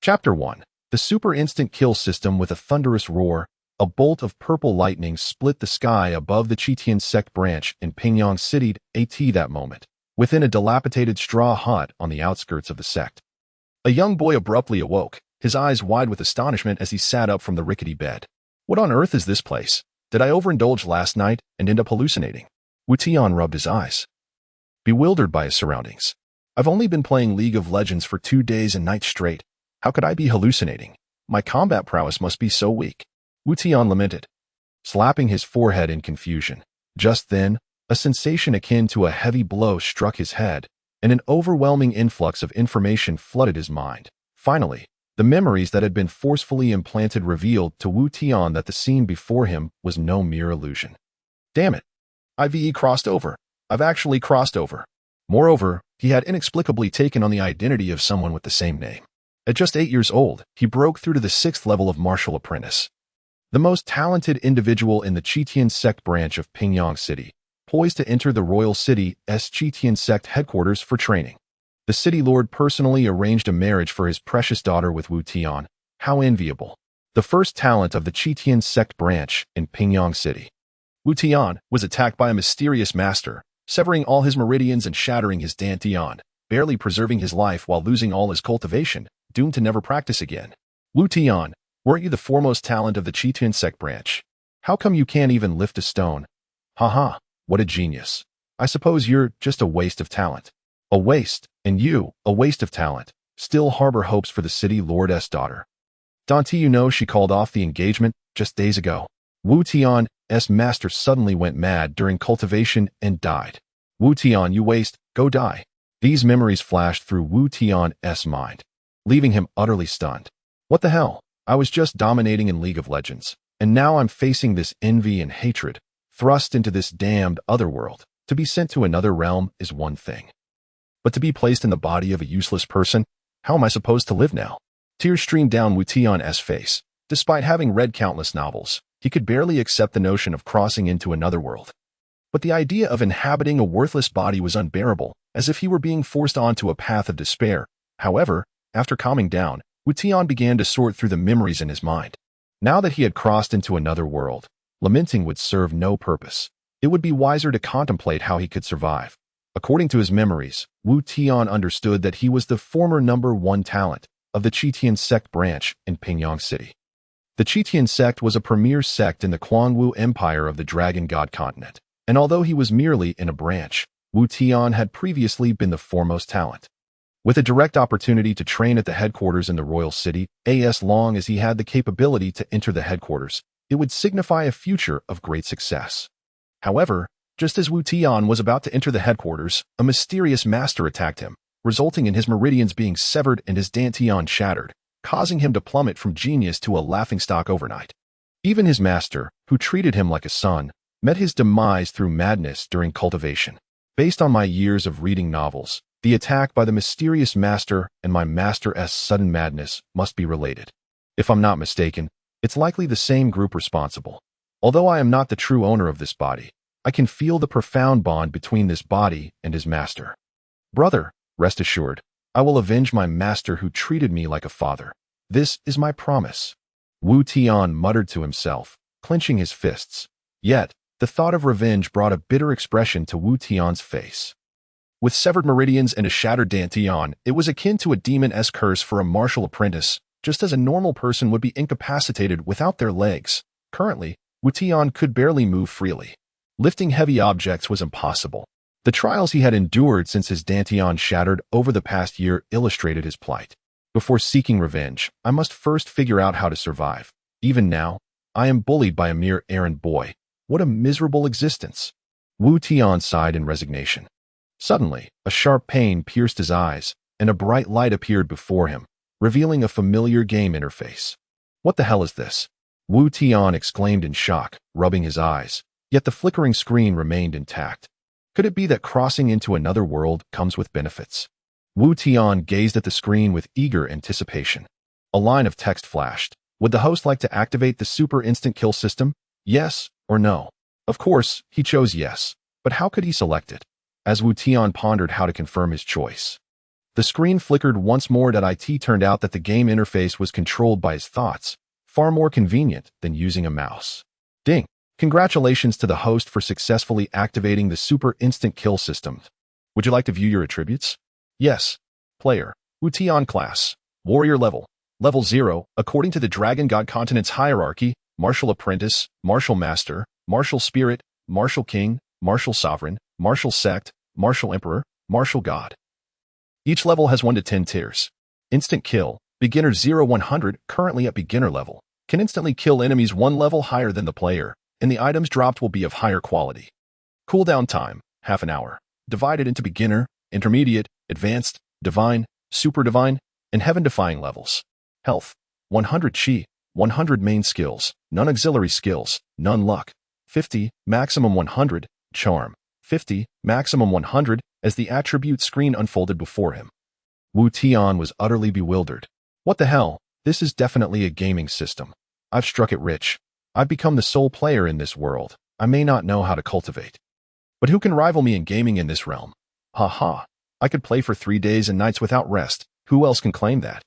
Chapter 1. The Super Instant Kill System. With a thunderous roar, a bolt of purple lightning split the sky above the Tian sect branch in Pingyang City at that moment, within a dilapidated straw hut on the outskirts of the sect. A young boy abruptly awoke, his eyes wide with astonishment as he sat up from the rickety bed. What on earth is this place? Did I overindulge last night and end up hallucinating? Wu Tian rubbed his eyes, bewildered by his surroundings. I've only been playing League of Legends for 2 days and nights straight. How could I be hallucinating? My combat prowess must be so weak. Wu Tian lamented, slapping his forehead in confusion. Just then, a sensation akin to a heavy blow struck his head, and an overwhelming influx of information flooded his mind. Finally, the memories that had been forcefully implanted revealed to Wu Tian that the scene before him was no mere illusion. Damn it! I've crossed over. I've actually crossed over. Moreover, he had inexplicably taken on the identity of someone with the same name. At just 8 years old, he broke through to the 6th level of martial apprentice. The most talented individual in the Tian sect branch of Pingyang City, poised to enter the royal city's Tian sect headquarters for training. The city lord personally arranged a marriage for his precious daughter with Wu Tian. How enviable. The first talent of the Tian sect branch in Pingyang City. Wu Tian was attacked by a mysterious master, severing all his meridians and shattering his dantian, barely preserving his life while losing all his cultivation, doomed to never practice again. Wu Tian, weren't you the foremost talent of the Tian sect branch? How come you can't even lift a stone? Haha, what a genius. I suppose you're just a waste of talent. A waste, and you, a waste of talent, still harbor hopes for the city lord's daughter. Don't you know she called off the engagement just days ago? Wu Tian's master suddenly went mad during cultivation and died. Wu Tian, you waste, go die. These memories flashed through Wu Tian's mind, leaving him utterly stunned. What the hell? I was just dominating in League of Legends, and now I'm facing this envy and hatred, thrust into this damned otherworld. To be sent to another realm is one thing, but to be placed in the body of a useless person, how am I supposed to live now? Tears streamed down Wu Tian's face. Despite having read countless novels, he could barely accept the notion of crossing into another world. But the idea of inhabiting a worthless body was unbearable, as if he were being forced onto a path of despair. However, after calming down, Wu Tian began to sort through the memories in his mind. Now that he had crossed into another world, lamenting would serve no purpose. It would be wiser to contemplate how he could survive. According to his memories, Wu Tian understood that he was the former #1 talent of the Tian sect branch in Pingyang City. The Tian sect was a premier sect in the Quangwu Empire of the Dragon God continent, and although he was merely in a branch, Wu Tian had previously been the foremost talent. With a direct opportunity to train at the headquarters in the royal city, as long as he had the capability to enter the headquarters, it would signify a future of great success. However, just as Wu Tian was about to enter the headquarters, a mysterious master attacked him, resulting in his meridians being severed and his dantian shattered, causing him to plummet from genius to a laughingstock overnight. Even his master, who treated him like a son, met his demise through madness during cultivation. Based on my years of reading novels, the attack by the mysterious master and my master's sudden madness must be related. If I'm not mistaken, it's likely the same group responsible. Although I am not the true owner of this body, I can feel the profound bond between this body and his master. Brother, rest assured, I will avenge my master who treated me like a father. This is my promise. Wu Tian muttered to himself, clenching his fists. Yet, the thought of revenge brought a bitter expression to Wu Tian's face. With severed meridians and a shattered dantian, it was akin to a demon's curse for a martial apprentice, just as a normal person would be incapacitated without their legs. Currently, Wu Tian could barely move freely. Lifting heavy objects was impossible. The trials he had endured since his dantian shattered over the past year illustrated his plight. Before seeking revenge, I must first figure out how to survive. Even now, I am bullied by a mere errand boy. What a miserable existence. Wu Tian sighed in resignation. Suddenly, a sharp pain pierced his eyes, and a bright light appeared before him, revealing a familiar game interface. What the hell is this? Wu Tian exclaimed in shock, rubbing his eyes, yet the flickering screen remained intact. Could it be that crossing into another world comes with benefits? Wu Tian gazed at the screen with eager anticipation. A line of text flashed. Would the host like to activate the super instant kill system? Yes or no? Of course, he chose yes, but how could he select it? As Wu Tian pondered how to confirm his choice, The screen flickered once more. It turned out that the game interface was controlled by his thoughts, far more convenient than using a mouse. Ding! Congratulations to the host for successfully activating the super instant kill system. Would you like to view your attributes? Yes. Player. Tian class. Warrior level. Level 0, according to the Dragon God Continent's hierarchy, Martial Apprentice, Martial Master, Martial Spirit, Martial King, Martial Sovereign, Martial Sect, Martial Emperor, Martial God. Each level has 1 to 10 tiers. Instant kill. Beginner 0-100, currently at beginner level. Can instantly kill enemies 1 level higher than the player, and the items dropped will be of higher quality. Cooldown time, half an hour. Divided into beginner, intermediate, advanced, divine, super divine, and heaven-defying levels. Health, 100 chi, 100 main skills, none auxiliary skills, none luck. 50, maximum 100, charm. 50, maximum 100, as the attribute screen unfolded before him. Tian was utterly bewildered. What the hell? This is definitely a gaming system. I've struck it rich. I've become the sole player in this world. I may not know how to cultivate. But who can rival me in gaming in this realm? Ha ha. I could play for 3 days and nights without rest. Who else can claim that?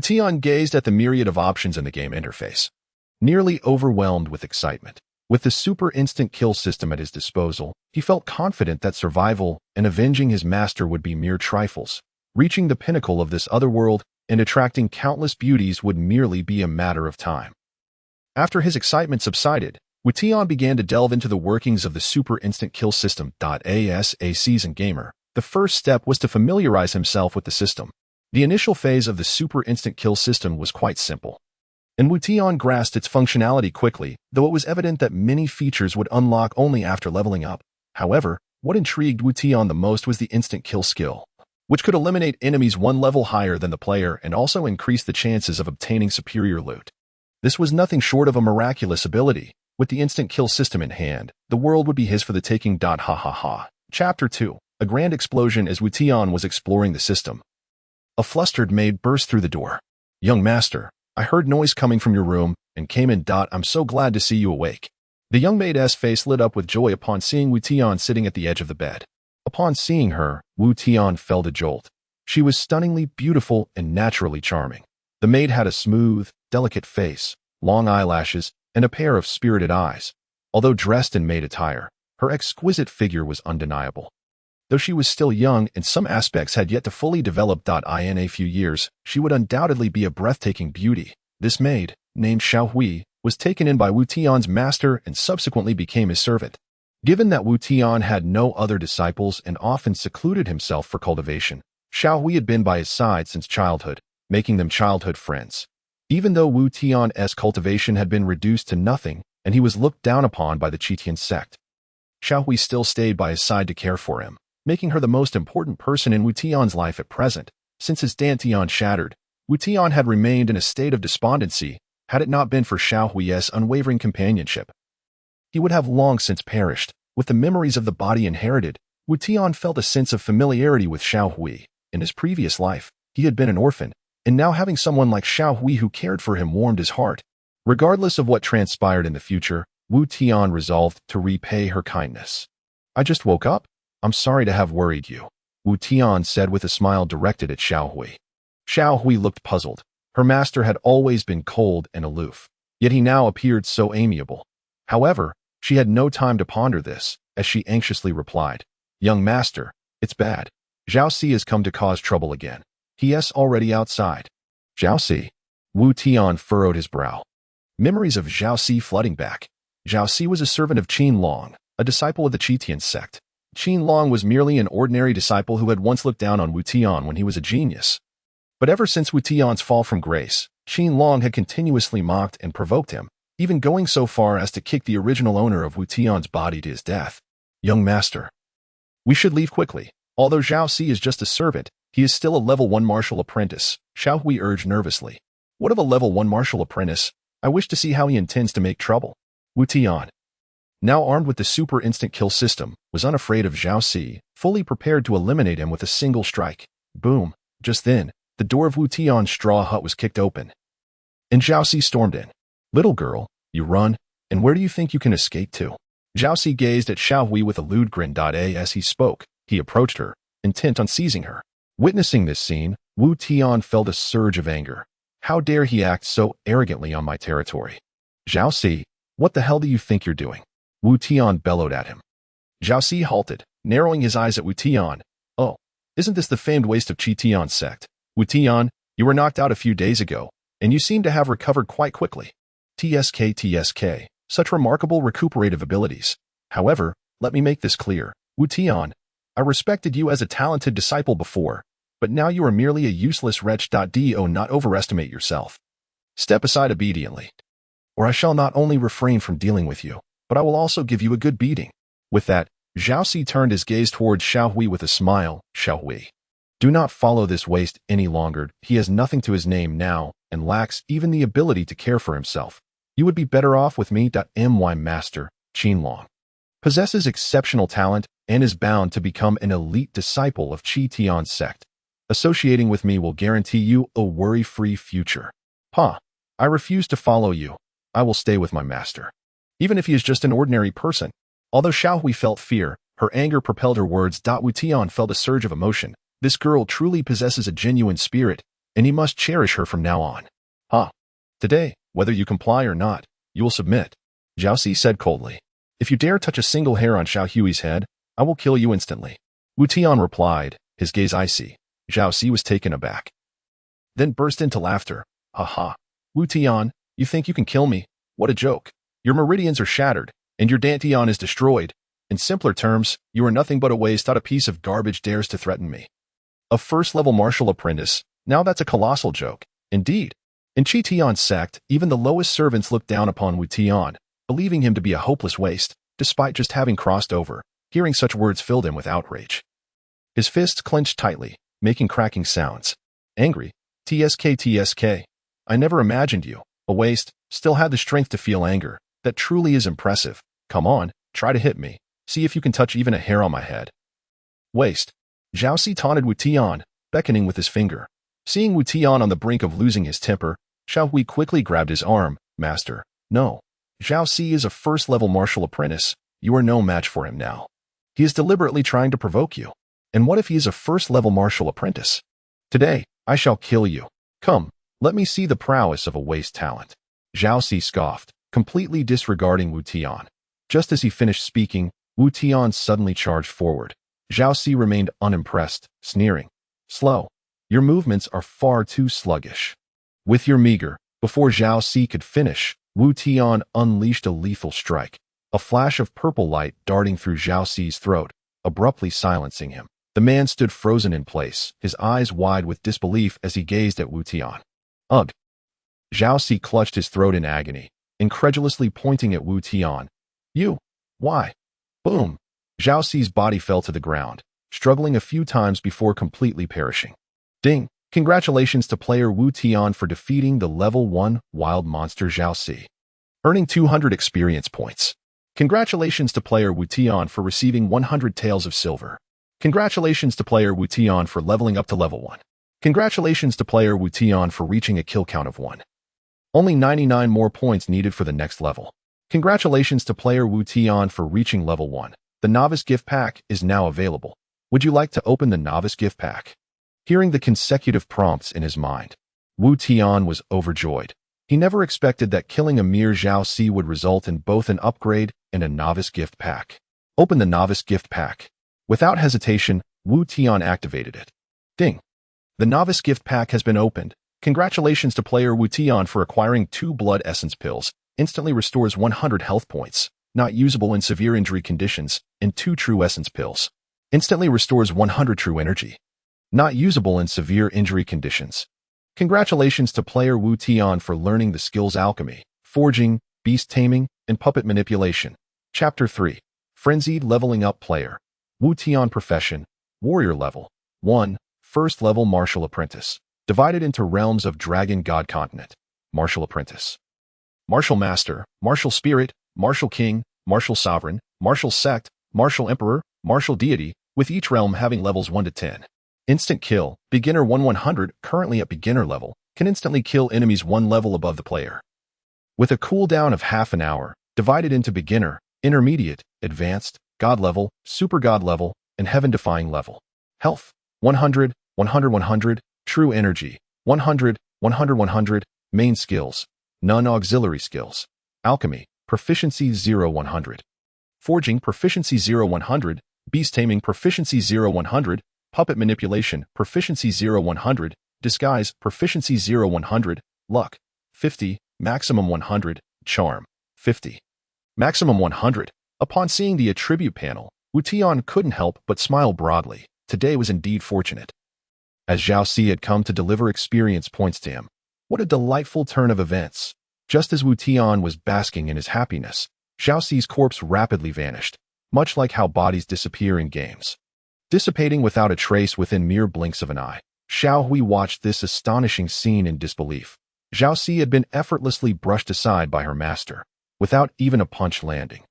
Tian gazed at the myriad of options in the game interface, nearly overwhelmed with excitement. With the super instant kill system at his disposal, he felt confident that survival and avenging his master would be mere trifles. Reaching the pinnacle of this other world and attracting countless beauties would merely be a matter of time. After his excitement subsided, Tian began to delve into the workings of the super instant kill system. As a seasoned gamer, the first step was to familiarize himself with the system. The initial phase of the super instant kill system was quite simple, and Tian grasped its functionality quickly, though it was evident that many features would unlock only after leveling up. However, what intrigued Tian the most was the instant kill skill, which could eliminate enemies 1 level higher than the player and also increase the chances of obtaining superior loot. This was nothing short of a miraculous ability. With the instant kill system in hand, the world would be his for the taking. Ha ha ha. Chapter 2. A grand explosion. As Tian was exploring the system, a flustered maid burst through the door. Young master, I heard noise coming from your room and came in. I'm so glad to see you awake. The young maid's face lit up with joy upon seeing Tian sitting at the edge of the bed. Upon seeing her, Tian felt a jolt. She was stunningly beautiful and naturally charming. The maid had a smooth, delicate face, long eyelashes, and a pair of spirited eyes. Although dressed in maid attire, her exquisite figure was undeniable. Though she was still young and some aspects had yet to fully develop. In a few years, she would undoubtedly be a breathtaking beauty. This maid, named Xiaohui, was taken in by Tian's master and subsequently became his servant. Given that Tian had no other disciples and often secluded himself for cultivation, Xiaohui had been by his side since childhood, making them childhood friends. Even though Tian's cultivation had been reduced to nothing and he was looked down upon by the Tian sect, Xiaohui still stayed by his side to care for him, making her the most important person in Tian's life at present. Since his Dantian shattered, Tian had remained in a state of despondency. Had it not been for Xiaohui's unwavering companionship, he would have long since perished. With the memories of the body inherited, Tian felt a sense of familiarity with Xiaohui. In his previous life, he had been an orphan, and now having someone like Xiaohui who cared for him warmed his heart. Regardless of what transpired in the future, Tian resolved to repay her kindness. I just woke up. I'm sorry to have worried you, Tian said with a smile directed at Xiaohui. Xiaohui looked puzzled. Her master had always been cold and aloof, yet he now appeared so amiable. However, she had no time to ponder this, as she anxiously replied, Young master, it's bad. Zhao Si has come to cause trouble again. He.s. already outside. Zhao Si? Tian furrowed his brow. Memories of Zhao Si flooding back. Zhao Si was a servant of Qin Long, a disciple of the Tian sect. Qin Long was merely an ordinary disciple who had once looked down on Tian when he was a genius. But ever since Tian's fall from grace, Qin Long had continuously mocked and provoked him, even going so far as to kick the original owner of Tian's body to his death. Young master, we should leave quickly. Although Zhao Si is just a servant, he is still a level 1 martial apprentice, Xiaohui urged nervously. What of a level 1 martial apprentice? I wish to see how he intends to make trouble. Tian, now armed with the super instant kill system, was unafraid of Zhao Si, fully prepared to eliminate him with a single strike. Boom. Just then, the door of Tian's straw hut was kicked open, and Zhao Si stormed in. Little girl, you run, and where do you think you can escape to? Zhao Si gazed at Xiaohui with a lewd grin. As he spoke, he approached her, intent on seizing her. Witnessing this scene, Wu Tian felt a surge of anger. How dare he act so arrogantly on my territory? Zhao Si, what the hell do you think you're doing? Wu Tian bellowed at him. Zhao Si halted, narrowing his eyes at Wu Tian. Oh, isn't this the famed waste of Tian sect? Wu Tian, you were knocked out a few days ago, and you seem to have recovered quite quickly. TSK, such remarkable recuperative abilities. However, let me make this clear. Wu Tian, I respected you as a talented disciple before, but now you are merely a useless wretch. Do not overestimate yourself. Step aside obediently, or I shall not only refrain from dealing with you, but I will also give you a good beating. With that, Zhao Si turned his gaze towards Xiao Hui with a smile. Xiao Hui, do not follow this waste any longer. He has nothing to his name now and lacks even the ability to care for himself. You would be better off with me. My master, Qinlong, possesses exceptional talent and is bound to become an elite disciple of Tian's sect. Associating with me will guarantee you a worry-free future. I refuse to follow you. I will stay with my master, even if he is just an ordinary person. Although Xiao Hui felt fear, her anger propelled her words. Wu Tian felt a surge of emotion. This girl truly possesses a genuine spirit, and he must cherish her from now on. Today, whether you comply or not, you will submit, Zhao Si said coldly. If you dare touch a single hair on Xiao Hui's head, I will kill you instantly. Wu Tian replied, his gaze icy. Zhao Si was taken aback, then burst into laughter. Wu Tian, you think you can kill me? What a joke. Your meridians are shattered, and your Dantian is destroyed. In simpler terms, you are nothing but a waste. A piece of garbage dares to threaten me. A first-level martial apprentice, now that's a colossal joke. Indeed. In Tian's sect, even the lowest servants looked down upon Wu Tian, believing him to be a hopeless waste, despite just having crossed over. Hearing such words filled him with outrage. His fists clenched tightly, making cracking sounds. Angry, TSK, I never imagined you, a waste, still had the strength to feel anger. That truly is impressive. Come on, try to hit me. See if you can touch even a hair on my head. Waste. Zhao Si taunted Wu Tian, beckoning with his finger. Seeing Wu Tian on the brink of losing his temper, Xiao Hui quickly grabbed his arm. Master, no. Zhao Si is a first-level martial apprentice. You are no match for him now. He is deliberately trying to provoke you. And what if he is a first-level martial apprentice? Today, I shall kill you. Come, let me see the prowess of a waste talent. Zhao Si scoffed, completely disregarding Wu Tian. Just as he finished speaking, Wu Tian suddenly charged forward. Zhao Si remained unimpressed, sneering. Slow. Your movements are far too sluggish. With your meager, before Zhao Si could finish, Wu Tian unleashed a lethal strike. A flash of purple light darting through Zhao Si's throat, abruptly silencing him. The man stood frozen in place, his eyes wide with disbelief as he gazed at Wu Tian. Ugh. Zhao Si clutched his throat in agony, incredulously pointing at Wu Tian. You? Why? Boom. Zhao Si's body fell to the ground, struggling a few times before completely perishing. Ding. Congratulations to player Wu Tian for defeating the level 1 wild monster Zhao Si, earning 200 experience points. Congratulations to player Wu Tian for receiving 100 taels of silver. Congratulations to player Wu Tian for leveling up to level 1. Congratulations to player Wu Tian for reaching a kill count of 1. Only 99 more points needed for the next level. Congratulations to player Wu Tian for reaching level 1. The novice gift pack is now available. Would you like to open the novice gift pack? Hearing the consecutive prompts in his mind, Wu Tian was overjoyed. He never expected that killing a mere Zhao Si would result in both an upgrade and a novice gift pack. Open the novice gift pack. Without hesitation, Wu Tian activated it. Ding. The novice gift pack has been opened. Congratulations to player Wu Tian for acquiring 2 blood essence pills. Instantly restores 100 health points. Not usable in severe injury conditions. And 2 true essence pills. Instantly restores 100 true energy. Not usable in severe injury conditions. Congratulations to player Wu Tian for learning the skills alchemy, forging, beast taming, and puppet manipulation. Chapter 3. Frenzied leveling up player. Wu Tian profession, warrior level. 1. First level martial apprentice. Divided into realms of dragon god continent. Martial apprentice. Martial master, martial spirit, martial king, martial sovereign, martial sect, martial emperor, martial deity, with each realm having levels 1 to 10. Instant kill, beginner 100, currently at beginner level, can instantly kill enemies 1 level above the player. With a cooldown of half an hour, divided into beginner, intermediate, advanced, god level, super god level, and heaven-defying level. Health, 100, 100 100, true energy, 100 100 100, main skills, none auxiliary skills, alchemy, proficiency 0 100, forging, proficiency 0 100, beast taming, proficiency 0 100, puppet manipulation, proficiency 0 100, disguise, proficiency 0 100, luck, 50, maximum 100, charm, 50, maximum 100. Upon seeing the attribute panel, Tian couldn't help but smile broadly. Today was indeed fortunate, as Zhao Si had come to deliver experience points to him. What a delightful turn of events! Just as Tian was basking in his happiness, Zhao Si's corpse rapidly vanished, much like how bodies disappear in games, dissipating without a trace within mere blinks of an eye. Xiao Hui watched this astonishing scene in disbelief. Zhao Si had been effortlessly brushed aside by her master, without even a punch landing.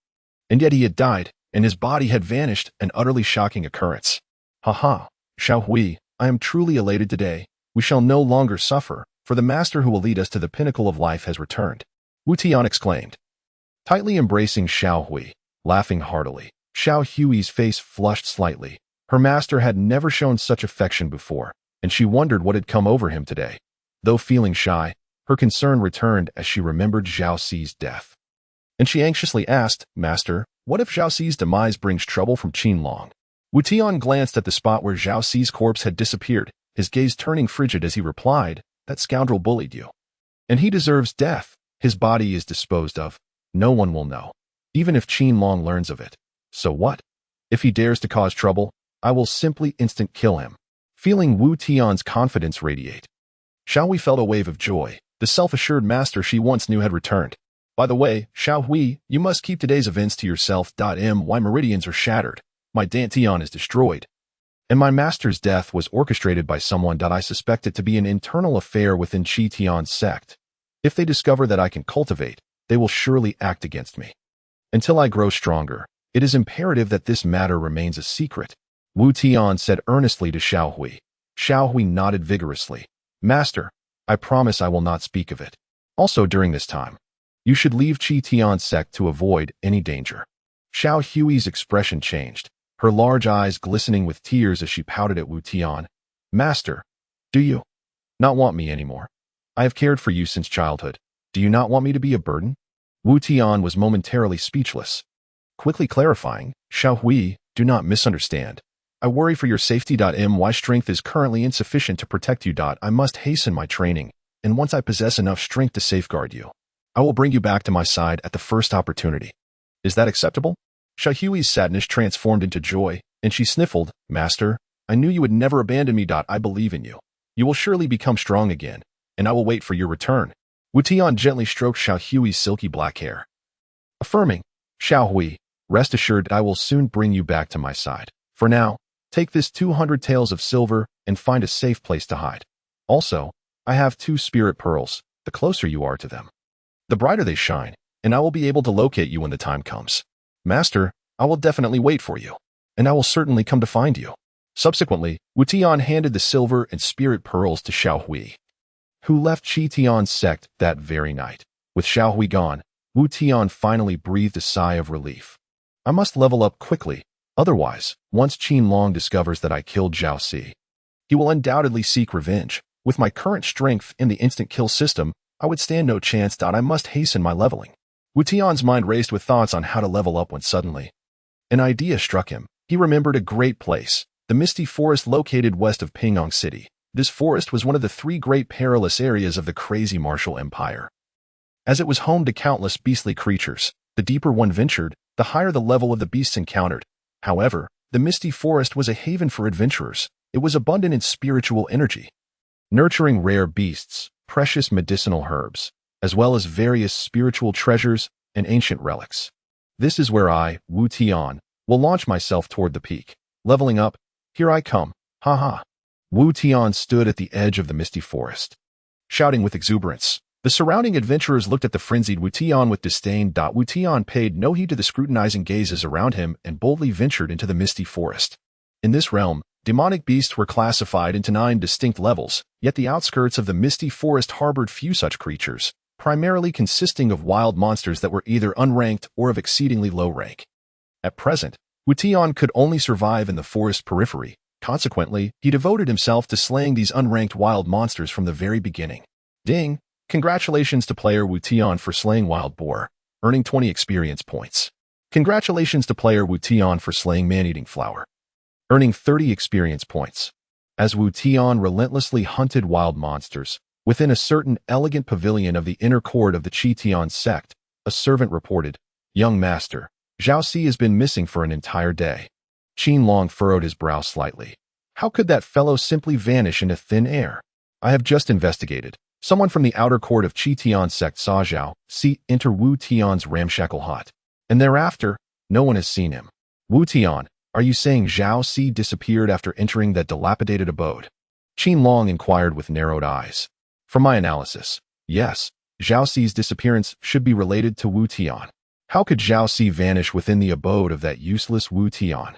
And yet he had died, and his body had vanished, an utterly shocking occurrence. Haha, Xiao Hui, I am truly elated today. We shall no longer suffer, for the master who will lead us to the pinnacle of life has returned. Tian exclaimed, tightly embracing Xiao Hui, laughing heartily. Xiao Hui's face flushed slightly. Her master had never shown such affection before, and she wondered what had come over him today. Though feeling shy, her concern returned as she remembered Zhao Si's death. And she anxiously asked, Master, what if Zhao Si's demise brings trouble from Qinlong? Tian glanced at the spot where Zhao Si's corpse had disappeared, his gaze turning frigid as he replied, that scoundrel bullied you. And he deserves death. His body is disposed of. No one will know, even if Qinlong learns of it. So what? If he dares to cause trouble, I will simply instant kill him. Feeling Tian's confidence radiate, Xiao Hui felt a wave of joy. The self-assured master she once knew had returned. By the way, Xiao Hui, you must keep today's events to yourself. My meridians are shattered. My Dantian is destroyed. And my master's death was orchestrated by someone. I suspect it to be an internal affair within Qi Tian's sect. If they discover that I can cultivate, they will surely act against me. Until I grow stronger, it is imperative that this matter remains a secret, Tian said earnestly to Xiao Hui. Xiao Hui nodded vigorously. Master, I promise I will not speak of it. Also during this time, you should leave Qi Tian's sect to avoid any danger. Xiao Hui's expression changed, her large eyes glistening with tears as she pouted at Tian. Master, do you not want me anymore? I have cared for you since childhood. Do you not want me to be a burden? Tian was momentarily speechless. Quickly clarifying, Xiao Hui, do not misunderstand. I worry for your safety. My strength is currently insufficient to protect you. I must hasten my training, and once I possess enough strength to safeguard you, I will bring you back to my side at the first opportunity. Is that acceptable? Xiao Hui's sadness transformed into joy, and she sniffled, Master, I knew you would never abandon me. I believe in you. You will surely become strong again, and I will wait for your return. Tian gently stroked Xiao Hui's silky black hair, affirming, Xiao Hui, rest assured I will soon bring you back to my side. For now, take this 200 taels of silver and find a safe place to hide. Also, I have 2 spirit pearls. The closer you are to them, the brighter they shine, and I will be able to locate you when the time comes. Master, I will definitely wait for you, and I will certainly come to find you. Subsequently, Tian handed the silver and spirit pearls to Xiao Hui, who left Qi Tian's sect that very night. With Xiao Hui gone, Tian finally breathed a sigh of relief. I must level up quickly, otherwise, once Qinlong discovers that I killed Zhao Si, he will undoubtedly seek revenge. With my current strength in the instant kill system, I would stand no chance. I must hasten my leveling. Tian's mind raced with thoughts on how to level up when suddenly an idea struck him. He remembered a great place, the misty forest located west of Pingyang City. This forest was one of the 3 great perilous areas of the crazy martial empire, as it was home to countless beastly creatures. The deeper one ventured, the higher the level of the beasts encountered. However, the misty forest was a haven for adventurers. It was abundant in spiritual energy, nurturing rare beasts, precious medicinal herbs, as well as various spiritual treasures and ancient relics. This is where I, Tian, will launch myself toward the peak. Leveling up, here I come, haha. Tian stood at the edge of the misty forest, shouting with exuberance. The surrounding adventurers looked at the frenzied Tian with disdain. Tian paid no heed to the scrutinizing gazes around him and boldly ventured into the misty forest. In this realm, demonic beasts were classified into 9 distinct levels, yet the outskirts of the misty forest harbored few such creatures, primarily consisting of wild monsters that were either unranked or of exceedingly low rank. At present, Tian could only survive in the forest periphery, Consequently, he devoted himself to slaying these unranked wild monsters from the very beginning. Ding! Congratulations to player Wu Tian for slaying Wild Boar, earning 20 experience points. Congratulations to player Wu Tian for slaying Man-Eating Flower, earning 30 experience points. As Wu Tian relentlessly hunted wild monsters, within a certain elegant pavilion of the inner court of the Tian sect, a servant reported, "Young master, Zhao Si has been missing for an entire day." Qin Long furrowed his brow slightly. How could that fellow simply vanish into thin air? I have just investigated. Someone from the outer court of Tian sect saw Zhao Si enter Wu Tian's ramshackle hut, and thereafter, no one has seen him. Wu Tian, are you saying Zhao Si disappeared after entering that dilapidated abode? Qin Long inquired with narrowed eyes. From my analysis, yes, Zhao Si's disappearance should be related to Wu Tian. How could Zhao Si vanish within the abode of that useless Wu Tian?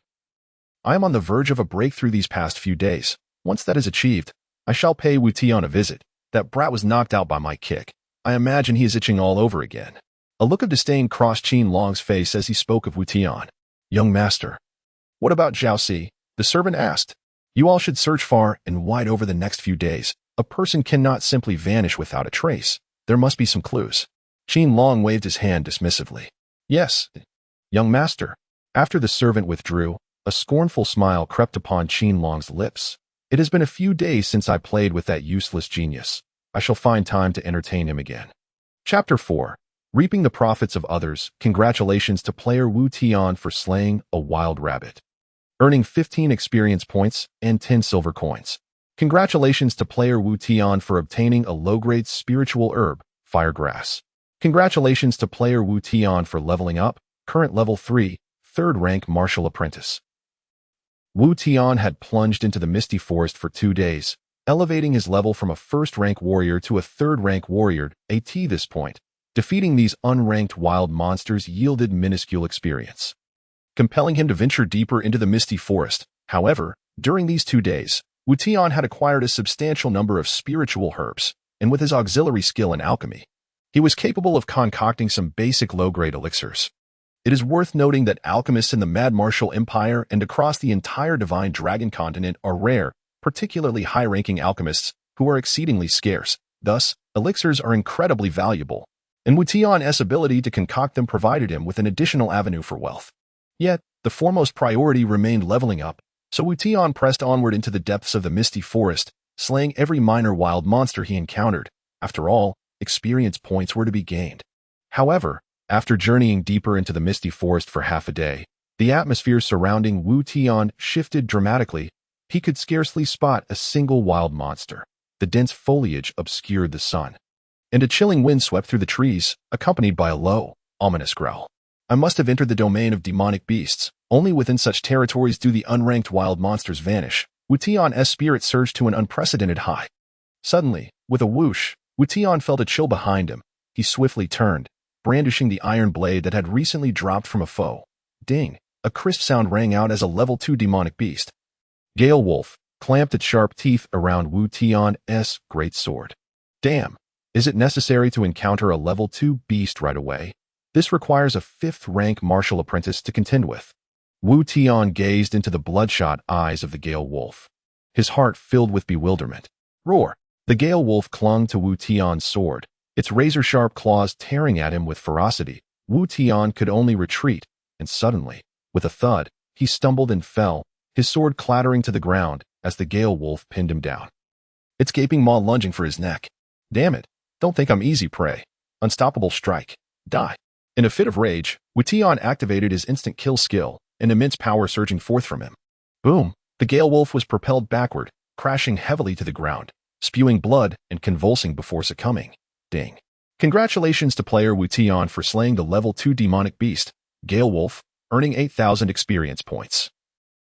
I am on the verge of a breakthrough these past few days. Once that is achieved, I shall pay Wu Tian a visit. That brat was knocked out by my kick. I imagine he is itching all over again. A look of disdain crossed Qin Long's face as he spoke of Wu Tian. Young master. What about Zhao Si? The servant asked. You all should search far and wide over the next few days. A person cannot simply vanish without a trace. There must be some clues. Qin Long waved his hand dismissively. Yes, young master. After the servant withdrew, a scornful smile crept upon Qin Long's lips. It has been a few days since I played with that useless genius. I shall find time to entertain him again. Chapter 4. Reaping the profits of others. Congratulations to player Wu Tian for slaying a wild rabbit, earning 15 experience points and 10 silver coins. Congratulations to player Wu Tian for obtaining a low-grade spiritual herb, Firegrass. Congratulations to player Wu Tian for leveling up, current level 3, 3rd rank martial apprentice. Wu Tian had plunged into the misty forest for 2 days, elevating his level from a 1st rank warrior to a 3rd rank warrior at this point. Defeating these unranked wild monsters yielded minuscule experience, compelling him to venture deeper into the misty forest. However, during these 2 days, Wu Tian had acquired a substantial number of spiritual herbs, and with his auxiliary skill in alchemy, he was capable of concocting some basic low-grade elixirs. It is worth noting that alchemists in the Mad Martial Empire and across the entire Divine Dragon continent are rare, particularly high-ranking alchemists, who are exceedingly scarce. Thus, elixirs are incredibly valuable, and Wu Tian's ability to concoct them provided him with an additional avenue for wealth. Yet, the foremost priority remained leveling up, so Wu Tian pressed onward into the depths of the misty forest, slaying every minor wild monster he encountered. After all, experience points were to be gained. However, after journeying deeper into the misty forest for half a day, the atmosphere surrounding Wu Tian shifted dramatically. He could scarcely spot a single wild monster. The dense foliage obscured the sun, and a chilling wind swept through the trees, accompanied by a low, ominous growl. I must have entered the domain of demonic beasts. Only within such territories do the unranked wild monsters vanish. Wu Tian's spirit surged to an unprecedented high. Suddenly, with a whoosh, Wu Tian felt a chill behind him. He swiftly turned, brandishing the iron blade that had recently dropped from a foe. Ding! A crisp sound rang out as a level 2 demonic beast, Gale Wolf, clamped its sharp teeth around Wu Tian's great sword. Damn! Is it necessary to encounter a level 2 beast right away? This requires a 5th rank martial apprentice to contend with. Wu Tian gazed into the bloodshot eyes of the Gale Wolf, his heart filled with bewilderment. Roar! The Gale Wolf clung to Wu Tian's sword, its razor-sharp claws tearing at him with ferocity. Wu Tian could only retreat, and suddenly, with a thud, he stumbled and fell, his sword clattering to the ground as the Gale Wolf pinned him down, its gaping maw lunging for his neck. Damn it! Don't think I'm easy prey. Unstoppable strike. Die. In a fit of rage, Wu Tian activated his instant kill skill, an immense power surging forth from him. Boom! The Gale Wolf was propelled backward, crashing heavily to the ground, spewing blood and convulsing before succumbing. Ding. Congratulations to player Wu Tian for slaying the level 2 demonic beast, Gale Wolf, earning 8,000 experience points,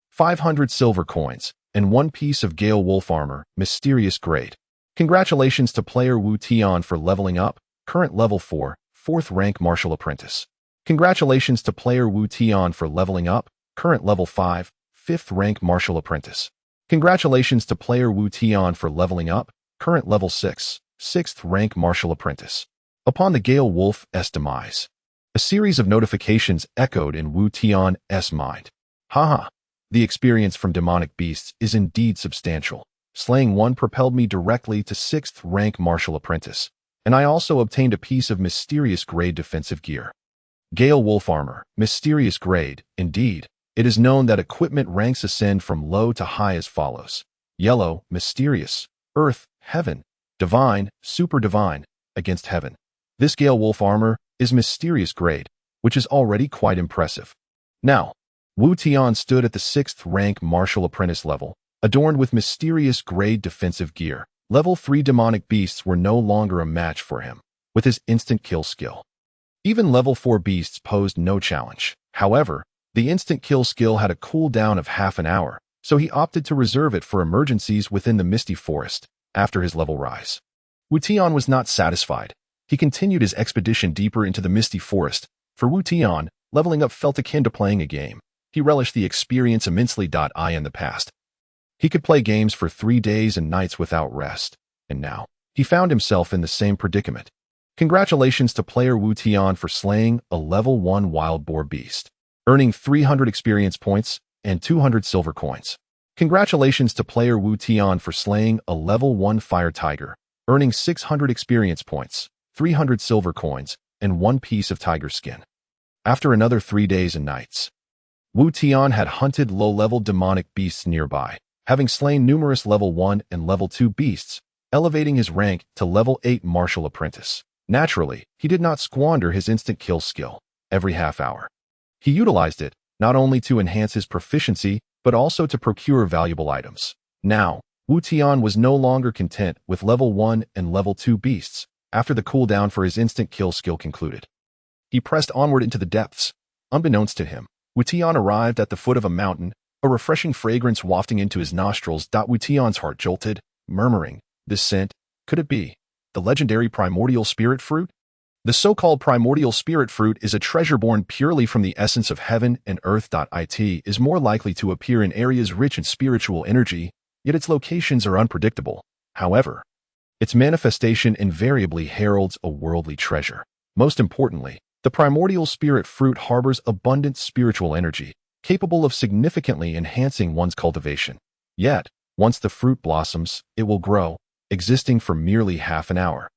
500 silver coins, and 1 piece of Gale Wolf armor, mysterious grade. Congratulations to player Wu Tian for leveling up, current level 4, 4th rank martial apprentice. Congratulations to player Wu Tian for leveling up, current level 5, 5th rank martial apprentice. Congratulations to player Wu Tian for leveling up, current level 6, 6th rank martial apprentice. Upon the Gale Wolf's demise, a series of notifications echoed in Wu Tian's mind. Haha, The experience from demonic beasts is indeed substantial. Slaying one propelled me directly to 6th rank martial apprentice, and I also obtained a piece of mysterious grade defensive gear. Gale Wolf Armor, mysterious grade, indeed. It is known that equipment ranks ascend from low to high as follows. Yellow, mysterious, earth, heaven, divine, super divine, against heaven. This Gale Wolf Armor is mysterious grade, which is already quite impressive. Now, Wu Tian stood at the 6th rank martial apprentice level, adorned with mysterious grade defensive gear. Level 3 demonic beasts were no longer a match for him, with his instant kill skill. Even level 4 beasts posed no challenge. However, the instant kill skill had a cooldown of half an hour, so he opted to reserve it for emergencies within the Misty Forest after his level rise. Wu Tian was not satisfied. He continued his expedition deeper into the Misty Forest. For Wu Tian, leveling up felt akin to playing a game. He relished the experience immensely. In the past, he could play games for 3 days and nights without rest, and now he found himself in the same predicament. Congratulations to player Wu Tian for slaying a level 1 wild boar beast, earning 300 experience points and 200 silver coins. Congratulations to player Wu Tian for slaying a level 1 fire tiger, earning 600 experience points, 300 silver coins, and 1 piece of tiger skin. After another 3 days and nights, Wu Tian had hunted low-level demonic beasts nearby, having slain numerous level 1 and level 2 beasts, elevating his rank to level 8 martial apprentice. Naturally, he did not squander his instant kill skill every half hour. He utilized it not only to enhance his proficiency, but also to procure valuable items. Now, Wu Tian was no longer content with level 1 and level 2 beasts after the cooldown for his instant kill skill concluded. He pressed onward into the depths. Unbeknownst to him, Wu Tian arrived at the foot of a mountain, a refreshing fragrance wafting into his nostrils. Wu Tian's heart jolted, murmuring, "This scent, could it be the legendary primordial spirit fruit?" The so-called primordial spirit fruit is a treasure born purely from the essence of heaven and earth. It is more likely to appear in areas rich in spiritual energy, yet its locations are unpredictable. However, its manifestation invariably heralds a worldly treasure. Most importantly, the primordial spirit fruit harbors abundant spiritual energy, capable of significantly enhancing one's cultivation. Yet, once the fruit blossoms, it will grow, existing for merely half an hour.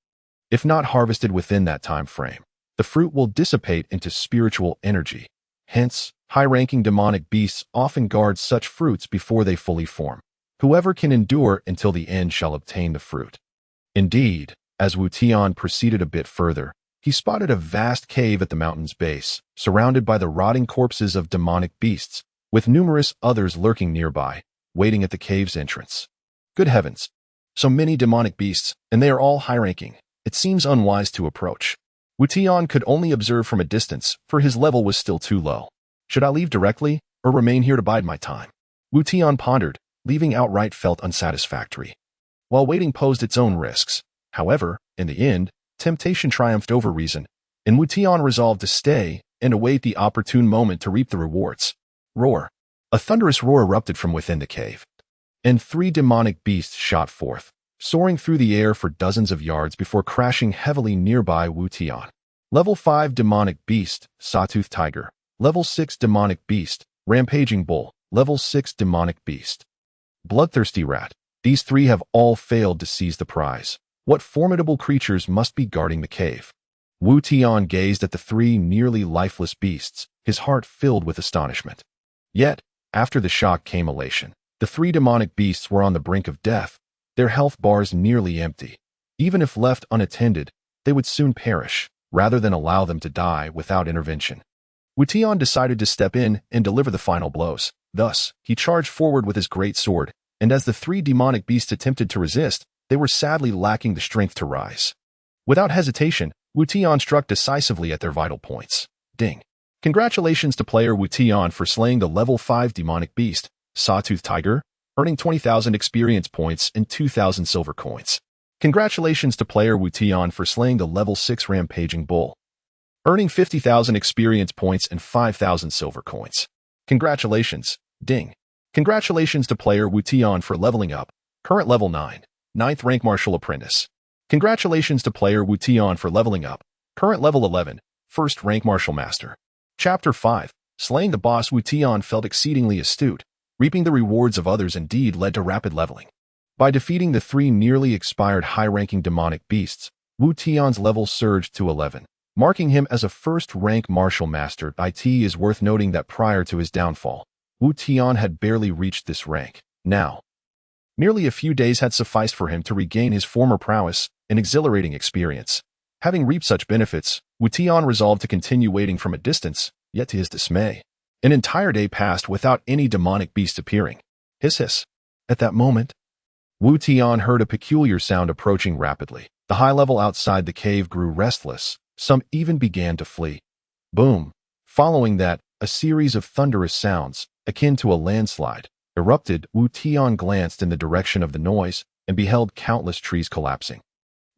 If not harvested within that time frame, the fruit will dissipate into spiritual energy. Hence, high-ranking demonic beasts often guard such fruits before they fully form. Whoever can endure until the end shall obtain the fruit. Indeed, as Wu Tian proceeded a bit further, he spotted a vast cave at the mountain's base, surrounded by the rotting corpses of demonic beasts, with numerous others lurking nearby, waiting at the cave's entrance. Good heavens! So many demonic beasts, and they are all high-ranking. It seems unwise to approach. Wu Tian could only observe from a distance, for his level was still too low. Should I leave directly, or remain here to bide my time? Wu Tian pondered. Leaving outright felt unsatisfactory, while waiting posed its own risks. However, in the end, temptation triumphed over reason, and Wu Tian resolved to stay and await the opportune moment to reap the rewards. Roar! A thunderous roar erupted from within the cave, and 3 demonic beasts shot forth, soaring through the air for dozens of yards before crashing heavily nearby Wu Tian. Level 5 demonic beast, Sawtooth Tiger. Level 6 demonic beast, Rampaging Bull. Level 6 demonic beast, Bloodthirsty Rat. These 3 have all failed to seize the prize. What formidable creatures must be guarding the cave? Wu Tian gazed at the 3 nearly lifeless beasts, his heart filled with astonishment. Yet, after the shock came elation. The 3 demonic beasts were on the brink of death, their health bars nearly empty. Even if left unattended, they would soon perish, rather than allow them to die without intervention. Wu Tian decided to step in and deliver the final blows. Thus, he charged forward with his great sword, and as the 3 demonic beasts attempted to resist, they were sadly lacking the strength to rise. Without hesitation, Wu Tian struck decisively at their vital points. Ding! Congratulations to player Wu Tian for slaying the level 5 demonic beast, Sawtooth Tiger, earning 20,000 experience points and 2,000 silver coins. Congratulations to player Wu Tian for slaying the level 6 Rampaging Bull, earning 50,000 experience points and 5,000 silver coins. Congratulations, ding. Congratulations to player Wu Tian for leveling up, current level 9, 9th rank martial apprentice. Congratulations to player Wu Tian for leveling up, current level 11, 1st rank martial master. Chapter 5, Slaying the boss. Wu Tian felt exceedingly astute, Reaping the rewards of others indeed led to rapid leveling. By defeating the 3 nearly expired high-ranking demonic beasts, Wu Tian's level surged to 11, marking him as a first-rank martial master. It is worth noting that prior to his downfall, Wu Tian had barely reached this rank. Now, merely a few days had sufficed for him to regain his former prowess, an exhilarating experience. Having reaped such benefits, Wu Tian resolved to continue waiting from a distance, yet to his dismay, an entire day passed without any demonic beast appearing. Hiss hiss. At that moment, Wu Tian heard a peculiar sound approaching rapidly. The high level outside the cave grew restless. Some even began to flee. Boom. Following that, a series of thunderous sounds, akin to a landslide, erupted. Wu Tian glanced in the direction of the noise and beheld countless trees collapsing,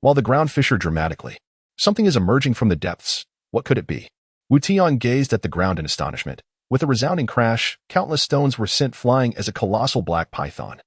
while the ground fissured dramatically. Something is emerging from the depths. What could it be? Wu Tian gazed at the ground in astonishment. With a resounding crash, countless stones were sent flying as a colossal black python,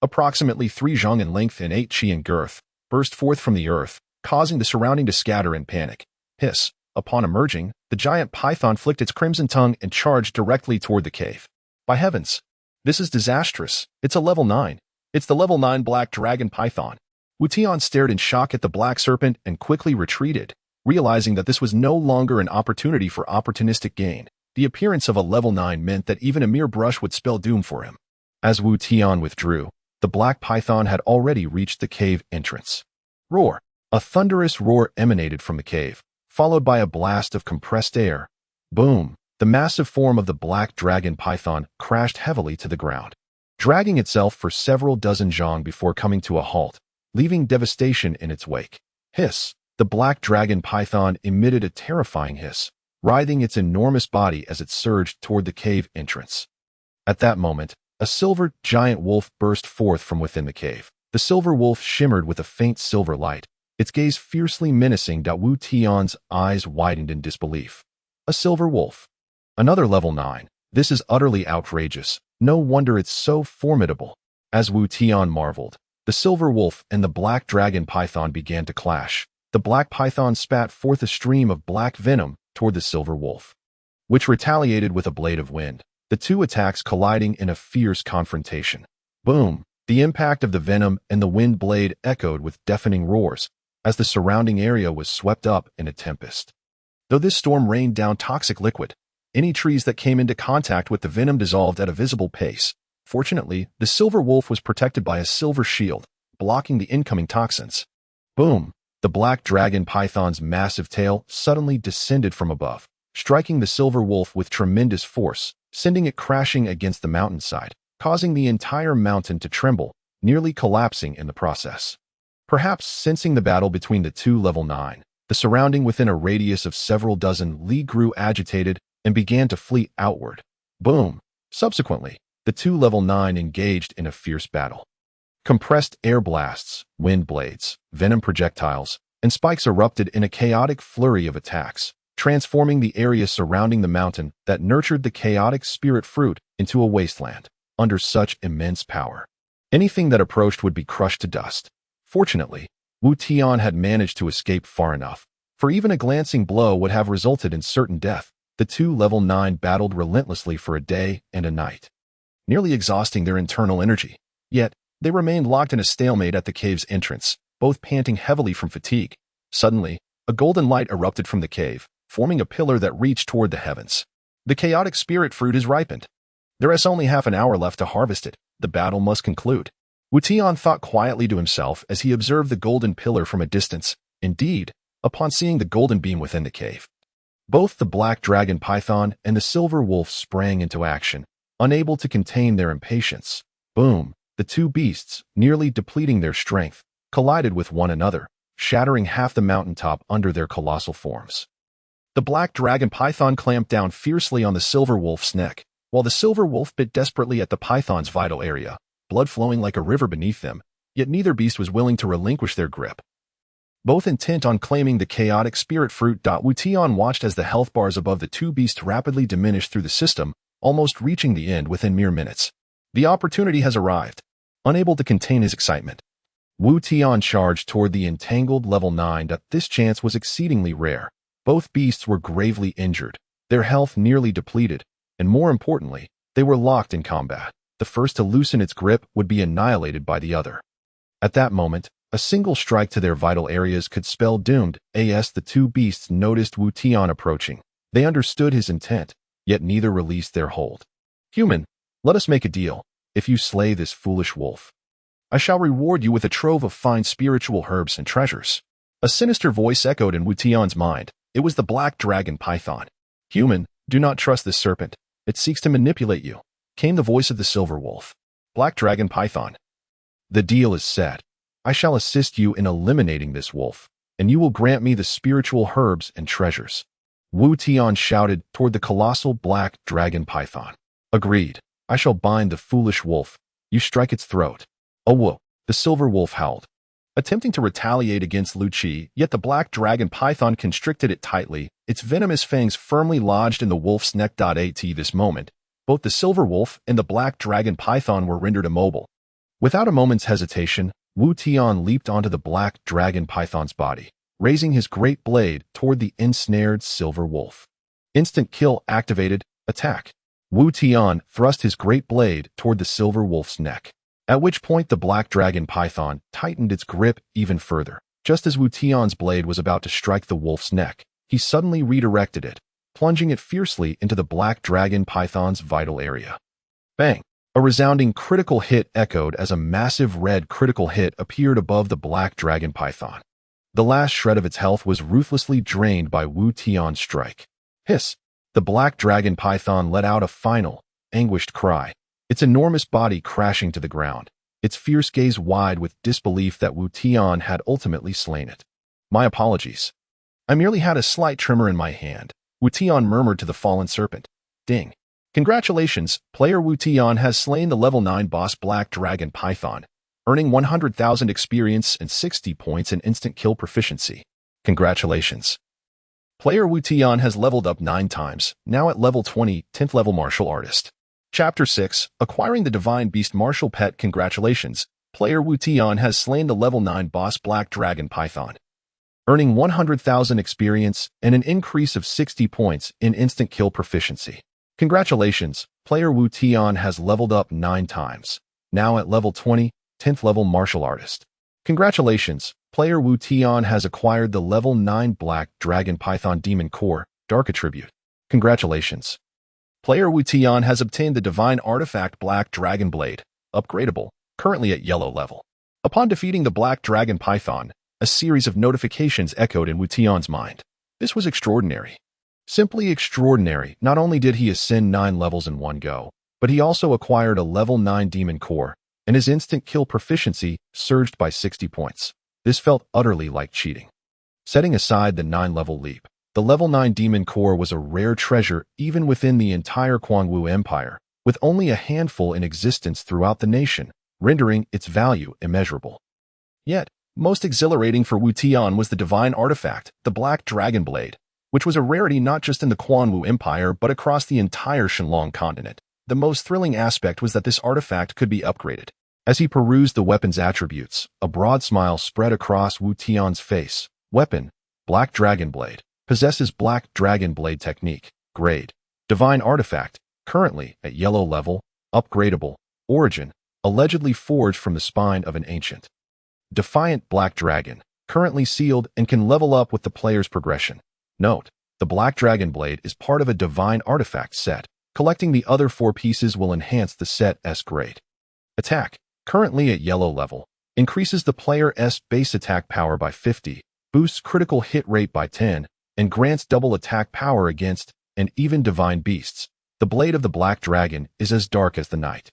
approximately 3 zhang in length and 8 qi in girth, burst forth from the earth, causing the surrounding to scatter in panic. Hiss. Upon emerging, the giant python flicked its crimson tongue and charged directly toward the cave. By heavens! This is disastrous. It's a level 9. It's the level 9 black dragon python. Wu Tian stared in shock at the black serpent and quickly retreated, realizing that this was no longer an opportunity for opportunistic gain. The appearance of a level 9 meant that even a mere brush would spell doom for him. As Wu Tian withdrew, the black python had already reached the cave entrance. Roar! A thunderous roar emanated from the cave, followed by a blast of compressed air. Boom! The massive form of the black dragon python crashed heavily to the ground, dragging itself for several dozen zhang before coming to a halt, leaving devastation in its wake. Hiss! The black dragon python emitted a terrifying hiss, writhing its enormous body as it surged toward the cave entrance. At that moment, a silver giant wolf burst forth from within the cave. The silver wolf shimmered with a faint silver light, its gaze fiercely menacing. Wu Tian's eyes widened in disbelief. A silver wolf. Another level 9. This is utterly outrageous. No wonder it's so formidable. As Wu Tian marveled, the silver wolf and the black dragon python began to clash. The black python spat forth a stream of black venom toward the silver wolf, which retaliated with a blade of wind, the two attacks colliding in a fierce confrontation. Boom! The impact of the venom and the wind blade echoed with deafening roars as the surrounding area was swept up in a tempest. Though this storm rained down toxic liquid, any trees that came into contact with the venom dissolved at a visible pace. Fortunately, the silver wolf was protected by a silver shield, blocking the incoming toxins. Boom! The black dragon python's massive tail suddenly descended from above, striking the silver wolf with tremendous force, sending it crashing against the mountainside, causing the entire mountain to tremble, nearly collapsing in the process. Perhaps sensing the battle between the two level 9, the surrounding within a radius of several dozen li grew agitated and began to flee outward. Boom! Subsequently, the two level 9 engaged in a fierce battle. Compressed air blasts, wind blades, venom projectiles, and spikes erupted in a chaotic flurry of attacks, transforming the area surrounding the mountain that nurtured the chaotic spirit fruit into a wasteland. Under such immense power, anything that approached would be crushed to dust. Fortunately, Wu Tian had managed to escape far enough, for even a glancing blow would have resulted in certain death. The two level 9 battled relentlessly for a day and a night, nearly exhausting their internal energy. Yet, they remained locked in a stalemate at the cave's entrance, both panting heavily from fatigue. Suddenly, a golden light erupted from the cave, forming a pillar that reached toward the heavens. The chaotic spirit fruit is ripened. There is only half an hour left to harvest it. The battle must conclude. Wu Tian thought quietly to himself as he observed the golden pillar from a distance. Indeed, upon seeing the golden beam within the cave, both the black dragon python and the silver wolf sprang into action, unable to contain their impatience. Boom! The two beasts, nearly depleting their strength, collided with one another, shattering half the mountaintop under their colossal forms. The black dragon python clamped down fiercely on the silver wolf's neck, while the silver wolf bit desperately at the python's vital area, blood flowing like a river beneath them, yet neither beast was willing to relinquish their grip, both intent on claiming the chaotic spirit fruit. Wu Tian watched as the health bars above the two beasts rapidly diminished through the system, almost reaching the end within mere minutes. The opportunity has arrived. Unable to contain his excitement, Wu Tian charged toward the entangled level 9. This chance was exceedingly rare. Both beasts were gravely injured, their health nearly depleted, and more importantly, They were locked in combat. The first to loosen its grip would be annihilated by the other. At that moment, a single strike to their vital areas could spell doomed. As the two beasts noticed Wu Tian approaching, they understood his intent, yet neither released their hold. Human, let us make a deal. If you slay this foolish wolf, I shall reward you with a trove of fine spiritual herbs and treasures. A sinister voice echoed in Wu Tian's mind. It was the black dragon python. Human, do not trust this serpent. It seeks to manipulate you, came the voice of the silver wolf. Black dragon python. The deal is set. I shall assist you in eliminating this wolf, and you will grant me the spiritual herbs and treasures. Wu Tian shouted toward the colossal black dragon python. Agreed. I shall bind the foolish wolf. You strike its throat. Oh whoa, the silver wolf howled. Attempting to retaliate against Lu Qi, yet the black dragon python constricted it tightly, its venomous fangs firmly lodged in the wolf's neck. At this moment, both the silver wolf and the black dragon python were rendered immobile. Without a moment's hesitation, Wu Tian leaped onto the black dragon python's body, raising his great blade toward the ensnared silver wolf. Instant kill activated. Attack. Wu Tian thrust his great blade toward the silver wolf's neck, at which point the black dragon python tightened its grip even further. Just as Wu Tian's blade was about to strike the wolf's neck, he suddenly redirected it, plunging it fiercely into the black dragon python's vital area. Bang! A resounding critical hit echoed as a massive red critical hit appeared above the black dragon python. The last shred of its health was ruthlessly drained by Wu Tian's strike. Hiss! The black dragon python let out a final, anguished cry, its enormous body crashing to the ground, its fierce gaze wide with disbelief that Wu Tian had ultimately slain it. My apologies. I merely had a slight tremor in my hand, Wu Tian murmured to the fallen serpent. Ding. Congratulations, player Wu Tian has slain the level 9 boss Black Dragon Python, earning 100,000 experience and 60 points in instant kill proficiency. Congratulations. Player Wu Tian has leveled up 9 times, now at level 20, 10th level martial artist. Chapter 6, Acquiring the Divine Beast Martial Pet. Congratulations, player Wu Tian has slain the level 9 boss Black Dragon Python, earning 100,000 experience and an increase of 60 points in instant kill proficiency. Congratulations, player Wu Tian has leveled up 9 times, now at level 20, 10th level martial artist. Congratulations, player Wu Tian has acquired the level 9 Black Dragon Python Demon Core, Dark Attribute. Congratulations. Player Wu Tian has obtained the Divine Artifact Black Dragon Blade, upgradable, currently at yellow level. Upon defeating the Black Dragon Python, a series of notifications echoed in Wu Tian's mind. This was extraordinary. Simply extraordinary. Not only did he ascend 9 levels in one go, but he also acquired a level 9 Demon Core, and his instant kill proficiency surged by 60 points. This felt utterly like cheating. Setting aside the 9-level leap, the level 9 Demon Core was a rare treasure even within the entire Guangwu Empire, with only a handful in existence throughout the nation, rendering its value immeasurable. Yet, most exhilarating for Wu Tian was the divine artifact, the Black Dragon Blade, which was a rarity not just in the Guangwu Empire but across the entire Shenlong continent. The most thrilling aspect was that this artifact could be upgraded. As he perused the weapon's attributes, a broad smile spread across Wu Tian's face. Weapon, Black Dragon Blade. Possesses Black Dragon Blade technique. Grade, Divine Artifact. Currently at yellow level. Upgradable. Origin, allegedly forged from the spine of an ancient. Defiant Black Dragon. Currently sealed and can level up with the player's progression. Note, the Black Dragon Blade is part of a Divine Artifact set. Collecting the other 4 pieces will enhance the set's grade. Attack, currently at yellow level, increases the player's base attack power by 50, boosts critical hit rate by 10, and grants double attack power against, and even divine beasts. The blade of the Black Dragon is as dark as the night,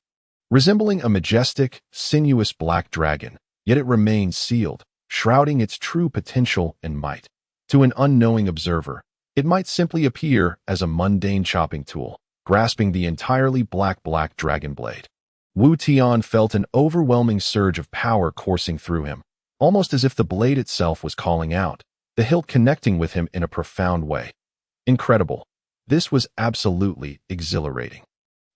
resembling a majestic, sinuous black dragon, yet it remains sealed, shrouding its true potential and might. To an unknowing observer, it might simply appear as a mundane chopping tool, grasping the entirely Black Dragon Blade. Wu Tian felt an overwhelming surge of power coursing through him, almost as if the blade itself was calling out, the hilt connecting with him in a profound way. Incredible. This was absolutely exhilarating.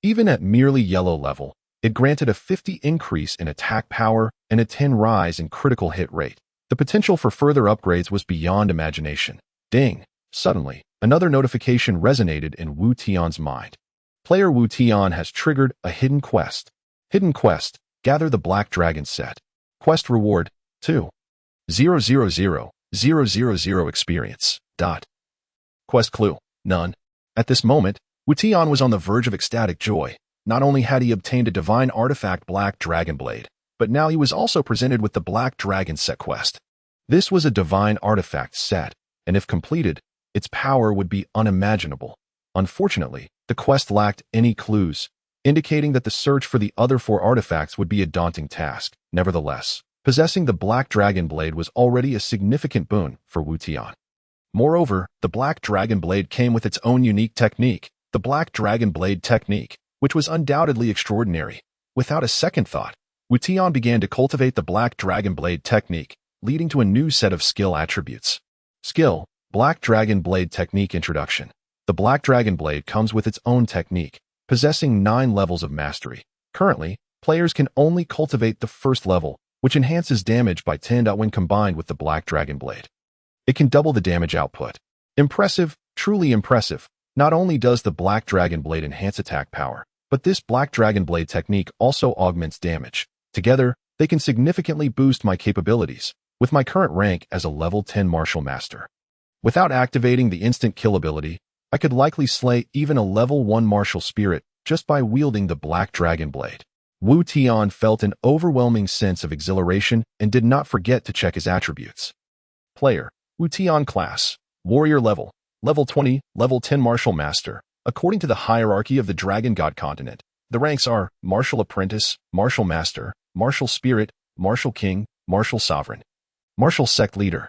Even at merely yellow level, it granted a 50 increase in attack power and a 10 rise in critical hit rate. The potential for further upgrades was beyond imagination. Ding! Suddenly, another notification resonated in Wu Tian's mind. Player Wu Tian has triggered a hidden quest. Hidden quest, gather the Black Dragon set. Quest reward, 2,000,000 experience. Quest clue, none. At this moment, Wu Tian was on the verge of ecstatic joy. Not only had he obtained a divine artifact Black Dragon Blade, but now he was also presented with the Black Dragon set quest. This was a divine artifact set, and if completed, its power would be unimaginable. Unfortunately, the quest lacked any clues, indicating that the search for the other 4 artifacts would be a daunting task. Nevertheless, possessing the Black Dragon Blade was already a significant boon for Wu Tian. Moreover, the Black Dragon Blade came with its own unique technique, the Black Dragon Blade technique, which was undoubtedly extraordinary. Without a second thought, Wu Tian began to cultivate the Black Dragon Blade technique, leading to a new set of skill attributes. Skill, Black Dragon Blade Technique Introduction. The Black Dragon Blade comes with its own technique, possessing 9 levels of mastery. Currently, players can only cultivate the first level, which enhances damage by 10 when combined with the Black Dragon Blade. It can double the damage output. Impressive, truly impressive. Not only does the Black Dragon Blade enhance attack power, but this Black Dragon Blade technique also augments damage. Together, they can significantly boost my capabilities, with my current rank as a level 10 martial master. Without activating the instant kill ability, I could likely slay even a level 1 martial spirit just by wielding the Black Dragon Blade. Wu Tian felt an overwhelming sense of exhilaration and did not forget to check his attributes. Player, Wu Tian class, warrior level 20, level 10 martial master. According to the hierarchy of the Dragon God continent, the ranks are martial apprentice, martial master, martial spirit, martial king, martial sovereign, martial sect leader,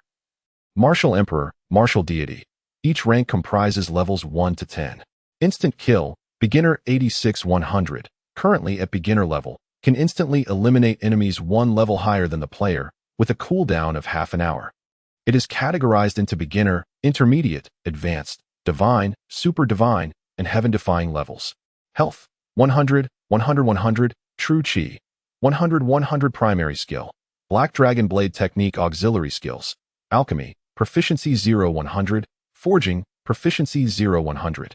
martial emperor, martial deity. Each rank comprises levels 1 to 10. Instant kill, beginner 86-100, currently at beginner level, can instantly eliminate enemies 1 level higher than the player, with a cooldown of half an hour. It is categorized into beginner, intermediate, advanced, divine, super divine, and heaven-defying levels. Health, 100, 100, 100, true chi, 100, 100 primary skill, Black Dragon Blade technique auxiliary skills, alchemy, proficiency 0, 100, forging, proficiency 0, 100.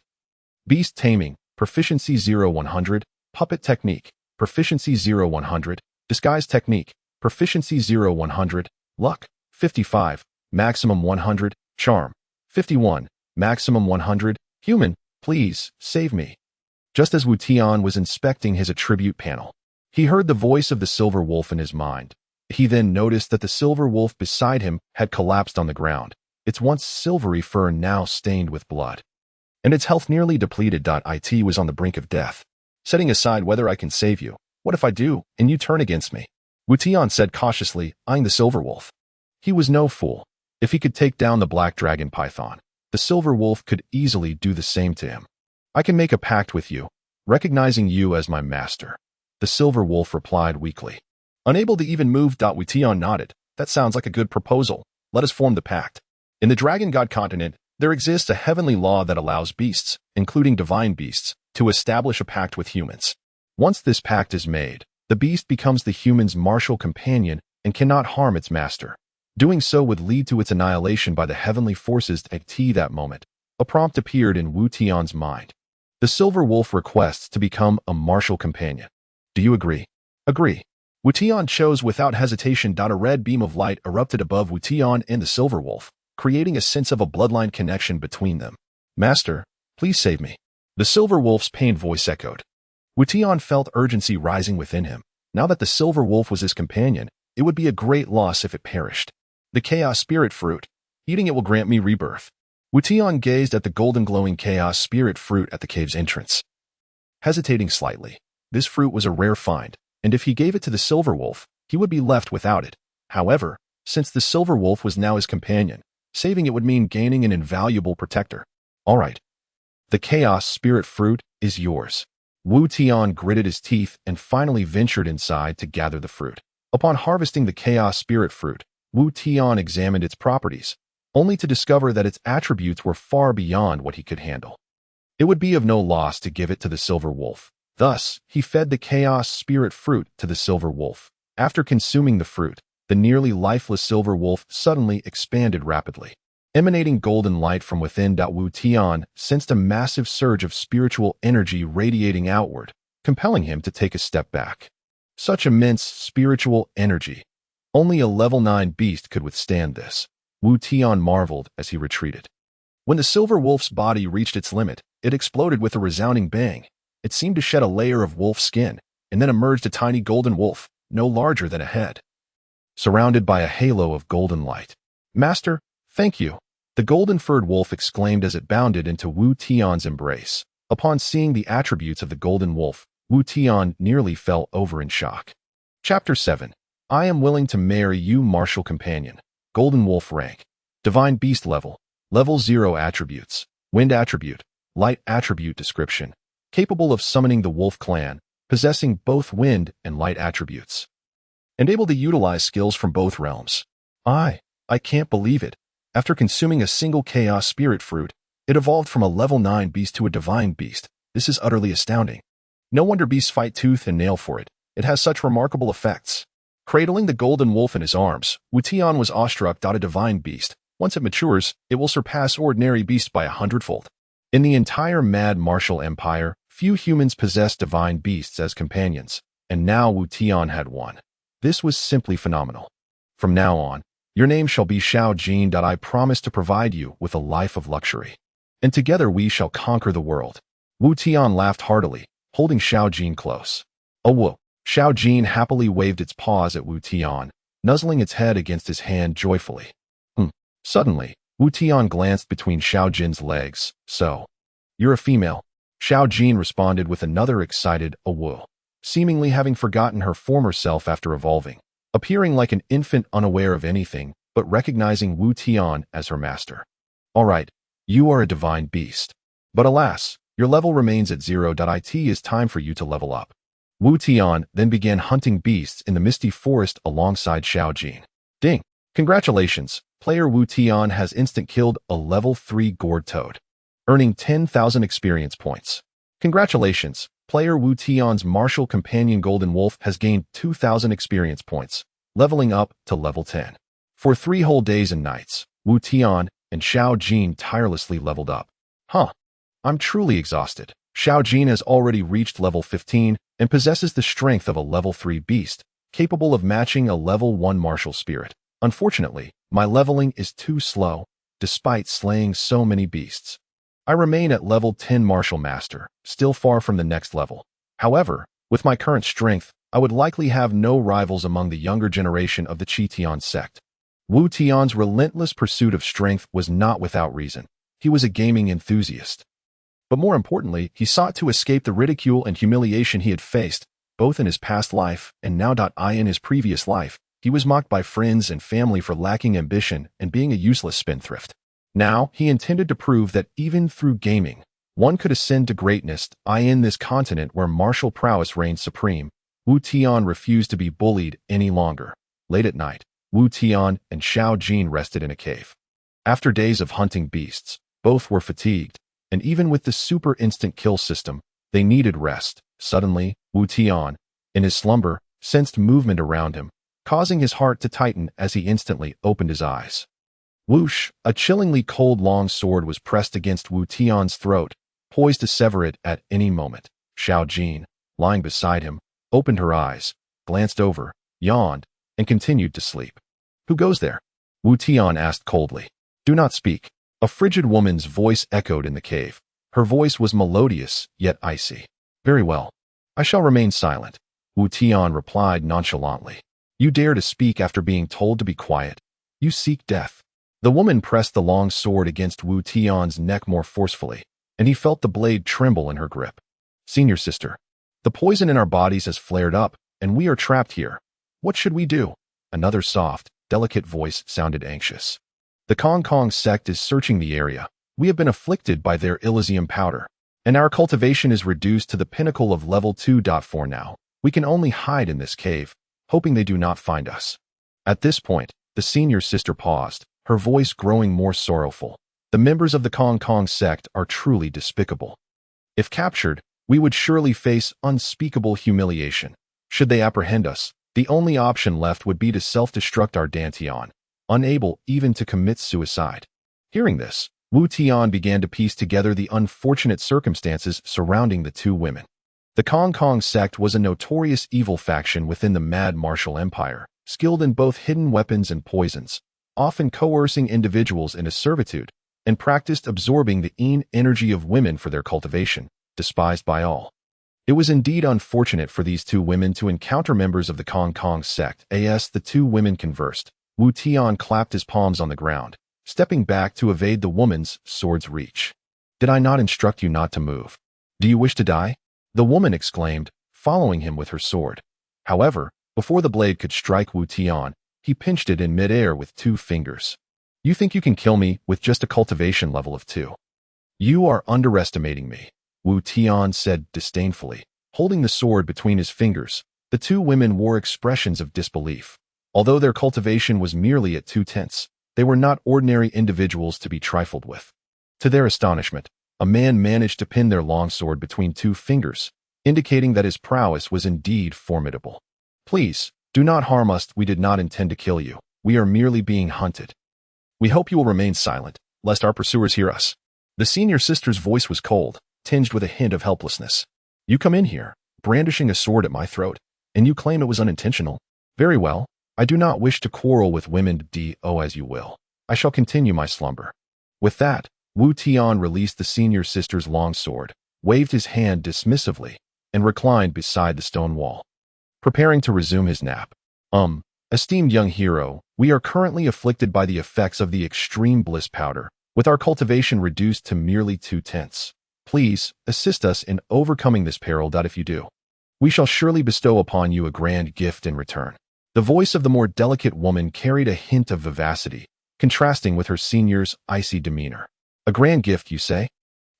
Beast taming, proficiency 0, 100, puppet technique, proficiency 0, 100, disguise technique, proficiency 0, 100, luck, 55, maximum 100, charm, 51, maximum 100, human, please, save me. Just as Wu Tian was inspecting his attribute panel, he heard the voice of the silver wolf in his mind. He then noticed that the silver wolf beside him had collapsed on the ground, its once silvery fur now stained with blood, and its health nearly depleted. It was on the brink of death. Setting aside whether I can save you, what if I do, and you turn against me? Wu Tian said cautiously, eyeing the silver wolf. He was no fool. If he could take down the black dragon python, the silver wolf could easily do the same to him. I can make a pact with you, recognizing you as my master, the silver wolf replied weakly. Unable to even move. Wu Tian nodded. That sounds like a good proposal. Let us form the pact. In the Dragon God continent, there exists a heavenly law that allows beasts, including divine beasts, to establish a pact with humans. Once this pact is made, the beast becomes the human's martial companion and cannot harm its master. Doing so would lead to its annihilation by the heavenly forces at that moment. A prompt appeared in Wu Tian's mind. The silver wolf requests to become a martial companion. Do you agree? Agree. Wu Tian chose without hesitation. A red beam of light erupted above Wu Tian and the silver wolf, creating a sense of a bloodline connection between them. Master, please save me. The silver wolf's pained voice echoed. Wu Tian felt urgency rising within him. Now that the silver wolf was his companion, it would be a great loss if it perished. The Chaos Spirit Fruit. Eating it will grant me rebirth. Wu Tian gazed at the golden glowing Chaos Spirit Fruit at the cave's entrance. Hesitating slightly, this fruit was a rare find, and if he gave it to the silver wolf, he would be left without it. However, since the silver wolf was now his companion, saving it would mean gaining an invaluable protector. All right. The Chaos Spirit Fruit is yours. Wu Tian gritted his teeth and finally ventured inside to gather the fruit. Upon harvesting the Chaos Spirit Fruit, Wu Tian examined its properties, only to discover that its attributes were far beyond what he could handle. It would be of no loss to give it to the silver wolf. Thus, he fed the Chaos Spirit Fruit to the silver wolf. After consuming the fruit, the nearly lifeless silver wolf suddenly expanded rapidly. Emanating golden light from within. Wu Tian sensed a massive surge of spiritual energy radiating outward, compelling him to take a step back. Such immense spiritual energy. Only a level 9 beast could withstand this. Wu Tian marveled as he retreated. When the silver wolf's body reached its limit, it exploded with a resounding bang. It seemed to shed a layer of wolf skin, and then emerged a tiny golden wolf, no larger than a head, surrounded by a halo of golden light. Master, thank you, the golden-furred wolf exclaimed as it bounded into Wu Tian's embrace. Upon seeing the attributes of the golden wolf, Wu Tian nearly fell over in shock. Chapter 7. I am willing to marry you, martial companion. Golden wolf rank. Divine beast level. Level 0 attributes. Wind attribute. Light attribute description. Capable of summoning the wolf clan, possessing both wind and light attributes. And able to utilize skills from both realms. I can't believe it. After consuming a single chaos spirit fruit, it evolved from a level 9 beast to a divine beast. This is utterly astounding. No wonder beasts fight tooth and nail for it. It has such remarkable effects. Cradling the golden wolf in his arms, Wu Tian was awestruck. A divine beast. Once it matures, it will surpass ordinary beasts by 100-fold. In the entire mad martial empire, few humans possessed divine beasts as companions, and now Wu Tian had one. This was simply phenomenal. From now on, your name shall be Xiao Jin. I promise to provide you with a life of luxury, and together we shall conquer the world. Wu Tian laughed heartily, holding Xiao Jin close. Oh whoa! Xiao Jin happily waved its paws at Wu Tian, nuzzling its head against his hand joyfully. Suddenly, Wu Tian glanced between Xiao Jin's legs. So, you're a female? Xiao Jin responded with another excited "awoo," seemingly having forgotten her former self after evolving, appearing like an infant unaware of anything, but recognizing Wu Tian as her master. All right, you are a divine beast. But alas, your level remains at 0. It is time for you to level up. Wu Tian then began hunting beasts in the misty forest alongside Xiao Jin. Ding! Congratulations, player Wu Tian has instant-killed a level 3 gourd toad, earning 10,000 experience points. Congratulations, player Wu Tian's martial companion golden wolf has gained 2,000 experience points, leveling up to level 10. For 3 whole days and nights, Wu Tian and Xiao Jin tirelessly leveled up. I'm truly exhausted. Xiao Jin has already reached level 15 and possesses the strength of a level 3 beast, capable of matching a level 1 martial spirit. Unfortunately, my leveling is too slow, despite slaying so many beasts. I remain at level 10 martial master, still far from the next level. However, with my current strength, I would likely have no rivals among the younger generation of the Tian sect. Wu Tian's relentless pursuit of strength was not without reason. He was a gaming enthusiast. But more importantly, he sought to escape the ridicule and humiliation he had faced, both in his past life and now. In his previous life, he was mocked by friends and family for lacking ambition and being a useless spendthrift. Now, he intended to prove that even through gaming, one could ascend to greatness. In this continent where martial prowess reigned supreme, Wu Tian refused to be bullied any longer. Late at night, Wu Tian and Xiao Jin rested in a cave. After days of hunting beasts, both were fatigued, and even with the super instant kill system, they needed rest. Suddenly, Wu Tian, in his slumber, sensed movement around him, causing his heart to tighten as he instantly opened his eyes. Whoosh! A chillingly cold long sword was pressed against Wu Tian's throat, poised to sever it at any moment. Xiao Jin, lying beside him, opened her eyes, glanced over, yawned, and continued to sleep. Who goes there? Wu Tian asked coldly. Do not speak. A frigid woman's voice echoed in the cave. Her voice was melodious, yet icy. Very well. I shall remain silent, Wu Tian replied nonchalantly. You dare to speak after being told to be quiet. You seek death. The woman pressed the long sword against Wu Tian's neck more forcefully, and he felt the blade tremble in her grip. Senior sister, the poison in our bodies has flared up, and we are trapped here. What should we do? Another soft, delicate voice sounded anxious. The Kong sect is searching the area. We have been afflicted by their Elysium powder, and our cultivation is reduced to the pinnacle of level 2. For now, we can only hide in this cave, hoping they do not find us. At this point, the senior sister paused, her voice growing more sorrowful. The members of the Kong sect are truly despicable. If captured, we would surely face unspeakable humiliation. Should they apprehend us, the only option left would be to self-destruct our Dantian, unable even to commit suicide. Hearing this, Wu Tian began to piece together the unfortunate circumstances surrounding the two women. The Kong Kong sect was a notorious evil faction within the Mad Martial Empire, skilled in both hidden weapons and poisons, often coercing individuals into servitude, and practiced absorbing the energy of women for their cultivation, despised by all. It was indeed unfortunate for these two women to encounter members of the Kong Kong sect. As the two women conversed, Wu Tian clapped his palms on the ground, stepping back to evade the woman's sword's reach. "Did I not instruct you not to move? Do you wish to die?" the woman exclaimed, following him with her sword. However, before the blade could strike Wu Tian, he pinched it in midair with 2 fingers. "You think you can kill me with just a cultivation level of 2? You are underestimating me," Wu Tian said disdainfully, holding the sword between his fingers. The two women wore expressions of disbelief. Although their cultivation was merely at 2/10, they were not ordinary individuals to be trifled with. To their astonishment, a man managed to pin their longsword between 2 fingers, indicating that his prowess was indeed formidable. "Please, do not harm us. We did not intend to kill you. We are merely being hunted. We hope you will remain silent, lest our pursuers hear us." The senior sister's voice was cold, tinged with a hint of helplessness. "You come in here, brandishing a sword at my throat, and you claim it was unintentional. Very well, I do not wish to quarrel with women. Do as you will. I shall continue my slumber." With that, Wu Tian released the senior sister's long sword, waved his hand dismissively, and reclined beside the stone wall, preparing to resume his nap. Esteemed young hero, we are currently afflicted by the effects of the extreme bliss powder, with our cultivation reduced to merely 2/10. Please, assist us in overcoming this peril. If you do, we shall surely bestow upon you a grand gift in return. The voice of the more delicate woman carried a hint of vivacity, contrasting with her senior's icy demeanor. "A grand gift, you say?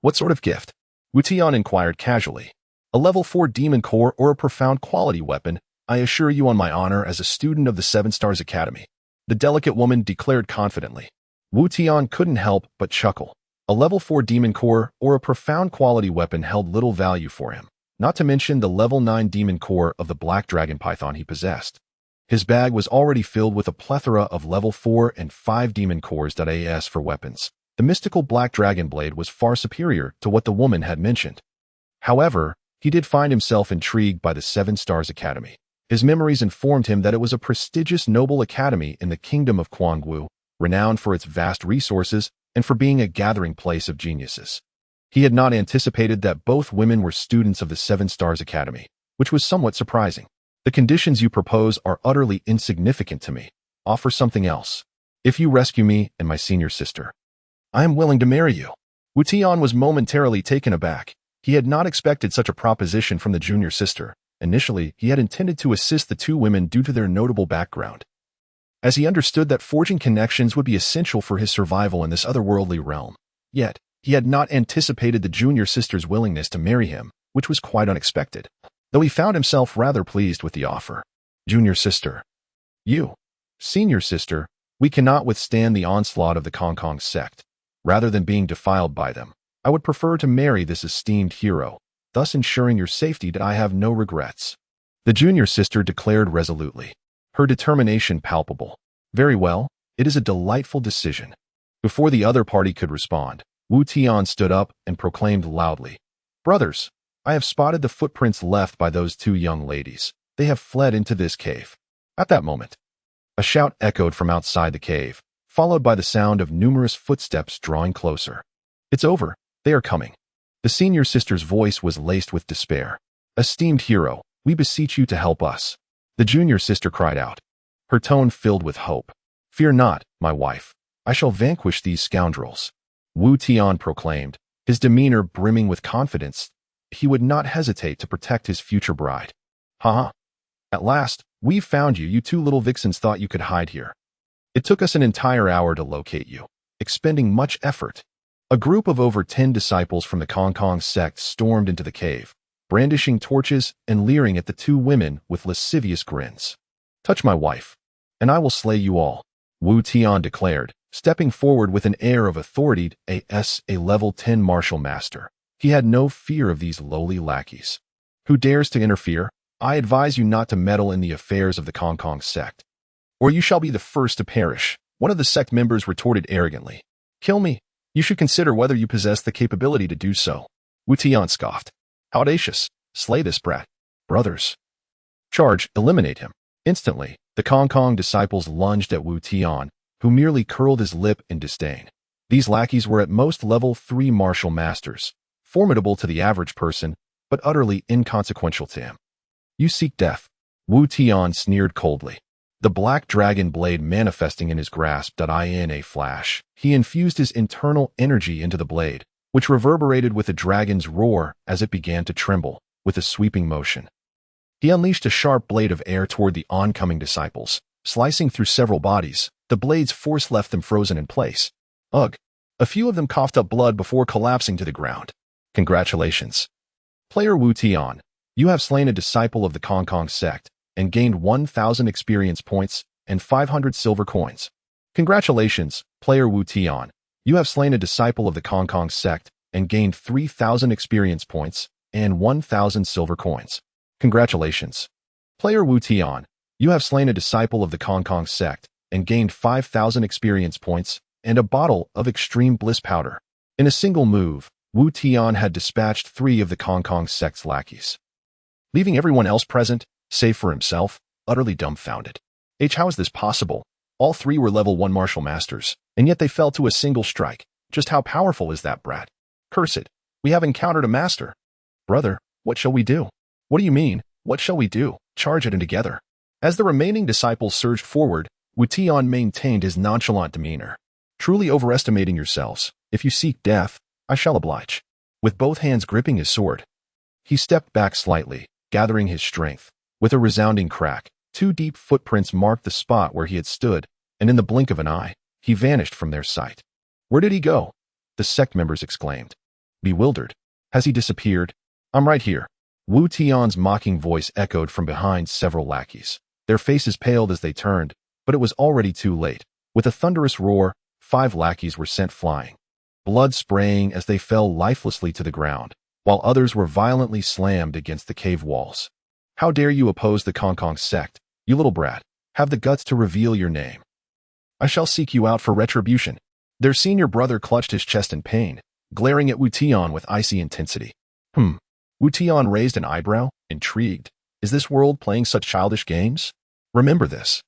What sort of gift?" Wu Tian inquired casually. "A level 4 demon core or a profound quality weapon, I assure you on my honor as a student of the 7 Stars Academy," the delicate woman declared confidently. Wu Tian couldn't help but chuckle. A level 4 demon core or a profound quality weapon held little value for him, not to mention the level 9 demon core of the black dragon python he possessed. His bag was already filled with a plethora of level 4 and 5 demon cores. As for weapons, the mystical black dragon blade was far superior to what the woman had mentioned. However, he did find himself intrigued by the 7 Stars Academy. His memories informed him that it was a prestigious noble academy in the kingdom of Kwangwu, renowned for its vast resources and for being a gathering place of geniuses. He had not anticipated that both women were students of the 7 Stars Academy, which was somewhat surprising. "The conditions you propose are utterly insignificant to me. Offer something else. If you rescue me and my senior sister, I am willing to marry you." Wu Tian was momentarily taken aback. He had not expected such a proposition from the junior sister. Initially, he had intended to assist the two women due to their notable background, as he understood that forging connections would be essential for his survival in this otherworldly realm. Yet, he had not anticipated the junior sister's willingness to marry him, which was quite unexpected, though he found himself rather pleased with the offer. "Junior sister. You. Senior sister, we cannot withstand the onslaught of the Kong Kong sect. Rather than being defiled by them, I would prefer to marry this esteemed hero, thus ensuring your safety. I have no regrets," the junior sister declared resolutely, her determination palpable. "Very well, it is a delightful decision." Before the other party could respond, Wu Tian stood up and proclaimed loudly, "Brothers, I have spotted the footprints left by those 2 young ladies. They have fled into this cave." At that moment, a shout echoed from outside the cave, followed by the sound of numerous footsteps drawing closer. "It's over. They are coming." The senior sister's voice was laced with despair. "Esteemed hero, we beseech you to help us," the junior sister cried out, her tone filled with hope. "Fear not, my wife. I shall vanquish these scoundrels," Wu Tian proclaimed, his demeanor brimming with confidence. He would not hesitate to protect his future bride. "Ha! At last, we've found you. You 2 little vixens thought you could hide here. It took us an entire hour to locate you, expending much effort." A group of over 10 disciples from the Kong Kong sect stormed into the cave, brandishing torches and leering at the 2 women with lascivious grins. "Touch my wife, and I will slay you all," Wu Tian declared, stepping forward with an air of authority. As a level 10 martial master, he had no fear of these lowly lackeys. "Who dares to interfere? I advise you not to meddle in the affairs of the Kong Kong sect, or you shall be the first to perish," one of the sect members retorted arrogantly. Kill me. You should consider whether you possess the capability to do so. Wu Tian scoffed. How audacious. Slay this brat. Brothers. Charge, eliminate him. Instantly, the Kong Kong disciples lunged at Wu Tian, who merely curled his lip in disdain. These lackeys were at most level 3 martial masters, formidable to the average person, but utterly inconsequential to him. You seek death. Wu Tian sneered coldly. The black dragon blade manifesting in his grasp. In a flash, he infused his internal energy into the blade, which reverberated with the dragon's roar as it began to tremble, with a sweeping motion. He unleashed a sharp blade of air toward the oncoming disciples, slicing through several bodies. The blade's force left them frozen in place. Ugh! A few of them coughed up blood before collapsing to the ground. Congratulations. Player Wu Tian, you have slain a disciple of the Kong Kong sect, and gained 1,000 experience points and 500 silver coins. Congratulations, player Wu Tian. You have slain a disciple of the Kong Kong sect and gained 3,000 experience points and 1,000 silver coins. Congratulations. Player Wu Tian. You have slain a disciple of the Kong Kong sect and gained 5,000 experience points and a bottle of extreme bliss powder. In a single move, Wu Tian had dispatched 3 of the Kong Kong sect's lackeys, leaving everyone else present, save for himself, utterly dumbfounded. How is this possible? All 3 were level 1 martial masters, and yet they fell to a single strike. Just how powerful is that brat? Curse it. We have encountered a master. Brother, what shall we do? What do you mean? What shall we do? Charge it in together. As the remaining disciples surged forward, Wu Tian maintained his nonchalant demeanor. Truly overestimating yourselves. If you seek death, I shall oblige. With both hands gripping his sword, he stepped back slightly, gathering his strength. With a resounding crack, 2 deep footprints marked the spot where he had stood, and in the blink of an eye, he vanished from their sight. Where did he go? The sect members exclaimed. Bewildered. Has he disappeared? I'm right here. Wu Tian's mocking voice echoed from behind several lackeys. Their faces paled as they turned, but it was already too late. With a thunderous roar, 5 lackeys were sent flying, blood spraying as they fell lifelessly to the ground, while others were violently slammed against the cave walls. How dare you oppose the Kong Kong sect, you little brat? Have the guts to reveal your name. I shall seek you out for retribution. Their senior brother clutched his chest in pain, glaring at Wu Tian with icy intensity. Wu Tian raised an eyebrow, intrigued. Is this world playing such childish games? Remember this.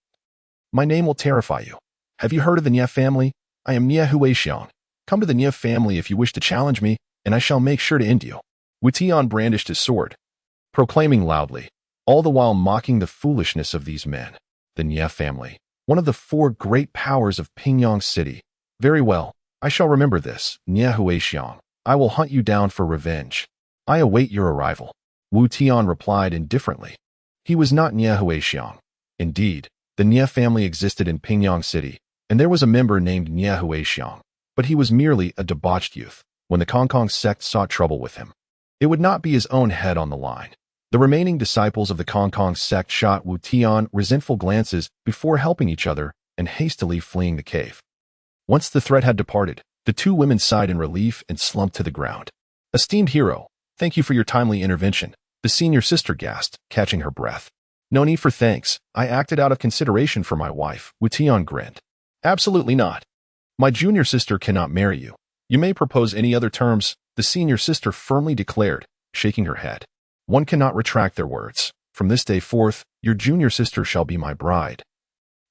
My name will terrify you. Have you heard of the Nie family? I am Nie Huixiang. Come to the Nie family if you wish to challenge me, and I shall make sure to end you. Wu Tian brandished his sword, proclaiming loudly, all the while mocking the foolishness of these men. The Nie family, one of the 4 great powers of Pingyang City. Very well, I shall remember this, Nie Huixiang. I will hunt you down for revenge. I await your arrival. Wu Tian replied indifferently. He was not Nie Huixiang. Indeed, the Nie family existed in Pingyang City, and there was a member named Nie Huixiang, but he was merely a debauched youth. When the Kong Kong sect sought trouble with him, it would not be his own head on the line. The remaining disciples of the Kong Kong sect shot Wu Tian resentful glances before helping each other and hastily fleeing the cave. Once the threat had departed, the 2 women sighed in relief and slumped to the ground. Esteemed hero, thank you for your timely intervention, the senior sister gasped, catching her breath. No need for thanks. I acted out of consideration for my wife, Wu Tian grinned. Absolutely not. My junior sister cannot marry you. You may propose any other terms, the senior sister firmly declared, shaking her head. One cannot retract their words. From this day forth, your junior sister shall be my bride.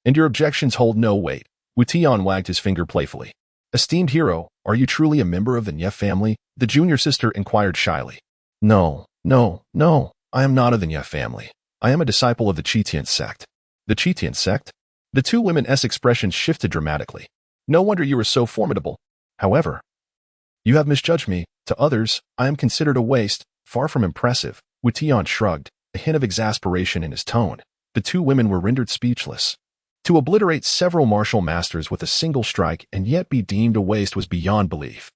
And your objections hold no weight. Wu Tian wagged his finger playfully. Esteemed hero, are you truly a member of the Nie family? The junior sister inquired shyly. No, I am not of the Nie family. I am a disciple of the Tian sect. The Tian sect? The 2 women's expressions shifted dramatically. No wonder you were so formidable. However, you have misjudged me. To others, I am considered a waste, far from impressive. Wu Tian shrugged, a hint of exasperation in his tone. The 2 women were rendered speechless. To obliterate several martial masters with a single strike and yet be deemed a waste was beyond belief.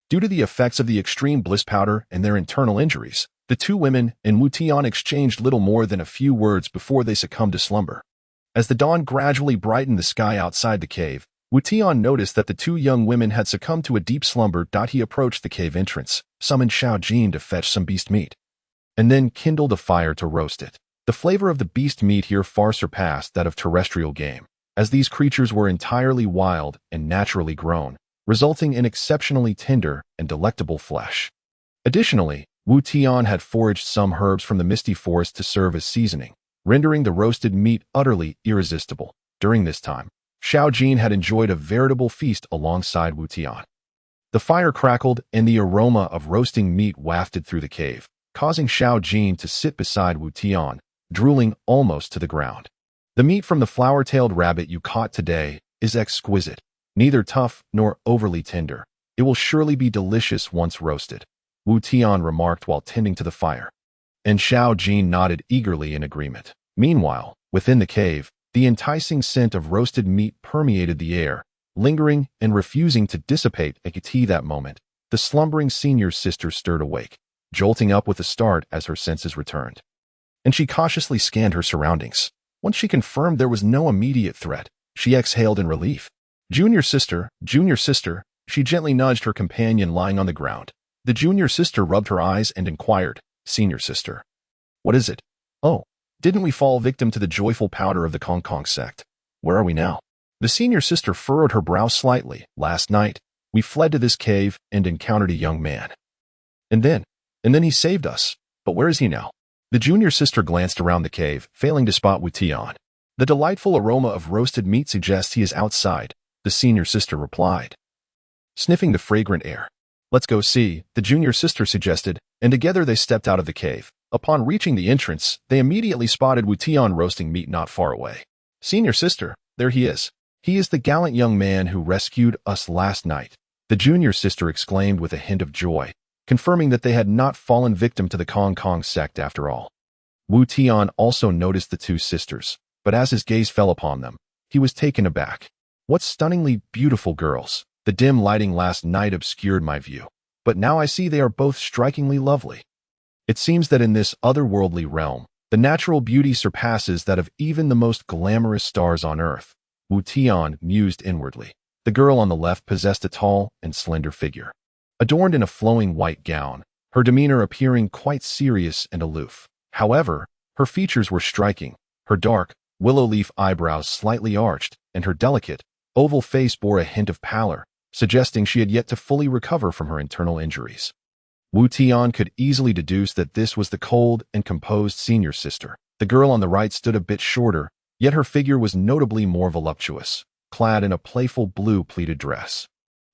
Due to the effects of the extreme bliss powder and their internal injuries, the 2 women and Wu Tian exchanged little more than a few words before they succumbed to slumber. As the dawn gradually brightened the sky outside the cave, Wu Tian noticed that the 2 young women had succumbed to a deep slumber. He approached the cave entrance, summoned Xiao Jin to fetch some beast meat, and then kindled a fire to roast it. The flavor of the beast meat here far surpassed that of terrestrial game, as these creatures were entirely wild and naturally grown, resulting in exceptionally tender and delectable flesh. Additionally, Wu Tian had foraged some herbs from the misty forest to serve as seasoning, rendering the roasted meat utterly irresistible. During this time, Xiao Jin had enjoyed a veritable feast alongside Wu Tian. The fire crackled and the aroma of roasting meat wafted through the cave, causing Xiao Jin to sit beside Wu Tian, drooling almost to the ground. The meat from the flower-tailed rabbit you caught today is exquisite, neither tough nor overly tender. It will surely be delicious once roasted, Wu Tian remarked while tending to the fire. And Xiao Jin nodded eagerly in agreement. Meanwhile, within the cave, the enticing scent of roasted meat permeated the air, lingering and refusing to dissipate. At that moment, the slumbering senior sister stirred awake, jolting up with a start as her senses returned. And she cautiously scanned her surroundings. Once she confirmed there was no immediate threat, she exhaled in relief. Junior sister, she gently nudged her companion lying on the ground. The junior sister rubbed her eyes and inquired, Senior sister, what is it? Oh, didn't we fall victim to the joyful powder of the Kong Kong sect? Where are we now? The senior sister furrowed her brow slightly. Last night, we fled to this cave and encountered a young man. And then he saved us. But where is he now? The junior sister glanced around the cave, failing to spot Wu Tian. The delightful aroma of roasted meat suggests he is outside, the senior sister replied, sniffing the fragrant air. Let's go see, the junior sister suggested, and together they stepped out of the cave. Upon reaching the entrance, they immediately spotted Wu Tian roasting meat not far away. Senior sister, there he is. He is the gallant young man who rescued us last night, the junior sister exclaimed with a hint of joy, confirming that they had not fallen victim to the Kong Kong sect after all. Wu Tian also noticed the two sisters, but as his gaze fell upon them, he was taken aback. What stunningly beautiful girls! The dim lighting last night obscured my view, but now I see they are both strikingly lovely. It seems that in this otherworldly realm, the natural beauty surpasses that of even the most glamorous stars on earth, Wu Tian mused inwardly. The girl on the left possessed a tall and slender figure, adorned in a flowing white gown, her demeanor appearing quite serious and aloof. However, her features were striking, her dark, willow-leaf eyebrows slightly arched, and her delicate, oval face bore a hint of pallor, suggesting she had yet to fully recover from her internal injuries. Wu Tian could easily deduce that this was the cold and composed senior sister. The girl on the right stood a bit shorter, yet her figure was notably more voluptuous, clad in a playful blue pleated dress.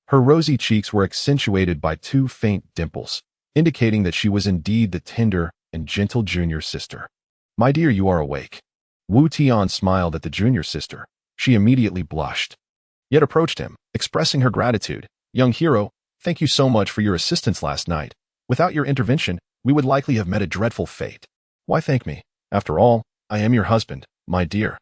Her rosy cheeks were accentuated by two faint dimples, indicating that she was indeed the tender and gentle junior sister. My dear, you are awake. Wu Tian smiled at the junior sister. She immediately blushed, yet approached him, expressing her gratitude. Young hero, thank you so much for your assistance last night. Without your intervention, we would likely have met a dreadful fate. Why thank me? After all, I am your husband, my dear.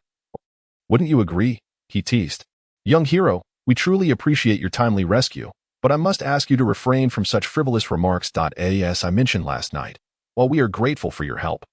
Wouldn't you agree? He teased. Young hero, we truly appreciate your timely rescue, but I must ask you to refrain from such frivolous remarks. As I mentioned last night, while we are grateful for your help,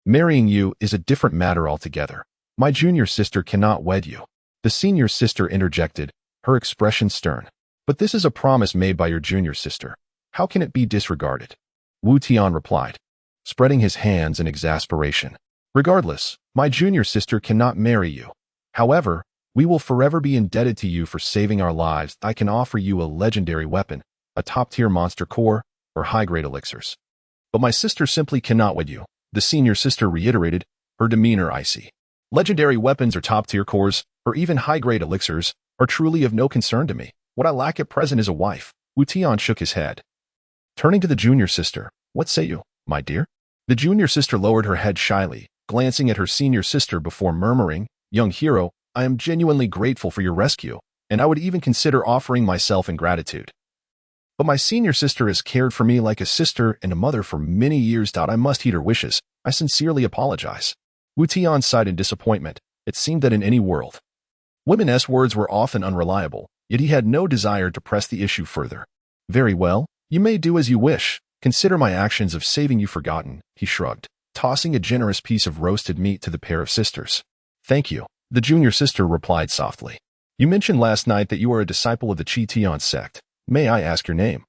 marrying you is a different matter altogether. My junior sister cannot wed you. The senior sister interjected, her expression stern. But this is a promise made by your junior sister. How can it be disregarded? Wu Tian replied, spreading his hands in exasperation. Regardless, my junior sister cannot marry you. However, we will forever be indebted to you for saving our lives. I can offer you a legendary weapon, a top-tier monster core, or high-grade elixirs. But my sister simply cannot wed you, the senior sister reiterated, her demeanor icy. Legendary weapons or top-tier cores, or even high-grade elixirs, are truly of no concern to me. What I lack at present is a wife. Wu Tian shook his head. Turning to the junior sister, what say you, my dear? The junior sister lowered her head shyly, glancing at her senior sister before murmuring, Young hero, I am genuinely grateful for your rescue, and I would even consider offering myself in gratitude. But my senior sister has cared for me like a sister and a mother for many years. I must heed her wishes. I sincerely apologize. Wu Tian sighed in disappointment. It seemed that in any world, women's words were often unreliable, yet he had no desire to press the issue further. Very well, you may do as you wish. Consider my actions of saving you forgotten, he shrugged, tossing a generous piece of roasted meat to the pair of sisters. Thank you, the junior sister replied softly. You mentioned last night that you are a disciple of the Tian sect. May I ask your name?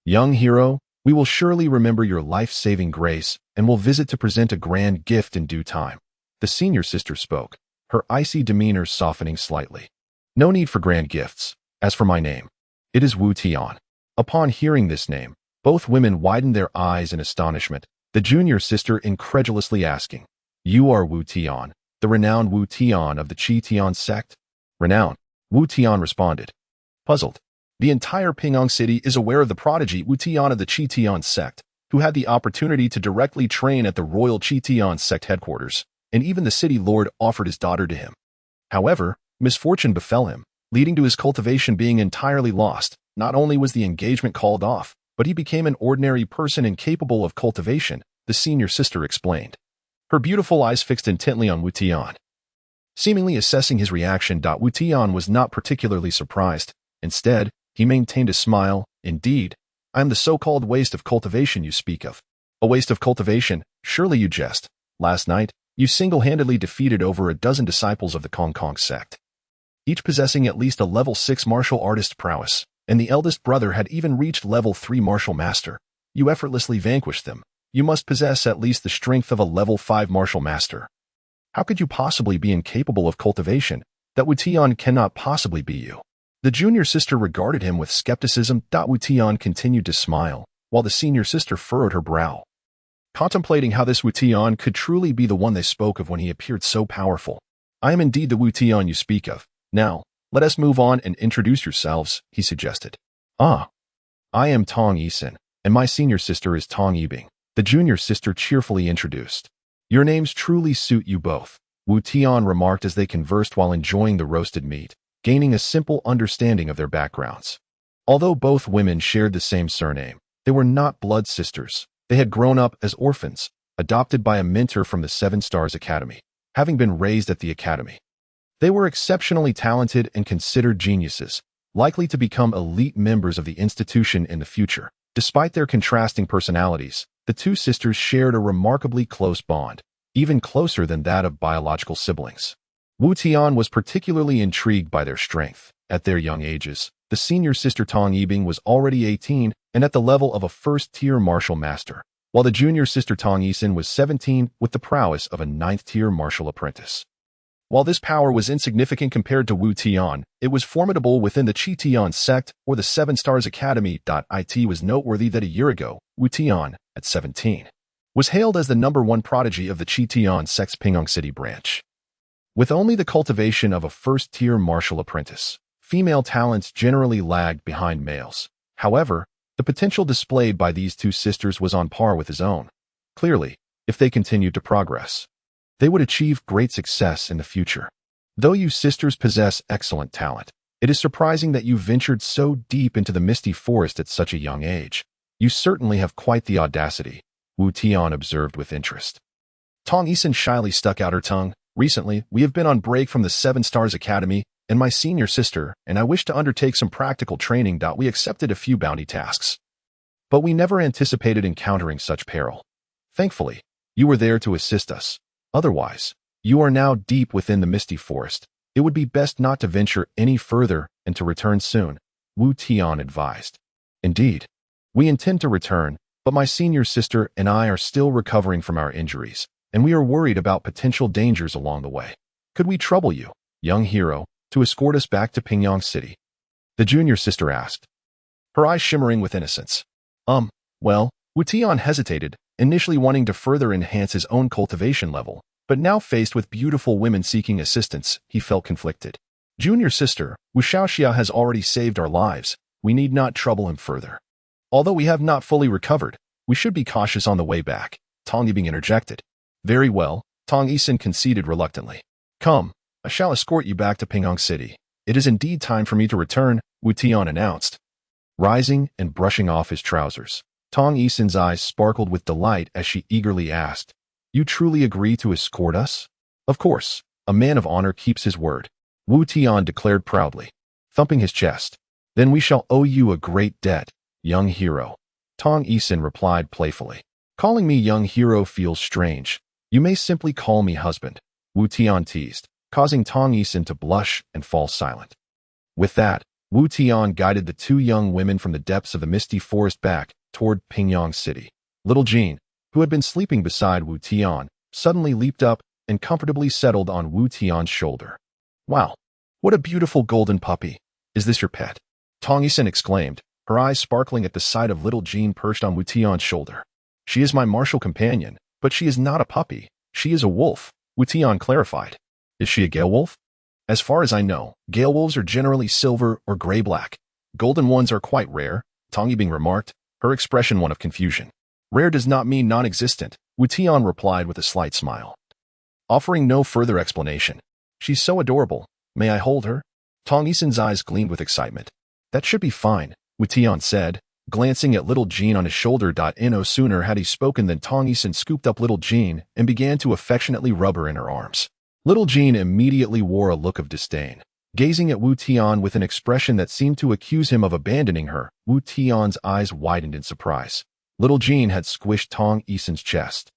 Young hero, we will surely remember your life-saving grace and will visit to present a grand gift in due time. The senior sister spoke, her icy demeanor softening slightly. No need for grand gifts. As for my name, It is Wu Tian. Upon hearing this name, both women widened their eyes in astonishment, the junior sister incredulously asking, "You are Wu Tian, the renowned Wu Tian of the Tian sect?" "Renowned," Wu Tian responded, puzzled. The entire Pingyang city is aware of the prodigy Wu Tian of the Tian sect, who had the opportunity to directly train at the royal Tian sect headquarters, and even the city lord offered his daughter to him. However, misfortune befell him, leading to his cultivation being entirely lost. Not only was the engagement called off, but he became an ordinary person incapable of cultivation, the senior sister explained. Her beautiful eyes fixed intently on Wu Tian. Seemingly assessing his reaction, Wu Tian was not particularly surprised. Instead, he maintained a smile. "Indeed, I am the so-called waste of cultivation you speak of." "A waste of cultivation? Surely you jest. Last night, you single-handedly defeated over a dozen disciples of the Kong Kong sect, each possessing at least a level 6 martial artist prowess, and the eldest brother had even reached level 3 martial master. You effortlessly vanquished them. You must possess at least the strength of a level 5 martial master. How could you possibly be incapable of cultivation? That Wu Tian cannot possibly be you." The junior sister regarded him with skepticism. Wu Tian continued to smile, while the senior sister furrowed her brow, contemplating how this Wu Tian could truly be the one they spoke of when he appeared so powerful. "I am indeed the Wu Tian you speak of. Now, let us move on and introduce yourselves," he suggested. "Ah, I am Tong Yisin, and my senior sister is Tong Yibing," the junior sister cheerfully introduced. "Your names truly suit you both," Wu Tian remarked as they conversed while enjoying the roasted meat, gaining a simple understanding of their backgrounds. Although both women shared the same surname, they were not blood sisters. They had grown up as orphans, adopted by a mentor from the 7 Stars Academy, having been raised at the academy. They were exceptionally talented and considered geniuses, likely to become elite members of the institution in the future. Despite their contrasting personalities, the two sisters shared a remarkably close bond, even closer than that of biological siblings. Wu Tian was particularly intrigued by their strength. At their young ages, the senior sister Tong Yibing was already 18 and at the level of a first-tier martial master, while the junior sister Tong Yisin was 17 with the prowess of a 9th-tier martial apprentice. While this power was insignificant compared to Wu Tian, it was formidable within the Tian sect or the 7 Stars Academy. It was noteworthy that a year ago, Wu Tian, at 17, was hailed as the #1 prodigy of the Tian sect's Pingyang City branch. With only the cultivation of a first-tier martial apprentice, female talents generally lagged behind males. However, the potential displayed by these two sisters was on par with his own. Clearly, if they continued to progress, they would achieve great success in the future. Though you sisters possess excellent talent, it is surprising that you ventured so deep into the misty forest at such a young age. You certainly have quite the audacity, Wu Tian observed with interest. Tong Yisin shyly stuck out her tongue. "Recently, we have been on break from the 7 Stars Academy and my senior sister, and I wish to undertake some practical training. We accepted a few bounty tasks, but we never anticipated encountering such peril. Thankfully, you were there to assist us. Otherwise, you are now deep within the misty forest. It would be best not to venture any further and to return soon," Wu Tian advised. "Indeed, we intend to return, but my senior sister and I are still recovering from our injuries, and we are worried about potential dangers along the way. Could we trouble you, young hero, to escort us back to Pingyang City?" the junior sister asked, her eyes shimmering with innocence. Well, Wu Tian hesitated, initially wanting to further enhance his own cultivation level, but now faced with beautiful women seeking assistance, he felt conflicted. "Junior sister, Wu Xiaoxia has already saved our lives. We need not trouble him further. Although we have not fully recovered, we should be cautious on the way back," Tong Yibing interjected. "Very well," Tong Yisin conceded reluctantly. "Come, I shall escort you back to Pingyang City. It is indeed time for me to return," Wu Tian announced. Rising and brushing off his trousers, Tong Yisin's eyes sparkled with delight as she eagerly asked, "You truly agree to escort us?" "Of course, a man of honor keeps his word," Wu Tian declared proudly, thumping his chest. "Then we shall owe you a great debt, young hero," Tong Yisin replied playfully. "Calling me young hero feels strange. You may simply call me husband," Wu Tian teased, causing Tong Yisin to blush and fall silent. With that, Wu Tian guided the two young women from the depths of the misty forest back toward Pingyang City. Little Jean, who had been sleeping beside Wu Tian, suddenly leaped up and comfortably settled on Wu Tian's shoulder. "Wow, what a beautiful golden puppy. Is this your pet?" Tong Yisen exclaimed, her eyes sparkling at the sight of little Jean perched on Wu Tian's shoulder. She is my martial companion, but she is not a puppy. She is a wolf, Wu Tian clarified. Is she a gale wolf? As far as I know, gale wolves are generally silver or gray-black. Golden ones are quite rare, Tong Yibing remarked, her expression one of confusion. Rare does not mean non-existent, Wu Tian replied with a slight smile. Offering no further explanation. She's so adorable. May I hold her? Tong Yisen's eyes gleamed with excitement. That should be fine, Wu Tian said, glancing at little Jean on his shoulder. No sooner had he spoken than Tong Yisen scooped up little Jean and began to affectionately rub her in her arms. Little Jean immediately wore a look of disdain. Gazing at Wu Tian with an expression that seemed to accuse him of abandoning her, Wu Tian's eyes widened in surprise. Little Jean had squished Tong Yisen's chest,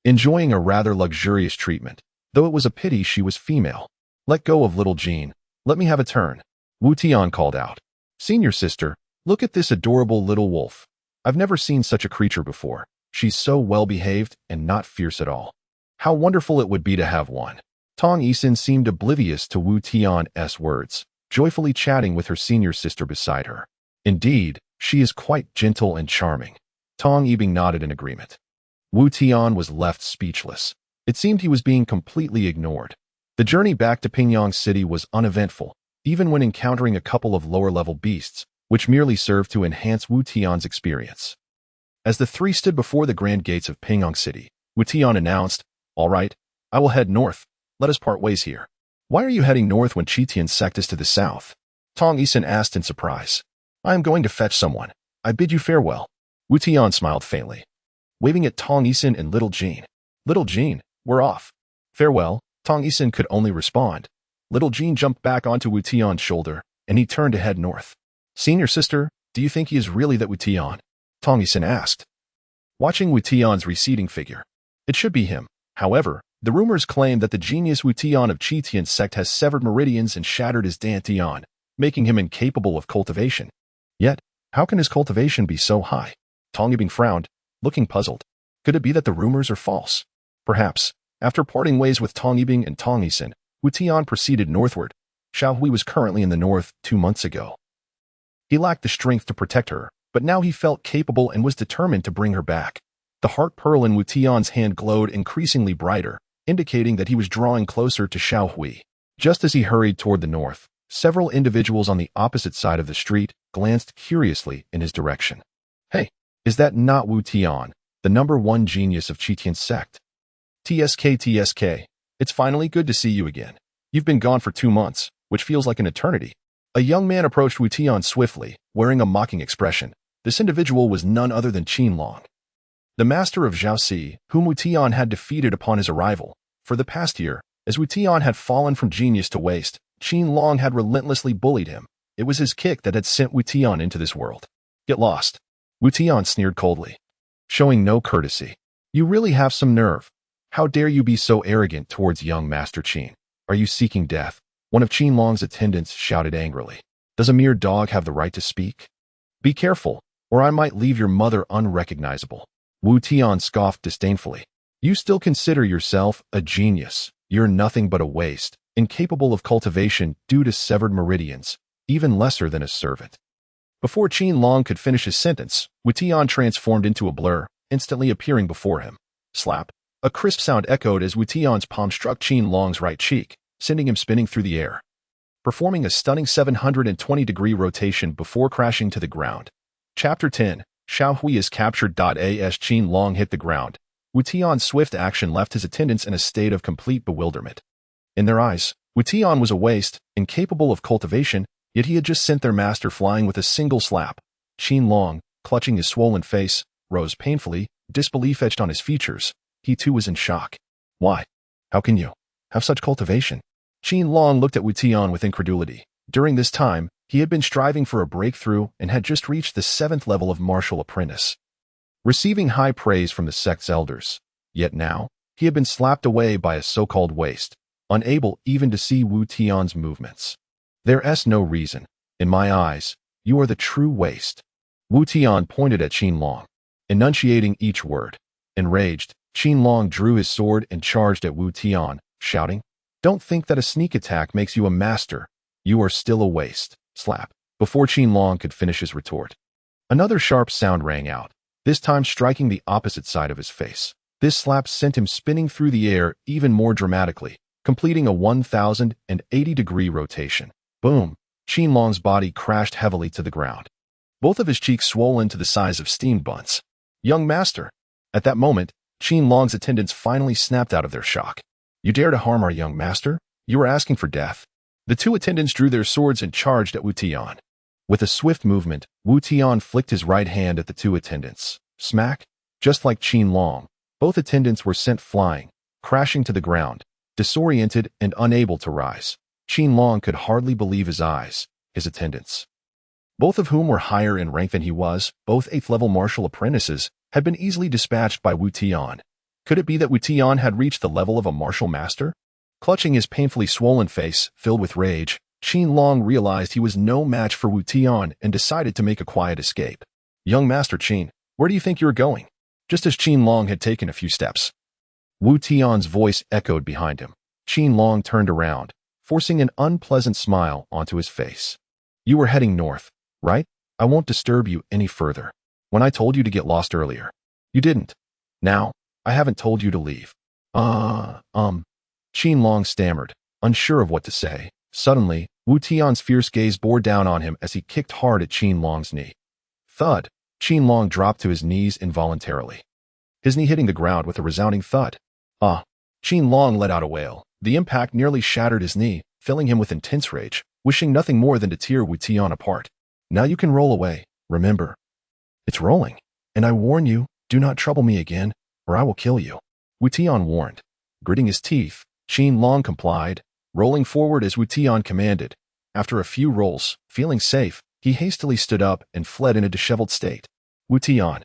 enjoying a rather luxurious treatment, though it was a pity she was female. Let go of little Jean. Let me have a turn, Wu Tian called out. Senior sister, look at this adorable little wolf. I've never seen such a creature before. She's so well-behaved and not fierce at all. How wonderful it would be to have one. Tong Yisen seemed oblivious to Wu Tian's words, joyfully chatting with her senior sister beside her. Indeed, she is quite gentle and charming. Tong Yibing nodded in agreement. Wu Tian was left speechless. It seemed he was being completely ignored. The journey back to Pingyang City was uneventful, even when encountering a couple of lower-level beasts, which merely served to enhance Wu Tian's experience. As the three stood before the grand gates of Pingyang City, Wu Tian announced, "All right, I will head north. Let us part ways here." "Why are you heading north when Tian's sect is to the south?" Tong Yisen asked in surprise. "I am going to fetch someone. I bid you farewell." Wu Tian smiled faintly, waving at Tong Yisen and little Jean. "Little Jean, we're off." "Farewell," Tong Yisen could only respond. Little Jean jumped back onto Wu Tian's shoulder, and he turned to head north. "Senior sister, do you think he is really that Wu Tian?" Tong Yisen asked, watching Wu Tian's receding figure. "It should be him. However, the rumors claim that the genius Wu Tian of Tian's sect has severed meridians and shattered his Tian, making him incapable of cultivation. Yet, how can his cultivation be so high?" Tong Yibing frowned, looking puzzled. Could it be that the rumors are false? Perhaps. After parting ways with Tong Yibing and Tong Yisen, Wu Tian proceeded northward. Xiao Hui was currently in the north 2 months ago. He lacked the strength to protect her, but now he felt capable and was determined to bring her back. The heart pearl in Wu Tian's hand glowed increasingly brighter, indicating that he was drawing closer to Xiao Hui. Just as he hurried toward the north, several individuals on the opposite side of the street glanced curiously in his direction. "Hey, is that not Wu Tian, the #1 genius of Tian's sect?" TSK, it's finally good to see you again. You've been gone for 2 months, which feels like an eternity." A young man approached Wu Tian swiftly, wearing a mocking expression. This individual was none other than Qin Long, the master of Jiaoxi, whom Wu Tian had defeated upon his arrival. For the past year, as Wu Tian had fallen from genius to waste, Qin Long had relentlessly bullied him. It was his kick that had sent Wu Tian into this world. "Get lost." Wu Tian sneered coldly, showing no courtesy. "You really have some nerve. How dare you be so arrogant towards young Master Qin? Are you seeking death?" One of Qin Long's attendants shouted angrily. "Does a mere dog have the right to speak? Be careful, or I might leave your mother unrecognizable." Wu Tian scoffed disdainfully. "You still consider yourself a genius. You're nothing but a waste, incapable of cultivation due to severed meridians, even lesser than a servant." Before Qin Long could finish his sentence, Wu Tian transformed into a blur, instantly appearing before him. Slap. A crisp sound echoed as Wu Tian's palm struck Qin Long's right cheek, sending him spinning through the air, performing a stunning 720-degree rotation before crashing to the ground. Chapter 10, Xiao Hui is captured. As Qin Long hit the ground, Wu Tian's swift action left his attendants in a state of complete bewilderment. In their eyes, Wu Tian was a waste, incapable of cultivation, yet he had just sent their master flying with a single slap. Qin Long, clutching his swollen face, rose painfully, disbelief etched on his features. He too was in shock. "Why? How can you have such cultivation?" Qin Long looked at Wu Tian with incredulity. During this time, he had been striving for a breakthrough and had just reached the 7th level of martial apprentice, receiving high praise from the sect's elders. Yet now, he had been slapped away by a so-called waste, unable even to see Wu Tian's movements. "There's no reason. In my eyes, you are the true waste." Wu Tian pointed at Qin Long, enunciating each word. Enraged, Qin Long drew his sword and charged at Wu Tian, shouting, "Don't think that a sneak attack makes you a master. You are still a waste." Slap. before Qin Long could finish his retort. Another sharp sound rang out, this time striking the opposite side of his face. This slap sent him spinning through the air even more dramatically, completing a 1,080-degree rotation. Boom! Qin Long's body crashed heavily to the ground. Both of his cheeks swollen to the size of steamed buns. Young master! At that moment, Qin Long's attendants finally snapped out of their shock. You dare to harm our young master? You are asking for death. The two attendants drew their swords and charged at Wu Tian. With a swift movement, Wu Tian flicked his right hand at the two attendants. Smack! Just like Qin Long, both attendants were sent flying, crashing to the ground, disoriented and unable to rise. Qin Long could hardly believe his eyes. His attendants, both of whom were higher in rank than he was, both 8th-level martial apprentices, had been easily dispatched by Wu Tian. Could it be that Wu Tian had reached the level of a martial master? Clutching his painfully swollen face, filled with rage, Qin Long realized he was no match for Wu Tian and decided to make a quiet escape. Young Master Qin, where do you think you're going? Just as Qin Long had taken a few steps, Wu Tian's voice echoed behind him. Qin Long turned around, forcing an unpleasant smile onto his face. You were heading north, right? I won't disturb you any further. When I told you to get lost earlier, you didn't. Now, I haven't told you to leave. Qin Long stammered, unsure of what to say. Suddenly, Wu Tian's fierce gaze bore down on him as he kicked hard at Qin Long's knee. Thud! Qin Long dropped to his knees involuntarily, his knee hitting the ground with a resounding thud. Qin Long let out a wail. The impact nearly shattered his knee, filling him with intense rage, wishing nothing more than to tear Wu Tian apart. Now you can roll away, remember. It's rolling, and I warn you, do not trouble me again, or I will kill you. Wu Tian warned. Gritting his teeth, Qin Long complied, rolling forward as Wu Tian commanded. After a few rolls, feeling safe, he hastily stood up and fled in a disheveled state. Wu Tian,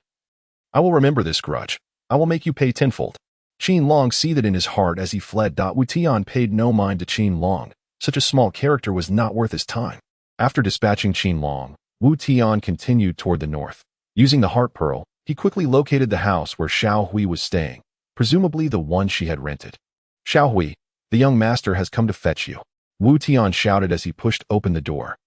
I will remember this grudge. I will make you pay tenfold. Qin Long seethed in his heart as he fled. Wu Tian paid no mind to Qin Long. Such a small character was not worth his time. After dispatching Qin Long, Wu Tian continued toward the north. Using the heart pearl, he quickly located the house where Xiao Hui was staying, presumably the one she had rented. Xiao Hui, the young master has come to fetch you, Wu Tian shouted as he pushed open the door.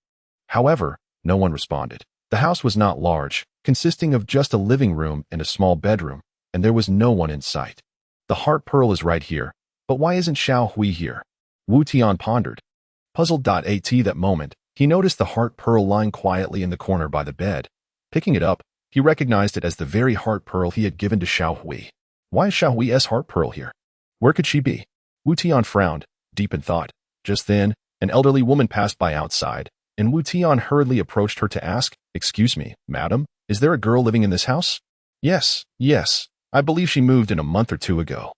However, no one responded. The house was not large, consisting of just a living room and a small bedroom, and there was no one in sight. The heart pearl is right here, but why isn't Xiao Hui here? Wu Tian pondered. Puzzled. At that moment, he noticed the heart pearl lying quietly in the corner by the bed. Picking it up, he recognized it as the very heart pearl he had given to Xiao Hui. Why is Xiao Hui's heart pearl here? Where could she be? Wu Tian frowned, deep in thought. Just then, an elderly woman passed by outside, and Wu Tian hurriedly approached her to ask, Excuse me, madam, is there a girl living in this house? Yes, I believe she moved in a month or two ago.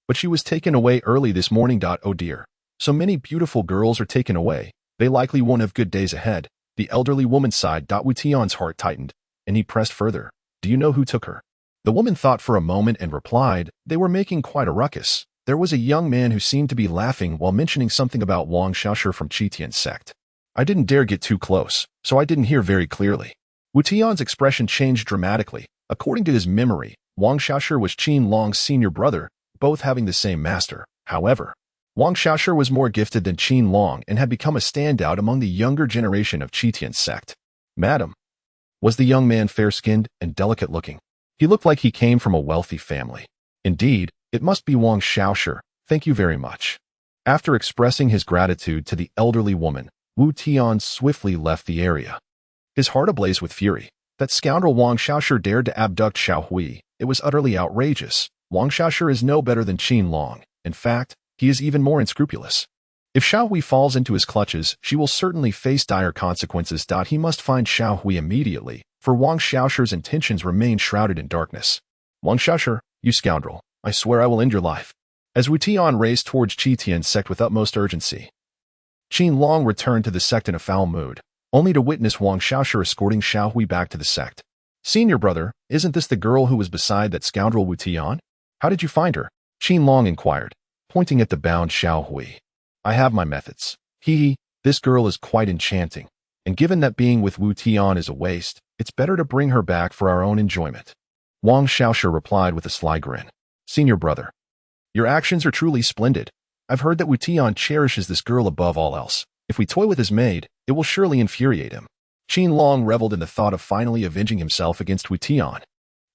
But she was taken away early this morning. Oh dear. So many beautiful girls are taken away. They likely won't have good days ahead. The elderly woman sighed. Wu Tian's heart tightened, and he pressed further. Do you know who took her? The woman thought for a moment and replied, They were making quite a ruckus. There was a young man who seemed to be laughing while mentioning something about Wang Xiaoshi from Tian's sect. I didn't dare get too close, so I didn't hear very clearly. Wu Tian's expression changed dramatically. According to his memory, Wang Xiaoshi was Qin Long's senior brother, both having the same master. However, Wang Xiaoshi was more gifted than Qin Long and had become a standout among the younger generation of Tian's sect. Madam, was the young man fair-skinned and delicate-looking? He looked like he came from a wealthy family. Indeed, it must be Wang Xiaoshi. Thank you very much. After expressing his gratitude to the elderly woman, Wu Tian swiftly left the area. His heart ablaze with fury. That scoundrel Wang Xiaoshi dared to abduct Xiao Hui. It was utterly outrageous. Wang Xiaoshi is no better than Qin Long. In fact, he is even more unscrupulous. If Xiao Hui falls into his clutches, she will certainly face dire consequences. He must find Xiao Hui immediately, for Wang Xiaoshi's intentions remain shrouded in darkness. Wang Xiaoshi, you scoundrel, I swear I will end your life. As Wu Tian raced towards Tian's sect with utmost urgency, Qin Long returned to the sect in a foul mood, only to witness Wang Xiaoshi escorting Xiao Hui back to the sect. Senior brother, isn't this the girl who was beside that scoundrel Wu Tian? How did you find her? Qin Long inquired, pointing at the bound Xiao Hui. I have my methods. This girl is quite enchanting, and given that being with Wu Tian is a waste, it's better to bring her back for our own enjoyment. Wang Xiaoshi replied with a sly grin. Senior brother, your actions are truly splendid. I've heard that Wu Tian cherishes this girl above all else. If we toy with his maid, it will surely infuriate him. Qin Long reveled in the thought of finally avenging himself against Wu Tian.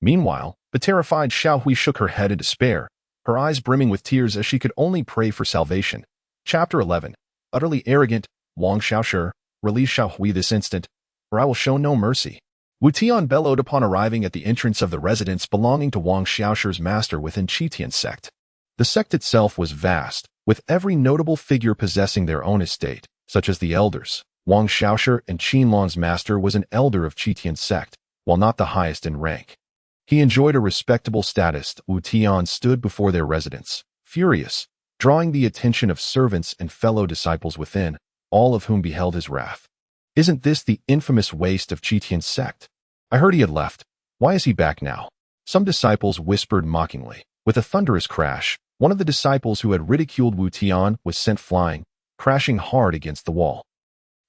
Meanwhile, the terrified Xiao Hui shook her head in despair, her eyes brimming with tears as she could only pray for salvation. Chapter 11. Utterly arrogant, Wang Xiaoshi, release Xiao Hui this instant, or I will show no mercy. Wu Tian bellowed upon arriving at the entrance of the residence belonging to Wang Xiaoshi's master within Tian sect. The sect itself was vast, with every notable figure possessing their own estate, such as the elders. Wang Xiaoshi and Qin Long's master was an elder of Tian sect, while not the highest in rank. He enjoyed a respectable status. Wu Tian stood before their residence, furious, drawing the attention of servants and fellow disciples within, all of whom beheld his wrath. Isn't this the infamous waste of Tian sect? I heard he had left. Why is he back now? Some disciples whispered mockingly. With a thunderous crash, one of the disciples who had ridiculed Wu Tian was sent flying, crashing hard against the wall,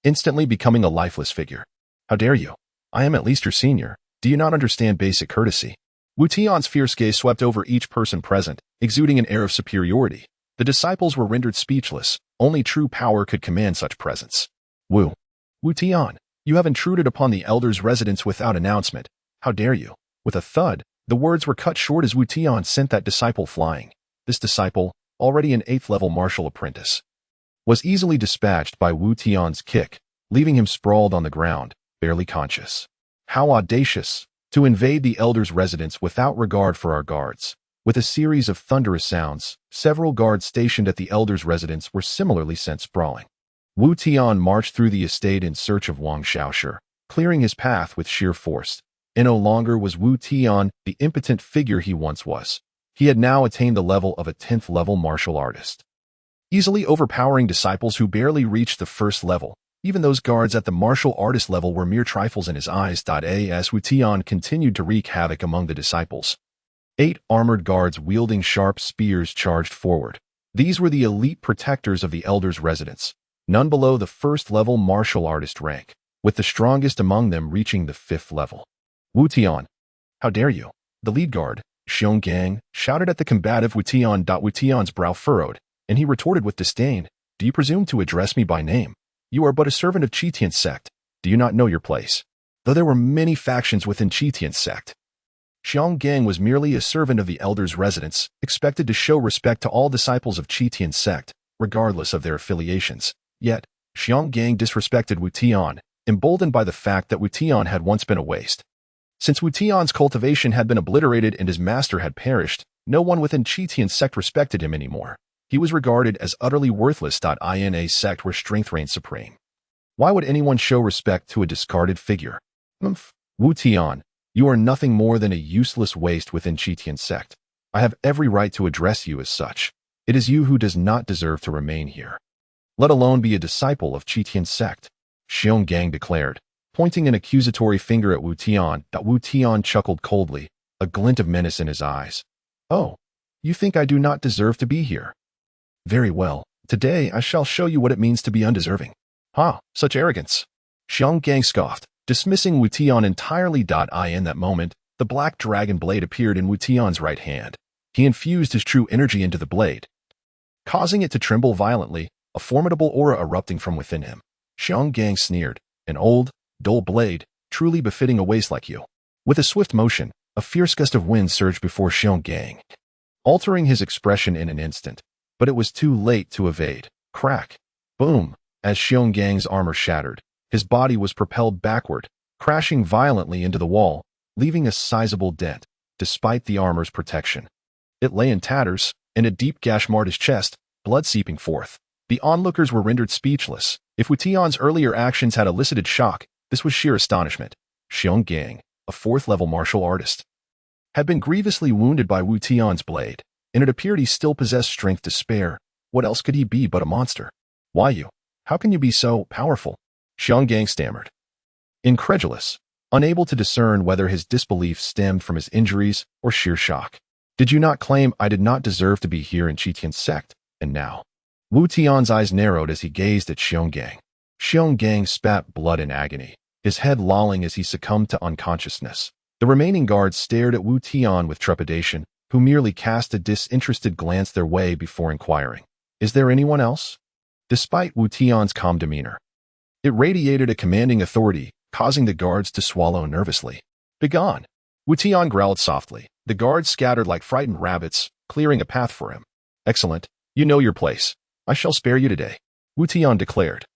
instantly becoming a lifeless figure. How dare you? I am at least your senior. Do you not understand basic courtesy? Wu Tian's fierce gaze swept over each person present, exuding an air of superiority. The disciples were rendered speechless. Only true power could command such presence. Wu Tian, you have intruded upon the elder's residence without announcement. How dare you? With a thud, the words were cut short as Wu Tian sent that disciple flying. This disciple, already an 8th-level martial apprentice, was easily dispatched by Wu Tian's kick, leaving him sprawled on the ground, barely conscious. How audacious, to invade the elder's residence without regard for our guards. With a series of thunderous sounds, several guards stationed at the elder's residence were similarly sent sprawling. Wu Tian marched through the estate in search of Wang Xiaoshi, clearing his path with sheer force. And no longer was Wu Tian the impotent figure he once was. He had now attained the level of a 10th-level martial artist, easily overpowering disciples who barely reached the first level. Even those guards at the martial artist level were mere trifles in his eyes. As Wu Tian continued to wreak havoc among the disciples, 8 armored guards wielding sharp spears charged forward. These were the elite protectors of the elder's residence, none below the 1st-level martial artist rank, with the strongest among them reaching the 5th level. Wu Tian, how dare you? The lead guard, Xiong Gang, shouted at the combative Wu Tian. Wu Tian's brow furrowed, and he retorted with disdain, do you presume to address me by name? You are but a servant of Tian sect. Do you not know your place? Though there were many factions within Tian sect, Xiong Gang was merely a servant of the elder's residence, expected to show respect to all disciples of Tian sect, regardless of their affiliations. Yet, Xiong Gang disrespected Wu Tian, emboldened by the fact that Wu Tian had once been a waste. Since Wu Tian's cultivation had been obliterated and his master had perished, no one within Tian sect respected him anymore. He was regarded as utterly worthless. In a sect where strength reigned supreme, why would anyone show respect to a discarded figure? Wu Tian, you are nothing more than a useless waste within Tian sect. I have every right to address you as such. It is you who does not deserve to remain here, let alone be a disciple of Tian sect, Xiong Gang declared, pointing an accusatory finger at Wu Tian. Wu Tian chuckled coldly, a glint of menace in his eyes. Oh, you think I do not deserve to be here? Very well, today I shall show you what it means to be undeserving. Ha, such arrogance. Xiong Gang scoffed, dismissing Wu Tian entirely. In that moment, the black dragon blade appeared in Wu Tian's right hand. He infused his true energy into the blade, causing it to tremble violently, a formidable aura erupting from within him. Xiong Gang sneered, an old, dull blade, truly befitting a waste like you. With a swift motion, a fierce gust of wind surged before Xiong Gang, altering his expression in an instant. But it was too late to evade. Crack. Boom. As Xiong Gang's armor shattered, his body was propelled backward, crashing violently into the wall, leaving a sizable dent, despite the armor's protection. It lay in tatters, and a deep gash marred his chest, blood seeping forth. The onlookers were rendered speechless. If Wu Tian's earlier actions had elicited shock, this was sheer astonishment. Xiong Gang, a 4th-level martial artist, had been grievously wounded by Wu Tian's blade, and it appeared he still possessed strength to spare. What else could he be but a monster? Why you? How can you be so powerful? Xiong Gang stammered, incredulous, unable to discern whether his disbelief stemmed from his injuries or sheer shock. Did you not claim I did not deserve to be here in Tian sect? And now? Wu Tian's eyes narrowed as he gazed at Xiong Gang. Xiong Gang spat blood in agony, his head lolling as he succumbed to unconsciousness. The remaining guards stared at Wu Tian with trepidation, who merely cast a disinterested glance their way before inquiring, is there anyone else? despite Wu Tian's calm demeanor. It radiated a commanding authority, causing the guards to swallow nervously. "Begone!" Wu Tian growled softly. The guards scattered like frightened rabbits, clearing a path for him. "Excellent. You know your place. I shall spare you today," Wu Tian declared.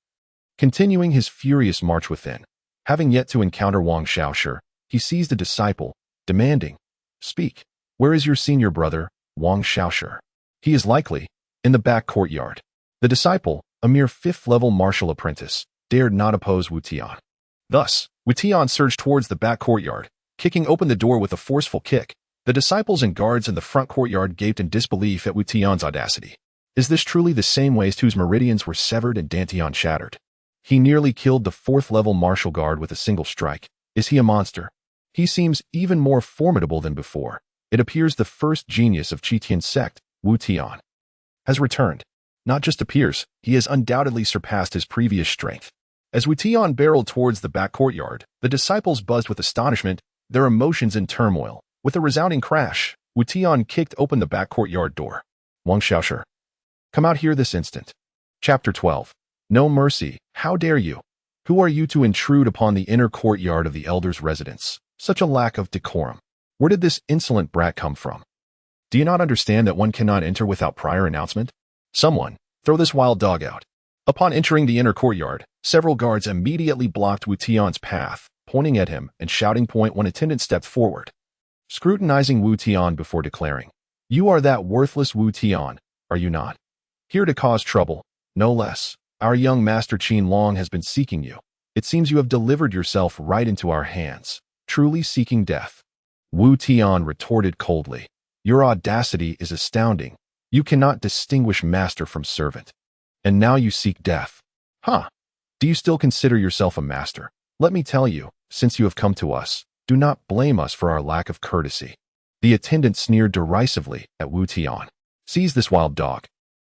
Continuing his furious march within, having yet to encounter Wang Xiaoshi, he seized a disciple, demanding, "Speak. Where is your senior brother, Wang Xiaoshi?" "He is likely in the back courtyard." The disciple, a mere fifth-level martial apprentice, dared not oppose Wu Tian. Thus, Wu Tian surged towards the back courtyard, kicking open the door with a forceful kick. The disciples and guards in the front courtyard gaped in disbelief at Wu Tian's audacity. Is this truly the same waist whose meridians were severed and Dantian shattered? He nearly killed the fourth-level martial guard with a single strike. Is he a monster? He seems even more formidable than before. It appears the first genius of Tian sect, Wu Tian, has returned. Not just appears, he has undoubtedly surpassed his previous strength. As Wu Tian barreled towards the back courtyard, the disciples buzzed with astonishment, their emotions in turmoil. With a resounding crash, Wu Tian kicked open the back courtyard door. "Wang Xiaoshi, come out here this instant." Chapter 12. No mercy. How dare you? Who are you to intrude upon the inner courtyard of the elder's residence? Such a lack of decorum. Where did this insolent brat come from? Do you not understand that one cannot enter without prior announcement? Someone, throw this wild dog out. Upon entering the inner courtyard, several guards immediately blocked Wu Tian's path, pointing at him and shouting. One attendant stepped forward, scrutinizing Wu Tian before declaring, "You are that worthless Wu Tian, are you not? Here to cause trouble, no less. Our young master Qin Long has been seeking you. It seems you have delivered yourself right into our hands, truly seeking death." Wu Tian retorted coldly, "Your audacity is astounding. You cannot distinguish master from servant. And now you seek death. Huh? Do you still consider yourself a master? Let me tell you, since you have come to us, do not blame us for our lack of courtesy." The attendant sneered derisively at Wu Tian. "Seize this wild dog,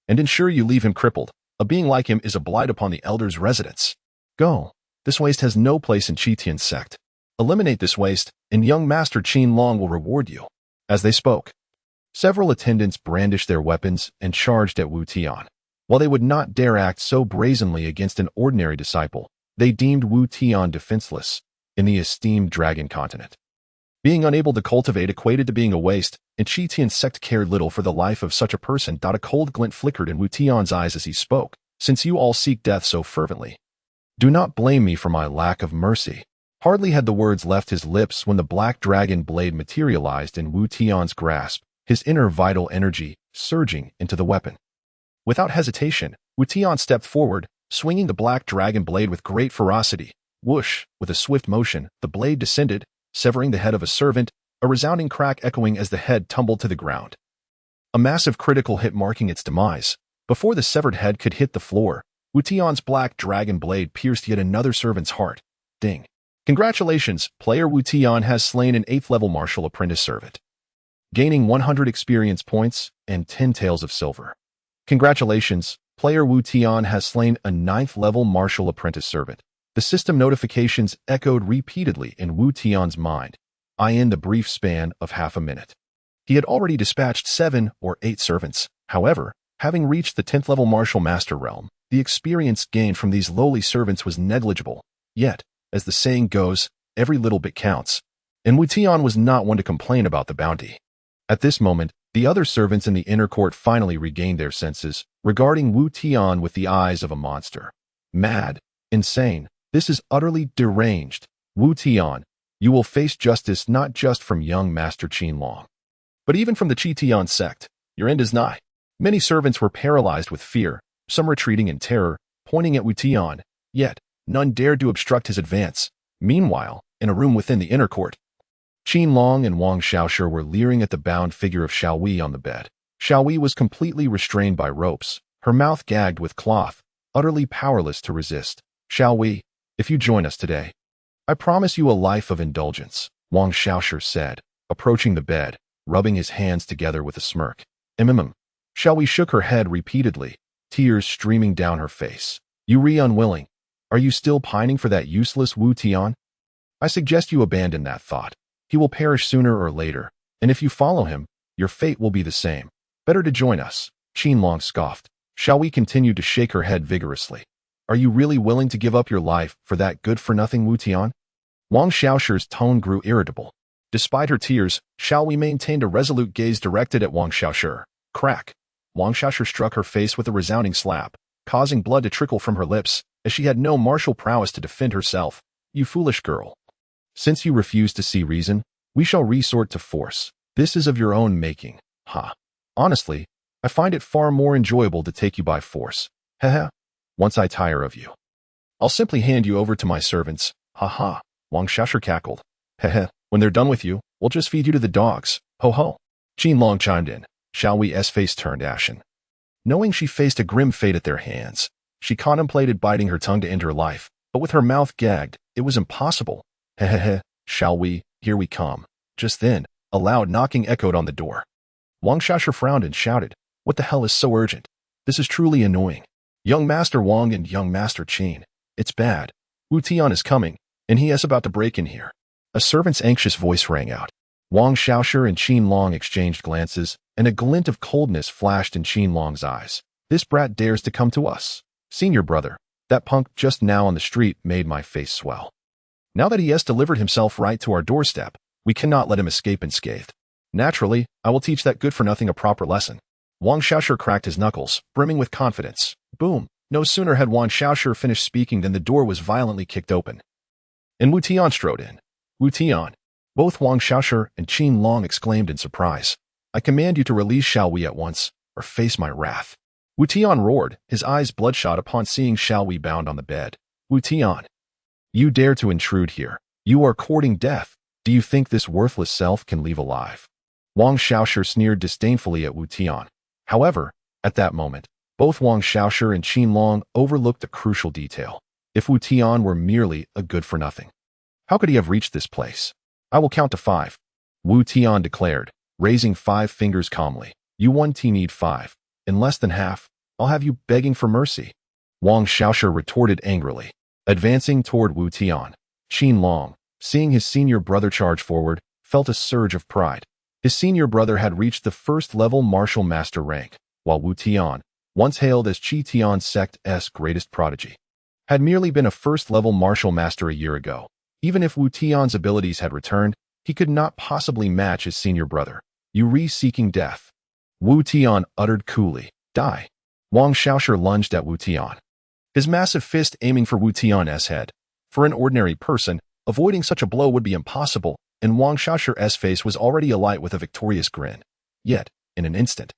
and ensure you leave him crippled. A being like him is a blight upon the elder's residence. Go. This waste has no place in Tian sect. Eliminate this waste, and young master Qin Long will reward you." As they spoke, several attendants brandished their weapons and charged at Wu Tian. While they would not dare act so brazenly against an ordinary disciple, they deemed Wu Tian defenseless in the esteemed Dragon Continent. Being unable to cultivate equated to being a waste, and Tian sect cared little for the life of such a person. A cold glint flickered in Wu Tian's eyes as he spoke. "Since you all seek death so fervently, do not blame me for my lack of mercy." Hardly had the words left his lips when the black dragon blade materialized in Wu Tian's grasp, his inner vital energy surging into the weapon. Without hesitation, Wu Tian stepped forward, swinging the black dragon blade with great ferocity. Whoosh! With a swift motion, the blade descended, severing the head of a servant, a resounding crack echoing as the head tumbled to the ground. A massive critical hit marking its demise. Before the severed head could hit the floor, Wu Tian's black dragon blade pierced yet another servant's heart. Ding. Congratulations, player Wu Tian has slain an 8th-level martial apprentice servant, gaining 100 experience points and 10 taels of silver. Congratulations, player Wu Tian has slain a 9th-level martial apprentice servant. The system notifications echoed repeatedly in Wu Tian's mind, in the brief span of half a minute. He had already dispatched 7 or 8 servants. However, having reached the 10th-level martial master realm, the experience gained from these lowly servants was negligible. Yet, as the saying goes, every little bit counts, and Wu Tian was not one to complain about the bounty. At this moment, the other servants in the inner court finally regained their senses, regarding Wu Tian with the eyes of a monster. Mad, insane, this is utterly deranged. Wu Tian, you will face justice not just from young Master Qin Long, but even from the Tian sect. Your end is nigh. Many servants were paralyzed with fear, some retreating in terror, pointing at Wu Tian, yet none dared to obstruct his advance. Meanwhile, in a room within the inner court, Qin Long and Wang Xiaoshi were leering at the bound figure of Xiao Wei on the bed. Xiao Wei was completely restrained by ropes, her mouth gagged with cloth, utterly powerless to resist. "Xiao Wei, if you join us today, I promise you a life of indulgence," Wang Xiaoshi said, approaching the bed, rubbing his hands together with a smirk. Xiao Wei shook her head repeatedly, tears streaming down her face. "You unwilling? Are you still pining for that useless Wu Tian? I suggest you abandon that thought. He will perish sooner or later, and if you follow him, your fate will be the same. Better to join us," Qin Long scoffed. Shall we continue to shake her head vigorously? Are you really willing to give up your life for that good-for-nothing Wu Tian? Wang Xiaoshi's tone grew irritable. Despite her tears, Shao Wei maintained a resolute gaze directed at Wang Xiaoshi. Crack! Wang Xiaoshi struck her face with a resounding slap, causing blood to trickle from her lips, as she had no martial prowess to defend herself. You foolish girl. Since you refuse to see reason, we shall resort to force. This is of your own making. Ha. Honestly, I find it far more enjoyable to take you by force. Heh. Once I tire of you, I'll simply hand you over to my servants. Ha ha. Wang Xiaoshi cackled. Heh. When they're done with you, we'll just feed you to the dogs. Ho ho. Qin Long chimed in. Shao Wei's face turned ashen. Knowing she faced a grim fate at their hands, she contemplated biting her tongue to end her life, but with her mouth gagged, it was impossible. Hehehe, Shao Wei, here we come. Just then, a loud knocking echoed on the door. Wang Xiaoshi frowned and shouted, What the hell is so urgent? This is truly annoying. Young Master Wang and Young Master Qin. It's bad. Wu Tian is coming, and he is about to break in here. A servant's anxious voice rang out. Wang Xiaoshi and Qin Long exchanged glances, and a glint of coldness flashed in Qin Long's eyes. This brat dares to come to us. Senior brother, that punk just now on the street made my face swell. Now that he has delivered himself right to our doorstep, we cannot let him escape unscathed. Naturally, I will teach that good-for-nothing a proper lesson. Wang Xiaoshi cracked his knuckles, brimming with confidence. Boom! No sooner had Wang Xiaoshi finished speaking than the door was violently kicked open. And Wu Tian strode in. Wu Tian! Both Wang Xiaoshi and Qin Long exclaimed in surprise. I command you to release Shao Wei at once, or face my wrath. Wu Tian roared, his eyes bloodshot upon seeing Shao Wei bound on the bed. Wu Tian! You dare to intrude here. You are courting death. Do you think this worthless self can leave alive? Wang Xiaoshi sneered disdainfully at Wu Tian. However, at that moment, both Wang Xiaoshi and Qin Long overlooked a crucial detail. If Wu Tian were merely a good-for-nothing, how could he have reached this place? I will count to 5. Wu Tian declared, raising 5 fingers calmly. You one team need 5. In less than half, I'll have you begging for mercy. Wang Xiaoshi retorted angrily, advancing toward Wu Tian. Qin Long, seeing his senior brother charge forward, felt a surge of pride. His senior brother had reached the first-level martial master rank, while Wu Tian, once hailed as Qi Tian sect's greatest prodigy, had merely been a first-level martial master a year ago. Even if Wu Tian's abilities had returned, he could not possibly match his senior brother. You seeking death. Wu Tian uttered coolly, Die. Wang Xiaoshi lunged at Wu Tian, his massive fist aiming for Wu Tian's head. For an ordinary person, avoiding such a blow would be impossible, and Wang Xiaoshi's face was already alight with a victorious grin. Yet, in an instant,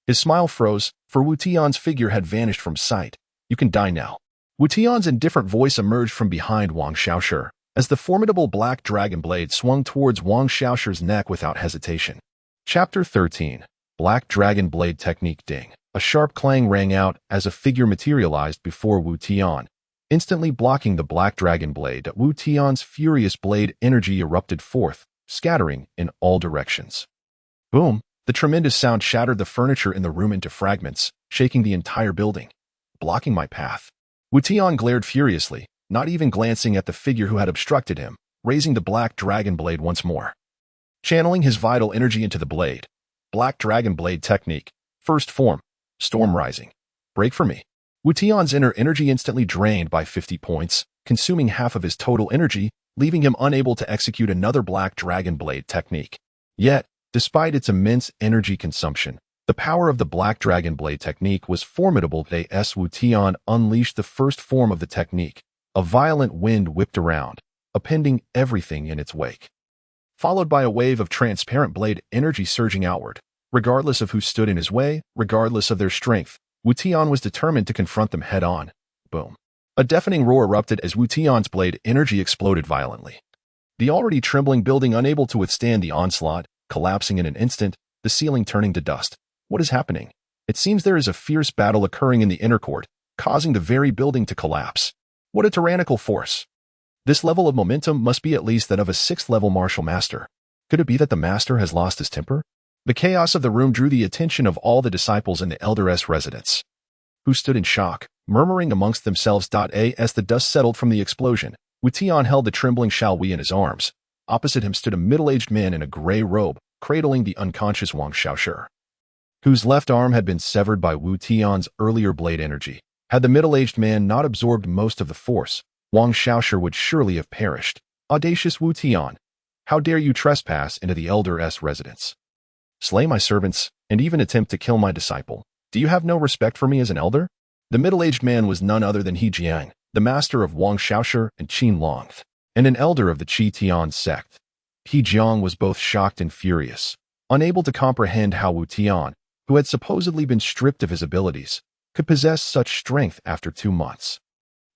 his smile froze, for Wu Tian's figure had vanished from sight. You can die now. Wu Tian's indifferent voice emerged from behind Wang Xiaoshi, as the formidable black dragon blade swung towards Wang Xiaoshi's neck without hesitation. Chapter 13. Black Dragon Blade Technique Ding. A sharp clang rang out as a figure materialized before Wu Tian, instantly blocking the black dragon blade. Wu Tian's furious blade energy erupted forth, scattering in all directions. Boom! The tremendous sound shattered the furniture in the room into fragments, shaking the entire building. Blocking my path. Wu Tian glared furiously, not even glancing at the figure who had obstructed him, raising the black dragon blade once more. Channeling his vital energy into the blade. Black Dragon Blade Technique. First form. Storm Rising. Break for me. Wu Tian's inner energy instantly drained by 50 points, consuming half of his total energy, leaving him unable to execute another Black Dragon Blade technique. Yet, despite its immense energy consumption, the power of the Black Dragon Blade technique was formidable. As Wu Tian unleashed the first form of the technique, a violent wind whipped around, appending everything in its wake, followed by a wave of transparent blade energy surging outward. Regardless of who stood in his way, regardless of their strength, Wu Tian was determined to confront them head-on. Boom. A deafening roar erupted as Wu Tian's blade energy exploded violently. The already trembling building unable to withstand the onslaught, collapsing in an instant, the ceiling turning to dust. What is happening? It seems there is a fierce battle occurring in the inner court, causing the very building to collapse. What a tyrannical force! This level of momentum must be at least that of a 6th-level martial master. Could it be that the master has lost his temper? The chaos of the room drew the attention of all the disciples in the elder's residence, who stood in shock, murmuring amongst themselves. As the dust settled from the explosion, Wu Tian held the trembling Shao Wei in his arms. Opposite him stood a middle-aged man in a gray robe, cradling the unconscious Wang Xiaoshi. whose left arm had been severed by Wu Tian's earlier blade energy. Had the middle-aged man not absorbed most of the force, Wang Xiaoshu would surely have perished. Audacious Wu Tian, how dare you trespass into the elder's residence? Slay my servants, and even attempt to kill my disciple. Do you have no respect for me as an elder? The middle-aged man was none other than He Jiang, the master of Wang Xiaoshu and Qin Longth, and an elder of the Tian sect. He Jiang was both shocked and furious, unable to comprehend how Wu Tian, who had supposedly been stripped of his abilities, could possess such strength after 2 months.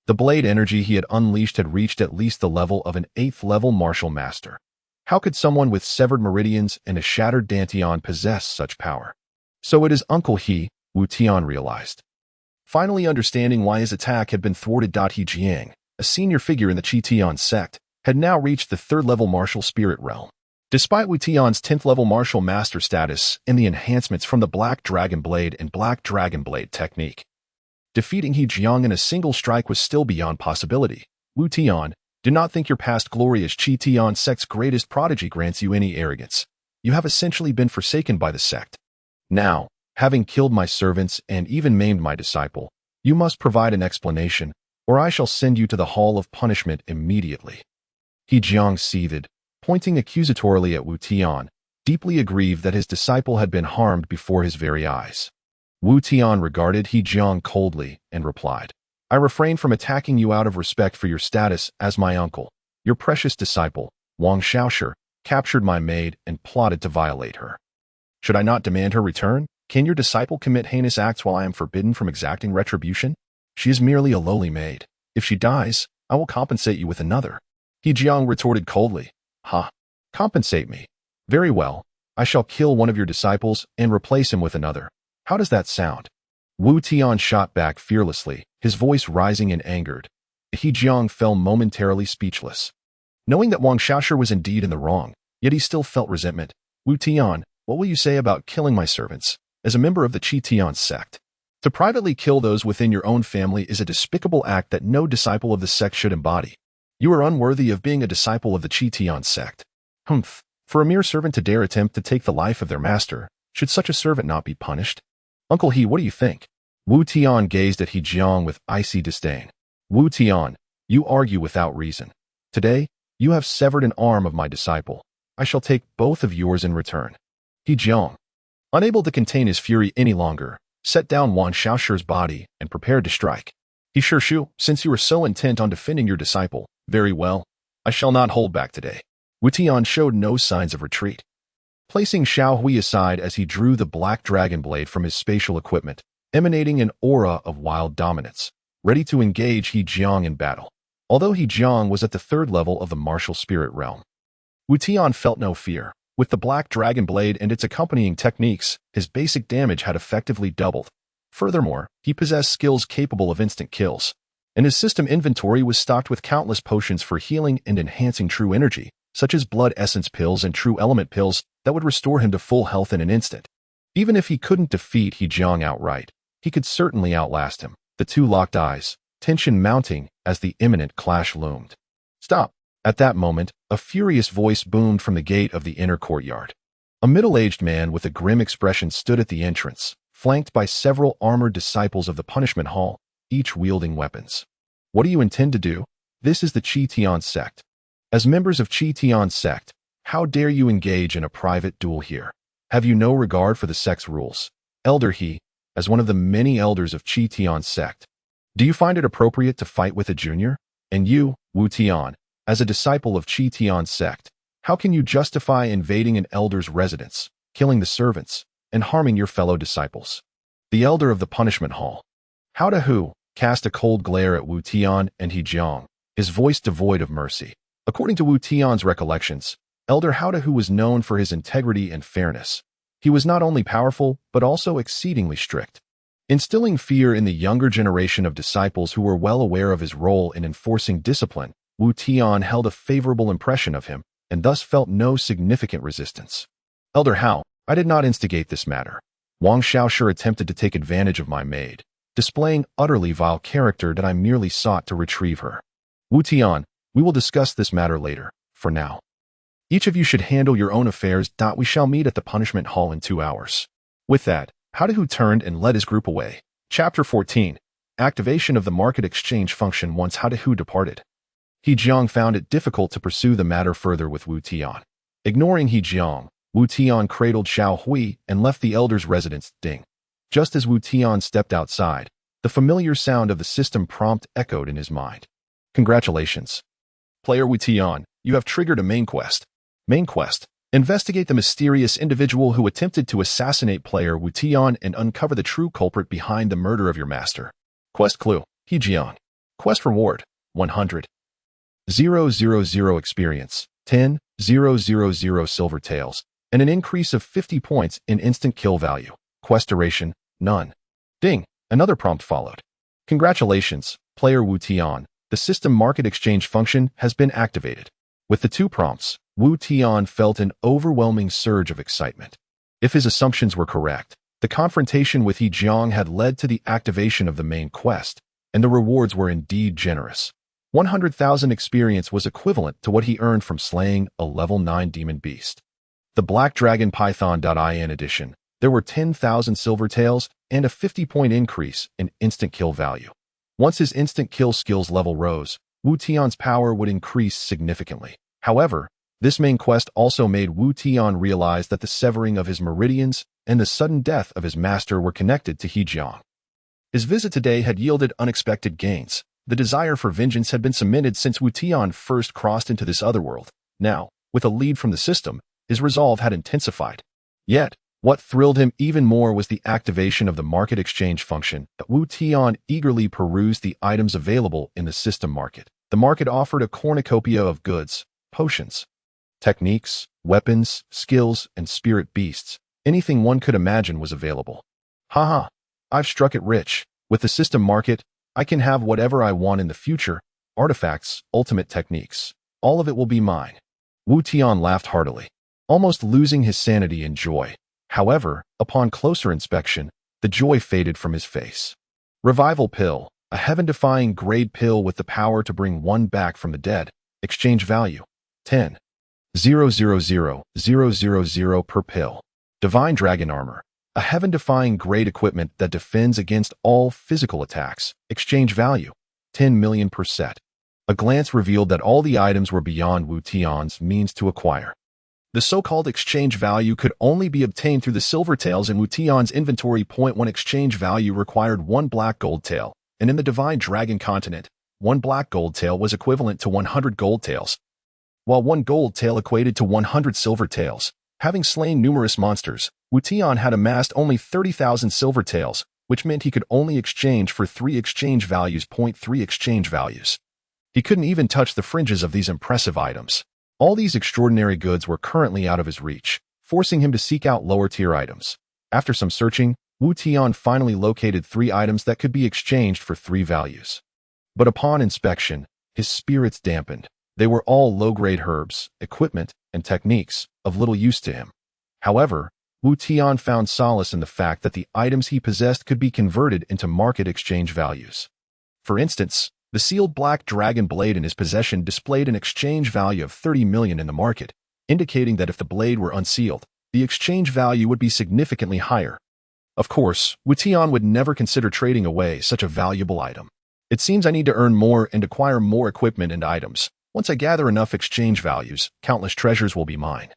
The blade energy he had unleashed had reached at least the level of an 8th-level martial master. How could someone with severed meridians and a shattered dantian possess such power? So it is Uncle He, Wu Tian realized. Finally understanding why his attack had been thwarted. He Jiang, a senior figure in the Tian sect, had now reached the 3rd-level martial spirit realm. Despite Wu Tian's 10th-level martial master status and the enhancements from the Black Dragon Blade and Black Dragon Blade technique, defeating He Jiang in a single strike was still beyond possibility. Wu Tian, do not think your past glory as Tian sect's greatest prodigy grants you any arrogance. You have essentially been forsaken by the sect. Now, having killed my servants and even maimed my disciple, you must provide an explanation, or I shall send you to the Hall of Punishment immediately. He Jiang seethed, pointing accusatorily at Wu Tian, deeply aggrieved that his disciple had been harmed before his very eyes. Wu Tian regarded He Jiang coldly and replied, I refrain from attacking you out of respect for your status as my uncle. Your precious disciple, Wang Xiaoshu, captured my maid and plotted to violate her. Should I not demand her return? Can your disciple commit heinous acts while I am forbidden from exacting retribution? She is merely a lowly maid. If she dies, I will compensate you with another. He Jiang retorted coldly, Ha! Compensate me. Very well. I shall kill one of your disciples and replace him with another. How does that sound? Wu Tian shot back fearlessly, his voice rising and angered. He Jiang fell momentarily speechless. Knowing that Wang Xiaoshu was indeed in the wrong, yet he still felt resentment. Wu Tian, what will you say about killing my servants? As a member of the Tian sect, to privately kill those within your own family is a despicable act that no disciple of the sect should embody. You are unworthy of being a disciple of the Tian sect. Humph! For a mere servant to dare attempt to take the life of their master, should such a servant not be punished? Uncle He, what do you think? Wu Tian gazed at He Jiang with icy disdain. Wu Tian, you argue without reason. Today, you have severed an arm of my disciple. I shall take both of yours in return. He Jiang, unable to contain his fury any longer, set down Wang Xiaoshu's body and prepared to strike. He Xiaoshu, since you are so intent on defending your disciple, very well. I shall not hold back today. Wu Tian showed no signs of retreat. Placing Xiao Hui aside as he drew the Black Dragon Blade from his spatial equipment, emanating an aura of wild dominance, ready to engage He Jiang in battle. Although He Jiang was at the 3rd level of the martial spirit realm, Wu Tian felt no fear. With the Black Dragon Blade and its accompanying techniques, his basic damage had effectively doubled. Furthermore, he possessed skills capable of instant kills, and his system inventory was stocked with countless potions for healing and enhancing true energy, such as blood essence pills and true element pills that would restore him to full health in an instant. Even if he couldn't defeat He Jiang outright, he could certainly outlast him. The two locked eyes, tension mounting as the imminent clash loomed. Stop! At that moment, a furious voice boomed from the gate of the inner courtyard. A middle-aged man with a grim expression stood at the entrance, flanked by several armored disciples of the punishment hall, each wielding weapons. What do you intend to do? This is the Tian sect. As members of Tian sect, how dare you engage in a private duel here? Have you no regard for the sect's rules? Elder He, as one of the many elders of Tian sect, do you find it appropriate to fight with a junior? And you, Wu Tian, as a disciple of Tian sect, how can you justify invading an elder's residence, killing the servants, and harming your fellow disciples? The elder of the punishment hall, How Da Hu, cast a cold glare at Wu Tian and He Jiang, his voice devoid of mercy. According to Wu Tian's recollections, Elder How Da Hu was known for his integrity and fairness. He was not only powerful, but also exceedingly strict, instilling fear in the younger generation of disciples who were well aware of his role in enforcing discipline. Wu Tian held a favorable impression of him, and thus felt no significant resistance. Elder Hao, I did not instigate this matter. Wang Xiaoshu attempted to take advantage of my maid, displaying utterly vile character that I merely sought to retrieve her. Wu Tian, we will discuss this matter later. For now, each of you should handle your own affairs. We shall meet at the punishment hall in 2 hours. With that, Wu turned and led his group away. Chapter 14. Activation of the market exchange function once Wu departed. He Jiang found it difficult to pursue the matter further with Wu Tian. Ignoring He Jiang, Wu Tian cradled Xiao Hui and left the elder's residence, Ding. Just as Wu Tian stepped outside, the familiar sound of the system prompt echoed in his mind. Congratulations. Player Wu Tian, you have triggered a main quest. Main quest. Investigate the mysterious individual who attempted to assassinate player Wu Tian and uncover the true culprit behind the murder of your master. Quest clue, He Jiang. Quest reward, 100. 000 experience, 10, 000 silver tails, and an increase of 50 points in instant kill value. Quest duration, none. Ding, another prompt followed. Congratulations, player Wu Tian. The system market exchange function has been activated. With the two prompts, Wu Tian felt an overwhelming surge of excitement. If his assumptions were correct, the confrontation with He Jiang had led to the activation of the main quest, and the rewards were indeed generous. 100,000 experience was equivalent to what he earned from slaying a level 9 demon beast. The Black Dragon Python.in edition, there were 10,000 silver tails and a 50-point increase in instant kill value. Once his instant kill skills level rose, Wu Tian's power would increase significantly. However, this main quest also made Wu Tian realize that the severing of his meridians and the sudden death of his master were connected to He Jiang. His visit today had yielded unexpected gains. The desire for vengeance had been cemented since Wu Tian first crossed into this otherworld. Now, with a lead from the system, his resolve had intensified. Yet, what thrilled him even more was the activation of the market exchange function. Wu Tian eagerly perused the items available in the system market. The market offered a cornucopia of goods, potions, techniques, weapons, skills, and spirit beasts. Anything one could imagine was available. Haha, I've struck it rich. With the system market, I can have whatever I want in the future. Artifacts, ultimate techniques. All of it will be mine. Wu Tian laughed heartily, almost losing his sanity in joy. However, upon closer inspection, the joy faded from his face. Revival pill, a heaven-defying grade pill with the power to bring one back from the dead. Exchange value, 10. 000 per pill. Divine Dragon Armor, a heaven-defying grade equipment that defends against all physical attacks. Exchange value, 10 million per set. A glance revealed that all the items were beyond Wu Tian's means to acquire. The so-called exchange value could only be obtained through the silver tails in Wu Tian's inventory. 1 exchange value required 1 black gold tail, and in the Divine Dragon continent, 1 black gold tail was equivalent to 100 gold tails, while 1 gold tail equated to 100 silver tails. Having slain numerous monsters, Wu Tian had amassed only 30,000 silver tails, which meant he could only exchange for 3 exchange values. 3 exchange values. He couldn't even touch the fringes of these impressive items. All these extraordinary goods were currently out of his reach, forcing him to seek out lower-tier items. After some searching, Wu Tian finally located 3 items that could be exchanged for 3 values. But upon inspection, his spirits dampened. They were all low-grade herbs, equipment, and techniques, of little use to him. However, Wu Tian found solace in the fact that the items he possessed could be converted into market exchange values. For instance, the sealed black dragon blade in his possession displayed an exchange value of 30 million in the market, indicating that if the blade were unsealed, the exchange value would be significantly higher. Of course, Wu Tian would never consider trading away such a valuable item. It seems I need to earn more and acquire more equipment and items. Once I gather enough exchange values, countless treasures will be mine.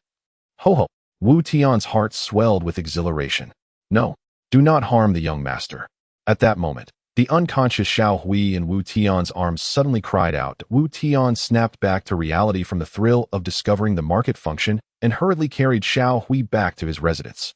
Ho ho! Wu Tian's heart swelled with exhilaration. No, do not harm the young master. At that moment, the unconscious Xiao Hui in Wu Tian's arms suddenly cried out. Wu Tian snapped back to reality from the thrill of discovering the market function and hurriedly carried Xiao Hui back to his residence.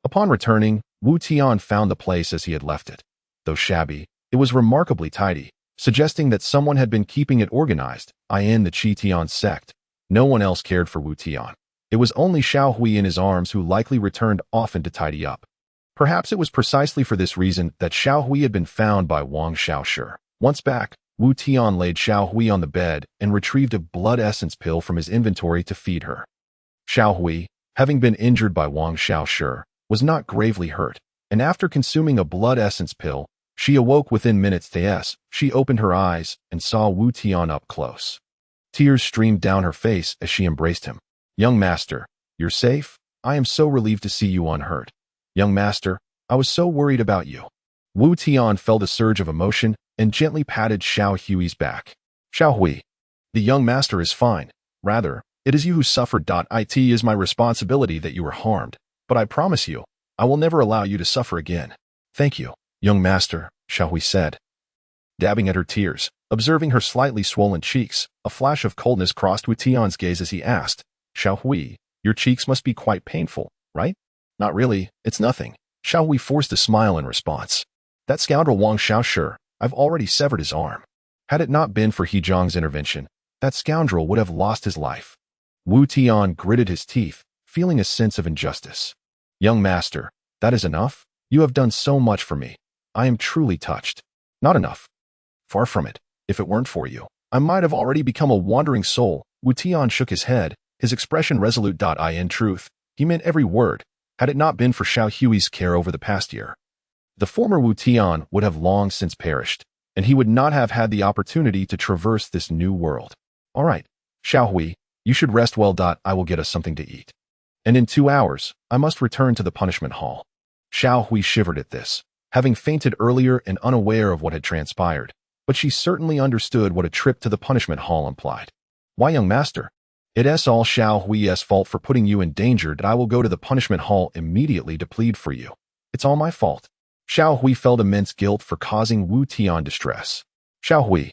Upon returning, Wu Tian found the place as he had left it. Though shabby, it was remarkably tidy, suggesting that someone had been keeping it organized. In the Qi Tian sect, no one else cared for Wu Tian. It was only Xiao Hui in his arms who likely returned often to tidy up. Perhaps it was precisely for this reason that Xiao Hui had been found by Wang Xiaoshi. Once back, Wu Tian laid Xiao Hui on the bed and retrieved a blood essence pill from his inventory to feed her. Xiao Hui, having been injured by Wang Xiaoshi, was not gravely hurt, and after consuming a blood essence pill, she awoke within minutes. She opened her eyes and saw Wu Tian up close. Tears streamed down her face as she embraced him. Young master, you're safe? I am so relieved to see you unhurt. Young master, I was so worried about you. Wu Tian felt a surge of emotion and gently patted Xiao Hui's back. Xiao Hui, the young master is fine. Rather, it is you who suffered. It is my responsibility that you were harmed, but I promise you, I will never allow you to suffer again. Thank you, young master, Xiao Hui said. Dabbing at her tears, observing her slightly swollen cheeks, a flash of coldness crossed Wu Tian's gaze as he asked, Xiao Hui, your cheeks must be quite painful, right? Not really, it's nothing. Xiao Hui forced a smile in response. That scoundrel Wang Xiao, sure, I've already severed his arm. Had it not been for He Zhang's intervention, that scoundrel would have lost his life. Wu Tian gritted his teeth, feeling a sense of injustice. Young master, that is enough? You have done so much for me. I am truly touched. Not enough. Far from it. If it weren't for you, I might have already become a wandering soul. Wu Tian shook his head, his expression resolute. In truth, he meant every word. Had it not been for Xiao Hui's care over the past year, the former Wu Tian would have long since perished, and he would not have had the opportunity to traverse this new world. All right, Xiao Hui, you should rest well. I will get us something to eat. And in 2 hours, I must return to the punishment hall. Xiao Hui shivered at this, having fainted earlier and unaware of what had transpired, but she certainly understood what a trip to the punishment hall implied. Why, young master? It's all Xiao Hui's fault for putting you in danger. I will go to the punishment hall immediately to plead for you. It's all my fault. Xiao Hui felt immense guilt for causing Wu Tian distress. Xiao Hui,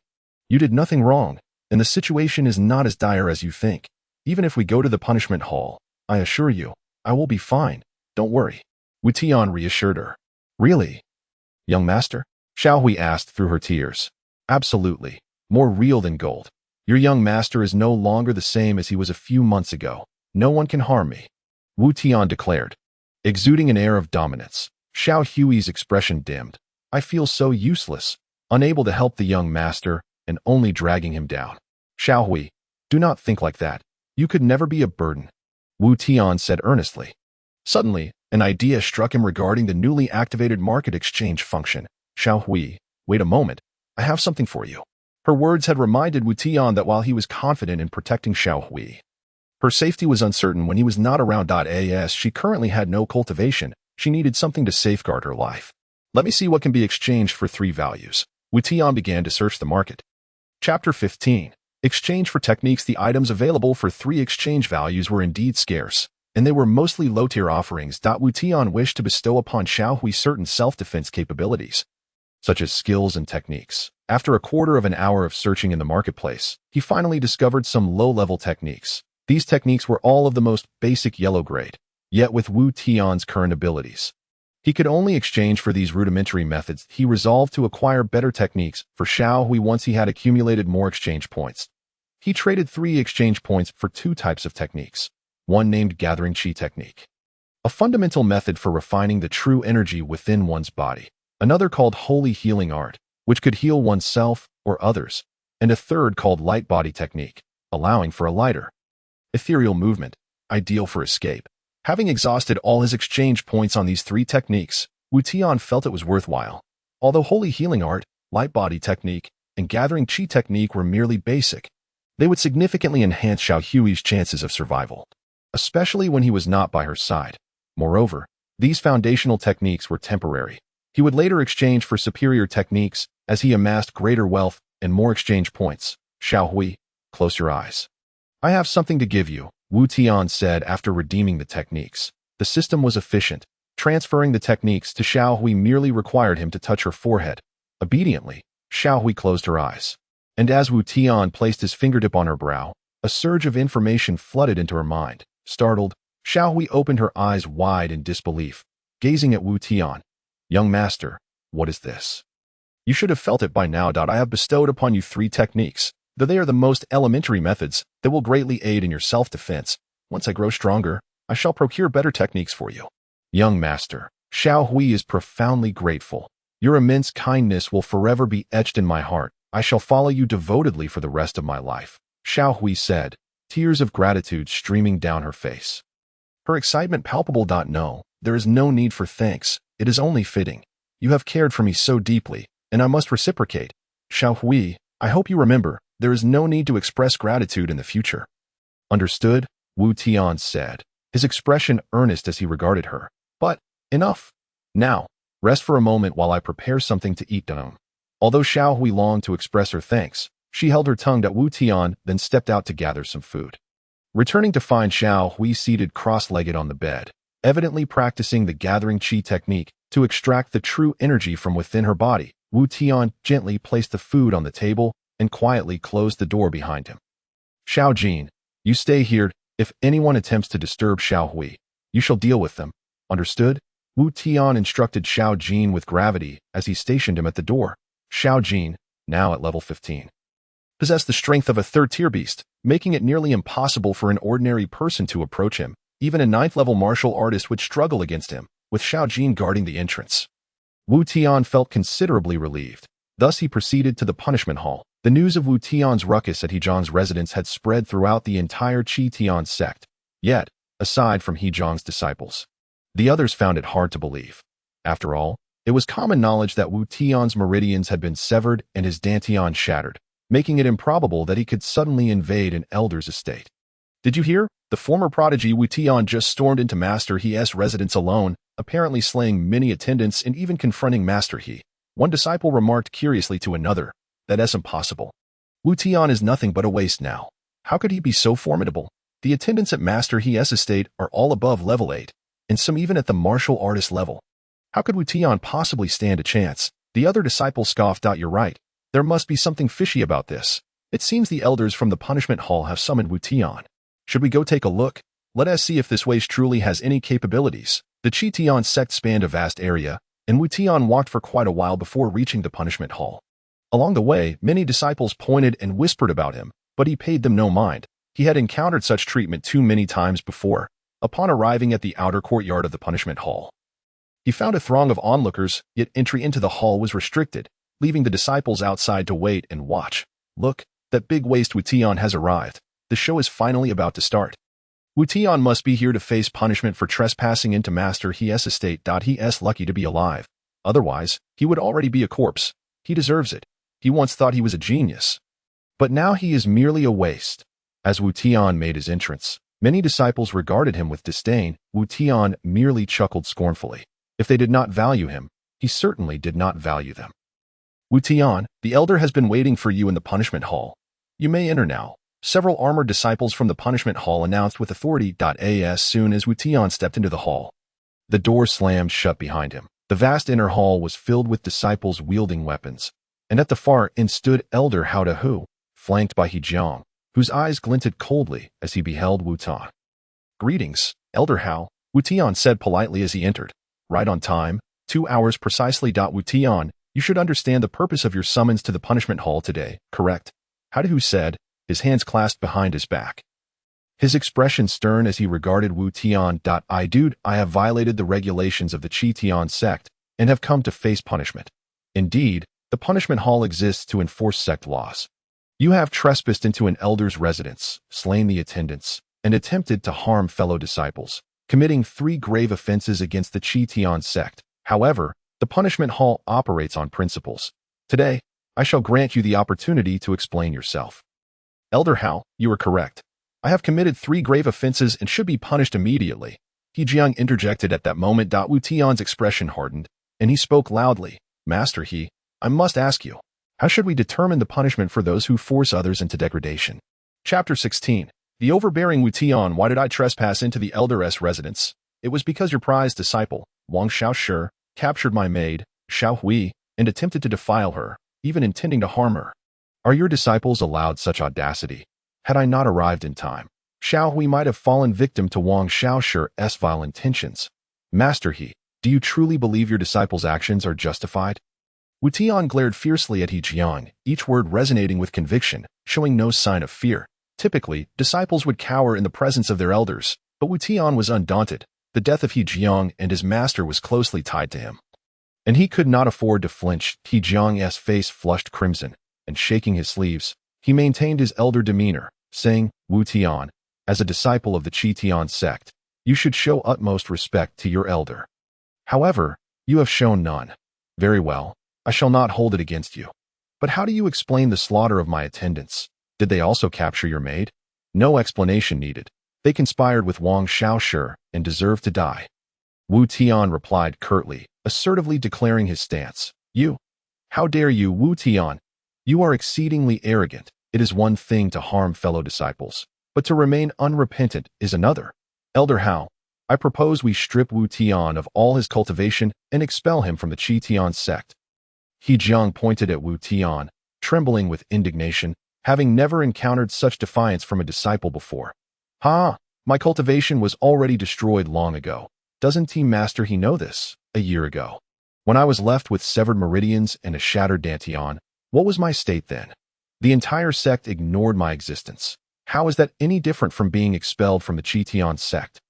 you did nothing wrong, and the situation is not as dire as you think. Even if we go to the punishment hall, I assure you, I will be fine. Don't worry. Wu Tian reassured her. Really? Young master? Xiao Hui asked through her tears. Absolutely. More real than gold. Your young master is no longer the same as he was a few months ago. No one can harm me. Wu Tian declared. Exuding an air of dominance, Xiao Hui's expression dimmed. I feel so useless, unable to help the young master, and only dragging him down. Xiao Hui, do not think like that. You could never be a burden. Wu Tian said earnestly. Suddenly, an idea struck him regarding the newly activated market exchange function. Xiao Hui, wait a moment. I have something for you. Her words had reminded Wu Tian that while he was confident in protecting Xiao Hui, her safety was uncertain when he was not around. As she currently had no cultivation, she needed something to safeguard her life. Let me see what can be exchanged for 3 values. Wu Tian began to search the market. Chapter 15. Exchange for techniques. The items available for 3 exchange values were indeed scarce, and they were mostly low-tier offerings. Wu Tian wished to bestow upon Xiao Hui certain self-defense capabilities, such as skills and techniques. After a quarter of an hour of searching in the marketplace, he finally discovered some low-level techniques. These techniques were all of the most basic yellow grade, yet with Wu Tian's current abilities, he could only exchange for these rudimentary methods. He resolved to acquire better techniques for Xiao Hui once he had accumulated more exchange points. He traded 3 exchange points for 2 types of techniques, one named Gathering Qi Technique, a fundamental method for refining the true energy within one's body, another called Holy Healing Art, which could heal oneself or others, and a third called Light Body Technique, allowing for a lighter, ethereal movement, ideal for escape. Having exhausted all his exchange points on these 3 techniques, Wu Tian felt it was worthwhile. Although Holy Healing Art, Light Body Technique, and Gathering Qi Technique were merely basic, they would significantly enhance Xiao Hui's chances of survival, especially when he was not by her side. Moreover, these foundational techniques were temporary. He would later exchange for superior techniques as he amassed greater wealth and more exchange points. Xiao Hui, close your eyes. I have something to give you, Wu Tian said after redeeming the techniques. The system was efficient. Transferring the techniques to Xiao Hui merely required him to touch her forehead. Obediently, Xiao Hui closed her eyes. And as Wu Tian placed his fingertip on her brow, a surge of information flooded into her mind. Startled, Xiao Hui opened her eyes wide in disbelief, gazing at Wu Tian. Young master, what is this? You should have felt it by now. I have bestowed upon you 3 techniques, though they are the most elementary methods that will greatly aid in your self-defense. Once I grow stronger, I shall procure better techniques for you. Young master, Xiao Hui is profoundly grateful. Your immense kindness will forever be etched in my heart. I shall follow you devotedly for the rest of my life, Xiao Hui said, tears of gratitude streaming down her face. Her excitement palpable. No, there is no need for thanks. It is only fitting. You have cared for me so deeply, and I must reciprocate. Xiao Hui, I hope you remember, there is no need to express gratitude in the future. Understood, Wu Tian said, his expression earnest as he regarded her. But, enough. Now, rest for a moment while I prepare something to eat down. Although Xiao Hui longed to express her thanks, she held her tongue to Wu Tian, then stepped out to gather some food. Returning to find Xiao Hui seated cross-legged on the bed, evidently practicing the gathering qi technique to extract the true energy from within her body, Wu Tian gently placed the food on the table and quietly closed the door behind him. Xiao Jin, you stay here. If anyone attempts to disturb Xiao Hui, you shall deal with them. Understood? Wu Tian instructed Xiao Jin with gravity as he stationed him at the door. Xiao Jin, now at level 15, possessed the strength of a third-tier beast, making it nearly impossible for an ordinary person to approach him. Even a 9th-level martial artist would struggle against him, with Xiao Jin guarding the entrance. Wu Tian felt considerably relieved. Thus he proceeded to the punishment hall. The news of Wu Tian's ruckus at Hejiang's residence had spread throughout the entire Qi Tian sect. Yet, aside from Hejiang's disciples, the others found it hard to believe. After all, it was common knowledge that Wu Tian's meridians had been severed and his dantian shattered, making it improbable that he could suddenly invade an elder's estate. Did you hear? The former prodigy Wu Tian just stormed into Master He's residence alone, apparently slaying many attendants and even confronting Master He. One disciple remarked curiously to another, that is impossible. Wu Tian is nothing but a waste now. How could he be so formidable? The attendants at Master He's estate are all above level 8, and some even at the martial artist level. How could Wu Tian possibly stand a chance? The other disciple scoffed out. You're right. There must be something fishy about this. It seems the elders from the punishment hall have summoned Wu Tian. Should we go take a look? Let us see if this waste truly has any capabilities. The Qi Tian sect spanned a vast area, and Wu Tian walked for quite a while before reaching the punishment hall. Along the way, many disciples pointed and whispered about him, but he paid them no mind. He had encountered such treatment too many times before. Upon arriving at the outer courtyard of the punishment hall, he found a throng of onlookers, yet entry into the hall was restricted, leaving the disciples outside to wait and watch. Look, that big waste Wu Tian has arrived. The show is finally about to start. Wu Tian must be here to face punishment for trespassing into Master He's estate. He's lucky to be alive. Otherwise, he would already be a corpse. He deserves it. He once thought he was a genius. But now he is merely a waste. As Wu Tian made his entrance, many disciples regarded him with disdain. Wu Tian merely chuckled scornfully. If they did not value him, he certainly did not value them. Wu Tian, the elder has been waiting for you in the punishment hall. You may enter now. Several armored disciples from the punishment hall announced with authority. As soon as Wu Tian stepped into the hall, the door slammed shut behind him. The vast inner hall was filled with disciples wielding weapons, and at the far end stood Elder Hao De Hu, flanked by Hejiang, whose eyes glinted coldly as he beheld Wu Tian. Greetings, Elder Hao, Wu Tian said politely as he entered. Right on time, 2 hours precisely. Wu Tian, you should understand the purpose of your summons to the punishment hall today, correct? Hao De Hu said, his hands clasped behind his back. His expression stern as he regarded Wu Tian. I have violated the regulations of the Qi Tian sect and have come to face punishment. Indeed, the punishment hall exists to enforce sect laws. You have trespassed into an elder's residence, slain the attendants, and attempted to harm fellow disciples, committing 3 grave offenses against the Qi Tian sect. However, the punishment hall operates on principles. Today, I shall grant you the opportunity to explain yourself. Elder Hao, you are correct. I have committed 3 grave offenses and should be punished immediately. Hejiang interjected at that moment. Wu Tian's expression hardened, and he spoke loudly. Master He, I must ask you, how should we determine the punishment for those who force others into degradation? Chapter 16. The overbearing Wu Tian. Why did I trespass into the elder's residence? It was because your prized disciple, Wang Xiaoshi, captured my maid, Xiao Hui, and attempted to defile her, even intending to harm her. Are your disciples allowed such audacity? Had I not arrived in time, Xiao Hui might have fallen victim to Wang Xiaoshi's vile intentions. Master He, do you truly believe your disciples' actions are justified? Wu Tian glared fiercely at Hejiang, each word resonating with conviction, showing no sign of fear. Typically, disciples would cower in the presence of their elders, but Wu Tian was undaunted. The death of Hejiang and his master was closely tied to him, and he could not afford to flinch. Hejiang's face flushed crimson, and shaking his sleeves, he maintained his elder demeanor, saying, Wu Tian, as a disciple of the Qi Tian sect, you should show utmost respect to your elder. However, you have shown none. Very well, I shall not hold it against you. But how do you explain the slaughter of my attendants? Did they also capture your maid? No explanation needed. They conspired with Wang Xiaoshi and deserve to die. Wu Tian replied curtly, assertively declaring his stance. You? How dare you, Wu Tian? You are exceedingly arrogant. It is one thing to harm fellow disciples, but to remain unrepentant is another. Elder Hao, I propose we strip Wu Tian of all his cultivation and expel him from the Qi Tian sect. He Jiang pointed at Wu Tian, trembling with indignation, having never encountered such defiance from a disciple before. Ha! My cultivation was already destroyed long ago. Doesn't Team Master he know this? A year ago, when I was left with severed meridians and a shattered dantian, what was my state then? The entire sect ignored my existence. How is that any different from being expelled from the Qi Tian sect?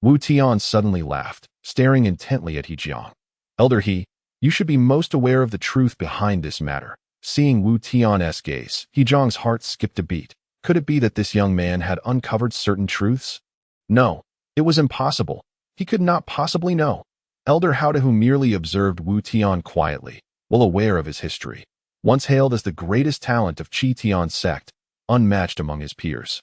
Wu Tian suddenly laughed, staring intently at He Jiang. Elder He, you should be most aware of the truth behind this matter. Seeing Wu Tian's gaze, He Jiang's heart skipped a beat. Could it be that this young man had uncovered certain truths? No, it was impossible. He could not possibly know. Elder Hao, who merely observed Wu Tian quietly, well aware of his history, once hailed as the greatest talent of Qi Tian sect, unmatched among his peers.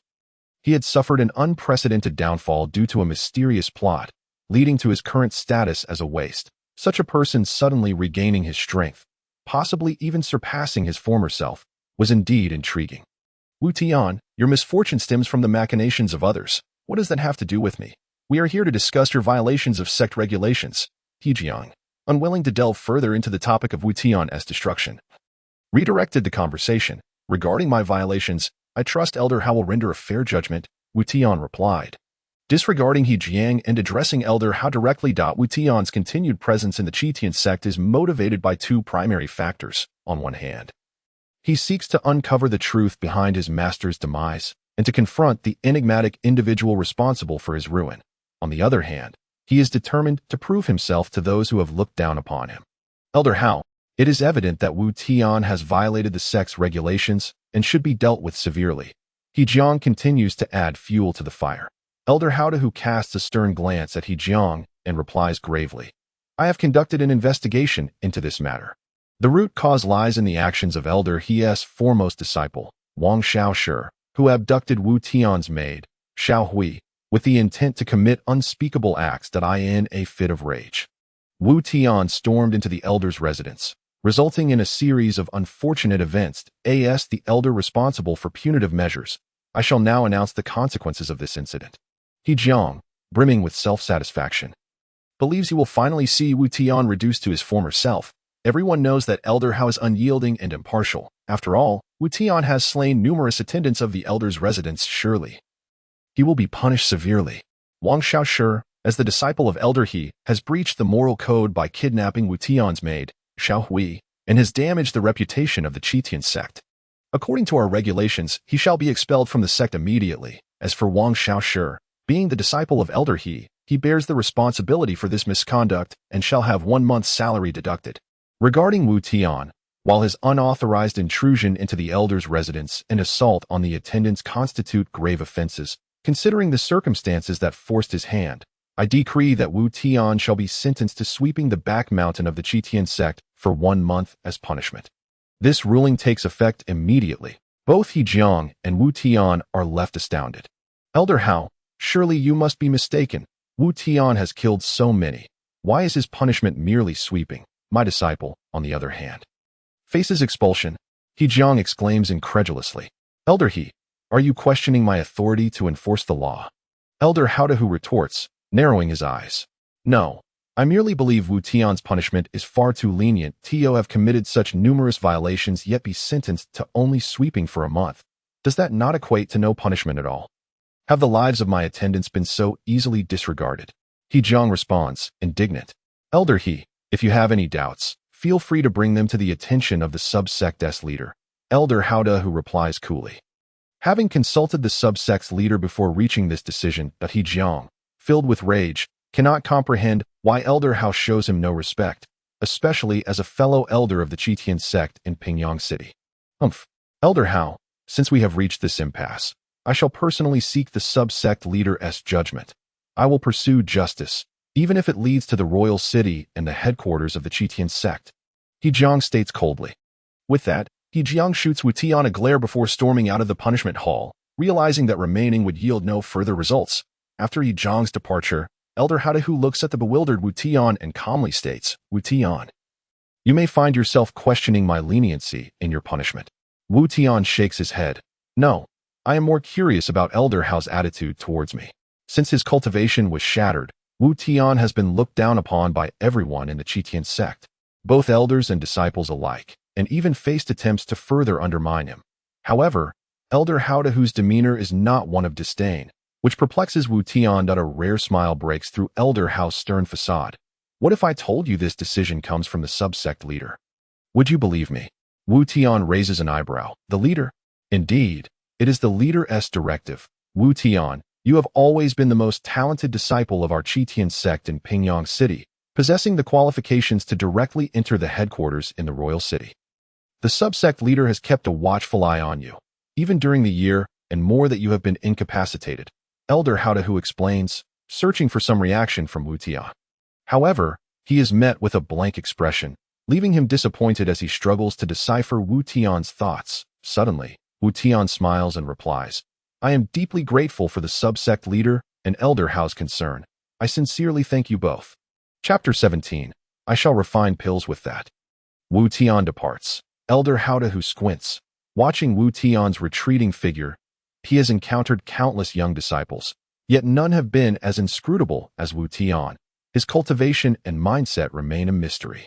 He had suffered an unprecedented downfall due to a mysterious plot, leading to his current status as a waste. Such a person suddenly regaining his strength, possibly even surpassing his former self, was indeed intriguing. Wu Tian, your misfortune stems from the machinations of others. What does that have to do with me? We are here to discuss your violations of sect regulations. He Jiang, unwilling to delve further into the topic of Wu Tian's destruction, redirected the conversation. Regarding my violations, I trust Elder Hao will render a fair judgment, Wu Tian replied. Disregarding He Jiang and addressing Elder Hao directly. Wu Tian's continued presence in the Qi Tian sect is motivated by two primary factors. On one hand, he seeks to uncover the truth behind his master's demise and to confront the enigmatic individual responsible for his ruin. On the other hand, he is determined to prove himself to those who have looked down upon him. Elder Hao, it is evident that Wu Tian has violated the sect's regulations and should be dealt with severely. He Jiang continues to add fuel to the fire. Elder Hao, who casts a stern glance at He Jiang and replies gravely, I have conducted an investigation into this matter. The root cause lies in the actions of Elder He's foremost disciple, Wang Xiaoshi, who abducted Wu Tian's maid, Xiao Hui, with the intent to commit unspeakable acts. In a fit of rage, Wu Tian stormed into the elder's residence, resulting in a series of unfortunate events. The elder responsible for punitive measures. I shall now announce the consequences of this incident. He Jiang, brimming with self-satisfaction, believes he will finally see Wu Tian reduced to his former self. Everyone knows that Elder Hao is unyielding and impartial. After all, Wu Tian has slain numerous attendants of the elder's residence. Surely he will be punished severely. Wang Xiaoshi, as the disciple of Elder He, has breached the moral code by kidnapping Wu Tian's maid, Xiao Hui, and has damaged the reputation of the Qi Tian sect. According to our regulations, he shall be expelled from the sect immediately. As for Wang Xiaoshi, being the disciple of Elder He bears the responsibility for this misconduct and shall have 1 month's salary deducted. Regarding Wu Tian, while his unauthorized intrusion into the elder's residence and assault on the attendants constitute grave offenses, considering the circumstances that forced his hand, I decree that Wu Tian shall be sentenced to sweeping the back mountain of the Qi Tian sect for 1 month as punishment. This ruling takes effect immediately. Both He Jiang and Wu Tian are left astounded. Elder Hao, surely you must be mistaken. Wu Tian has killed so many. Why is his punishment merely sweeping? My disciple, on the other hand, faces expulsion. He Jiang exclaims incredulously. Elder He, are you questioning my authority to enforce the law? Elder Hao, who retorts, narrowing his eyes. No, I merely believe Wu Tian's punishment is far too lenient. To have committed such numerous violations yet be sentenced to only sweeping for a month. Does that not equate to no punishment at all? Have the lives of my attendants been so easily disregarded? He Jiang responds, indignant. Elder He, if you have any doubts, feel free to bring them to the attention of the subsect's leader. Elder Hao, who replies coolly. Having consulted the subsect's leader before reaching this decision, but He Jiang, filled with rage, cannot comprehend why Elder Hao shows him no respect, especially as a fellow elder of the Qi Tian sect in Pingyang City. Elder Hao, since we have reached this impasse, I shall personally seek the subsect leader's judgment. I will pursue justice, even if it leads to the royal city and the headquarters of the Qi Tian sect. He Jiang states coldly. With that, He Jiang shoots Wu Tian a glare before storming out of the punishment hall, realizing that remaining would yield no further results. After He Jiang's departure, Elder Hadahu looks at the bewildered Wu Tian and calmly states, Wu Tian, you may find yourself questioning my leniency in your punishment. Wu Tian shakes his head. No, I am more curious about Elder Hao's attitude towards me. Since his cultivation was shattered, Wu Tian has been looked down upon by everyone in the Tian sect, both elders and disciples alike, and even faced attempts to further undermine him. However, Elder Hadahu's demeanor is not one of disdain, which perplexes Wu Tian. A rare smile breaks through Elder Hao's stern facade. What if I told you this decision comes from the subsect leader? Would you believe me? Wu Tian raises an eyebrow. The leader? Indeed, it is the leader's directive. Wu Tian, you have always been the most talented disciple of our Tian sect in Pingyang City, possessing the qualifications to directly enter the headquarters in the royal city. The subsect leader has kept a watchful eye on you, even during the year and more that you have been incapacitated. Elder Hadahu explains, searching for some reaction from Wu Tian. However, he is met with a blank expression, leaving him disappointed as he struggles to decipher Wu Tian's thoughts. Suddenly, Wu Tian smiles and replies, I am deeply grateful for the subsect leader and Elder Hao's concern. I sincerely thank you both. Chapter 17. I shall refine pills with that. Wu Tian departs. Elder Hadahu squints. Watching Wu Tian's retreating figure, he has encountered countless young disciples, yet none have been as inscrutable as Wu Tian. His cultivation and mindset remain a mystery.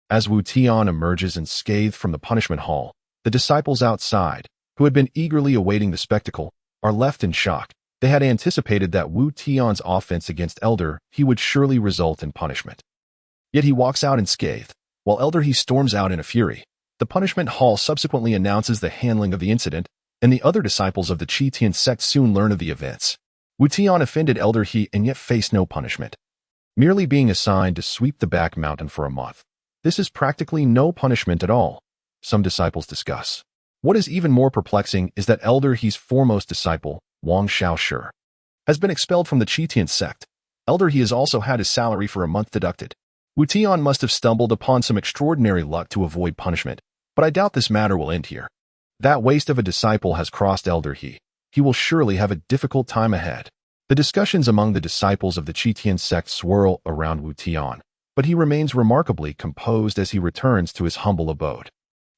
As Wu Tian emerges unscathed from the punishment hall, the disciples outside, who had been eagerly awaiting the spectacle, are left in shock. They had anticipated that Wu Tian's offense against Elder He would surely result in punishment. Yet he walks out unscathed, while Elder He storms out in a fury. The punishment hall subsequently announces the handling of the incident, and the other disciples of the Tian sect soon learn of the events. Wu Tian offended Elder He and yet faced no punishment, merely being assigned to sweep the back mountain for a month. This is practically no punishment at all, some disciples discuss. What is even more perplexing is that Elder He's foremost disciple, Wang Xiaoshi, has been expelled from the Tian sect. Elder He has also had his salary for a month deducted. Wu Tian must have stumbled upon some extraordinary luck to avoid punishment, but I doubt this matter will end here. That waste of a disciple has crossed Elder He. He will surely have a difficult time ahead. The discussions among the disciples of the Tian sect swirl around Wu Tian, but he remains remarkably composed as he returns to his humble abode.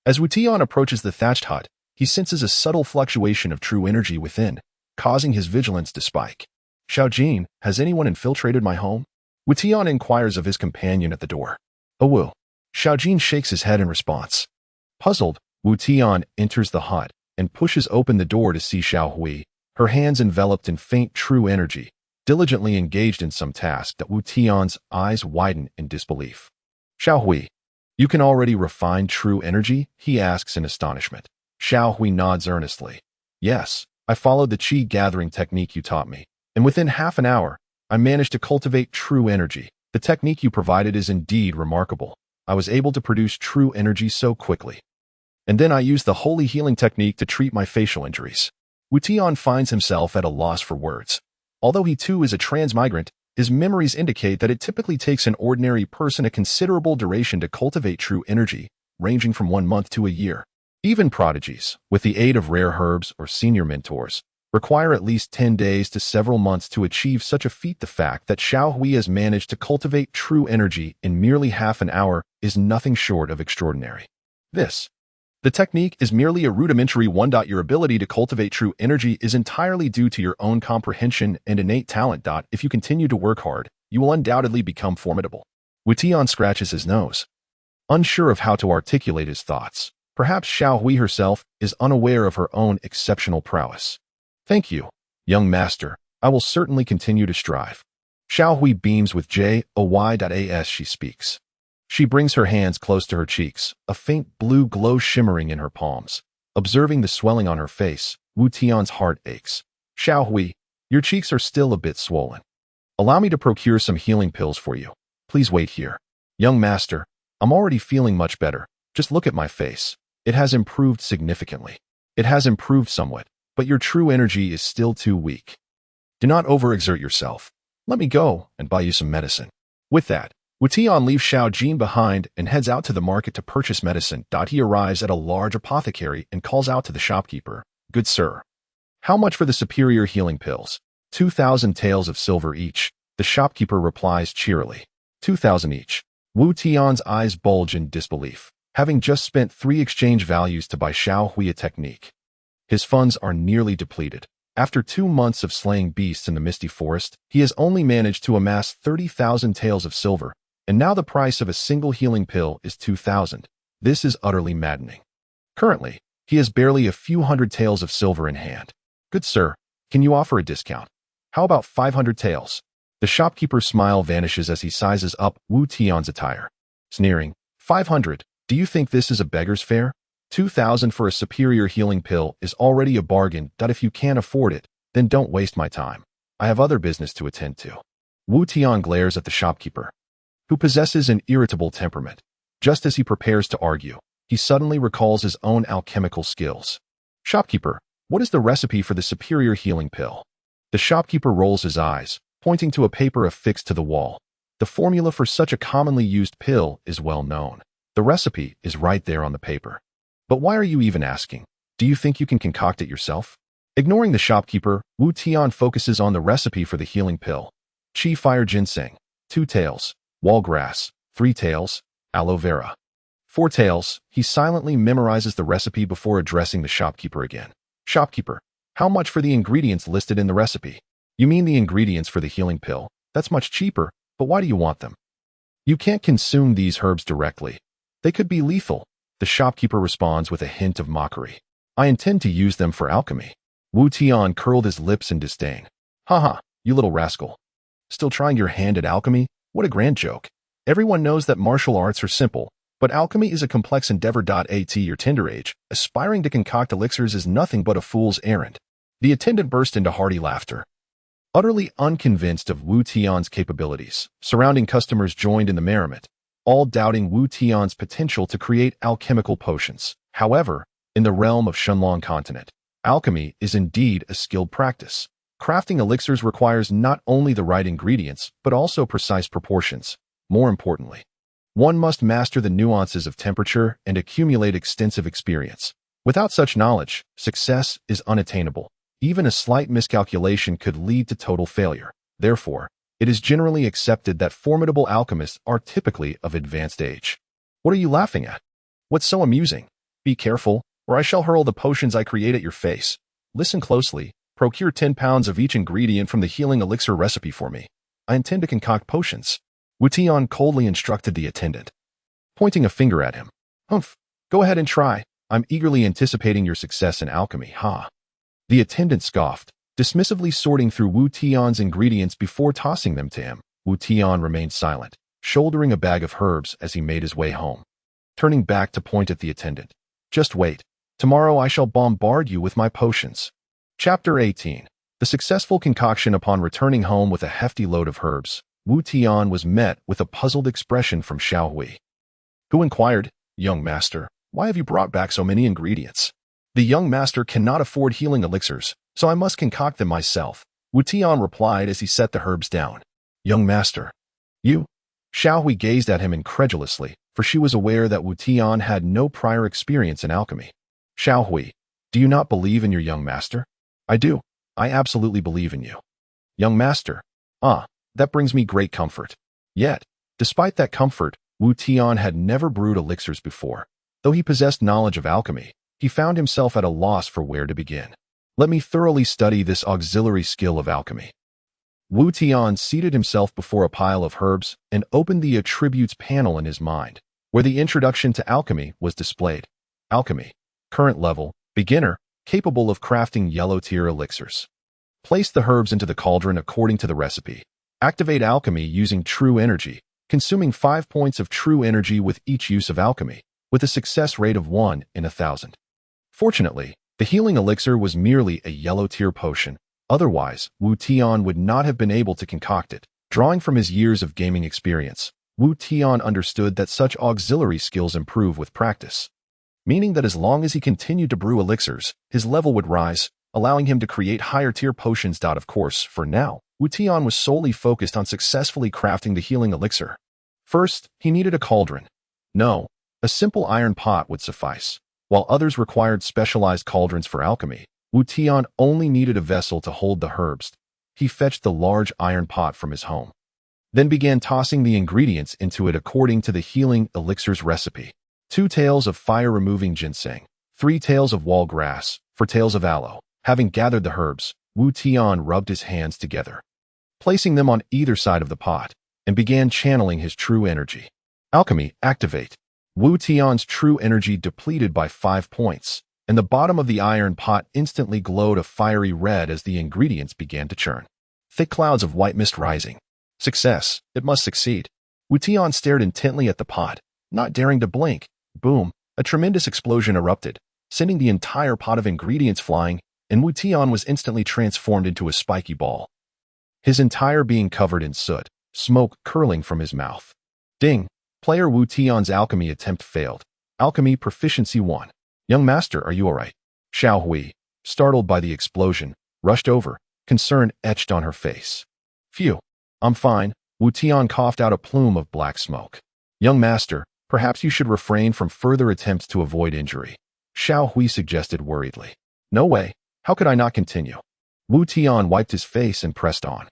As Wu Tian approaches the thatched hut, he senses a subtle fluctuation of true energy within, causing his vigilance to spike. Xiaojin, has anyone infiltrated my home? Wu Tian inquires of his companion at the door. Oh, Wu. Xiaojin shakes his head in response. Puzzled, Wu Tian enters the hut and pushes open the door to see Xiao Hui, her hands enveloped in faint true energy, diligently engaged in some task. That Wu Tian's eyes widen in disbelief. Xiao Hui, you can already refine true energy? He asks in astonishment. Xiao Hui nods earnestly. Yes, I followed the qi gathering technique you taught me, and within half an hour, I managed to cultivate true energy. The technique you provided is indeed remarkable. I was able to produce true energy so quickly. And then I used the holy healing technique to treat my facial injuries. Wu Tian finds himself at a loss for words. Although he too is a transmigrant, his memories indicate that it typically takes an ordinary person a considerable duration to cultivate true energy, ranging from 1 month to a year. Even prodigies, with the aid of rare herbs or senior mentors, require at least 10 days to several months to achieve such a feat. The fact that Xiao Hui has managed to cultivate true energy in merely half an hour is nothing short of extraordinary. The technique is merely a rudimentary one. Your ability to cultivate true energy is entirely due to your own comprehension and innate talent. If you continue to work hard, you will undoubtedly become formidable. Wu Tian scratches his nose, unsure of how to articulate his thoughts. Perhaps Xiao Hui herself is unaware of her own exceptional prowess. Thank you, young master. I will certainly continue to strive. Xiao Hui beams with joy. She speaks. She brings her hands close to her cheeks, a faint blue glow shimmering in her palms. Observing the swelling on her face, Wu Tian's heart aches. Xiao Hui, your cheeks are still a bit swollen. Allow me to procure some healing pills for you. Please wait here. Young master, I'm already feeling much better. Just look at my face. It has improved significantly. It has improved somewhat, but your true energy is still too weak. Do not overexert yourself. Let me go and buy you some medicine. With that, Wu Tian leaves Xiaojin behind and heads out to the market to purchase medicine. He arrives at a large apothecary and calls out to the shopkeeper. Good sir, how much for the superior healing pills? 2,000 taels of silver each. The shopkeeper replies cheerily. 2,000 each. Wu Tian's eyes bulge in disbelief, having just spent 3 exchange values to buy Xiao Hui a technique. His funds are nearly depleted. After 2 months of slaying beasts in the misty forest, he has only managed to amass 30,000 taels of silver, and now the price of a single healing pill is 2,000. This is utterly maddening. Currently, he has barely a few hundred taels of silver in hand. Good sir, can you offer a discount? How about 500 taels? The shopkeeper's smile vanishes as he sizes up Wu Tian's attire. Sneering, 500, do you think this is a beggar's fare? 2,000 for a superior healing pill is already a bargain. If you can't afford it, then don't waste my time. I have other business to attend to. Wu Tian glares at the shopkeeper, who possesses an irritable temperament. Just as he prepares to argue, he suddenly recalls his own alchemical skills. Shopkeeper, what is the recipe for the superior healing pill? The shopkeeper rolls his eyes, pointing to a paper affixed to the wall. The formula for such a commonly used pill is well known. The recipe is right there on the paper. But why are you even asking? Do you think you can concoct it yourself? Ignoring the shopkeeper, Wu Tian focuses on the recipe for the healing pill. Qi fire ginseng, 2 taels, wall grass, 3 taels, aloe vera, 4 taels. He silently memorizes the recipe before addressing the shopkeeper again. Shopkeeper, how much for the ingredients listed in the recipe? You mean the ingredients for the healing pill? That's much cheaper, but why do you want them? You can't consume these herbs directly. They could be lethal. The shopkeeper responds with a hint of mockery. I intend to use them for alchemy. Wu Tian curled his lips in disdain. Haha, you little rascal. Still trying your hand at alchemy? What a grand joke. Everyone knows that martial arts are simple, but alchemy is a complex endeavor. At your tender age, aspiring to concoct elixirs is nothing but a fool's errand. The attendant burst into hearty laughter. Utterly unconvinced of Wu Tian's capabilities, surrounding customers joined in the merriment, all doubting Wu Tian's potential to create alchemical potions. However, in the realm of Shenlong continent, alchemy is indeed a skilled practice. Crafting elixirs requires not only the right ingredients, but also precise proportions. More importantly, one must master the nuances of temperature and accumulate extensive experience. Without such knowledge, success is unattainable. Even a slight miscalculation could lead to total failure. Therefore, it is generally accepted that formidable alchemists are typically of advanced age. What are you laughing at? What's so amusing? Be careful, or I shall hurl the potions I create at your face. Listen closely. Procure 10 pounds of each ingredient from the healing elixir recipe for me. I intend to concoct potions. Wu Tian coldly instructed the attendant, pointing a finger at him. Humph, go ahead and try. I'm eagerly anticipating your success in alchemy, ha. The attendant scoffed, dismissively sorting through Wu Tian's ingredients before tossing them to him. Wu Tian remained silent, shouldering a bag of herbs as he made his way home. Turning back to point at the attendant. Just wait. Tomorrow I shall bombard you with my potions. Chapter 18. The successful concoction. Upon returning home with a hefty load of herbs, Wu Tian was met with a puzzled expression from Xiao Hui, who inquired, Young master, why have you brought back so many ingredients? The young master cannot afford healing elixirs, so I must concoct them myself, Wu Tian replied as he set the herbs down. Young master. You? Xiao Hui gazed at him incredulously, for she was aware that Wu Tian had no prior experience in alchemy. Xiao Hui, do you not believe in your young master? I do. I absolutely believe in you. Young master. Ah, that brings me great comfort. Yet, despite that comfort, Wu Tian had never brewed elixirs before. Though he possessed knowledge of alchemy, he found himself at a loss for where to begin. Let me thoroughly study this auxiliary skill of alchemy. Wu Tian seated himself before a pile of herbs and opened the attributes panel in his mind, where the introduction to alchemy was displayed. Alchemy. Current level, beginner, capable of crafting yellow tier elixirs. Place the herbs into the cauldron according to the recipe. Activate alchemy using true energy, consuming 5 points of true energy with each use of alchemy, with a success rate of 1 in 1,000. Fortunately, the healing elixir was merely a yellow tier potion. Otherwise, Wu Tian would not have been able to concoct it. Drawing from his years of gaming experience, Wu Tian understood that such auxiliary skills improve with practice, meaning that as long as he continued to brew elixirs, his level would rise, allowing him to create higher tier potions. Of course, for now, Wu Tian was solely focused on successfully crafting the healing elixir. First, he needed a cauldron. No, a simple iron pot would suffice. While others required specialized cauldrons for alchemy, Wu Tian only needed a vessel to hold the herbs. he fetched the large iron pot from his home, then began tossing the ingredients into it according to the healing elixir's recipe. 2 tails of fire-removing ginseng, 3 tails of wall grass, 4 tails of aloe. Having gathered the herbs, Wu Tian rubbed his hands together, placing them on either side of the pot, and began channeling his true energy. Alchemy, activate. Wu Tian's true energy depleted by 5 points, and the bottom of the iron pot instantly glowed a fiery red as the ingredients began to churn. Thick clouds of white mist rising. Success. It must succeed. Wu Tian stared intently at the pot, not daring to blink. Boom. A tremendous explosion erupted, sending the entire pot of ingredients flying, and Wu Tian was instantly transformed into a spiky ball, his entire being covered in soot, smoke curling from his mouth. Ding! Player Wu Tian's alchemy attempt failed. Alchemy proficiency 1. Young master, are you alright? Xiao Hui, startled by the explosion, rushed over, concern etched on her face. Phew, I'm fine. Wu Tian coughed out a plume of black smoke. Young master, perhaps you should refrain from further attempts to avoid injury. Xiao Hui suggested worriedly. No way. How could I not continue? Wu Tian wiped his face and pressed on.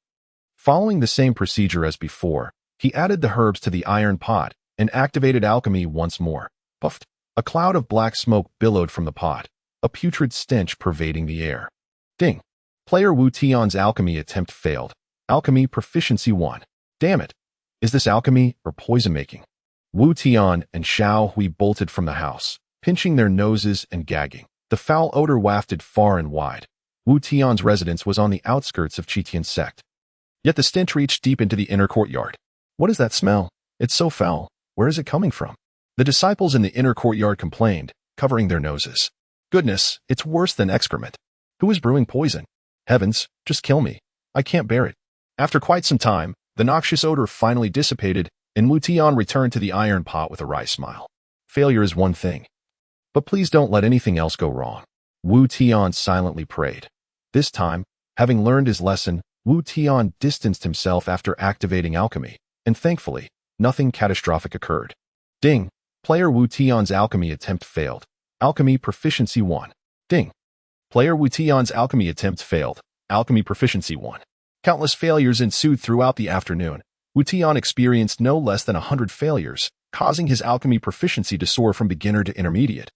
Following the same procedure as before, he added the herbs to the iron pot and activated alchemy once more. Puffed. A cloud of black smoke billowed from the pot, a putrid stench pervading the air. Ding! Player Wu Tian's alchemy attempt failed. Alchemy proficiency 1. Damn it! Is this alchemy or poison making? Wu Tian and Xiao Hui bolted from the house, pinching their noses and gagging. The foul odor wafted far and wide. Wu Tian's residence was on the outskirts of Tian's sect. Yet the stench reached deep into the inner courtyard. What is that smell? It's so foul. Where is it coming from? The disciples in the inner courtyard complained, covering their noses. Goodness, it's worse than excrement. Who is brewing poison? Heavens, just kill me. I can't bear it. After quite some time, the noxious odor finally dissipated, and Wu Tian returned to the iron pot with a wry smile. Failure is one thing, but please don't let anything else go wrong. Wu Tian silently prayed. This time, having learned his lesson, Wu Tian distanced himself after activating alchemy, and thankfully, nothing catastrophic occurred. Ding! Player Wu Tian's alchemy attempt failed. Alchemy proficiency 1. Ding! Player Wu Tian's alchemy attempt failed. Alchemy proficiency 1. Countless failures ensued throughout the afternoon. Wu Tian experienced no less than 100 failures, causing his alchemy proficiency to soar from beginner to intermediate.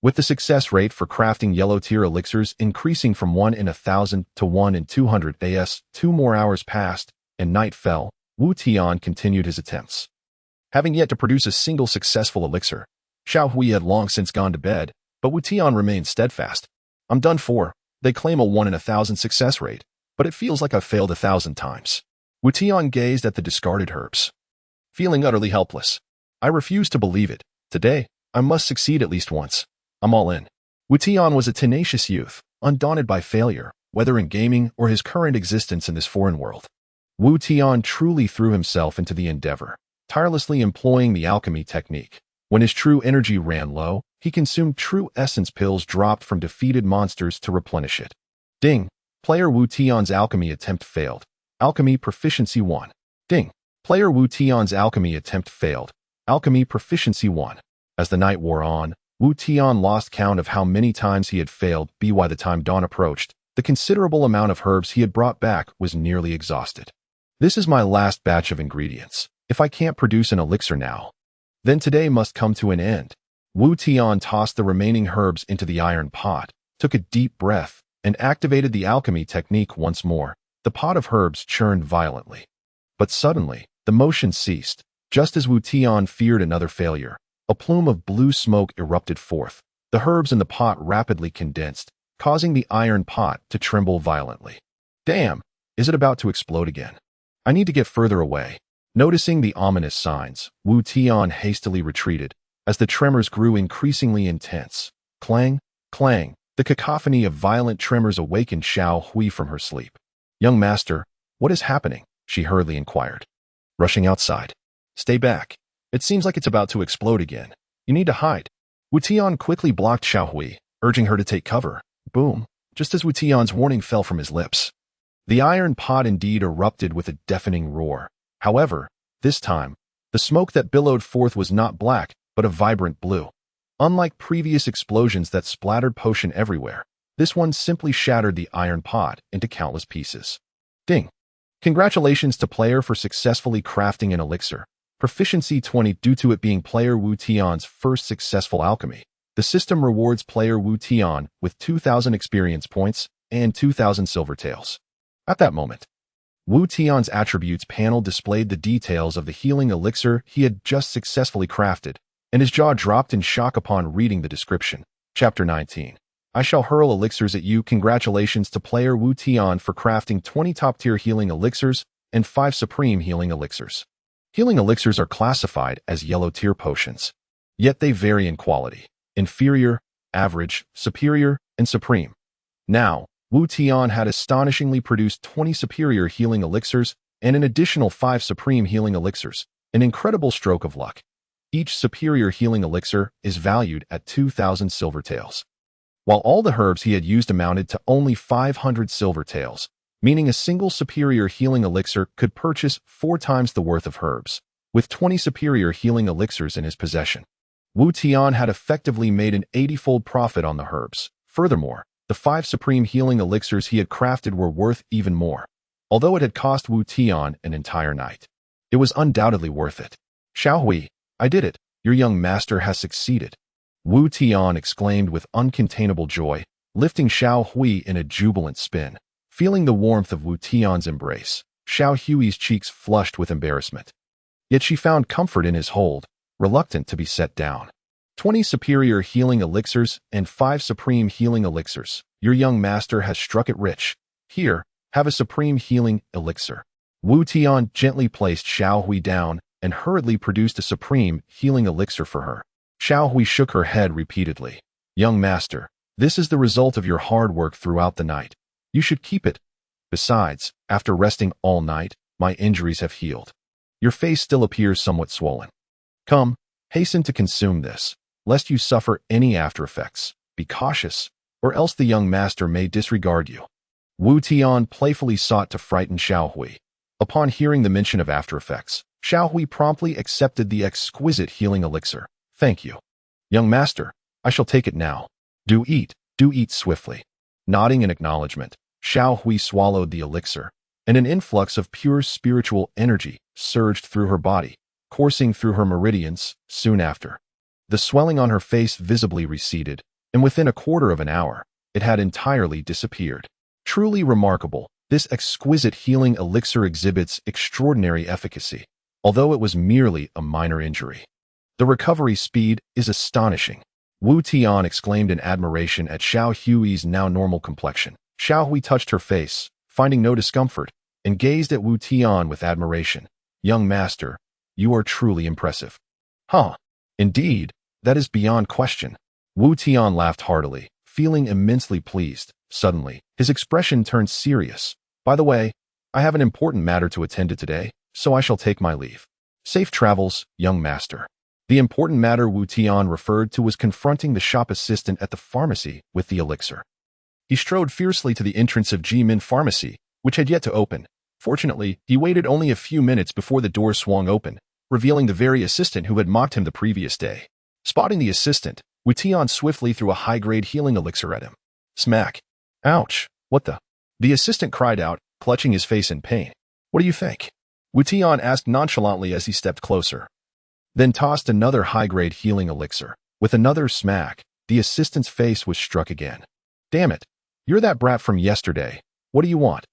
With the success rate for crafting yellow-tier elixirs increasing from 1 in 1,000 to 1 in 200 as 2 more hours passed, and night fell, Wu Tian continued his attempts. Having yet to produce a single successful elixir, Xiao Hui had long since gone to bed, but Wu Tian remained steadfast. I'm done for. They claim a 1 in 1,000 success rate, but it feels like I've failed 1,000 times. Wu Tian gazed at the discarded herbs, feeling utterly helpless. I refuse to believe it. Today, I must succeed at least once. I'm all in. Wu Tian was a tenacious youth, undaunted by failure, whether in gaming or his current existence in this foreign world. Wu Tian truly threw himself into the endeavor, tirelessly employing the alchemy technique. When his true energy ran low, he consumed true essence pills dropped from defeated monsters to replenish it. Ding! Player Wu Tian's alchemy attempt failed. Alchemy proficiency 1. Ding! Player Wu Tian's alchemy attempt failed. Alchemy proficiency 1. As the night wore on, Wu Tian lost count of how many times he had failed. By the time dawn approached, the considerable amount of herbs he had brought back was nearly exhausted. This is my last batch of ingredients. If I can't produce an elixir now, then today must come to an end. Wu Tian tossed the remaining herbs into the iron pot, took a deep breath, and activated the alchemy technique once more. The pot of herbs churned violently. But suddenly, the motion ceased. Just as Wu Tian feared another failure, a plume of blue smoke erupted forth. The herbs in the pot rapidly condensed, causing the iron pot to tremble violently. Damn! Is it about to explode again? I need to get further away. Noticing the ominous signs, Wu Tian hastily retreated, as the tremors grew increasingly intense. Clang, clang, the cacophony of violent tremors awakened Xiao Hui from her sleep. Young master, what is happening? She hurriedly inquired. Rushing outside. Stay back. It seems like it's about to explode again. You need to hide. Wu Tian quickly blocked Xiao Hui, urging her to take cover. Boom. Just as Wu Tian's warning fell from his lips, the iron pot indeed erupted with a deafening roar. However, this time, the smoke that billowed forth was not black, but a vibrant blue. Unlike previous explosions that splattered potion everywhere, this one simply shattered the iron pot into countless pieces. Ding. Congratulations to player for successfully crafting an elixir. Proficiency 20 due to it being player Wu Tian's first successful alchemy. The system rewards player Wu Tian with 2,000 experience points and 2,000 silver taels. At that moment, Wu Tian's attributes panel displayed the details of the healing elixir he had just successfully crafted, and his jaw dropped in shock upon reading the description. Chapter 19. I shall hurl elixirs at you. Congratulations to player Wu Tian for crafting 20 top-tier healing elixirs and 5 supreme healing elixirs. Healing elixirs are classified as yellow-tier potions, yet they vary in quality: inferior, average, superior, and supreme. Now, Wu Tian had astonishingly produced 20 superior healing elixirs and an additional 5 supreme healing elixirs, an incredible stroke of luck. Each superior healing elixir is valued at 2,000 silver taels, while all the herbs he had used amounted to only 500 silver taels, meaning a single superior healing elixir could purchase 4 times the worth of herbs. With 20 superior healing elixirs in his possession, Wu Tian had effectively made an 80-fold profit on the herbs. Furthermore, the 5 supreme healing elixirs he had crafted were worth even more. Although it had cost Wu Tian an entire night, it was undoubtedly worth it. Xiao Hui, I did it. Your young master has succeeded. Wu Tian exclaimed with uncontainable joy, lifting Xiao Hui in a jubilant spin. Feeling the warmth of Wu Tian's embrace, Xiao Hui's cheeks flushed with embarrassment. Yet she found comfort in his hold, reluctant to be set down. 20 superior healing elixirs and 5 supreme healing elixirs. Your young master has struck it rich. Here, have a supreme healing elixir. Wu Tian gently placed Xiao Hui down and hurriedly produced a supreme healing elixir for her. Xiao Hui shook her head repeatedly. Young master, this is the result of your hard work throughout the night. You should keep it. Besides, after resting all night, my injuries have healed. Your face still appears somewhat swollen. Come, hasten to consume this, lest you suffer any after effects. Be cautious, or else the young master may disregard you. Wu Tian playfully sought to frighten Xiao Hui. Upon hearing the mention of after effects, Xiao Hui promptly accepted the exquisite healing elixir. Thank you. Young master, I shall take it now. Do eat swiftly. Nodding in acknowledgement, Xiao Hui swallowed the elixir, and an influx of pure spiritual energy surged through her body, coursing through her meridians. Soon after, the swelling on her face visibly receded, and within a quarter of an hour, it had entirely disappeared. Truly remarkable, this exquisite healing elixir exhibits extraordinary efficacy, although it was merely a minor injury. The recovery speed is astonishing. Wu Tian exclaimed in admiration at Xiao Hui's now normal complexion. Xiao Hui touched her face, finding no discomfort, and gazed at Wu Tian with admiration. Young master, you are truly impressive. Huh. Indeed, that is beyond question. Wu Tian laughed heartily, feeling immensely pleased. Suddenly, his expression turned serious. By the way, I have an important matter to attend to today, so I shall take my leave. Safe travels, young master. The important matter Wu Tian referred to was confronting the shop assistant at the pharmacy with the elixir. He strode fiercely to the entrance of Jimin Pharmacy, which had yet to open. Fortunately, he waited only a few minutes before the door swung open, revealing the very assistant who had mocked him the previous day. Spotting the assistant, Wu Tian swiftly threw a high-grade healing elixir at him. Smack. Ouch. What the? The assistant cried out, clutching his face in pain. What do you think? Wu Tian asked nonchalantly as he stepped closer. Then tossed another high-grade healing elixir. With another smack, the assistant's face was struck again. Damn it. You're that brat from yesterday. What do you want?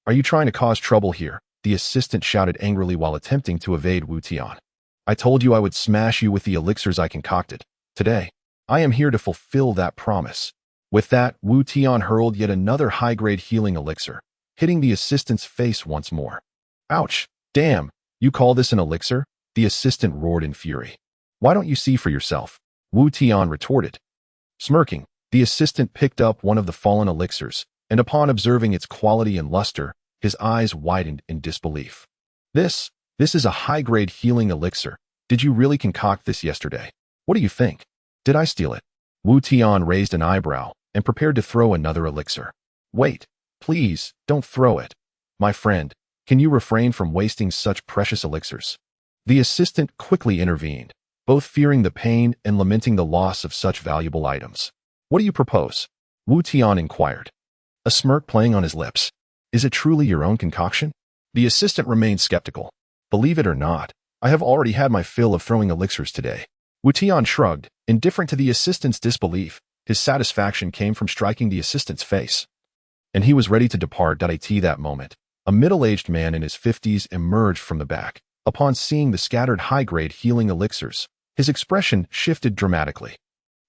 Are you trying to cause trouble here? The assistant shouted angrily while attempting to evade Wu Tian. I told you I would smash you with the elixirs I concocted. Today, I am here to fulfill that promise. With that, Wu Tian hurled yet another high-grade healing elixir, hitting the assistant's face once more. Ouch! Damn! You call this an elixir? The assistant roared in fury. Why don't you see for yourself? Wu Tian retorted. Smirking, the assistant picked up one of the fallen elixirs, and upon observing its quality and luster, his eyes widened in disbelief. This is a high-grade healing elixir. Did you really concoct this yesterday? What do you think? Did I steal it? Wu Tian raised an eyebrow and prepared to throw another elixir. Wait, please, don't throw it. My friend, can you refrain from wasting such precious elixirs? The assistant quickly intervened, both fearing the pain and lamenting the loss of such valuable items. What do you propose? Wu Tian inquired, a smirk playing on his lips. Is it truly your own concoction? The assistant remained skeptical. Believe it or not, I have already had my fill of throwing elixirs today. Wu Tian shrugged, indifferent to the assistant's disbelief. His satisfaction came from striking the assistant's face. And he was ready to depart at that moment. A middle-aged man in his 50s emerged from the back. Upon seeing the scattered high-grade healing elixirs, his expression shifted dramatically.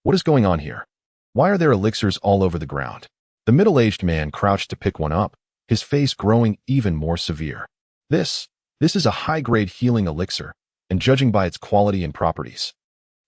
What is going on here? Why are there elixirs all over the ground? The middle-aged man crouched to pick one up, his face growing even more severe. This is a high-grade healing elixir, and judging by its quality and properties,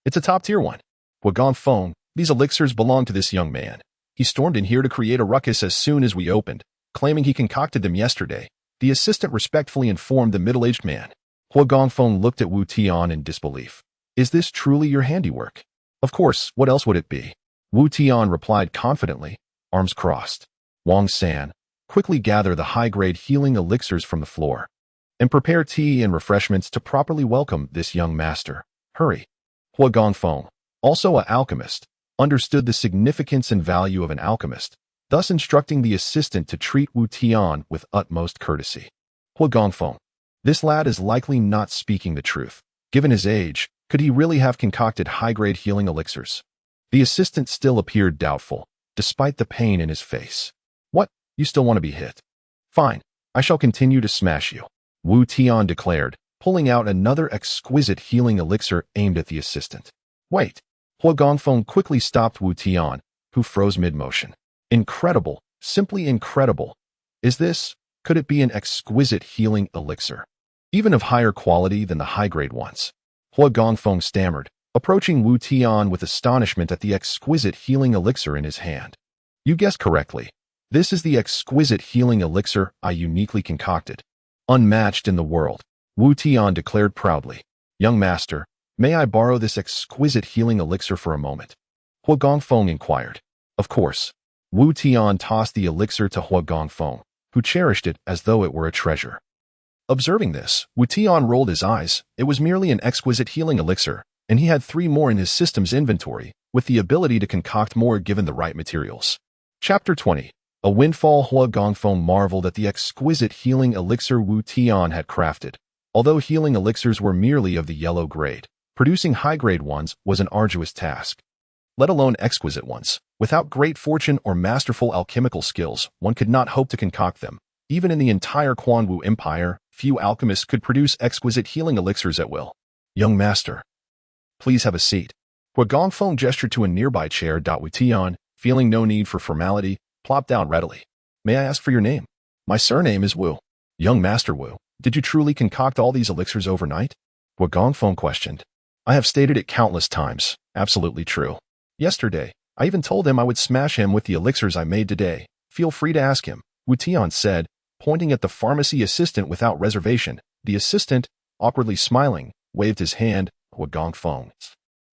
it's a top-tier one. Huagong Feng, these elixirs belong to this young man. He stormed in here to create a ruckus as soon as we opened, claiming he concocted them yesterday. The assistant respectfully informed the middle-aged man. Huagong Feng looked at Wu Tian in disbelief. Is this truly your handiwork? Of course, what else would it be? Wu Tian replied confidently, arms crossed. Wang San, quickly gather the high-grade healing elixirs from the floor, and prepare tea and refreshments to properly welcome this young master. Hurry. Huagong Feng, also an alchemist, understood the significance and value of an alchemist, thus instructing the assistant to treat Wu Tian with utmost courtesy. Huagong Feng, this lad is likely not speaking the truth. Given his age, could he really have concocted high-grade healing elixirs? The assistant still appeared doubtful, despite the pain in his face. What? You still want to be hit? Fine, I shall continue to smash you, Wu Tian declared, pulling out another exquisite healing elixir aimed at the assistant. Wait. Huagong Feng quickly stopped Wu Tian, who froze mid-motion. Incredible, simply incredible. Could it be an exquisite healing elixir? Even of higher quality than the high-grade ones? Huagong Feng stammered, approaching Wu Tian with astonishment at the exquisite healing elixir in his hand. You guessed correctly. This is the exquisite healing elixir I uniquely concocted. Unmatched in the world, Wu Tian declared proudly. Young master, may I borrow this exquisite healing elixir for a moment? Huagong Feng inquired. Of course. Wu Tian tossed the elixir to Huagong Feng, who cherished it as though it were a treasure. Observing this, Wu Tian rolled his eyes. It was merely an exquisite healing elixir, and he had 3 more in his system's inventory, with the ability to concoct more given the right materials. Chapter 20. A windfall. Huagong Feng marveled at the exquisite healing elixir Wu Tian had crafted. Although healing elixirs were merely of the yellow grade, producing high-grade ones was an arduous task. Let alone exquisite ones. Without great fortune or masterful alchemical skills, one could not hope to concoct them. Even in the entire Quanwu Empire, few alchemists could produce exquisite healing elixirs at will. Young master, please have a seat. Huagong Feng gestured to a nearby chair. Wu Tian, feeling no need for formality, plopped down readily. May I ask for your name? My surname is Wu. Young master Wu, did you truly concoct all these elixirs overnight? Huagong Feng questioned. I have stated it countless times. Absolutely true. Yesterday, I even told him I would smash him with the elixirs I made today. Feel free to ask him, Wu Tian said, pointing at the pharmacy assistant without reservation. The assistant, awkwardly smiling, waved his hand. Huagong Feng.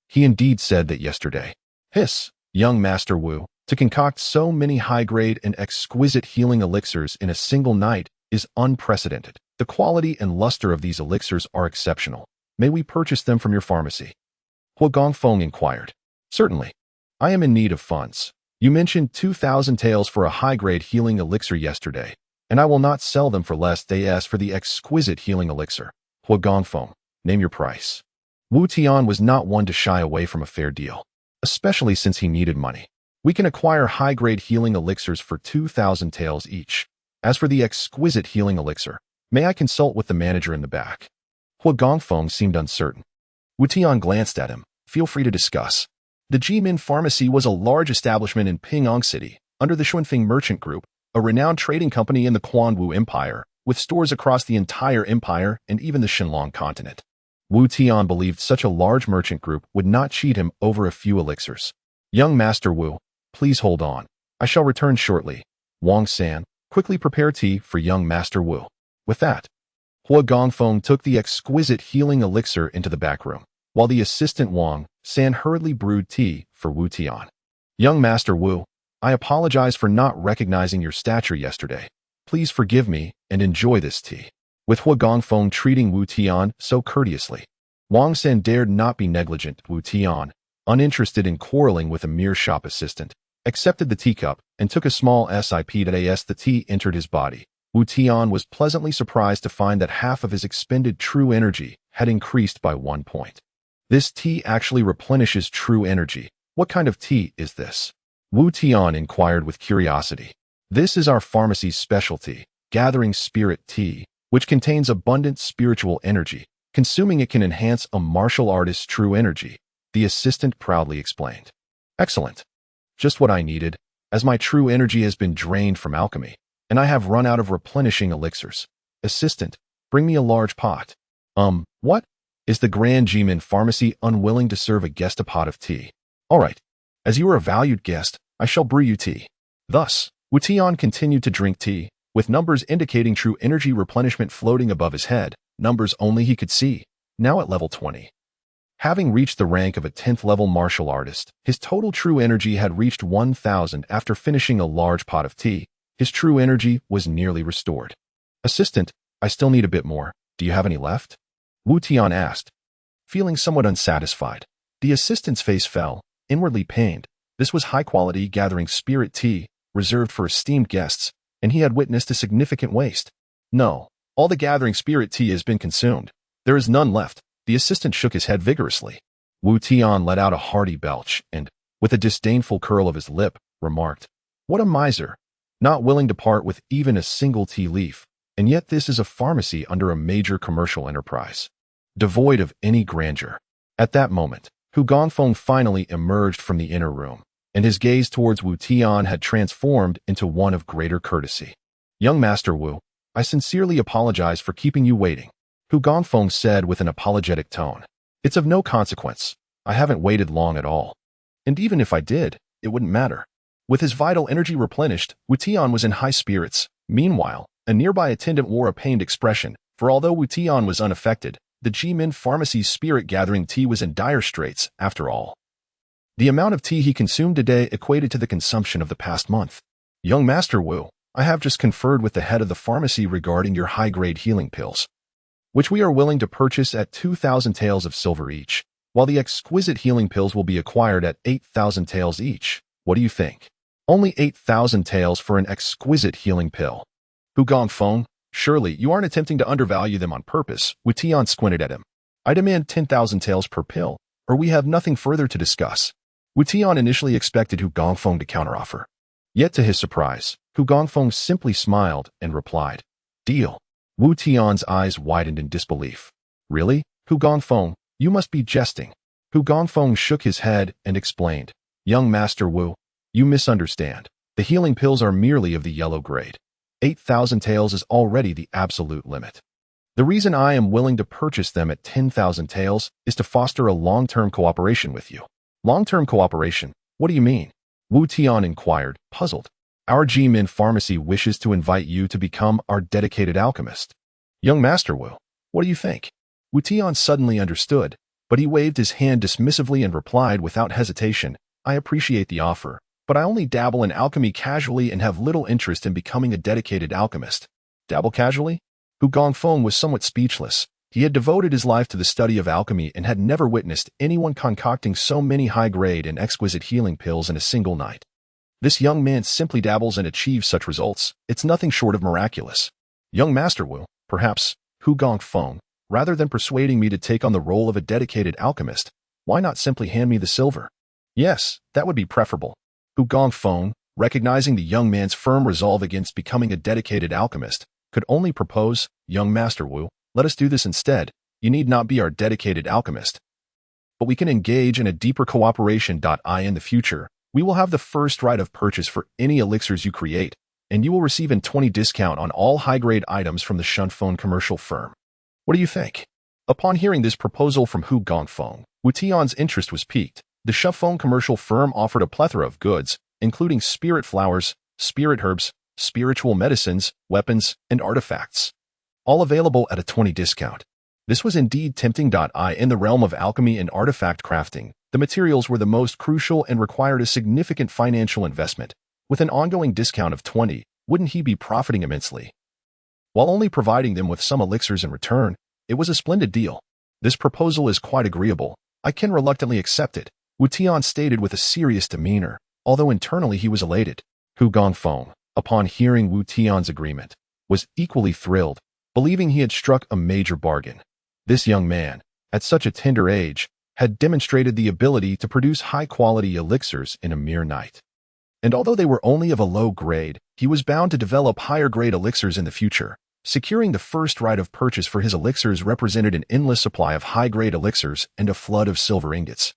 He indeed said that yesterday. Hiss, young master Wu, to concoct so many high-grade and exquisite healing elixirs in a single night is unprecedented. The quality and luster of these elixirs are exceptional. May we purchase them from your pharmacy? Huagong Feng inquired. Certainly. I am in need of funds. You mentioned 2,000 taels for a high-grade healing elixir yesterday, and I will not sell them for less than for the exquisite healing elixir. Huagong Feng, name your price. Wu Tian was not one to shy away from a fair deal, especially since he needed money. We can acquire high-grade healing elixirs for 2,000 taels each. As for the exquisite healing elixir, may I consult with the manager in the back? Huagong Feng seemed uncertain. Wu Tian glanced at him. Feel free to discuss. The Jimin Pharmacy was a large establishment in Pingyang City, under the Xuanfeng Merchant Group, a renowned trading company in the Quanwu Empire, with stores across the entire empire and even the Shenlong continent. Wu Tian believed such a large merchant group would not cheat him over a few elixirs. Young Master Wu, please hold on. I shall return shortly. Wang San, quickly prepare tea for young Master Wu. With that, Huagong Feng took the exquisite healing elixir into the back room, while the assistant Wang San hurriedly brewed tea for Wu Tian. Young Master Wu, I apologize for not recognizing your stature yesterday. Please forgive me and enjoy this tea. With Huagong Feng treating Wu Tian so courteously, Wang San dared not be negligent. Wu Tian, uninterested in quarreling with a mere shop assistant, accepted the teacup, and took a small sip. As the tea entered his body, Wu Tian was pleasantly surprised to find that half of his expended true energy had increased by 1 point. This tea actually replenishes true energy. What kind of tea is this? Wu Tian inquired with curiosity. This is our pharmacy's specialty, gathering spirit tea, which contains abundant spiritual energy. Consuming it can enhance a martial artist's true energy, the assistant proudly explained. Excellent. Just what I needed, as my true energy has been drained from alchemy, and I have run out of replenishing elixirs. Assistant, bring me a large pot. What? Is the Grand Jimin Pharmacy unwilling to serve a guest a pot of tea? All right. As you are a valued guest, I shall brew you tea. Thus, Wu Tian continued to drink tea, with numbers indicating true energy replenishment floating above his head, numbers only he could see, now at level 20. Having reached the rank of a 10th level martial artist, his total true energy had reached 1,000 after finishing a large pot of tea. His true energy was nearly restored. Assistant, I still need a bit more. Do you have any left? Wu Tian asked. Feeling somewhat unsatisfied, the assistant's face fell, inwardly pained. This was high-quality gathering spirit tea, reserved for esteemed guests, and he had witnessed a significant waste. No, all the gathering spirit tea has been consumed. There is none left. The assistant shook his head vigorously. Wu Tian let out a hearty belch and, with a disdainful curl of his lip, remarked, "What a miser! Not willing to part with even a single tea leaf, and yet this is a pharmacy under a major commercial enterprise, devoid of any grandeur." At that moment, Hu Gongfeng finally emerged from the inner room, and his gaze towards Wu Tian had transformed into one of greater courtesy. "Young Master Wu, I sincerely apologize for keeping you waiting," Hu Gongfeng said with an apologetic tone. "It's of no consequence. I haven't waited long at all. And even if I did, it wouldn't matter." With his vital energy replenished, Wu Tian was in high spirits. Meanwhile, a nearby attendant wore a pained expression, for although Wu Tian was unaffected, the Jimin Pharmacy's spirit-gathering tea was in dire straits, after all. The amount of tea he consumed a day equated to the consumption of the past month. "Young Master Wu, I have just conferred with the head of the pharmacy regarding your high-grade healing pills, which we are willing to purchase at 2,000 taels of silver each, while the exquisite healing pills will be acquired at 8,000 taels each. What do you think?" "Only 8,000 taels for an exquisite healing pill. Hu Gongfeng, surely you aren't attempting to undervalue them on purpose." Wu Tian squinted at him. "I demand 10,000 taels per pill, or we have nothing further to discuss." Wu Tian initially expected Hu Gongfeng to counteroffer. Yet to his surprise, Hu Gongfeng simply smiled and replied, "Deal." Wu Tian's eyes widened in disbelief. "Really? Hu Gongfeng, you must be jesting." Hu Gongfeng shook his head and explained, "Young Master Wu, you misunderstand. The healing pills are merely of the yellow grade. 8,000 taels is already the absolute limit. The reason I am willing to purchase them at 10,000 taels is to foster a long-term cooperation with you." "Long-term cooperation? What do you mean?" Wu Tian inquired, puzzled. "Our Jimin Pharmacy wishes to invite you to become our dedicated alchemist." "Young Master Wu, what do you think?" Wu Tian suddenly understood, but he waved his hand dismissively and replied without hesitation, "I appreciate the offer, but I only dabble in alchemy casually and have little interest in becoming a dedicated alchemist." "Dabble casually?" Hu Gongfeng was somewhat speechless. He had devoted his life to the study of alchemy and had never witnessed anyone concocting so many high-grade and exquisite healing pills in a single night. This young man simply dabbles and achieves such results. It's nothing short of miraculous. "Young Master Wu, perhaps, Hu Gongfeng, rather than persuading me to take on the role of a dedicated alchemist, why not simply hand me the silver?" "Yes, that would be preferable." Hu Gongfeng, recognizing the young man's firm resolve against becoming a dedicated alchemist, could only propose, "Young Master Wu, let us do this instead. You need not be our dedicated alchemist, but we can engage in a deeper cooperation. In the future, we will have the first right of purchase for any elixirs you create, and you will receive a 20% discount on all high-grade items from the Shunfeng commercial firm. What do you think?" Upon hearing this proposal from Hu Gongfeng, Wu Tian's interest was piqued. The Shunfeng commercial firm offered a plethora of goods, including spirit flowers, spirit herbs, spiritual medicines, weapons, and artifacts, all available at a 20% discount. This was indeed tempting. In the realm of alchemy and artifact crafting, the materials were the most crucial and required a significant financial investment. With an ongoing discount of 20%, wouldn't he be profiting immensely? While only providing them with some elixirs in return, it was a splendid deal. "This proposal is quite agreeable. I can reluctantly accept it," Wu Tian stated with a serious demeanor. although internally he was elated. Hu Gongfeng, upon hearing Wu Tian's agreement, was equally thrilled, believing he had struck a major bargain. This young man, at such a tender age, had demonstrated the ability to produce high-quality elixirs in a mere night. And although they were only of a low grade, he was bound to develop higher-grade elixirs in the future. Securing the first right of purchase for his elixirs represented an endless supply of high-grade elixirs and a flood of silver ingots.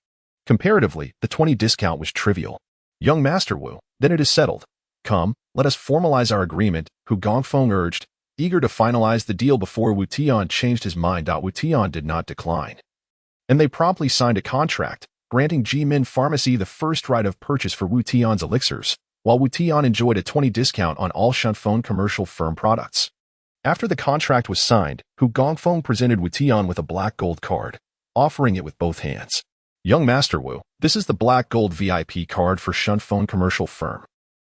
Comparatively, the 20 discount was trivial. Young Master Wu, then it is settled. Come, let us formalize our agreement, Hu Gongfeng urged, eager to finalize the deal before Wu Tian changed his mind. Wu Tian did not decline. And they promptly signed a contract, granting Jimin Pharmacy the first right of purchase for Wu Tian's elixirs, while Wu Tian enjoyed a 20 discount on all Shunfeng commercial firm products. After the contract was signed, Hu Gongfeng presented Wu Tian with a black gold card, offering it with both hands. Young Master Wu, this is the black gold VIP card for Shunfeng commercial firm.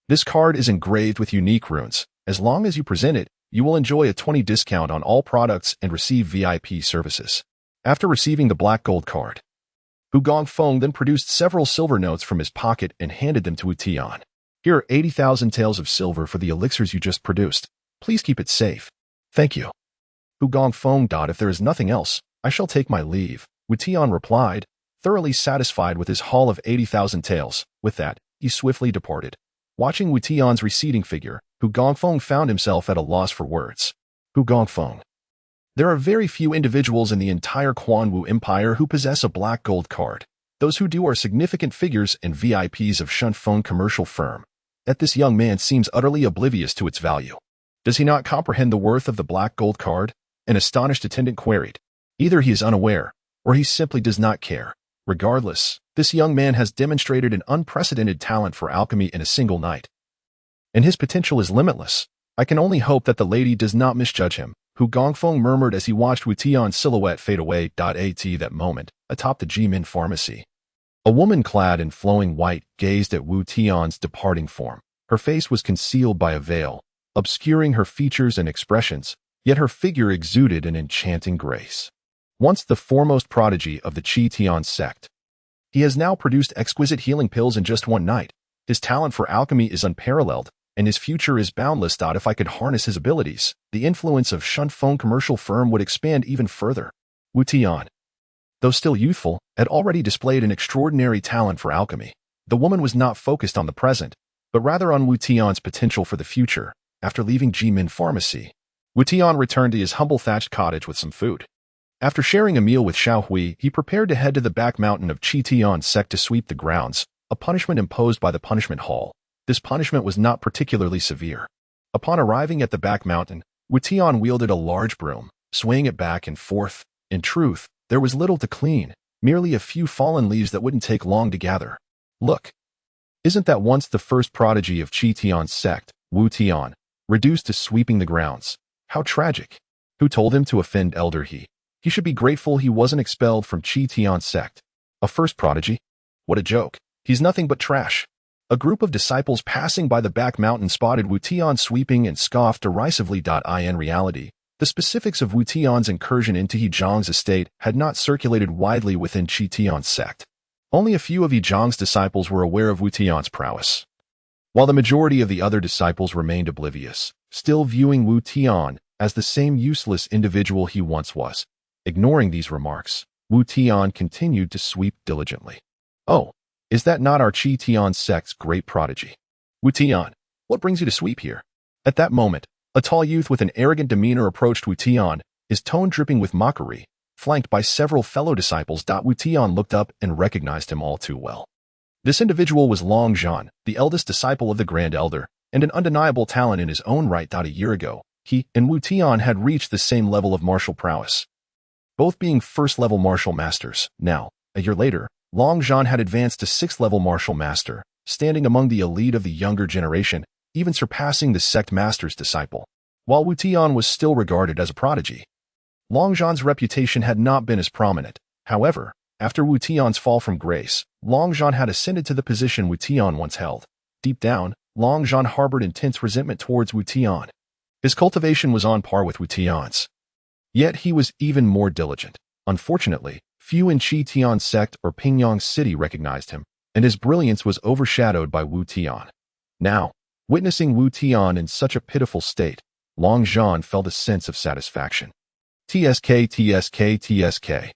This card is engraved with unique runes. As long as you present it, you will enjoy a 20 discount on all products and receive VIP services. After receiving the black gold card, Hu Gongfeng then produced several silver notes from his pocket and handed them to Wu Tian. Here are 80,000 taels of silver for the elixirs you just produced. Please keep it safe. Thank you. Hu Gongfeng. If there is nothing else, I shall take my leave, Wu Tian replied, thoroughly satisfied with his haul of 80,000 taels. With that, he swiftly departed. Watching Wu Tian's receding figure, Hu Gongfeng found himself at a loss for words. Hu Gongfeng. There are very few individuals in the entire Quanwu Empire who possess a black gold card. Those who do are significant figures and VIPs of Shunfeng commercial firm. Yet this young man seems utterly oblivious to its value. Does he not comprehend the worth of the black gold card? An astonished attendant queried. Either he is unaware, or he simply does not care. Regardless, this young man has demonstrated an unprecedented talent for alchemy in a single night. And his potential is limitless. I can only hope that the lady does not misjudge him, Hu Gongfeng murmured as he watched Wu Tian's silhouette fade away. At that moment, atop the Jimin Pharmacy, a woman clad in flowing white gazed at Wu Tian's departing form. Her face was concealed by a veil, obscuring her features and expressions, yet her figure exuded an enchanting grace. Once the foremost prodigy of the Tian sect, he has now produced exquisite healing pills in just one night. His talent for alchemy is unparalleled, and his future is boundless. If I could harness his abilities, the influence of Shunfeng commercial firm would expand even further. Wu Tian, though still youthful, had already displayed an extraordinary talent for alchemy. The woman was not focused on the present, but rather on Wu Tian's potential for the future. After leaving Jimin Pharmacy, Wu Tian returned to his humble thatched cottage with some food. After sharing a meal with Xiao Hui, he prepared to head to the back mountain of Tian sect to sweep the grounds, a punishment imposed by the punishment hall. This punishment was not particularly severe. Upon arriving at the back mountain, Wu Tian wielded a large broom, swaying it back and forth. In truth, there was little to clean, merely a few fallen leaves that wouldn't take long to gather. Look. Isn't that once the first prodigy of Tian sect, Wu Tian, reduced to sweeping the grounds? How tragic. Who told him to offend Elder He? He should be grateful he wasn't expelled from Tian sect. A first prodigy? What a joke. He's nothing but trash. A group of disciples passing by the back mountain spotted Wu Tian sweeping and scoffed derisively. In reality, the specifics of Wu Tian's incursion into He Zhang's estate had not circulated widely within Tian sect. Only a few of He Zhang's disciples were aware of Wu Tian's prowess, while the majority of the other disciples remained oblivious, still viewing Wu Tian as the same useless individual he once was. Ignoring these remarks, Wu Tian continued to sweep diligently. Oh, is that not our Tian sect's great prodigy? Wu Tian, what brings you to sweep here? At that moment, a tall youth with an arrogant demeanor approached Wu Tian, his tone dripping with mockery, flanked by several fellow disciples. Wu Tian looked up and recognized him all too well. This individual was Long Zhan, the eldest disciple of the Grand Elder, and an undeniable talent in his own right. A year ago, he and Wu Tian had reached the same level of martial prowess, both being first-level martial masters. Now, a year later, Long Zhan had advanced to sixth-level martial master, standing among the elite of the younger generation, even surpassing the sect master's disciple. While Wu Tian was still regarded as a prodigy, Long Zhan's reputation had not been as prominent. However, after Wu Tian's fall from grace, Long Zhan had ascended to the position Wu Tian once held. Deep down, Long Zhan harbored intense resentment towards Wu Tian. His cultivation was on par with Wu Tian's. Yet he was even more diligent. Unfortunately, few in Tian sect or Pingyang city recognized him. and his brilliance was overshadowed by Wu Tian. Now, witnessing Wu Tian in such a pitiful state, Long Zhan felt a sense of satisfaction. TSK, TSK, TSK.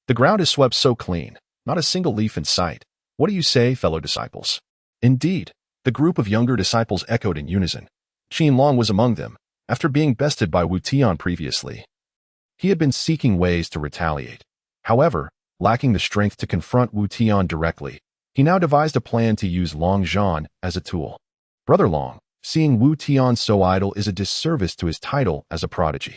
The ground is swept so clean, not a single leaf in sight. What do you say, fellow disciples? Indeed, the group of younger disciples echoed in unison. Qin Long was among them, after being bested by Wu Tian previously. He had been seeking ways to retaliate. However, lacking the strength to confront Wu Tian directly, he now devised a plan to use Long Zhan as a tool. Brother Long, seeing Wu Tian so idle is a disservice to his title as a prodigy.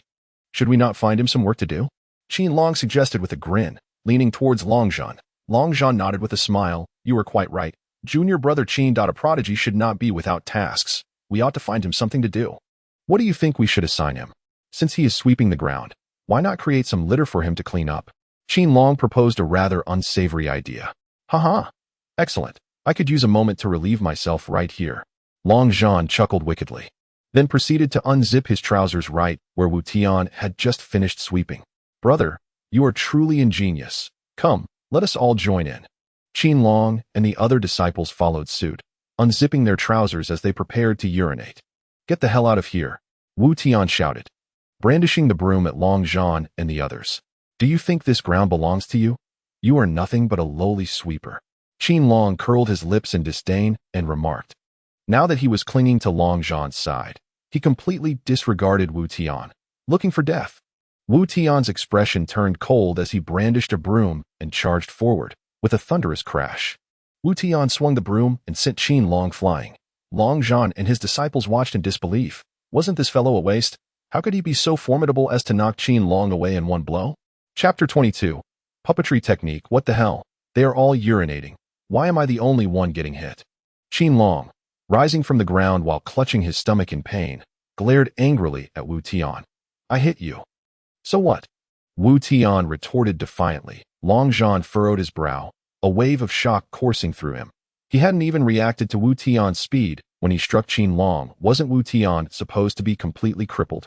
Should we not find him some work to do? Qin Long suggested with a grin, leaning towards Long Zhan. Long Zhan nodded with a smile. You are quite right. Junior brother Qin. A prodigy should not be without tasks. We ought to find him something to do. What do you think we should assign him? Since he is sweeping the ground, why not create some litter for him to clean up? Qin Long proposed a rather unsavory idea. Haha. Excellent. I could use a moment to relieve myself right here. Long Zhan chuckled wickedly, then proceeded to unzip his trousers right where Wu Tian had just finished sweeping. Brother, you are truly ingenious. Come, let us all join in. Qin Long and the other disciples followed suit, unzipping their trousers as they prepared to urinate. Get the hell out of here, Wu Tian shouted, brandishing the broom at Long Zhan and the others. Do you think this ground belongs to you? You are nothing but a lowly sweeper. Qin Long curled his lips in disdain and remarked. Now that he was clinging to Long Zhan's side, he completely disregarded Wu Tian, looking for death. Wu Tian's expression turned cold as he brandished a broom and charged forward, with a thunderous crash. Wu Tian swung the broom and sent Qin Long flying. Long Zhan and his disciples watched in disbelief. Wasn't this fellow a waste? How could he be so formidable as to knock Qin Long away in one blow? Chapter 22. Puppetry Technique. What the hell? They are all urinating. Why am I the only one getting hit? Qin Long, rising from the ground while clutching his stomach in pain, glared angrily at Wu Tian. I hit you. So what? Wu Tian retorted defiantly. Long Zhan furrowed his brow, a wave of shock coursing through him. He hadn't even reacted to Wu Tian's speed when he struck Qin Long. Wasn't Wu Tian supposed to be completely crippled?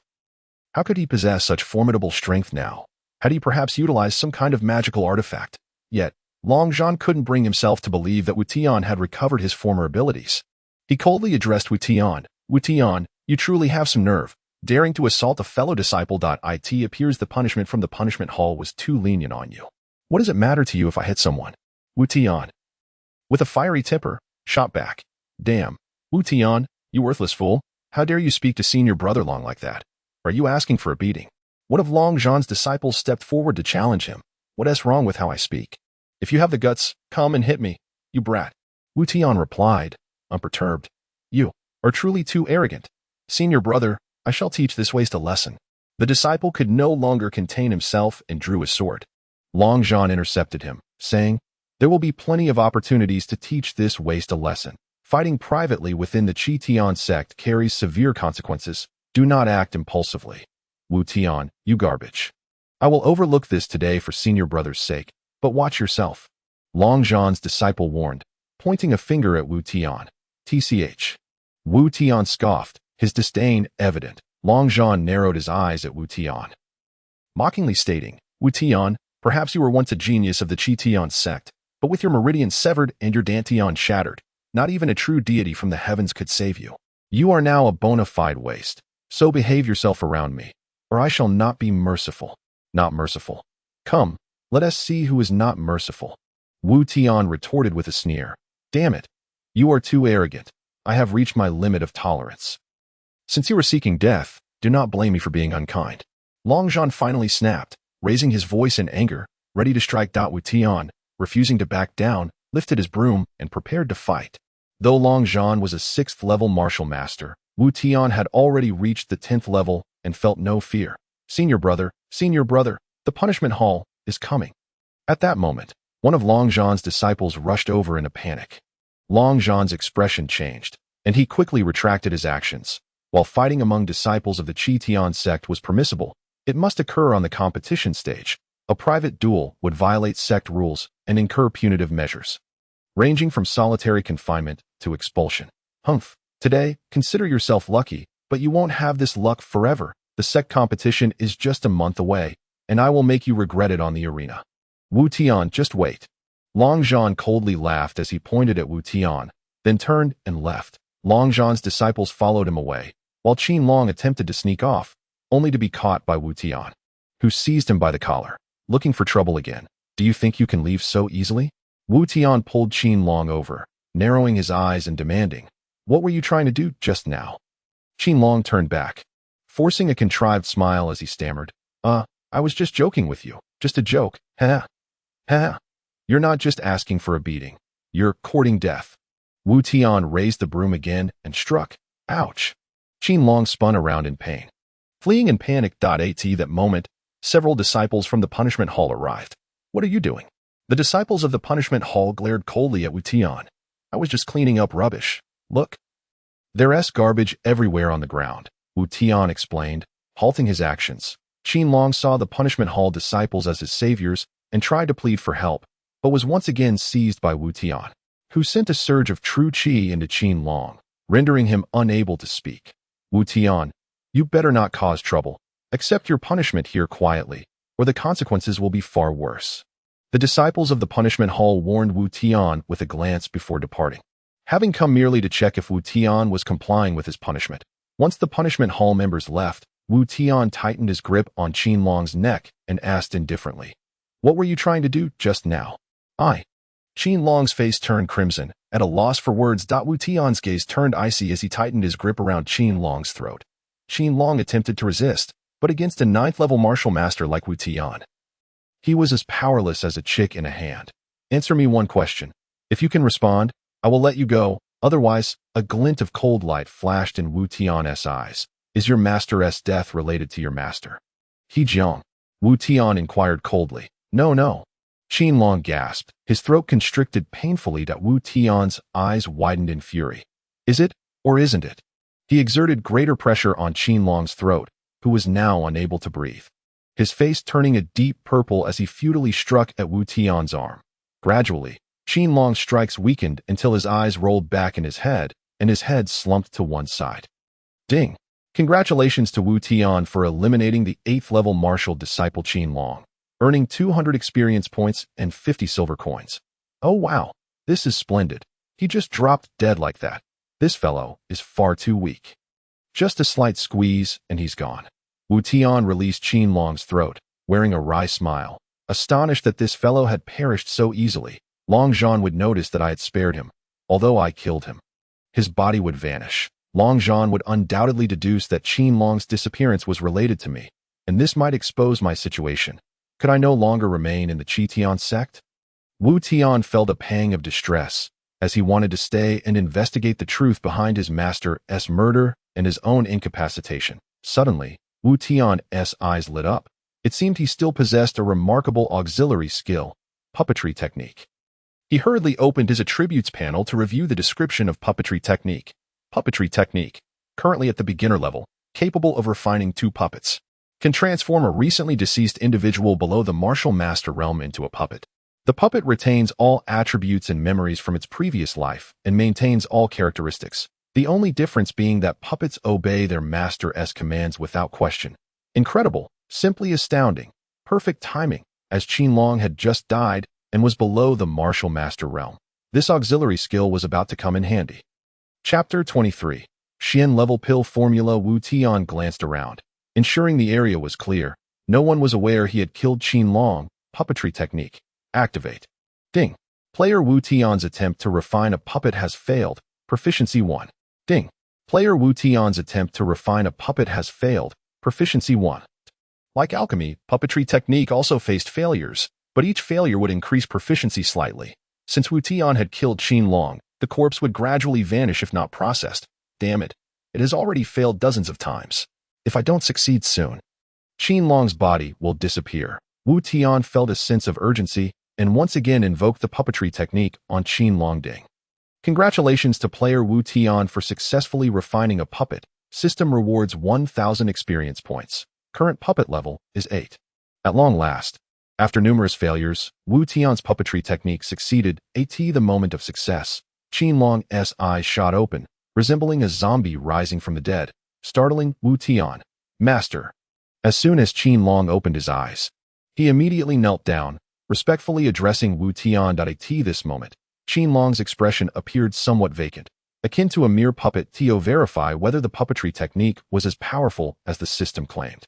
How could he possess such formidable strength now? Had he perhaps utilized some kind of magical artifact? Yet, Long Zhan couldn't bring himself to believe that Wu Tian had recovered his former abilities. He coldly addressed Wu Tian. Wu Tian, you truly have some nerve. Daring to assault a fellow disciple. It appears the punishment from the punishment hall was too lenient on you. What does it matter to you if I hit someone? Wu Tian, with a fiery temper, shot back. Damn. Wu Tian, you worthless fool. How dare you speak to senior brother Long like that? Are you asking for a beating? One of Long Zhan's disciples stepped forward to challenge him. What's wrong with how I speak? If you have the guts, come and hit me, you brat. Wu Tian replied, unperturbed. You are truly too arrogant. Senior brother, I shall teach this waste a lesson. The disciple could no longer contain himself and drew his sword. Long Zhan intercepted him, saying, there will be plenty of opportunities to teach this waste a lesson. Fighting privately within the Tian sect carries severe consequences. Do not act impulsively. Wu Tian, you garbage. I will overlook this today for senior brother's sake, but watch yourself. Long Zhan's disciple warned, pointing a finger at Wu Tian. TCH. Wu Tian scoffed, his disdain evident. Long Zhan narrowed his eyes at Wu Tian, mockingly stating, Wu Tian, perhaps you were once a genius of the Tian sect, but with your meridian severed and your dantian shattered, not even a true deity from the heavens could save you. You are now a bona fide waste. So behave yourself around me, or I shall not be merciful. Not merciful. Come, let us see who is not merciful. Wu Tian retorted with a sneer. Damn it. You are too arrogant. I have reached my limit of tolerance. Since you are seeking death, do not blame me for being unkind. Long Zhan finally snapped, raising his voice in anger, ready to strike. Wu Tian, refusing to back down, lifted his broom and prepared to fight. Though Long Zhan was a 6th level martial master, Wu Tian had already reached the 10th level and felt no fear. Senior brother, the punishment hall is coming. At that moment, one of Long Zhan's disciples rushed over in a panic. Long Zhan's expression changed, and he quickly retracted his actions. While fighting among disciples of the Tian sect was permissible, it must occur on the competition stage. A private duel would violate sect rules and incur punitive measures, ranging from solitary confinement to expulsion. Humph. Today, consider yourself lucky, but you won't have this luck forever. The sect competition is just a month away, and I will make you regret it on the arena. Wu Tian, just wait. Long Zhan coldly laughed as he pointed at Wu Tian, then turned and left. Long Zhan's disciples followed him away, while Qin Long attempted to sneak off, only to be caught by Wu Tian, who seized him by the collar. Looking for trouble again. Do you think you can leave so easily? Wu Tian pulled Qin Long over, narrowing his eyes and demanding, "What were you trying to do just now?" Qin Long turned back, forcing a contrived smile as he stammered, I was just joking with you. Just a joke. Ha. Ha. You're not just asking for a beating. You're courting death." Wu Tian raised the broom again and struck. Ouch. Qin Long spun around in pain. Fleeing in panic. At that moment, several disciples from the punishment hall arrived. "What are you doing?" The disciples of the punishment hall glared coldly at Wu Tian. "I was just cleaning up rubbish. Look. There's garbage everywhere on the ground," Wu Tian explained, halting his actions. Qin Long saw the punishment hall disciples as his saviors and tried to plead for help, but was once again seized by Wu Tian, who sent a surge of true qi into Qin Long, rendering him unable to speak. "Wu Tian, you better not cause trouble. Accept your punishment here quietly, or the consequences will be far worse." The disciples of the punishment hall warned Wu Tian with a glance before departing, having come merely to check if Wu Tian was complying with his punishment. Once the punishment hall members left, Wu Tian tightened his grip on Qin Long's neck and asked indifferently, "What were you trying to do just now?" Qin Long's face turned crimson, at a loss for words. Wu Tian's gaze turned icy as he tightened his grip around Qin Long's throat. Qin Long attempted to resist, but against a 9th-level martial master like Wu Tian, he was as powerless as a chick in a hand. "Answer me one question. If you can respond, I will let you go. Otherwise," a glint of cold light flashed in Wu Tian's eyes. "Is your master's death related to your master?" "He Jiang?" Wu Tian inquired coldly. No. Qin Long gasped, his throat constricted painfully. Wu Tian's eyes widened in fury. "Is it, or isn't it?" He exerted greater pressure on Qin Long's throat, who was now unable to breathe, his face turning a deep purple as he futilely struck at Wu Tian's arm. Gradually, Qin Long's strikes weakened until his eyes rolled back in his head, and his head slumped to one side. Ding! Congratulations to Wu Tian for eliminating the 8th-level martial disciple Qin Long, earning 200 experience points and 50 silver coins. "Oh wow, this is splendid. He just dropped dead like that. This fellow is far too weak." Just a slight squeeze, and he's gone. Wu Tian released Qin Long's throat, wearing a wry smile, astonished that this fellow had perished so easily. Long Zhan would notice that I had spared him, although I killed him. His body would vanish. Long Zhan would undoubtedly deduce that Qin Long's disappearance was related to me, and this might expose my situation. Could I no longer remain in the Tian sect? Wu Tian felt a pang of distress, as he wanted to stay and investigate the truth behind his master's murder and his own incapacitation. Suddenly, Wu Tian's eyes lit up. It seemed he still possessed a remarkable auxiliary skill, puppetry technique. He hurriedly opened his attributes panel to review the description of puppetry technique. Puppetry technique, currently at the beginner level, capable of refining 2 puppets. Can transform a recently deceased individual below the martial master realm into a puppet. The puppet retains all attributes and memories from its previous life and maintains all characteristics, the only difference being that puppets obey their master's commands without question. Incredible, simply astounding, perfect timing, as Qin Long had just died and was below the martial master realm. This auxiliary skill was about to come in handy. Chapter 23. Xian Level Pill Formula. Wu Tian glanced around, ensuring the area was clear. No one was aware he had killed Qin Long. Puppetry technique. Activate. Ding. Player Wu Tian's attempt to refine a puppet has failed. Proficiency 1. Ding. Player Wu Tian's attempt to refine a puppet has failed. Proficiency 1. Like alchemy, puppetry technique also faced failures, but each failure would increase proficiency slightly. Since Wu Tian had killed Qin Long, the corpse would gradually vanish if not processed. Damn it. It has already failed dozens of times. If I don't succeed soon, Qin Long's body will disappear. Wu Tian felt a sense of urgency and once again invoked the puppetry technique on Qin Long. Ding. Congratulations to player Wu Tian for successfully refining a puppet. System rewards 1,000 experience points. Current puppet level is 8. At long last, after numerous failures, Wu Tian's puppetry technique succeeded. The moment of success. Qin Long's eyes shot open, resembling a zombie rising from the dead, startling Wu Tian. "Master." As soon as Qin Long opened his eyes, he immediately knelt down, Respectfully addressing Wu Tian. At this moment, Qinlong's expression appeared somewhat vacant, akin to a mere puppet. To verify whether the puppetry technique was as powerful as the system claimed,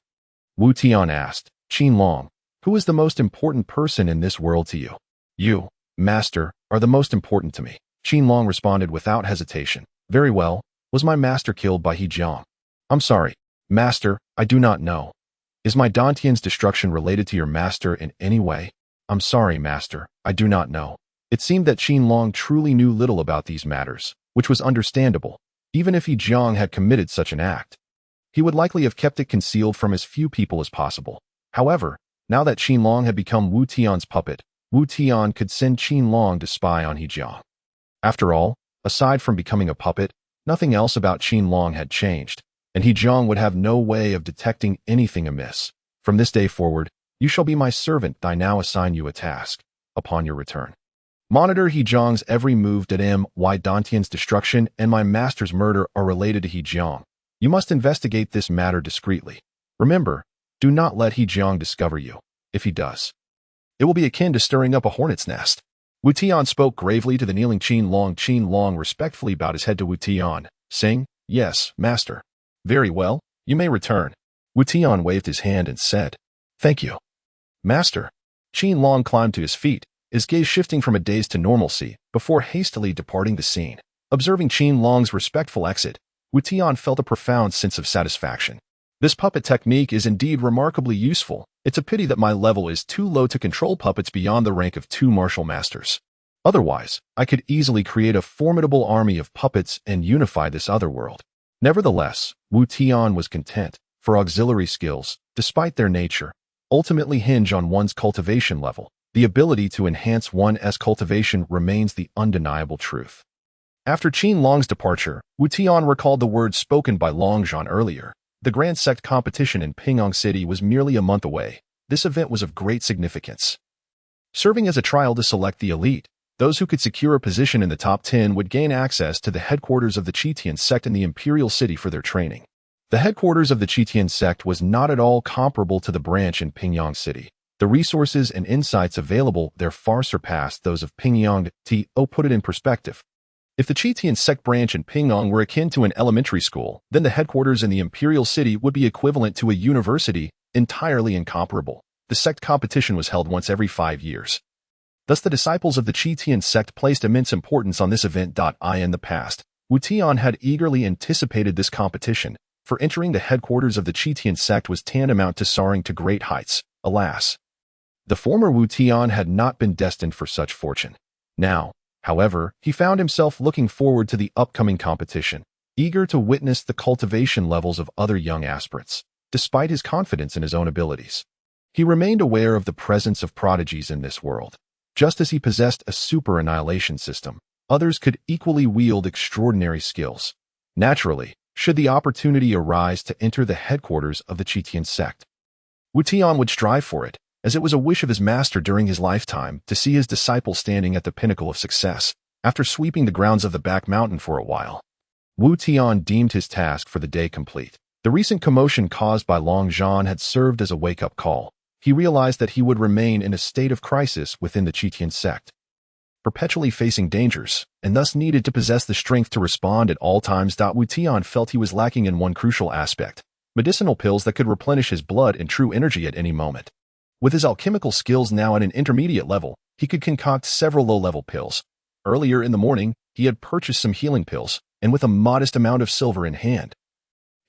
Wu Tian asked, Qinlong, who is the most important person in this world to you? You, master, are the most important to me. Qinlong responded without hesitation. Very well. Was my master killed by He Jiang? I'm sorry, master, I do not know. Is my Dantian's destruction related to your master in any way? I'm sorry, master, I do not know. It seemed that Qinlong truly knew little about these matters, which was understandable. Even if He Jiang had committed such an act, he would likely have kept it concealed from as few people as possible. However, now that Qinlong had become Wu Tian's puppet, Wu Tian could send Qinlong to spy on He Jiang. After all, aside from becoming a puppet, nothing else about Qinlong had changed, and He Jiang would have no way of detecting anything amiss. From this day forward, you shall be my servant. I now assign you a task. Upon your return, monitor He Jiang's every move. Why Dantian's destruction and my master's murder are related to He Jiang. You must investigate this matter discreetly. Remember, do not let He Jiang discover you. If he does, it will be akin to stirring up a hornet's nest. Wu Tian spoke gravely to the kneeling Qinlong. Qinlong respectfully bowed his head to Wu Tian, saying, Yes, master. Very well, you may return. Wu Tian waved his hand and said, Thank you, master. Qinlong climbed to his feet, his gaze shifting from a daze to normalcy, before hastily departing the scene. Observing Qinlong's respectful exit, Wu Tian felt a profound sense of satisfaction. This puppet technique is indeed remarkably useful. It's a pity that my level is too low to control puppets beyond the rank of 2 martial masters. Otherwise, I could easily create a formidable army of puppets and unify this other world. Nevertheless, Wu Tian was content, for auxiliary skills, despite their nature, ultimately hinge on one's cultivation level. The ability to enhance one's cultivation remains the undeniable truth. After Qinlong's departure, Wu Tian recalled the words spoken by Longzhan earlier. The Grand Sect competition in Pingyang City was merely a month away. This event was of great significance. Serving as a trial to select the elite, those who could secure a position in the top 10 would gain access to the headquarters of the Tian sect in the Imperial City for their training. The headquarters of the Tian sect was not at all comparable to the branch in Pingyang City. The resources and insights available there far surpassed those of Pingyang. To put it in perspective, if the Tian sect branch in Pingyang were akin to an elementary school, then the headquarters in the Imperial City would be equivalent to a university, entirely incomparable. The sect competition was held once every 5 years. Thus the disciples of the Tian sect placed immense importance on this event. In the past, Wu Tian had eagerly anticipated this competition, for entering the headquarters of the Tian sect was tantamount to soaring to great heights. Alas, the former Wu Tian had not been destined for such fortune. Now, however, he found himself looking forward to the upcoming competition, eager to witness the cultivation levels of other young aspirants. Despite his confidence in his own abilities, he remained aware of the presence of prodigies in this world. Just as he possessed a super annihilation system, others could equally wield extraordinary skills. Naturally, should the opportunity arise to enter the headquarters of the Tian sect, Wu Tian would strive for it, as it was a wish of his master during his lifetime to see his disciple standing at the pinnacle of success. After sweeping the grounds of the back mountain for a while, Wu Tian deemed his task for the day complete. The recent commotion caused by Longzhan had served as a wake-up call. He realized that he would remain in a state of crisis within the Tian sect, perpetually facing dangers, and thus needed to possess the strength to respond at all times. Wu Tian felt he was lacking in one crucial aspect: medicinal pills that could replenish his blood and true energy at any moment. With his alchemical skills now at an intermediate level, he could concoct several low-level pills. Earlier in the morning, he had purchased some healing pills, and with a modest amount of silver in hand,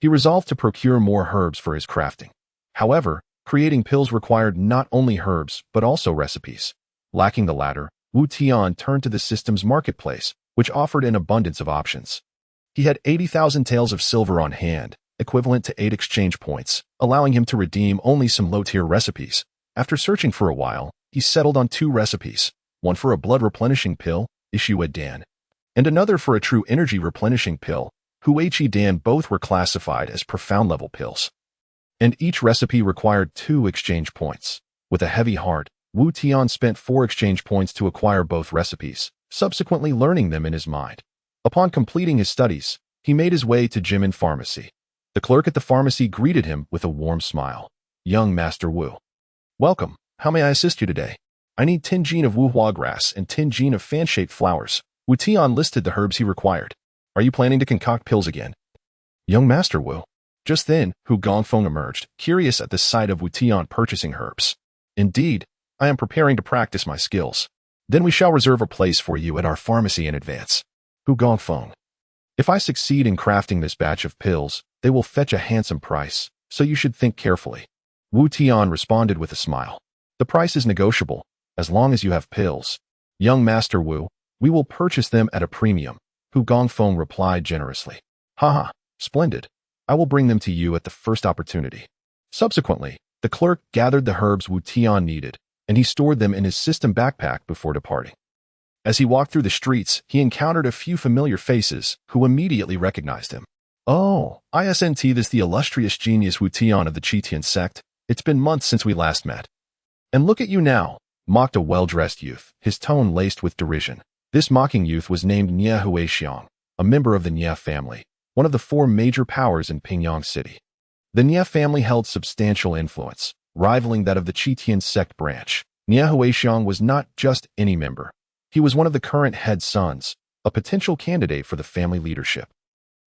he resolved to procure more herbs for his crafting. However, creating pills required not only herbs, but also recipes. Lacking the latter, Wu Tian turned to the system's marketplace, which offered an abundance of options. He had 80,000 taels of silver on hand, equivalent to 8 exchange points, allowing him to redeem only some low-tier recipes. After searching for a while, he settled on 2 recipes, one for a blood-replenishing pill, Ishu Dan, and another for a true energy-replenishing pill, Hui Dan. Both were classified as profound-level pills, and each recipe required 2 exchange points. With a heavy heart, Wu Tian spent 4 exchange points to acquire both recipes, subsequently learning them in his mind. Upon completing his studies, he made his way to Jimin Pharmacy. The clerk at the pharmacy greeted him with a warm smile. "Young Master Wu, welcome. How may I assist you today?" I need 10 gene of wuhua grass and 10 gene of fan-shaped flowers. Wu Tian listed the herbs he required. Are you planning to concoct pills again? Young Master Wu. Just then, Hu Gongfeng emerged, curious at the sight of Wu Tian purchasing herbs. Indeed, I am preparing to practice my skills. Then we shall reserve a place for you at our pharmacy in advance. Hu Gongfeng. If I succeed in crafting this batch of pills, they will fetch a handsome price, so you should think carefully. Wu Tian responded with a smile. The price is negotiable, as long as you have pills. Young Master Wu, we will purchase them at a premium. Hu Gongfeng replied generously. Haha, splendid. I will bring them to you at the first opportunity. Subsequently, the clerk gathered the herbs Wu Tian needed, and he stored them in his system backpack before departing. As he walked through the streets, he encountered a few familiar faces, who immediately recognized him. Oh, isn't this the illustrious genius Wu Tian of the Tian sect? It's been months since we last met. And look at you now, mocked a well-dressed youth, his tone laced with derision. This mocking youth was named Nie Huixiang, a member of the Nie family, one of the 4 major powers in Pingyang City. The Nie family held substantial influence, rivaling that of the Tian sect branch. Nie Huixiang was not just any member. He was one of the current head sons, a potential candidate for the family leadership.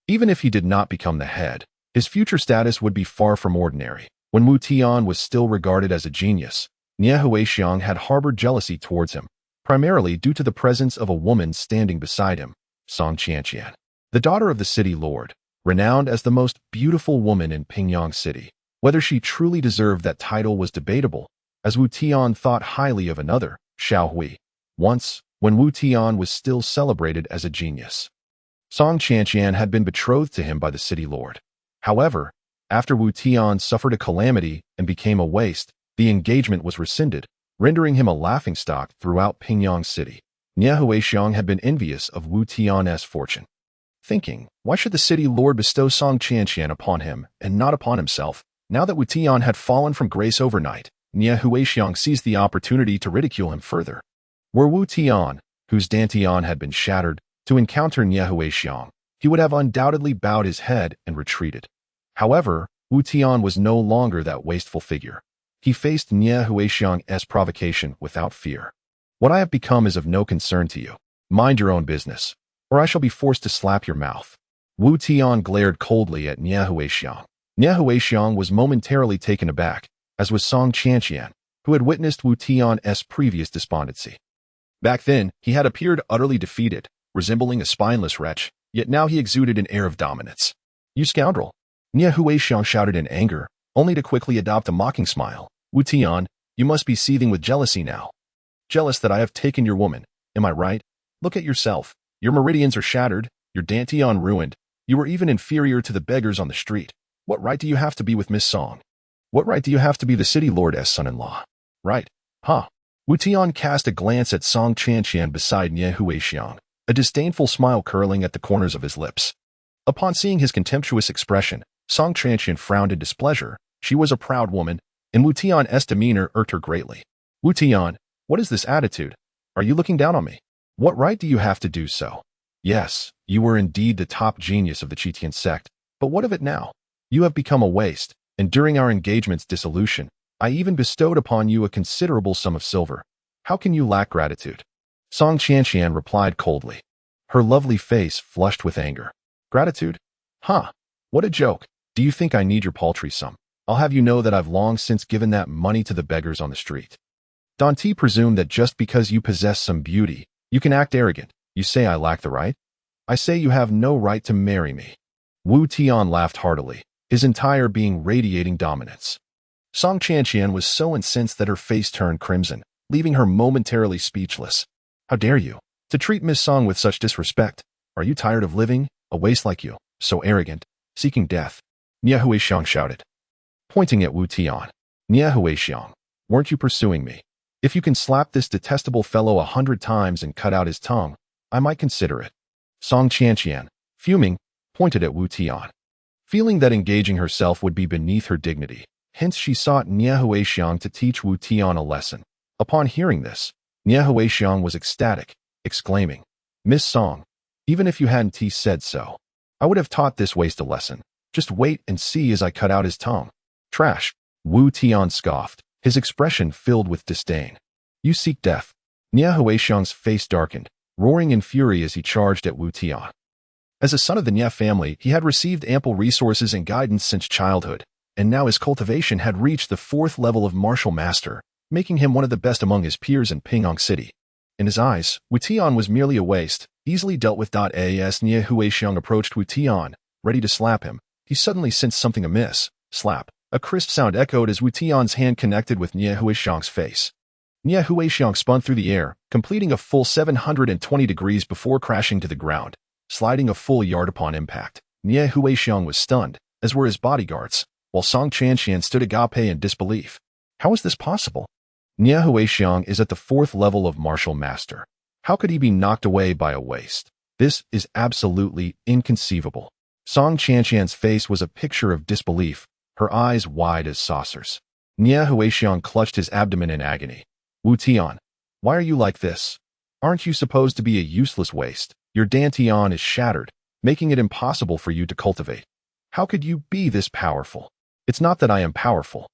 Even if he did not become the head, his future status would be far from ordinary. When Wu Tian was still regarded as a genius, Nie Huixiang had harbored jealousy towards him, primarily due to the presence of a woman standing beside him, Song Tian, the daughter of the city lord, renowned as the most beautiful woman in Pingyang City. Whether she truly deserved that title was debatable, as Wu Tian thought highly of another, Xiao Hui, once, when Wu Tian was still celebrated as a genius. Song Tian had been betrothed to him by the city lord. However, after Wu Tian suffered a calamity and became a waste, the engagement was rescinded, rendering him a laughingstock throughout Pingyang City. Nie Huixiang had been envious of Wu Tian's fortune, thinking, why should the city lord bestow Song Tian upon him and not upon himself? Now that Wu Tian had fallen from grace overnight, Nie Huixiang seized the opportunity to ridicule him further. Were Wu Tian, whose dantian had been shattered, to encounter Nie Huixiang, he would have undoubtedly bowed his head and retreated. However, Wu Tian was no longer that wasteful figure. He faced Nie Huixiang's provocation without fear. What I have become is of no concern to you. Mind your own business, or I shall be forced to slap your mouth. Wu Tian glared coldly at Nie Huixiang. Nie Huixiang was momentarily taken aback, as was Song Tian, who had witnessed Wu Tian's previous despondency. Back then, he had appeared utterly defeated, resembling a spineless wretch, yet now he exuded an air of dominance. You scoundrel! Nie Huixiang shouted in anger, only to quickly adopt a mocking smile. Wu Tian, you must be seething with jealousy now. Jealous that I have taken your woman, am I right? Look at yourself. Your meridians are shattered, your dantian ruined. You are even inferior to the beggars on the street. What right do you have to be with Miss Song? What right do you have to be the city lord's son-in-law? Right, huh? Wu Tian cast a glance at Song Tian beside Nie Huixiang, a disdainful smile curling at the corners of his lips. Upon seeing his contemptuous expression, Song Tian frowned in displeasure. She was a proud woman, and Wu Tian's demeanor irked her greatly. Wu Tian, what is this attitude? Are you looking down on me? What right do you have to do so? Yes, you were indeed the top genius of the Tian sect, but what of it now? You have become a waste, and during our engagement's dissolution, I even bestowed upon you a considerable sum of silver. How can you lack gratitude? Song Tian replied coldly. Her lovely face flushed with anger. Gratitude? Huh, what a joke. Do you think I need your paltry sum? I'll have you know that I've long since given that money to the beggars on the street. Don't presume that just because you possess some beauty, you can act arrogant. You say I lack the right? I say you have no right to marry me. Wu Tian laughed heartily, his entire being radiating dominance. Song Tian was so incensed that her face turned crimson, leaving her momentarily speechless. How dare you, to treat Miss Song with such disrespect? Are you tired of living, a waste like you, so arrogant, seeking death? Nie Huixiang shouted, pointing at Wu Tian. Nie Huixiang, weren't you pursuing me? If you can slap this detestable fellow 100 times and cut out his tongue, I might consider it. Song Tian, fuming, pointed at Wu Tian. Feeling that engaging herself would be beneath her dignity, hence she sought Nie Huixiang to teach Wu Tian a lesson. Upon hearing this, Nie Huixiang was ecstatic, exclaiming, Miss Song, even if you hadn't said so, I would have taught this waste a lesson. Just wait and see as I cut out his tongue. Trash. Wu Tian scoffed, his expression filled with disdain. You seek death. Nie Huixiang's face darkened, roaring in fury as he charged at Wu Tian. As a son of the Nie family, he had received ample resources and guidance since childhood, and now his cultivation had reached the 4th level of martial master, making him one of the best among his peers in Pingyang City. In his eyes, Wu Tian was merely a waste, easily dealt with. As Nie Huixiang approached Wu Tian, ready to slap him, he suddenly sensed something amiss. Slap. A crisp sound echoed as Wu Tian's hand connected with Nie Huixiang's face. Nie Huixiang spun through the air, completing a full 720 degrees before crashing to the ground, sliding a full yard upon impact. Nie Huixiang was stunned, as were his bodyguards, while Song Chanxian stood agape in disbelief. How is this possible? Nie Huixiang is at the 4th level of martial master. How could he be knocked away by a waste? This is absolutely inconceivable. Song Chanxian's face was a picture of disbelief, her eyes wide as saucers. Nie Huixiang clutched his abdomen in agony. Wu Tian, why are you like this? Aren't you supposed to be a useless waste? Your dantian is shattered, making it impossible for you to cultivate. How could you be this powerful? It's not that I am powerful,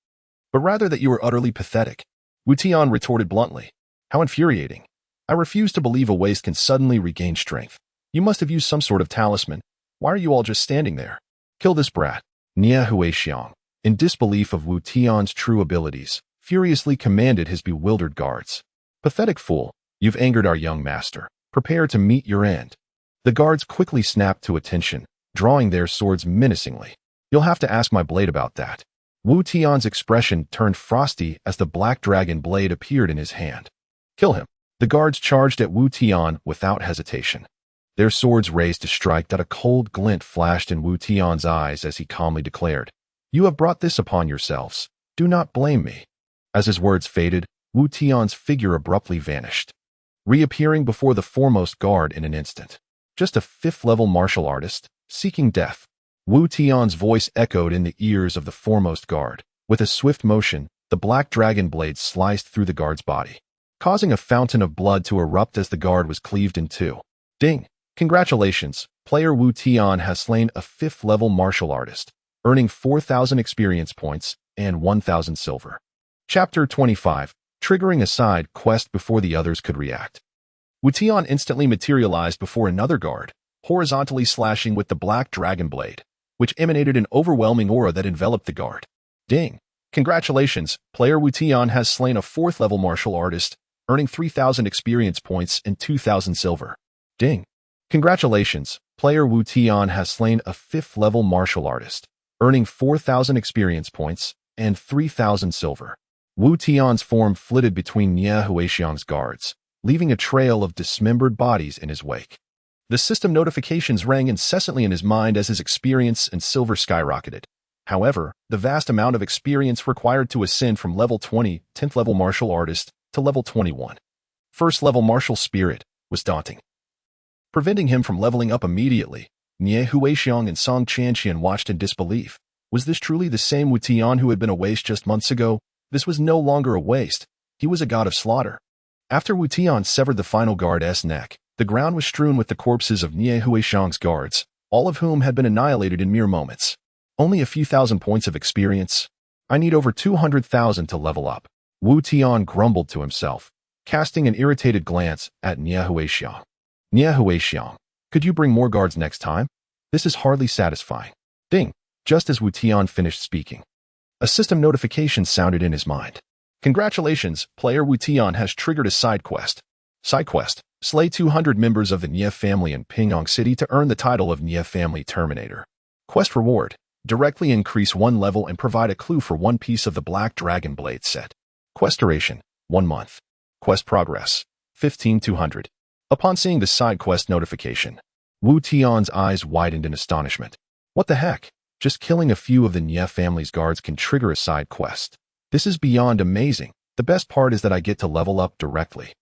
but rather that you are utterly pathetic. Wu Tian retorted bluntly. How infuriating. I refuse to believe a waste can suddenly regain strength. You must have used some sort of talisman. Why are you all just standing there? Kill this brat. Nie Huixiang, in disbelief of Wu Tian's true abilities, furiously commanded his bewildered guards. Pathetic fool, you've angered our young master. Prepare to meet your end. The guards quickly snapped to attention, drawing their swords menacingly. You'll have to ask my blade about that. Wu Tian's expression turned frosty as the black dragon blade appeared in his hand. Kill him. The guards charged at Wu Tian without hesitation. Their swords raised to strike. A cold glint flashed in Wu Tian's eyes as he calmly declared, You have brought this upon yourselves. Do not blame me. As his words faded, Wu Tian's figure abruptly vanished, reappearing before the foremost guard in an instant. Just a 5th-level martial artist, seeking death. Wu Tian's voice echoed in the ears of the foremost guard. With a swift motion, the black dragon blade sliced through the guard's body, causing a fountain of blood to erupt as the guard was cleaved in two. Ding! Congratulations, player Wu Tian has slain a 5th-level martial artist, earning 4,000 experience points and 1,000 silver. Chapter 25. Triggering a side quest before the others could react. Wu Tian instantly materialized before another guard, horizontally slashing with the black dragon blade, which emanated an overwhelming aura that enveloped the guard. Ding! Congratulations, player Wu Tian has slain a 4th-level martial artist, earning 3,000 experience points and 2,000 silver. Ding! Congratulations, player Wu Tian has slain a 5th-level martial artist, earning 4,000 experience points and 3,000 silver. Wu Tian's form flitted between Nie Huixiang's guards, leaving a trail of dismembered bodies in his wake. The system notifications rang incessantly in his mind as his experience and silver skyrocketed. However, the vast amount of experience required to ascend from level 20, 10th-level martial artist, to level 21, 1st-level martial spirit, was daunting, preventing him from leveling up immediately. Nie Huixiang and Song Chanxian watched in disbelief. Was this truly the same Wu Tian who had been a waste just months ago? This was no longer a waste. He was a god of slaughter. After Wu Tian severed the final guard's neck, the ground was strewn with the corpses of Nie Huixiang's guards, all of whom had been annihilated in mere moments. Only a few thousand points of experience. I need over 200,000 to level up. Wu Tian grumbled to himself, casting an irritated glance at Nie Huixiang. Nie Huixiang, could you bring more guards next time? This is hardly satisfying. Ding! Just as Wu Tian finished speaking, a system notification sounded in his mind. Congratulations, player Wu Tian has triggered a side quest. Side quest. Slay 200 members of the Nie family in Pingyang City to earn the title of Nie Family Terminator. Quest reward. Directly increase 1 level and provide a clue for 1 piece of the Black Dragon Blade set. Quest duration. 1 month. Quest progress. 15,200. Upon seeing the side quest notification, Wu Tian's eyes widened in astonishment. What the heck? Just killing a few of the Nie family's guards can trigger a side quest. This is beyond amazing. The best part is that I get to level up directly.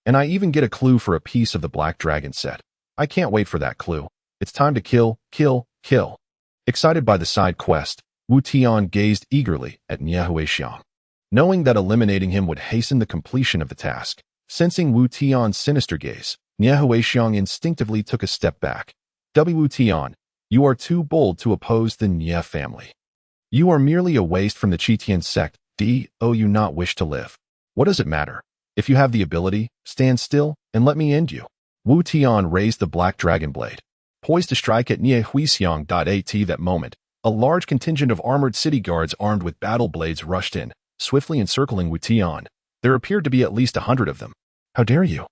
And I even get a clue for a piece of the Black Dragon set. I can't wait for that clue. It's time to kill, kill, kill. Excited by the side quest, Wu Tian gazed eagerly at Nie Huixiang, knowing that eliminating him would hasten the completion of the task. Sensing Wu Tian's sinister gaze, Nie Huixiang instinctively took a step back. Wu Tian, you are too bold to oppose the Nie family. You are merely a waste from the Tian sect. Do you not wish to live? What does it matter? If you have the ability, stand still and let me end you. Wu Tian raised the black dragon blade, poised to strike at Huixiang.at. That moment, a large contingent of armored city guards armed with battle blades rushed in, swiftly encircling Wu Tian. There appeared to be at least 100 of them. How dare you?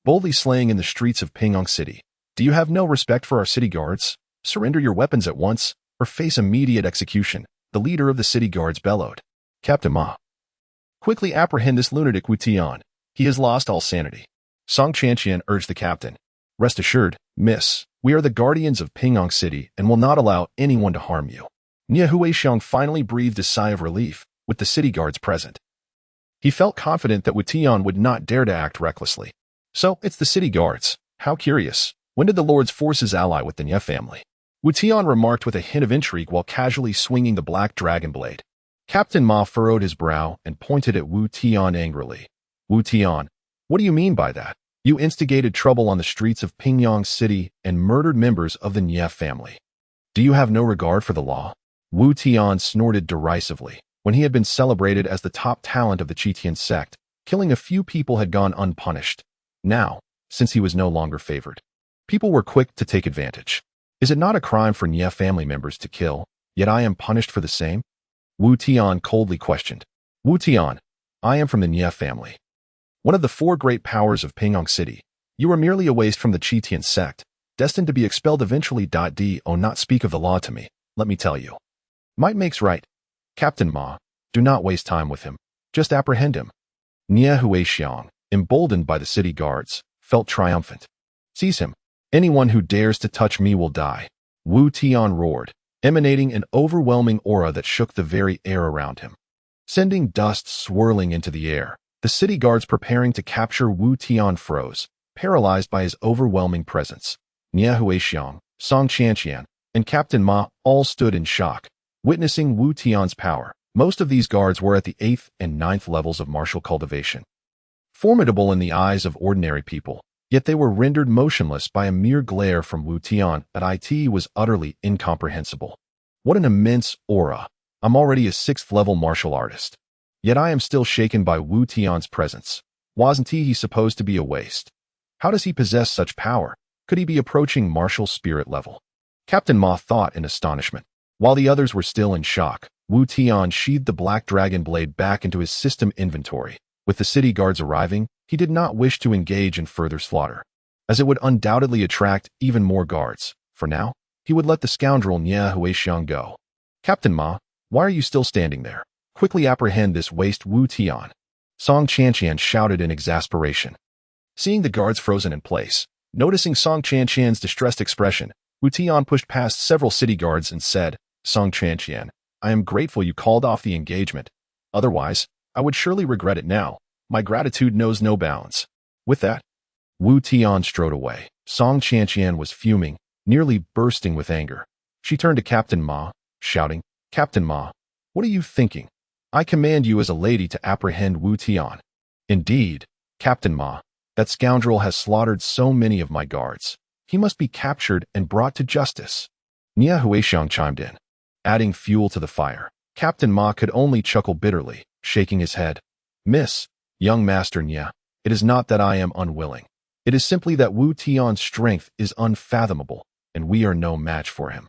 Boldly slaying in the streets of Pingyang City. Do you have no respect for our city guards? Surrender your weapons at once, or face immediate execution, the leader of the city guards bellowed. Captain Ma, quickly apprehend this lunatic Wu Tian. He has lost all sanity. Song Chanqian urged the captain. Rest assured, miss, we are the guardians of Pingyang City and will not allow anyone to harm you. Nie Huixiang finally breathed a sigh of relief, with the city guards present. He felt confident that Wu Tian would not dare to act recklessly. So, it's the city guards. How curious. When did the Lord's forces ally with the Nie family? Wu Tian remarked with a hint of intrigue while casually swinging the black dragon blade. Captain Ma furrowed his brow and pointed at Wu Tian angrily. Wu Tian, what do you mean by that? You instigated trouble on the streets of Pingyang City and murdered members of the Nie family. Do you have no regard for the law? Wu Tian snorted derisively. When he had been celebrated as the top talent of the Tian sect, killing a few people had gone unpunished. Now, since he was no longer favored, people were quick to take advantage. Is it not a crime for Nie family members to kill, yet I am punished for the same? Wu Tian coldly questioned. Wu Tian, I am from the Nie family, one of the 4 great powers of Pingyang City. You are merely a waste from the Tian sect, destined to be expelled eventually. Do not speak of the law to me, let me tell you. Might makes right. Captain Ma, do not waste time with him. Just apprehend him. Nie Huixiang, emboldened by the city guards, felt triumphant. Seize him. Anyone who dares to touch me will die. Wu Tian roared, emanating an overwhelming aura that shook the very air around him. Sending dust swirling into the air, the city guards preparing to capture Wu Tian froze, paralyzed by his overwhelming presence. Nie Huixiang, Song Chanqian, and Captain Ma all stood in shock, witnessing Wu Tian's power. Most of these guards were at the 8th and 9th levels of martial cultivation. Formidable in the eyes of ordinary people, yet they were rendered motionless by a mere glare from Wu Tian. It was utterly incomprehensible. What an immense aura. I'm already a 6th level martial artist. Yet I am still shaken by Wu Tian's presence. Wasn't he supposed to be a waste? How does he possess such power? Could he be approaching martial spirit level? Captain Ma thought in astonishment. While the others were still in shock, Wu Tian sheathed the black dragon blade back into his system inventory. With the city guards arriving, he did not wish to engage in further slaughter, as it would undoubtedly attract even more guards. For now, he would let the scoundrel Nie Huixiang go. Captain Ma, why are you still standing there? Quickly apprehend this waste Wu Tian. Song Chanqian shouted in exasperation. Seeing the guards frozen in place, noticing Song Chanqian's distressed expression, Wu Tian pushed past several city guards and said, Song Chanqian, I am grateful you called off the engagement. Otherwise, I would surely regret it now. My gratitude knows no bounds. With that, Wu Tian strode away. Song Chanqian was fuming, nearly bursting with anger. She turned to Captain Ma, shouting, Captain Ma, what are you thinking? I command you as a lady to apprehend Wu Tian. Indeed, Captain Ma, that scoundrel has slaughtered so many of my guards. He must be captured and brought to justice. Nie Huixiang chimed in, adding fuel to the fire. Captain Ma could only chuckle bitterly, shaking his head. Miss, young Master Nie, it is not that I am unwilling. It is simply that Wu Tian's strength is unfathomable, and we are no match for him.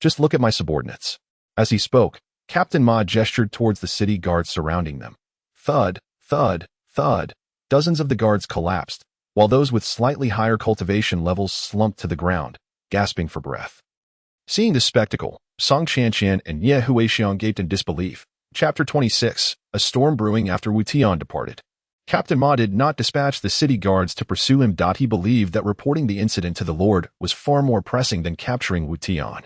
Just look at my subordinates. As he spoke, Captain Ma gestured towards the city guards surrounding them. Thud, thud, thud. Dozens of the guards collapsed, while those with slightly higher cultivation levels slumped to the ground, gasping for breath. Seeing this spectacle, Song Chanqian and Nie Huixiang gaped in disbelief. Chapter 26, A Storm Brewing After Wu Tian Departed. Captain Ma did not dispatch the city guards to pursue him. He believed that reporting the incident to the Lord was far more pressing than capturing Wu Tian.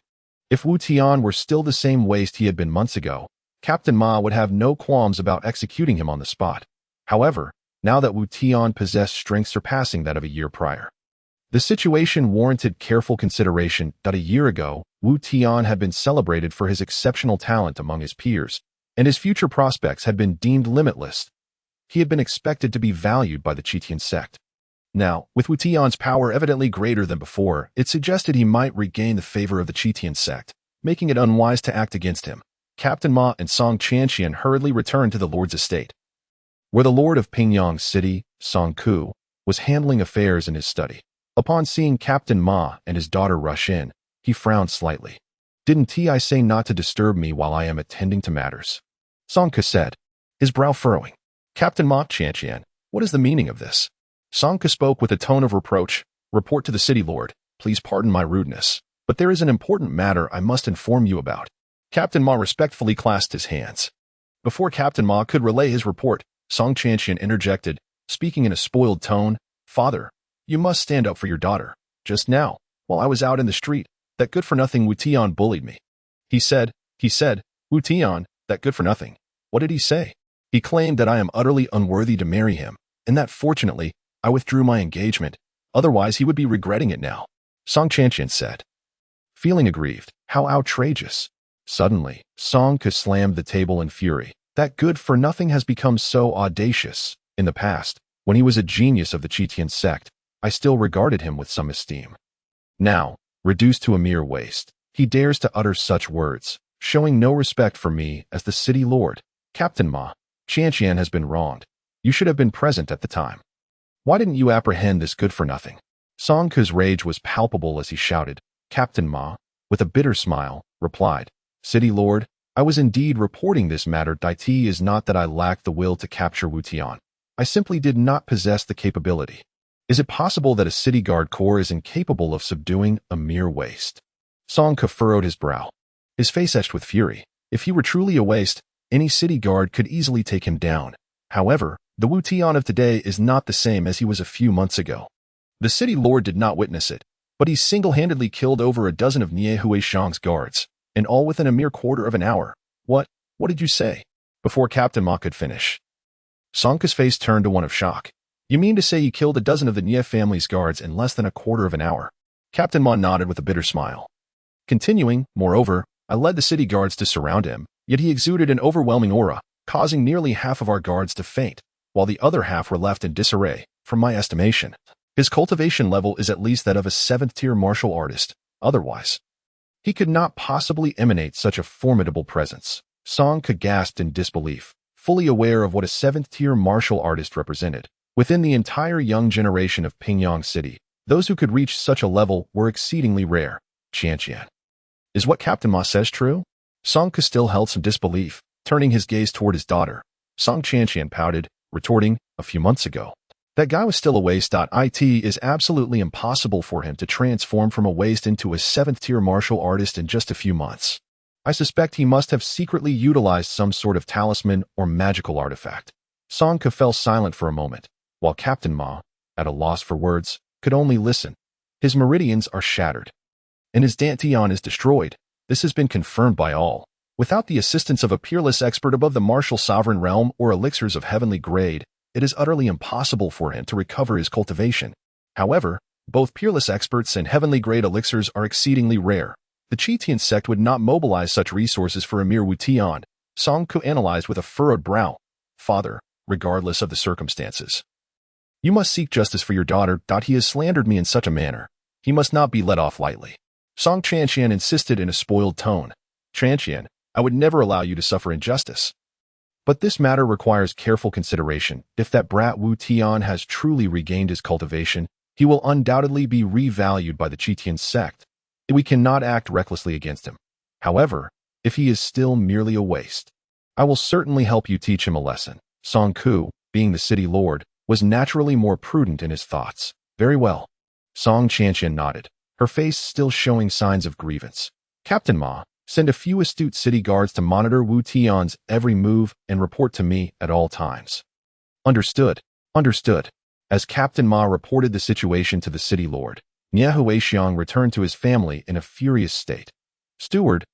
If Wu Tian were still the same waste he had been months ago, Captain Ma would have no qualms about executing him on the spot. However, now that Wu Tian possessed strength surpassing that of a year prior, the situation warranted careful consideration. A year ago, Wu Tian had been celebrated for his exceptional talent among his peers, and his future prospects had been deemed limitless. He had been expected to be valued by the Tian sect. Now, with Wu Tian's power evidently greater than before, it suggested he might regain the favor of the Tian sect, making it unwise to act against him. Captain Ma and Song Chanqian hurriedly returned to the Lord's estate. where the lord of Pingyang City, Song Ku, was handling affairs in his study. Upon seeing Captain Ma and his daughter rush in, he frowned slightly. "Didn't Ti say not to disturb me while I am attending to matters?" Song Ku said, his brow furrowing. "Captain Ma, Tian, what is the meaning of this?" Song Ku spoke with a tone of reproach. "Report to the city lord. Please pardon my rudeness, but there is an important matter I must inform you about." Captain Ma respectfully clasped his hands. Before Captain Ma could relay his report, Song Tian interjected, speaking in a spoiled tone, "Father, you must stand up for your daughter. Just now, while I was out in the street, that good-for-nothing Wu Tian bullied me." He said, "Wu Tian, that good-for-nothing. What did he say?" "He claimed that I am utterly unworthy to marry him, and that, fortunately, I withdrew my engagement. Otherwise, he would be regretting it now," Song Tian said, feeling aggrieved. How outrageous. Suddenly, Song Ku slammed the table in fury. That good-for-nothing has become so audacious. In the past, when he was a genius of the Tian sect, I still regarded him with some esteem. Now, reduced to a mere waste, he dares to utter such words, showing no respect for me as the city lord. "Captain Ma, Tian has been wronged. You should have been present at the time. Why didn't you apprehend this good-for-nothing?" Song Ku's rage was palpable as he shouted. Captain Ma, with a bitter smile, replied, "City lord, I was indeed reporting this matter. It is not that I lacked the will to capture Wu Tian. I simply did not possess the capability. Is it possible that a city guard corps is incapable of subduing a mere waste?" Song Ku furrowed his brow, his face etched with fury. If he were truly a waste, any city guard could easily take him down. However, the Wu Tian of today is not the same as he was a few months ago. The city lord did not witness it, but he single-handedly killed over a dozen of Nie Huishang's guards, and all within a mere quarter of an hour. What did you say?" Before Captain Ma could finish, Song Ku's face turned to one of shock. "You mean to say you killed a dozen of the Nie family's guards in less than a quarter of an hour?" Captain Ma nodded with a bitter smile. Continuing, "Moreover, I led the city guards to surround him, yet he exuded an overwhelming aura, causing nearly half of our guards to faint, while the other half were left in disarray. From my estimation, his cultivation level is at least that of a 7th-tier martial artist. Otherwise, he could not possibly emanate such a formidable presence." Song Ku gasped in disbelief, fully aware of what a 7th-tier martial artist represented. Within the entire young generation of Pingyang City, those who could reach such a level were exceedingly rare. Tian. "Is what Captain Ma says true?" Song Ku still held some disbelief, turning his gaze toward his daughter. Song Tian pouted, retorting, "A few months ago, that guy was still a waste. It is absolutely impossible for him to transform from a waste into a 7th-tier martial artist in just a few months. I suspect he must have secretly utilized some sort of talisman or magical artifact." Song Ku fell silent for a moment, while Captain Ma, at a loss for words, could only listen. "His meridians are shattered, and his dantian is destroyed. This has been confirmed by all. Without the assistance of a peerless expert above the martial sovereign realm or elixirs of heavenly grade, it is utterly impossible for him to recover his cultivation. However, both peerless experts and heavenly grade elixirs are exceedingly rare. The Tian sect would not mobilize such resources for a mere Wu Tian." Song Ku analyzed with a furrowed brow. "Father, regardless of the circumstances, you must seek justice for your daughter. He has slandered me in such a manner. He must not be let off lightly." Song Tian insisted in a spoiled tone. "Tian, I would never allow you to suffer injustice. But this matter requires careful consideration. If that brat Wu Tian has truly regained his cultivation, he will undoubtedly be revalued by the Tian sect. We cannot act recklessly against him. However, if he is still merely a waste, I will certainly help you teach him a lesson." Song Ku, being the city lord, was naturally more prudent in his thoughts. "Very well." Song Tian nodded, her face still showing signs of grievance. "Captain Ma, send a few astute city guards to monitor Wu Tian's every move and report to me at all times." Understood. As Captain Ma reported the situation to the city lord, Nie Huishang returned to his family in a furious state. Steward,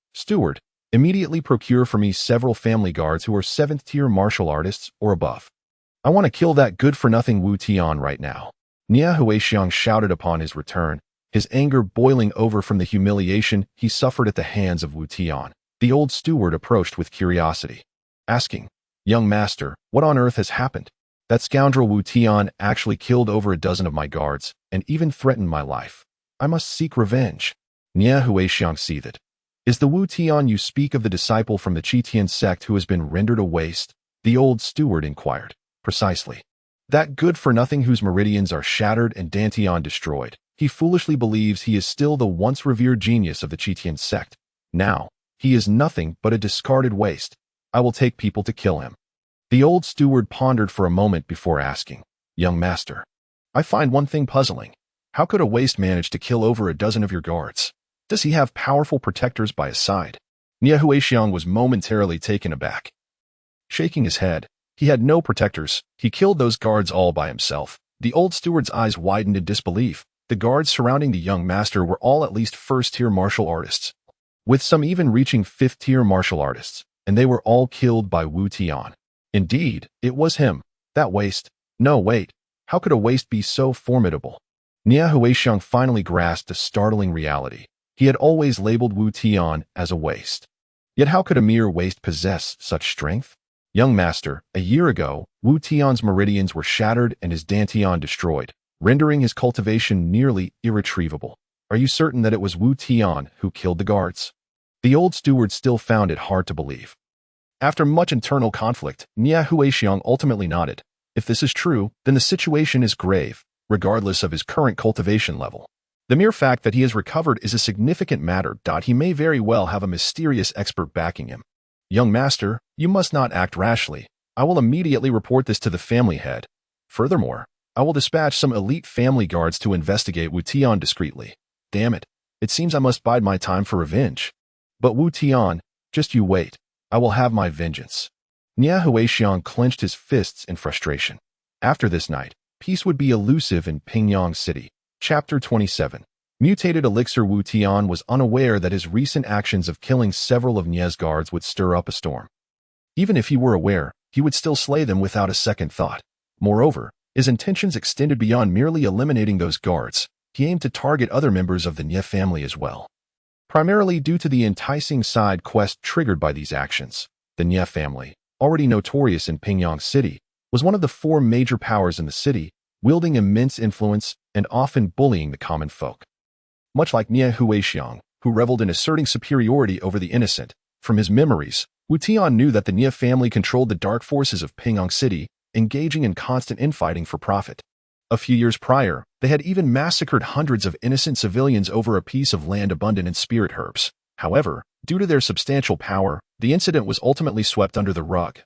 immediately procure for me several family guards who are 7th-tier martial artists or above. I want to kill that good-for-nothing Wu Tian right now." Nie Huishang shouted upon his return, his anger boiling over from the humiliation he suffered at the hands of Wu Tian. The old steward approached with curiosity, asking, "Young master, what on earth has happened?" "That scoundrel Wu Tian actually killed over a dozen of my guards, and even threatened my life. I must seek revenge." Nie Huishang seethed. "Is the Wu Tian you speak of the disciple from the Tian sect who has been rendered a waste?" the old steward inquired. Precisely. That good-for-nothing whose meridians are shattered and Dantian destroyed. He foolishly believes he is still the once-revered genius of the Tian sect. Now, he is nothing but a discarded waste. I will take people to kill him. The old steward pondered for a moment before asking, "Young master, I find one thing puzzling. How could a waste manage to kill over a dozen of your guards? Does he have powerful protectors by his side?" Huixiang was momentarily taken aback. Shaking his head, he had no protectors. He killed those guards all by himself. The old steward's eyes widened in disbelief. The guards surrounding the young master were all at least first-tier martial artists, with some even reaching fifth-tier martial artists, and they were all killed by Wu Tian. Indeed, it was him. That waste. No, wait. How could a waste be so formidable? Huixiang finally grasped a startling reality. He had always labeled Wu Tian as a waste. Yet how could a mere waste possess such strength? Young master, a year ago, Wu Tian's meridians were shattered and his Dantian destroyed, rendering his cultivation nearly irretrievable. Are you certain that it was Wu Tian who killed the guards? The old steward still found it hard to believe. After much internal conflict, Huixiang ultimately nodded. If this is true, then the situation is grave, regardless of his current cultivation level. The mere fact that he has recovered is a significant matter. He may very well have a mysterious expert backing him. Young master, you must not act rashly. I will immediately report this to the family head. Furthermore, I will dispatch some elite family guards to investigate Wu Tian discreetly. Damn it. It seems I must bide my time for revenge. But Wu Tian, just you wait. I will have my vengeance. Huixiang clenched his fists in frustration. After this night, peace would be elusive in Pingyang City. Chapter 27. Mutated Elixir. Wu Tian was unaware that his recent actions of killing several of Nie's guards would stir up a storm. Even if he were aware, he would still slay them without a second thought. Moreover, his intentions extended beyond merely eliminating those guards. He aimed to target other members of the Nie family as well. Primarily due to the enticing side quest triggered by these actions, the Nie family, already notorious in Pingyang City, was one of the four major powers in the city, wielding immense influence and often bullying the common folk. Much like Nie Huixiang, who reveled in asserting superiority over the innocent, from his memories, Wu Tian knew that the Nie family controlled the dark forces of Pingyang City, engaging in constant infighting for profit. A few years prior, they had even massacred hundreds of innocent civilians over a piece of land abundant in spirit herbs. However, due to their substantial power, the incident was ultimately swept under the rug,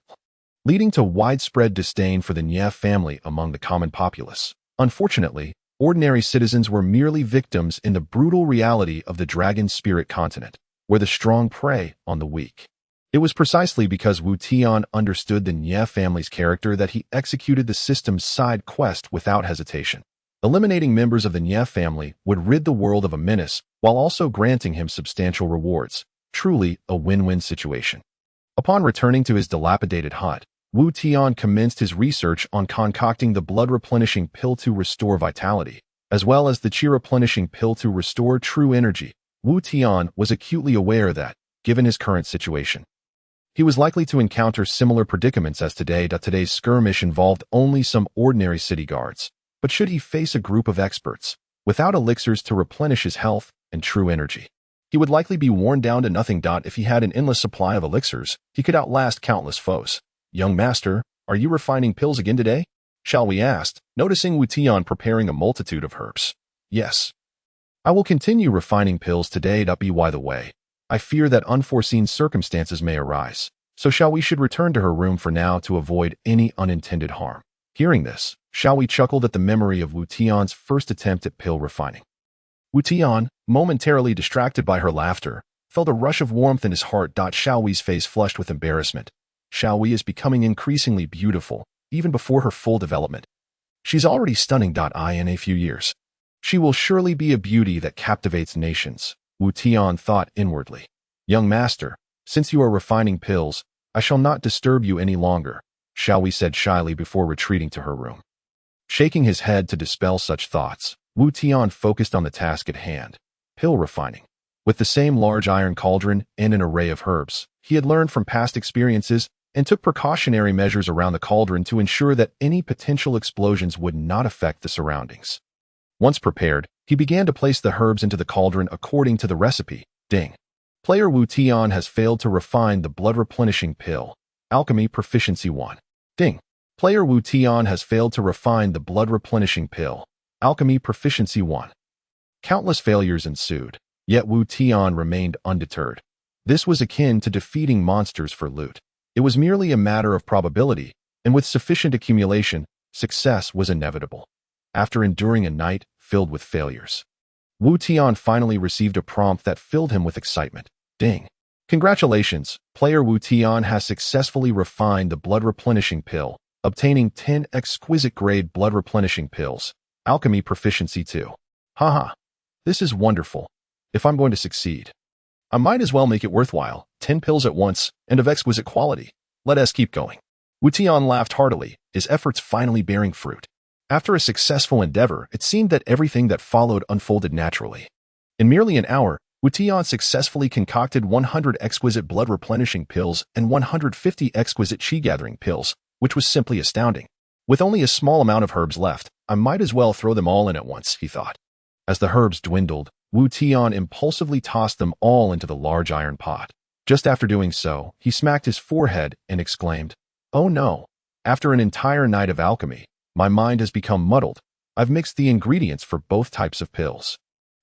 leading to widespread disdain for the Nie family among the common populace. Unfortunately, ordinary citizens were merely victims in the brutal reality of the dragon spirit continent, where the strong prey on the weak. It was precisely because Wu Tian understood the Nie family's character that he executed the system's side quest without hesitation. Eliminating members of the Nie family would rid the world of a menace while also granting him substantial rewards. Truly a win-win situation. Upon returning to his dilapidated hut, Wu Tian commenced his research on concocting the blood-replenishing pill to restore vitality, as well as the chi-replenishing pill to restore true energy. Wu Tian was acutely aware that, given his current situation, he was likely to encounter similar predicaments as today. Today's skirmish involved only some ordinary city guards, but should he face a group of experts, without elixirs to replenish his health and true energy, he would likely be worn down to nothing. If he had an endless supply of elixirs, he could outlast countless foes. Young master, are you refining pills again today? Xiaowei asked, noticing Wu Tian preparing a multitude of herbs. Yes. I will continue refining pills today. By the way, I fear that unforeseen circumstances may arise, so Xiaowei should return to her room for now to avoid any unintended harm. Hearing this, Xiaowei chuckled at the memory of Wu Tian's first attempt at pill refining. Wu Tian, momentarily distracted by her laughter, felt a rush of warmth in his heart. Xiaowei's face flushed with embarrassment. Xiaowei is becoming increasingly beautiful, even before her full development. She's already stunning. In a few years, she will surely be a beauty that captivates nations. Wu Tian thought inwardly. Young master, since you are refining pills, I shall not disturb you any longer, Xiaowei said shyly before retreating to her room. Shaking his head to dispel such thoughts, Wu Tian focused on the task at hand, pill refining. With the same large iron cauldron and an array of herbs, he had learned from past experiences and took precautionary measures around the cauldron to ensure that any potential explosions would not affect the surroundings. Once prepared, he began to place the herbs into the cauldron according to the recipe. Ding. Player Wu Tian has failed to refine the blood-replenishing pill. Alchemy Proficiency 1. Ding. Player Wu Tian has failed to refine the blood-replenishing pill. Alchemy Proficiency 1. Countless failures ensued, yet Wu Tian remained undeterred. This was akin to defeating monsters for loot. It was merely a matter of probability, and with sufficient accumulation, success was inevitable. After enduring a night filled with failures, Wu Tian finally received a prompt that filled him with excitement. Ding! Congratulations, player Wu Tian has successfully refined the blood-replenishing pill, obtaining 10 exquisite-grade blood-replenishing pills. Alchemy Proficiency 2. Haha, this is wonderful. If I'm going to succeed, I might as well make it worthwhile. 10 pills at once, and of exquisite quality. Let us keep going. Wu Tian laughed heartily, his efforts finally bearing fruit. After a successful endeavor, it seemed that everything that followed unfolded naturally. In merely an hour, Wu Tian successfully concocted 100 exquisite blood-replenishing pills and 150 exquisite chi-gathering pills, which was simply astounding. With only a small amount of herbs left, I might as well throw them all in at once, he thought. As the herbs dwindled, Wu Tian impulsively tossed them all into the large iron pot. Just after doing so, he smacked his forehead and exclaimed, "Oh no! After an entire night of alchemy, my mind has become muddled. I've mixed the ingredients for both types of pills.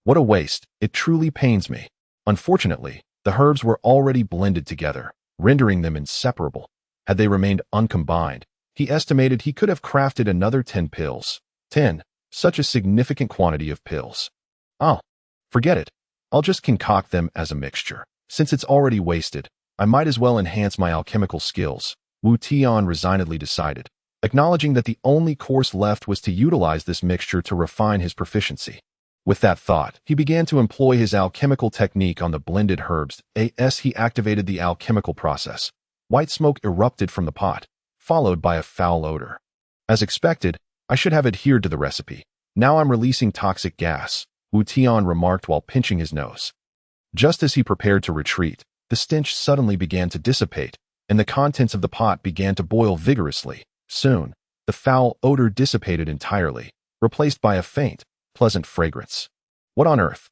What a waste! It truly pains me." Unfortunately, the herbs were already blended together, rendering them inseparable. Had they remained uncombined, he estimated he could have crafted another 10 pills. 10. Such a significant quantity of pills. Oh, forget it. I'll just concoct them as a mixture. Since it's already wasted, I might as well enhance my alchemical skills, Wu Tian resignedly decided, acknowledging that the only course left was to utilize this mixture to refine his proficiency. With that thought, he began to employ his alchemical technique on the blended herbs. As he activated the alchemical process, white smoke erupted from the pot, followed by a foul odor. As expected, I should have adhered to the recipe. Now I'm releasing toxic gas, Wu Tian remarked while pinching his nose. Just as he prepared to retreat, the stench suddenly began to dissipate, and the contents of the pot began to boil vigorously. Soon, the foul odor dissipated entirely, replaced by a faint, pleasant fragrance. What on earth?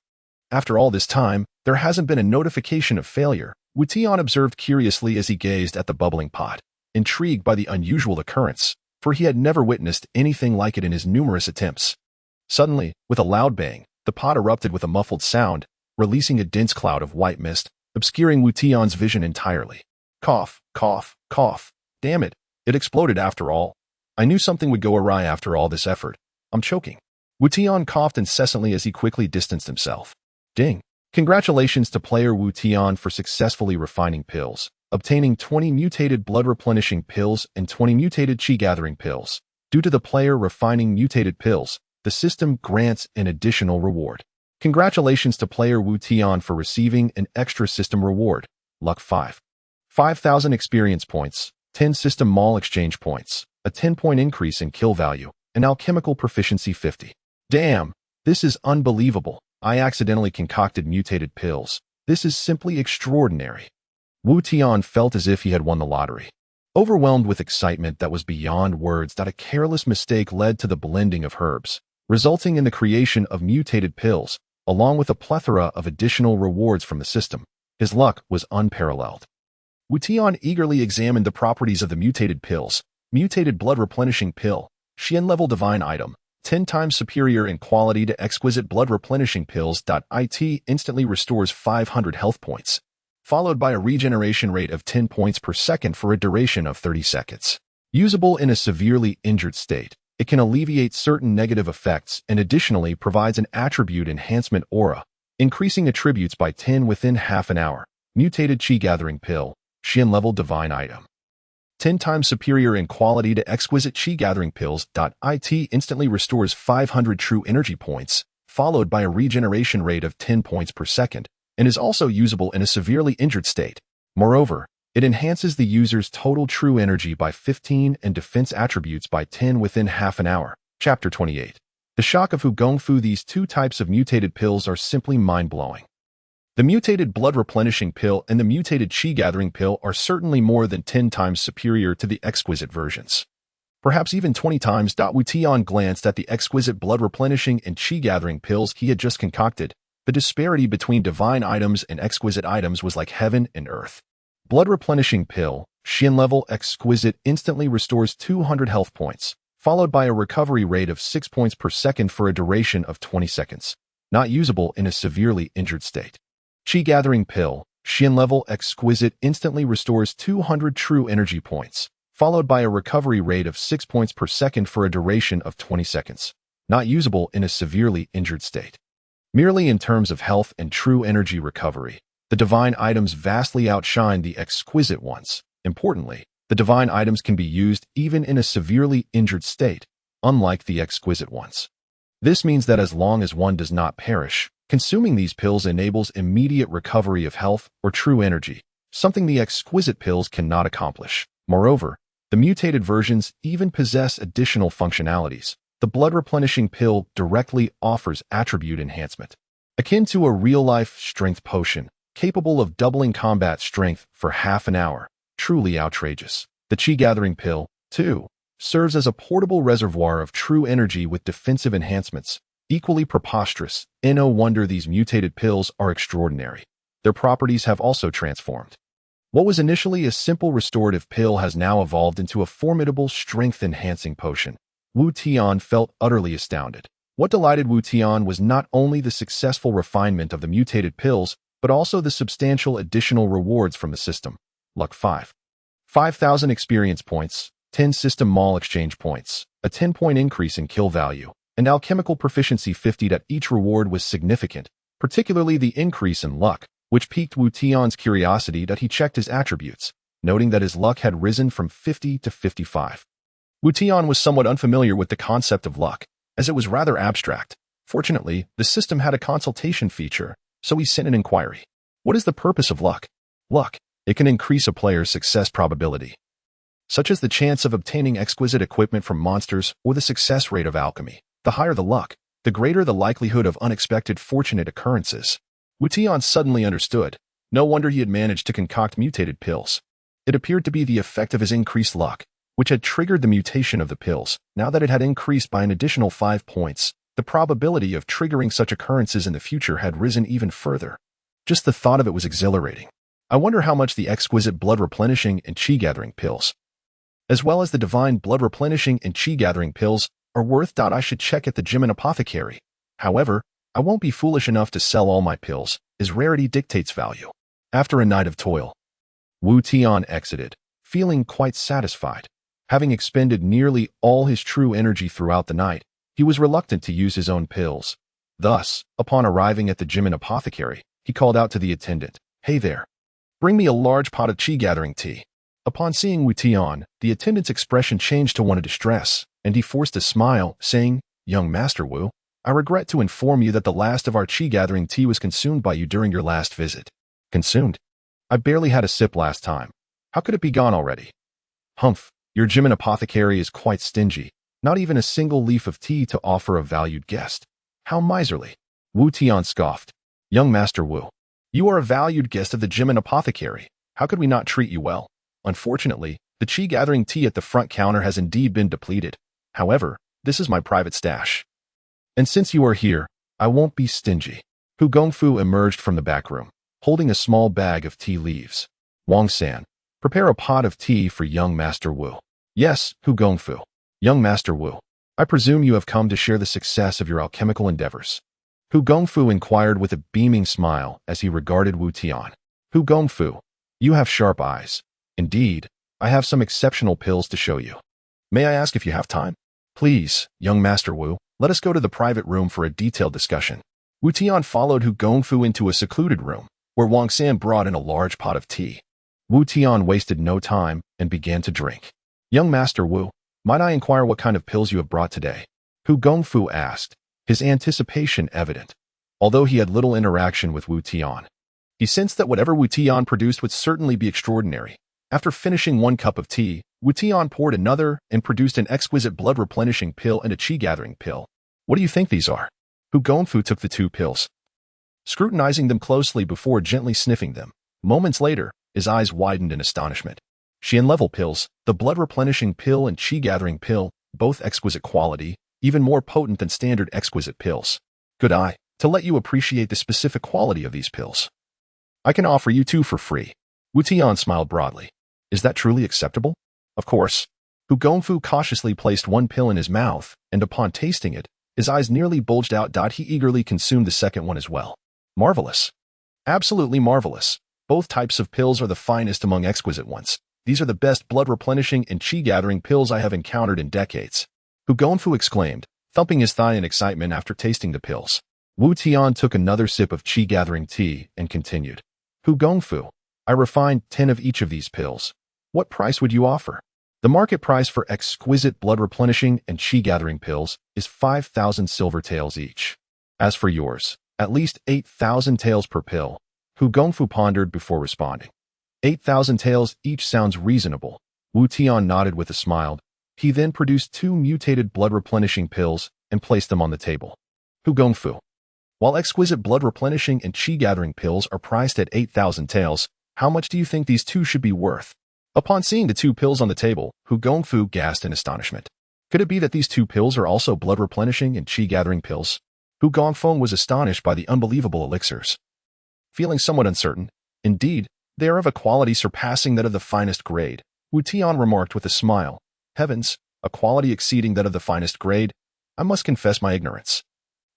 After all this time, there hasn't been a notification of failure, Wu Tian observed curiously as he gazed at the bubbling pot, intrigued by the unusual occurrence, for he had never witnessed anything like it in his numerous attempts. Suddenly, with a loud bang, the pot erupted with a muffled sound, releasing a dense cloud of white mist, obscuring Wu Tian's vision entirely. Cough, cough, cough. Damn it, it exploded after all. I knew something would go awry after all this effort. I'm choking. Wu Tian coughed incessantly as he quickly distanced himself. Ding. Congratulations to player Wu Tian for successfully refining pills, obtaining 20 mutated blood-replenishing pills and 20 mutated chi-gathering pills. Due to the player refining mutated pills, the system grants an additional reward. Congratulations to player Wu Tian for receiving an extra system reward. Luck 5. 5,000 experience points, 10 system mall exchange points, a 10-point increase in kill value, and alchemical proficiency 50. Damn, this is unbelievable. I accidentally concocted mutated pills. This is simply extraordinary. Wu Tian felt as if he had won the lottery. Overwhelmed with excitement that was beyond words, that a careless mistake led to the blending of herbs, resulting in the creation of mutated pills, along with a plethora of additional rewards from the system. His luck was unparalleled. Wu Tian eagerly examined the properties of the mutated pills. Mutated blood replenishing pill, Tian level divine item, 10 times superior in quality to exquisite blood replenishing pills. It instantly restores 500 health points, followed by a regeneration rate of 10 points per second for a duration of 30 seconds. Usable in a severely injured state, it can alleviate certain negative effects and additionally provides an attribute enhancement aura, increasing attributes by 10 within half an hour. Mutated Chi Gathering Pill, Tian level divine item, 10 times superior in quality to exquisite Chi Gathering Pills. It instantly restores 500 true energy points, followed by a regeneration rate of 10 points per second, and is also usable in a severely injured state. Moreover, it enhances the user's total true energy by 15 and defense attributes by 10 within half an hour. Chapter 28. The shock of Hu Gongfu. These two types of mutated pills are simply mind-blowing. The mutated blood replenishing pill and the mutated chi gathering pill are certainly more than 10 times superior to the exquisite versions. Perhaps even 20 times. Wu Tian glanced at the exquisite blood replenishing and chi gathering pills he had just concocted. The disparity between divine items and exquisite items was like heaven and earth. Blood replenishing pill, Tian level exquisite instantly restores 200 health points, followed by a recovery rate of 6 points per second for a duration of 20 seconds. Not usable in a severely injured state. Qi gathering pill, Tian level exquisite instantly restores 200 true energy points, followed by a recovery rate of 6 points per second for a duration of 20 seconds. Not usable in a severely injured state. Merely in terms of health and true energy recovery, the divine items vastly outshine the exquisite ones. Importantly, the divine items can be used even in a severely injured state, unlike the exquisite ones. This means that as long as one does not perish, consuming these pills enables immediate recovery of health or true energy, something the exquisite pills cannot accomplish. Moreover, the mutated versions even possess additional functionalities. The blood replenishing pill directly offers attribute enhancement, akin to a real-life strength potion, capable of doubling combat strength for half an hour. Truly outrageous. The Qi gathering pill, too, serves as a portable reservoir of true energy with defensive enhancements, equally preposterous. No wonder these mutated pills are extraordinary. Their properties have also transformed. What was initially a simple restorative pill has now evolved into a formidable strength-enhancing potion. Wu Tian felt utterly astounded. What delighted Wu Tian was not only the successful refinement of the mutated pills, but also the substantial additional rewards from the system. Luck 5. 5,000 experience points, 10 system mall exchange points, a 10-point increase in kill value, and alchemical proficiency 50. That each reward was significant, particularly the increase in luck, which piqued Wu Tian's curiosity. That he checked his attributes, noting that his luck had risen from 50 to 55. Wu Tian was somewhat unfamiliar with the concept of luck, as it was rather abstract. Fortunately, the system had a consultation feature, so he sent an inquiry. What is the purpose of luck? Luck. It can increase a player's success probability, such as the chance of obtaining exquisite equipment from monsters or the success rate of alchemy. The higher the luck, the greater the likelihood of unexpected fortunate occurrences. Wu Tian suddenly understood. No wonder he had managed to concoct mutated pills. It appeared to be the effect of his increased luck, which had triggered the mutation of the pills. Now that it had increased by an additional 5 points, the probability of triggering such occurrences in the future had risen even further. Just the thought of it was exhilarating. I wonder how much the exquisite blood replenishing and Qi gathering pills, as well as the divine blood replenishing and Qi gathering pills, are worth. I should check at the gym and apothecary. However, I won't be foolish enough to sell all my pills, as rarity dictates value. After a night of toil, Wu Tian exited, feeling quite satisfied. Having expended nearly all his true energy throughout the night, he was reluctant to use his own pills. Thus, upon arriving at the gym and apothecary, he called out to the attendant, "Hey there. Bring me a large pot of Qi gathering tea." Upon seeing Wu Tian, the attendant's expression changed to one of distress, and he forced a smile, saying, "Young Master Wu, I regret to inform you that the last of our Qi gathering tea was consumed by you during your last visit." "Consumed? I barely had a sip last time. How could it be gone already?" "Humph, your gym and apothecary is quite stingy. Not even a single leaf of tea to offer a valued guest. How miserly." Wu Tian scoffed. "Young Master Wu, you are a valued guest of the gym and apothecary. How could we not treat you well? Unfortunately, the Qi gathering tea at the front counter has indeed been depleted. However, this is my private stash. And since you are here, I won't be stingy." Hu Gongfu emerged from the back room, holding a small bag of tea leaves. "Wang San, prepare a pot of tea for young Master Wu." "Yes, Hu Gongfu." "Young Master Wu, I presume you have come to share the success of your alchemical endeavors." Hu Gongfu inquired with a beaming smile as he regarded Wu Tian. "Hu Gongfu, you have sharp eyes. Indeed, I have some exceptional pills to show you. May I ask if you have time?" "Please, young Master Wu, let us go to the private room for a detailed discussion." Wu Tian followed Hu Gongfu into a secluded room, where Wang San brought in a large pot of tea. Wu Tian wasted no time and began to drink. "Young Master Wu, might I inquire what kind of pills you have brought today?" Hu Gongfu asked, his anticipation evident. Although he had little interaction with Wu Tian, he sensed that whatever Wu Tian produced would certainly be extraordinary. After finishing one cup of tea, Wu Tian poured another and produced an exquisite blood-replenishing pill and a Qi-gathering pill. "What do you think these are?" Hu Gongfu took the 2 pills, scrutinizing them closely before gently sniffing them. Moments later, his eyes widened in astonishment. Tian-level pills, the blood-replenishing pill and Qi-gathering pill, both exquisite quality, even more potent than standard exquisite pills. "Good eye, to let you appreciate the specific quality of these pills. I can offer you 2 for free." Wu Tian smiled broadly. Is that truly acceptable? Of course. Hu Gongfu cautiously placed one pill in his mouth, and upon tasting it, his eyes nearly bulged out. He eagerly consumed the second one as well. Marvelous. Absolutely marvelous. Both types of pills are the finest among exquisite ones. These are the best blood-replenishing and qi-gathering pills I have encountered in decades. Hu Gongfu exclaimed, thumping his thigh in excitement after tasting the pills. Wu Tian took another sip of qi-gathering tea and continued. Hu Gongfu, I refined 10 of each of these pills. What price would you offer? The market price for exquisite blood-replenishing and qi-gathering pills is 5,000 silver taels each. As for yours, at least 8,000 taels per pill. Hu Gongfu pondered before responding. 8,000 taels each sounds reasonable. Wu Tian nodded with a smile. He then produced 2 mutated blood-replenishing pills and placed them on the table. Hu Gongfu. While exquisite blood-replenishing and qi-gathering pills are priced at 8,000 taels, how much do you think these 2 should be worth? Upon seeing the 2 pills on the table, Hu Gongfu gasped in astonishment. Could it be that these 2 pills are also blood-replenishing and qi-gathering pills? Hu Gongfu was astonished by the unbelievable elixirs. Feeling somewhat uncertain, indeed, they are of a quality surpassing that of the finest grade, Wu Tian remarked with a smile. Heavens, a quality exceeding that of the finest grade? I must confess my ignorance.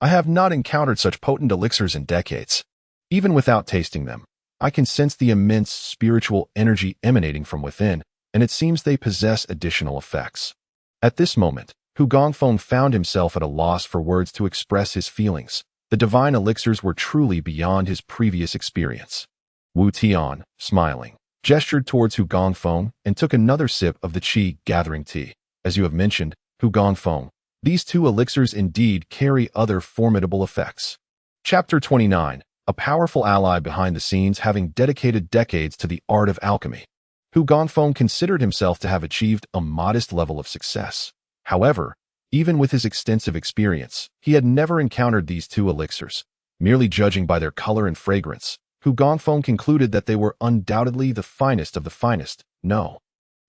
I have not encountered such potent elixirs in decades. Even without tasting them, I can sense the immense spiritual energy emanating from within, and it seems they possess additional effects. At this moment, Hu Gongfu found himself at a loss for words to express his feelings. The divine elixirs were truly beyond his previous experience. Wu Tian, smiling, gestured towards Hu Gongfu and took another sip of the qi-gathering tea. As you have mentioned, Hu Gongfu, these 2 elixirs indeed carry other formidable effects. Chapter 29. A powerful ally behind the scenes having dedicated decades to the art of alchemy. Hu Gongfu considered himself to have achieved a modest level of success. However, even with his extensive experience, he had never encountered these 2 elixirs. Merely judging by their color and fragrance, Hu Gongfu concluded that they were undoubtedly the finest of the finest. No,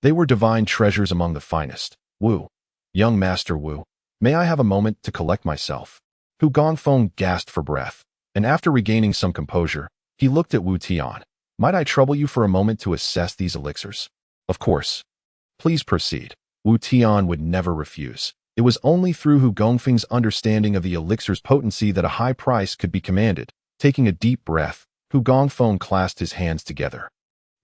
they were divine treasures among the finest. Wu, young Master Wu, may I have a moment to collect myself? Hu Gongfu gasped for breath, and after regaining some composure, he looked at Wu Tian. Might I trouble you for a moment to assess these elixirs? Of course. Please proceed. Wu Tian would never refuse. It was only through Hu Gongfu's understanding of the elixir's potency that a high price could be commanded. Taking a deep breath, Hu Gongfu clasped his hands together,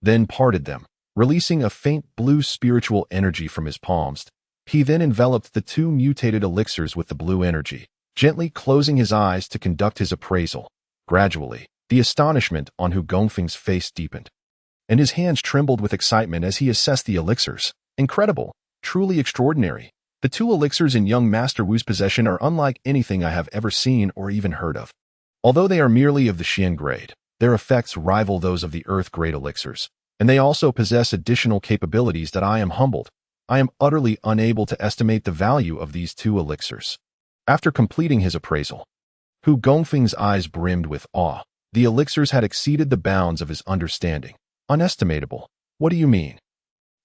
then parted them, releasing a faint blue spiritual energy from his palms. He then enveloped the 2 mutated elixirs with the blue energy, gently closing his eyes to conduct his appraisal. Gradually, the astonishment on Hu Gongfu's face deepened, and his hands trembled with excitement as he assessed the elixirs. Incredible, truly extraordinary. The 2 elixirs in young Master Wu's possession are unlike anything I have ever seen or even heard of. Although they are merely of the Xian grade, their effects rival those of the Earth grade elixirs, and they also possess additional capabilities that I am humbled. I am utterly unable to estimate the value of these 2 elixirs. After completing his appraisal, Hu Gongfu's eyes brimmed with awe. The elixirs had exceeded the bounds of his understanding. Unestimatable. What do you mean?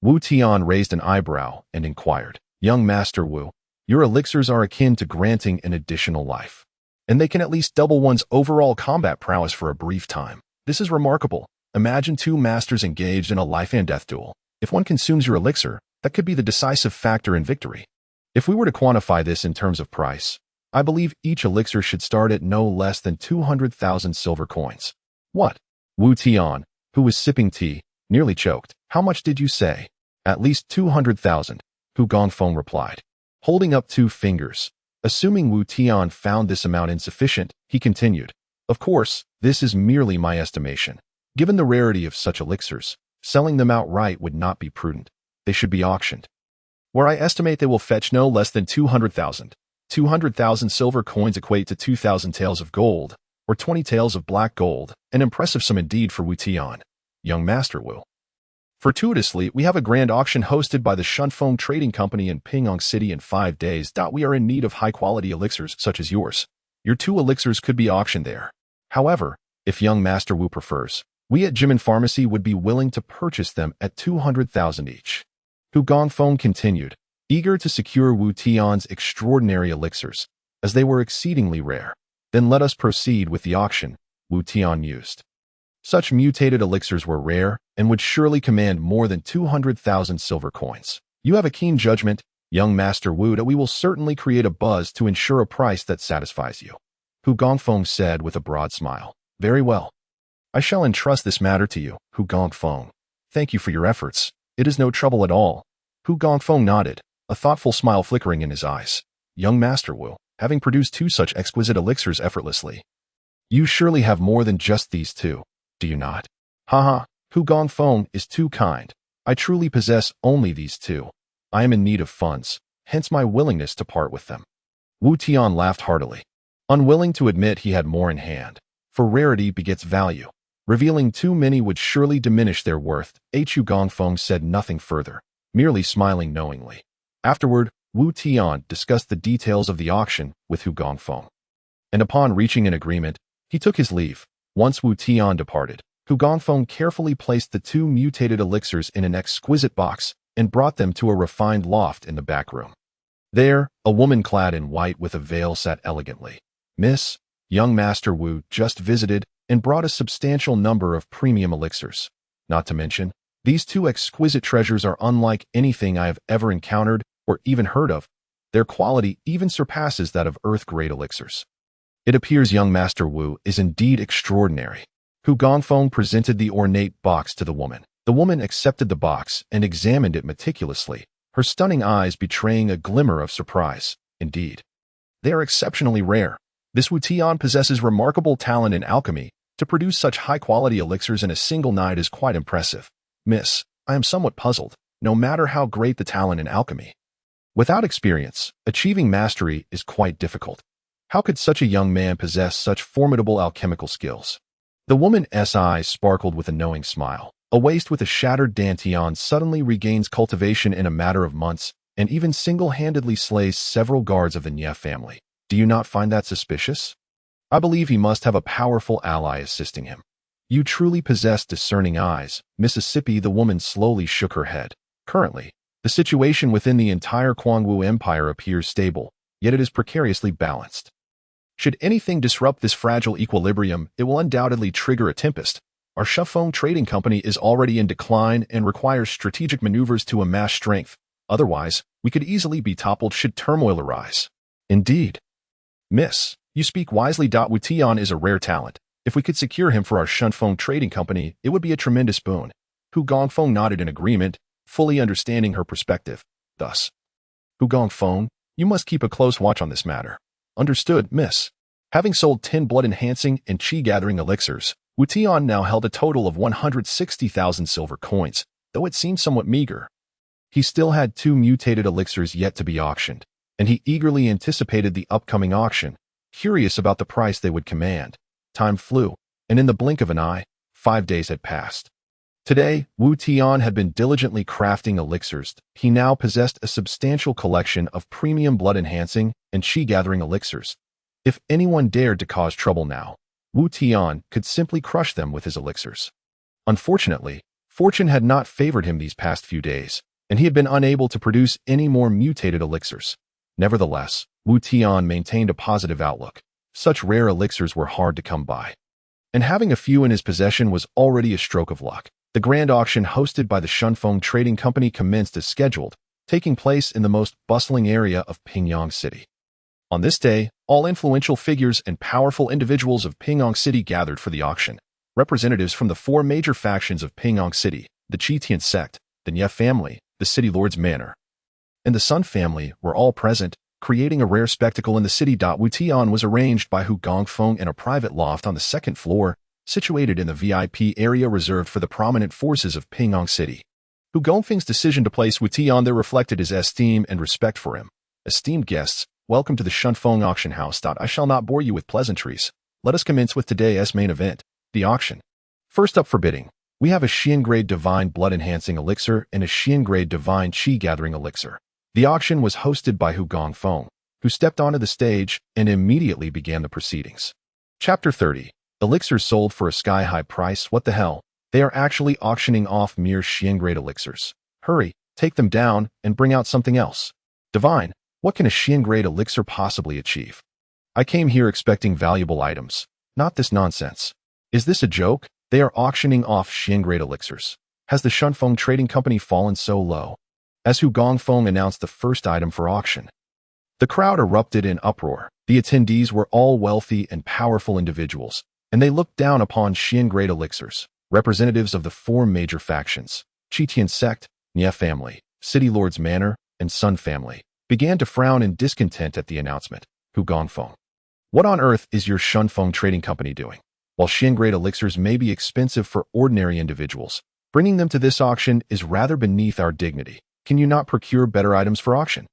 Wu Tian raised an eyebrow and inquired. Young Master Wu, your elixirs are akin to granting an additional life, and they can at least double one's overall combat prowess for a brief time. This is remarkable. Imagine 2 masters engaged in a life-and-death duel. If one consumes your elixir, that could be the decisive factor in victory. If we were to quantify this in terms of price, I believe each elixir should start at no less than 200,000 silver coins. What? Wu Tian, who was sipping tea, nearly choked. How much did you say? At least 200,000, Hu Gongfu replied, holding up 2 fingers. Assuming Wu Tian found this amount insufficient, he continued. Of course, this is merely my estimation. Given the rarity of such elixirs, selling them outright would not be prudent. They should be auctioned, where I estimate they will fetch no less than 200,000. 200,000 silver coins equate to 2,000 taels of gold, or 20 taels of black gold, an impressive sum indeed for Wu Tian. Young Master Wu. Fortuitously, we have a grand auction hosted by the Shunfeng Trading Company in Pingyang City in 5 days. We are in need of high-quality elixirs such as yours. Your 2 elixirs could be auctioned there. However, if young Master Wu prefers, we at Jimin Pharmacy would be willing to purchase them at 200,000 each. Hu Gongfu continued, eager to secure Wu Tian's extraordinary elixirs, as they were exceedingly rare. Then let us proceed with the auction, Wu Tian mused. Such mutated elixirs were rare, and would surely command more than 200,000 silver coins. You have a keen judgment, young Master Wu, that we will certainly create a buzz to ensure a price that satisfies you. Hu Gongfeng said with a broad smile. Very well. I shall entrust this matter to you, Hu Gongfeng. Thank you for your efforts. It is no trouble at all. Hu Gongfeng nodded, a thoughtful smile flickering in his eyes. Young Master Wu, having produced 2 such exquisite elixirs effortlessly. You surely have more than just these 2, do you not? Haha, Hu Gongfeng is too kind. I truly possess only these 2. I am in need of funds, hence my willingness to part with them. Wu Tian laughed heartily, unwilling to admit he had more in hand, for rarity begets value. Revealing too many would surely diminish their worth. Hu Gongfeng said nothing further, merely smiling knowingly. Afterward, Wu Tian discussed the details of the auction with Hu Gongfeng. And upon reaching an agreement, he took his leave. Once Wu Tian departed, Hu Gongfeng carefully placed the 2 mutated elixirs in an exquisite box and brought them to a refined loft in the back room. There, a woman clad in white with a veil sat elegantly. Miss, young Master Wu just visited and brought a substantial number of premium elixirs. Not to mention, these 2 exquisite treasures are unlike anything I have ever encountered or even heard of. Their quality even surpasses that of Earth-grade elixirs. It appears young Master Wu is indeed extraordinary. Hu Gongfeng presented the ornate box to the woman. The woman accepted the box and examined it meticulously, her stunning eyes betraying a glimmer of surprise. Indeed, they are exceptionally rare. This Wu Tian possesses remarkable talent in alchemy. To produce such high-quality elixirs in a single night is quite impressive. Miss, I am somewhat puzzled, no matter how great the talent in alchemy. Without experience, achieving mastery is quite difficult. How could such a young man possess such formidable alchemical skills? The woman's eyes sparkled with a knowing smile. A waste with a shattered Dantian suddenly regains cultivation in a matter of months, and even single-handedly slays several guards of the Nye family. Do you not find that suspicious? I believe he must have a powerful ally assisting him. You truly possess discerning eyes, Mississippi. The woman slowly shook her head. Currently, the situation within the entire Quangwu Empire appears stable, yet it is precariously balanced. Should anything disrupt this fragile equilibrium, it will undoubtedly trigger a tempest. Our Shufeng trading company is already in decline and requires strategic maneuvers to amass strength. Otherwise, we could easily be toppled should turmoil arise. Indeed. Miss, you speak wisely. Wu Tian is a rare talent. If we could secure him for our Shufeng trading company, it would be a tremendous boon. Hu Gongfeng nodded in agreement, fully understanding her perspective. Thus, Hu Gongfeng, you must keep a close watch on this matter. Understood, miss. Having sold 10 blood-enhancing and chi-gathering elixirs, Wu Tian now held a total of 160,000 silver coins, though it seemed somewhat meager. He still had 2 mutated elixirs yet to be auctioned, and he eagerly anticipated the upcoming auction, curious about the price they would command. Time flew, and in the blink of an eye, 5 days had passed. Today, Wu Tian had been diligently crafting elixirs. He now possessed a substantial collection of premium blood-enhancing and chi-gathering elixirs. If anyone dared to cause trouble now, Wu Tian could simply crush them with his elixirs. Unfortunately, fortune had not favored him these past few days, and he had been unable to produce any more mutated elixirs. Nevertheless, Wu Tian maintained a positive outlook. Such rare elixirs were hard to come by, and having a few in his possession was already a stroke of luck. The grand auction hosted by the Shufeng Trading Company commenced as scheduled, taking place in the most bustling area of Pingyang City. On this day, all influential figures and powerful individuals of Pingyang City gathered for the auction. Representatives from the 4 major factions of Pingyang City, the Tian sect, the Nye family, the City Lord's Manor, and the Sun family were all present, creating a rare spectacle in the city. Wu Tian was arranged by Hu Gongfeng in a private loft on the 2nd floor, situated in the VIP area reserved for the prominent forces of Pingyang City. Hu Gongfeng's decision to place Wu Tian there reflected his esteem and respect for him. Esteemed guests, welcome to the Shufeng auction house. I shall not bore you with pleasantries. Let us commence with today's main event, the auction. First up for bidding, we have a Xian-grade Divine Blood-Enhancing Elixir and a Xian-grade Divine Chi-Gathering Elixir. The auction was hosted by Hu Gongfeng, who stepped onto the stage and immediately began the proceedings. Chapter 30. Elixirs sold for a sky-high price. What the hell? They are actually auctioning off mere Xian-grade elixirs. Hurry, take them down and bring out something else. Divine, what can a Xian-grade elixir possibly achieve? I came here expecting valuable items, not this nonsense. Is this a joke? They are auctioning off Xian-grade elixirs. Has the Shunfeng Trading Company fallen so low? As Hu Gongfeng announced the first item for auction, the crowd erupted in uproar. The attendees were all wealthy and powerful individuals, and they looked down upon Xian Great Elixirs, representatives of the four major factions, Tian sect, Nie family, City Lord's Manor, and Sun family, began to frown in discontent at the announcement. Hu Gongfeng. What on earth is your Shunfeng Trading Company doing? While Xian Great Elixirs may be expensive for ordinary individuals, bringing them to this auction is rather beneath our dignity. Can you not procure better items for auction?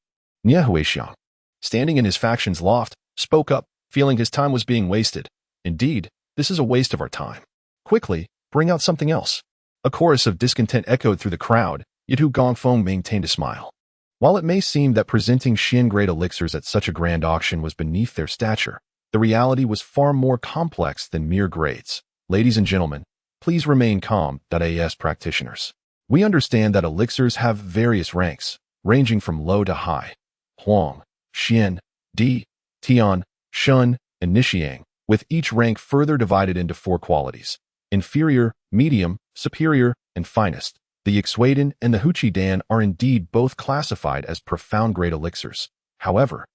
Nie Huixiang, standing in his faction's loft, spoke up, feeling his time was being wasted. Indeed, this is a waste of our time. Quickly, bring out something else. A chorus of discontent echoed through the crowd, yet Hu Gongfeng maintained a smile. While it may seem that presenting Xian Great Elixirs at such a grand auction was beneath their stature, the reality was far more complex than mere grades. Ladies and gentlemen, please remain calm. As practitioners, we understand that elixirs have various ranks, ranging from low to high. Huang, Xian, Di, Tian, Shun, and Nishiang, with each rank further divided into four qualities: inferior, medium, superior, and finest. The Yixuaden and the Huqidan are indeed both classified as profound great elixirs. However,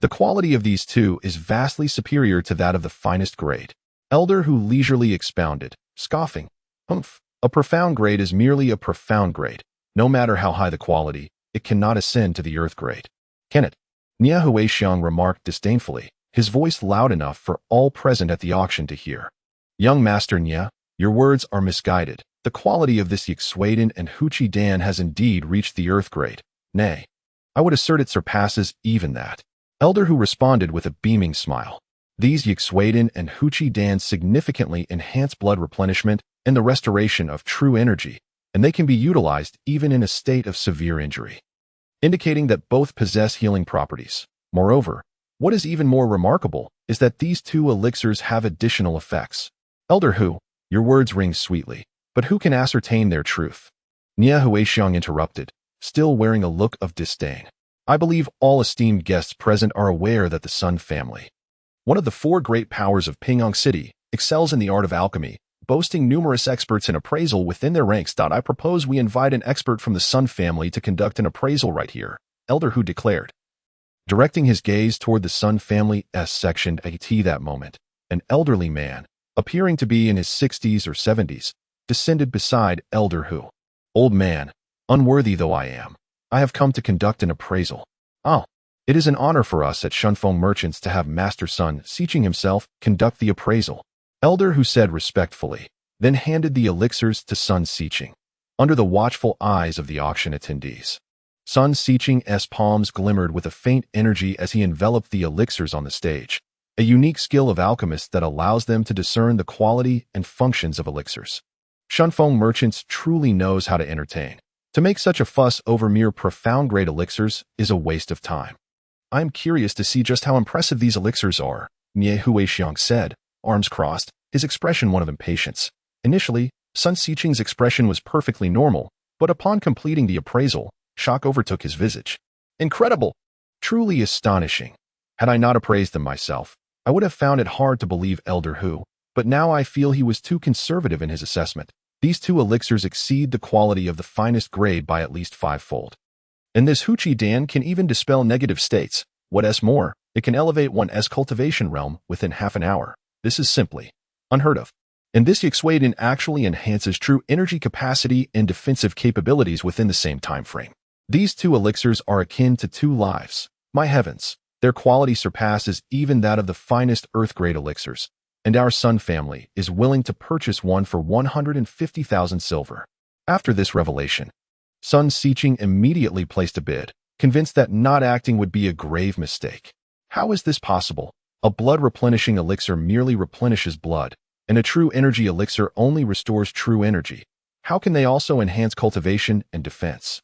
the quality of these two is vastly superior to that of the finest grade. Elder Hu leisurely expounded, scoffing, "Humph, a profound grade is merely a profound grade. No matter how high the quality, it cannot ascend to the earth grade. Can it?" Nie Huixiang remarked disdainfully, his voice loud enough for all present at the auction to hear. "Young Master Nie, your words are misguided. The quality of this Yixuaden and Huqidan has indeed reached the earth grade. Nay, I would assert it surpasses even that." Elder Hu responded with a beaming smile. These Yixuaden and Huqidan significantly enhance blood replenishment and the restoration of true energy, and they can be utilized even in a state of severe injury, indicating that both possess healing properties. Moreover, what is even more remarkable is that these two elixirs have additional effects. Elder Hu, your words ring sweetly, but who can ascertain their truth? Nie Huixiang interrupted, still wearing a look of disdain. I believe all esteemed guests present are aware that the Sun family, one of the four great powers of Pingyang City, excels in the art of alchemy, boasting numerous experts in appraisal within their ranks. I propose we invite an expert from the Sun family to conduct an appraisal right here, Elder Hu declared. Directing his gaze toward the Sun family's section at that moment, an elderly man, appearing to be in his 60s or 70s, descended beside Elder Hu. "Old man, unworthy though I am, I have come to conduct an appraisal." "Oh, it is an honor for us at Shunfeng Merchants to have Master Sun Xiqing himself conduct the appraisal," Elder Hu said respectfully, then handed the elixirs to Sun Xiqing, under the watchful eyes of the auction attendees. Sun Xiqing's palms glimmered with a faint energy as he enveloped the elixirs on the stage, a unique skill of alchemists that allows them to discern the quality and functions of elixirs. Shunfeng Merchants truly knows how to entertain. To make such a fuss over mere profound grade elixirs is a waste of time. "I am curious to see just how impressive these elixirs are," Nie Huixiang said, arms crossed, his expression one of impatience. Initially, Sun Xiqing's expression was perfectly normal, but upon completing the appraisal, shock overtook his visage. "Incredible! Truly astonishing. Had I not appraised them myself, I would have found it hard to believe Elder Hu, but now I feel he was too conservative in his assessment. These two elixirs exceed the quality of the finest grade by at least 5-fold. And this Huqidan can even dispel negative states. What's more, it can elevate one's cultivation realm within half an hour. This is simply unheard of. And this Yixuaden actually enhances true energy capacity and defensive capabilities within the same time frame. These two elixirs are akin to two lives. My heavens, their quality surpasses even that of the finest earth-grade elixirs, and our Sun family is willing to purchase one for 150,000 silver. After this revelation, Sun Xiqing immediately placed a bid, convinced that not acting would be a grave mistake. How is this possible? A blood-replenishing elixir merely replenishes blood, and a true energy elixir only restores true energy. How can they also enhance cultivation and defense?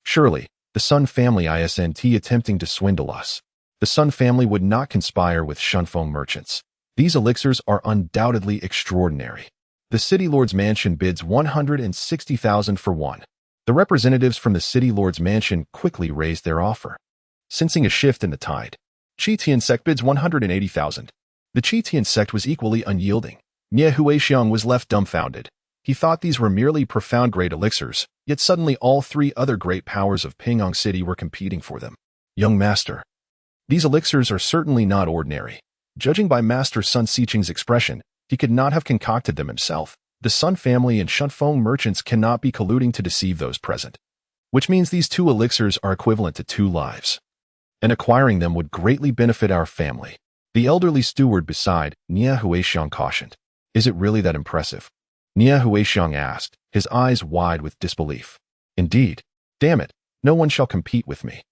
Surely, the Sun family isn't attempting to swindle us. The Sun family would not conspire with Shunfeng Merchants. These elixirs are undoubtedly extraordinary. The City Lord's Mansion bids 160,000 for one. The representatives from the City Lord's Mansion quickly raised their offer. Sensing a shift in the tide, Tian sect bids 180,000. The Tian sect was equally unyielding. Nie Huixiang was left dumbfounded. He thought these were merely profound-grade elixirs, yet suddenly all three other great powers of Pingyang City were competing for them. Young Master. These elixirs are certainly not ordinary. Judging by Master Sun Xiqing's expression, he could not have concocted them himself. The Sun family and Shunfeng merchants cannot be colluding to deceive those present. Which means these two elixirs are equivalent to 2 lives. And acquiring them would greatly benefit our family. The elderly steward beside Nia Huixiang cautioned. Is it really that impressive? Nia Huixiang asked, his eyes wide with disbelief. Indeed. Damn it, no one shall compete with me.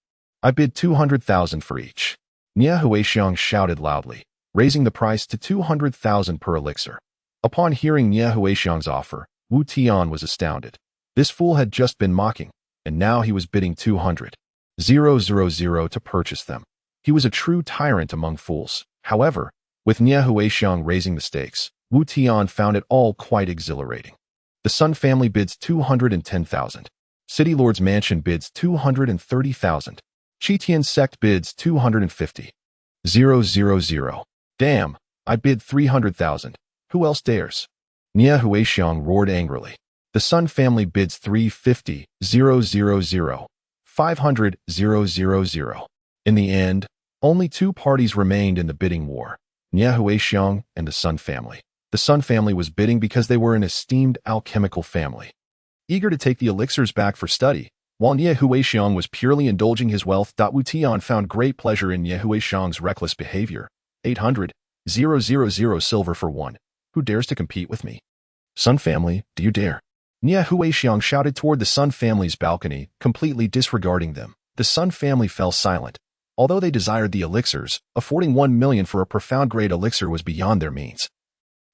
I bid 200,000 for each. Nia Huixiang shouted loudly, raising the price to 200,000 per elixir. Upon hearing Nia Huixiang's offer, Wu Tian was astounded. This fool had just been mocking, and now he was bidding 200,000 to purchase them. He was a true tyrant among fools. However, with Nia Huixiang raising the stakes, Wu Tian found it all quite exhilarating. The Sun family bids 210,000. City Lord's mansion bids 230,000. Tian sect bids 250,000. Damn, I bid 300,000. Who else dares? Nia Huixiang roared angrily. The Sun family bids 350,000. 500,000. In the end, only 2 parties remained in the bidding war, Nia Huixiang and the Sun family. The Sun family was bidding because they were an esteemed alchemical family, eager to take the elixirs back for study, while Nia Huixiang was purely indulging his wealth. Wu Tian found great pleasure in Nia Huixiang's reckless behavior. 800,000 silver for one. Who dares to compete with me? Sun family, do you dare? Nia Huixiang shouted toward the Sun family's balcony, completely disregarding them. The Sun family fell silent. Although they desired the elixirs, affording 1 million for a profound-grade elixir was beyond their means.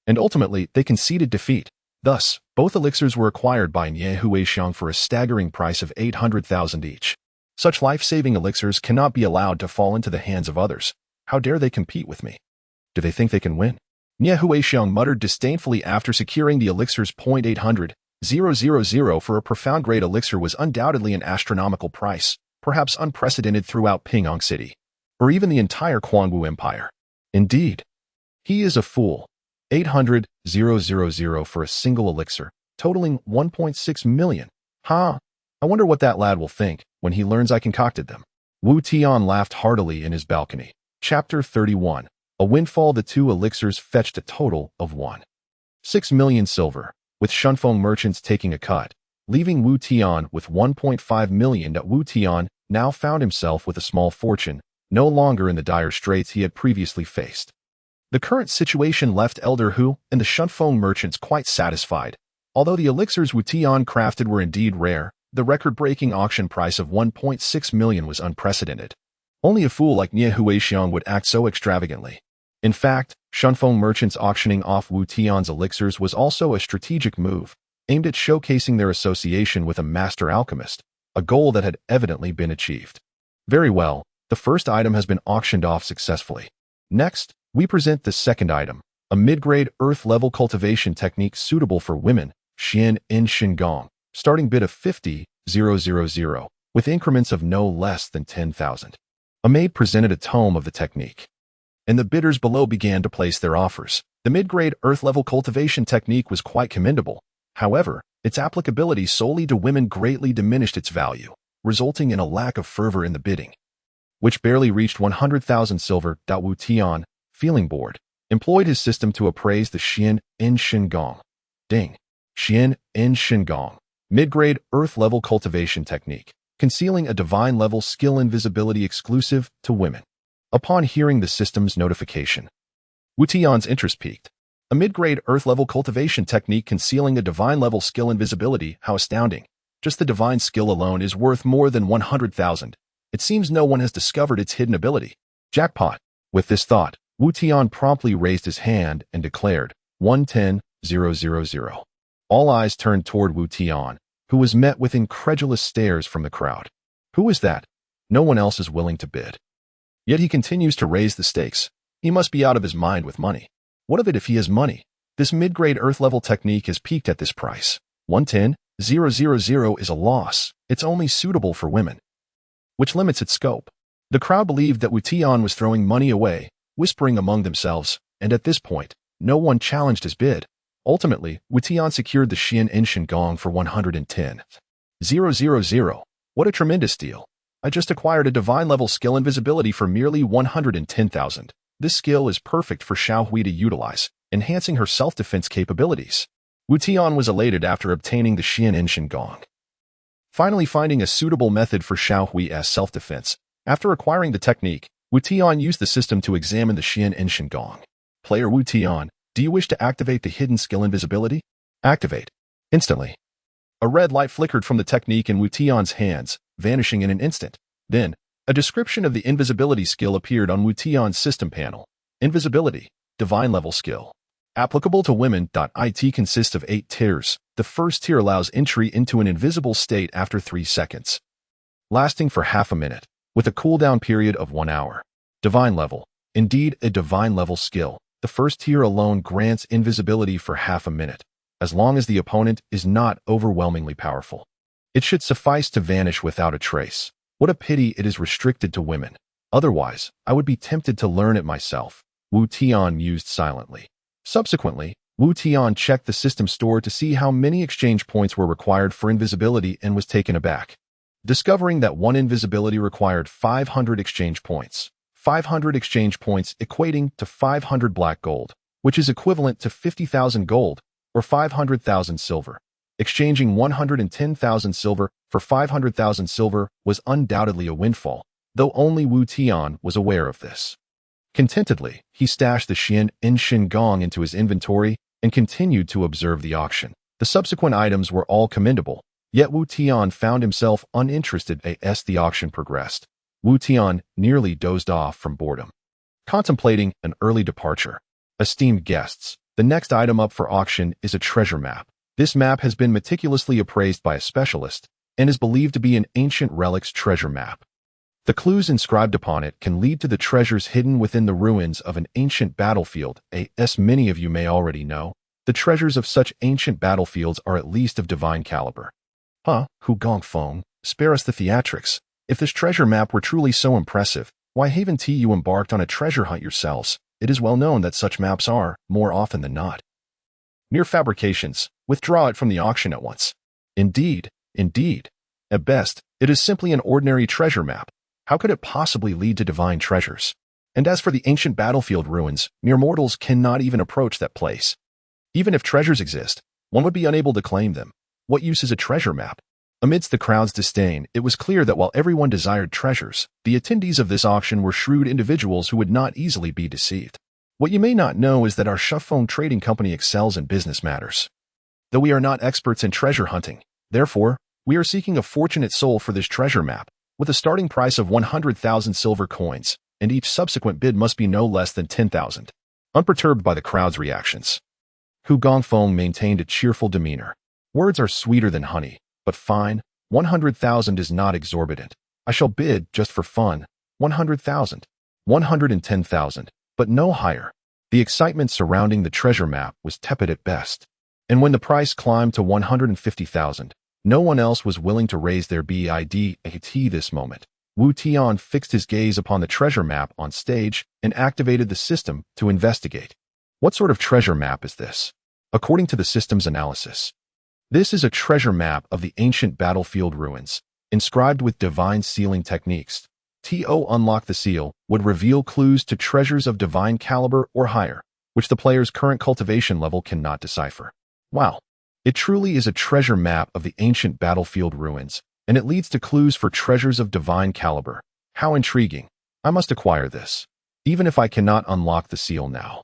And ultimately, they conceded defeat. Thus, both elixirs were acquired by Nia Huixiang for a staggering price of 800,000 each. Such life-saving elixirs cannot be allowed to fall into the hands of others. How dare they compete with me? Do they think they can win? Nia Huixiang muttered disdainfully after securing the elixirs. 800,000 for a profound-grade elixir was undoubtedly an astronomical price, perhaps unprecedented throughout Pingyang City, or even the entire Quanwu Empire. Indeed, he is a fool. 800,000 for a single elixir, totaling 1.6 million. I wonder what that lad will think when he learns I concocted them. Wu Tian laughed heartily in his balcony. Chapter 31. A windfall. The 2 elixirs fetched a total of 1.6 million silver, with Shunfeng merchants taking a cut, leaving Wu Tian with 1.5 million. Wu Tian now found himself with a small fortune, no longer in the dire straits he had previously faced. The current situation left Elder Hu and the Shunfeng merchants quite satisfied. Although the elixirs Wu Tian crafted were indeed rare, the record-breaking auction price of 1.6 million was unprecedented. Only a fool like Nia Huixiang would act so extravagantly. In fact, Shunfeng merchants auctioning off Wu Tian's elixirs was also a strategic move, aimed at showcasing their association with a master alchemist, a goal that had evidently been achieved. Very well, the first item has been auctioned off successfully. Next, we present the second item, a mid-grade earth-level cultivation technique suitable for women, Xian in Xingong, starting bid of 50,000, with increments of no less than 10,000. A maid presented a tome of the technique, and the bidders below began to place their offers. The mid-grade earth-level cultivation technique was quite commendable. However, its applicability solely to women greatly diminished its value, resulting in a lack of fervor in the bidding, which barely reached 100,000 silver. Wu Tian, feeling bored, employed his system to appraise the Xian in Xingong. Ding. Xian in Xingong. Mid-grade earth-level cultivation technique, concealing a divine-level skill invisibility exclusive to women. Upon hearing the system's notification, Wu Tian's interest peaked. A mid-grade earth-level cultivation technique concealing a divine-level skill invisibility. How astounding. Just the divine skill alone is worth more than 100,000. It seems no one has discovered its hidden ability. Jackpot. With this thought, Wu Tian promptly raised his hand and declared 110,000. All eyes turned toward Wu Tian, who was met with incredulous stares from the crowd. Who is that? No one else is willing to bid. Yet he continues to raise the stakes. He must be out of his mind with money. What of it if he has money? This mid-grade earth-level technique has peaked at this price. 110,000 is a loss. It's only suitable for women, which limits its scope. The crowd believed that Wu Tian was throwing money away, whispering among themselves, and at this point, no one challenged his bid. Ultimately, Wu Tian secured the Xian Inshan Gong for 110,000. What a tremendous deal. I just acquired a divine-level skill invisibility for merely 110,000. This skill is perfect for Xiao Hui to utilize, enhancing her self-defense capabilities. Wu Tian was elated after obtaining the Xian Inshan Gong. Finally finding a suitable method for Xiao Hui's self-defense, after acquiring the technique, Wu Tian used the system to examine the Xian Inshan Gong. Player Wu Tian, do you wish to activate the hidden skill invisibility? Activate. Instantly. A red light flickered from the technique in Wu Tian's hands, vanishing in an instant. Then, a description of the invisibility skill appeared on Wu Tian's system panel. Invisibility, divine level skill. Applicable to women. It consists of 8 tiers. The first tier allows entry into an invisible state after 3 seconds, lasting for half a minute, with a cooldown period of 1 hour. Divine level. Indeed, a divine level skill. The first tier alone grants invisibility for half a minute, as long as the opponent is not overwhelmingly powerful. It should suffice to vanish without a trace. What a pity it is restricted to women. Otherwise, I would be tempted to learn it myself. Wu Tian mused silently. Subsequently, Wu Tian checked the system store to see how many exchange points were required for invisibility and was taken aback, discovering that one invisibility required 500 exchange points. 500 exchange points equating to 500 black gold, which is equivalent to 50,000 gold, or 500,000 silver. Exchanging 110,000 silver for 500,000 silver was undoubtedly a windfall, though only Wu Tian was aware of this. Contentedly, he stashed the Xian Inshan Gong into his inventory and continued to observe the auction. The subsequent items were all commendable, yet Wu Tian found himself uninterested as the auction progressed. Wu Tian nearly dozed off from boredom, contemplating an early departure. Esteemed guests, the next item up for auction is a treasure map. This map has been meticulously appraised by a specialist and is believed to be an ancient relics treasure map. The clues inscribed upon it can lead to the treasures hidden within the ruins of an ancient battlefield. As many of you may already know, the treasures of such ancient battlefields are at least of divine caliber. Hu Gongfeng, spare us the theatrics. If this treasure map were truly so impressive, why haven't you embarked on a treasure hunt yourselves? It is well known that such maps are, more often than not, mere fabrications. Withdraw it from the auction at once. Indeed. At best, it is simply an ordinary treasure map. How could it possibly lead to divine treasures? And as for the ancient battlefield ruins, mere mortals cannot even approach that place. Even if treasures exist, one would be unable to claim them. What use is a treasure map? Amidst the crowd's disdain, it was clear that while everyone desired treasures, the attendees of this auction were shrewd individuals who would not easily be deceived. What you may not know is that our Shufeng Trading Company excels in business matters. Though we are not experts in treasure hunting, therefore, we are seeking a fortunate soul for this treasure map, with a starting price of 100,000 silver coins, and each subsequent bid must be no less than 10,000. Unperturbed by the crowd's reactions, Hu Gongfeng maintained a cheerful demeanor. Words are sweeter than honey. But fine, 100,000 is not exorbitant. I shall bid, just for fun, 100,000. 110,000, but no higher. The excitement surrounding the treasure map was tepid at best. And when the price climbed to 150,000, no one else was willing to raise their bid at this moment. Wu Tian fixed his gaze upon the treasure map on stage and activated the system to investigate. What sort of treasure map is this? According to the system's analysis, this is a treasure map of the ancient battlefield ruins, inscribed with divine sealing techniques. To unlock the seal would reveal clues to treasures of divine caliber or higher, which the player's current cultivation level cannot decipher. Wow! It truly is a treasure map of the ancient battlefield ruins, and it leads to clues for treasures of divine caliber. How intriguing! I must acquire this. Even if I cannot unlock the seal now,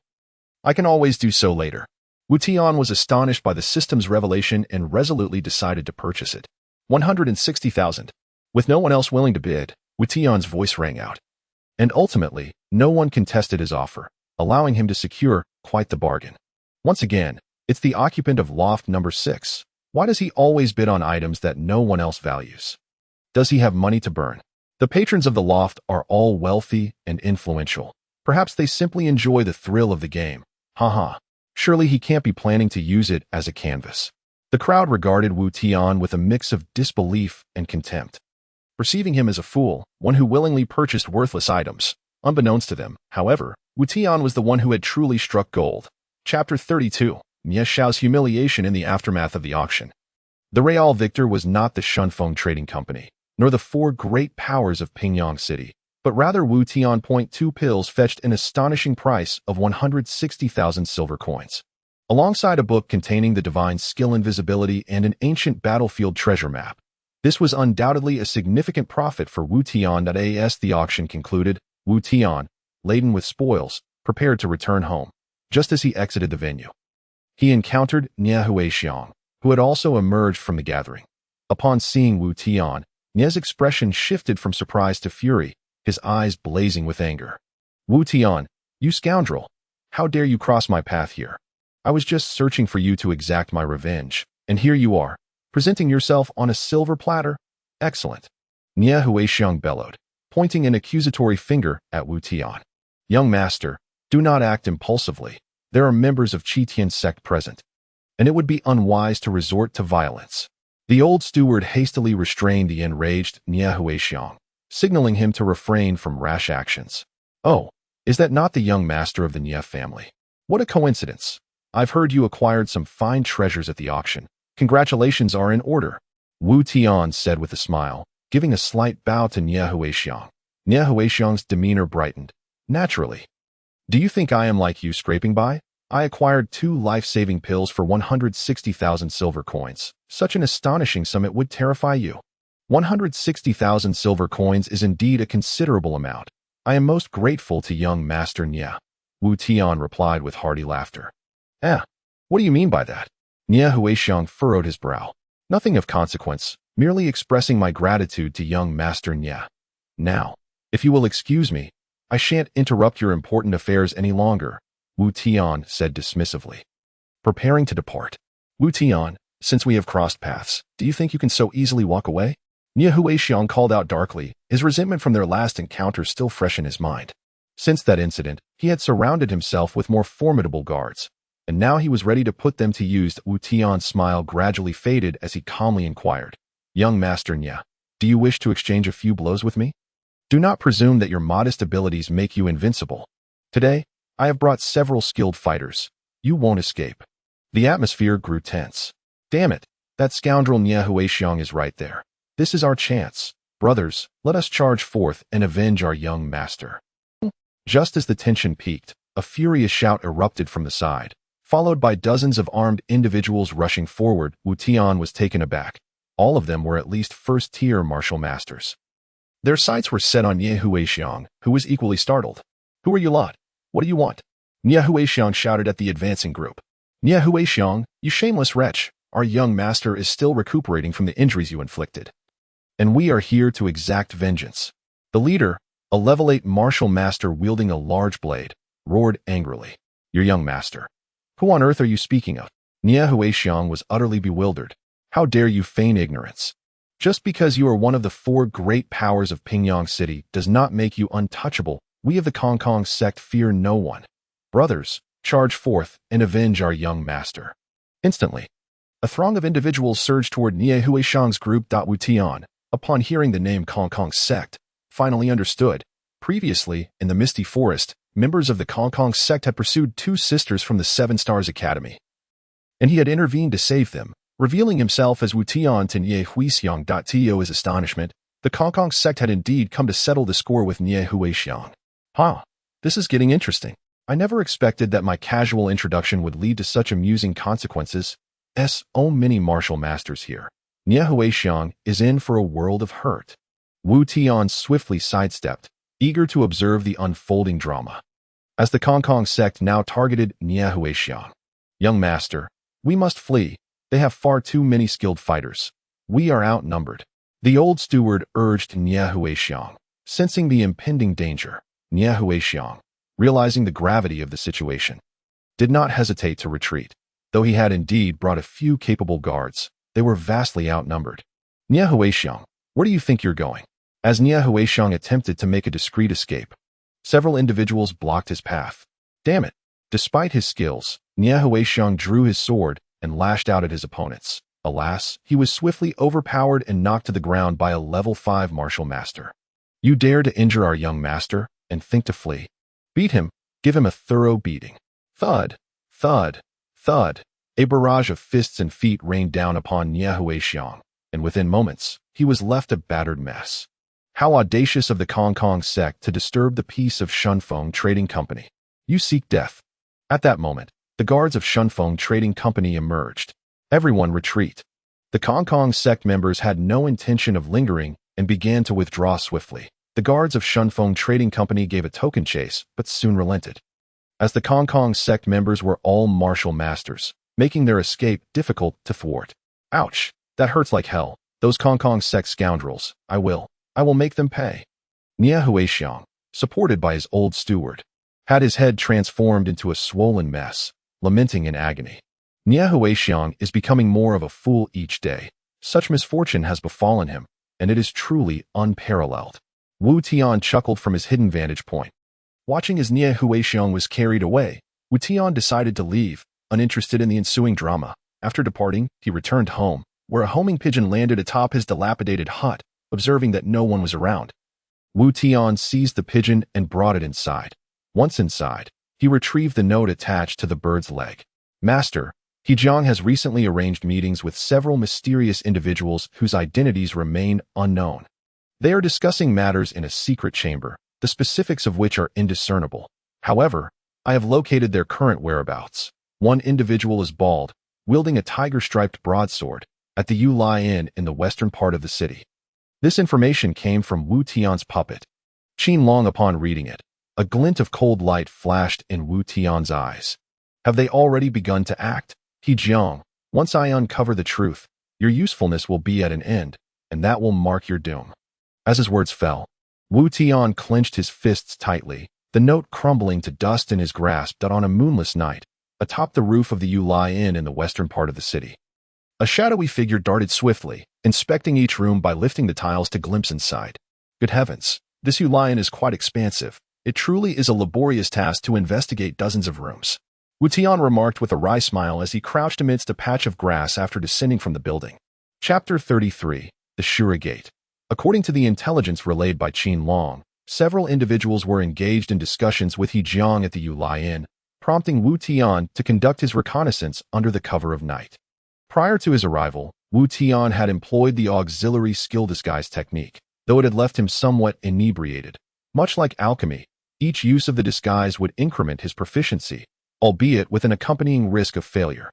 I can always do so later. Wu Tian was astonished by the system's revelation and resolutely decided to purchase it. 160,000. With no one else willing to bid, Wu Tian's voice rang out. And ultimately, no one contested his offer, allowing him to secure quite the bargain. Once again, it's the occupant of loft number 6. Why does he always bid on items that no one else values? Does he have money to burn? The patrons of the loft are all wealthy and influential. Perhaps they simply enjoy the thrill of the game. Haha. Surely he can't be planning to use it as a canvas. The crowd regarded Wu Tian with a mix of disbelief and contempt, perceiving him as a fool, one who willingly purchased worthless items. Unbeknownst to them, however, Wu Tian was the one who had truly struck gold. Chapter 32. Nie Xiao's humiliation in the aftermath of the auction. The real victor was not the Shunfeng Trading Company, nor the four great powers of Pingyang City, but rather Wu Tian. 2 pills fetched an astonishing price of 160,000 silver coins. Alongside a book containing the divine skill invisibility and an ancient battlefield treasure map. This was undoubtedly a significant profit for Wu Tian. As the auction concluded, Wu Tian, laden with spoils, prepared to return home. Just as he exited the venue, he encountered Nie Huixiang, who had also emerged from the gathering. Upon seeing Wu Tian, Nie's expression shifted from surprise to fury, his eyes blazing with anger. Wu Tian, you scoundrel! How dare you cross my path here? I was just searching for you to exact my revenge, and here you are, presenting yourself on a silver platter? Excellent. Nie Huixiang bellowed, pointing an accusatory finger at Wu Tian. Young master, do not act impulsively. There are members of Tian sect present, and it would be unwise to resort to violence. The old steward hastily restrained the enraged Nie Huixiang, signaling him to refrain from rash actions. Oh, is that not the young master of the Nie family? What a coincidence. I've heard you acquired some fine treasures at the auction. Congratulations are in order, Wu Tian said with a smile, giving a slight bow to Nie Huixiang. Nie Huixiang's demeanor brightened. Naturally. Do you think I am like you scraping by? I acquired 2 life-saving pills for 160,000 silver coins. Such an astonishing sum it would terrify you. 160,000 silver coins is indeed a considerable amount. I am most grateful to young Master Nie, Wu Tian replied with hearty laughter. What do you mean by that? Nie Huixiang furrowed his brow. Nothing of consequence, merely expressing my gratitude to young Master Nie. Now, if you will excuse me, I shan't interrupt your important affairs any longer, Wu Tian said dismissively. Preparing to depart. Wu Tian, since we have crossed paths, do you think you can so easily walk away? Nie Huixiang called out darkly, his resentment from their last encounter still fresh in his mind. Since that incident, he had surrounded himself with more formidable guards, and now he was ready to put them to use. Wu Tian's smile gradually faded as he calmly inquired, Young Master Nie, do you wish to exchange a few blows with me? Do not presume that your modest abilities make you invincible. Today, I have brought several skilled fighters. You won't escape. The atmosphere grew tense. Damn it, that scoundrel Nie Huixiang is right there. This is our chance. Brothers, let us charge forth and avenge our young master. Just as the tension peaked, a furious shout erupted from the side. Followed by dozens of armed individuals rushing forward, Wu Tian was taken aback. All of them were at least first-tier martial masters. Their sights were set on Nie Huixiang, who was equally startled. Who are you lot? What do you want? Nie Huixiang shouted at the advancing group. Nie Huixiang, you shameless wretch, our young master is still recuperating from the injuries you inflicted. And we are here to exact vengeance. The leader, a level 8 martial master wielding a large blade, roared angrily. Your young master. Who on earth are you speaking of? Nie Huixiang was utterly bewildered. How dare you feign ignorance? Just because you are one of the 4 great powers of Pingyang City does not make you untouchable. We of the Kong sect fear no one. Brothers, charge forth and avenge our young master. Instantly, a throng of individuals surged toward Nie Huixiang's group. Wu Tian, upon hearing the name Kong sect, finally understood. Previously, in the Misty Forest, members of the Kong sect had pursued 2 sisters from the 7 Stars Academy, and he had intervened to save them, revealing himself as Wu Tian to Nie Huixiang. To his astonishment, the Kong sect had indeed come to settle the score with Nie Huixiang. This is getting interesting. I never expected that my casual introduction would lead to such amusing consequences. So many martial masters here. Nie Huixiang is in for a world of hurt. Wu Tian swiftly sidestepped, eager to observe the unfolding drama. As the Kong sect now targeted Nie Huixiang. Young master, we must flee. They have far too many skilled fighters. We are outnumbered. The old steward urged Nie Huixiang. Sensing the impending danger, Nie Huixiang, realizing the gravity of the situation, did not hesitate to retreat. Though he had indeed brought a few capable guards, they were vastly outnumbered. Nie Huixiang, where do you think you're going? As Nie Huixiang attempted to make a discreet escape, several individuals blocked his path. Damn it! Despite his skills, Nie Huixiang drew his sword and lashed out at his opponents. Alas, he was swiftly overpowered and knocked to the ground by a level 5 martial master. You dare to injure our young master and think to flee? Beat him, give him a thorough beating. Thud, thud, thud. A barrage of fists and feet rained down upon Nie Huixiang, and within moments, he was left a battered mess. How audacious of the Kong sect to disturb the peace of Shunfeng Trading Company. You seek death. At that moment, the guards of Shunfeng Trading Company emerged. Everyone retreat. The Kong sect members had no intention of lingering and began to withdraw swiftly. The guards of Shunfeng Trading Company gave a token chase, but soon relented. As the Kong sect members were all martial masters, making their escape difficult to thwart. Ouch, that hurts like hell. Those Kong sect scoundrels. I will make them pay. Nie Huixiang, supported by his old steward, had his head transformed into a swollen mess, lamenting in agony. Nie Huixiang is becoming more of a fool each day. Such misfortune has befallen him, and it is truly unparalleled. Wu Tian chuckled from his hidden vantage point. Watching as Nie Huixiang was carried away, Wu Tian decided to leave, uninterested in the ensuing drama. After departing, he returned home, where a homing pigeon landed atop his dilapidated hut, observing that no one was around. Wu Tian seized the pigeon and brought it inside. Once inside, he retrieved the note attached to the bird's leg. Master, Hejiang has recently arranged meetings with several mysterious individuals whose identities remain unknown. They are discussing matters in a secret chamber, the specifics of which are indiscernible. However, I have located their current whereabouts. One individual is bald, wielding a tiger-striped broadsword, at the Yulai Inn in the western part of the city. This information came from Wu Tian's puppet. Qin Long, upon reading it, a glint of cold light flashed in Wu Tian's eyes. Have they already begun to act? Hejiang, once I uncover the truth, your usefulness will be at an end, and that will mark your doom. As his words fell, Wu Tian clenched his fists tightly, the note crumbling to dust in his grasp. That on a moonless night, atop the roof of the Yulai Inn in the western part of the city, a shadowy figure darted swiftly, inspecting each room by lifting the tiles to glimpse inside. Good heavens, this Yulai Inn is quite expansive. It truly is a laborious task to investigate dozens of rooms. Wu Tian remarked with a wry smile as he crouched amidst a patch of grass after descending from the building. Chapter 33, The Shura Gate. According to the intelligence relayed by Qin Long, several individuals were engaged in discussions with Hejiang at the Yulai Inn, prompting Wu Tian to conduct his reconnaissance under the cover of night. Prior to his arrival, Wu Tian had employed the auxiliary skill disguise technique, though it had left him somewhat inebriated. Much like alchemy, each use of the disguise would increment his proficiency, albeit with an accompanying risk of failure.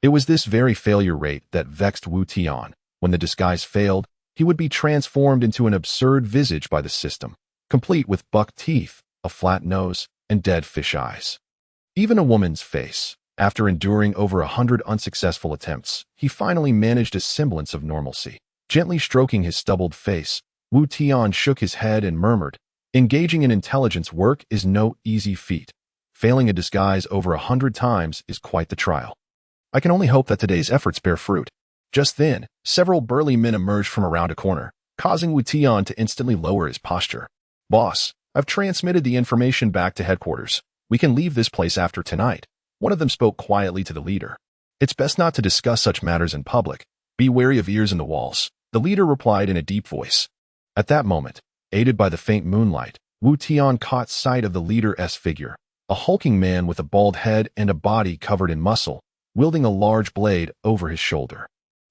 It was this very failure rate that vexed Wu Tian. When the disguise failed, he would be transformed into an absurd visage by the system, complete with buck teeth, a flat nose, and dead fish eyes. Even a woman's face. After enduring over 100 unsuccessful attempts, he finally managed a semblance of normalcy. Gently stroking his stubbled face, Wu Tian shook his head and murmured, "Engaging in intelligence work is no easy feat. Failing a disguise over 100 times is quite the trial. I can only hope that today's efforts bear fruit." Just then, several burly men emerged from around a corner, causing Wu Tian to instantly lower his posture. "Boss, I've transmitted the information back to headquarters. We can leave this place after tonight." One of them spoke quietly to the leader. "It's best not to discuss such matters in public. Be wary of ears in the walls," the leader replied in a deep voice. At that moment, aided by the faint moonlight, Wu Tian caught sight of the leader's figure, a hulking man with a bald head and a body covered in muscle, wielding a large blade over his shoulder.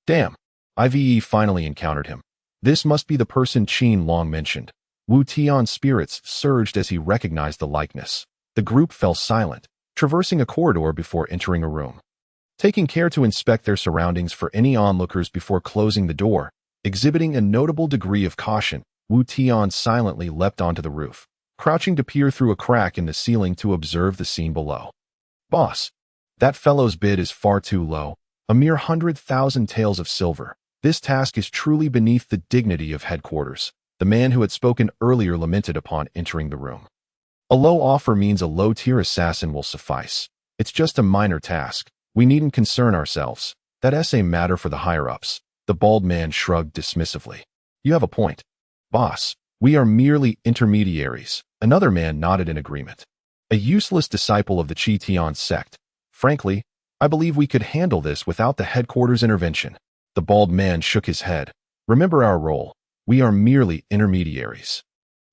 Damn! Ive finally encountered him. This must be the person Qin Long mentioned. Wu Tian's spirits surged as he recognized the likeness. The group fell silent, traversing a corridor before entering a room. Taking care to inspect their surroundings for any onlookers before closing the door, exhibiting a notable degree of caution, Wu Tian silently leapt onto the roof, crouching to peer through a crack in the ceiling to observe the scene below. "Boss, that fellow's bid is far too low, a mere 100,000 taels of silver. This task is truly beneath the dignity of headquarters," the man who had spoken earlier lamented upon entering the room. "A low offer means a low-tier assassin will suffice. It's just a minor task. We needn't concern ourselves. That's a matter for the higher-ups." The bald man shrugged dismissively. "You have a point. Boss, we are merely intermediaries." Another man nodded in agreement. "A useless disciple of the Tian sect. Frankly, I believe we could handle this without the headquarters intervention." The bald man shook his head. "Remember our role. We are merely intermediaries.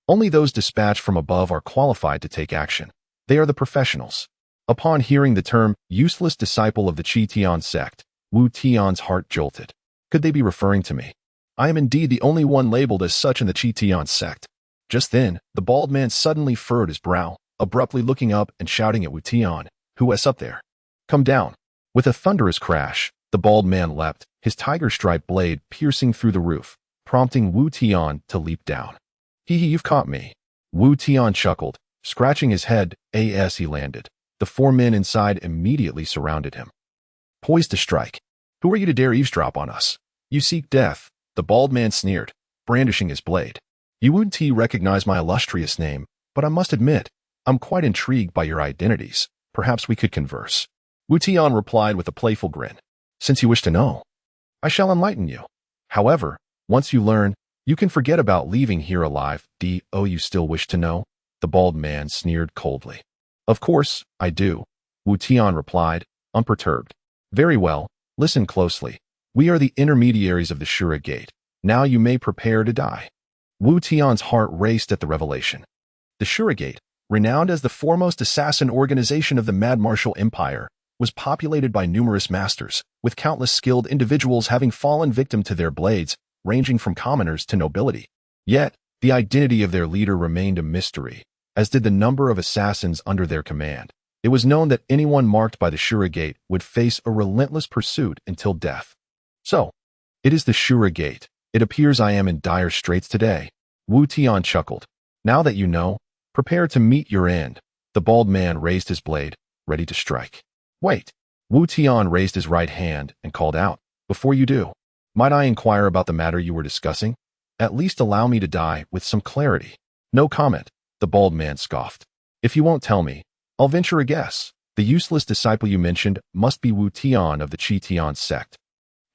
Only those dispatched from above are qualified to take action. They are the professionals. Upon hearing the term useless disciple of the Tian sect, Wu Tian's heart jolted. Could they be referring to me? I am indeed the only one labeled as such in the Tian sect. Just then, the bald man suddenly furrowed his brow, abruptly looking up and shouting at Wu Tian, "Who's up there? Come down." With a thunderous crash, the bald man leapt, his tiger-striped blade piercing through the roof, prompting Wu Tian to leap down. Hee, you've caught me. Wu Tian chuckled, scratching his head as he landed. The four men inside immediately surrounded him. Poised to strike. "Who are you to dare eavesdrop on us? You seek death," the bald man sneered, brandishing his blade. "You wouldn't recognize my illustrious name, but I must admit, I'm quite intrigued by your identities. Perhaps we could converse." Wu Tian replied with a playful grin. "Since you wish to know, I shall enlighten you. However, once you learn, you can forget about leaving here alive. You still wish to know?" The bald man sneered coldly. "Of course, I do," Wu Tian replied, unperturbed. "Very well, listen closely. We are the intermediaries of the Shura Gate. Now you may prepare to die." Wu Tian's heart raced at the revelation. The Shura Gate, renowned as the foremost assassin organization of the Mad Martial Empire, was populated by numerous masters, with countless skilled individuals having fallen victim to their blades, ranging from commoners to nobility. Yet, the identity of their leader remained a mystery, as did the number of assassins under their command. It was known that anyone marked by the Shura Gate would face a relentless pursuit until death. "So, it is the Shura Gate. It appears I am in dire straits today." Wu Tian chuckled. "Now that you know, prepare to meet your end." The bald man raised his blade, ready to strike. "Wait." Wu Tian raised his right hand and called out, "Before you do, might I inquire about the matter you were discussing? At least allow me to die with some clarity." "No comment," the bald man scoffed. "If you won't tell me, I'll venture a guess. The useless disciple you mentioned must be Wu Tian of the Tian sect.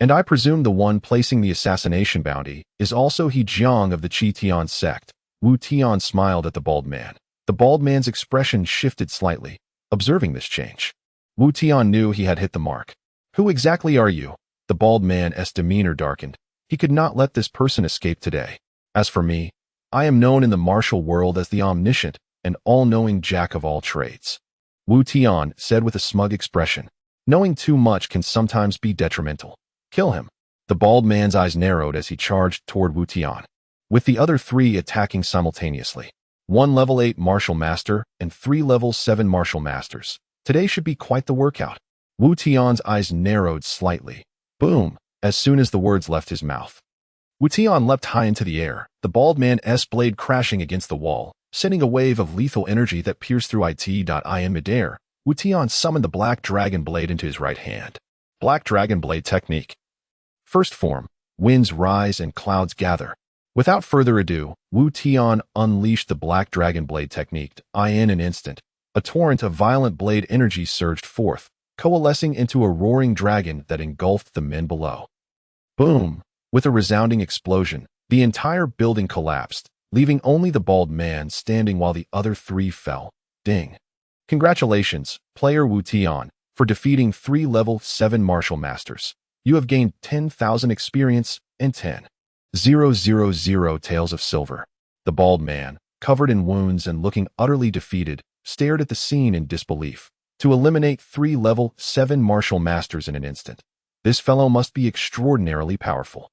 And I presume the one placing the assassination bounty is also He Jiang of the Tian sect." Wu Tian smiled at the bald man. The bald man's expression shifted slightly, observing this change. Wu Tian knew he had hit the mark. "Who exactly are you?" The bald man's demeanor darkened. He could not let this person escape today. "As for me, I am known in the martial world as the omniscient and all-knowing jack of all trades," Wu Tian said with a smug expression. "Knowing too much can sometimes be detrimental. Kill him." The bald man's eyes narrowed as he charged toward Wu Tian, with the other three attacking simultaneously. 1 level 8 martial master and 3 level 7 martial masters. Today should be quite the workout. Wu Tian's eyes narrowed slightly. Boom! As soon as the words left his mouth, Wu Tian leapt high into the air, the bald man's blade crashing against the wall, sending a wave of lethal energy that pierced through in midair. Wu Tian summoned the Black Dragon Blade into his right hand. Black Dragon Blade Technique. First form, winds rise and clouds gather. Without further ado, Wu Tian unleashed the Black Dragon Blade Technique. In an instant, a torrent of violent blade energy surged forth, coalescing into a roaring dragon that engulfed the men below. Boom! With a resounding explosion, the entire building collapsed, leaving only the bald man standing while the other three fell. Ding! Congratulations, player Wu Tian, for defeating 3 level 7 martial masters. You have gained 10,000 experience and 10,000 taels of silver. The bald man, covered in wounds and looking utterly defeated, stared at the scene in disbelief. To eliminate 3 level 7 martial masters in an instant, this fellow must be extraordinarily powerful.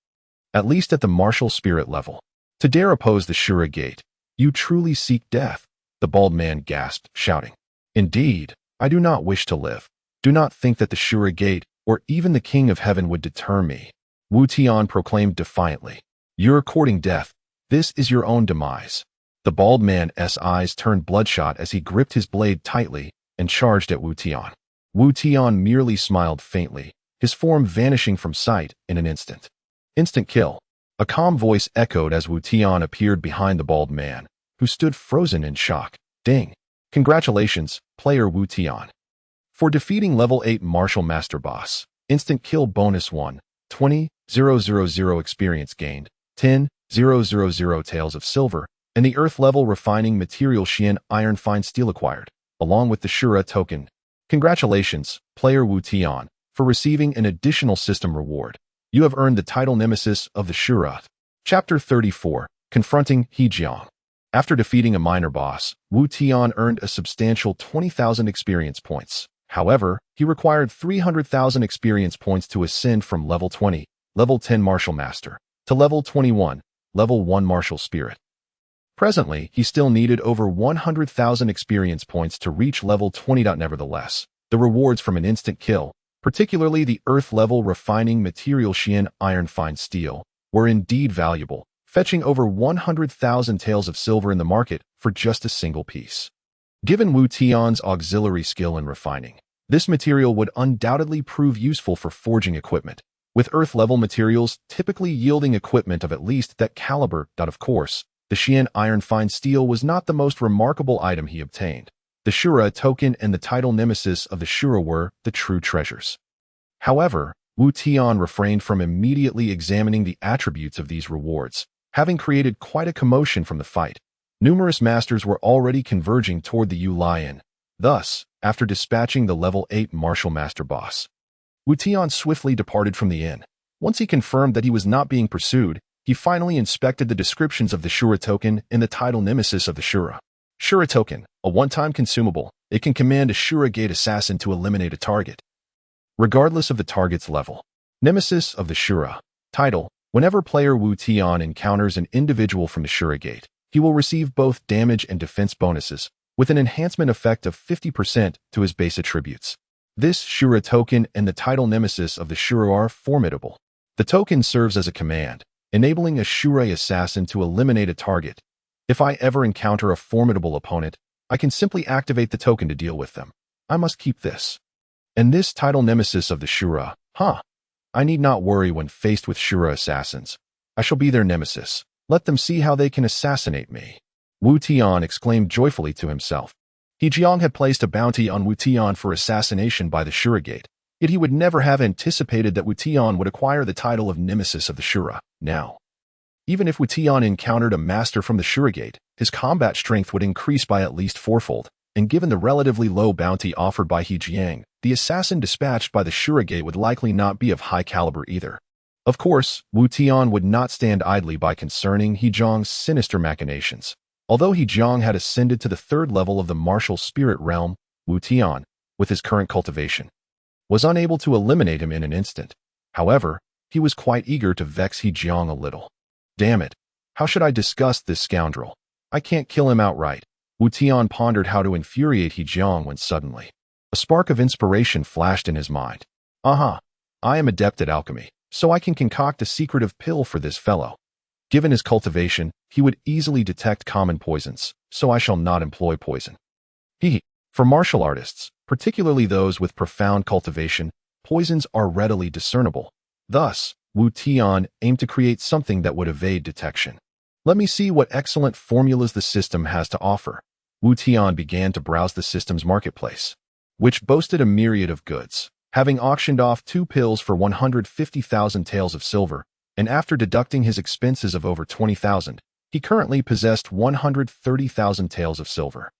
At least at the martial spirit level. To dare oppose the Shura Gate, you truly seek death, the bald man gasped, shouting. Indeed, I do not wish to live. Do not think that the Shura Gate or even the King of Heaven would deter me, Wu Tian proclaimed defiantly. You're courting death. This is your own demise. The bald man's eyes turned bloodshot as he gripped his blade tightly and charged at Wu Tian. Wu Tian merely smiled faintly, his form vanishing from sight in an instant. Instant kill. A calm voice echoed as Wu Tian appeared behind the bald man, who stood frozen in shock. Ding! Congratulations, player Wu Tian. For defeating level 8 martial master boss. Instant kill bonus 1, 20,000 experience gained, 10,000 taels of silver, and the earth level refining material Xian iron fine steel acquired, along with the Shura token. Congratulations, player Wu Tian, for receiving an additional system reward. You have earned the title Nemesis of the Shura. Chapter 34, Confronting He Jiang. After defeating a minor boss, Wu Tian earned a substantial 20,000 experience points. However, he required 300,000 experience points to ascend from level 20, level 10 Martial Master, to level 21, level 1 Martial Spirit. Presently, he still needed over 100,000 experience points to reach level 20. Nevertheless, the rewards from an instant kill, particularly the Earth-level refining material Tian iron fine steel, were indeed valuable, fetching over 100,000 taels of silver in the market for just a single piece. Given Wu Tian's auxiliary skill in refining, this material would undoubtedly prove useful for forging equipment, with Earth-level materials typically yielding equipment of at least that caliber. Of course, the Tian iron fine steel was not the most remarkable item he obtained. The Shura token and the title nemesis of the Shura were the true treasures. However, Wu Tian refrained from immediately examining the attributes of these rewards, having created quite a commotion from the fight. Numerous masters were already converging toward the Yu Lion. Thus, after dispatching the level 8 Martial Master boss, Wu Tian swiftly departed from the inn. Once he confirmed that he was not being pursued, he finally inspected the descriptions of the Shura token and the title nemesis of the Shura. Shura token, a one-time consumable. It can command a Shura Gate assassin to eliminate a target, regardless of the target's level. Nemesis of the Shura. Title: whenever player Wu Tian encounters an individual from the Shura Gate, he will receive both damage and defense bonuses, with an enhancement effect of 50% to his base attributes. This Shura token and the title nemesis of the Shura are formidable. The token serves as a command, enabling a Shura assassin to eliminate a target. If I ever encounter a formidable opponent, I can simply activate the token to deal with them. I must keep this. And this title nemesis of the Shura, I need not worry when faced with Shura assassins. I shall be their nemesis. Let them see how they can assassinate me. Wu Tian exclaimed joyfully to himself. He Jiang had placed a bounty on Wu Tian for assassination by the Shura Gate, yet he would never have anticipated that Wu Tian would acquire the title of nemesis of the Shura. Now, even if Wu Tian encountered a master from the Shura Gate, his combat strength would increase by at least fourfold, and given the relatively low bounty offered by He Jiang, the assassin dispatched by the Shura Gate would likely not be of high caliber either. Of course, Wu Tian would not stand idly by concerning He Jiang's sinister machinations. Although He Jiang had ascended to the 3rd level of the martial spirit realm, Wu Tian, with his current cultivation, was unable to eliminate him in an instant. However, he was quite eager to vex He Jiang a little. Damn it, how should I disgust this scoundrel? I can't kill him outright. Wu Tian pondered how to infuriate He Jiang when suddenly a spark of inspiration flashed in his mind. I am adept at alchemy, so I can concoct a secretive pill for this fellow. Given his cultivation, he would easily detect common poisons, so I shall not employ poison. For martial artists, particularly those with profound cultivation, poisons are readily discernible. Thus, Wu Tian aimed to create something that would evade detection. Let me see what excellent formulas the system has to offer. Wu Tian began to browse the system's marketplace, which boasted a myriad of goods. Having auctioned off 2 pills for 150,000 taels of silver, and after deducting his expenses of over 20,000, he currently possessed 130,000 taels of silver,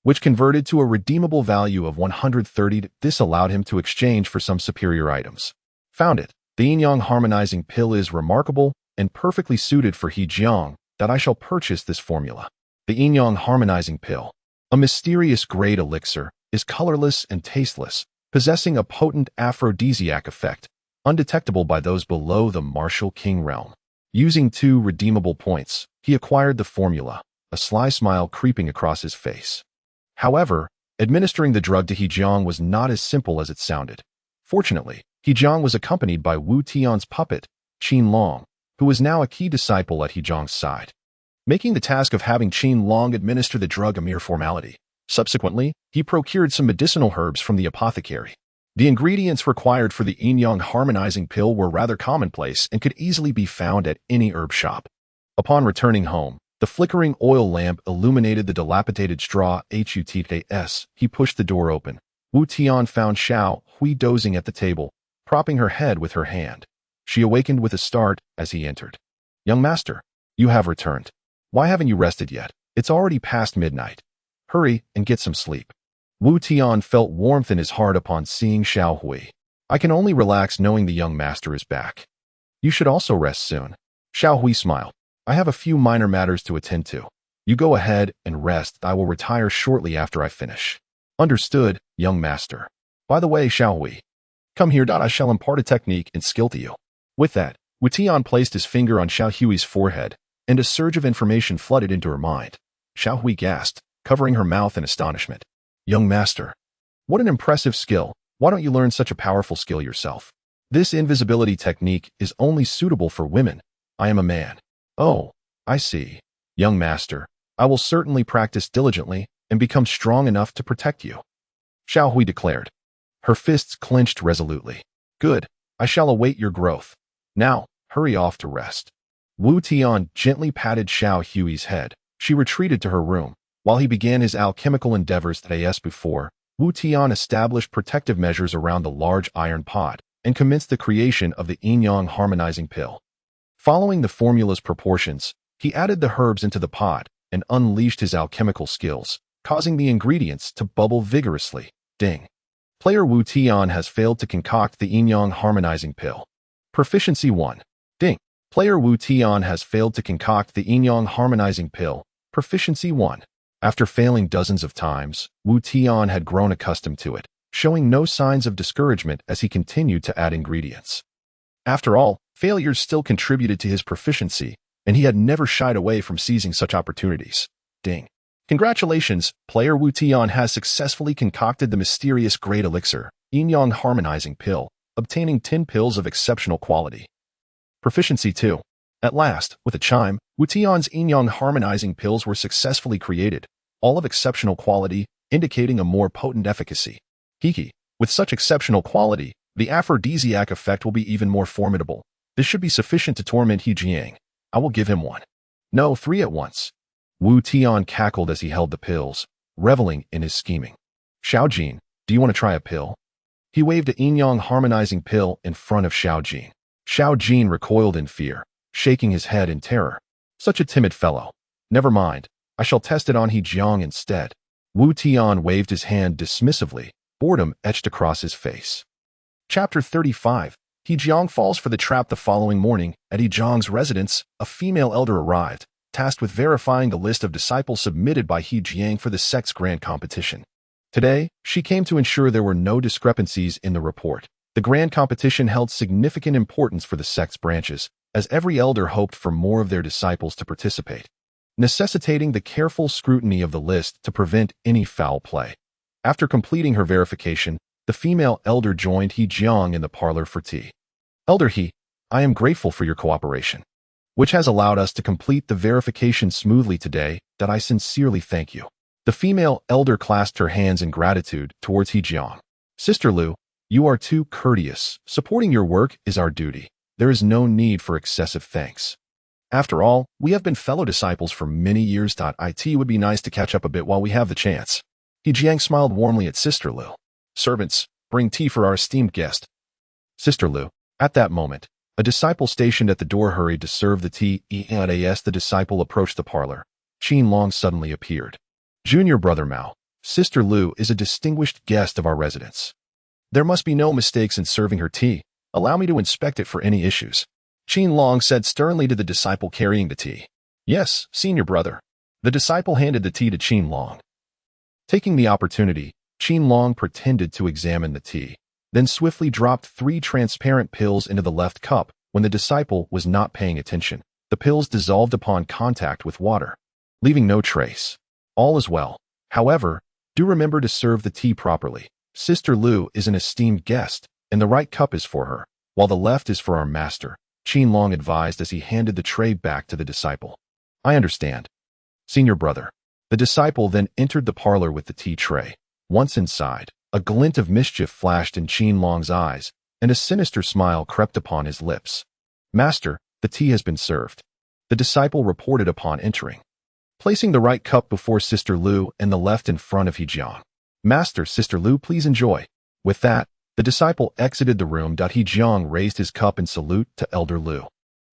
which converted to a redeemable value of 130. This allowed him to exchange for some superior items. Found it. The yin-yang harmonizing pill is remarkable and perfectly suited for He Jiang, that I shall purchase this formula. The yin-yang harmonizing pill, a mysterious grade elixir, is colorless and tasteless, possessing a potent aphrodisiac effect, undetectable by those below the martial king realm. Using 2 redeemable points, he acquired the formula, a sly smile creeping across his face. However, administering the drug to He Jiang was not as simple as it sounded. Fortunately, He Jiang was accompanied by Wu Tian's puppet, Qin Long, who was now a key disciple at He Jiang's side, making the task of having Qin Long administer the drug a mere formality. Subsequently, he procured some medicinal herbs from the apothecary. The ingredients required for the yin-yang harmonizing pill were rather commonplace and could easily be found at any herb shop. Upon returning home, the flickering oil lamp illuminated the dilapidated straw huts. He pushed the door open. Wu Tian found Xiao Hui dozing at the table, propping her head with her hand. She awakened with a start as he entered. "Young master, you have returned. Why haven't you rested yet? It's already past midnight. Hurry and get some sleep." Wu Tian felt warmth in his heart upon seeing Xiao Hui. "I can only relax knowing the young master is back. You should also rest soon." Xiao Hui smiled. "I have a few minor matters to attend to. You go ahead and rest. I will retire shortly after I finish. Understood, young master. By the way, shall we? Come here. I shall impart a technique and skill to you. With that, Wu Tian placed his finger on Xiao Hui's forehead, and a surge of information flooded into her mind. Xiao Hui gasped, covering her mouth in astonishment. Young master. What an impressive skill. Why don't you learn such a powerful skill yourself? This invisibility technique is only suitable for women. I am a man. Oh, I see. Young master, I will certainly practice diligently and become strong enough to protect you. Xiao Hui declared. Her fists clenched resolutely. Good, I shall await your growth. Now, hurry off to rest. Wu Tian gently patted Xiao Hui's head. She retreated to her room. While he began his alchemical endeavors as before, Wu Tian established protective measures around the large iron pot and commenced the creation of the yin-yang harmonizing pill. Following the formula's proportions, he added the herbs into the pot and unleashed his alchemical skills, causing the ingredients to bubble vigorously. Ding. Player Wu Tian has failed to concoct the yin-yang harmonizing pill. Proficiency 1. Ding. Player Wu Tian has failed to concoct the yin-yang harmonizing pill. Proficiency 1. After failing dozens of times, Wu Tian had grown accustomed to it, showing no signs of discouragement as he continued to add ingredients. After all, failures still contributed to his proficiency, and he had never shied away from seizing such opportunities. Ding. Congratulations, player Wu Tian has successfully concocted the mysterious great elixir, yin-yang harmonizing pill, obtaining 10 pills of exceptional quality. Proficiency 2. At last, with a chime, Wu Tian's yin-yang harmonizing pills were successfully created, all of exceptional quality, indicating a more potent efficacy. Hiki, with such exceptional quality, the aphrodisiac effect will be even more formidable. This should be sufficient to torment He Jiang. I will give him 1. No, 3 at once. Wu Tian cackled as he held the pills, reveling in his scheming. Xiao Jin, do you want to try a pill? He waved a yin-yang harmonizing pill in front of Xiao Jin. Xiao Jin recoiled in fear, shaking his head in terror. Such a timid fellow. Never mind, I shall test it on He Jiang instead. Wu Tian waved his hand dismissively, boredom etched across his face. Chapter 35. He Jiang falls for the trap. The following morning, at He Jiang's residence, a female elder arrived, tasked with verifying the list of disciples submitted by He Jiang for the sect's grand competition. Today, she came to ensure there were no discrepancies in the report. The grand competition held significant importance for the sect's branches, as every elder hoped for more of their disciples to participate, necessitating the careful scrutiny of the list to prevent any foul play. After completing her verification, the female elder joined He Jiang in the parlor for tea. Elder He, I am grateful for your cooperation, which has allowed us to complete the verification smoothly today. That I sincerely thank you. The female elder clasped her hands in gratitude towards He Jiang. Sister Lu, you are too courteous. Supporting your work is our duty. There is no need for excessive thanks. After all, we have been fellow disciples for many years. It would be nice to catch up a bit while we have the chance. He Jiang smiled warmly at Sister Lu. Servants, bring tea for our esteemed guest. Sister Lu. At that moment, a disciple stationed at the door hurried to serve the tea. As the disciple approached the parlor, Qin Long suddenly appeared. Junior brother Mao, Sister Lu is a distinguished guest of our residence. There must be no mistakes in serving her tea. Allow me to inspect it for any issues. Qin Long said sternly to the disciple carrying the tea. Yes, senior brother. The disciple handed the tea to Qin Long. Taking the opportunity, Qin Long pretended to examine the tea, then swiftly dropped 3 transparent pills into the left cup. When the disciple was not paying attention, the pills dissolved upon contact with water, leaving no trace. All is well. However, do remember to serve the tea properly. Sister Lu is an esteemed guest, and the right cup is for her, while the left is for our master, Qin Long advised as he handed the tray back to the disciple. I understand. Senior brother. The disciple then entered the parlor with the tea tray. Once inside, a glint of mischief flashed in Qin Long's eyes, and a sinister smile crept upon his lips. Master, the tea has been served. The disciple reported upon entering, placing the right cup before Sister Lu and the left in front of He Jiang. Master, Sister Lu, please enjoy. With that, the disciple exited the room. He Jiang raised his cup in salute to Elder Lu,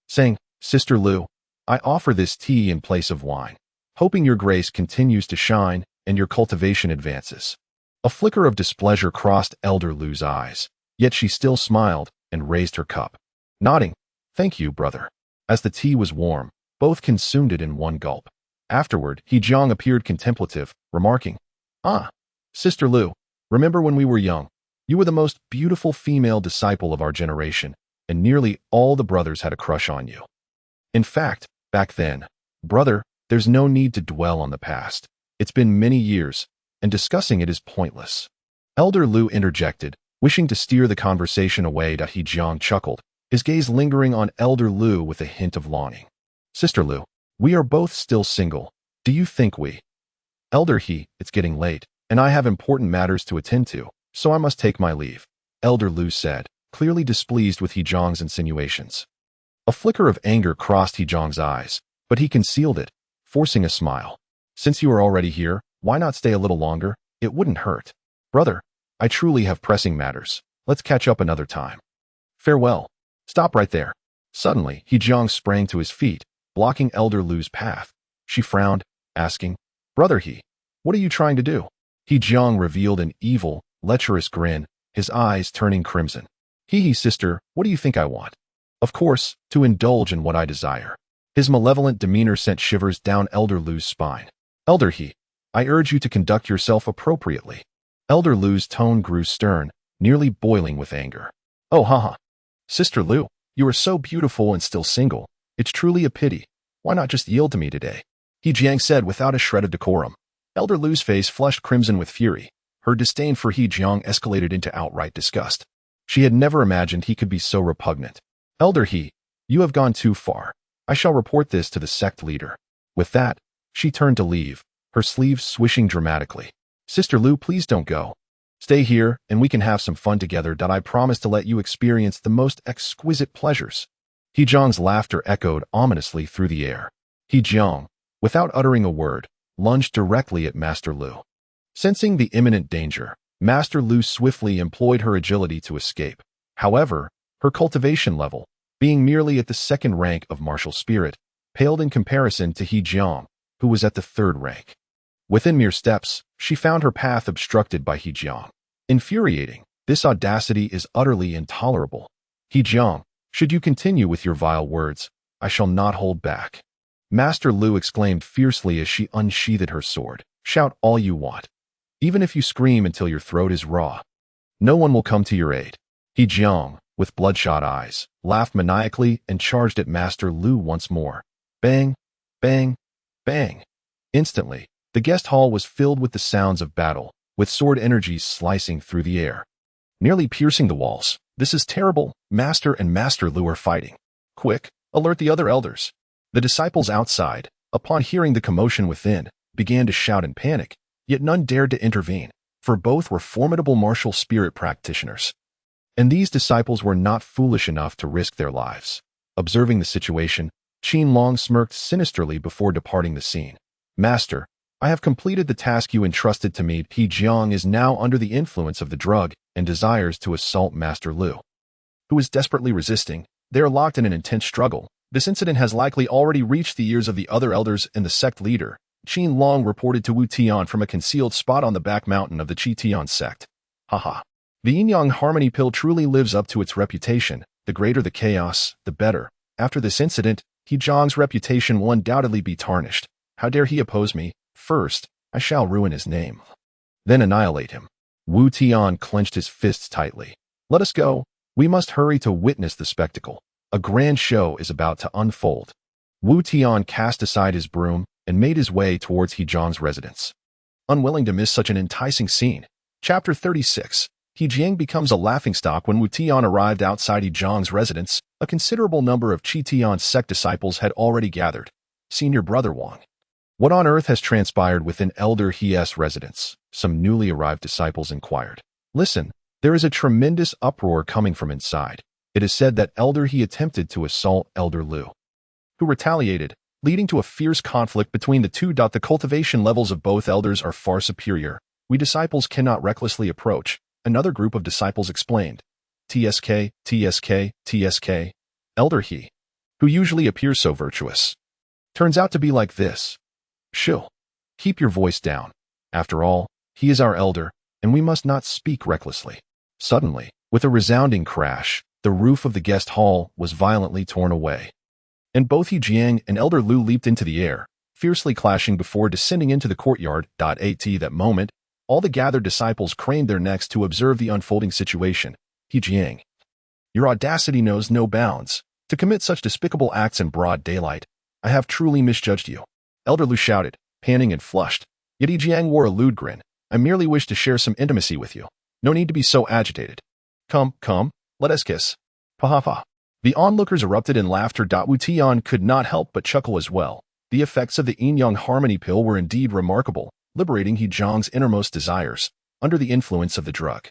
saying, Sister Lu, I offer this tea in place of wine, hoping your grace continues to shine and your cultivation advances. A flicker of displeasure crossed Elder Lu's eyes, yet she still smiled and raised her cup, nodding, Thank you, brother. As the tea was warm, both consumed it in one gulp. Afterward, He Jiang appeared contemplative, remarking, "Ah, Sister Lu, remember when we were young? You were the most beautiful female disciple of our generation, and nearly all the brothers had a crush on you. In fact, back then, brother, there's no need to dwell on the past. It's been many years, and discussing it is pointless." Elder Lu interjected, wishing to steer the conversation away. He Jiang chuckled, his gaze lingering on Elder Lu with a hint of longing. "Sister Lu, we are both still single. Do you think we—" "Elder He, it's getting late, and I have important matters to attend to, so I must take my leave," Elder Lu said, clearly displeased with He Jiang's insinuations. A flicker of anger crossed He Jiang's eyes, but he concealed it, forcing a smile. "Since you are already here, why not stay a little longer? It wouldn't hurt. Brother, I truly have pressing matters. Let's catch up another time. Farewell." "Stop right there." Suddenly, He Jiang sprang to his feet, blocking Elder Lu's path. She frowned, asking, "Brother He, what are you trying to do?" He Jiang revealed an evil, lecherous grin, his eyes turning crimson. "He, sister, what do you think I want?" "Of course, to indulge in what I desire." His malevolent demeanor sent shivers down Elder Lu's spine. "Elder He, I urge you to conduct yourself appropriately." Elder Lu's tone grew stern, nearly boiling with anger. "Oh, haha. Sister Lu, you are so beautiful and still single. It's truly a pity. Why not just yield to me today?" He Jiang said without a shred of decorum. Elder Lu's face flushed crimson with fury. Her disdain for He Jiang escalated into outright disgust. She had never imagined he could be so repugnant. "Elder He, you have gone too far. I shall report this to the sect leader." With that, she turned to leave, her sleeves swishing dramatically. "Sister Lu, please don't go. Stay here, and we can have some fun together. I promise to let you experience the most exquisite pleasures." He Jiang's laughter echoed ominously through the air. He Jiang, without uttering a word, lunged directly at Master Lu. Sensing the imminent danger, Master Lu swiftly employed her agility to escape. However, her cultivation level, being merely at the second rank of martial spirit, paled in comparison to He Jiang, who was at the third rank. Within mere steps, she found her path obstructed by He Jiang. Infuriating, this audacity is utterly intolerable. He Jiang, should you continue with your vile words, I shall not hold back." Master Lu exclaimed fiercely as she unsheathed her sword. "Shout all you want. Even if you scream until your throat is raw. No one will come to your aid." He Jiang, with bloodshot eyes, laughed maniacally and charged at Master Lu once more. Bang, bang, bang. Instantly, the guest hall was filled with the sounds of battle, with sword energies slicing through the air, nearly piercing the walls. "This is terrible. Master and Master Lu are fighting. Quick, alert the other elders." The disciples outside, upon hearing the commotion within, began to shout in panic, yet none dared to intervene, for both were formidable martial spirit practitioners. And these disciples were not foolish enough to risk their lives. Observing the situation, Qin Long smirked sinisterly before departing the scene. "Master, I have completed the task you entrusted to me." He Jiang is now under the influence of the drug and desires to assault Master Lu, who is desperately resisting. They are locked in an intense struggle. This incident has likely already reached the ears of the other elders and the sect leader. Qin Long reported to Wu Tian from a concealed spot on the back mountain of the Qi Tian sect. Haha. The yin-yang harmony pill truly lives up to its reputation. The greater the chaos, the better. After this incident, He Jiang's reputation will undoubtedly be tarnished. How dare he oppose me? First, I shall ruin his name, then annihilate him. Wu Tian clenched his fists tightly. "Let us go. We must hurry to witness the spectacle. A grand show is about to unfold." Wu Tian cast aside his broom and made his way towards He Jiang's residence. Unwilling to miss such an enticing scene. Chapter 36. He Jiang becomes a laughingstock. When Wu Tian arrived outside He Jiang's residence, a considerable number of Qi Tian sect disciples had already gathered. "Senior Brother Wang, what on earth has transpired within Elder He's residence?" some newly arrived disciples inquired. "Listen, there is a tremendous uproar coming from inside. It is said that Elder He attempted to assault Elder Lu, who retaliated, leading to a fierce conflict between the two. The cultivation levels of both elders are far superior. We disciples cannot recklessly approach," another group of disciples explained. "TSK, TSK, TSK. Elder He, who usually appears so virtuous, turns out to be like this. Shill. Keep your voice down. After all, he is our elder, and we must not speak recklessly." Suddenly, with a resounding crash, the roof of the guest hall was violently torn away, and both He Jiang and Elder Lu leaped into the air, fiercely clashing before descending into the courtyard. At that moment, all the gathered disciples craned their necks to observe the unfolding situation. He Jiang, your audacity knows no bounds. To commit such despicable acts in broad daylight, I have truly misjudged you. Elder Lu shouted, panting and flushed. Yet He Jiang wore a lewd grin. I merely wish to share some intimacy with you. No need to be so agitated. Come, let us kiss. Pa ha ha. The onlookers erupted in laughter. Wu Tian could not help but chuckle as well. The effects of the yin-yang harmony pill were indeed remarkable, liberating He Jiang's innermost desires, under the influence of the drug.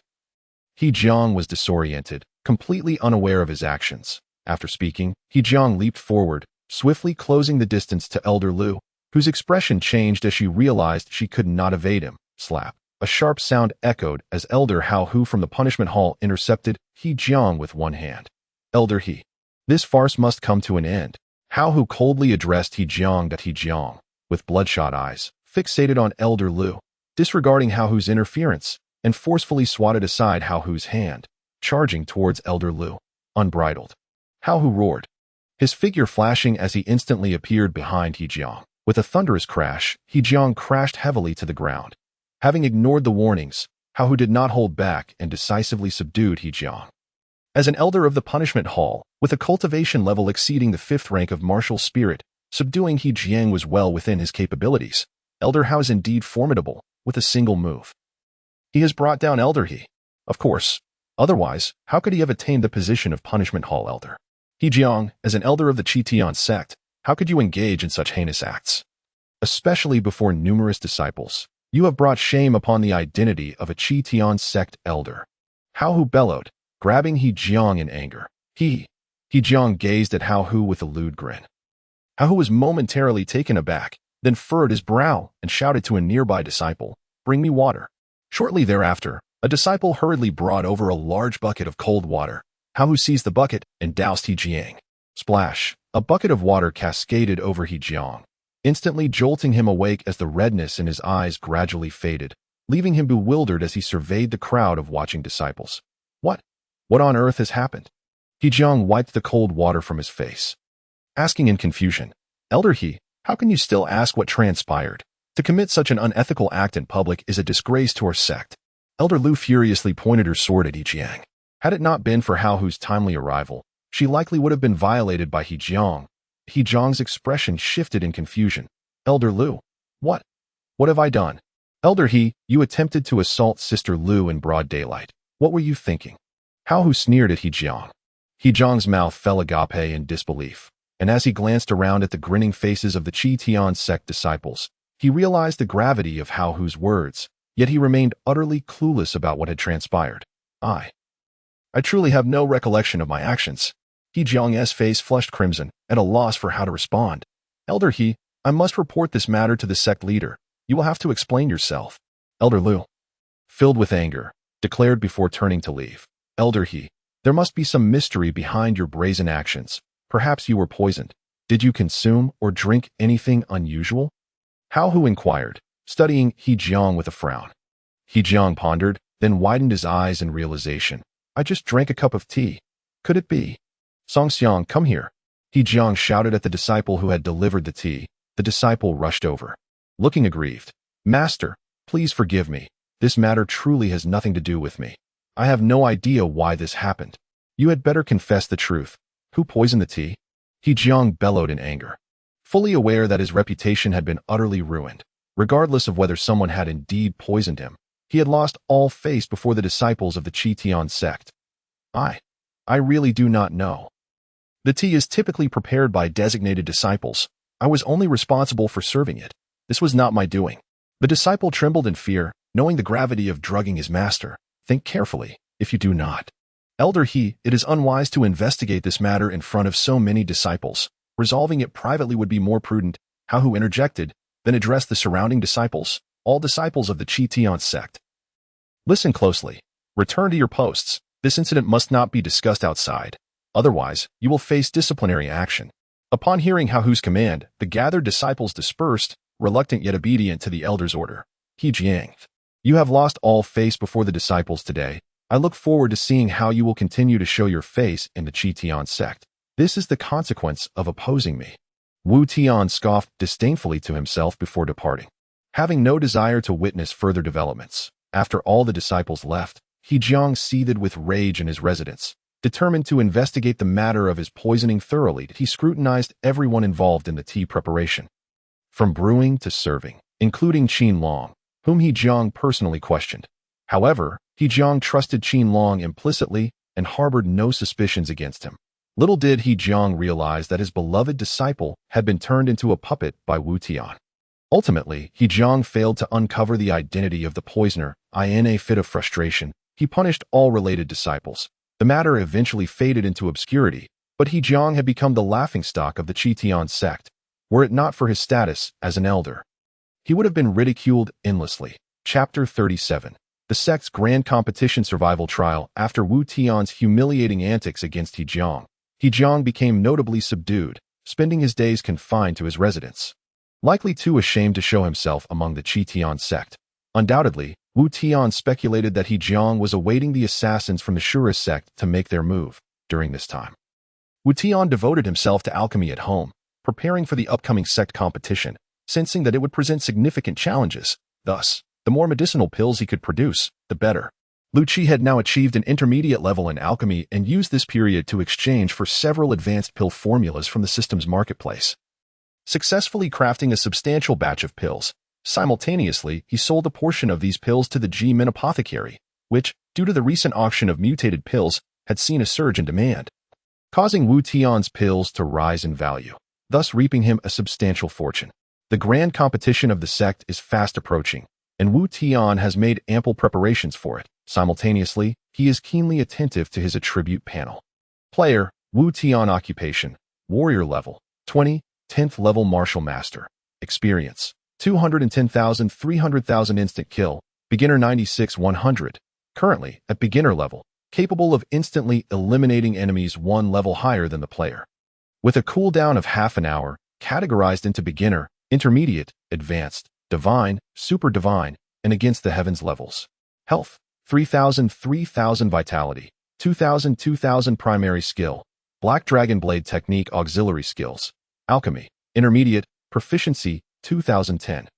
He Jiang was disoriented, completely unaware of his actions. After speaking, He Jiang leaped forward, swiftly closing the distance to Elder Lu, whose expression changed as she realized she could not evade him. Slap. A sharp sound echoed as Elder Hao Hu from the punishment hall intercepted He Jiang with one hand. Elder He. This farce must come to an end. Hao Hu coldly addressed He Jiang, with bloodshot eyes, fixated on Elder Lu, disregarding Hao Hu's interference, and forcefully swatted aside Hao Hu's hand, charging towards Elder Lu, unbridled. Hao Hu roared, his figure flashing as he instantly appeared behind He Jiang. With a thunderous crash, He Jiang crashed heavily to the ground. Having ignored the warnings, Hao Hu did not hold back and decisively subdued He Jiang. As an elder of the punishment hall, with a cultivation level exceeding the 5th rank of martial spirit, subduing He Jiang was well within his capabilities. Elder Hao is indeed formidable, with a single move. He has brought down Elder He. Of course, otherwise, how could he have attained the position of punishment hall elder? He Jiang, as an elder of the Tian sect, how could you engage in such heinous acts? Especially before numerous disciples. You have brought shame upon the identity of a Tian sect elder. Hao Hu bellowed, grabbing He Jiang in anger. He Jiang gazed at Hao Hu with a lewd grin. Hao Hu was momentarily taken aback, then furrowed his brow and shouted to a nearby disciple, "Bring me water." Shortly thereafter, a disciple hurriedly brought over a large bucket of cold water. Hao Hu seized the bucket and doused He Jiang. Splash! A bucket of water cascaded over He Jiang, instantly jolting him awake as the redness in his eyes gradually faded, leaving him bewildered as he surveyed the crowd of watching disciples. What on earth has happened? He Jiang wiped the cold water from his face, asking in confusion, Elder He, how can you still ask what transpired? To commit such an unethical act in public is a disgrace to our sect. Elder Lu furiously pointed her sword at He Jiang. Had it not been for Hao Hu's timely arrival, she likely would have been violated by He Jiang. He Jiang's expression shifted in confusion. Elder Lu, what have I done? Elder He, you attempted to assault Sister Lu in broad daylight. What were you thinking? Hao Hu sneered at He Jiang. He Jiang's mouth fell agape in disbelief, and as he glanced around at the grinning faces of the Tian sect disciples, he realized the gravity of Hao Hu's words, yet he remained utterly clueless about what had transpired. I truly have no recollection of my actions. He Jiang's face flushed crimson, at a loss for how to respond. Elder He, I must report this matter to the sect leader. You will have to explain yourself. Elder Lu, filled with anger, declared before turning to leave. Elder He, there must be some mystery behind your brazen actions. Perhaps you were poisoned. Did you consume or drink anything unusual? Hao Hu inquired, studying He Jiang with a frown. He Jiang pondered, then widened his eyes in realization. I just drank a cup of tea. Could it be? Song Xiang, come here. He Jiang shouted at the disciple who had delivered the tea. The disciple rushed over, looking aggrieved. Master, please forgive me. This matter truly has nothing to do with me. I have no idea why this happened. You had better confess the truth. Who poisoned the tea? He Jiang bellowed in anger, fully aware that his reputation had been utterly ruined. Regardless of whether someone had indeed poisoned him, he had lost all face before the disciples of the Tian sect. I really do not know. The tea is typically prepared by designated disciples. I was only responsible for serving it. This was not my doing. The disciple trembled in fear, knowing the gravity of drugging his master. Think carefully, if you do not. Elder He, it is unwise to investigate this matter in front of so many disciples. Resolving it privately would be more prudent. Hao Hu interjected, then addressed the surrounding disciples, all disciples of the Tian sect. Listen closely. Return to your posts. This incident must not be discussed outside. Otherwise, you will face disciplinary action. Upon hearing Hao Hu's command, the gathered disciples dispersed, reluctant yet obedient to the elder's order. He Jiang, you have lost all face before the disciples today. I look forward to seeing how you will continue to show your face in the Tian sect. This is the consequence of opposing me. Wu Tian scoffed disdainfully to himself before departing. Having no desire to witness further developments, after all the disciples left, He Jiang seethed with rage in his residence. Determined to investigate the matter of his poisoning thoroughly, he scrutinized everyone involved in the tea preparation, from brewing to serving, including Qin Long, whom He Jiang personally questioned. However, He Jiang trusted Qin Long implicitly and harbored no suspicions against him. Little did He Jiang realize that his beloved disciple had been turned into a puppet by Wu Tian. Ultimately, He Jiang failed to uncover the identity of the poisoner. In a fit of frustration, he punished all related disciples. The matter eventually faded into obscurity, but He Jiang had become the laughingstock of the Tian sect. Were it not for his status as an elder, he would have been ridiculed endlessly. Chapter 37. The sect's grand competition survival trial. After Wu Tian's humiliating antics against He Jiang became notably subdued, spending his days confined to his residence. Likely too ashamed to show himself among the Tian sect. Undoubtedly, Wu Tian speculated that He Jiang was awaiting the assassins from the Shura sect to make their move. During this time, Wu Tian devoted himself to alchemy at home, preparing for the upcoming sect competition, sensing that it would present significant challenges. Thus, the more medicinal pills he could produce, the better. Lu Qi had now achieved an intermediate level in alchemy and used this period to exchange for several advanced pill formulas from the system's marketplace, successfully crafting a substantial batch of pills. Simultaneously, he sold a portion of these pills to the G-Min apothecary, which, due to the recent auction of mutated pills, had seen a surge in demand, causing Wu Tian's pills to rise in value, thus reaping him a substantial fortune. The grand competition of the sect is fast approaching, and Wu Tian has made ample preparations for it. Simultaneously, he is keenly attentive to his attribute panel. Player, Wu Tian. Occupation, warrior level, 20, 10th level martial master. Experience, 210,000 300,000 instant kill, beginner 96 100. Currently, at beginner level, capable of instantly eliminating enemies one level higher than the player. With a cooldown of half an hour, categorized into beginner, intermediate, advanced, divine, super divine, and against the heavens levels. Health, 3,000 3,000 vitality, 2,000 2,000 primary skill, Black Dragon Blade technique auxiliary skills, alchemy, intermediate, proficiency, 2010.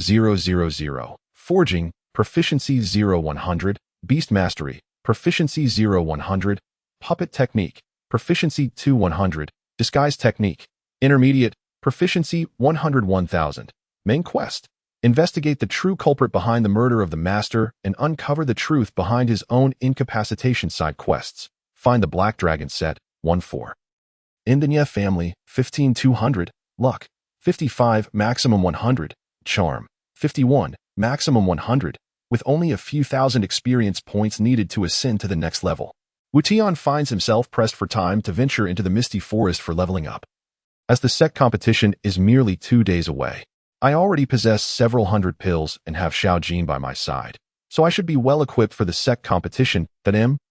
000. Forging, proficiency 0-100, beast mastery, proficiency 0-100, puppet technique, proficiency 2-100, disguise technique, intermediate, proficiency 101,000. Main quest, investigate the true culprit behind the murder of the master and uncover the truth behind his own incapacitation. Side quests, find the Black Dragon set, 1-4. In the Nye family, 15-200, luck, 55, maximum 100, charm, 51, maximum 100, with only a few thousand experience points needed to ascend to the next level. Wu Tian finds himself pressed for time to venture into the misty forest for leveling up. As the sect competition is merely 2 days away, I already possess several hundred pills and have Xiao Jin by my side, so I should be well equipped for the sect competition.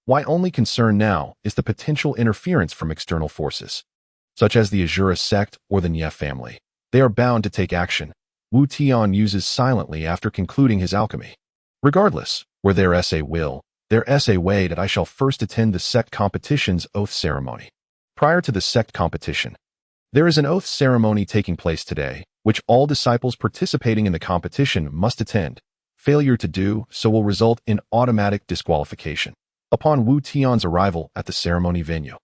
My only concern now is the potential interference from external forces, such as the Azura sect or the Nye family. They are bound to take action. Wu Tian uses silently after concluding his alchemy. Regardless, where their essay will, their essay way that I shall first attend the sect competition's oath ceremony. Prior to the sect competition, there is an oath ceremony taking place today, which all disciples participating in the competition must attend. Failure to do so will result in automatic disqualification. Upon Wu Tian's arrival at the ceremony venue,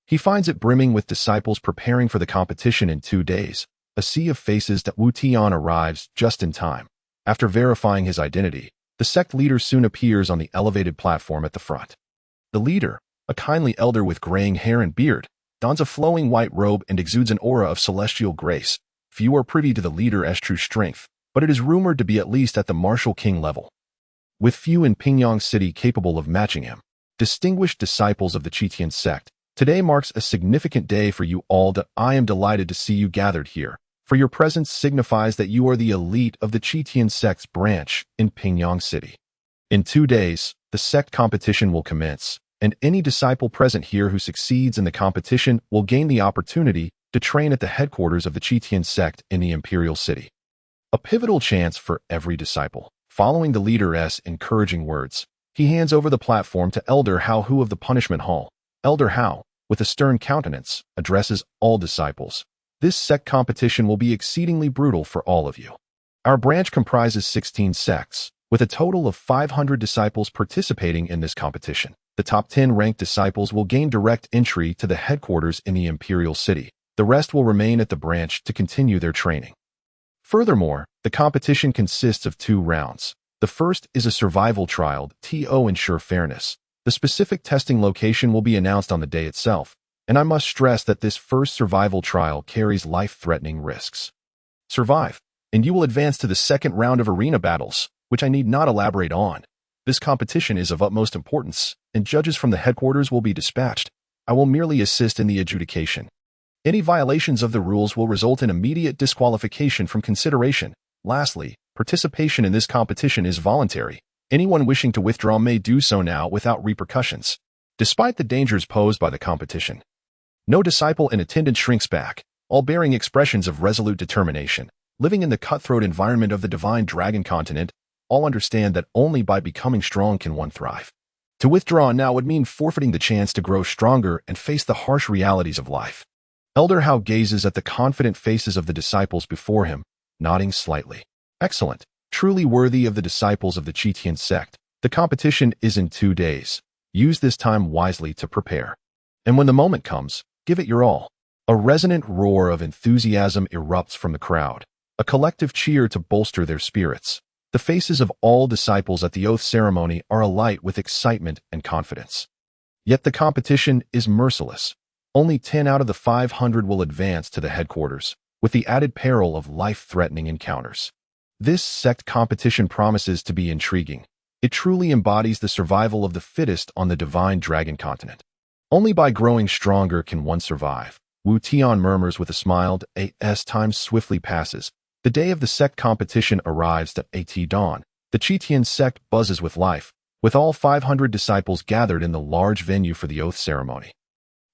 he finds it brimming with disciples preparing for the competition in 2 days. A sea of faces that Wu Tian arrives just in time. After verifying his identity, the sect leader soon appears on the elevated platform at the front. The leader, a kindly elder with graying hair and beard, dons a flowing white robe and exudes an aura of celestial grace. Few are privy to the leader's true strength, but it is rumored to be at least at the martial king level, with few in Pingyang City capable of matching him. Distinguished disciples of the Tian sect, today marks a significant day for you all. I am delighted to see you gathered here, for your presence signifies that you are the elite of the Tian sect's branch in Pingyang City. In 2 days, the sect competition will commence, and any disciple present here who succeeds in the competition will gain the opportunity to train at the headquarters of the Tian sect in the Imperial City. A pivotal chance for every disciple. Following the leader's encouraging words, he hands over the platform to Elder Hao Hu of the Punishment Hall. Elder Hao, with a stern countenance, addresses all disciples. This sect competition will be exceedingly brutal for all of you. Our branch comprises 16 sects, with a total of 500 disciples participating in this competition. The top 10 ranked disciples will gain direct entry to the headquarters in the Imperial City. The rest will remain at the branch to continue their training. Furthermore, the competition consists of 2 rounds. The first is a survival trial to ensure fairness. The specific testing location will be announced on the day itself, and I must stress that this first survival trial carries life-threatening risks. Survive, and you will advance to the second round of arena battles, which I need not elaborate on. This competition is of utmost importance, and judges from the headquarters will be dispatched. I will merely assist in the adjudication. Any violations of the rules will result in immediate disqualification from consideration. Lastly, participation in this competition is voluntary. Anyone wishing to withdraw may do so now without repercussions. Despite the dangers posed by the competition, no disciple in attendance shrinks back, all bearing expressions of resolute determination. Living in the cutthroat environment of the divine dragon continent, all understand that only by becoming strong can one thrive. To withdraw now would mean forfeiting the chance to grow stronger and face the harsh realities of life. Elder Hao gazes at the confident faces of the disciples before him, nodding slightly. Excellent. Truly worthy of the disciples of the Tian sect. The competition is in 2 days. Use this time wisely to prepare. And when the moment comes, give it your all. A resonant roar of enthusiasm erupts from the crowd, a collective cheer to bolster their spirits. The faces of all disciples at the oath ceremony are alight with excitement and confidence. Yet the competition is merciless. Only 10 out of the 500 will advance to the headquarters, with the added peril of life-threatening encounters. This sect competition promises to be intriguing. It truly embodies the survival of the fittest on the divine dragon continent. Only by growing stronger can one survive. Wu Tian murmurs with a smile. As time swiftly passes, the day of the sect competition arrives at dawn. The Tian sect buzzes with life, with all 500 disciples gathered in the large venue for the oath ceremony.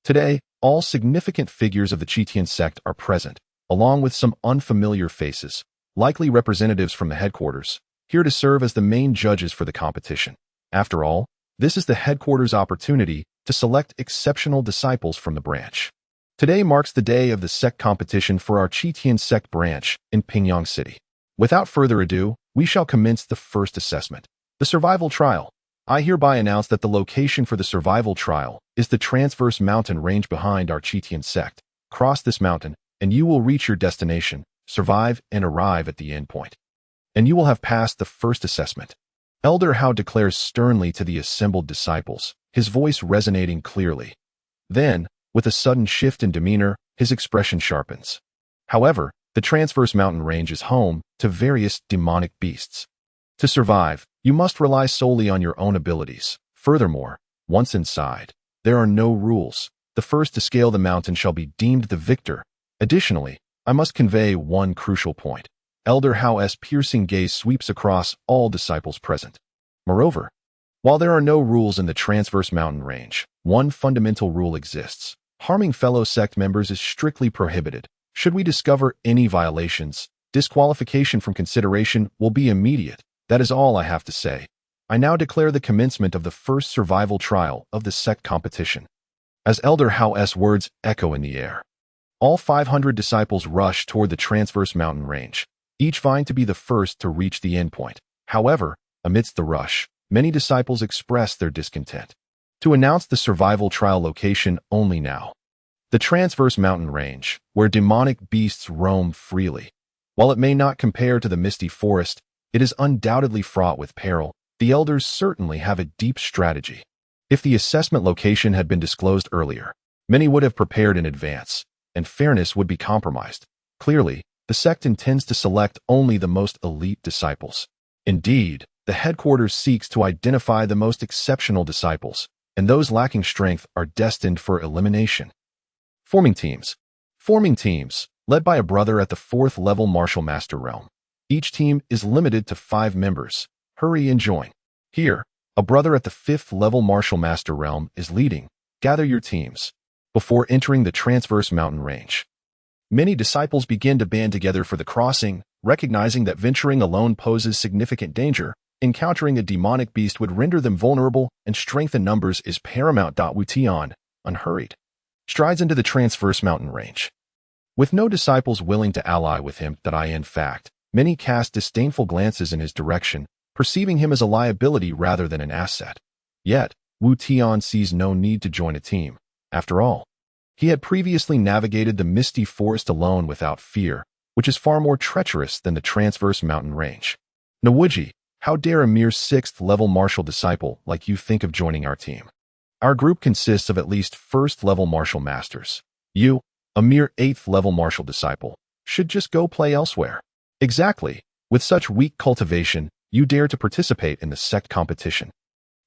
Today, all significant figures of the Tian sect are present, along with some unfamiliar faces, likely representatives from the headquarters, here to serve as the main judges for the competition. After all, this is the headquarters' opportunity to select exceptional disciples from the branch. Today marks the day of the sect competition for our Tian sect branch in Pingyang City. Without further ado, we shall commence the first assessment, the survival trial. I hereby announce that the location for the survival trial is the transverse mountain range behind our Tian sect. Cross this mountain, and you will reach your destination, survive, and arrive at the end point. And you will have passed the first assessment. Elder Hao declares sternly to the assembled disciples, his voice resonating clearly. Then, with a sudden shift in demeanor, his expression sharpens. However, the transverse mountain range is home to various demonic beasts. To survive, you must rely solely on your own abilities. Furthermore, once inside, there are no rules. The first to scale the mountain shall be deemed the victor. Additionally, I must convey one crucial point. Elder Hao's piercing gaze sweeps across all disciples present. Moreover, while there are no rules in the transverse mountain range, one fundamental rule exists. Harming fellow sect members is strictly prohibited. Should we discover any violations, disqualification from consideration will be immediate. That is all I have to say. I now declare the commencement of the first survival trial of the sect competition. As Elder Hao's words echo in the air, all 500 disciples rush toward the transverse mountain range, each vying to be the first to reach the endpoint. However, amidst the rush, many disciples express their discontent. To announce the survival trial location only now. The transverse mountain range, where demonic beasts roam freely. While it may not compare to the misty forest, it is undoubtedly fraught with peril. The elders certainly have a deep strategy. If the assessment location had been disclosed earlier, many would have prepared in advance, and fairness would be compromised. Clearly, the sect intends to select only the most elite disciples. Indeed, the headquarters seeks to identify the most exceptional disciples, and those lacking strength are destined for elimination. Forming teams. Forming teams, led by a brother at the 4th level Martial Master realm. Each team is limited to 5 members. Hurry and join. Here, a brother at the 5th level Martial Master realm is leading. Gather your teams. Before entering the transverse mountain range, many disciples begin to band together for the crossing, recognizing that venturing alone poses significant danger. Encountering a demonic beast would render them vulnerable, and strength in numbers is paramount. Wu Tian, unhurried, strides into the transverse mountain range. With no disciples willing to ally with him, in fact, many cast disdainful glances in his direction, perceiving him as a liability rather than an asset. Yet, Wu Tian sees no need to join a team. After all, he had previously navigated the misty forest alone without fear, which is far more treacherous than the transverse mountain range. Nawuji, how dare a mere 6th-level martial disciple like you think of joining our team? Our group consists of at least 1st-level martial masters. You, a mere 8th-level martial disciple, should just go play elsewhere. Exactly. With such weak cultivation, you dare to participate in the sect competition.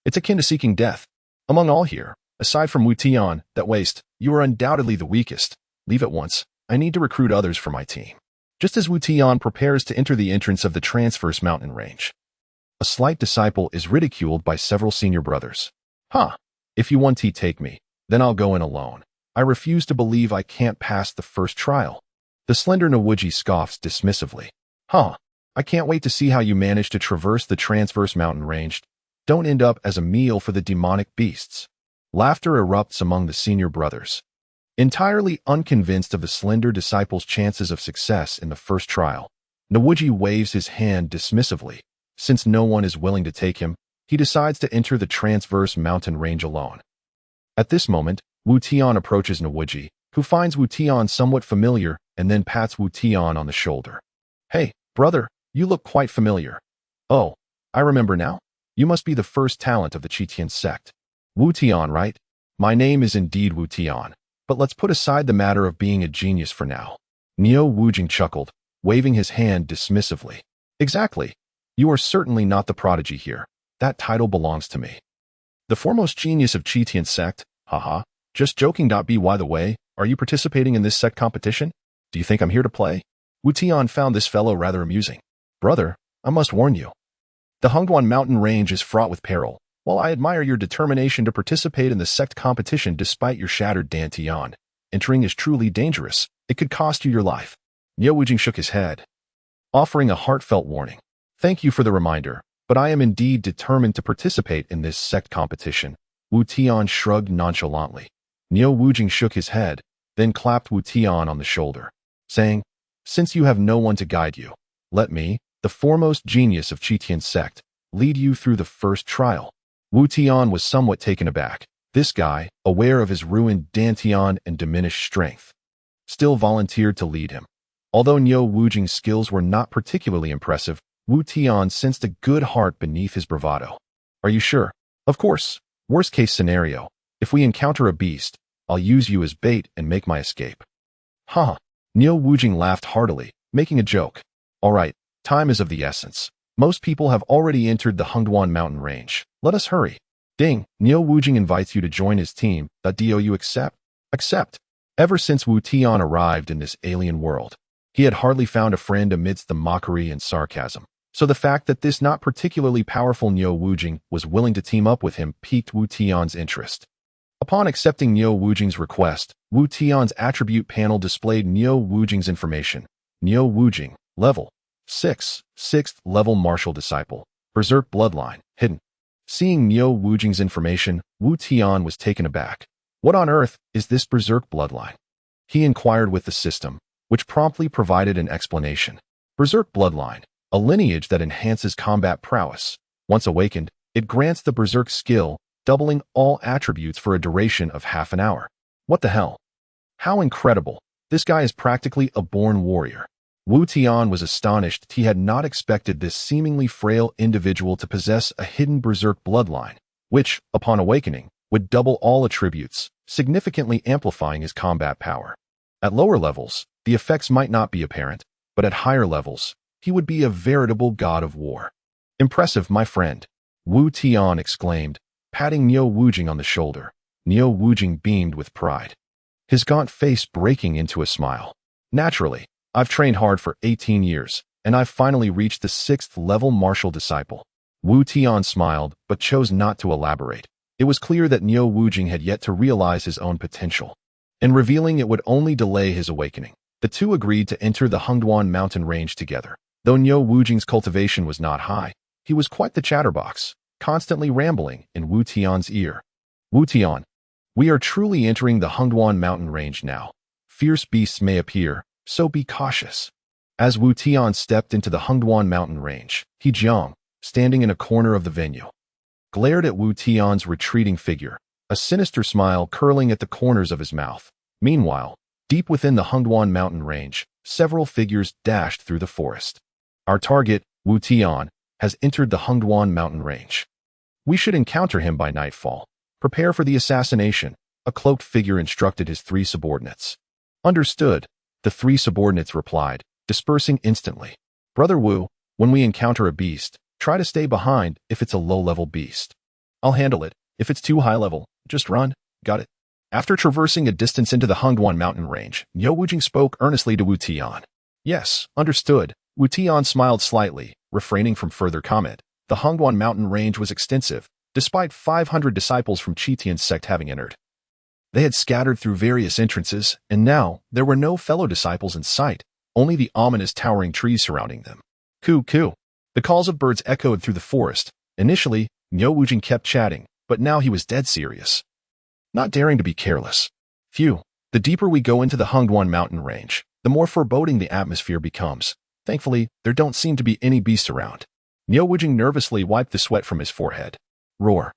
It's akin to seeking death. Among all here, aside from Wu Tian, that waste, you are undoubtedly the weakest. Leave at once. I need to recruit others for my team. Just as Wu Tian prepares to enter the entrance of the transverse mountain range, a slight disciple is ridiculed by several senior brothers. If you want to take me, then I'll go in alone. I refuse to believe I can't pass the first trial. The slender Nawuji scoffs dismissively. I can't wait to see how you manage to traverse the transverse mountain range. Don't end up as a meal for the demonic beasts. Laughter erupts among the senior brothers. Entirely unconvinced of the slender disciple's chances of success in the first trial, Nawuji waves his hand dismissively. Since no one is willing to take him, he decides to enter the transverse mountain range alone. At this moment, Wu Tian approaches Nawuji, who finds Wu Tian somewhat familiar and then pats Wu Tian on the shoulder. Hey, brother, you look quite familiar. Oh, I remember now. You must be the first talent of the Tian sect. Wu Tian, right? My name is indeed Wu Tian, but let's put aside the matter of being a genius for now. Niu Wujing chuckled, waving his hand dismissively. Exactly. You are certainly not the prodigy here. That title belongs to me. The foremost genius of Tian sect? Haha. Just joking. By the way, are you participating in this sect competition? Do you think I'm here to play? Wu Tian found this fellow rather amusing. Brother, I must warn you. The Hongduan mountain range is fraught with peril. While I admire your determination to participate in the sect competition despite your shattered Tian, entering is truly dangerous. It could cost you your life. Niu Wujing shook his head, offering a heartfelt warning. Thank you for the reminder, but I am indeed determined to participate in this sect competition. Wu Tian shrugged nonchalantly. Niu Wujing shook his head, then clapped Wu Tian on the shoulder, saying, Since you have no one to guide you, let me, the foremost genius of Tian sect, lead you through the first trial. Wu Tian was somewhat taken aback. This guy, aware of his ruined Tian and diminished strength, still volunteered to lead him. Although Niu Wujing's skills were not particularly impressive, Wu Tian sensed a good heart beneath his bravado. Are you sure? Of course. Worst case scenario, if we encounter a beast, I'll use you as bait and make my escape. Niu Wujing laughed heartily, making a joke. All right, time is of the essence. Most people have already entered the Hongduan mountain range. Let us hurry. Ding, Niu Wujing invites you to join his team. Do you accept? Accept. Ever since Wu Tian arrived in this alien world, he had hardly found a friend amidst the mockery and sarcasm. So the fact that this not particularly powerful Niu Wujing was willing to team up with him piqued Wu Tian's interest. Upon accepting Niu Wujing's request, Wu Tian's attribute panel displayed Niu Wujing's information. Niu Wujing, level 6, 6th level martial disciple, berserk bloodline, hidden. Seeing Niu Wujing's information, Wu Tian was taken aback. What on earth is this berserk bloodline? He inquired with the system, which promptly provided an explanation. Berserk bloodline, a lineage that enhances combat prowess. Once awakened, it grants the berserk skill, doubling all attributes for a duration of half an hour. What the hell? How incredible. This guy is practically a born warrior. Wu Tian was astonished. He had not expected this seemingly frail individual to possess a hidden berserk bloodline, which, upon awakening, would double all attributes, significantly amplifying his combat power. At lower levels, the effects might not be apparent, but at higher levels, he would be a veritable god of war. Impressive, my friend, Wu Tian exclaimed, patting Niu Wujing on the shoulder. Niu Wujing beamed with pride, his gaunt face breaking into a smile. Naturally, I've trained hard for 18 years, and I've finally reached the 6th level martial disciple. Wu Tian smiled, but chose not to elaborate. It was clear that Niu Wujing had yet to realize his own potential, and revealing it would only delay his awakening. The two agreed to enter the Hongduan mountain range together. Though Niu Wujing's cultivation was not high, he was quite the chatterbox, constantly rambling in Wu Tian's ear. Wu Tian, we are truly entering the Hongduan mountain range now. Fierce beasts may appear, so be cautious. As Wu Tian stepped into the Hengduan mountain range, He Jiang, standing in a corner of the venue, glared at Wu Tian's retreating figure, a sinister smile curling at the corners of his mouth. Meanwhile, deep within the Hengduan mountain range, several figures dashed through the forest. Our target, Wu Tian, has entered the Hengduan mountain range. We should encounter him by nightfall. Prepare for the assassination, a cloaked figure instructed his 3 subordinates. Understood, the 3 subordinates replied, dispersing instantly. Brother Wu, when we encounter a beast, try to stay behind if it's a low-level beast. I'll handle it. If it's too high-level, just run. Got it. After traversing a distance into the Hengduan mountain range, Niu Wujing spoke earnestly to Wu Tian. Yes, understood. Wu Tian smiled slightly, refraining from further comment. The Hengduan mountain range was extensive, despite 500 disciples from Tian's sect having entered. They had scattered through various entrances, and now there were no fellow disciples in sight, only the ominous towering trees surrounding them. Coo coo. The calls of birds echoed through the forest. Initially, Niu Wujing kept chatting, but now he was dead serious. Not daring to be careless. Phew, the deeper we go into the Hengduan mountain range, the more foreboding the atmosphere becomes. Thankfully, there don't seem to be any beasts around. Niu Wujing nervously wiped the sweat from his forehead. Roar.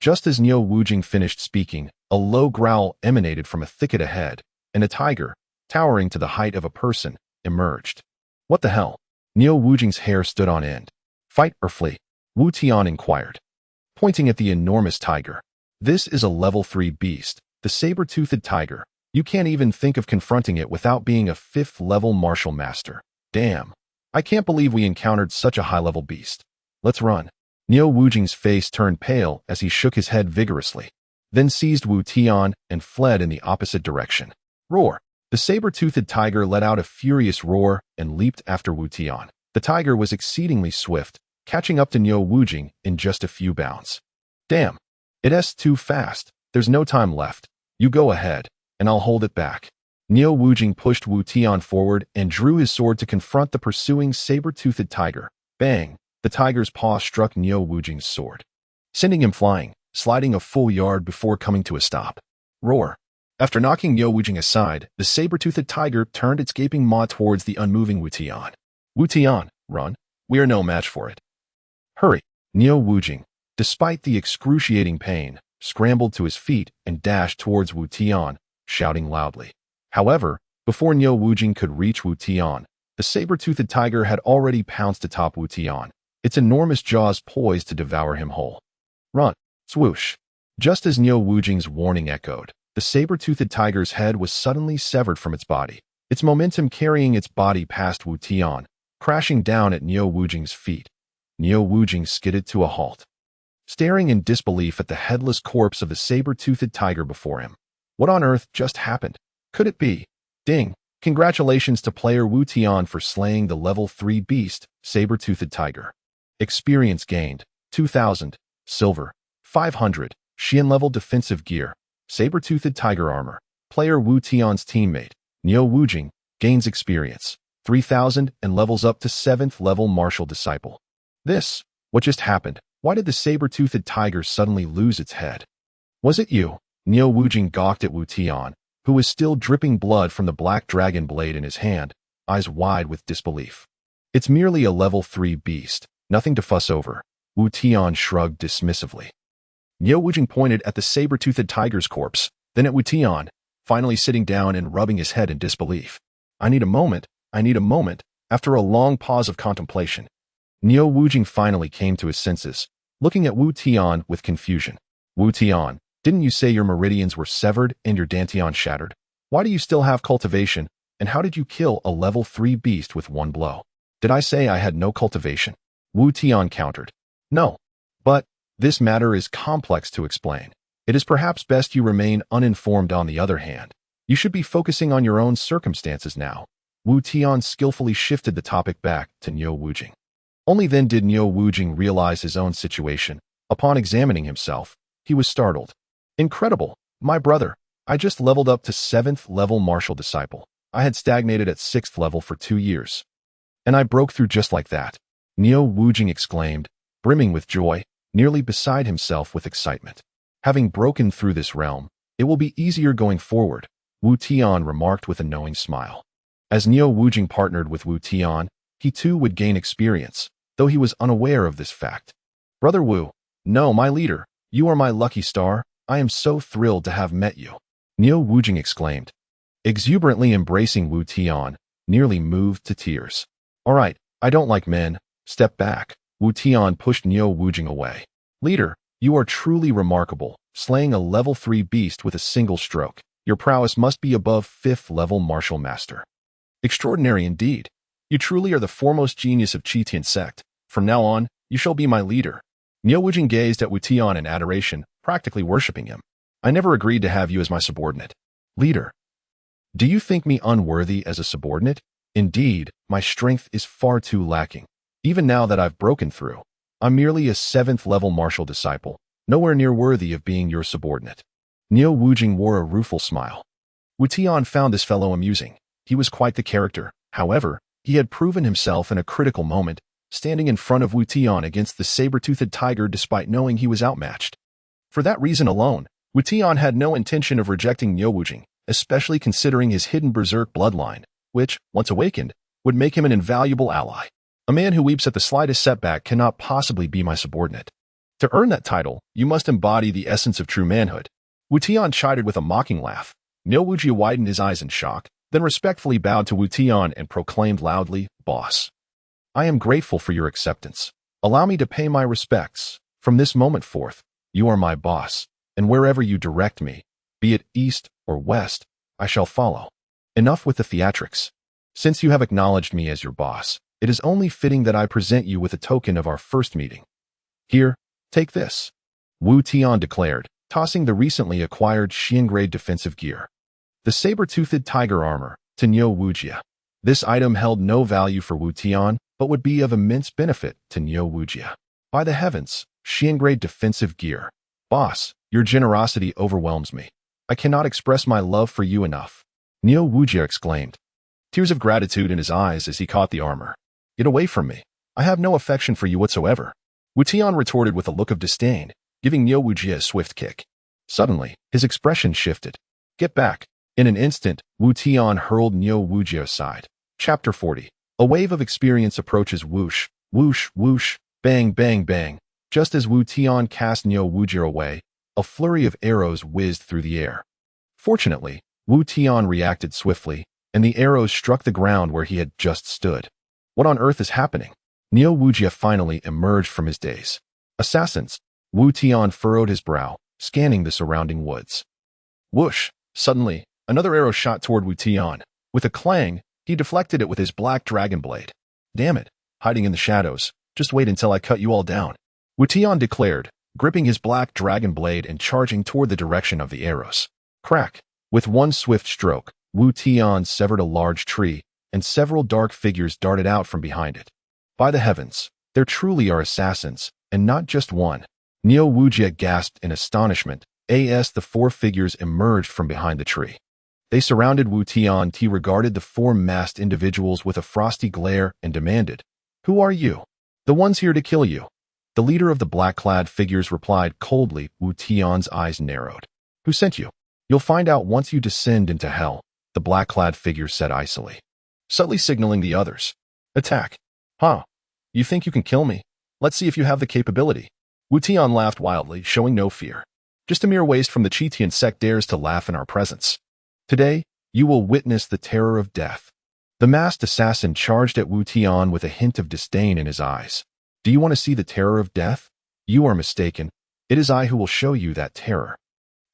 Just as Niu Wujing finished speaking, a low growl emanated from a thicket ahead, and a tiger, towering to the height of a person, emerged. What the hell? Niu Wujing's hair stood on end. Fight or flee? Wu Tian inquired, pointing at the enormous tiger. This is a level 3 beast, the saber-toothed tiger. You can't even think of confronting it without being a 5th-level martial master. Damn. I can't believe we encountered such a high-level beast. Let's run. Niu Wujing's face turned pale as he shook his head vigorously, then seized Wu Tian and fled in the opposite direction. Roar. The saber-toothed tiger let out a furious roar and leaped after Wu Tian. The tiger was exceedingly swift, catching up to Niu Wujing in just a few bounds. Damn. It's too fast. There's no time left. You go ahead, and I'll hold it back. Niu Wujing pushed Wu Tian forward and drew his sword to confront the pursuing saber-toothed tiger. Bang! The tiger's paw struck Niu Wujing's sword, sending him flying, sliding a full yard before coming to a stop. Roar! After knocking Niu Wujing aside, the saber-toothed tiger turned its gaping maw towards the unmoving Wu Tian. Wu Tian, run. We are no match for it. Hurry! Niu Wujing, despite the excruciating pain, scrambled to his feet and dashed towards Wu Tian, shouting loudly. However, before Niu Wujing could reach Wu Tian, the saber-toothed tiger had already pounced atop Wu Tian, its enormous jaws poised to devour him whole. Run! Swoosh! Just as Niu Wujing's warning echoed, the saber-toothed tiger's head was suddenly severed from its body, its momentum carrying its body past Wu Tian, crashing down at Niu Wujing's feet. Niu Wujing skidded to a halt, staring in disbelief at the headless corpse of the saber-toothed tiger before him. What on earth just happened? Could it be? Ding! Congratulations to player Wu Tian for slaying the level 3 beast, saber-toothed tiger. Experience gained, 2000, silver, 500, Xian level defensive gear, saber-toothed tiger armor. Player Wu Tian's teammate, Niu Wujing, gains experience, 3000 and levels up to 7th level martial disciple. What just happened? Why did the saber-toothed tiger suddenly lose its head? Was it you? Niu Wujing gawked at Wu Tian, who was still dripping blood from the black dragon blade in his hand, eyes wide with disbelief. It's merely a level 3 beast, nothing to fuss over. Wu Tian shrugged dismissively. Niu Wujing pointed at the saber-toothed tiger's corpse, then at Wu Tian, finally sitting down and rubbing his head in disbelief. I need a moment. After a long pause of contemplation, Niu Wujing finally came to his senses, looking at Wu Tian with confusion. Wu Tian, didn't you say your meridians were severed and your dantian shattered? Why do you still have cultivation, and how did you kill a level 3 beast with one blow? Did I say I had no cultivation? Wu Tian countered. No. But this matter is complex to explain. It is perhaps best you remain uninformed. On the other hand, you should be focusing on your own circumstances now. Wu Tian skillfully shifted the topic back to Niu Wujing. Only then did Niu Wujing realize his own situation. Upon examining himself, he was startled. Incredible! My brother, I just leveled up to 7th level martial disciple. I had stagnated at 6th level for 2 years. And I broke through just like that. Niu Wujing exclaimed, brimming with joy, nearly beside himself with excitement. Having broken through this realm, it will be easier going forward. Wu Tian remarked with a knowing smile. As Niu Wujing partnered with Wu Tian, he too would gain experience, though he was unaware of this fact. Brother Wu, no, my leader, you are my lucky star. I am so thrilled to have met you. Niu Wujing exclaimed, exuberantly embracing Wu Tian, nearly moved to tears. All right, I don't like men. Step back. Wu Tian pushed Niu Wujing away. Leader, you are truly remarkable, slaying a level 3 beast with a single stroke. Your prowess must be above 5th level martial master. Extraordinary indeed. You truly are the foremost genius of Tian sect. From now on, you shall be my leader. Niu Wujing gazed at Wu Tian in adoration, practically worshipping him. I never agreed to have you as my subordinate. Leader. Do you think me unworthy as a subordinate? Indeed, my strength is far too lacking. Even now that I've broken through, I'm merely a 7th level martial disciple, nowhere near worthy of being your subordinate. Niu Wujing wore a rueful smile. Wu Tian found this fellow amusing. He was quite the character. However, he had proven himself in a critical moment, standing in front of Wu Tian against the saber-toothed tiger despite knowing he was outmatched. For that reason alone, Wu Tian had no intention of rejecting Niu Wujing, especially considering his hidden berserk bloodline, which, once awakened, would make him an invaluable ally. A man who weeps at the slightest setback cannot possibly be my subordinate. To earn that title, you must embody the essence of true manhood. Wu Tian chided with a mocking laugh. Niu Wujing widened his eyes in shock, then respectfully bowed to Wu Tian and proclaimed loudly, Boss. I am grateful for your acceptance. Allow me to pay my respects. From this moment forth, you are my boss, and wherever you direct me, be it east or west, I shall follow. Enough with the theatrics. Since you have acknowledged me as your boss, it is only fitting that I present you with a token of our first meeting. Here, take this. Wu Tian declared, tossing the recently acquired Xian-grade defensive gear. The saber-toothed tiger armor, to Niu Wujing. This item held no value for Wu Tian, but would be of immense benefit to Niu Wujing. By the heavens, Xian-grade defensive gear. Boss, your generosity overwhelms me. I cannot express my love for you enough. Niu Wujing exclaimed, tears of gratitude in his eyes as he caught the armor. Get away from me. I have no affection for you whatsoever. Wu Tian retorted with a look of disdain, giving Niu Wujing a swift kick. Suddenly, his expression shifted. Get back. In an instant, Wu Tian hurled Niu Wujing aside. Chapter 40. A wave of experience approaches. Whoosh, whoosh, whoosh, bang, bang, bang. Just as Wu Tian cast Niu Wujing away, a flurry of arrows whizzed through the air. Fortunately, Wu Tian reacted swiftly, and the arrows struck the ground where he had just stood. What on earth is happening? Niu Wujing finally emerged from his daze. Assassins! Wu Tian furrowed his brow, scanning the surrounding woods. Whoosh! Suddenly, another arrow shot toward Wu Tian. With a clang, he deflected it with his black dragon blade. Damn it! Hiding in the shadows. Just wait until I cut you all down. Wu Tian declared, gripping his black dragon blade and charging toward the direction of the arrows. Crack! With one swift stroke, Wu Tian severed a large tree, and several dark figures darted out from behind it. By the heavens, there truly are assassins, and not just one. Niu Wujing gasped in astonishment, as the 4 figures emerged from behind the tree. They surrounded Wu Tian. He regarded the 4 masked individuals with a frosty glare and demanded, Who are you? The ones here to kill you. The leader of the black-clad figures replied coldly. Wu Tian's eyes narrowed. Who sent you? You'll find out once you descend into hell, the black-clad figure said icily, subtly signaling the others. Attack. Huh? You think you can kill me? Let's see if you have the capability. Wu Tian laughed wildly, showing no fear. Just a mere waste from the Tian sect dares to laugh in our presence. Today, you will witness the terror of death. The masked assassin charged at Wu Tian with a hint of disdain in his eyes. Do you want to see the terror of death? You are mistaken. It is I who will show you that terror.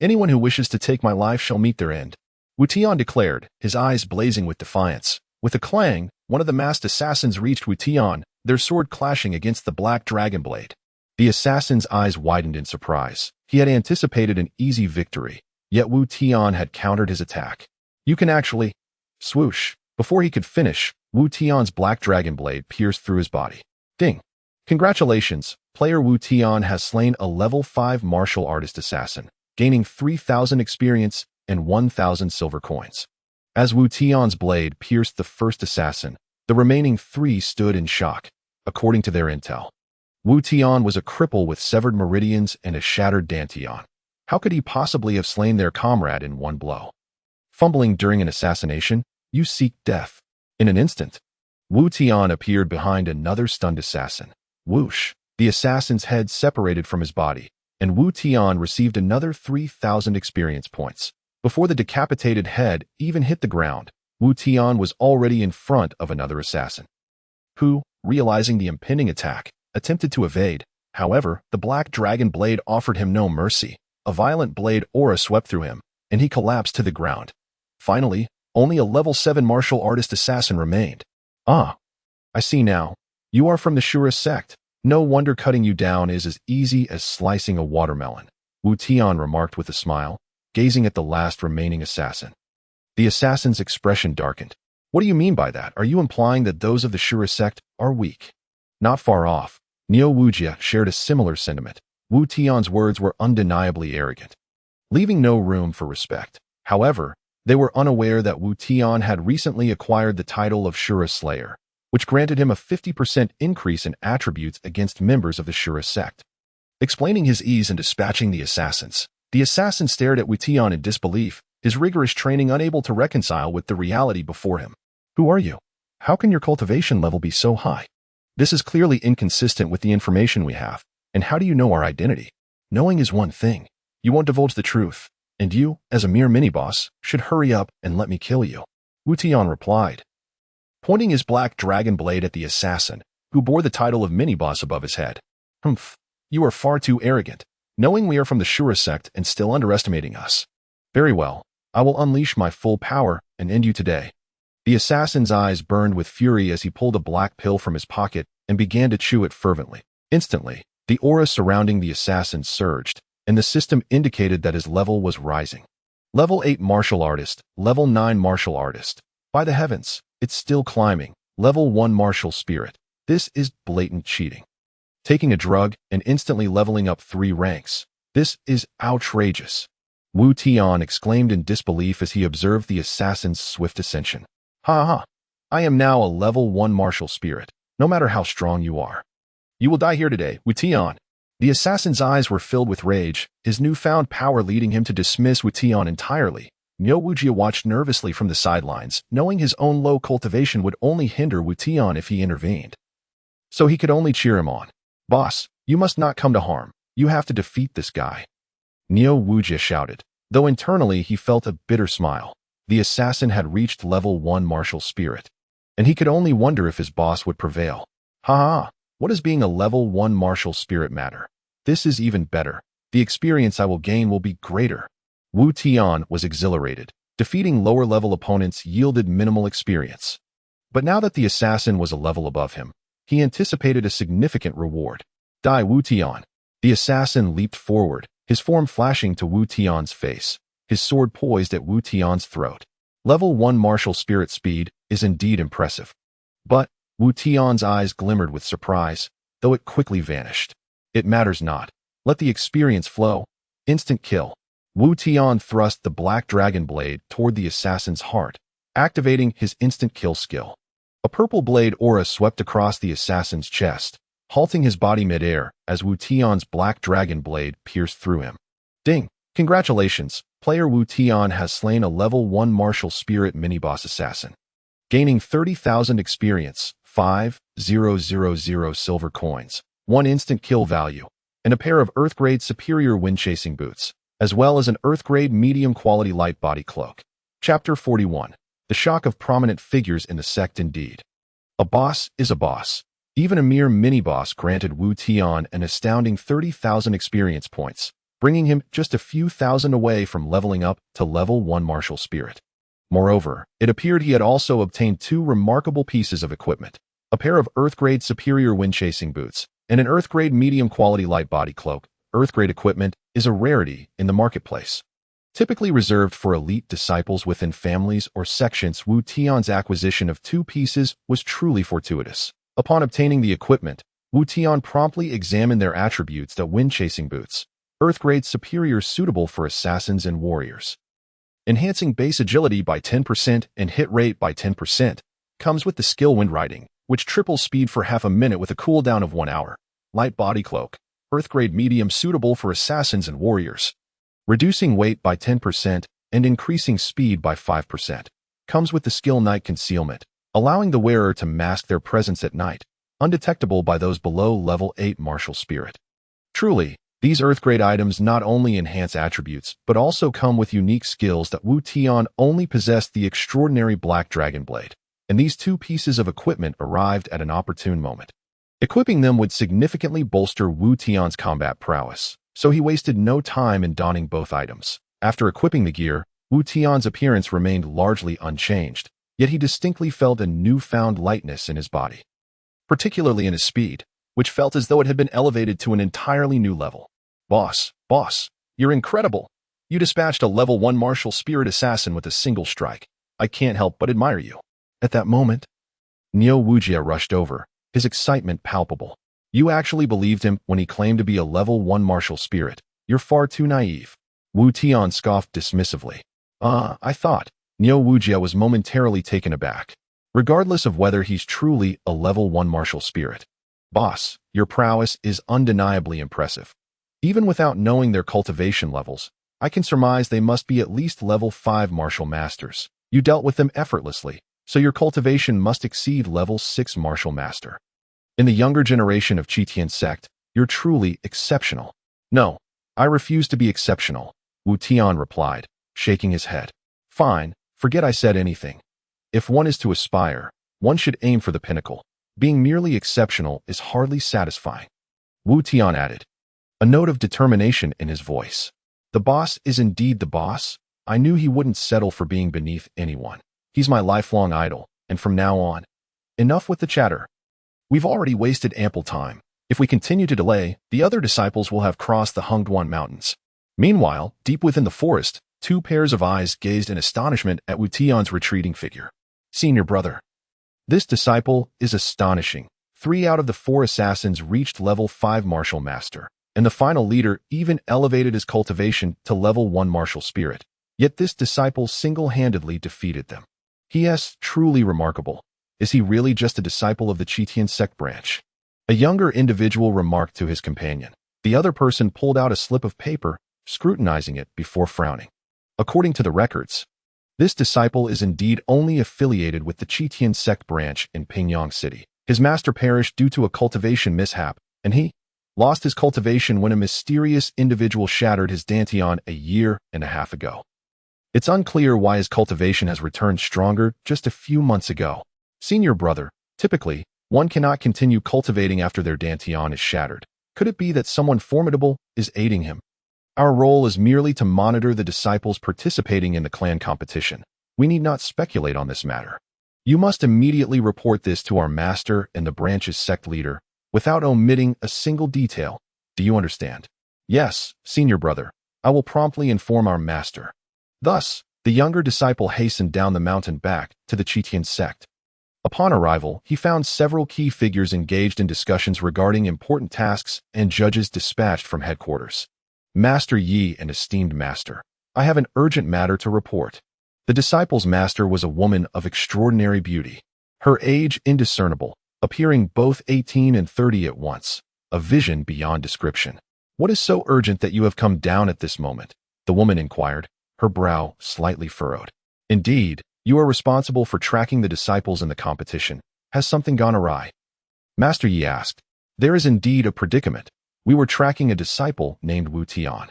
Anyone who wishes to take my life shall meet their end. Wu Tian declared, his eyes blazing with defiance. With a clang, one of the masked assassins reached Wu Tian, their sword clashing against the black dragon blade. The assassin's eyes widened in surprise. He had anticipated an easy victory, yet Wu Tian had countered his attack. You can actually... Swoosh. Before he could finish, Wu Tian's black dragon blade pierced through his body. Ding. Congratulations, player Wu Tian has slain a level 5 martial artist assassin, gaining 3,000 experience and 1,000 silver coins. As Wu Tian's blade pierced the first assassin, the remaining 3 stood in shock, according to their intel. Wu Tian was a cripple with severed meridians and a shattered dantian. How could he possibly have slain their comrade in one blow? Fumbling during an assassination, you seek death. In an instant, Wu Tian appeared behind another stunned assassin. Whoosh! The assassin's head separated from his body, and Wu Tian received another 3,000 experience points. Before the decapitated head even hit the ground, Wu Tian was already in front of another assassin, who, realizing the impending attack, attempted to evade. However, the black dragon blade offered him no mercy. A violent blade aura swept through him, and he collapsed to the ground. Finally, only a level 7 martial artist assassin remained. Ah, I see now. You are from the Shura sect. No wonder cutting you down is as easy as slicing a watermelon, Wu Tian remarked with a smile, gazing at the last remaining assassin. The assassin's expression darkened. What do you mean by that? Are you implying that those of the Shura sect are weak? Not far off. Neo Wujia shared a similar sentiment. Wu Tian's words were undeniably arrogant, leaving no room for respect. However, they were unaware that Wu Tian had recently acquired the title of Shura Slayer, which granted him a 50% increase in attributes against members of the Shura sect. Explaining his ease in dispatching the assassins, the assassin stared at Wu Tian in disbelief, his rigorous training unable to reconcile with the reality before him. Who are you? How can your cultivation level be so high? This is clearly inconsistent with the information we have. And how do you know our identity? Knowing is one thing. You won't divulge the truth. And you, as a mere mini-boss, should hurry up and let me kill you. Wu Tian replied, pointing his black dragon blade at the assassin, who bore the title of mini-boss above his head. Humph, you are far too arrogant, knowing we are from the Shura sect and still underestimating us. Very well, I will unleash my full power and end you today. The assassin's eyes burned with fury as he pulled a black pill from his pocket and began to chew it fervently. Instantly, the aura surrounding the assassin surged, and the system indicated that his level was rising. Level 8 martial artist, level 9 martial artist. By the heavens, it's still climbing. Level 1 martial spirit. This is blatant cheating. Taking a drug and instantly leveling up 3 ranks. This is outrageous. Wu Tian exclaimed in disbelief as he observed the assassin's swift ascension. Ha ha! I am now a level 1 martial spirit, no matter how strong you are. You will die here today, Wu Tian. The assassin's eyes were filled with rage, his newfound power leading him to dismiss Wu Tian entirely. Neo Wujia watched nervously from the sidelines, knowing his own low cultivation would only hinder Wu Tian if he intervened. So he could only cheer him on. Boss, you must not come to harm. You have to defeat this guy. Neo Wujia shouted, though internally he felt a bitter smile. The assassin had reached level 1 martial spirit, and he could only wonder if his boss would prevail. Ha ha! What does being a level 1 martial spirit matter? This is even better. The experience I will gain will be greater. Wu Tian was exhilarated. Defeating lower-level opponents yielded minimal experience. But now that the assassin was a level above him, he anticipated a significant reward. Die, Wu Tian. The assassin leaped forward, his form flashing to Wu Tian's face, his sword poised at Wu Tian's throat. Level 1 martial spirit speed is indeed impressive. But Wu Tian's eyes glimmered with surprise, though it quickly vanished. It matters not. Let the experience flow. Instant kill. Wu Tian thrust the black dragon blade toward the assassin's heart, activating his instant kill skill. A purple blade aura swept across the assassin's chest, halting his body midair as Wu Tian's black dragon blade pierced through him. Ding! Congratulations, player Wu Tian has slain a level 1 martial spirit mini-boss assassin. Gaining 30,000 experience, 5,000 silver coins, 1 instant kill value, and a pair of Earth-grade superior wind-chasing boots, as well as an Earth-grade medium-quality light body cloak. Chapter 41. The shock of prominent figures in the sect indeed. A boss is a boss. Even a mere mini-boss granted Wu Tian an astounding 30,000 experience points, bringing him just a few thousand away from leveling up to level 1 martial spirit. Moreover, it appeared he had also obtained 2 remarkable pieces of equipment, a pair of Earth-grade superior wind-chasing boots, and an Earth-grade medium-quality light body cloak. Earth-grade equipment is a rarity in the marketplace. Typically reserved for elite disciples within families or sections, Wu Tian's acquisition of 2 pieces was truly fortuitous. Upon obtaining the equipment, Wu Tian promptly examined their attributes. The wind-chasing boots, Earth-grade superior suitable for assassins and warriors. Enhancing base agility by 10% and hit rate by 10%, comes with the skill wind riding, which triples speed for half a minute with a cooldown of 1 hour. Light body cloak, Earth-grade medium suitable for assassins and warriors. Reducing weight by 10% and increasing speed by 5%. Comes with the skill Night Concealment, allowing the wearer to mask their presence at night, undetectable by those below level 8 martial spirit. Truly, these Earth-grade items not only enhance attributes, but also come with unique skills that Wu Tian only possessed: the extraordinary Black Dragon Blade. And these two pieces of equipment arrived at an opportune moment. Equipping them would significantly bolster Wu Tian's combat prowess, so he wasted no time in donning both items. After equipping the gear, Wu Tian's appearance remained largely unchanged, yet he distinctly felt a newfound lightness in his body, particularly in his speed, which felt as though it had been elevated to an entirely new level. Boss, you're incredible. You dispatched a level 1 martial spirit assassin with a single strike. I can't help but admire you. At that moment, Neo Wujia rushed over, his excitement palpable. You actually believed him when he claimed to be a level 1 martial spirit. You're far too naive. Wu Tian scoffed dismissively. I thought. Neo Wujia was momentarily taken aback. Regardless of whether he's truly a level 1 martial spirit. Boss, your prowess is undeniably impressive. Even without knowing their cultivation levels, I can surmise they must be at least level 5 martial masters. You dealt with them effortlessly, so your cultivation must exceed level 6 martial master. In the younger generation of Tian sect, you're truly exceptional. No, I refuse to be exceptional, Wu Tian replied, shaking his head. Fine, forget I said anything. If one is to aspire, one should aim for the pinnacle. Being merely exceptional is hardly satisfying. Wu Tian added, a note of determination in his voice. The boss is indeed the boss. I knew he wouldn't settle for being beneath anyone. He's my lifelong idol, and from now on, enough with the chatter. We've already wasted ample time. If we continue to delay, the other disciples will have crossed the Hungduan Mountains. Meanwhile, deep within the forest, two pairs of eyes gazed in astonishment at Wu Tian's retreating figure. Senior brother. This disciple is astonishing. 3 out of the 4 assassins reached level 5 martial master, and the final leader even elevated his cultivation to level 1 martial spirit. Yet this disciple single-handedly defeated them. He is truly remarkable. Is he really just a disciple of the Tian sect branch? A younger individual remarked to his companion. The other person pulled out a slip of paper, scrutinizing it before frowning. According to the records, this disciple is indeed only affiliated with the Tian sect branch in Pingyang City. His master perished due to a cultivation mishap, and he lost his cultivation when a mysterious individual shattered his dantian a year and a half ago. It's unclear why his cultivation has returned stronger just a few months ago. Senior brother, typically, one cannot continue cultivating after their dantian is shattered. Could it be that someone formidable is aiding him? Our role is merely to monitor the disciples participating in the clan competition. We need not speculate on this matter. You must immediately report this to our master and the branch's sect leader, without omitting a single detail. Do you understand? Yes, senior brother. I will promptly inform our master. Thus, the younger disciple hastened down the mountain back to the Tian sect. Upon arrival, he found several key figures engaged in discussions regarding important tasks and judges dispatched from headquarters. Master Yi and esteemed master, I have an urgent matter to report. The disciple's master was a woman of extraordinary beauty. Her age indiscernible, appearing both 18 and 30 at once, a vision beyond description. What is so urgent that you have come down at this moment? The woman inquired, her brow slightly furrowed. Indeed, you are responsible for tracking the disciples in the competition. Has something gone awry? Master Yi asked. There is indeed a predicament. We were tracking a disciple named Wu Tian,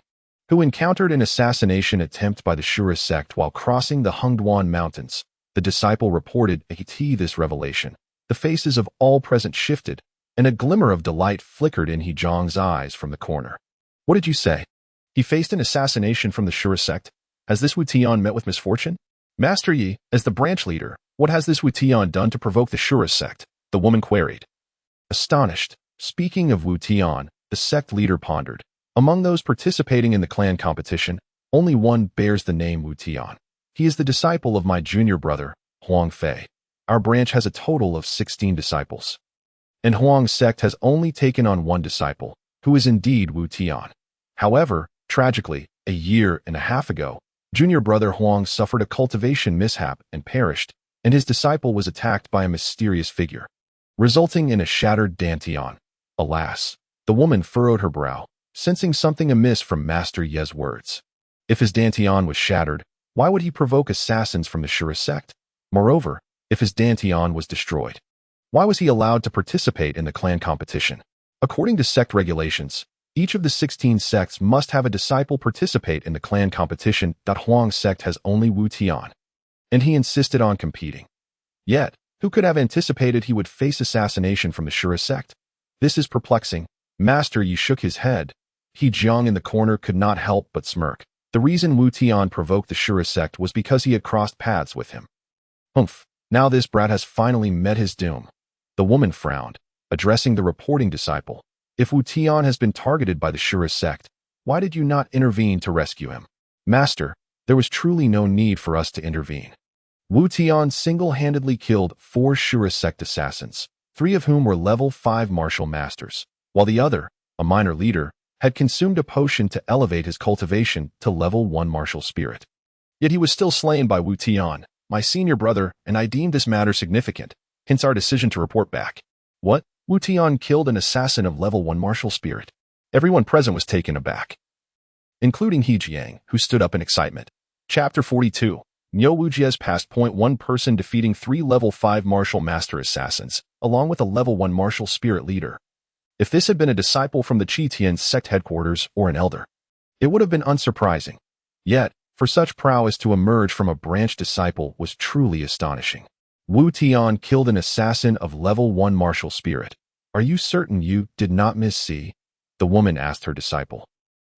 who encountered an assassination attempt by the Shura sect while crossing the Hungduan Mountains. The disciple reported this revelation. The faces of all present shifted, and a glimmer of delight flickered in He Zhang's eyes from the corner. What did you say? He faced an assassination from the Shura sect. Has this Wu Tian met with misfortune? Master Yi, as the branch leader, what has this Wu Tian done to provoke the Shura sect? The woman queried. Astonished. Speaking of Wu Tian, the sect leader pondered. Among those participating in the clan competition, only one bears the name Wu Tian. He is the disciple of my junior brother, Huang Fei. Our branch has a total of 16 disciples. And Huang's sect has only taken on one disciple, who is indeed Wu Tian. However, tragically, a year and a half ago, junior brother Huang suffered a cultivation mishap and perished, and his disciple was attacked by a mysterious figure, resulting in a shattered dantian. Alas, the woman furrowed her brow, sensing something amiss from Master Ye's words. If his dantian was shattered, Why would he provoke assassins from the Shura sect? Moreover, if his Tian was destroyed, why was he allowed to participate in the clan competition? According to sect regulations, each of the 16 sects must have a disciple participate in the clan competition. Huang's sect has only Wu Tian, and he insisted on competing. Yet, who could have anticipated he would face assassination from the Shura sect? This is perplexing. Master Yi shook his head. He Jiang in the corner could not help but smirk. The reason Wu Tian provoked the Shura sect was because he had crossed paths with him. Humph, now this brat has finally met his doom. The woman frowned, addressing the reporting disciple. If Wu Tian has been targeted by the Shura sect, why did you not intervene to rescue him? Master, there was truly no need for us to intervene. Wu Tian single-handedly killed 4 Shura sect assassins, 3 of whom were level 5 martial masters, while the other, a minor leader, had consumed a potion to elevate his cultivation to level 1 martial spirit. Yet he was still slain by Wu Tian, my senior brother, and I deemed this matter significant, hence our decision to report back. What? Wu Tian killed an assassin of level 1 martial spirit. Everyone present was taken aback, including He Jiang, who stood up in excitement. Chapter 42. Niu Wujie's past. One person defeating 3 level 5 martial master assassins, along with a level 1 martial spirit leader. If this had been a disciple from the Tian sect headquarters or an elder, it would have been unsurprising. Yet, for such prowess to emerge from a branch disciple was truly astonishing. Wu Tian killed an assassin of level 1 martial spirit. Are you certain you did not miss-see? The woman asked her disciple,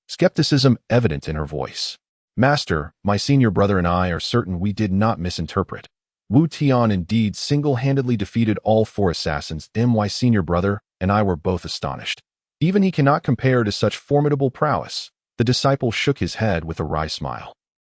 skepticism evident in her voice. Master, my senior brother and I are certain we did not misinterpret. Wu Tian indeed single-handedly defeated all 4 assassins. My senior brother and I were both astonished. Even he cannot compare to such formidable prowess. The disciple shook his head with a wry smile.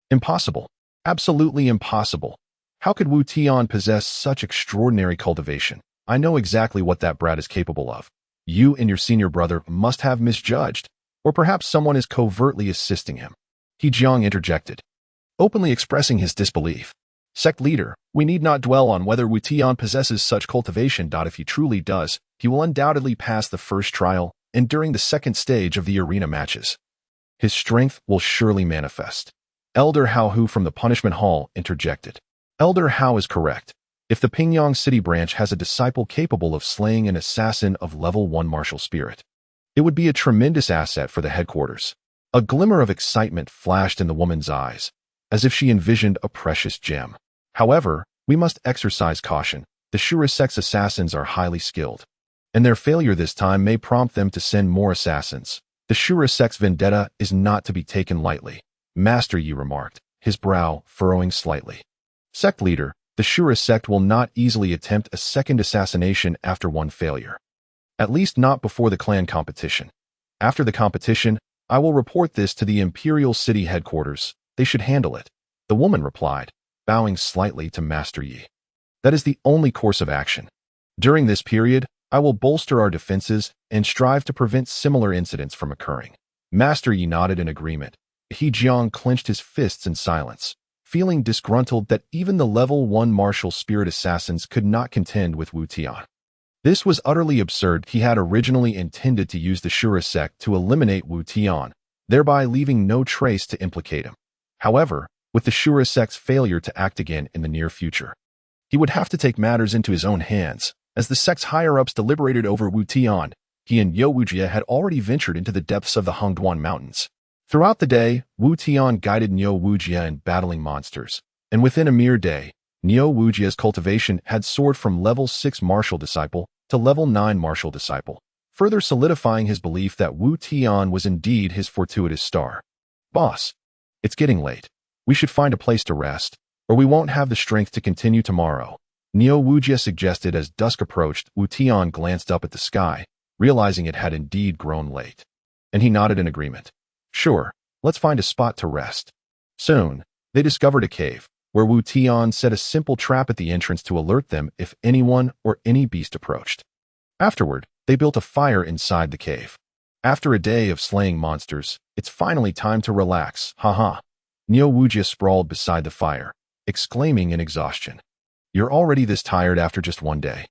Impossible. Absolutely impossible. How could Wu Tian possess such extraordinary cultivation? I know exactly what that brat is capable of. You and your senior brother must have misjudged, or perhaps someone is covertly assisting him. He Jiang interjected, openly expressing his disbelief. Sect leader, we need not dwell on whether Wu Tian possesses such cultivation. If he truly does, he will undoubtedly pass the first trial, and during the second stage of the arena matches, his strength will surely manifest. Elder Hao Hu from the punishment hall interjected. Elder Hao is correct. If the Pingyang City branch has a disciple capable of slaying an assassin of level 1 martial spirit, it would be a tremendous asset for the headquarters. A glimmer of excitement flashed in the woman's eyes, as if she envisioned a precious gem. However, we must exercise caution. The Shura sect's assassins are highly skilled, and their failure this time may prompt them to send more assassins. The Shura sect's vendetta is not to be taken lightly, Master Yi remarked, his brow furrowing slightly. Sect leader, the Shura sect will not easily attempt a second assassination after one failure. At least not before the clan competition. After the competition, I will report this to the Imperial City headquarters. They should handle it. The woman replied, bowing slightly to Master Yi. That is the only course of action. During this period, I will bolster our defenses and strive to prevent similar incidents from occurring. Master Yi nodded in agreement. He Jiang clenched his fists in silence, feeling disgruntled that even the level 1 martial spirit assassins could not contend with Wu Tian. This was utterly absurd. He had originally intended to use the Shura sect to eliminate Wu Tian, thereby leaving no trace to implicate him. However, with the Shura sect's failure to act again in the near future, he would have to take matters into his own hands. As the sect's higher-ups deliberated over Wu Tian, he and Niu Wujie had already ventured into the depths of the Hongduan Mountains. Throughout the day, Wu Tian guided Niu Wujie in battling monsters, and within a mere day, Niu Wujie's cultivation had soared from level 6 martial disciple to level 9 martial disciple, further solidifying his belief that Wu Tian was indeed his fortuitous star. Boss, it's getting late. We should find a place to rest, or we won't have the strength to continue tomorrow, Niu Wujie suggested. As dusk approached, Wu Tian glanced up at the sky, realizing it had indeed grown late, and he nodded in agreement. Sure, let's find a spot to rest. Soon, they discovered a cave, where Wu Tian set a simple trap at the entrance to alert them if anyone or any beast approached. Afterward, they built a fire inside the cave. After a day of slaying monsters, it's finally time to relax, haha. Niu Wujie sprawled beside the fire, exclaiming in exhaustion. You're already this tired after just one day.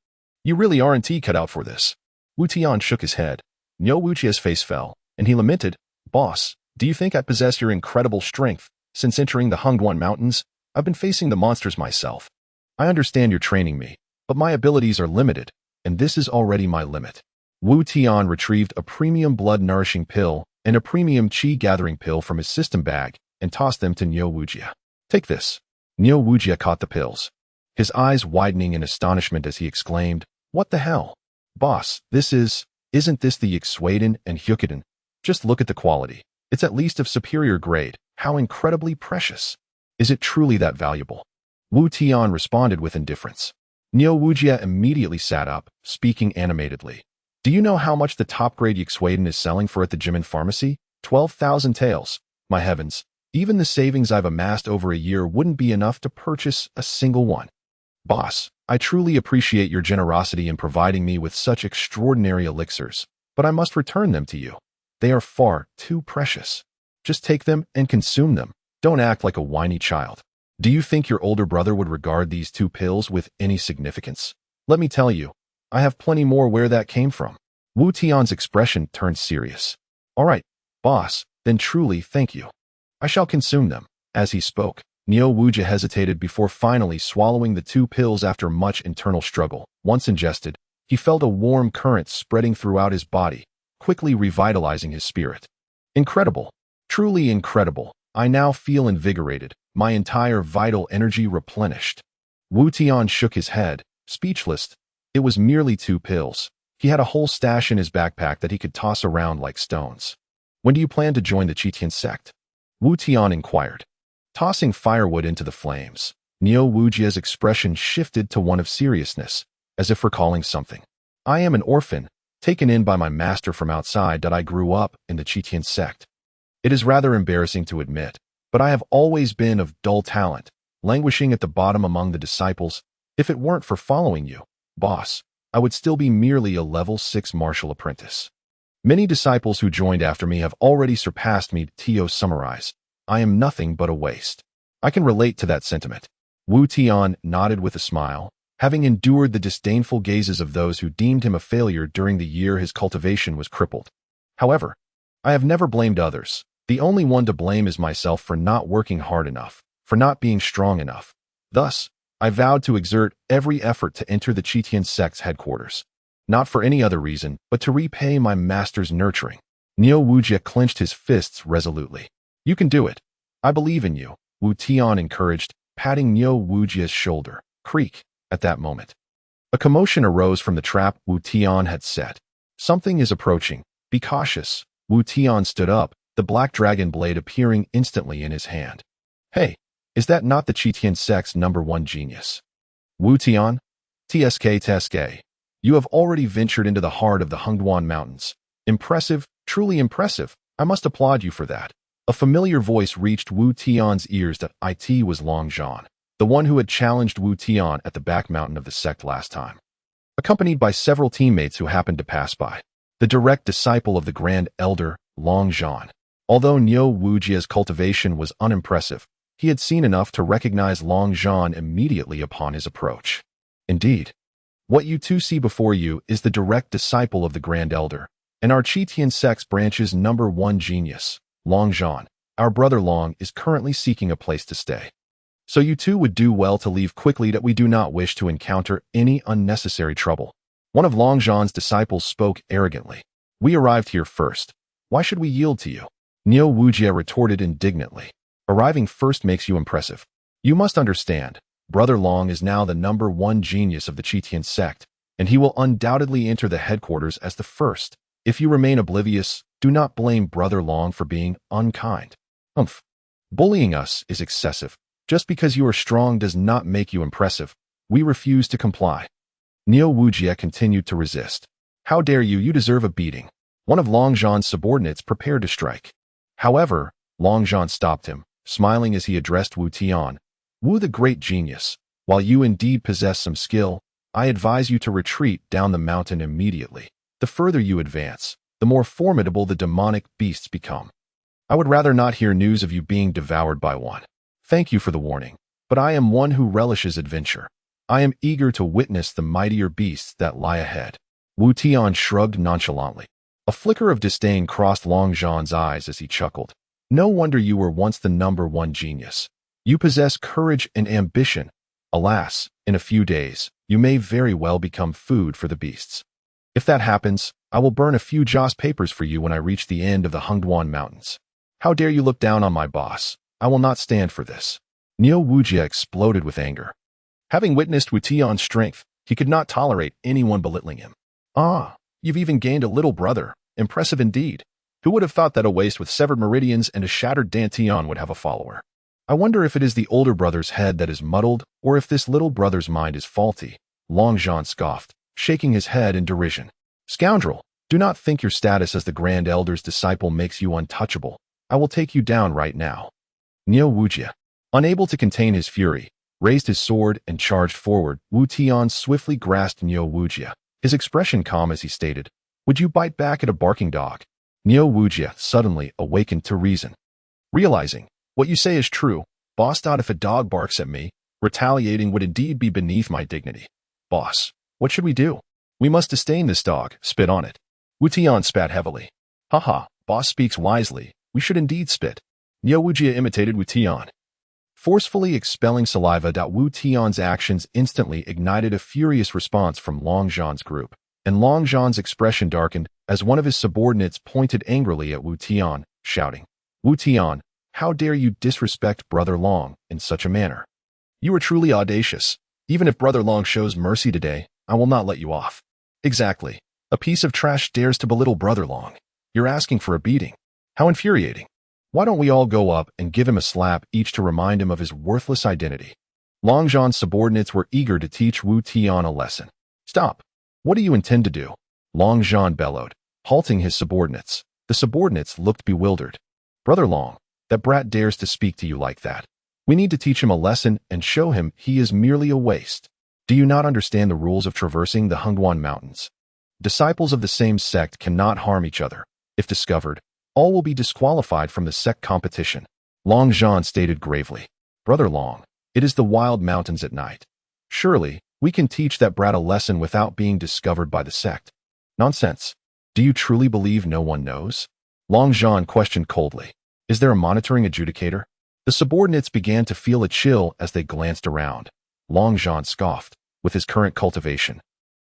You really aren't cut out for this. Wu Tian shook his head. Niu Wujie's face fell, and he lamented, Boss, do you think I possess your incredible strength? Since entering the Hongduan Mountains, I've been facing the monsters myself. I understand you're training me, but my abilities are limited, and this is already my limit. Wu Tian retrieved a premium blood-nourishing pill and a premium qi-gathering pill from his system bag and tossed them to Niu Wujia. Take this. Niu Wujia caught the pills, his eyes widening in astonishment as he exclaimed, "What the hell? Boss, isn't this the Yixuiden and Hyukiden? Just look at the quality. It's at least of superior grade. How incredibly precious. Is it truly that valuable?" Wu Tian responded with indifference. Niu Wujia immediately sat up, speaking animatedly. "Do you know how much the top-grade Yixuiden is selling for at the Jimin pharmacy? 12,000 taels. My heavens, even the savings I've amassed over a year wouldn't be enough to purchase a single one. Boss, I truly appreciate your generosity in providing me with such extraordinary elixirs, but I must return them to you. They are far too precious. Just take them and consume them. Don't act like a whiny child. Do you think your older brother would regard these 2 pills with any significance? Let me tell you, I have plenty more where that came from." Wu Tian's expression turned serious. "All right, boss, then truly thank you. I shall consume them." As he spoke, Niu Wujia hesitated before finally swallowing the 2 pills after much internal struggle. Once ingested, he felt a warm current spreading throughout his body, quickly revitalizing his spirit. "Incredible. Truly incredible. I now feel invigorated, my entire vital energy replenished." Wu Tian shook his head, speechless. It was merely 2 pills. He had a whole stash in his backpack that he could toss around like stones. "When do you plan to join the Tian sect?" Wu Tian inquired. Tossing firewood into the flames, Niu Wujia's expression shifted to one of seriousness, as if recalling something. "I am an orphan, taken in by my master from outside that I grew up in the Tian sect. It is rather embarrassing to admit, but I have always been of dull talent, languishing at the bottom among the disciples. If it weren't for following you, boss, I would still be merely a level 6 martial apprentice. Many disciples who joined after me have already surpassed me." To summarize, I am nothing but a waste. I can relate to that sentiment. Wu Tian nodded with a smile, having endured the disdainful gazes of those who deemed him a failure during the year his cultivation was crippled. "However, I have never blamed others. The only one to blame is myself for not working hard enough, for not being strong enough. Thus, I vowed to exert every effort to enter the Tian sect's headquarters. Not for any other reason, but to repay my master's nurturing." Niu Wujia clenched his fists resolutely. "You can do it. I believe in you," Wu Tian encouraged, patting Niu Wujia's shoulder. Creak. At that moment, a commotion arose from the trap Wu Tian had set. "Something is approaching. Be cautious." Wu Tian stood up, the black dragon blade appearing instantly in his hand. "Hey, is that not the Tian sect's #1 genius? Wu Tian? TSK. You have already ventured into the heart of the Hongduan Mountains. Impressive, truly impressive. I must applaud you for that." A familiar voice reached Wu Tian's ears. That it was Long Zhan, the one who had challenged Wu Tian at the back mountain of the sect last time, accompanied by several teammates who happened to pass by. The direct disciple of the Grand Elder, Long Zhan. Although Niu Wujia's cultivation was unimpressive, he had seen enough to recognize Long Zhan immediately upon his approach. "Indeed, what you 2 see before you is the direct disciple of the Grand Elder, and our Tian sect's branch's #1 genius. Long Zhan, our brother Long, is currently seeking a place to stay. So you 2 would do well to leave quickly, that we do not wish to encounter any unnecessary trouble." One of Long Zhan's disciples spoke arrogantly. "We arrived here first. Why should we yield to you?" Niu Wujia retorted indignantly. "Arriving first makes you impressive. You must understand, Brother Long is now the #1 genius of the Tian sect, and he will undoubtedly enter the headquarters as the first. If you remain oblivious, do not blame Brother Long for being unkind. Bullying us is excessive. Just because you are strong does not make you impressive. We refuse to comply." Niu Wujia continued to resist. "How dare you? You deserve a beating." One of Long Zhan's subordinates prepared to strike. However, Long Zhan stopped him, smiling as he addressed Wu Tian. "Wu the great genius, while you indeed possess some skill, I advise you to retreat down the mountain immediately. The further you advance, the more formidable the demonic beasts become. I would rather not hear news of you being devoured by one. Thank you for the warning, but I am one who relishes adventure. I am eager to witness the mightier beasts that lie ahead." Wu Tian shrugged nonchalantly. A flicker of disdain crossed Long Zhan's eyes as he chuckled. No wonder you were once the #1 genius. You possess courage and ambition. Alas, in a few days, you may very well become food for the beasts. If that happens, I will burn a few Joss papers for you when I reach the end of the Hungduan Mountains. How dare you look down on my boss? I will not stand for this. Neo Wujia exploded with anger. Having witnessed Wu Tian's strength, he could not tolerate anyone belittling him. Ah, you've even gained a little brother. Impressive indeed. Who would have thought that a waist with severed meridians and a shattered dantian would have a follower? I wonder if it is the older brother's head that is muddled, or if this little brother's mind is faulty. Long Zhan scoffed, shaking his head in derision. Scoundrel, do not think your status as the Grand Elder's disciple makes you untouchable. I will take you down right now. Neo Wujia, unable to contain his fury, raised his sword and charged forward. Wu Tian swiftly grasped Neo Wujia, his expression calm as he stated, "Would you bite back at a barking dog?" Neo Wujia suddenly awakened to reason. Realizing, what you say is true, boss. If a dog barks at me, retaliating would indeed be beneath my dignity. Boss, what should we do? We must disdain this dog, spit on it. Wu Tian spat heavily. Haha, boss speaks wisely. We should indeed spit. Neo Wujia imitated Wu Tian, forcefully expelling saliva. Wu Tian's actions instantly ignited a furious response from Long Zhan's group, and Long Zhan's expression darkened as one of his subordinates pointed angrily at Wu Tian, shouting, "Wu Tian, how dare you disrespect Brother Long in such a manner? You are truly audacious. Even if Brother Long shows mercy today, I will not let you off." Exactly. A piece of trash dares to belittle Brother Long. You're asking for a beating. How infuriating. Why don't we all go up and give him a slap each to remind him of his worthless identity? Long Zhan's subordinates were eager to teach Wu Tian a lesson. Stop. What do you intend to do? Long Zhan bellowed, halting his subordinates. The subordinates looked bewildered. Brother Long, that brat dares to speak to you like that. We need to teach him a lesson and show him he is merely a waste. Do you not understand the rules of traversing the Hungduan Mountains? Disciples of the same sect cannot harm each other. If discovered, all will be disqualified from the sect competition. Long Zhan stated gravely. Brother Long, it is the wild mountains at night. Surely, we can teach that brat a lesson without being discovered by the sect. Nonsense. Do you truly believe no one knows? Long Zhan questioned coldly. Is there a monitoring adjudicator? The subordinates began to feel a chill as they glanced around. Long Zhan scoffed, with his current cultivation.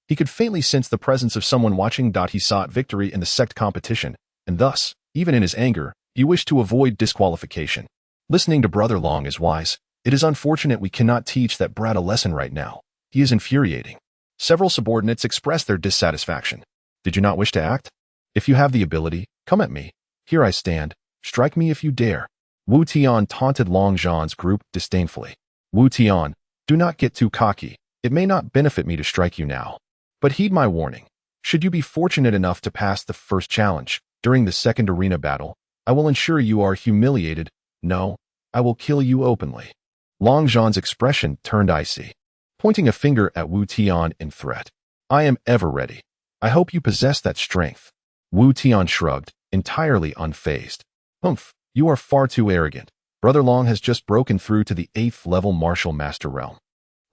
He could faintly sense the presence of someone watching. He sought victory in the sect competition, and thus, even in his anger, he wished to avoid disqualification. Listening to Brother Long is wise. It is unfortunate we cannot teach that brat a lesson right now. He is infuriating. Several subordinates expressed their dissatisfaction. Did you not wish to act? If you have the ability, come at me. Here I stand. Strike me if you dare. Wu Tian taunted Long Zhan's group disdainfully. Wu Tian, do not get too cocky. It may not benefit me to strike you now. But heed my warning. Should you be fortunate enough to pass the first challenge, during the second arena battle, I will ensure you are humiliated. No, I will kill you openly. Long Zhan's expression turned icy, pointing a finger at Wu Tian in threat. I am ever ready. I hope you possess that strength. Wu Tian shrugged, entirely unfazed. Humph, you are far too arrogant. Brother Long has just broken through to the 8th level martial master realm.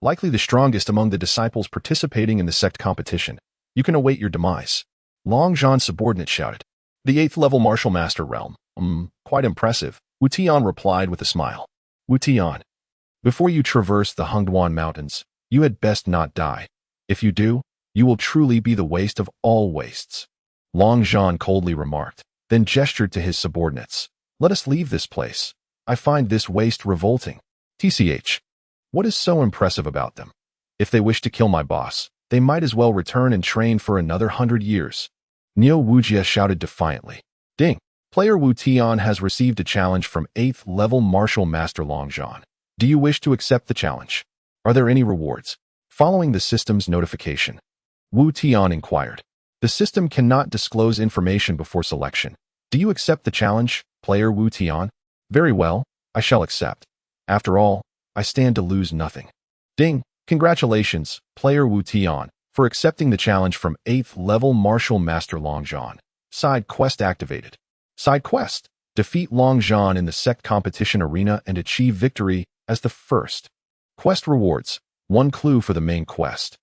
Likely the strongest among the disciples participating in the sect competition. You can await your demise. Long Zhan's subordinate shouted. The 8th level martial master realm. Quite impressive. Wu Tian replied with a smile. Wu Tian, before you traverse the Hungduan Mountains, you had best not die. If you do, you will truly be the waste of all wastes. Long Zhan coldly remarked, then gestured to his subordinates. Let us leave this place. I find this waste revolting. TCH. What is so impressive about them? If they wish to kill my boss, they might as well return and train for another 100 years. Neo Wujia shouted defiantly. Ding! Player Wu Tian has received a challenge from 8th level martial master Long Zhan. Do you wish to accept the challenge? Are there any rewards? Following the system's notification, Wu Tian inquired. The system cannot disclose information before selection. Do you accept the challenge, player Wu Tian? Very well, I shall accept. After all, I stand to lose nothing. Ding! Congratulations, player Wu Tian, for accepting the challenge from 8th level martial master Long Zhan. Side quest activated. Side quest. Defeat Long Zhan in the sect competition arena and achieve victory as the first. Quest rewards. 1 clue for the main quest.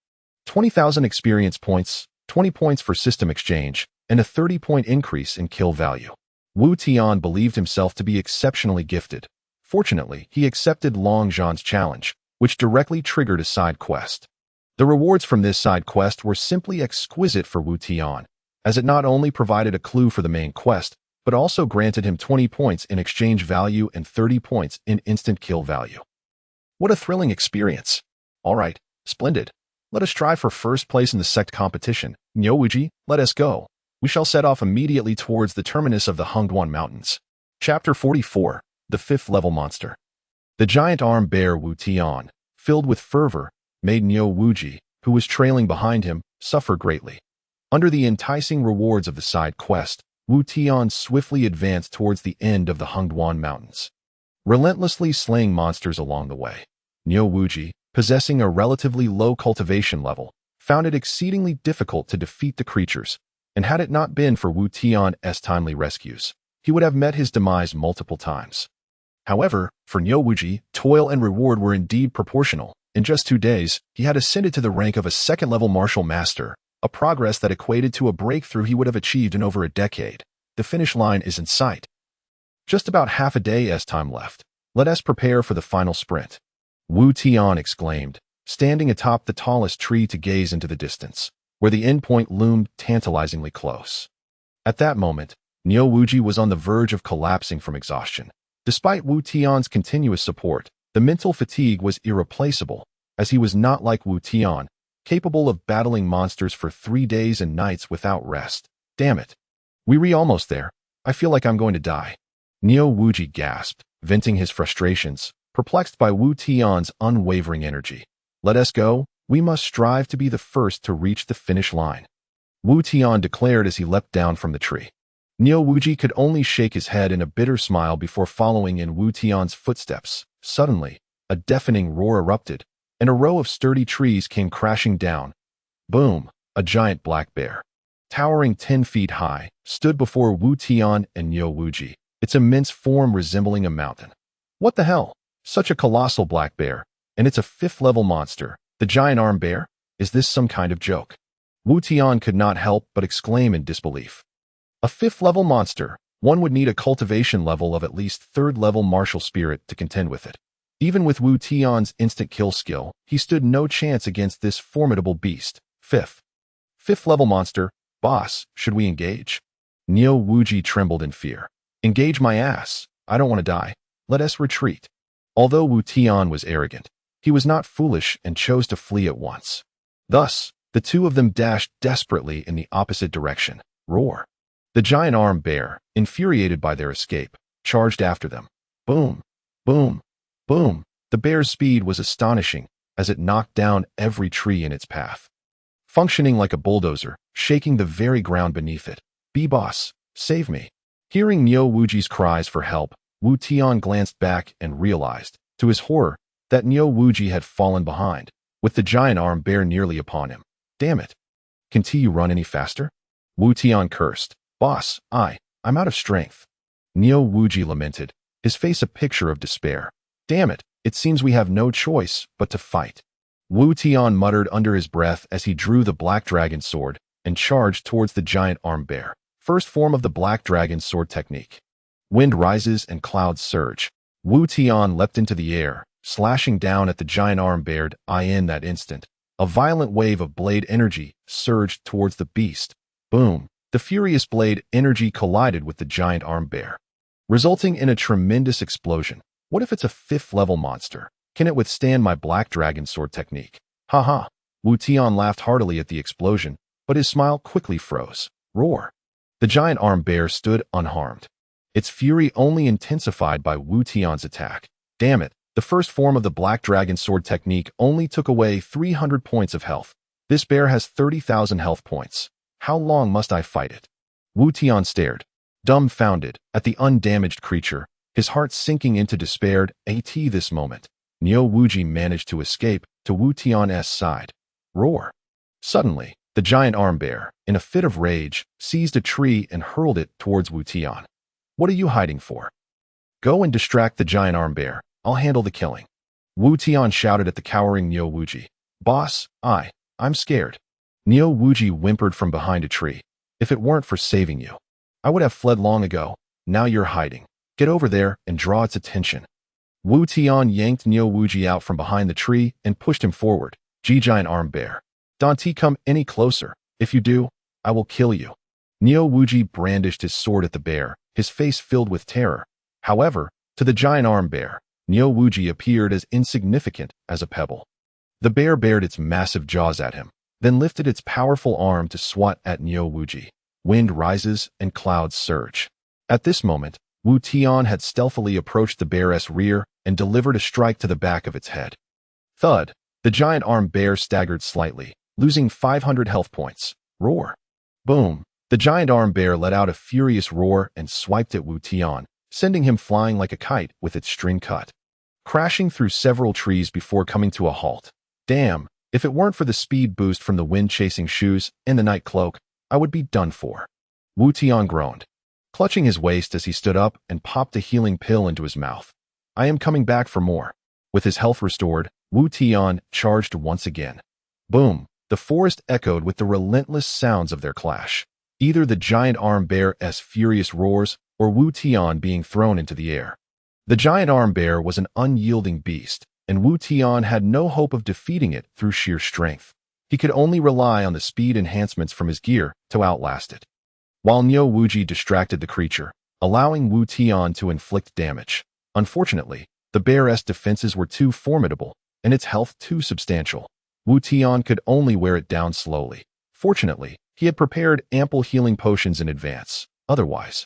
20,000 experience points, 20 points for system exchange, and a 30-point increase in kill value. Wu Tian believed himself to be exceptionally gifted. Fortunately, he accepted Long Zhan's challenge, which directly triggered a side quest. The rewards from this side quest were simply exquisite for Wu Tian, as it not only provided a clue for the main quest, but also granted him 20 points in exchange value and 30 points in instant kill value. What a thrilling experience! Alright, splendid. Let us strive for first place in the sect competition. Niuwuji, let us go. We shall set off immediately towards the terminus of the Hengduan Mountains. Chapter 44. The Fifth Level Monster. The giant arm bear Wu Tian, filled with fervor, made Niuwuji, who was trailing behind him, suffer greatly. Under the enticing rewards of the side quest, Wu Tian swiftly advanced towards the end of the Hengduan Mountains, relentlessly slaying monsters along the way. Niuwuji, possessing a relatively low cultivation level, found it exceedingly difficult to defeat the creatures, and had it not been for Wu Tian's timely rescues, he would have met his demise multiple times. However, for Niuwuji, toil and reward were indeed proportional. In just 2 days, he had ascended to the rank of a second-level martial master, a progress that equated to a breakthrough he would have achieved in over a decade. The finish line is in sight. Just about half a day's time left. Let us prepare for the final sprint. Wu Tian exclaimed, standing atop the tallest tree to gaze into the distance, where the endpoint loomed tantalizingly close. At that moment, Niuwuji was on the verge of collapsing from exhaustion. Despite Wu Tian's continuous support, the mental fatigue was irreplaceable, as he was not like Wu Tian, capable of battling monsters for 3 days and nights without rest. Damn it. We're almost there. I feel like I'm going to die. Niuwuji gasped, venting his frustrations, perplexed by Wu Tian's unwavering energy. Let us go. We must strive to be the first to reach the finish line, Wu Tian declared as he leapt down from the tree. Niuwuji could only shake his head in a bitter smile before following in Wu Tian's footsteps. Suddenly, a deafening roar erupted, and a row of sturdy trees came crashing down. Boom! A giant black bear, towering 10 feet high, stood before Wu Tian and Niuwuji, its immense form resembling a mountain. What the hell? Such a colossal black bear, and it's a 5th-level monster. The giant arm bear? Is this some kind of joke? Wu Tian could not help but exclaim in disbelief. A 5th-level monster, one would need a cultivation level of at least 3rd-level martial spirit to contend with it. Even with Wu Tian's instant kill skill, he stood no chance against this formidable beast. 5th-level monster, boss, should we engage? Niuwuji trembled in fear. Engage my ass. I don't want to die. Let us retreat. Although Wu Tian was arrogant, he was not foolish and chose to flee at once. Thus, the two of them dashed desperately in the opposite direction. Roar! The giant arm bear, infuriated by their escape, charged after them. Boom! Boom! Boom! The bear's speed was astonishing as it knocked down every tree in its path, functioning like a bulldozer, shaking the very ground beneath it. B-boss, save me! Hearing Niuwuji's cries for help, Wu Tian glanced back and realized, to his horror, that Niuwuji had fallen behind, with the giant arm bear nearly upon him. Damn it! Can't you run any faster? Wu Tian cursed. Boss, I'm out of strength. Niuwuji lamented, his face a picture of despair. Damn it, it seems we have no choice but to fight. Wu Tian muttered under his breath as he drew the Black Dragon sword and charged towards the giant arm bear. First form of the Black Dragon sword technique. Wind rises and clouds surge. Wu Tian leapt into the air, slashing down at the giant arm bear. In that instant, a violent wave of blade energy surged towards the beast. Boom! The furious blade energy collided with the giant arm bear, resulting in a tremendous explosion. What if it's a 5th-level monster? Can it withstand my Black Dragon sword technique? Haha! Wu Tian laughed heartily at the explosion, but his smile quickly froze. Roar! The giant arm bear stood unharmed, its fury only intensified by Wu Tian's attack. Damn it! The first form of the Black Dragon sword technique only took away 300 points of health. This bear has 30,000 health points. How long must I fight it? Wu Tian stared, dumbfounded, at the undamaged creature, his heart sinking into despair. At this moment, Niuwuji managed to escape to Wu Tian's side. Roar! Suddenly, the giant arm bear, in a fit of rage, seized a tree and hurled it towards Wu Tian. What are you hiding for? Go and distract the giant arm bear. I'll handle the killing. Wu Tian shouted at the cowering Niuwuji. Boss, I'm scared. Niuwuji whimpered from behind a tree. If it weren't for saving you, I would have fled long ago. Now you're hiding. Get over there and draw its attention. Wu Tian yanked Niu Wuji out from behind the tree and pushed him forward. Giant arm bear. Don't come any closer. If you do, I will kill you. Niu Wuji brandished his sword at the bear, his face filled with terror. However, to the giant arm bear, Niu Wuji appeared as insignificant as a pebble. The bear bared its massive jaws at him, then lifted its powerful arm to swat at Niu Wuji. Wind rises and clouds surge. At this moment, Wu Tian had stealthily approached the bear's rear and delivered a strike to the back of its head. Thud! The giant arm bear staggered slightly, losing 500 health points. Roar! Boom! The giant arm bear let out a furious roar and swiped at Wu Tian, sending him flying like a kite with its string cut, crashing through several trees before coming to a halt. Damn, if it weren't for the speed boost from the wind-chasing shoes and the night cloak, I would be done for. Wu Tian groaned, clutching his waist as he stood up and popped a healing pill into his mouth. I am coming back for more. With his health restored, Wu Tian charged once again. Boom! The forest echoed with the relentless sounds of their clash. Either the giant arm bear's furious roars or Wu Tian being thrown into the air. The giant arm bear was an unyielding beast, and Wu Tian had no hope of defeating it through sheer strength. He could only rely on the speed enhancements from his gear to outlast it. While Niu Wuji distracted the creature, allowing Wu Tian to inflict damage. Unfortunately, the bear's defenses were too formidable, and its health too substantial. Wu Tian could only wear it down slowly. Fortunately, he had prepared ample healing potions in advance. Otherwise,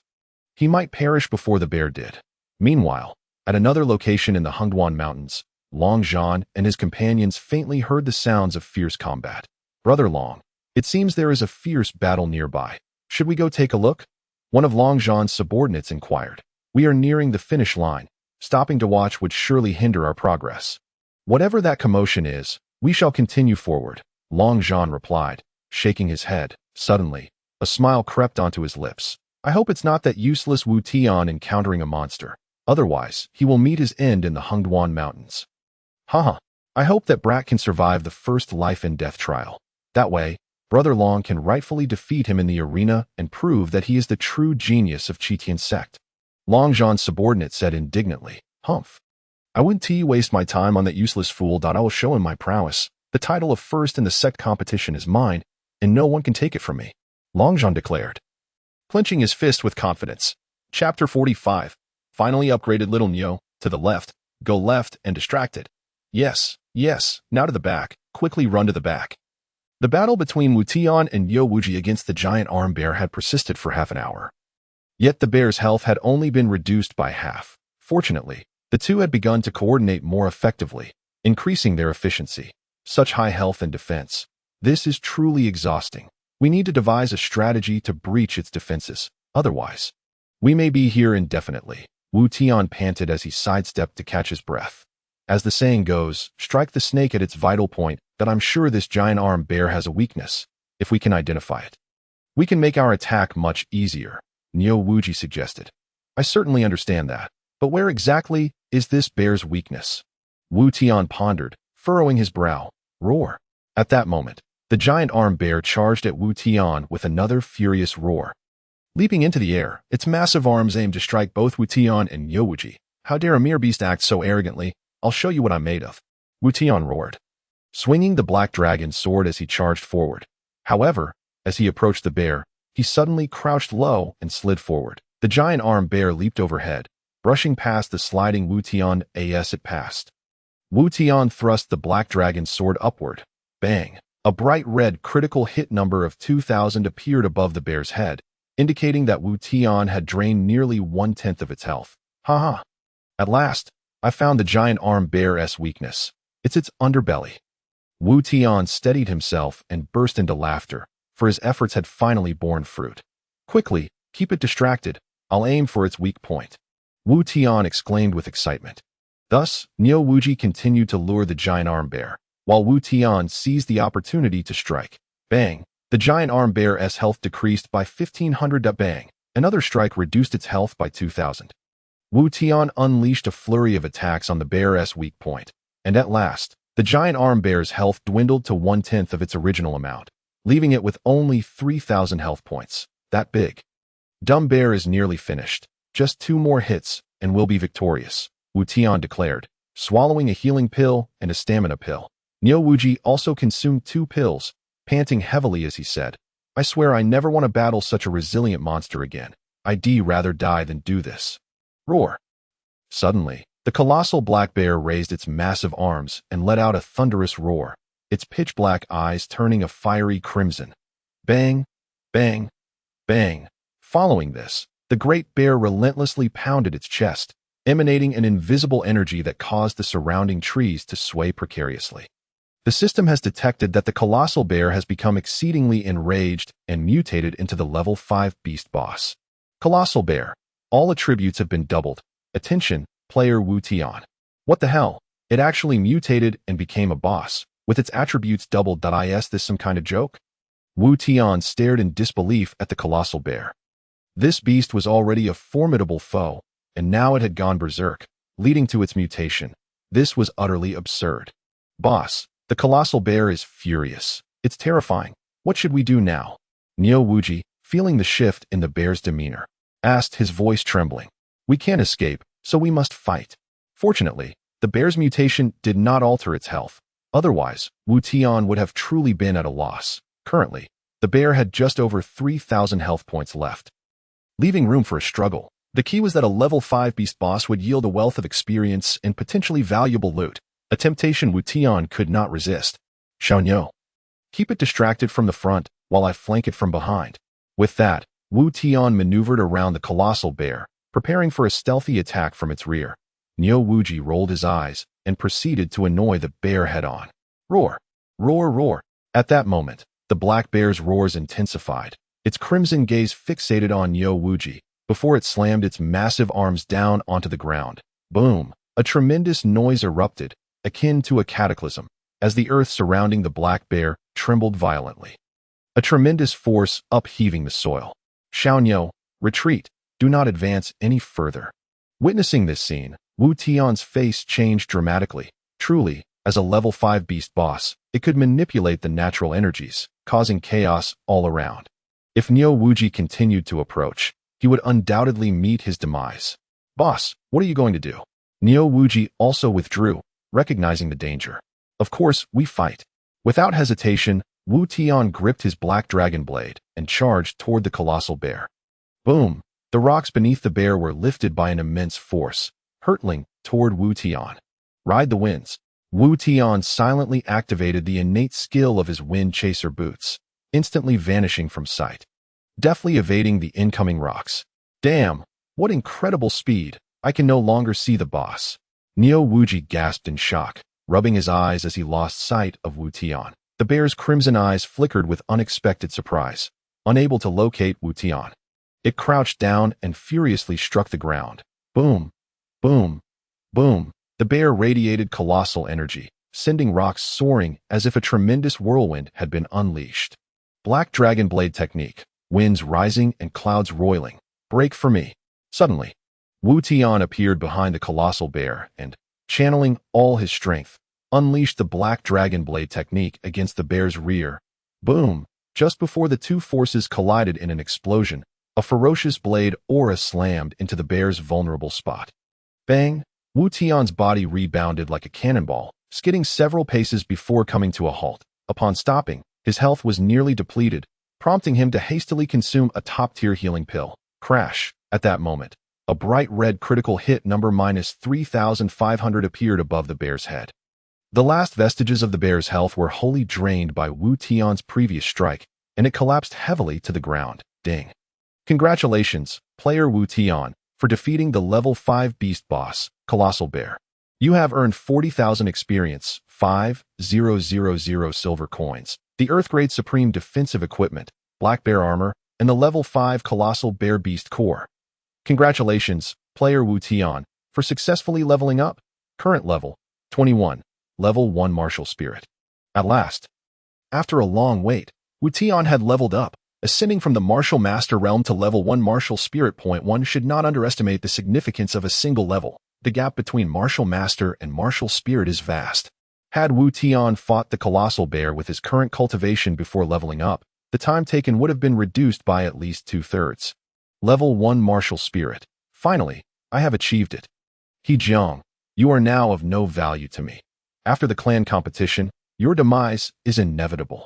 he might perish before the bear did. Meanwhile, at another location in the Hungduan Mountains, Long Zhan and his companions faintly heard the sounds of fierce combat. Brother Long, it seems there is a fierce battle nearby. Should we go take a look? One of Long Zhan's subordinates inquired. We are nearing the finish line. Stopping to watch would surely hinder our progress. Whatever that commotion is, we shall continue forward, Long Zhan replied, shaking his head. Suddenly, a smile crept onto his lips. I hope it's not that useless Wu Tian encountering a monster. Otherwise, he will meet his end in the Hungduan Mountains. Haha, I hope that brat can survive the first life and death trial. That way, Brother Long can rightfully defeat him in the arena and prove that he is the true genius of Tian sect. Long Zhan's subordinate said indignantly, Humph. I wouldn't waste my time on that useless fool. I will show him my prowess. The title of first in the sect competition is mine, and no one can take it from me, Long Zhan declared, clenching his fist with confidence. Chapter 45. Finally upgraded little Niu. To the left, go left and distracted. Yes, now to the back, quickly run to the back. The battle between Wu Tian and Niu Wuji against the giant arm bear had persisted for half an hour. Yet the bear's health had only been reduced by half. Fortunately, the two had begun to coordinate more effectively, increasing their efficiency. Such high health and defense. This is truly exhausting. We need to devise a strategy to breach its defenses. Otherwise, we may be here indefinitely. Wu Tian panted as he sidestepped to catch his breath. As the saying goes, strike the snake at its vital point, that I'm sure this giant arm bear has a weakness. If we can identify it, we can make our attack much easier, Niu Wuji suggested. I certainly understand that, but where exactly is this bear's weakness? Wu Tian pondered, furrowing his brow. Roar. At that moment, the giant arm bear charged at Wu Tian with another furious roar. Leaping into the air, its massive arms aimed to strike both Wu Tian and Niu Wuji. How dare a mere beast act so arrogantly? I'll show you what I'm made of. Wu Tian roared, swinging the black dragon sword as he charged forward. However, as he approached the bear, he suddenly crouched low and slid forward. The giant arm bear leaped overhead, brushing past the sliding Wu Tian as it passed. Wu Tian thrust the black dragon sword upward. Bang! A bright red critical hit number of 2,000 appeared above the bear's head, indicating that Wu Tian had drained nearly 1/10 of its health. Haha! At last, I found the giant arm bear's weakness. It's its underbelly. Wu Tian steadied himself and burst into laughter, for his efforts had finally borne fruit. Quickly, keep it distracted. I'll aim for its weak point. Wu Tian exclaimed with excitement. Thus, Niu Wuji continued to lure the giant arm bear, while Wu Tian seized the opportunity to strike. Bang! The giant arm bear's health decreased by 1,500. Bang! Another strike reduced its health by 2,000. Wu Tian unleashed a flurry of attacks on the bear's weak point, and at last, the giant arm bear's health dwindled to 1/10 of its original amount, leaving it with only 3,000 health points. That big dumb bear is nearly finished. Just 2 more hits, and we'll be victorious, Wu Tian declared, swallowing a healing pill and a stamina pill. Niu Wuji also consumed 2 pills, panting heavily as he said, I swear I never want to battle such a resilient monster again. I'd rather die than do this. Roar. Suddenly, the colossal black bear raised its massive arms and let out a thunderous roar, its pitch-black eyes turning a fiery crimson. Bang, bang, bang. Following this, the great bear relentlessly pounded its chest, emanating an invisible energy that caused the surrounding trees to sway precariously. The system has detected that the colossal bear has become exceedingly enraged and mutated into the level 5 beast boss. Colossal bear. All attributes have been doubled. Attention, player Wu Tian. What the hell? It actually mutated and became a boss, with its attributes doubled. Is this some kind of joke? Wu Tian stared in disbelief at the colossal bear. This beast was already a formidable foe, and now it had gone berserk, leading to its mutation. This was utterly absurd. Boss, the colossal bear is furious. It's terrifying. What should we do now? Niu Wuji, feeling the shift in the bear's demeanor, asked, his voice trembling. We can't escape, so we must fight. Fortunately, the bear's mutation did not alter its health. Otherwise, Wu Tian would have truly been at a loss. Currently, the bear had just over 3,000 health points left, leaving room for a struggle. The key was that a level 5 beast boss would yield a wealth of experience and potentially valuable loot, a temptation Wu Tian could not resist. Xiaoniu, keep it distracted from the front while I flank it from behind. With that, Wu Tian maneuvered around the colossal bear, preparing for a stealthy attack from its rear. Niu Wuji rolled his eyes and proceeded to annoy the bear head-on. Roar! Roar! Roar! At that moment, the black bear's roars intensified, its crimson gaze fixated on Niu Wuji, before it slammed its massive arms down onto the ground. Boom! A tremendous noise erupted, akin to a cataclysm, as the earth surrounding the black bear trembled violently. A tremendous force upheaving the soil. Xiaoniu, retreat, do not advance any further. Witnessing this scene, Wu Tian's face changed dramatically. Truly, as a level 5 beast boss, it could manipulate the natural energies, causing chaos all around. If Niu Wuji continued to approach, he would undoubtedly meet his demise. Boss, what are you going to do? Niu Wuji also withdrew, recognizing the danger. Of course, we fight. Without hesitation, Wu Tian gripped his black dragon blade and charged toward the colossal bear. Boom! The rocks beneath the bear were lifted by an immense force, hurtling toward Wu Tian. Ride the winds. Wu Tian silently activated the innate skill of his wind chaser boots, instantly vanishing from sight, deftly evading the incoming rocks. Damn! What incredible speed! I can no longer see the boss. Niu Wuji gasped in shock, rubbing his eyes as he lost sight of Wu Tian. The bear's crimson eyes flickered with unexpected surprise. Unable to locate Wu Tian, it crouched down and furiously struck the ground. Boom! Boom! Boom! The bear radiated colossal energy, sending rocks soaring as if a tremendous whirlwind had been unleashed. Black Dragon Blade technique, winds rising and clouds roiling. Break for me. Suddenly, Wu Tian appeared behind the colossal bear and, channeling all his strength, unleashed the Black Dragon Blade technique against the bear's rear. Boom! Just before the two forces collided in an explosion, a ferocious blade aura slammed into the bear's vulnerable spot. Bang! Wu Tian's body rebounded like a cannonball, skidding several paces before coming to a halt. Upon stopping, his health was nearly depleted, prompting him to hastily consume a top-tier healing pill. Crash! At that moment, a bright red critical hit number -3,500 appeared above the bear's head. The last vestiges of the bear's health were wholly drained by Wu Tian's previous strike, and it collapsed heavily to the ground. Ding! Congratulations, player Wu Tian, for defeating the level 5 beast boss, Colossal Bear. You have earned 40,000 experience, 5,000 silver coins, the Earthgrade Supreme Defensive Equipment, Black Bear Armor, and the level 5 Colossal Bear Beast Core. Congratulations, player Wu Tian, for successfully leveling up. Current level, 21, level 1 Martial Spirit. At last, after a long wait, Wu Tian had leveled up, ascending from the Martial Master realm to level 1 Martial Spirit. One should not underestimate the significance of a single level. The gap between Martial Master and Martial Spirit is vast. Had Wu Tian fought the Colossal Bear with his current cultivation before leveling up, the time taken would have been reduced by at least 2/3. Level 1 Martial Spirit, Finally, I have achieved it. He Jiang, you are now of no value to me. After the clan competition, your demise is inevitable.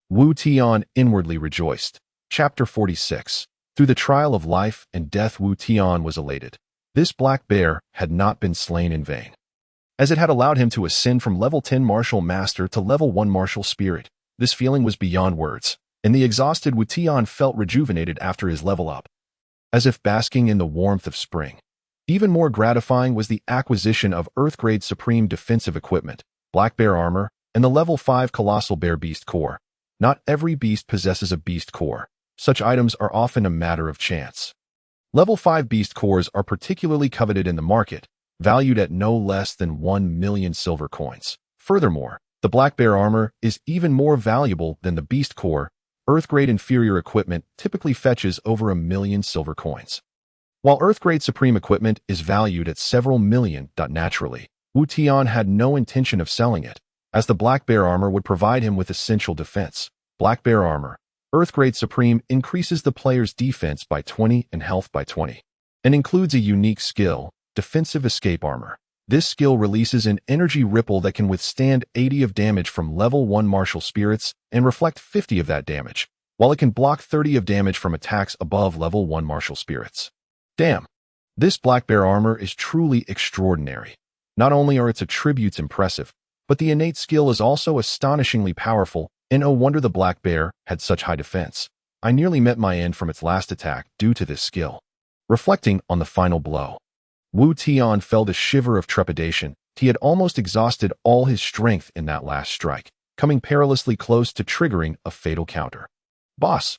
Wu Tian inwardly rejoiced. Chapter 46. Through the trial of life and death, Wu Tian was elated. This black bear had not been slain in vain, as it had allowed him to ascend from level 10 martial master to level 1 martial spirit. This feeling was beyond words, and the exhausted Wu Tian felt rejuvenated after his level up, as if basking in the warmth of spring. Even more gratifying was the acquisition of Earth-grade Supreme Defensive Equipment, Black Bear Armor, and the Level 5 Colossal Bear Beast Core. Not every beast possesses a beast core. Such items are often a matter of chance. Level 5 beast cores are particularly coveted in the market, valued at no less than 1 million silver coins. Furthermore, the Black Bear Armor is even more valuable than the beast core. Earth-grade inferior equipment typically fetches over 1 million silver coins, while Earth-grade Supreme equipment is valued at several million. Naturally, Wu Tian had no intention of selling it, as the Black Bear Armor would provide him with essential defense. Black Bear Armor, Earth-grade Supreme, increases the player's defense by 20 and health by 20, and includes a unique skill, Defensive Escape Armor. This skill releases an energy ripple that can withstand 80 of damage from level 1 martial spirits and reflect 50 of that damage, while it can block 30 of damage from attacks above level 1 martial spirits. Damn! This Black Bear Armor is truly extraordinary. Not only are its attributes impressive, but the innate skill is also astonishingly powerful, and no wonder the Black Bear had such high defense. I nearly met my end from its last attack due to this skill. Reflecting on the final blow, Wu Tian felt a shiver of trepidation. He had almost exhausted all his strength in that last strike, coming perilously close to triggering a fatal counter. Boss,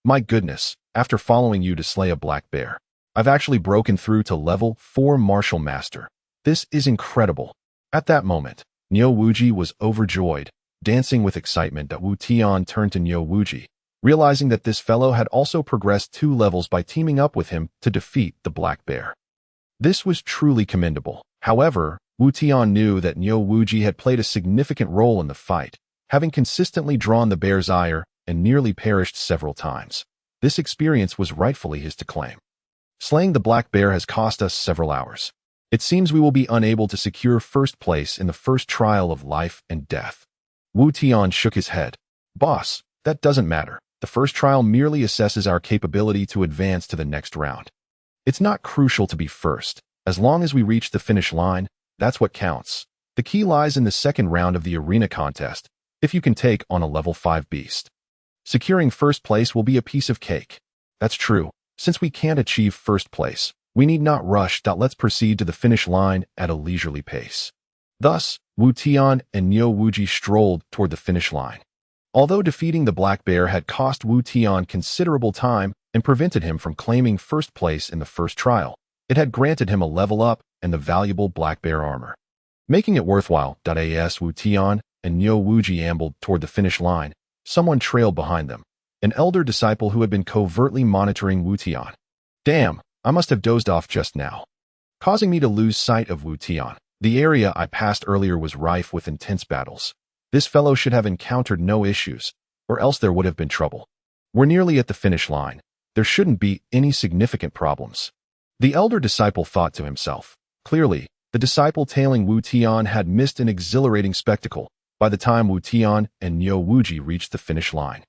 my goodness, after following you to slay a black bear, I've actually broken through to level 4 Martial Master. This is incredible. At that moment, Niu Wuji was overjoyed, dancing with excitement. Wu Tian turned to Niu Wuji, realizing that this fellow had also progressed 2 levels by teaming up with him to defeat the black bear. This was truly commendable. However, Wu Tian knew that Niu Wuji had played a significant role in the fight, having consistently drawn the bear's ire and nearly perished several times. This experience was rightfully his to claim. Slaying the black bear has cost us several hours. It seems we will be unable to secure first place in the first trial of life and death. Wu Tian shook his head. Boss, that doesn't matter. The first trial merely assesses our capability to advance to the next round. It's not crucial to be first. As long as we reach the finish line, that's what counts. The key lies in the second round of the arena contest, if you can take on a level 5 beast. Securing first place will be a piece of cake. That's true. Since we can't achieve first place, we need not rush. Let's proceed to the finish line at a leisurely pace. Thus, Wu Tian and Niu Wuji strolled toward the finish line. Although defeating the black bear had cost Wu Tian considerable time and prevented him from claiming first place in the first trial, it had granted him a level up and the valuable black bear armor, making it worthwhile. As Wu Tian and Niu Wuji ambled toward the finish line, someone trailed behind them, an elder disciple who had been covertly monitoring Wu Tian. Damn, I must have dozed off just now, causing me to lose sight of Wu Tian. The area I passed earlier was rife with intense battles. This fellow should have encountered no issues, or else there would have been trouble. We're nearly at the finish line. There shouldn't be any significant problems. The elder disciple thought to himself. Clearly, the disciple tailing Wu Tian had missed an exhilarating spectacle by the time Wu Tian and Niu Wuji reached the finish line.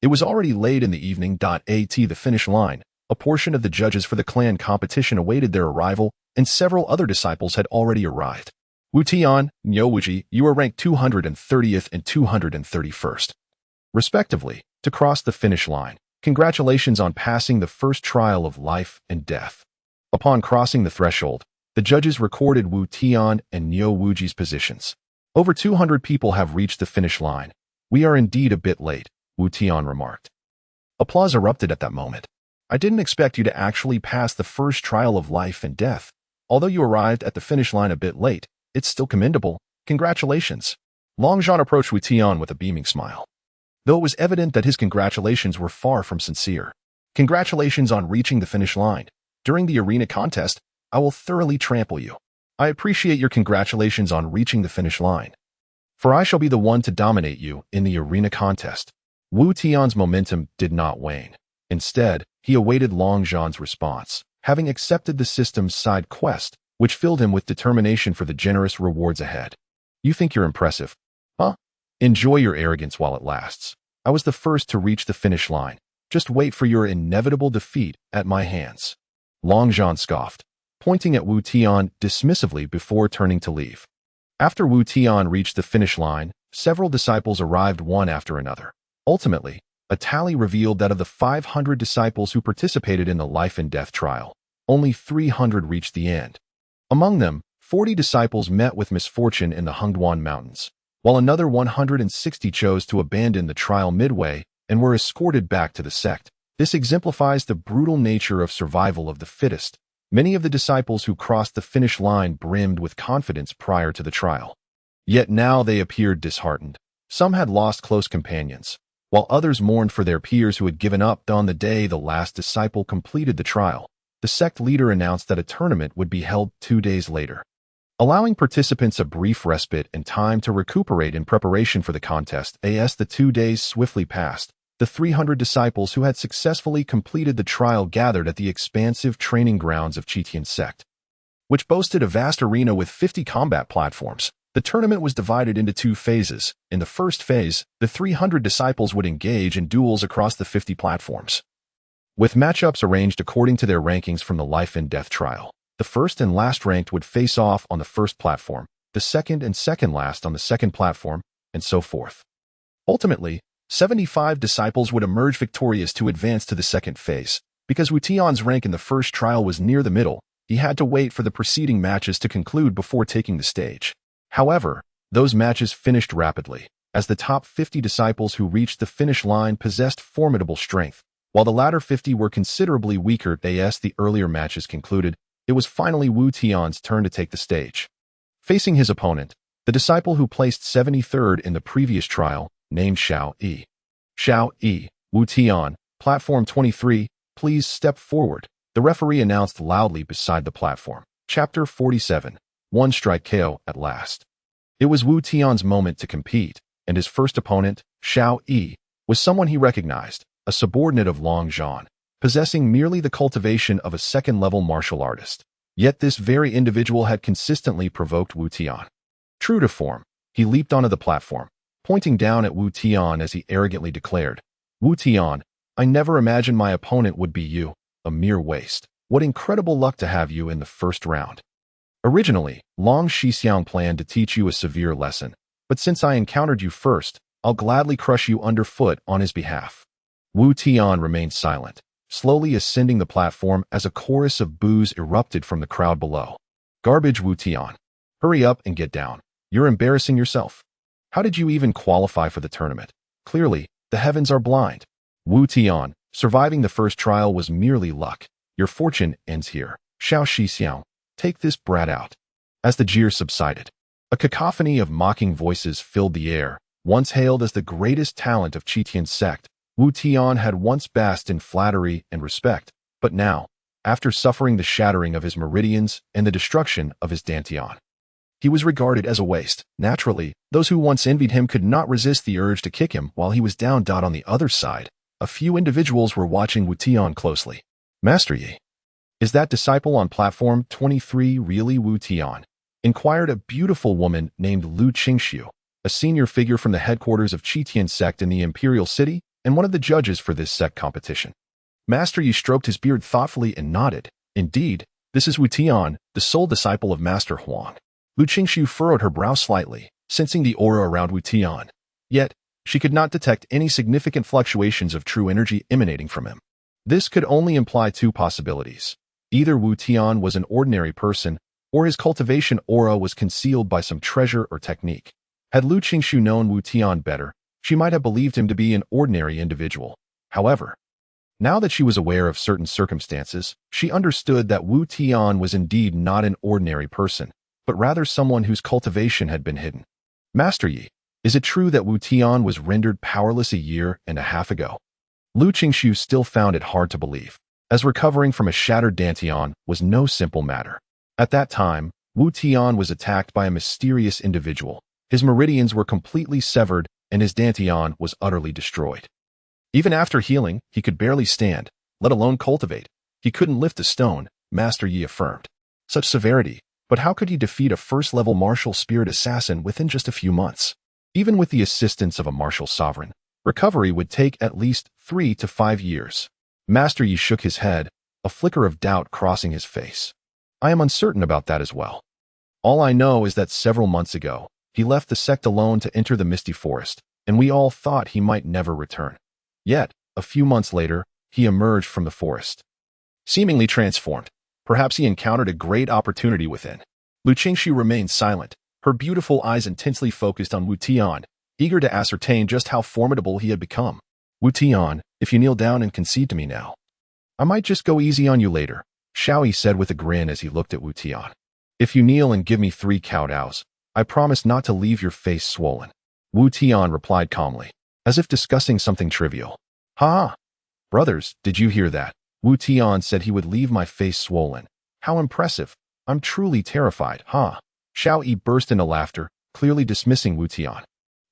It was already late in the evening. At the finish line, a portion of the judges for the clan competition awaited their arrival, and several other disciples had already arrived. Wu Tian, Niu Wuji, you are ranked 230th and 231st, respectively, to cross the finish line. Congratulations on passing the first trial of life and death. Upon crossing the threshold, the judges recorded Wu Tian and Niu Wuji's positions. Over 200 people have reached the finish line. We are indeed a bit late, Wu Tian remarked. Applause erupted at that moment. I didn't expect you to actually pass the first trial of life and death. Although you arrived at the finish line a bit late, it's still commendable. Congratulations. Longzhan approached Wu Tian with a beaming smile, though it was evident that his congratulations were far from sincere. Congratulations on reaching the finish line. During the arena contest, I will thoroughly trample you. I appreciate your congratulations on reaching the finish line, for I shall be the one to dominate you in the arena contest. Wu Tian's momentum did not wane. Instead, he awaited Longzhan's response. having accepted the system's side quest, which filled him with determination for the generous rewards ahead. You think you're impressive, huh? Enjoy your arrogance while it lasts. I was the first to reach the finish line. Just wait for your inevitable defeat at my hands. Long Zhan scoffed, pointing at Wu Tian dismissively before turning to leave. After Wu Tian reached the finish line, several disciples arrived one after another. Ultimately, a tally revealed that of the 500 disciples who participated in the life and death trial, only 300 reached the end. Among them, 40 disciples met with misfortune in the Hengduan Mountains, while another 160 chose to abandon the trial midway and were escorted back to the sect. This exemplifies the brutal nature of survival of the fittest. Many of the disciples who crossed the finish line brimmed with confidence prior to the trial. Yet now they appeared disheartened. Some had lost close companions, while others mourned for their peers who had given up. On the day the last disciple completed the trial, the sect leader announced that a tournament would be held 2 days later, allowing participants a brief respite and time to recuperate in preparation for the contest. As the 2 days swiftly passed, the 300 disciples who had successfully completed the trial gathered at the expansive training grounds of Tian sect, which boasted a vast arena with 50 combat platforms. The tournament was divided into 2 phases. In the first phase, the 300 disciples would engage in duels across the 50 platforms, with matchups arranged according to their rankings from the life and death trial. The first and last ranked would face off on the first platform, the second and second last on the second platform, and so forth. Ultimately, 75 disciples would emerge victorious to advance to the second phase. Because Wu Tian's rank in the first trial was near the middle, he had to wait for the preceding matches to conclude before taking the stage. However, those matches finished rapidly, as the top 50 disciples who reached the finish line possessed formidable strength, while the latter 50 were considerably weaker. As the earlier matches concluded, it was finally Wu Tian's turn to take the stage. Facing his opponent, the disciple who placed 73rd in the previous trial, named Xiao Yi. Xiao Yi, Wu Tian, Platform 23, please step forward, the referee announced loudly beside the platform. Chapter 47, One Strike KO at last. It was Wu Tian's moment to compete, and his first opponent, Xiao Yi, was someone he recognized, a subordinate of Long Zhan, possessing merely the cultivation of a second-level martial artist. Yet this very individual had consistently provoked Wu Tian. True to form, he leaped onto the platform, pointing down at Wu Tian as he arrogantly declared, "Wu Tian, I never imagined my opponent would be you, a mere waste. What incredible luck to have you in the first round. Originally, Long Shixiang planned to teach you a severe lesson, but since I encountered you first, I'll gladly crush you underfoot on his behalf." Wu Tian remained silent, slowly ascending the platform as a chorus of boos erupted from the crowd below. "Garbage, Wu Tian. Hurry up and get down. You're embarrassing yourself. How did you even qualify for the tournament? Clearly, the heavens are blind. Wu Tian, surviving the first trial was merely luck. Your fortune ends here. Xiao Shixiang, take this brat out." As the jeers subsided, a cacophony of mocking voices filled the air. Once hailed as the greatest talent of Tian sect, Wu Tian had once basked in flattery and respect, but now, after suffering the shattering of his meridians and the destruction of his dantian, he was regarded as a waste. Naturally, those who once envied him could not resist the urge to kick him while he was down. On the other side, a few individuals were watching Wu Tian closely. "Master Yi, is that disciple on platform 23 really Wu Tian?" inquired a beautiful woman named Lu Qingxiu, a senior figure from the headquarters of Tian sect in the Imperial City and one of the judges for this sect competition. Master Yi stroked his beard thoughtfully and nodded. "Indeed, this is Wu Tian, the sole disciple of Master Huang." Lu Qingxiu furrowed her brow slightly, sensing the aura around Wu Tian. Yet, she could not detect any significant fluctuations of true energy emanating from him. This could only imply 2 possibilities. Either Wu Tian was an ordinary person, or his cultivation aura was concealed by some treasure or technique. Had Lu Qingxiu known Wu Tian better, she might have believed him to be an ordinary individual. However, now that she was aware of certain circumstances, she understood that Wu Tian was indeed not an ordinary person, but rather someone whose cultivation had been hidden. "Master Yi, is it true that Wu Tian was rendered powerless a year and a half ago?" Lu Qingxiu still found it hard to believe, as recovering from a shattered dantian was no simple matter. At that time, Wu Tian was attacked by a mysterious individual. His meridians were completely severed and his dantian was utterly destroyed. Even after healing, he could barely stand, let alone cultivate. He couldn't lift a stone, Master Yi affirmed. Such severity, but how could he defeat a first-level martial spirit assassin within just a few months? Even with the assistance of a martial sovereign, recovery would take at least 3 to 5 years. Master Yi shook his head, a flicker of doubt crossing his face. I am uncertain about that as well. All I know is that several months ago, he left the sect alone to enter the misty forest, and we all thought he might never return. Yet, a few months later, he emerged from the forest. Seemingly transformed, perhaps he encountered a great opportunity within. Lu Qingxi remained silent, her beautiful eyes intensely focused on Wu Tian, eager to ascertain just how formidable he had become. Wu Tian, if you kneel down and concede to me now, I might just go easy on you later, Xiaoyi said with a grin as he looked at Wu Tian. If you kneel and give me 3 kowtows, I promise not to leave your face swollen. Wu Tian replied calmly, as if discussing something trivial. Ha! Brothers, did you hear that? Wu Tian said he would leave my face swollen. How impressive. I'm truly terrified, huh? Xiaoyi burst into laughter, clearly dismissing Wu Tian.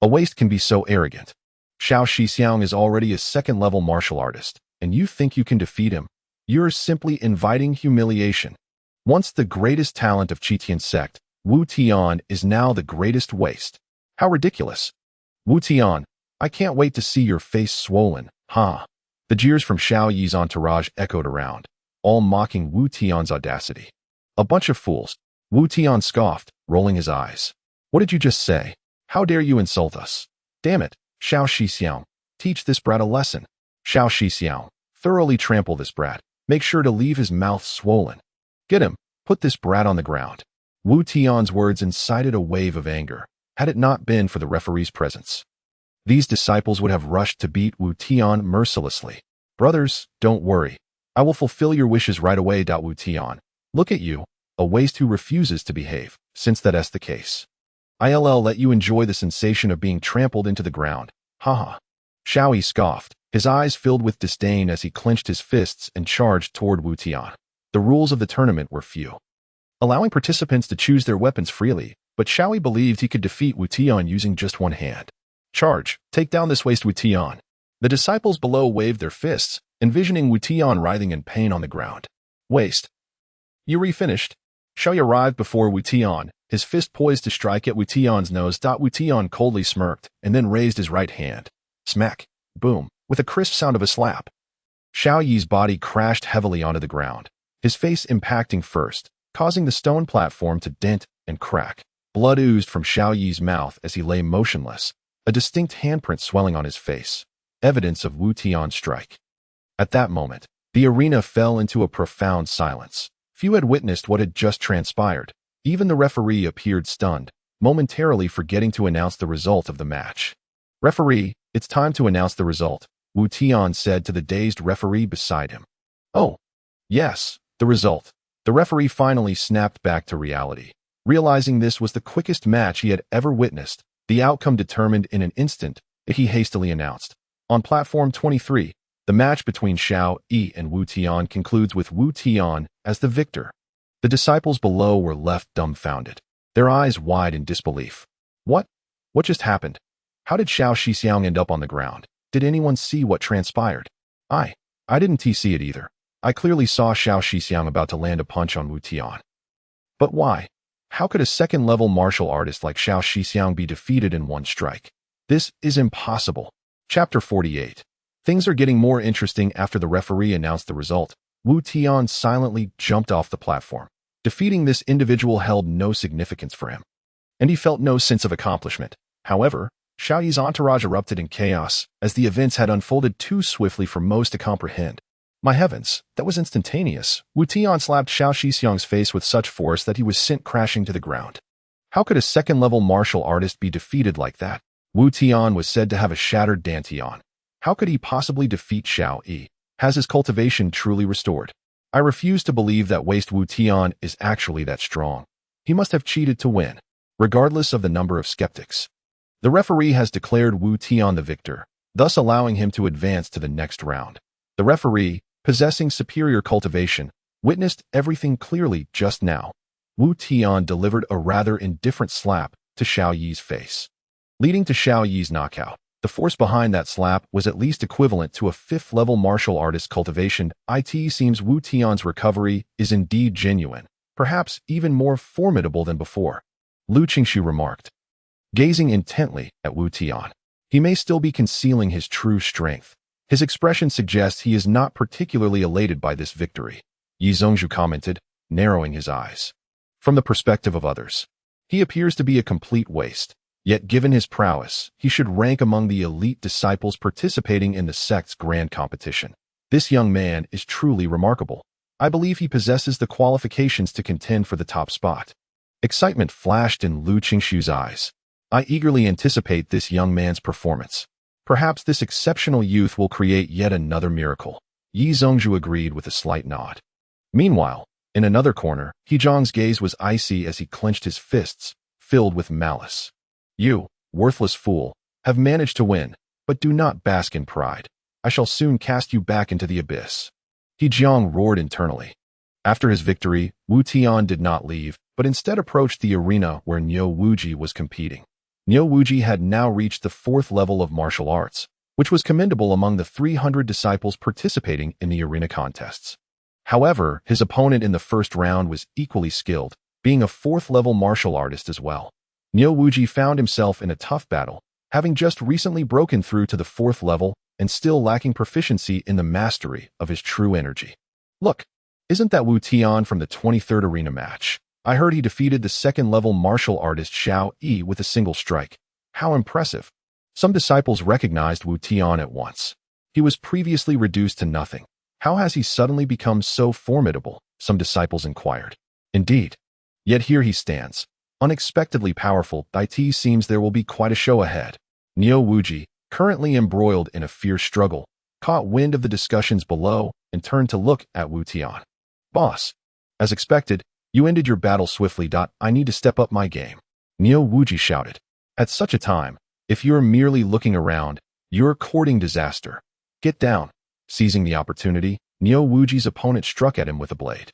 A waste can be so arrogant. Xiao Shixiang is already a second-level martial artist, and you think you can defeat him? You're simply inviting humiliation. Once the greatest talent of Tian sect, Wu Tian is now the greatest waste. How ridiculous. Wu Tian, I can't wait to see your face swollen, huh? The jeers from Xiao Yi's entourage echoed around, all mocking Wu Tian's audacity. A bunch of fools. Wu Tian scoffed, rolling his eyes. What did you just say? How dare you insult us? Damn it, Xiao Shixiang, teach this brat a lesson. Xiao Shixiang, thoroughly trample this brat. Make sure to leave his mouth swollen. Get him, put this brat on the ground. Wu Tian's words incited a wave of anger, had it not been for the referee's presence. These disciples would have rushed to beat Wu Tian mercilessly. Brothers, don't worry. I will fulfill your wishes right away. Wu Tian, look at you, a waste who refuses to behave, since that's the case. I'll let you enjoy the sensation of being trampled into the ground. Haha. Xiaoyi scoffed, his eyes filled with disdain as he clenched his fists and charged toward Wu Tian. The rules of the tournament were few, allowing participants to choose their weapons freely, but Xiaoyi believed he could defeat Wu Tian using just one hand. Charge, take down this waste Wu Tian. The disciples below waved their fists, envisioning Wu Tian writhing in pain on the ground. Waste. You finished? Xiaoyi arrived before Wu Tian, his fist poised to strike at Wu Tian's nose. Wu Tian coldly smirked and then raised his right hand. Smack. Boom. With a crisp sound of a slap. Xiao Yi's body crashed heavily onto the ground, his face impacting first, causing the stone platform to dent and crack. Blood oozed from Xiao Yi's mouth as he lay motionless, a distinct handprint swelling on his face, evidence of Wu Tian's strike. At that moment, the arena fell into a profound silence. Few had witnessed what had just transpired. Even the referee appeared stunned, momentarily forgetting to announce the result of the match. Referee, it's time to announce the result, Wu Tian said to the dazed referee beside him. Oh, yes, the result. The referee finally snapped back to reality. Realizing this was the quickest match he had ever witnessed, the outcome determined in an instant, he hastily announced. On platform 23, the match between Xiao Yi and Wu Tian concludes with Wu Tian as the victor. The disciples below were left dumbfounded, their eyes wide in disbelief. What? What just happened? How did Xiao Shixiang end up on the ground? Did anyone see what transpired? I didn't see it either. I clearly saw Xiao Shixiang about to land a punch on Wu Tian. But why? How could a second-level martial artist like Xiao Shixiang be defeated in one strike? This is impossible. Chapter 48. Things are getting more interesting after the referee announced the result. Wu Tian silently jumped off the platform. Defeating this individual held no significance for him, and he felt no sense of accomplishment. However, Xiao Yi's entourage erupted in chaos as the events had unfolded too swiftly for most to comprehend. My heavens, that was instantaneous. Wu Tian slapped Xiao Shixiang's face with such force that he was sent crashing to the ground. How could a second-level martial artist be defeated like that? Wu Tian was said to have a shattered dantian. How could he possibly defeat Xiao Yi? Has his cultivation truly restored? I refuse to believe that waste Wu Tian is actually that strong. He must have cheated to win, regardless of the number of skeptics. The referee has declared Wu Tian the victor, thus allowing him to advance to the next round. The referee, possessing superior cultivation, witnessed everything clearly just now. Wu Tian delivered a rather indifferent slap to Xiao Yi's face, leading to Xiao Yi's knockout. The force behind that slap was at least equivalent to a 5th-level martial artist cultivation. It seems Wu Tian's recovery is indeed genuine, perhaps even more formidable than before, Lu Qingshu remarked, gazing intently at Wu Tian. He may still be concealing his true strength. His expression suggests he is not particularly elated by this victory, Yi Zhongzhu commented, narrowing his eyes. From the perspective of others, he appears to be a complete waste. Yet given his prowess, he should rank among the elite disciples participating in the sect's grand competition. This young man is truly remarkable. I believe he possesses the qualifications to contend for the top spot. Excitement flashed in Lu Qingshu's eyes. I eagerly anticipate this young man's performance. Perhaps this exceptional youth will create yet another miracle. Yi Zhongzhu agreed with a slight nod. Meanwhile, in another corner, Hezhong's gaze was icy as he clenched his fists, filled with malice. You, worthless fool, have managed to win, but do not bask in pride. I shall soon cast you back into the abyss. Hezhong roared internally. After his victory, Wu Tian did not leave, but instead approached the arena where Niu Wuji was competing. Niu Wuji had now reached the 4th level of martial arts, which was commendable among the 300 disciples participating in the arena contests. However, his opponent in the first round was equally skilled, being a 4th-level martial artist as well. Niu Wuji found himself in a tough battle, having just recently broken through to the 4th level and still lacking proficiency in the mastery of his true energy. Look, isn't that Wu Tian from the 23rd arena match? I heard he defeated the 2nd-level martial artist Xiao Yi with a single strike. How impressive. Some disciples recognized Wu Tian at once. He was previously reduced to nothing. How has he suddenly become so formidable? Some disciples inquired. Indeed. Yet here he stands. Unexpectedly powerful, it seems there will be quite a show ahead. Niu Wuji, currently embroiled in a fierce struggle, caught wind of the discussions below and turned to look at Wu Tian. Boss, as expected, you ended your battle swiftly. I need to step up my game. Niu Wuji shouted. At such a time, if you're merely looking around, you're courting disaster. Get down. Seizing the opportunity, Niu Wuji's opponent struck at him with a blade.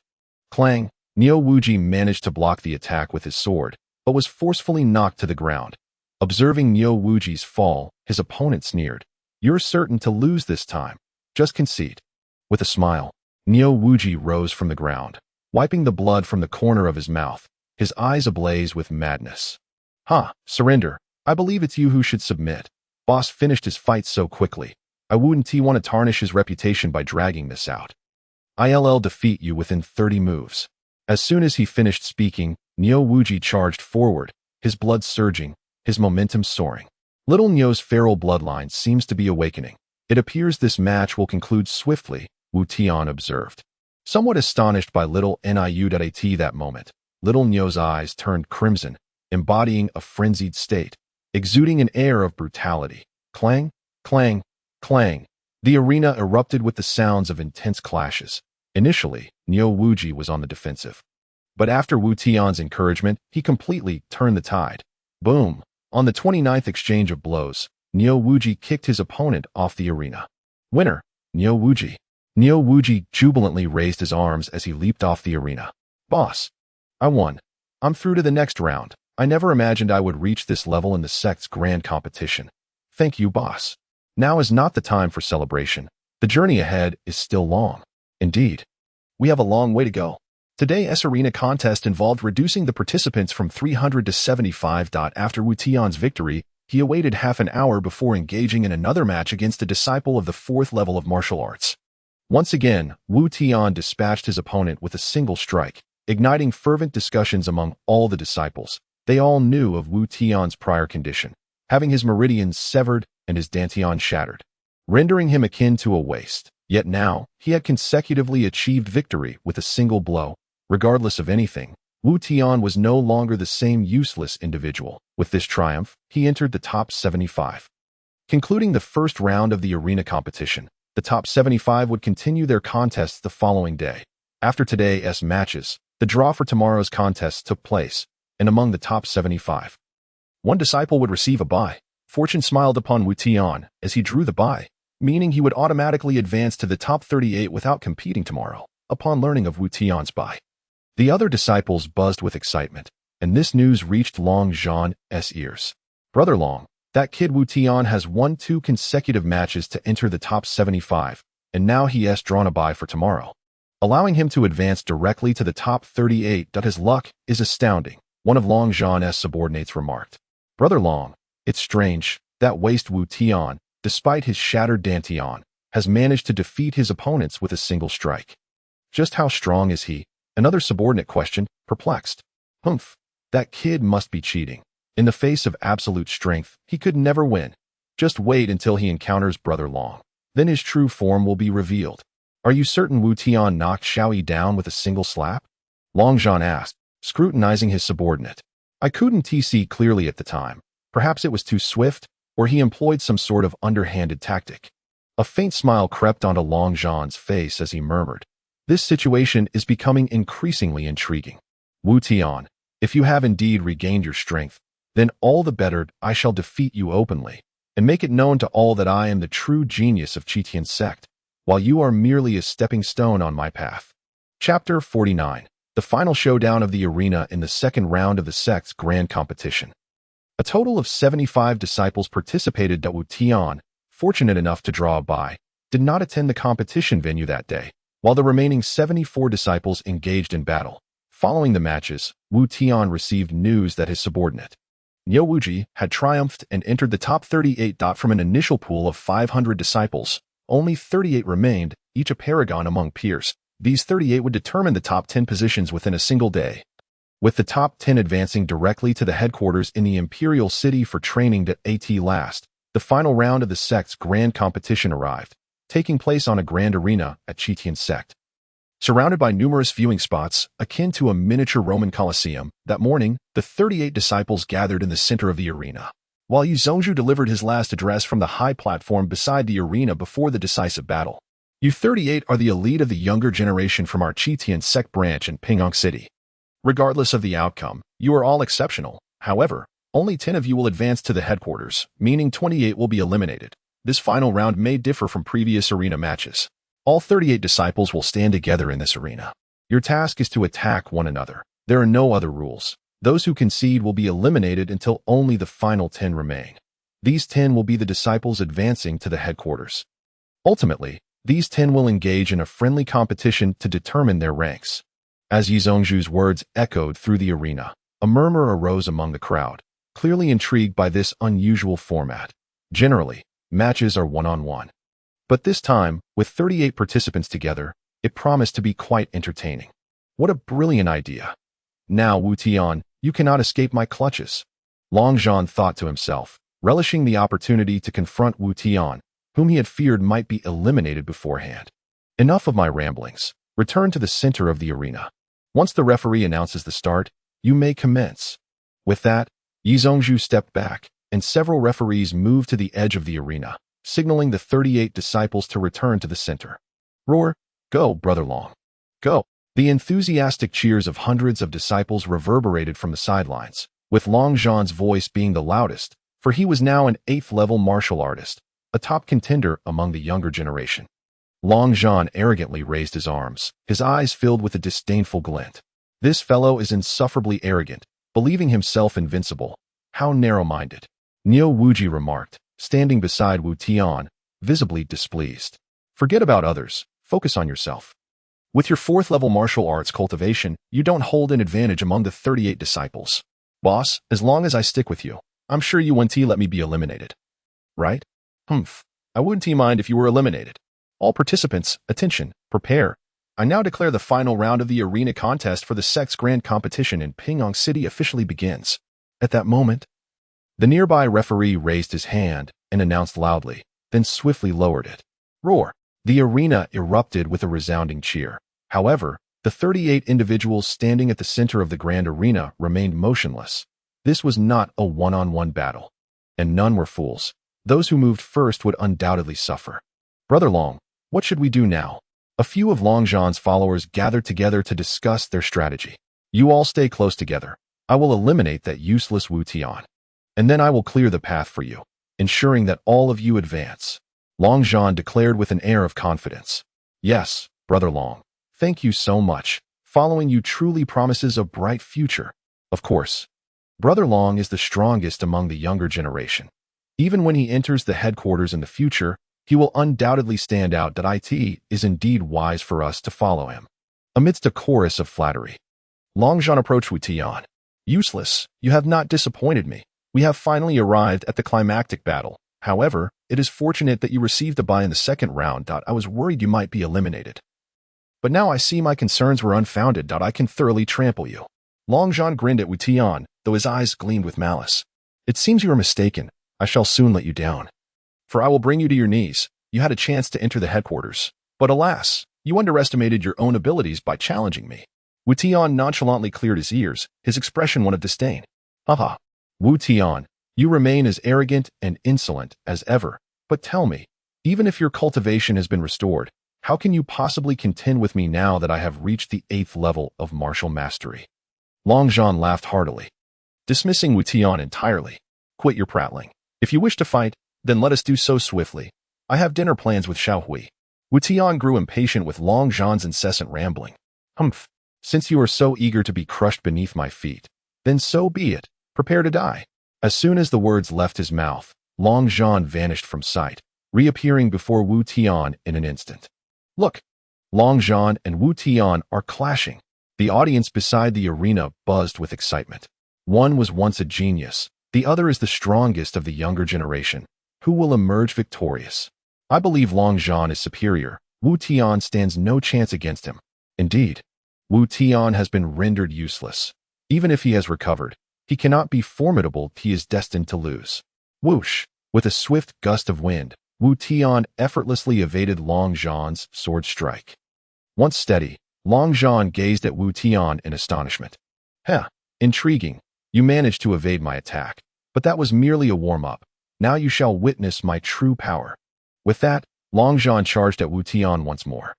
Clang! Niu Wuji managed to block the attack with his sword, but was forcefully knocked to the ground. Observing Niu Wuji's fall, his opponent sneered. You're certain to lose this time. Just concede. With a smile, Niu Wuji rose from the ground, wiping the blood from the corner of his mouth, his eyes ablaze with madness. Surrender. I believe it's you who should submit. Boss finished his fight so quickly. I wouldn't want to tarnish his reputation by dragging this out. I'll defeat you within 30 moves. As soon as he finished speaking, Niu Wuji charged forward, his blood surging, his momentum soaring. Little Niu's feral bloodline seems to be awakening. It appears this match will conclude swiftly, Wu Tian observed. Somewhat astonished by little Niu that moment, little Niu's eyes turned crimson, embodying a frenzied state, exuding an air of brutality. Clang, clang, clang. The arena erupted with the sounds of intense clashes. Initially, Niu Wuji was on the defensive. But after Wu Tian's encouragement, he completely turned the tide. Boom! On the 29th exchange of blows, Niu Wuji kicked his opponent off the arena. Winner, Niu Wuji. Niu Wuji jubilantly raised his arms as he leaped off the arena. Boss! I won. I'm through to the next round. I never imagined I would reach this level in the sect's grand competition. Thank you, boss. Now is not the time for celebration. The journey ahead is still long. Indeed. We have a long way to go. Today's arena contest involved reducing the participants from 300 to 75. After Wu Tian's victory, he awaited half an hour before engaging in another match against a disciple of the 4th level of martial arts. Once again, Wu Tian dispatched his opponent with a single strike, igniting fervent discussions among all the disciples. They all knew of Wu Tian's prior condition, having his meridians severed and his dantian shattered, rendering him akin to a waste. Yet now, he had consecutively achieved victory with a single blow. Regardless of anything, Wu Tian was no longer the same useless individual. With this triumph, he entered the top 75. Concluding the first round of the arena competition, the top 75 would continue their contests the following day. After today's matches, the draw for tomorrow's contests took place, and among the top 75, one disciple would receive a bye. Fortune smiled upon Wu Tian as he drew the bye, meaning he would automatically advance to the top 38 without competing tomorrow, upon learning of Wu Tian's bye. The other disciples buzzed with excitement, and this news reached Long Zhan's ears. Brother Long, That kid Wu Tian has won 2 consecutive matches to enter the top 75, and now he has drawn a bye for tomorrow, allowing him to advance directly to the top 38. His luck is astounding, one of Long Zhan's subordinates remarked. Brother Long, it's strange, that waste Wu Tian, despite his shattered Dantian, has managed to defeat his opponents with a single strike. Just how strong is he? Another subordinate questioned, perplexed. Humph, that kid must be cheating. In the face of absolute strength, he could never win. Just wait until he encounters Brother Long. Then his true form will be revealed. Are you certain Wu Tian knocked Xiaoyi down with a single slap? Long Zhan asked, scrutinizing his subordinate. I couldn't see clearly at the time. Perhaps it was too swift, or he employed some sort of underhanded tactic. A faint smile crept onto Long Zhan's face as he murmured, this situation is becoming increasingly intriguing. Wu Tian, if you have indeed regained your strength, then all the better. I shall defeat you openly, and make it known to all that I am the true genius of Tian sect, while you are merely a stepping stone on my path. Chapter 49. The final showdown of the arena in the second round of the sect's grand competition. A total of 75 disciples participated. Wu Tian, fortunate enough to draw a bye, did not attend the competition venue that day, while the remaining 74 disciples engaged in battle. Following the matches, Wu Tian received news that his subordinate, Niu Wuji, had triumphed and entered the top 38. From an initial pool of 500 disciples, only 38 remained, each a paragon among peers. These 38 would determine the top 10 positions within a single day, with the top 10 advancing directly to the headquarters in the Imperial City for training. At last, the final round of the sect's grand competition arrived, taking place on a grand arena at Tian sect. Surrounded by numerous viewing spots, akin to a miniature Roman Colosseum, that morning, the 38 disciples gathered in the center of the arena, while Yu Zongzhu delivered his last address from the high platform beside the arena before the decisive battle. You 38 are the elite of the younger generation from our Tian sect branch in Pingyang City. Regardless of the outcome, you are all exceptional. However, only 10 of you will advance to the headquarters, meaning 28 will be eliminated. This final round may differ from previous arena matches. All 38 disciples will stand together in this arena. Your task is to attack one another. There are no other rules. Those who concede will be eliminated until only the final 10 remain. These 10 will be the disciples advancing to the headquarters. Ultimately, these 10 will engage in a friendly competition to determine their ranks. As Yu Zongzhu's words echoed through the arena, a murmur arose among the crowd, clearly intrigued by this unusual format. Generally, matches are one-on-one. But this time, with 38 participants together, it promised to be quite entertaining. What a brilliant idea. Now, Wu Tian, you cannot escape my clutches. Long Zhan thought to himself, relishing the opportunity to confront Wu Tian, whom he had feared might be eliminated beforehand. Enough of my ramblings. Return to the center of the arena. Once the referee announces the start, you may commence. With that, Yu Zongzhu stepped back, and several referees moved to the edge of the arena, signaling the 38 disciples to return to the center. Roar, go, Brother Long. Go. The enthusiastic cheers of hundreds of disciples reverberated from the sidelines, with Long Zhan's voice being the loudest, for he was now an 8th-level martial artist, a top contender among the younger generation. Long Zhan arrogantly raised his arms, his eyes filled with a disdainful glint. This fellow is insufferably arrogant, believing himself invincible. How narrow-minded. Niu Wuji remarked, standing beside Wu Tian, visibly displeased. Forget about others, focus on yourself. With your 4th-level martial arts cultivation, you don't hold an advantage among the 38 disciples. Boss, as long as I stick with you, I'm sure you won't let me be eliminated. Right? Humph. I wouldn't mind if you were eliminated. All participants, attention, prepare. I now declare the final round of the arena contest for the sect's grand competition in Pingyang City officially begins. At that moment, the nearby referee raised his hand and announced loudly, then swiftly lowered it. Roar. The arena erupted with a resounding cheer. However, the 38 individuals standing at the center of the grand arena remained motionless. This was not a one-on-one battle, and none were fools. Those who moved first would undoubtedly suffer. Brother Long, what should we do now? A few of Long Zhan's followers gathered together to discuss their strategy. You all stay close together. I will eliminate that useless Wu Tian, and then I will clear the path for you, ensuring that all of you advance. Long Zhan declared with an air of confidence. Yes, Brother Long. Thank you so much. Following you truly promises a bright future. Of course, Brother Long is the strongest among the younger generation. Even when he enters the headquarters in the future, he will undoubtedly stand out that it is indeed wise for us to follow him. Amidst a chorus of flattery, Long Zhan approached Wu Tian. Useless, you have not disappointed me. We have finally arrived at the climactic battle. However, it is fortunate that you received a bye in the second round. I was worried you might be eliminated. But now I see my concerns were unfounded. I can thoroughly trample you. Long Zhan grinned at Wu Tian, though his eyes gleamed with malice. It seems you are mistaken. I shall soon let you down. For I will bring you to your knees. You had a chance to enter the headquarters. But alas, you underestimated your own abilities by challenging me. Wu Tian nonchalantly cleared his ears, his expression one of disdain. Haha. Wu Tian, you remain as arrogant and insolent as ever. But tell me, even if your cultivation has been restored, how can you possibly contend with me now that I have reached the 8th level of martial mastery? Long Zhan laughed heartily, dismissing Wu Tian entirely. Quit your prattling. If you wish to fight, then let us do so swiftly. I have dinner plans with Xiao Hui. Wu Tian grew impatient with Long Zhan's incessant rambling. Humph. Since you are so eager to be crushed beneath my feet, then so be it. Prepare to die. As soon as the words left his mouth, Long Zhan vanished from sight, reappearing before Wu Tian in an instant. Look! Long Zhan and Wu Tian are clashing. The audience beside the arena buzzed with excitement. One was once a genius. The other is the strongest of the younger generation. Who will emerge victorious? I believe Long Zhan is superior. Wu Tian stands no chance against him. Indeed, Wu Tian has been rendered useless. Even if he has recovered, he cannot be formidable. He is destined to lose. Whoosh! With a swift gust of wind, Wu Tian effortlessly evaded Long Zhan's sword strike. Once steady, Long Zhan gazed at Wu Tian in astonishment. Heh, intriguing. You managed to evade my attack, but that was merely a warm-up. Now you shall witness my true power. With that, Long Zhan charged at Wu Tian once more.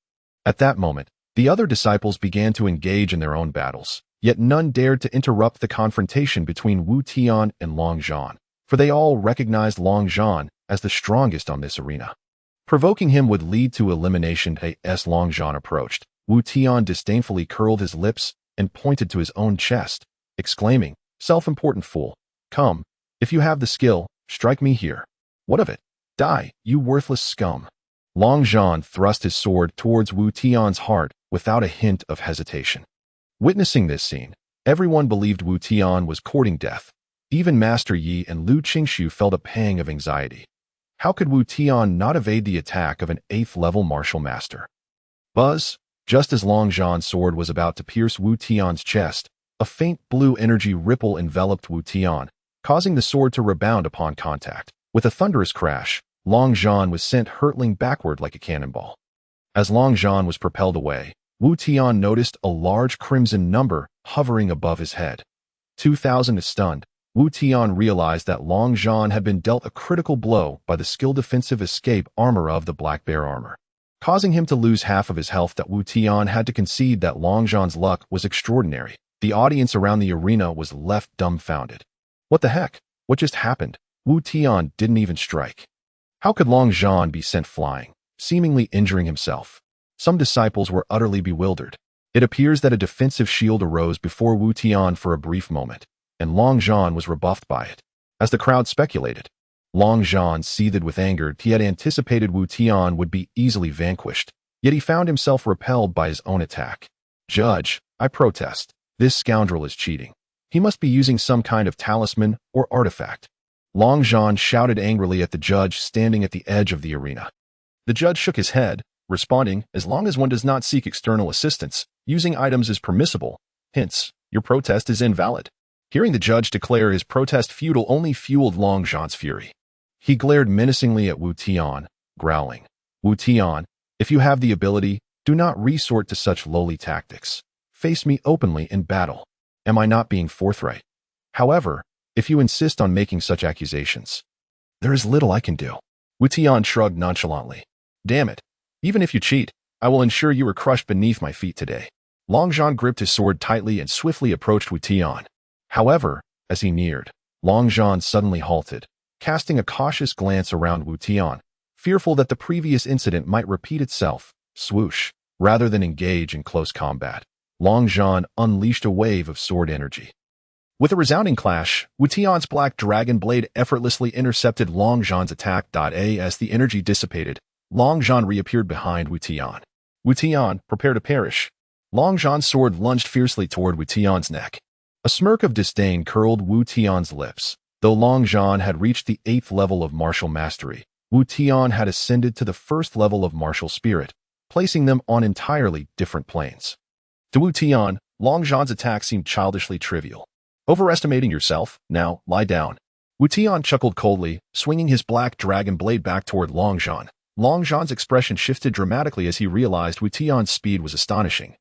At that moment, the other disciples began to engage in their own battles, yet none dared to interrupt the confrontation between Wu Tian and Long Zhan, for they all recognized Long Zhan as the strongest on this arena. Provoking him would lead to elimination. As Long Zhan approached, Wu Tian disdainfully curled his lips and pointed to his own chest, exclaiming, "Self-important fool. Come, if you have the skill, strike me here. What of it? Die, you worthless scum." Long Zhan thrust his sword towards Wu Tian's heart without a hint of hesitation. Witnessing this scene, everyone believed Wu Tian was courting death. Even Master Yi and Lu Qingshu felt a pang of anxiety. How could Wu Tian not evade the attack of an 8th-level martial master? Buzz! Just as Long Zhan's sword was about to pierce Wu Tian's chest, a faint blue energy ripple enveloped Wu Tian, causing the sword to rebound upon contact. With a thunderous crash, Long Zhan was sent hurtling backward like a cannonball. As Long Zhan was propelled away, Wu Tian noticed a large crimson number hovering above his head. 2000. Stunned, Wu Tian realized that Long Zhan had been dealt a critical blow by the skill defensive escape armor of the Black Bear armor, causing him to lose half of his health. That Wu Tian had to concede that Long Zhan's luck was extraordinary. The audience around the arena was left dumbfounded. What the heck? What just happened? Wu Tian didn't even strike. How could Long Zhan be sent flying, seemingly injuring himself? Some disciples were utterly bewildered. It appears that a defensive shield arose before Wu Tian for a brief moment, and Long Zhan was rebuffed by it. As the crowd speculated, Long Zhan seethed with anger. He had anticipated Wu Tian would be easily vanquished, yet he found himself repelled by his own attack. Judge, I protest. This scoundrel is cheating. He must be using some kind of talisman or artifact. Long Zhan shouted angrily at the judge standing at the edge of the arena. The judge shook his head, responding, "As long as one does not seek external assistance, using items is permissible. Hence, your protest is invalid." Hearing the judge declare his protest futile only fueled Long Zhan's fury. He glared menacingly at Wu Tian, growling, "Wu Tian, if you have the ability, do not resort to such lowly tactics. Face me openly in battle. Am I not being forthright? However, if you insist on making such accusations, there is little I can do." Wu Tian shrugged nonchalantly. "Damn it. Even if you cheat, I will ensure you are crushed beneath my feet today." Long Zhan gripped his sword tightly and swiftly approached Wu Tian. However, as he neared, Long Zhan suddenly halted, casting a cautious glance around Wu Tian, fearful that the previous incident might repeat itself. Swoosh! Rather than engage in close combat, Long Zhan unleashed a wave of sword energy. With a resounding clash, Wu Tian's black dragon blade effortlessly intercepted Long Zhan's attack. As the energy dissipated, Long Zhan reappeared behind Wu Tian. Wu Tian, prepare to perish. Long Zhan's sword lunged fiercely toward Wu Tian's neck. A smirk of disdain curled Wu Tian's lips. Though Long Zhan had reached the 8th level of martial mastery, Wu Tian had ascended to the 1st level of martial spirit, placing them on entirely different planes. To Wu Tian, Long Zhan's attack seemed childishly trivial. Overestimating yourself, now lie down. Wu Tian chuckled coldly, swinging his black dragon blade back toward Long Zhan. Long Zhan's expression shifted dramatically as he realized Wu Tian's speed was astonishing.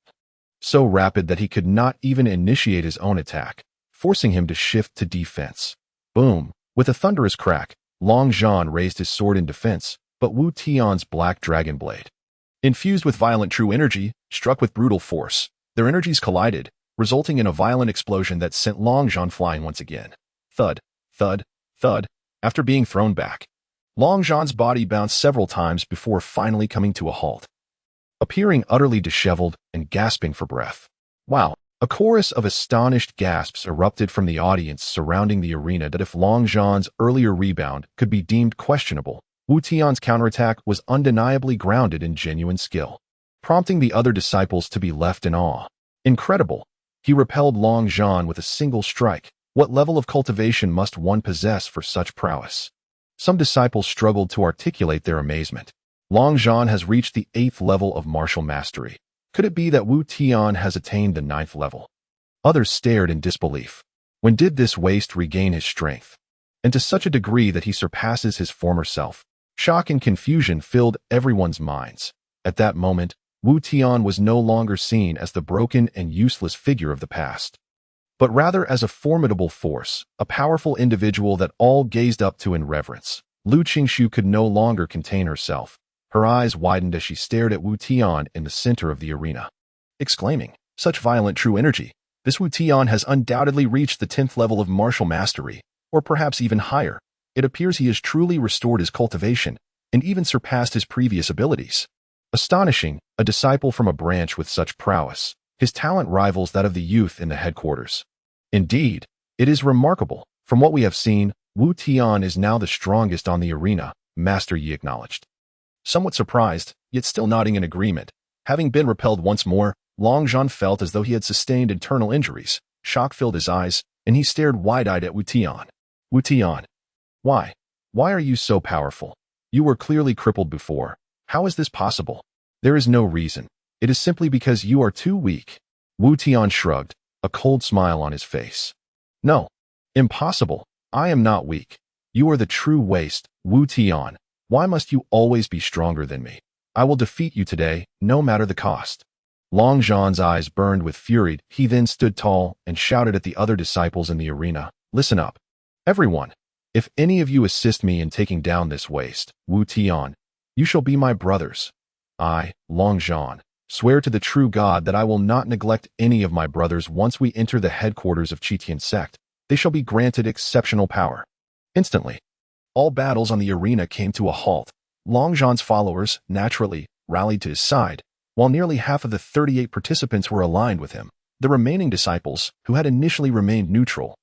So rapid that he could not even initiate his own attack, forcing him to shift to defense. Boom! With a thunderous crack, Long Zhan raised his sword in defense, but Wu Tian's black dragon blade, infused with violent true energy, struck with brutal force. Their energies collided, resulting in a violent explosion that sent Long Zhan flying once again. Thud, thud, thud. After being thrown back, Long Zhan's body bounced several times before finally coming to a halt, appearing utterly disheveled and gasping for breath. Wow! A chorus of astonished gasps erupted from the audience surrounding the arena. That if Long Zhan's earlier rebound could be deemed questionable, Wu Tian's counterattack was undeniably grounded in genuine skill, prompting the other disciples to be left in awe. Incredible! He repelled Long Zhan with a single strike. What level of cultivation must one possess for such prowess? Some disciples struggled to articulate their amazement. Long Zhan has reached the 8th level of martial mastery. Could it be that Wu Tian has attained the 9th level? Others stared in disbelief. When did this waste regain his strength? And to such a degree that he surpasses his former self? Shock and confusion filled everyone's minds. At that moment, Wu Tian was no longer seen as the broken and useless figure of the past, but rather as a formidable force, a powerful individual that all gazed up to in reverence. Lu Qingshu could no longer contain herself. Her eyes widened as she stared at Wu Tian in the center of the arena, exclaiming, "Such violent true energy! This Wu Tian has undoubtedly reached the 10th level of martial mastery, or perhaps even higher. It appears he has truly restored his cultivation, and even surpassed his previous abilities." Astonishing, a disciple from a branch with such prowess. His talent rivals that of the youth in the headquarters. Indeed, it is remarkable. From what we have seen, Wu Tian is now the strongest on the arena, Master Yi acknowledged. Somewhat surprised, yet still nodding in agreement. Having been repelled once more, Long Zhan felt as though he had sustained internal injuries. Shock filled his eyes, and he stared wide-eyed at Wu Tian. Wu Tian, why? Why are you so powerful? You were clearly crippled before. How is this possible? There is no reason. It is simply because you are too weak. Wu Tian shrugged, a cold smile on his face. No. Impossible. I am not weak. You are the true waste, Wu Tian. Why must you always be stronger than me? I will defeat you today, no matter the cost. Long Zhan's eyes burned with fury. He then stood tall and shouted at the other disciples in the arena, "Listen up. Everyone. If any of you assist me in taking down this waste, Wu Tian, you shall be my brothers. I, Long Zhan, swear to the true God that I will not neglect any of my brothers once we enter the headquarters of Tian sect. They shall be granted exceptional power." Instantly, all battles on the arena came to a halt. Long Zhan's followers, naturally, rallied to his side, while nearly half of the 38 participants were aligned with him. The remaining disciples, who had initially remained neutral,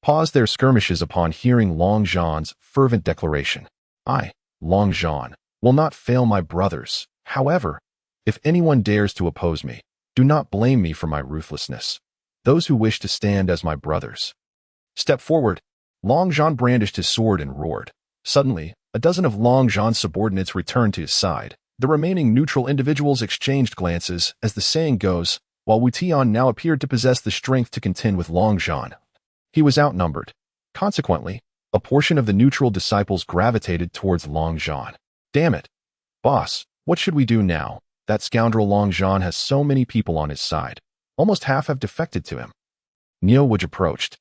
paused their skirmishes upon hearing Long Zhan's fervent declaration. "I, Long Zhan, will not fail my brothers. However, if anyone dares to oppose me, do not blame me for my ruthlessness. Those who wish to stand as my brothers, step forward." Long Zhan brandished his sword and roared. Suddenly, a dozen of Long Zhan's subordinates returned to his side. The remaining neutral individuals exchanged glances, as the saying goes, while Wu Tian now appeared to possess the strength to contend with Long Zhan. He was outnumbered. Consequently, a portion of the neutral disciples gravitated towards Long Zhan. "Damn it. Boss, what should we do now? That scoundrel Long Zhan has so many people on his side. Almost half have defected to him." Niuwuj approached.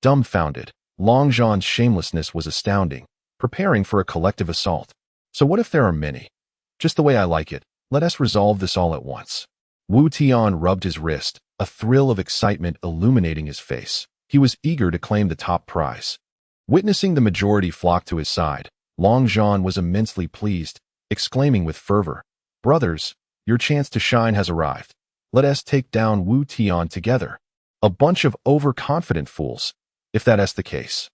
Dumbfounded, Long Zhan's shamelessness was astounding, preparing for a collective assault. "So what if there are many? Just the way I like it. Let us resolve this all at once." Wu Tian rubbed his wrist, a thrill of excitement illuminating his face. He was eager to claim the top prize. Witnessing the majority flock to his side, Long Zhan was immensely pleased, exclaiming with fervor, "Brothers, your chance to shine has arrived. Let us take down Wu Tian together." A bunch of overconfident fools, if that's the case.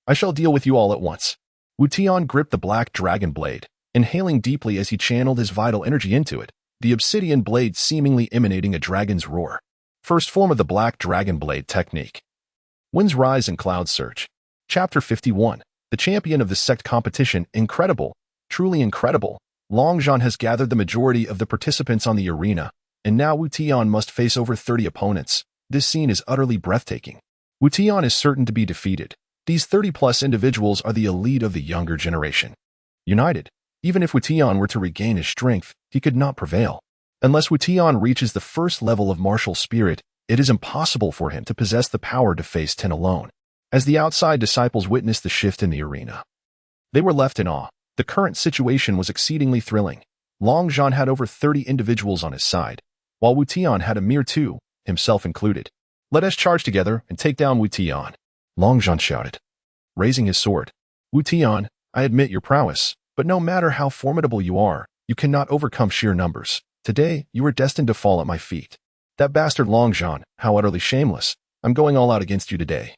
I shall deal with you all at once. Wu Tian gripped the black dragon blade, inhaling deeply as he channeled his vital energy into it, the obsidian blade seemingly emanating a dragon's roar. First form of the black dragon blade technique. Winds rise and clouds surge. Chapter 51. The champion of the sect competition. Incredible. Truly incredible. Long Zhan has gathered the majority of the participants on the arena, and now Wu Tian must face over 30 opponents. This scene is utterly breathtaking. Wu Tian is certain to be defeated. These 30-plus individuals are the elite of the younger generation. United, even if Wu Tian were to regain his strength, he could not prevail. Unless Wu Tian reaches the first level of martial spirit, it is impossible for him to possess the power to face 10 alone. As the outside disciples witnessed the shift in the arena, they were left in awe. The current situation was exceedingly thrilling. Long Zhan had over 30 individuals on his side, while Wu Tian had a mere 2, himself included. Let us charge together and take down Wu Tian, Long Zhan shouted, raising his sword. Wu Tian, I admit your prowess, but no matter how formidable you are, you cannot overcome sheer numbers. Today, you are destined to fall at my feet. That bastard Long Zhan, how utterly shameless. I'm going all out against you today.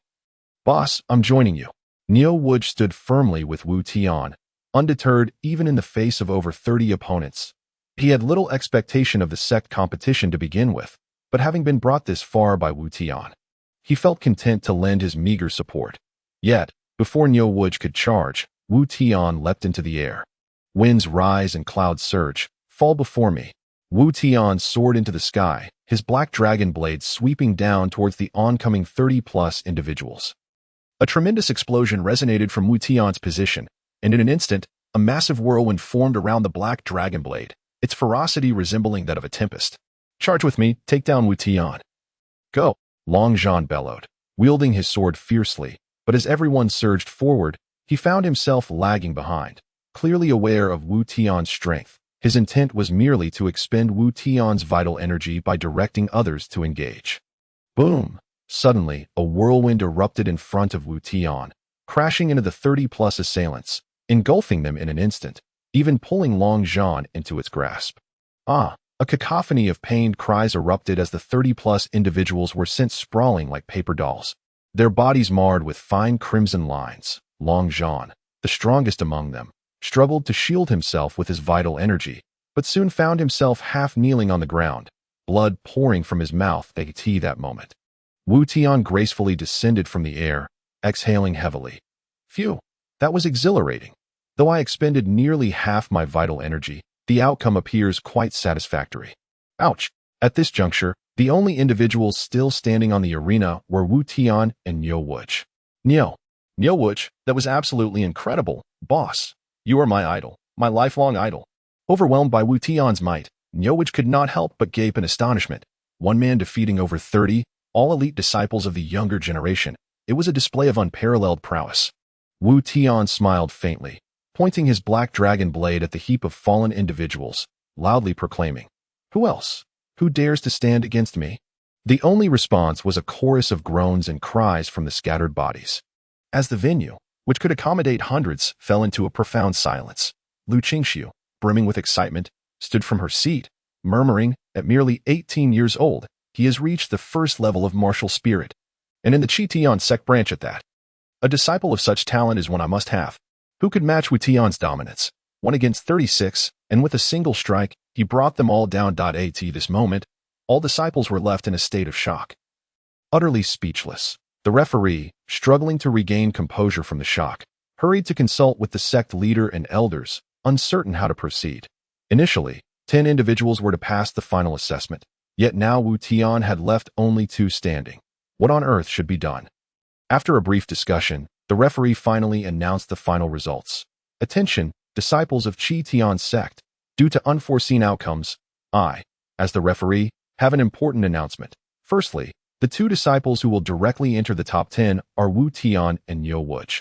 Boss, I'm joining you. Neo Wood stood firmly with Wu Tian, undeterred even in the face of over 30 opponents. He had little expectation of the sect competition to begin with, but having been brought this far by Wu Tian, he felt content to lend his meager support. Yet, before Neo Wood could charge, Wu Tian leapt into the air. Winds rise and clouds surge. Fall before me. Wu Tian soared into the sky, his black dragon blade sweeping down towards the oncoming 30-plus individuals. A tremendous explosion resonated from Wu Tian's position, and in an instant, a massive whirlwind formed around the black dragon blade, its ferocity resembling that of a tempest. Charge with me, take down Wu Tian. Go, Long Zhan bellowed, wielding his sword fiercely, but as everyone surged forward, he found himself lagging behind. Clearly aware of Wu Tian's strength, his intent was merely to expend Wu Tian's vital energy by directing others to engage. Boom! Suddenly, a whirlwind erupted in front of Wu Tian, crashing into the 30-plus assailants, engulfing them in an instant, even pulling Long Zhan into its grasp. A cacophony of pained cries erupted as the 30-plus individuals were sent sprawling like paper dolls, their bodies marred with fine crimson lines. Long Zhan, the strongest among them, struggled to shield himself with his vital energy, but soon found himself half kneeling on the ground, blood pouring from his mouth at that moment. Wu Tian gracefully descended from the air, exhaling heavily. Phew, that was exhilarating. Though I expended nearly half my vital energy, the outcome appears quite satisfactory. Ouch! At this juncture, the only individuals still standing on the arena were Wu Tian and Neo Wood. Neo Wood, that was absolutely incredible, boss. You are my idol, my lifelong idol. Overwhelmed by Wu Tian's might, Neo Wood could not help but gape in astonishment. One man defeating over 30, all elite disciples of the younger generation. It was a display of unparalleled prowess. Wu Tian smiled faintly, pointing his black dragon blade at the heap of fallen individuals, loudly proclaiming, Who else? Who dares to stand against me? The only response was a chorus of groans and cries from the scattered bodies. As the venue, which could accommodate hundreds, fell into a profound silence, Lu Qingxiu, brimming with excitement, stood from her seat, murmuring, at merely 18 years old, he has reached the first level of martial spirit, and in the Tian sect branch at that. A disciple of such talent is one I must have. Who could match Wu Tian's dominance? 1 against 36, and with a single strike, he brought them all down. At this moment, all disciples were left in a state of shock. Utterly speechless, the referee, struggling to regain composure from the shock, hurried to consult with the sect leader and elders, uncertain how to proceed. Initially, 10 individuals were to pass the final assessment, yet now Wu Tian had left only 2 standing. What on earth should be done? After a brief discussion, the referee finally announced the final results. Attention, disciples of Tian sect. Due to unforeseen outcomes, I, as the referee, have an important announcement. Firstly, the 2 disciples who will directly enter the top 10 are Wu Tian and Neo Wood,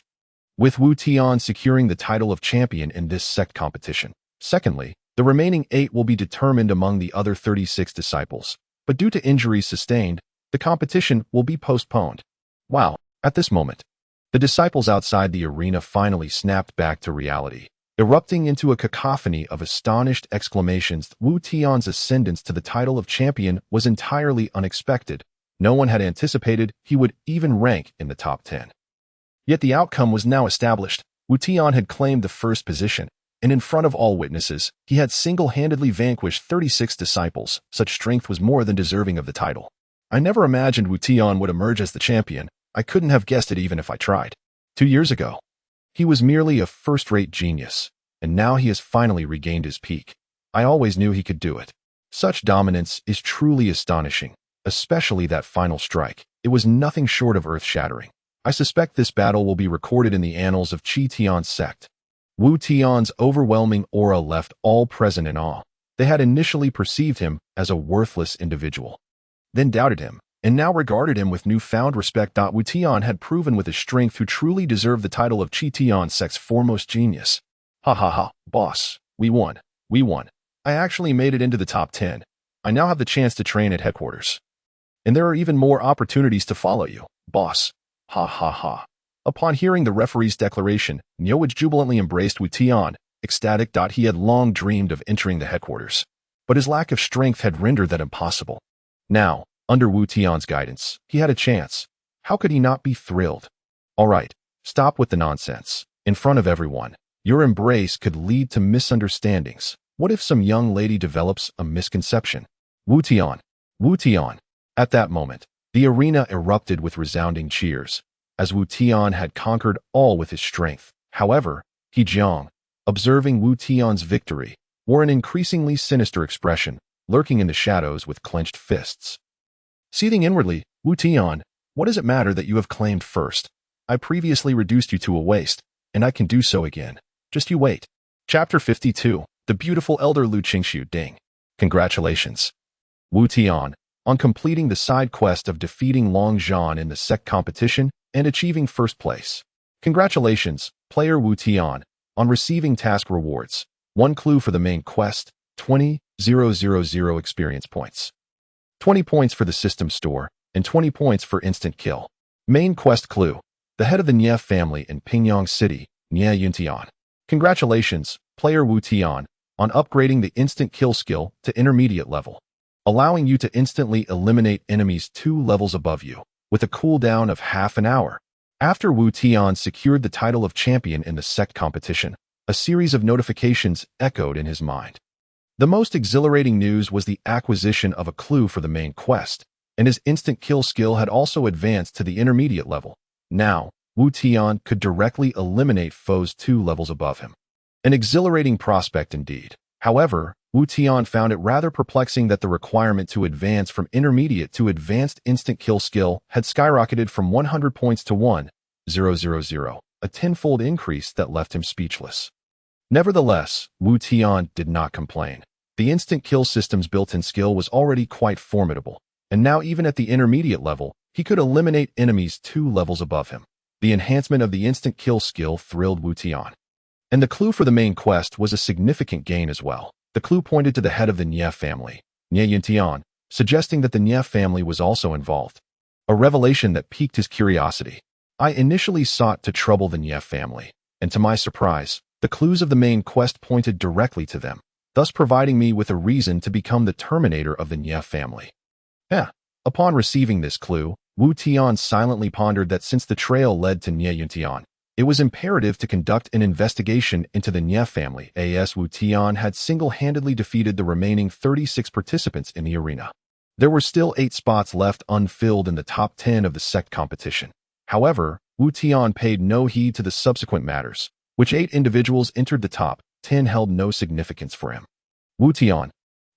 with Wu Tian securing the title of champion in this sect competition. Secondly, the remaining 8 will be determined among the other 36 disciples, but due to injuries sustained, the competition will be postponed. Wow, at this moment, the disciples outside the arena finally snapped back to reality, erupting into a cacophony of astonished exclamations. Wu Tian's ascendance to the title of champion was entirely unexpected, No one had anticipated he would even rank in the top 10. Yet the outcome was now established. Wu Tian had claimed the first position, and in front of all witnesses, he had single-handedly vanquished 36 disciples. Such strength was more than deserving of the title. I never imagined Wu Tian would emerge as the champion. I couldn't have guessed it even if I tried. 2 years ago, he was merely a first-rate genius, and now he has finally regained his peak. I always knew he could do it. Such dominance is truly astonishing, especially that final strike. It was nothing short of earth-shattering. I suspect this battle will be recorded in the annals of Tian's sect. Wu Tian's overwhelming aura left all present in awe. They had initially perceived him as a worthless individual, then doubted him, and now regarded him with newfound respect. Wu Tian had proven with his strength who truly deserved the title of Tian's sect's foremost genius. Ha ha ha, boss, we won. We won. I actually made it into the top 10. I now have the chance to train at headquarters. And there are even more opportunities to follow you, boss. Ha ha ha. Upon hearing the referee's declaration, Niuwij jubilantly embraced Wu Tian, ecstatic. He had long dreamed of entering the headquarters, but his lack of strength had rendered that impossible. Now, under Wu Tian's guidance, he had a chance. How could he not be thrilled? All right, stop with the nonsense. In front of everyone, your embrace could lead to misunderstandings. What if some young lady develops a misconception? Wu Tian. Wu Tian. At that moment, the arena erupted with resounding cheers, as Wu Tian had conquered all with his strength. However, He Jiang, observing Wu Tian's victory, wore an increasingly sinister expression, lurking in the shadows with clenched fists. Seething inwardly, Wu Tian, what does it matter that you have claimed first? I previously reduced you to a waste, and I can do so again. Just you wait. Chapter 52. The beautiful elder Lu Qingshu Ding. Congratulations, Wu Tian, on completing the side quest of defeating Long Zhan in the sect competition and achieving first place. Congratulations, player Wu Tian, on receiving task rewards. 1 clue for the main quest, 20,000 experience points. 20 points for the system store, and 20 points for instant kill. Main quest clue. The head of the Nie family in Pingyang City, Nie Yuntian. Congratulations, player Wu Tian, on upgrading the instant kill skill to intermediate level, allowing you to instantly eliminate enemies 2 levels above you, with a cooldown of half an hour. After Wu Tian secured the title of champion in the sect competition, a series of notifications echoed in his mind. The most exhilarating news was the acquisition of a clue for the main quest, and his instant kill skill had also advanced to the intermediate level. Now, Wu Tian could directly eliminate foes 2 levels above him. An exhilarating prospect indeed. However, Wu Tian found it rather perplexing that the requirement to advance from intermediate to advanced instant kill skill had skyrocketed from 100 points to 1,000, a tenfold increase that left him speechless. Nevertheless, Wu Tian did not complain. The instant kill system's built-in skill was already quite formidable, and now even at the intermediate level, he could eliminate enemies 2 levels above him. The enhancement of the instant kill skill thrilled Wu Tian. And the clue for the main quest was a significant gain as well. The clue pointed to the head of the Nie family, Nie Yuntian, suggesting that the Nie family was also involved. A revelation that piqued his curiosity. I initially sought to trouble the Nie family, and to my surprise, the clues of the main quest pointed directly to them, thus providing me with a reason to become the terminator of the Nie family. Upon receiving this clue, Wu Tian silently pondered that since the trail led to Nie Yuntian, it was imperative to conduct an investigation into the Nie family, as Wu Tian had single-handedly defeated the remaining 36 participants in the arena. There were still 8 spots left unfilled in the top 10 of the sect competition. However, Wu Tian paid no heed to the subsequent matters, which 8 individuals entered the top 10 held no significance for him. Wu Tian,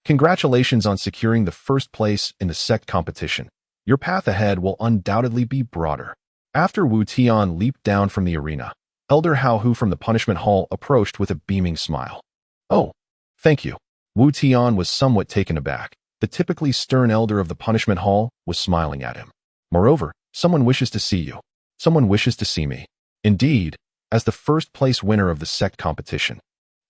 congratulations on securing the first place in the sect competition. Your path ahead will undoubtedly be broader. After Wu Tian leaped down from the arena, Elder Hao Hu from the punishment hall approached with a beaming smile. Oh, thank you. Wu Tian was somewhat taken aback. The typically stern elder of the punishment hall was smiling at him. Moreover, someone wishes to see you. Someone wishes to see me. Indeed, as the first place winner of the sect competition,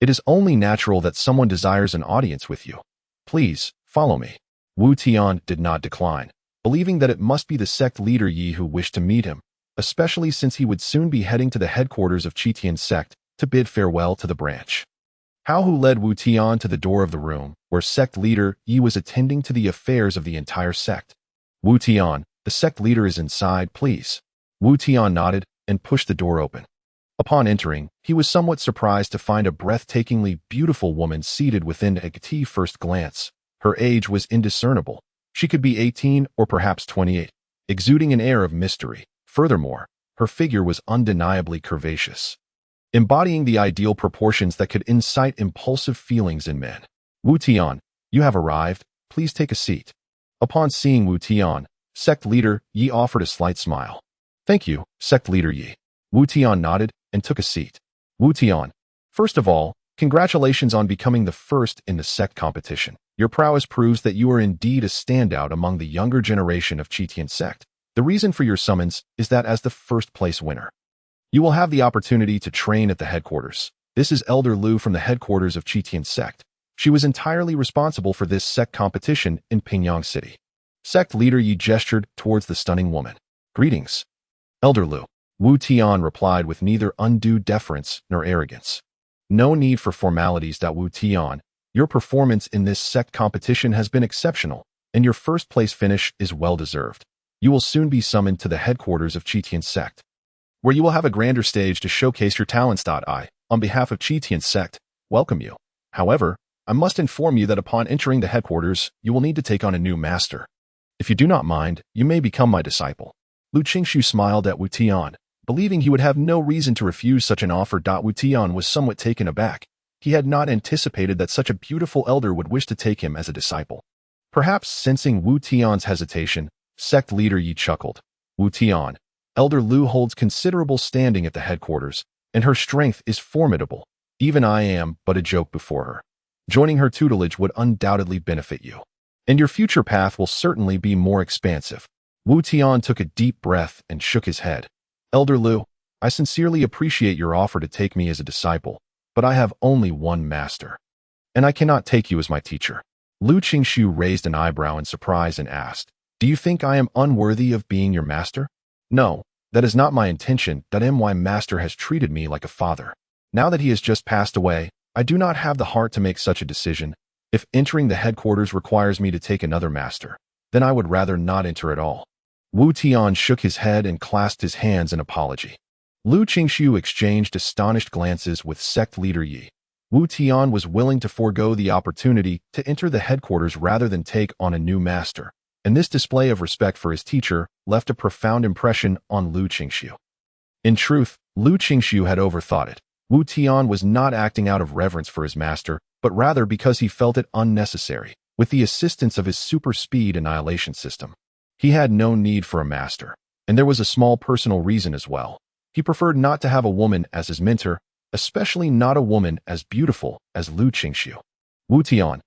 it is only natural that someone desires an audience with you. Please, follow me. Wu Tian did not decline, believing that it must be the sect leader Yi who wished to meet him, especially since he would soon be heading to the headquarters of Tian's sect to bid farewell to the branch. Hao Hu led Wu Tian to the door of the room, where sect leader Yi was attending to the affairs of the entire sect. Wu Tian, the sect leader is inside, please. Wu Tian nodded and pushed the door open. Upon entering, he was somewhat surprised to find a breathtakingly beautiful woman seated within a tea. First glance, her age was indiscernible. She could be 18 or perhaps 28, exuding an air of mystery. Furthermore, her figure was undeniably curvaceous, embodying the ideal proportions that could incite impulsive feelings in men. Wu Tian, you have arrived. Please take a seat. Upon seeing Wu Tian, sect leader Yi offered a slight smile. Thank you, sect leader Yi. Wu Tian nodded and took a seat. Wu Tian, first of all, congratulations on becoming the first in the sect competition. Your prowess proves that you are indeed a standout among the younger generation of Tian sect. The reason for your summons is that as the first place winner, you will have the opportunity to train at the headquarters. This is Elder Lu from the headquarters of Tian sect. She was entirely responsible for this sect competition in Pingyang City. Sect leader Yi gestured towards the stunning woman. Greetings, Elder Lu. Wu Tian replied with neither undue deference nor arrogance. No need for formalities. Wu Tian, your performance in this sect competition has been exceptional, and your first place finish is well deserved. You will soon be summoned to the headquarters of Tian sect, where you will have a grander stage to showcase your talents. I, on behalf of Tian sect, welcome you. However, I must inform you that upon entering the headquarters, you will need to take on a new master. If you do not mind, you may become my disciple. Lu Qingshu smiled at Wu Tian, believing he would have no reason to refuse such an offer. Wu Tian was somewhat taken aback. He had not anticipated that such a beautiful elder would wish to take him as a disciple. Perhaps sensing Wu Tian's hesitation, sect leader Yi chuckled. Wu Tian, Elder Lu holds considerable standing at the headquarters, and her strength is formidable. Even I am but a joke before her. Joining her tutelage would undoubtedly benefit you, and your future path will certainly be more expansive. Wu Tian took a deep breath and shook his head. Elder Lu, I sincerely appreciate your offer to take me as a disciple, but I have only one master, and I cannot take you as my teacher. Lu Qingshu raised an eyebrow in surprise and asked, Do you think I am unworthy of being your master? No, that is not my intention. My master has treated me like a father. Now that he has just passed away, I do not have the heart to make such a decision. If entering the headquarters requires me to take another master, then I would rather not enter at all. Wu Tian shook his head and clasped his hands in apology. Lu Qingshu exchanged astonished glances with sect leader Yi. Wu Tian was willing to forego the opportunity to enter the headquarters rather than take on a new master, and this display of respect for his teacher left a profound impression on Lu Qingshu. In truth, Lu Qingshu had overthought it. Wu Tian was not acting out of reverence for his master, but rather because he felt it unnecessary. With the assistance of his super speed annihilation system, he had no need for a master, and there was a small personal reason as well. He preferred not to have a woman as his mentor, especially not a woman as beautiful as Lu Qingshu. Wu Tian,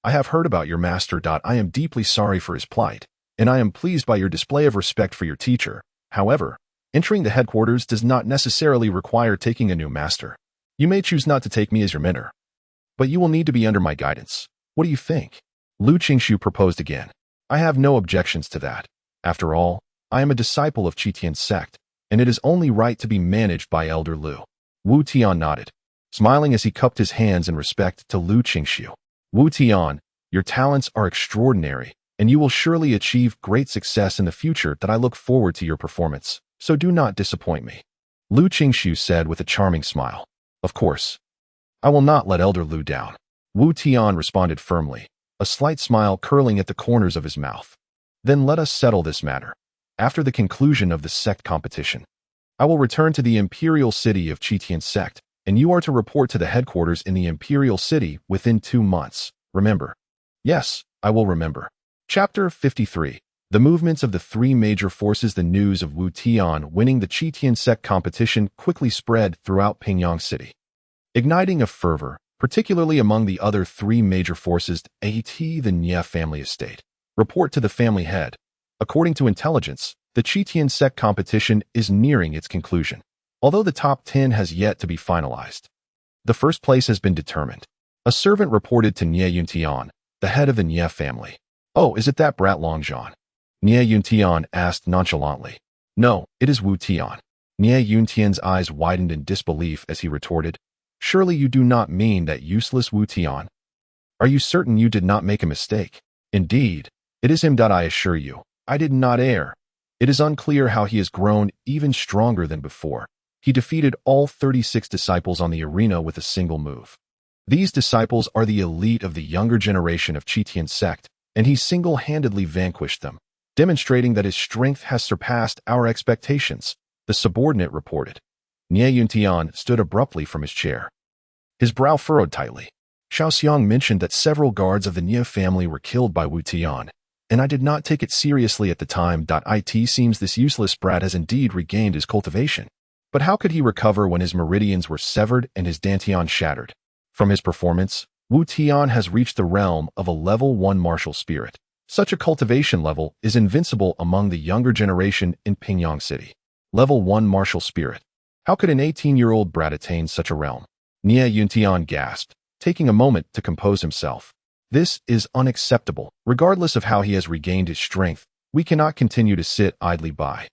I have heard about your master. I am deeply sorry for his plight, and I am pleased by your display of respect for your teacher. However, entering the headquarters does not necessarily require taking a new master. You may choose not to take me as your mentor, but you will need to be under my guidance. What do you think? Lu Qingshu proposed again. I have no objections to that. After all, I am a disciple of Tian sect, and it is only right to be managed by Elder Lu. Wu Tian nodded, smiling as he cupped his hands in respect to Lu Qingshu. Wu Tian, your talents are extraordinary, and you will surely achieve great success in the future. I look forward to your performance, so do not disappoint me. Lu Qingshu said with a charming smile. Of course. I will not let Elder Lu down. Wu Tian responded firmly, a slight smile curling at the corners of his mouth. Then let us settle this matter. After the conclusion of the sect competition, I will return to the imperial city of Tian sect, and you are to report to the headquarters in the imperial city within 2 months. Remember? Yes, I will remember. Chapter 53. The movements of the three major forces. The news of Wu Tian winning the Tian sect competition quickly spread throughout Pingyang City, igniting a fervor, particularly among the other three major forces. The Nye family estate. Report to the family head. According to intelligence, the Tian sect competition is nearing its conclusion, although the top 10 has yet to be finalized. The first place has been determined. A servant reported to Nye Yuntian, the head of the Nye family. Oh, is it that brat Longzhan? Nye Yuntian asked nonchalantly. No, it is Wu Tian. Nye Yuntian's eyes widened in disbelief as he retorted. Surely you do not mean that useless Wu Tian? Are you certain you did not make a mistake? Indeed, it is him. I assure you, I did not err. It is unclear how he has grown even stronger than before. He defeated all 36 disciples on the arena with a single move. These disciples are the elite of the younger generation of Tian sect, and he single-handedly vanquished them, demonstrating that his strength has surpassed our expectations, the subordinate reported. Tian stood abruptly from his chair. His brow furrowed tightly. Xiaoxiang mentioned that several guards of the Nia family were killed by Tian, and I did not take it seriously at the time. It seems this useless brat has indeed regained his cultivation. But how could he recover when his meridians were severed and his dantian shattered? From his performance, Tian has reached the realm of a level 1 martial spirit. Such a cultivation level is invincible among the younger generation in Pingyang City. Level 1 martial spirit. How could an 18-year-old brat attain such a realm? Tian gasped, taking a moment to compose himself. This is unacceptable. Regardless of how he has regained his strength, we cannot continue to sit idly by.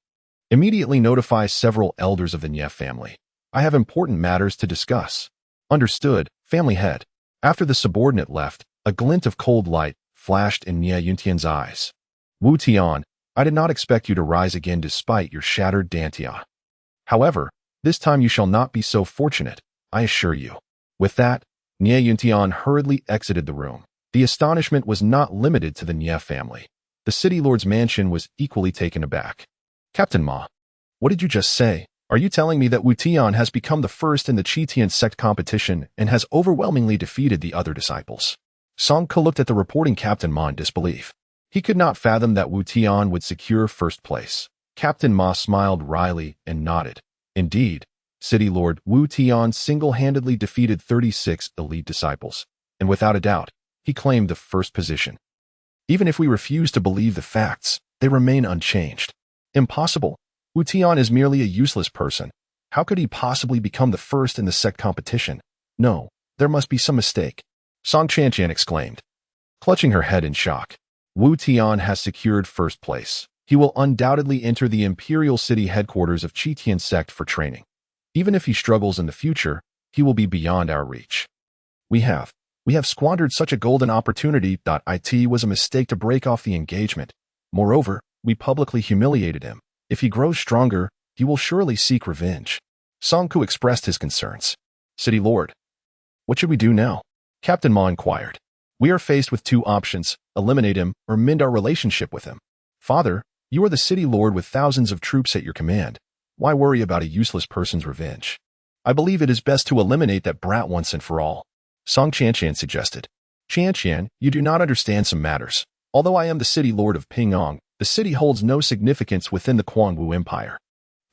Immediately notify several elders of the Nia family. I have important matters to discuss. Understood, family head. After the subordinate left, a glint of cold light flashed in Tian's eyes. Tian, I did not expect you to rise again despite your shattered dantian. However, this time you shall not be so fortunate, I assure you. With that, Tian hurriedly exited the room. The astonishment was not limited to the Nia family. The city lord's mansion was equally taken aback. Captain Ma, what did you just say? Are you telling me that Tian has become the first in the Tian sect competition and has overwhelmingly defeated the other disciples? Song Ke looked at the reporting Captain Ma in disbelief. He could not fathom that Tian would secure first place. Captain Ma smiled wryly and nodded. Indeed, City Lord Tian single-handedly defeated 36 elite disciples, and without a doubt, he claimed the first position. Even if we refuse to believe the facts, they remain unchanged. Impossible. Tian is merely a useless person. How could he possibly become the first in the sect competition? No, there must be some mistake. Song Chantian exclaimed, clutching her head in shock. Tian has secured first place. He will undoubtedly enter the Imperial City headquarters of Tian sect for training. Even if he struggles in the future, he will be beyond our reach. We have squandered such a golden opportunity. It was a mistake to break off the engagement. Moreover, we publicly humiliated him. If he grows stronger, he will surely seek revenge. Song Ku expressed his concerns. City Lord, what should we do now? Captain Ma inquired. We are faced with two options, eliminate him or mend our relationship with him. Father, you are the city lord with thousands of troops at your command. Why worry about a useless person's revenge? I believe it is best to eliminate that brat once and for all. Song Chantian suggested. Chantian, you do not understand some matters. Although I am the city lord of Pingyang, the city holds no significance within the Quangwu Empire.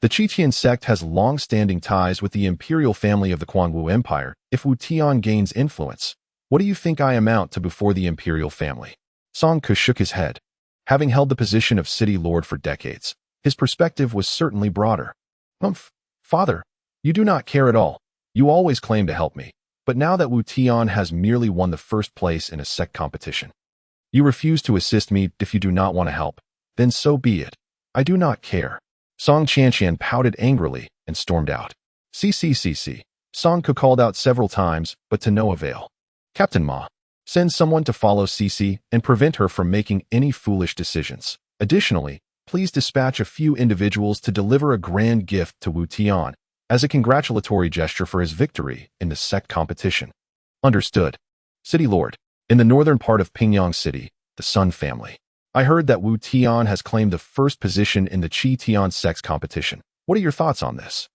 The Tian sect has long-standing ties with the imperial family of the Quangwu Empire. If Tian gains influence, what do you think I amount to before the imperial family? Song Ke shook his head. Having held the position of city lord for decades, his perspective was certainly broader. Father, you do not care at all. You always claim to help me. But now that Tian has merely won the first place in a sect competition, you refuse to assist me. If you do not want to help, then so be it. I do not care. Song Chantian pouted angrily and stormed out. CCCC. Song Ke called out several times, but to no avail. Captain Ma, send someone to follow Cici and prevent her from making any foolish decisions. Additionally, please dispatch a few individuals to deliver a grand gift to Tian as a congratulatory gesture for his victory in the sect competition. Understood. City Lord, in the northern part of Pingyang City, the Sun family. I heard that Tian has claimed the first position in the Tian sect competition. What are your thoughts on this?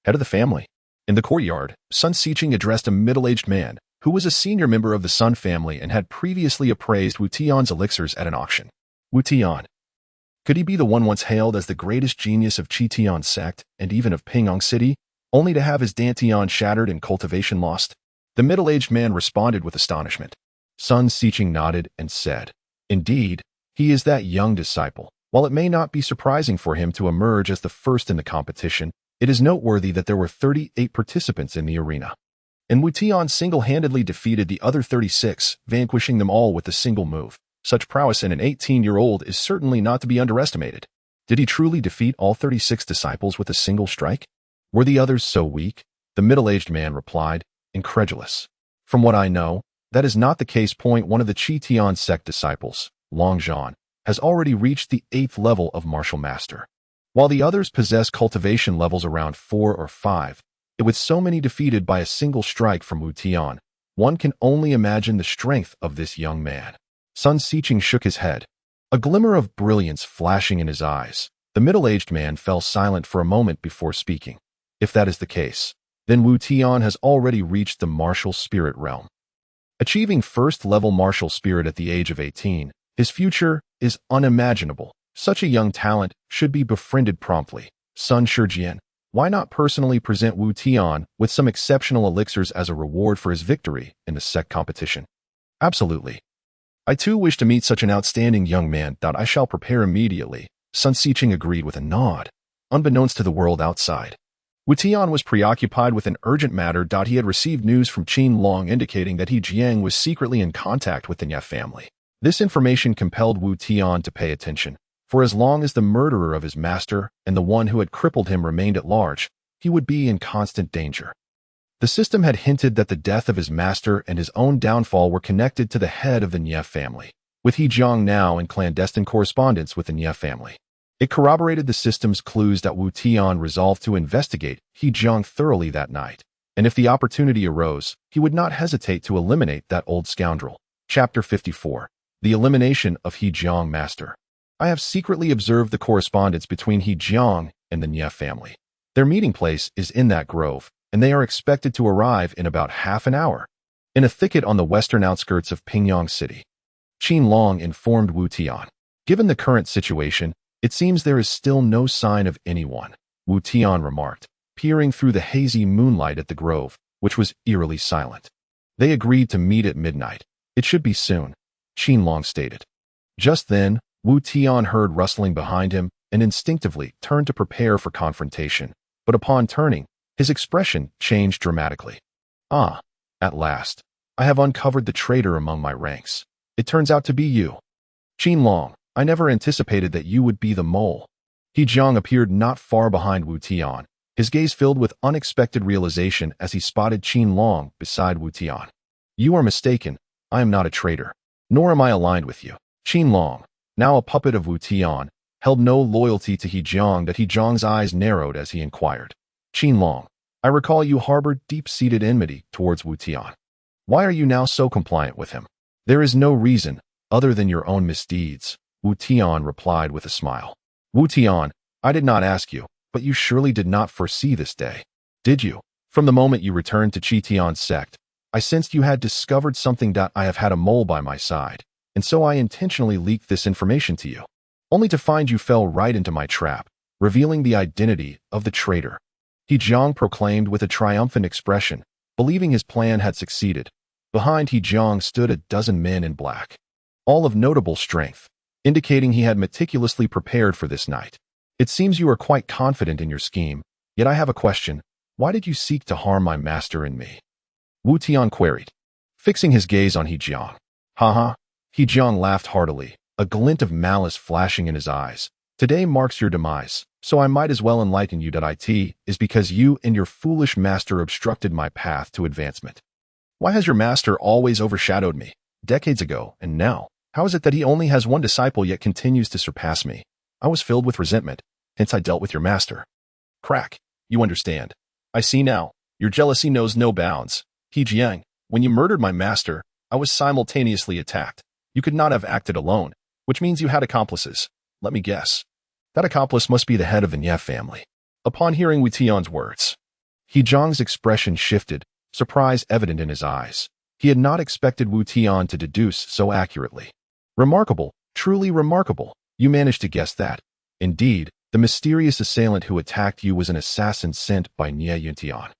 Head of the family. In the courtyard, Sun Xiqing addressed a middle-aged man who was a senior member of the Sun family and had previously appraised Tian's elixirs at an auction. Tian. Could he be the one once hailed as the greatest genius of Tian sect and even of Pingyang City, only to have his dantian shattered and cultivation lost? The middle-aged man responded with astonishment. Sun Xiqing nodded and said, Indeed, he is that young disciple. While it may not be surprising for him to emerge as the first in the competition, it is noteworthy that there were 38 participants in the arena. And Tian single-handedly defeated the other 36, vanquishing them all with a single move. Such prowess in an 18-year-old is certainly not to be underestimated. Did he truly defeat all 36 disciples with a single strike? Were the others so weak? The middle-aged man replied, incredulous. From what I know, that is not the case. One of the Tian sect disciples, Long Zhan, has already reached the 8th level of martial master. While the others possess cultivation levels around 4 or 5, with so many defeated by a single strike from Wu Tian, one can only imagine the strength of this young man. Sun Xiqing shook his head, a glimmer of brilliance flashing in his eyes. The middle-aged man fell silent for a moment before speaking. If that is the case, then Wu Tian has already reached the martial spirit realm. Achieving first-level martial spirit at the age of 18, his future is unimaginable. Such a young talent should be befriended promptly. Sun Shijian, why not personally present Wu Tian with some exceptional elixirs as a reward for his victory in the sect competition? Absolutely. I too wish to meet such an outstanding young man. I shall prepare immediately. Sun Xiqing agreed with a nod. Unbeknownst to the world outside, Wu Tian was preoccupied with an urgent matter. He had received news from Qin Long indicating that He Jiang was secretly in contact with the Nye family. This information compelled Wu Tian to pay attention. For as long as the murderer of his master and the one who had crippled him remained at large, he would be in constant danger. The system had hinted that the death of his master and his own downfall were connected to the head of the Nye family, with He Jiang now in clandestine correspondence with the Nye family. It corroborated the system's clues that Wu Tian resolved to investigate He Jiang thoroughly that night, and if the opportunity arose, he would not hesitate to eliminate that old scoundrel. Chapter 54. The Elimination of He Jiang Master. I have secretly observed the correspondence between He Jiang and the Nye family. Their meeting place is in that grove, and they are expected to arrive in about half an hour, in a thicket on the western outskirts of Pingyang City. Qin Long informed Wu Tian. Given the current situation, it seems there is still no sign of anyone, Wu Tian remarked, peering through the hazy moonlight at the grove, which was eerily silent. They agreed to meet at midnight. It should be soon, Qin Long stated. Just then, Wu Tian heard rustling behind him and instinctively turned to prepare for confrontation, but upon turning, his expression changed dramatically. Ah, at last, I have uncovered the traitor among my ranks. It turns out to be you. Qin Long, I never anticipated that you would be the mole. He Jiang appeared not far behind Wu Tian, his gaze filled with unexpected realization as he spotted Qin Long beside Wu Tian. You are mistaken, I am not a traitor, nor am I aligned with you. Qin Long, now a puppet of Wu Tian, held no loyalty to He Jiang. He Jiang's eyes narrowed as he inquired. Qin Long, I recall you harbored deep-seated enmity towards Wu Tian. Why are you now so compliant with him? There is no reason, other than your own misdeeds, Wu Tian replied with a smile. Wu Tian, I did not ask you, but you surely did not foresee this day, did you? From the moment you returned to Qi Tian's sect, I sensed you had discovered something. I have had a mole by my side, and so I intentionally leaked this information to you, only to find you fell right into my trap, revealing the identity of the traitor. He Jiang proclaimed with a triumphant expression, believing his plan had succeeded. Behind He Jiang stood a dozen men in black, all of notable strength, indicating he had meticulously prepared for this night. It seems you are quite confident in your scheme, yet I have a question. Why did you seek to harm my master and me? Wu Tian queried, fixing his gaze on He Jiang. Ha. He Jiang laughed heartily, a glint of malice flashing in his eyes. Today marks your demise, so I might as well enlighten you. It is because you and your foolish master obstructed my path to advancement. Why has your master always overshadowed me, decades ago and now? How is it that he only has one disciple yet continues to surpass me? I was filled with resentment, hence I dealt with your master. Crack, you understand. I see now, your jealousy knows no bounds. He Jiang, when you murdered my master, I was simultaneously attacked. You could not have acted alone, which means you had accomplices. Let me guess. That accomplice must be the head of the Nye family. Upon hearing Wu Tian's words, He Jiang's expression shifted, surprise evident in his eyes. He had not expected Wu Tian to deduce so accurately. Remarkable, truly remarkable. You managed to guess that. Indeed, the mysterious assailant who attacked you was an assassin sent by Nye Yuntian,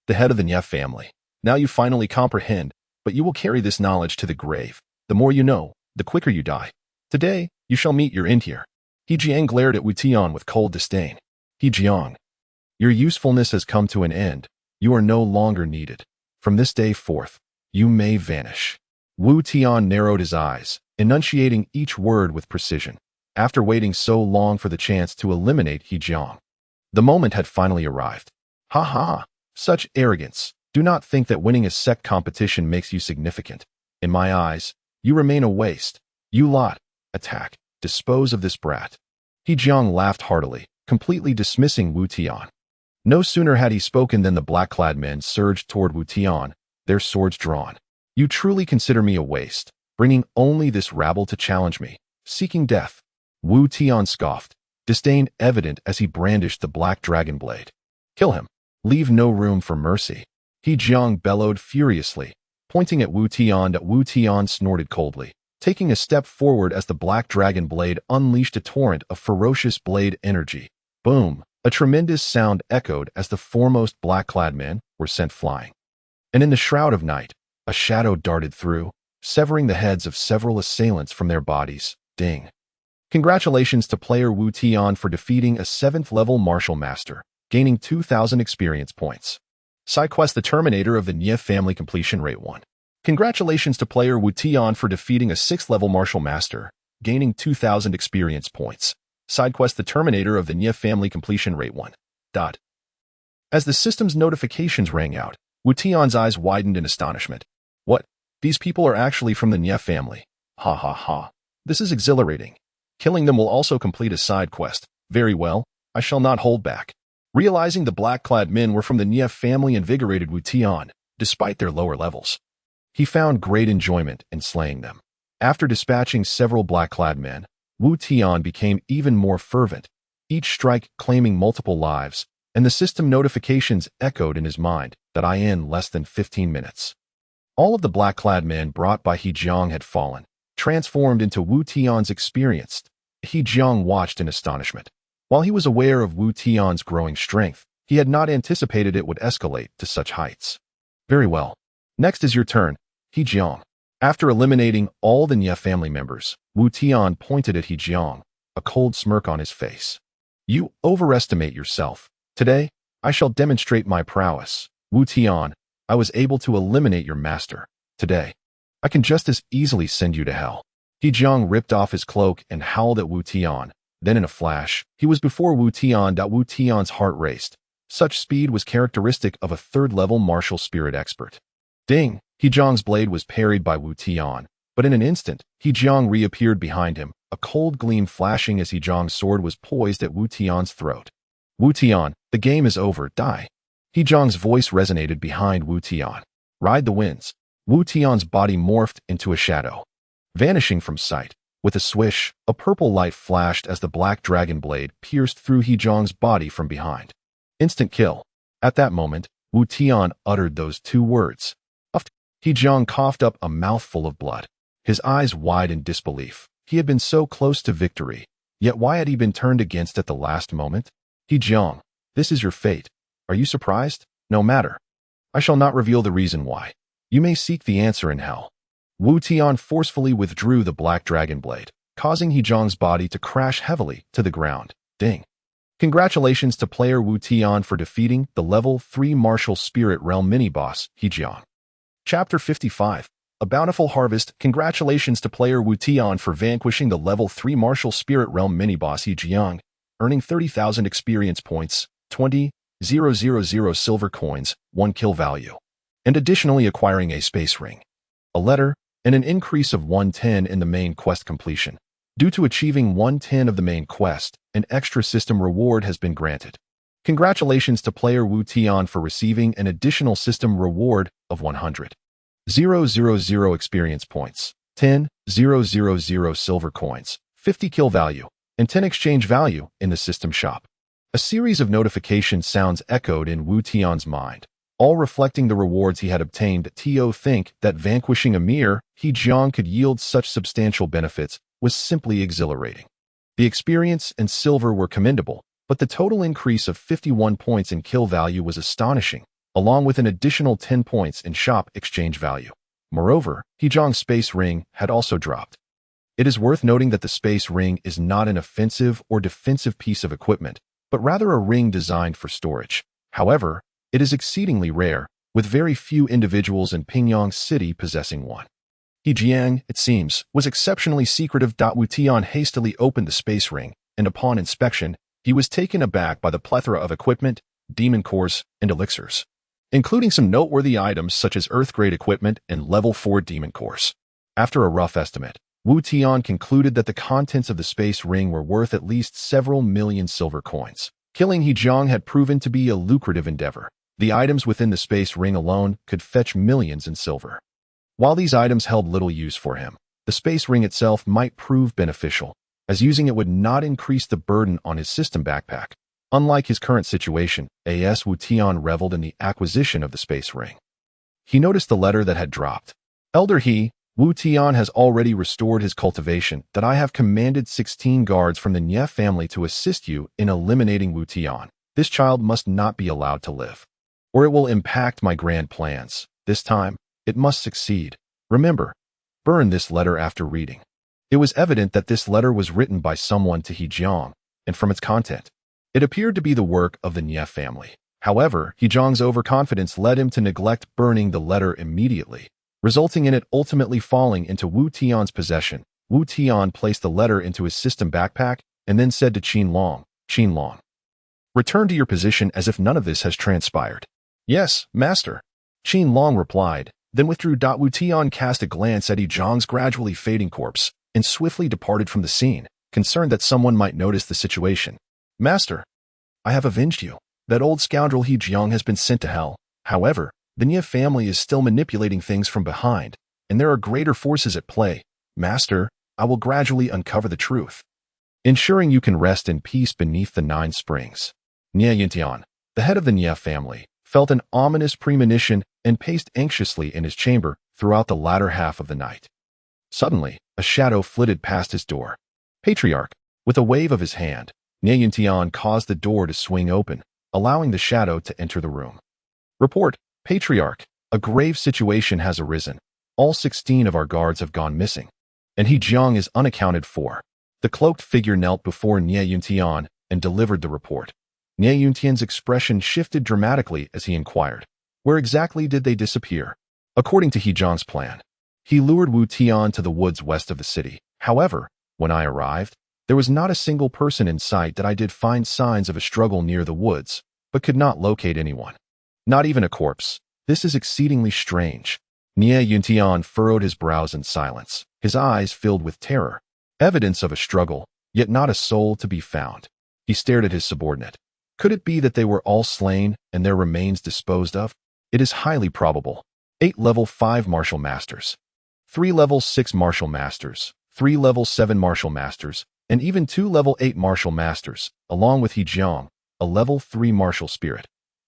the head of the Nye family. Now you finally comprehend, but you will carry this knowledge to the grave. The more you know, the quicker you die. Today, you shall meet your end here. He Jiang glared at Wu Tian with cold disdain. He Jiang, your usefulness has come to an end. You are no longer needed. From this day forth, you may vanish. Wu Tian narrowed his eyes, enunciating each word with precision. After waiting so long for the chance to eliminate He Jiang, the moment had finally arrived. Ha, such arrogance. Do not think that winning a sect competition makes you significant. In my eyes, you remain a waste. You lot, attack. Dispose of this brat. He Jiang laughed heartily, completely dismissing Wu Tian. No sooner had he spoken than the black-clad men surged toward Wu Tian, their swords drawn. You truly consider me a waste, bringing only this rabble to challenge me, seeking death. Wu Tian scoffed, disdain evident as he brandished the black dragon blade. Kill him. Leave no room for mercy. He Jiang bellowed furiously, pointing at Wu Tian. Wu Tian snorted coldly, taking a step forward as the black dragon blade unleashed a torrent of ferocious blade energy. Boom! A tremendous sound echoed as the foremost black-clad men were sent flying. And in the shroud of night, a shadow darted through, severing the heads of several assailants from their bodies. Ding! Congratulations to player Wu Tian for defeating a 7th-level martial master, gaining 2,000 experience points. Side quest: The Terminator of the Nia family, completion rate 1. Congratulations to player Wu Tian for defeating a 6th-level martial master, gaining 2,000 experience points. Side quest: The Terminator of the Nia family, completion rate 1. As the system's notifications rang out, Wu Tian's eyes widened in astonishment. What? These people are actually from the Nia family. Ha ha ha. This is exhilarating. Killing them will also complete a side quest. Very well, I shall not hold back. Realizing the black-clad men were from the Nia family invigorated Wu Tian, despite their lower levels. He found great enjoyment in slaying them. After dispatching several black-clad men, Wu Tian became even more fervent, each strike claiming multiple lives, and the system notifications echoed in his mind that in less than 15 minutes. All of the black-clad men brought by He Jiang had fallen, transformed into Wu Tian's experience. He Jiang watched in astonishment. While he was aware of Wu Tian's growing strength, he had not anticipated it would escalate to such heights. Very well. Next is your turn, He Jiang. After eliminating all the Nia family members, Wu Tian pointed at He Jiang, a cold smirk on his face. You overestimate yourself. Today, I shall demonstrate my prowess. Wu Tian, I was able to eliminate your master. Today, I can just as easily send you to hell. He Jiang ripped off his cloak and howled at Wu Tian. Then in a flash, he was before Wu Tian. Wu Tian's heart raced. Such speed was characteristic of a 3rd-level martial spirit expert. Ding! He Jiang's blade was parried by Wu Tian, but in an instant, He Jiang reappeared behind him, a cold gleam flashing as He Jiang's sword was poised at Wu Tian's throat. Wu Tian, the game is over, die. He Jiang's voice resonated behind Wu Tian. Ride the winds. Wu Tian's body morphed into a shadow, vanishing from sight. With a swish, a purple light flashed as the black dragon blade pierced through He Jiang's body from behind. Instant kill. At that moment, Wu Tian uttered those 2 words. He Jiang coughed up a mouthful of blood, his eyes wide in disbelief. He had been so close to victory, yet why had he been turned against at the last moment? He Jiang, this is your fate. Are you surprised? No matter. I shall not reveal the reason why. You may seek the answer in hell. Wu Tian forcefully withdrew the black dragon blade, causing He Jiang's body to crash heavily to the ground. Ding. Congratulations to player Wu Tian for defeating the level 3 martial spirit realm mini-boss, He Jiang. Chapter 55. A Bountiful Harvest. Congratulations to player Wu Tian for vanquishing the level 3 martial spirit realm mini-boss He Jiang, earning 30,000 experience points, 20,000 silver coins, 1 kill value, and additionally acquiring a space ring, a letter, and an increase of 110 in the main quest completion. Due to achieving 110 of the main quest, an extra system reward has been granted. Congratulations to player Wu Tian for receiving an additional system reward of 100,000 experience points, 10,000 silver coins, 50 kill value, and 10 exchange value in the system shop. A series of notification sounds echoed in Wu Tian's mind, all reflecting the rewards he had obtained. To think that vanquishing a mere He Jiang could yield such substantial benefits was simply exhilarating. The experience and silver were commendable, but the total increase of 51 points in kill value was astonishing, along with an additional 10 points in shop exchange value. Moreover, He Jiang's space ring had also dropped. It is worth noting that the space ring is not an offensive or defensive piece of equipment, but rather a ring designed for storage. However, it is exceedingly rare, with very few individuals in Pingyang City possessing one. He Jiang, it seems, was exceptionally secretive. Wu Tian hastily opened the space ring, and upon inspection, he was taken aback by the plethora of equipment, demon cores, and elixirs, including some noteworthy items such as Earth-grade equipment and level 4 demon cores. After a rough estimate, Wu Tian concluded that the contents of the space ring were worth at least several million silver coins. Killing He Jiang had proven to be a lucrative endeavor. The items within the space ring alone could fetch millions in silver. While these items held little use for him, the space ring itself might prove beneficial, as using it would not increase the burden on his system backpack. Unlike his current situation, Wu Tian reveled in the acquisition of the space ring. He noticed the letter that had dropped. Elder He, Wu Tian has already restored his cultivation, that I have commanded 16 guards from the Nie family to assist you in eliminating Wu Tian. This child must not be allowed to live, or it will impact my grand plans. This time, it must succeed. Remember, burn this letter after reading. It was evident that this letter was written by someone to He Jiang, and from its content, it appeared to be the work of the Nie family. However, He Jiang's overconfidence led him to neglect burning the letter immediately, resulting in it ultimately falling into Wu Tian's possession. Wu Tian placed the letter into his system backpack and then said to Qin Long, return to your position as if none of this has transpired. Yes, master. Qin Long replied, then withdrew. Wu Tian cast a glance at He Jiang's gradually fading corpse and swiftly departed from the scene, concerned that someone might notice the situation. Master, I have avenged you. That old scoundrel He Jiang has been sent to hell. However, the Nie family is still manipulating things from behind, and there are greater forces at play. Master, I will gradually uncover the truth, ensuring you can rest in peace beneath the 9 springs. Nie Yuntian, the head of the Nie family, felt an ominous premonition and paced anxiously in his chamber throughout the latter half of the night. Suddenly, a shadow flitted past his door. Patriarch, with a wave of his hand, Nie Yuntian caused the door to swing open, allowing the shadow to enter the room. Report, Patriarch, a grave situation has arisen. All 16 of our guards have gone missing, and He Jiang is unaccounted for. The cloaked figure knelt before Nie Yuntian and delivered the report. Nie Yuntian's expression shifted dramatically as he inquired, where exactly did they disappear? According to He Jiang's plan, he lured Wu Tian to the woods west of the city. However, when I arrived, there was not a single person in sight. That I did find signs of a struggle near the woods, but could not locate anyone. Not even a corpse. This is exceedingly strange. Nie Yuntian furrowed his brows in silence, his eyes filled with terror. Evidence of a struggle, yet not a soul to be found. He stared at his subordinate. Could it be that they were all slain and their remains disposed of? It is highly probable. 8 level 5 martial masters, 3 level 6 martial masters, 3 level 7 martial masters, and even 2 level 8 martial masters, along with He Jiang, a level 3 martial spirit.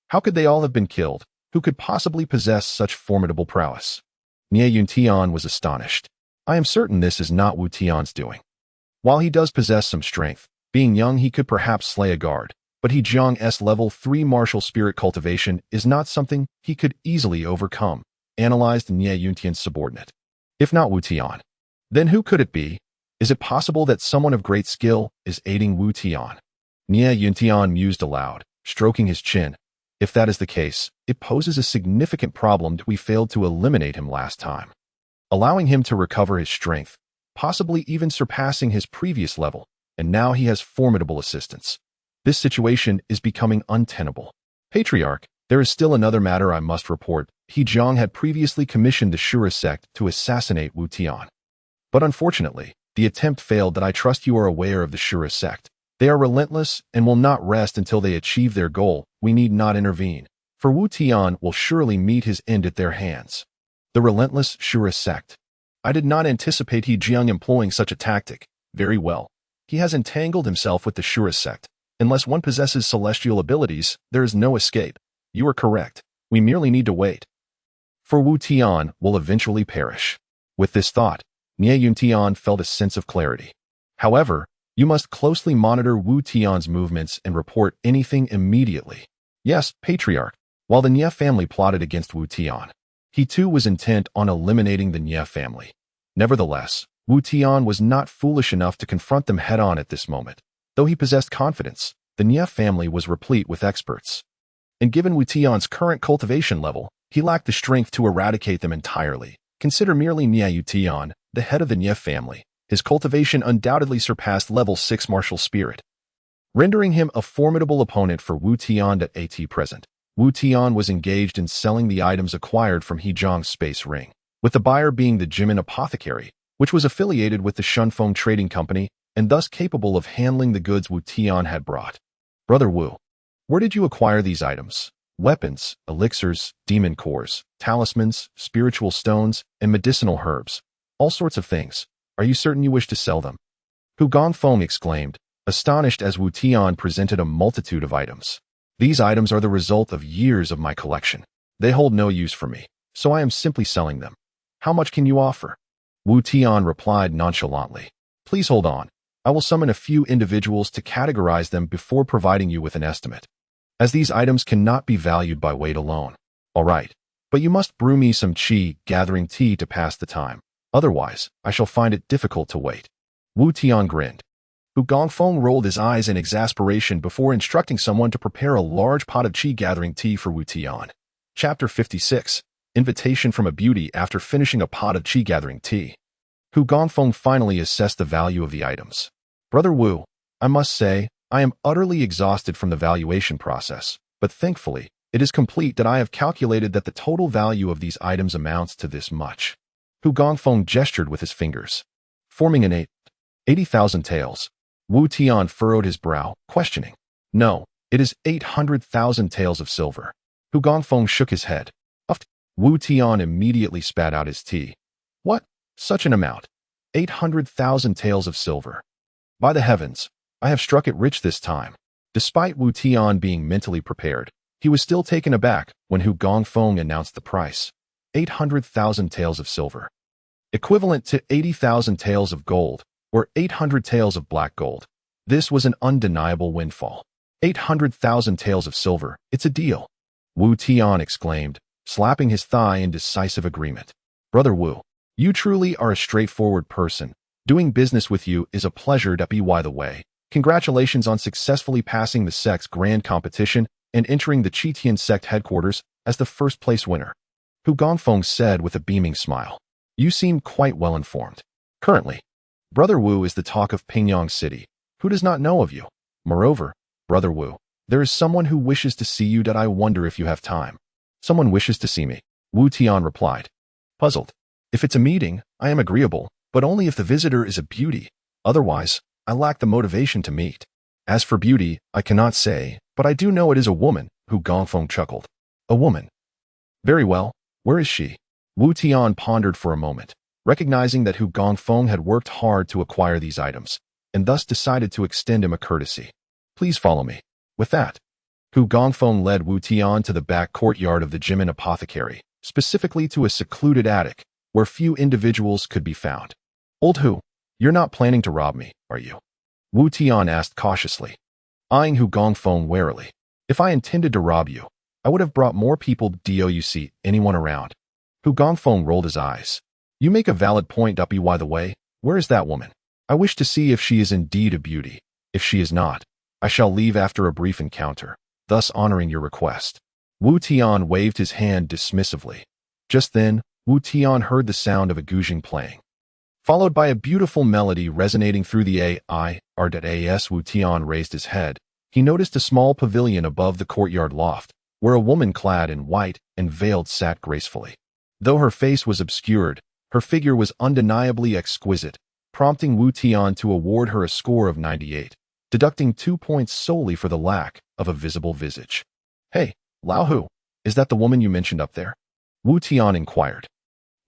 How could they all have been killed? Who could possibly possess such formidable prowess? Nie Yuntian was astonished. I am certain this is not Wu Tian's doing. While he does possess some strength, being young he could perhaps slay a guard, but He Jiang's level 3 martial spirit cultivation is not something he could easily overcome, analyzed Nie Yuntian's subordinate. If not Wu Tian, then who could it be? Is it possible that someone of great skill is aiding Wu Tian? Nie Yuntian mused aloud, stroking his chin. If that is the case, it poses a significant problem. We failed to eliminate him last time, allowing him to recover his strength, possibly even surpassing his previous level, and now he has formidable assistance. This situation is becoming untenable. Patriarch, there is still another matter I must report. He Jiang had previously commissioned the Shura sect to assassinate Wu Tian. But unfortunately, the attempt failed. That I trust you are aware of the Shura sect. They are relentless and will not rest until they achieve their goal. We need not intervene, for Wu Tian will surely meet his end at their hands. The relentless Shura sect. I did not anticipate He Jiang employing such a tactic. Very well. He has entangled himself with the Shura sect. Unless one possesses celestial abilities, there is no escape. You are correct. We merely need to wait. For Wu Tian will eventually perish. With this thought, Nie Yuntian felt a sense of clarity. However, you must closely monitor Wu Tian's movements and report anything immediately. Yes, Patriarch. While the Nie family plotted against Wu Tian, he too was intent on eliminating the Nie family. Nevertheless, Wu Tian was not foolish enough to confront them head-on at this moment. Though he possessed confidence, the Nie family was replete with experts. And given Wu Tian's current cultivation level, he lacked the strength to eradicate them entirely. Consider merely Nie Yuntian, the head of the Nie family. His cultivation undoubtedly surpassed level 6 martial spirit, rendering him a formidable opponent for Wu Tian at present. Wu Tian was engaged in selling the items acquired from He Jiang's space ring, with the buyer being the Jimin apothecary. which was affiliated with the Shunfeng Trading Company and thus capable of handling the goods Wu Tian had brought. Brother Wu, where did you acquire these items? Weapons, elixirs, demon cores, talismans, spiritual stones, and medicinal herbs. All sorts of things. Are you certain you wish to sell them? Hu Gongfeng exclaimed, astonished as Wu Tian presented a multitude of items. These items are the result of years of my collection. They hold no use for me, so I am simply selling them. How much can you offer? Wu Tian replied nonchalantly. Please hold on. I will summon a few individuals to categorize them before providing you with an estimate, as these items cannot be valued by weight alone. All right, but you must brew me some qi gathering tea to pass the time. Otherwise, I shall find it difficult to wait. Wu Tian grinned. Hu Gongfeng rolled his eyes in exasperation before instructing someone to prepare a large pot of qi gathering tea for Wu Tian. Chapter 56. Invitation from a beauty after finishing a pot of qi gathering tea. Hu Gongfeng finally assessed the value of the items. Brother Wu, I must say, I am utterly exhausted from the valuation process, but thankfully, it is complete that I have calculated that the total value of these items amounts to this much. Hu Gongfeng gestured with his fingers, forming an 80,000 taels. Wu Tian furrowed his brow, questioning. No, it is 800,000 taels of silver. Hu Gongfeng shook his head. Wu Tian immediately spat out his tea. What? Such an amount? 800,000 taels of silver. By the heavens, I have struck it rich this time. Despite Wu Tian being mentally prepared, he was still taken aback when Hu Gongfeng announced the price. 800,000 taels of silver. Equivalent to 80,000 taels of gold, or 800 taels of black gold. This was an undeniable windfall. 800,000 taels of silver, it's a deal. Wu Tian exclaimed, slapping his thigh in decisive agreement. Brother Wu, you truly are a straightforward person. Doing business with you is a pleasure. By the way, congratulations on successfully passing the sect's grand competition and entering the Tian sect headquarters as the first place winner. Hu Gongfeng said with a beaming smile. You seem quite well informed. Currently, Brother Wu is the talk of Pingyang City. Who does not know of you? Moreover, Brother Wu, there is someone who wishes to see you. I wonder if you have time. Someone wishes to see me, Wu Tian replied. Puzzled. If it's a meeting, I am agreeable, but only if the visitor is a beauty. Otherwise, I lack the motivation to meet. As for beauty, I cannot say, but I do know it is a woman, Hu Gongfeng chuckled. A woman. Very well, where is she? Wu Tian pondered for a moment, recognizing that Hu Gongfeng had worked hard to acquire these items, and thus decided to extend him a courtesy. Please follow me. With that, Hu Gongfeng led Wu Tian to the back courtyard of the Jimin Apothecary, specifically to a secluded attic, where few individuals could be found. Old Hu, you're not planning to rob me, are you? Wu Tian asked cautiously, eyeing Hu Gongfeng warily. If I intended to rob you, I would have brought more people. Do you see anyone around? Hu Gongfeng rolled his eyes. You make a valid point. By the way, where is that woman? I wish to see if she is indeed a beauty. If she is not, I shall leave after a brief encounter, thus honoring your request. Wu Tian waved his hand dismissively. Just then, Wu Tian heard the sound of a guzheng playing, followed by a beautiful melody resonating through the as Wu Tian raised his head. He noticed a small pavilion above the courtyard loft, where a woman clad in white and veiled sat gracefully. Though her face was obscured, her figure was undeniably exquisite, prompting Wu Tian to award her a score of 98, deducting 2 points solely for the lack of a visible visage. Hey, Lao Hu, is that the woman you mentioned up there? Wu Tian inquired,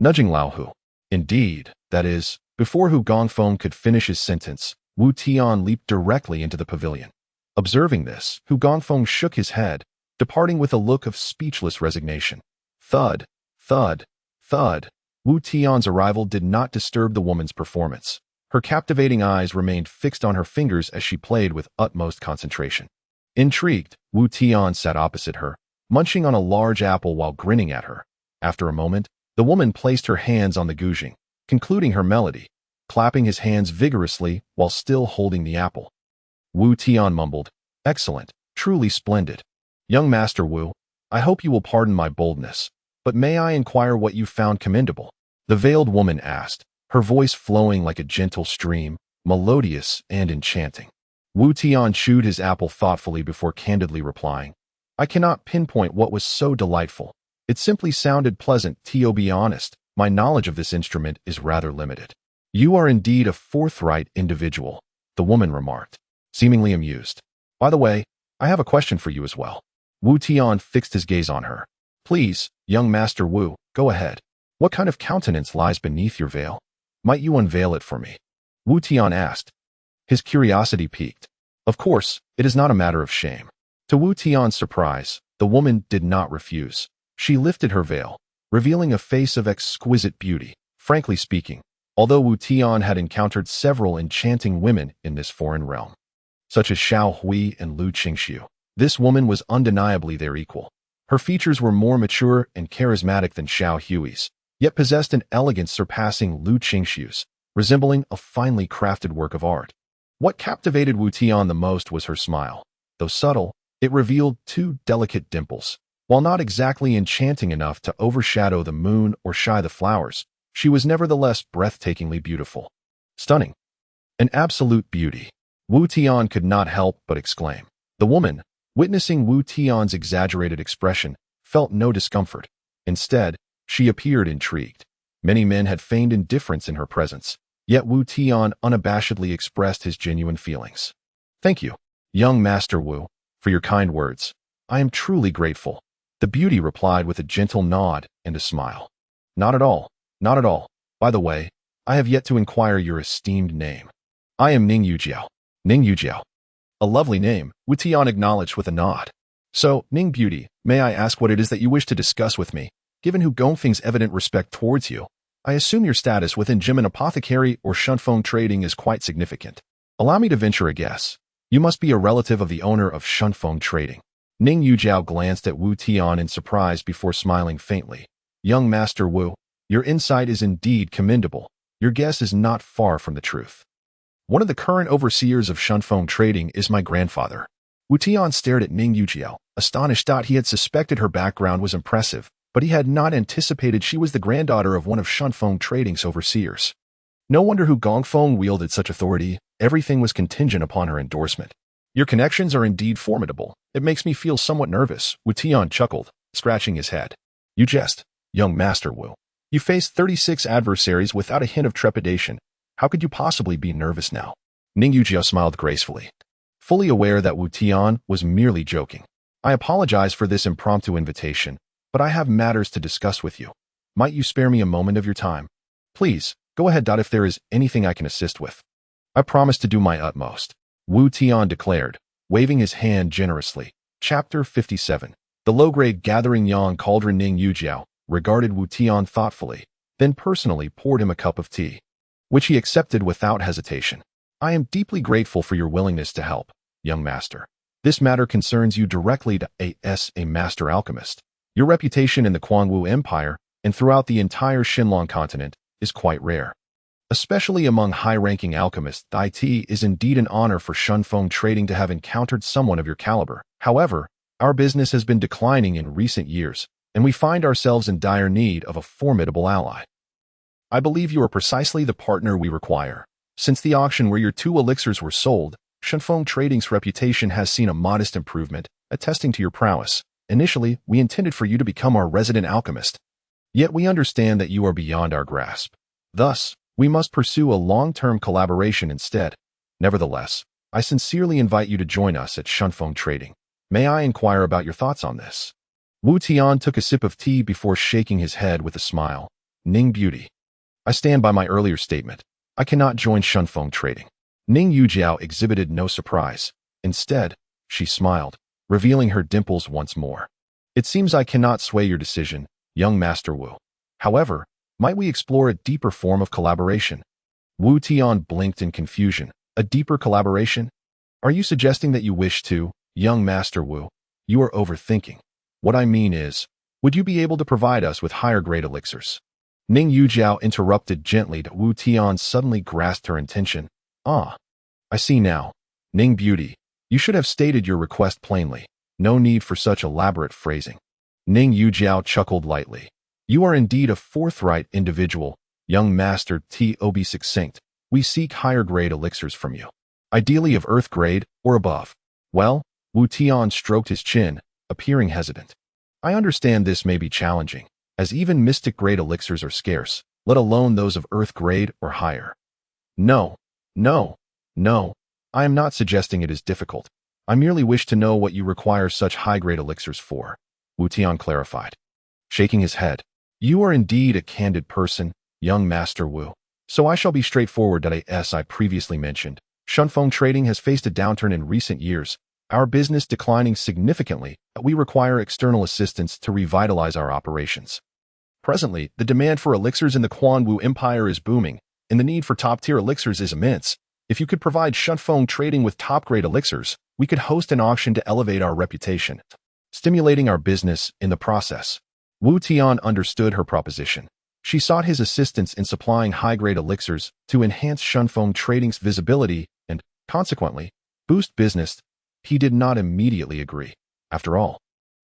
nudging Lao Hu. Indeed, that is. Before Hu Gongfeng could finish his sentence, Wu Tian leaped directly into the pavilion. Observing this, Hu Gongfeng shook his head, departing with a look of speechless resignation. Thud, thud, thud. Wu Tian's arrival did not disturb the woman's performance. Her captivating eyes remained fixed on her fingers as she played with utmost concentration. Intrigued, Wu Tian sat opposite her, munching on a large apple while grinning at her. After a moment, the woman placed her hands on the guzheng, concluding her melody, clapping his hands vigorously while still holding the apple. Wu Tian mumbled, excellent, truly splendid. Young Master Wu, I hope you will pardon my boldness, but may I inquire what you found commendable? The veiled woman asked, her voice flowing like a gentle stream, melodious and enchanting. Wu Tian chewed his apple thoughtfully before candidly replying, I cannot pinpoint what was so delightful. It simply sounded pleasant. To be honest, my knowledge of this instrument is rather limited. You are indeed a forthright individual, the woman remarked, seemingly amused. By the way, I have a question for you as well. Wu Tian fixed his gaze on her. Please, young Master Wu, go ahead. What kind of countenance lies beneath your veil? Might you unveil it for me? Wu Tian asked. His curiosity piqued. Of course, it is not a matter of shame. To Wu Tian's surprise, the woman did not refuse. She lifted her veil, revealing a face of exquisite beauty. Frankly speaking, although Wu Tian had encountered several enchanting women in this foreign realm, such as Xiao Hui and Lu Qingxiu, this woman was undeniably their equal. Her features were more mature and charismatic than Xiao Hui's, yet possessed an elegance surpassing Lu Qingxiu's, resembling a finely crafted work of art. What captivated Wu Tian the most was her smile. Though subtle, it revealed two delicate dimples. While not exactly enchanting enough to overshadow the moon or shy the flowers, she was nevertheless breathtakingly beautiful. Stunning. An absolute beauty. Wu Tian could not help but exclaim. The woman, witnessing Wu Tian's exaggerated expression, felt no discomfort. Instead, she appeared intrigued. Many men had feigned indifference in her presence, yet Wu Tian unabashedly expressed his genuine feelings. Thank you, young Master Wu, for your kind words. I am truly grateful. The beauty replied with a gentle nod and a smile. Not at all, not at all. By the way, I have yet to inquire your esteemed name. I am Ning Yujiao. Ning Yujiao. A lovely name, Wu Tian acknowledged with a nod. So, Ning Beauty, may I ask what it is that you wish to discuss with me? Given Hu Gongfeng's evident respect towards you, I assume your status within Jimin Apothecary or Shunfeng Trading is quite significant. Allow me to venture a guess. You must be a relative of the owner of Shunfeng Trading. Ning Yujiao glanced at Wu Tian in surprise before smiling faintly. Young Master Wu, your insight is indeed commendable. Your guess is not far from the truth. One of the current overseers of Shunfeng Trading is my grandfather. Wu Tian stared at Ning Yujiao, astonished that he had suspected her background was impressive, but he had not anticipated she was the granddaughter of one of Shunfeng Trading's overseers. No wonder Hu Gongfeng wielded such authority. Everything was contingent upon her endorsement. Your connections are indeed formidable. It makes me feel somewhat nervous, Wu Tian chuckled, scratching his head. You jest, young Master Wu. You faced 36 adversaries without a hint of trepidation. How could you possibly be nervous now? Ning Yujiao smiled gracefully, fully aware that Wu Tian was merely joking. I apologize for this impromptu invitation, but I have matters to discuss with you. Might you spare me a moment of your time? Please, go ahead. If there is anything I can assist with. I promise to do my utmost, Wu Tian declared, waving his hand generously. Chapter 57. The low-grade gathering yang cauldron. Ning Yujiao regarded Wu Tian thoughtfully, then personally poured him a cup of tea, which he accepted without hesitation. I am deeply grateful for your willingness to help, young master. This matter concerns you directly as a master alchemist. Your reputation in the Quanwu Empire and throughout the entire Xinlong continent is quite rare. Especially among high-ranking alchemists, it is indeed an honor for Shunfeng Trading to have encountered someone of your caliber. However, our business has been declining in recent years, and we find ourselves in dire need of a formidable ally. I believe you are precisely the partner we require. Since the auction where your 2 elixirs were sold, Shunfeng Trading's reputation has seen a modest improvement, attesting to your prowess. Initially, we intended for you to become our resident alchemist. Yet we understand that you are beyond our grasp. Thus, we must pursue a long-term collaboration instead. Nevertheless, I sincerely invite you to join us at Shunfeng Trading. May I inquire about your thoughts on this? Wu Tian took a sip of tea before shaking his head with a smile. Ning Beauty. I stand by my earlier statement. I cannot join Shunfeng Trading. Ning Yujiao exhibited no surprise. Instead, she smiled, revealing her dimples once more. It seems I cannot sway your decision, young Master Wu. However, might we explore a deeper form of collaboration? Wu Tian blinked in confusion. A deeper collaboration? Are you suggesting that you wish to, young Master Wu? You are overthinking. What I mean is, would you be able to provide us with higher-grade elixirs? Ning Yujiao interrupted gently. Wu Tian suddenly grasped her intention. Ah, I see now. Ning Beauty, you should have stated your request plainly. No need for such elaborate phrasing. Ning Yujiao chuckled lightly. You are indeed a forthright individual, young Master. To be succinct, we seek higher-grade elixirs from you. Ideally of earth grade or above. Well, Wu Tian stroked his chin, appearing hesitant. I understand this may be challenging, as even mystic-grade elixirs are scarce, let alone those of earth grade or higher. No, no, no. I am not suggesting it is difficult. I merely wish to know what you require such high-grade elixirs for, Wu Tian clarified, shaking his head. You are indeed a candid person, young Master Wu. So I shall be straightforward. As I previously mentioned, Shunfeng Trading has faced a downturn in recent years, our business declining significantly. We require external assistance to revitalize our operations. Presently, the demand for elixirs in the Quanwu Empire is booming, and the need for top-tier elixirs is immense. If you could provide Shunfeng Trading with top-grade elixirs, we could host an auction to elevate our reputation, stimulating our business in the process. Wu Tian understood her proposition. She sought his assistance in supplying high-grade elixirs to enhance Shunfeng Trading's visibility and, consequently, boost business. He did not immediately agree. After all,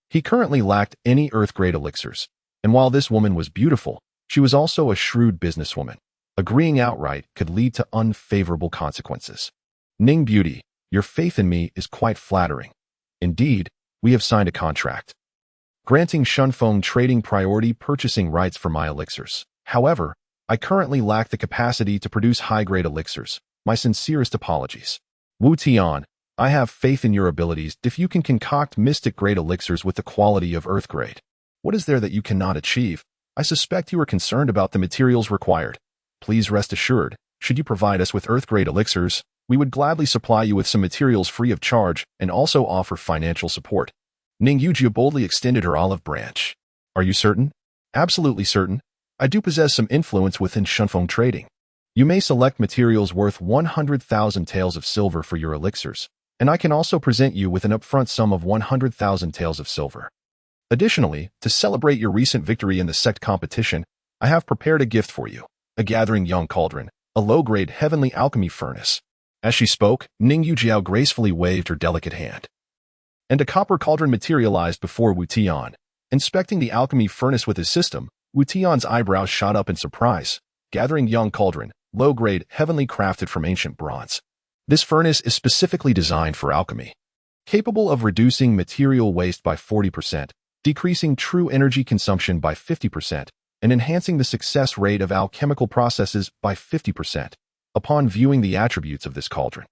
he currently lacked any earth-grade elixirs, and while this woman was beautiful, she was also a shrewd businesswoman. Agreeing outright could lead to unfavorable consequences. Ning Beauty, your faith in me is quite flattering. Indeed, we have signed a contract, granting Shunfeng Trading priority purchasing rights for my elixirs. However, I currently lack the capacity to produce high-grade elixirs. My sincerest apologies. Wu Tian, I have faith in your abilities if you can concoct mystic-grade elixirs with the quality of earth-grade. What is there that you cannot achieve? I suspect you are concerned about the materials required. Please rest assured, should you provide us with earth-grade elixirs, we would gladly supply you with some materials free of charge and also offer financial support. Ning Yujia boldly extended her olive branch. Are you certain? Absolutely certain. I do possess some influence within Shunfeng Trading. You may select materials worth 100,000 taels of silver for your elixirs, and I can also present you with an upfront sum of 100,000 taels of silver. Additionally, to celebrate your recent victory in the sect competition, I have prepared a gift for you, a gathering young cauldron, a low-grade heavenly alchemy furnace. As she spoke, Ning Yujiao gracefully waved her delicate hand, and a copper cauldron materialized before Wu Tian. Inspecting the alchemy furnace with his system, Wu Tian's eyebrows shot up in surprise. Gathering young cauldron, low-grade, heavenly crafted from ancient bronze. This furnace is specifically designed for alchemy, capable of reducing material waste by 40%, decreasing true energy consumption by 50%, and enhancing the success rate of alchemical processes by 50%. Upon viewing the attributes of this cauldron,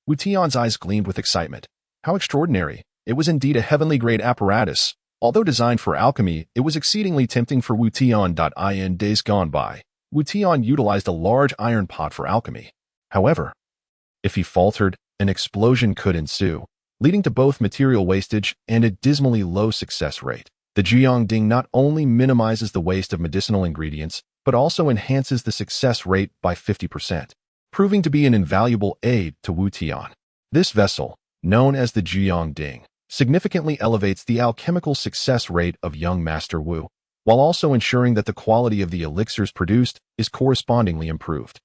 Wu Tian's eyes gleamed with excitement. How extraordinary! It was indeed a heavenly-grade apparatus. Although designed for alchemy, it was exceedingly tempting for Wu Tian. In days gone by, Wu Tian utilized a large iron pot for alchemy. However, if he faltered, an explosion could ensue, leading to both material wastage and a dismally low success rate. The Jiangding not only minimizes the waste of medicinal ingredients, but also enhances the success rate by 50%, proving to be an invaluable aid to Wu Tian. This vessel, known as the Jiangding, significantly elevates the alchemical success rate of young Master Wu, while also ensuring that the quality of the elixirs produced is correspondingly improved.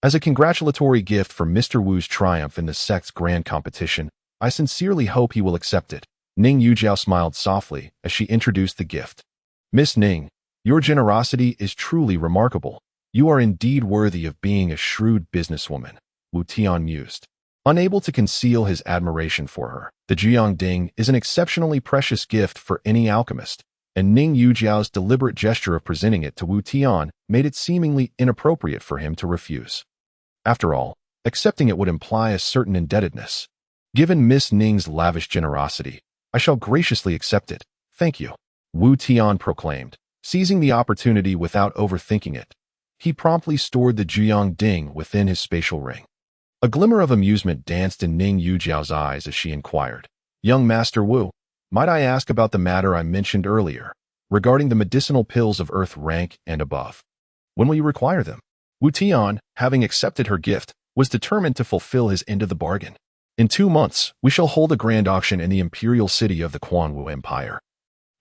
As a congratulatory gift for Mr. Wu's triumph in the sect's grand competition, I sincerely hope he will accept it. Ning Yujiao smiled softly as she introduced the gift. Miss Ning, your generosity is truly remarkable. You are indeed worthy of being a shrewd businesswoman, Wu Tian mused. Unable to conceal his admiration for her, the Jiangding is an exceptionally precious gift for any alchemist, and Ning Yujiao's deliberate gesture of presenting it to Wu Tian made it seemingly inappropriate for him to refuse. After all, accepting it would imply a certain indebtedness. Given Miss Ning's lavish generosity, I shall graciously accept it. Thank you, Wu Tian proclaimed, seizing the opportunity without overthinking it. He promptly stored the Jiangding within his spatial ring. A glimmer of amusement danced in Ning Yujiao's eyes as she inquired, Young Master Wu, might I ask about the matter I mentioned earlier, regarding the medicinal pills of earth rank and above? When will you require them? Wu Tian, having accepted her gift, was determined to fulfill his end of the bargain. In 2 months, we shall hold a grand auction in the imperial city of the Quanwu Empire,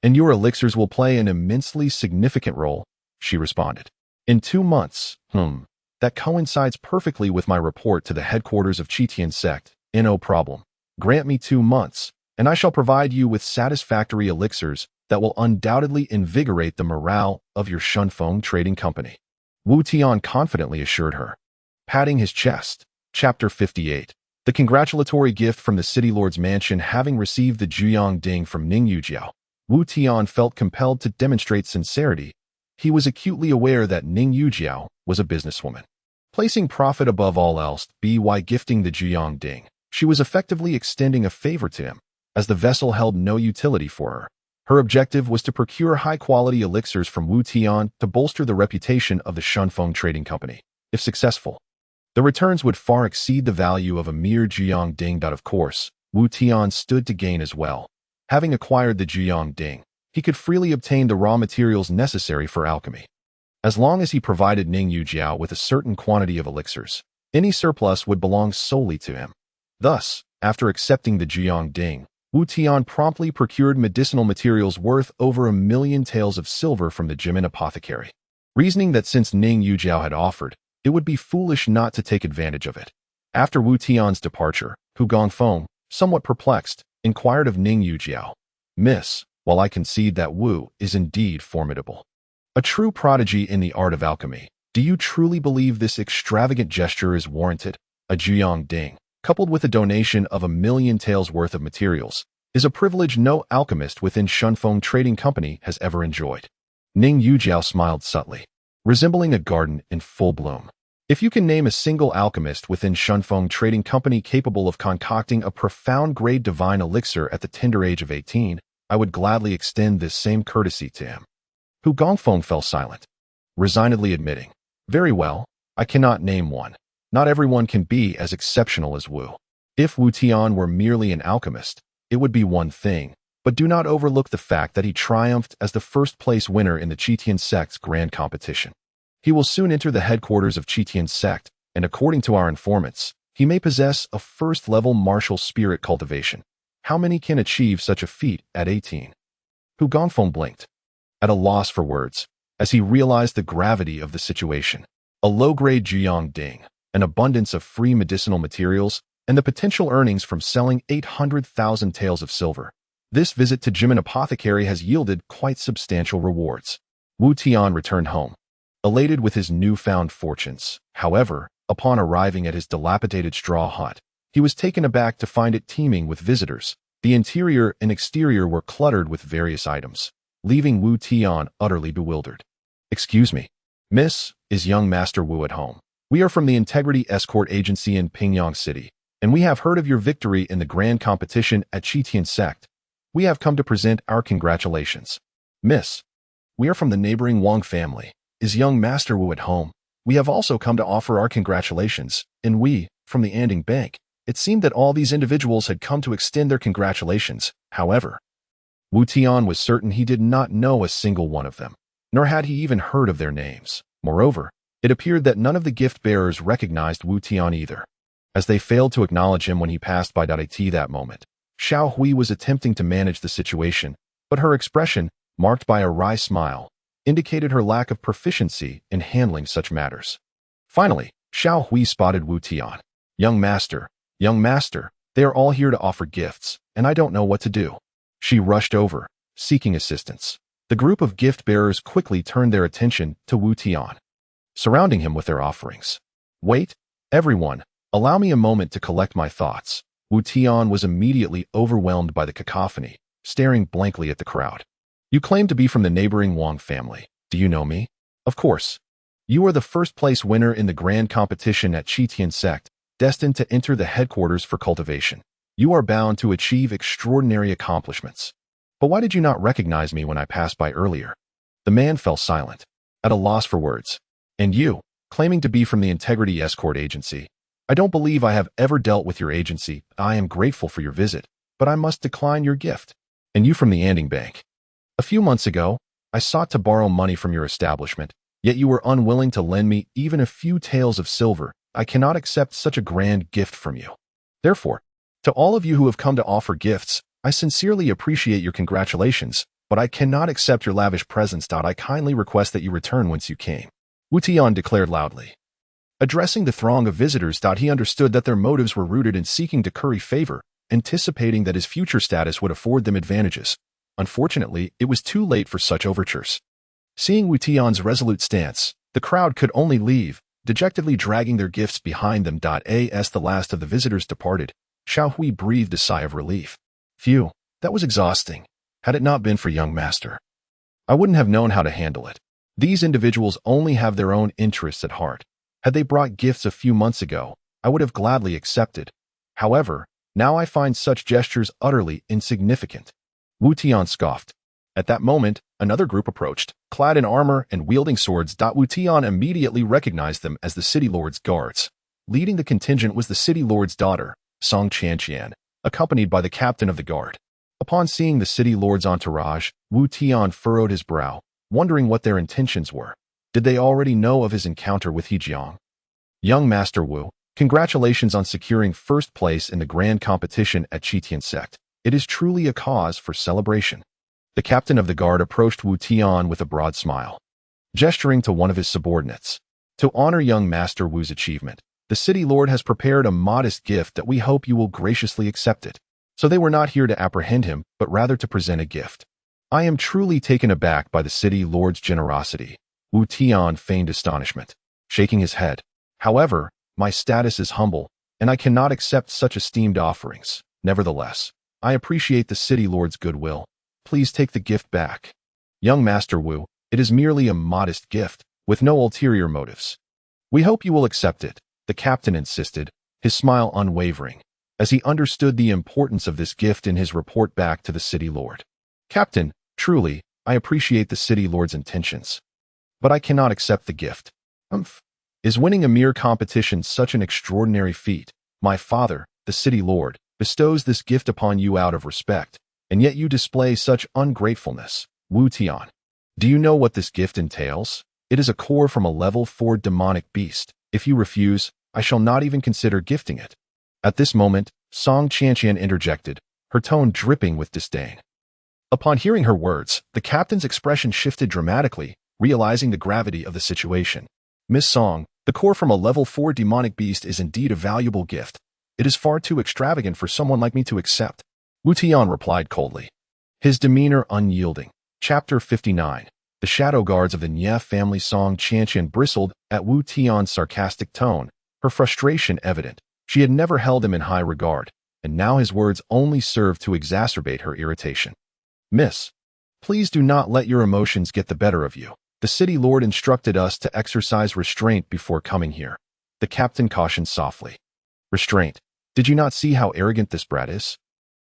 and your elixirs will play an immensely significant role, she responded. In 2 months, that coincides perfectly with my report to the headquarters of Tian sect. No problem. Grant me 2 months, and I shall provide you with satisfactory elixirs that will undoubtedly invigorate the morale of your Shunfeng Trading Company, Wu Tian confidently assured her. Patting his chest. Chapter 58. The congratulatory gift from the city lord's mansion. Having received the Jiangding from Ning Yujiao, Wu Tian felt compelled to demonstrate sincerity. He was acutely aware that Ning Yujiao was a businesswoman. Placing profit above all else, by gifting the Jiang Ding, she was effectively extending a favor to him, as the vessel held no utility for her. Her objective was to procure high-quality elixirs from Wu Tian to bolster the reputation of the Shunfeng Trading Company. If successful, the returns would far exceed the value of a mere Jiang Ding. Of course, Wu Tian stood to gain as well. Having acquired the Jiang Ding, he could freely obtain the raw materials necessary for alchemy. As long as he provided Ning Yujiao with a certain quantity of elixirs, any surplus would belong solely to him. Thus, after accepting the Jiang Ding, Wu Tian promptly procured medicinal materials worth over 1 million taels of silver from the Jimin apothecary, reasoning that since Ning Yujiao had offered, it would be foolish not to take advantage of it. After Wu Tian's departure, Hu Gongfeng, somewhat perplexed, inquired of Ning Yujiao, "Miss, while I concede that Wu is indeed formidable, a true prodigy in the art of alchemy, do you truly believe this extravagant gesture is warranted? A Jiang Ding, coupled with a donation of 1 million taels worth of materials, is a privilege no alchemist within Shunfeng Trading Company has ever enjoyed." Ning Yujiao smiled subtly, resembling a garden in full bloom. "If you can name a single alchemist within Shunfeng Trading Company capable of concocting a profound-grade divine elixir at the tender age of 18, I would gladly extend this same courtesy to him." Hu Gongfeng fell silent, resignedly admitting, "Very well, I cannot name one. Not everyone can be as exceptional as Wu. If Wu Tian were merely an alchemist, it would be one thing, but do not overlook the fact that he triumphed as the first-place winner in the Tian sect's grand competition. He will soon enter the headquarters of Tian sect, and according to our informants, he may possess a first-level martial spirit cultivation. How many can achieve such a feat at 18? Hu Gongfeng blinked, at a loss for words, as he realized the gravity of the situation. A low-grade Jiang Ding, an abundance of free medicinal materials, and the potential earnings from selling 800,000 taels of silver. This visit to Jimin Apothecary has yielded quite substantial rewards. Wu Tian returned home, elated with his newfound fortunes. However, upon arriving at his dilapidated straw hut, he was taken aback to find it teeming with visitors. The interior and exterior were cluttered with various items, leaving Wu Tian utterly bewildered. "Excuse me, Miss, is young Master Wu at home? We are from the Integrity Escort Agency in Pingyang City, and we have heard of your victory in the grand competition at Tian sect. We have come to present our congratulations." "Miss, we are from the neighboring Wang family. Is young Master Wu at home? We have also come to offer our congratulations, and we, from the Anding Bank." It seemed that all these individuals had come to extend their congratulations. However, Wu Tian was certain he did not know a single one of them, nor had he even heard of their names. Moreover, it appeared that none of the gift-bearers recognized Wu Tian either, as they failed to acknowledge him when he passed by at that moment. Xiao Hui was attempting to manage the situation, but her expression, marked by a wry smile, indicated her lack of proficiency in handling such matters. Finally, Xiao Hui spotted Wu Tian. Young master, they are all here to offer gifts, and I don't know what to do." She rushed over, seeking assistance. The group of gift-bearers quickly turned their attention to Wu Tian, surrounding him with their offerings. "Wait, everyone, allow me a moment to collect my thoughts." Wu Tian was immediately overwhelmed by the cacophony, staring blankly at the crowd. "You claim to be from the neighboring Wang family. Do you know me?" "Of course. You are the first-place winner in the grand competition at Tian sect, destined to enter the headquarters for cultivation. You are bound to achieve extraordinary accomplishments. But why did you not recognize me when I passed by earlier?" The man fell silent, at a loss for words. "And you, claiming to be from the Integrity Escort Agency. I don't believe I have ever dealt with your agency. I am grateful for your visit, but I must decline your gift. And you from the Anding Bank. A few months ago, I sought to borrow money from your establishment, yet you were unwilling to lend me even a few taels of silver. I cannot accept such a grand gift from you. Therefore, to all of you who have come to offer gifts, I sincerely appreciate your congratulations, but I cannot accept your lavish presents. I kindly request that you return whence you came." Wu Tian declared loudly. Addressing the throng of visitors, he understood that their motives were rooted in seeking to curry favor, anticipating that his future status would afford them advantages. Unfortunately, it was too late for such overtures. Seeing Wu Tian's resolute stance, the crowd could only leave, dejectedly dragging their gifts behind them. As the last of the visitors departed, Xiao Hui breathed a sigh of relief. "Phew, that was exhausting. Had it not been for young master, I wouldn't have known how to handle it. These individuals only have their own interests at heart. Had they brought gifts a few months ago, I would have gladly accepted. However, now I find such gestures utterly insignificant. Wu Tian scoffed. At that moment, another group approached, clad in armor and wielding swords. Wu Tian immediately recognized them as the city lord's guards. Leading the contingent was the city lord's daughter, Song Tian, accompanied by the captain of the guard. Upon seeing the city lord's entourage, Wu Tian furrowed his brow, wondering what their intentions were. Did they already know of his encounter with Hejiang? Young Master Wu, congratulations on securing first place in the grand competition at Tian sect. It is truly a cause for celebration. The captain of the guard approached Wu Tian with a broad smile, gesturing to one of his subordinates. To honor young Master Wu's achievement, the city lord has prepared a modest gift that we hope you will graciously accept it. So they were not here to apprehend him, but rather to present a gift. I am truly taken aback by the city lord's generosity. Wu Tian feigned astonishment, shaking his head. However, my status is humble, and I cannot accept such esteemed offerings. Nevertheless, I appreciate the city lord's goodwill. Please take the gift back. Young Master Wu, it is merely a modest gift, with no ulterior motives. We hope you will accept it, the captain insisted, his smile unwavering, as he understood the importance of this gift in his report back to the city lord. Captain, truly, I appreciate the city lord's intentions. But I cannot accept the gift. Is winning a mere competition such an extraordinary feat? My father, the city lord, bestows this gift upon you out of respect, and yet you display such ungratefulness. Wu Tian, do you know what this gift entails? It is a core from a level 4 demonic beast. If you refuse, I shall not even consider gifting it. At this moment, Song Tian interjected, her tone dripping with disdain. Upon hearing her words, the captain's expression shifted dramatically, realizing the gravity of the situation. Miss Song, the core from a level 4 demonic beast is indeed a valuable gift. It is far too extravagant for someone like me to accept. Wu Tian replied coldly, his demeanor unyielding. Chapter 59. The shadow guards of the Nye family. Song Tian bristled at Wu Tian's sarcastic tone, her frustration evident. She had never held him in high regard, and now his words only served to exacerbate her irritation. Miss, please do not let your emotions get the better of you. The city lord instructed us to exercise restraint before coming here. The captain cautioned softly. Restraint? Did you not see how arrogant this brat is?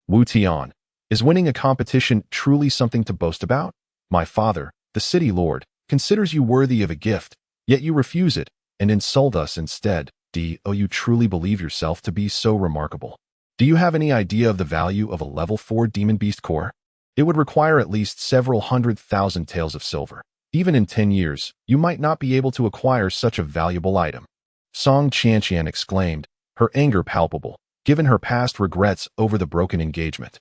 Wu Tian, is winning a competition truly something to boast about? My father, the city lord, considers you worthy of a gift, yet you refuse it, and insult us instead. Do you truly believe yourself to be so remarkable? Do you have any idea of the value of a level 4 demon beast core? It would require at least several 100,000 taels of silver. Even in 10 years, you might not be able to acquire such a valuable item. Song Tian exclaimed, her anger palpable, given her past regrets over the broken engagement.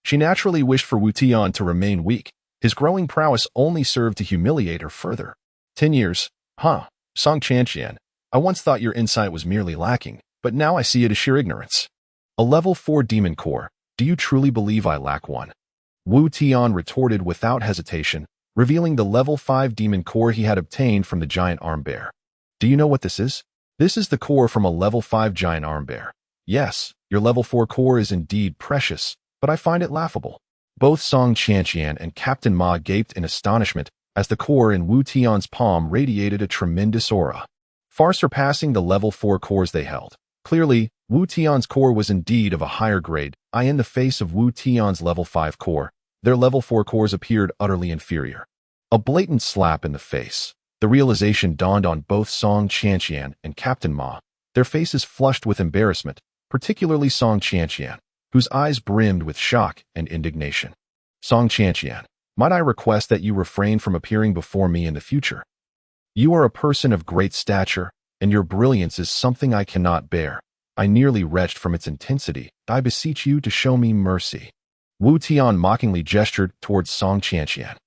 She naturally wished for Wu Tian to remain weak. His growing prowess only served to humiliate her further. 10 years? Huh, Song Tian. I once thought your insight was merely lacking, but now I see it as sheer ignorance. A level 4 demon core, do you truly believe I lack one? Wu Tian retorted without hesitation, revealing the level 5 demon core he had obtained from the giant arm bear. Do you know what this is? This is the core from a level 5 giant arm bear. Yes, your level 4 core is indeed precious, but I find it laughable. Both Song Tian and Captain Ma gaped in astonishment as the core in Wu Tian's palm radiated a tremendous aura, far surpassing the level 4 cores they held. Clearly, Wu Tian's core was indeed of a higher grade. In the face of Wu Tian's level 5 core, their level 4 cores appeared utterly inferior. A blatant slap in the face. The realization dawned on both Song Tian and Captain Ma, their faces flushed with embarrassment, particularly Song Tian, whose eyes brimmed with shock and indignation. Song Tian, might I request that you refrain from appearing before me in the future? You are a person of great stature, and your brilliance is something I cannot bear. I nearly retched from its intensity. I beseech you to show me mercy. Wu Tian mockingly gestured towards Song Tian.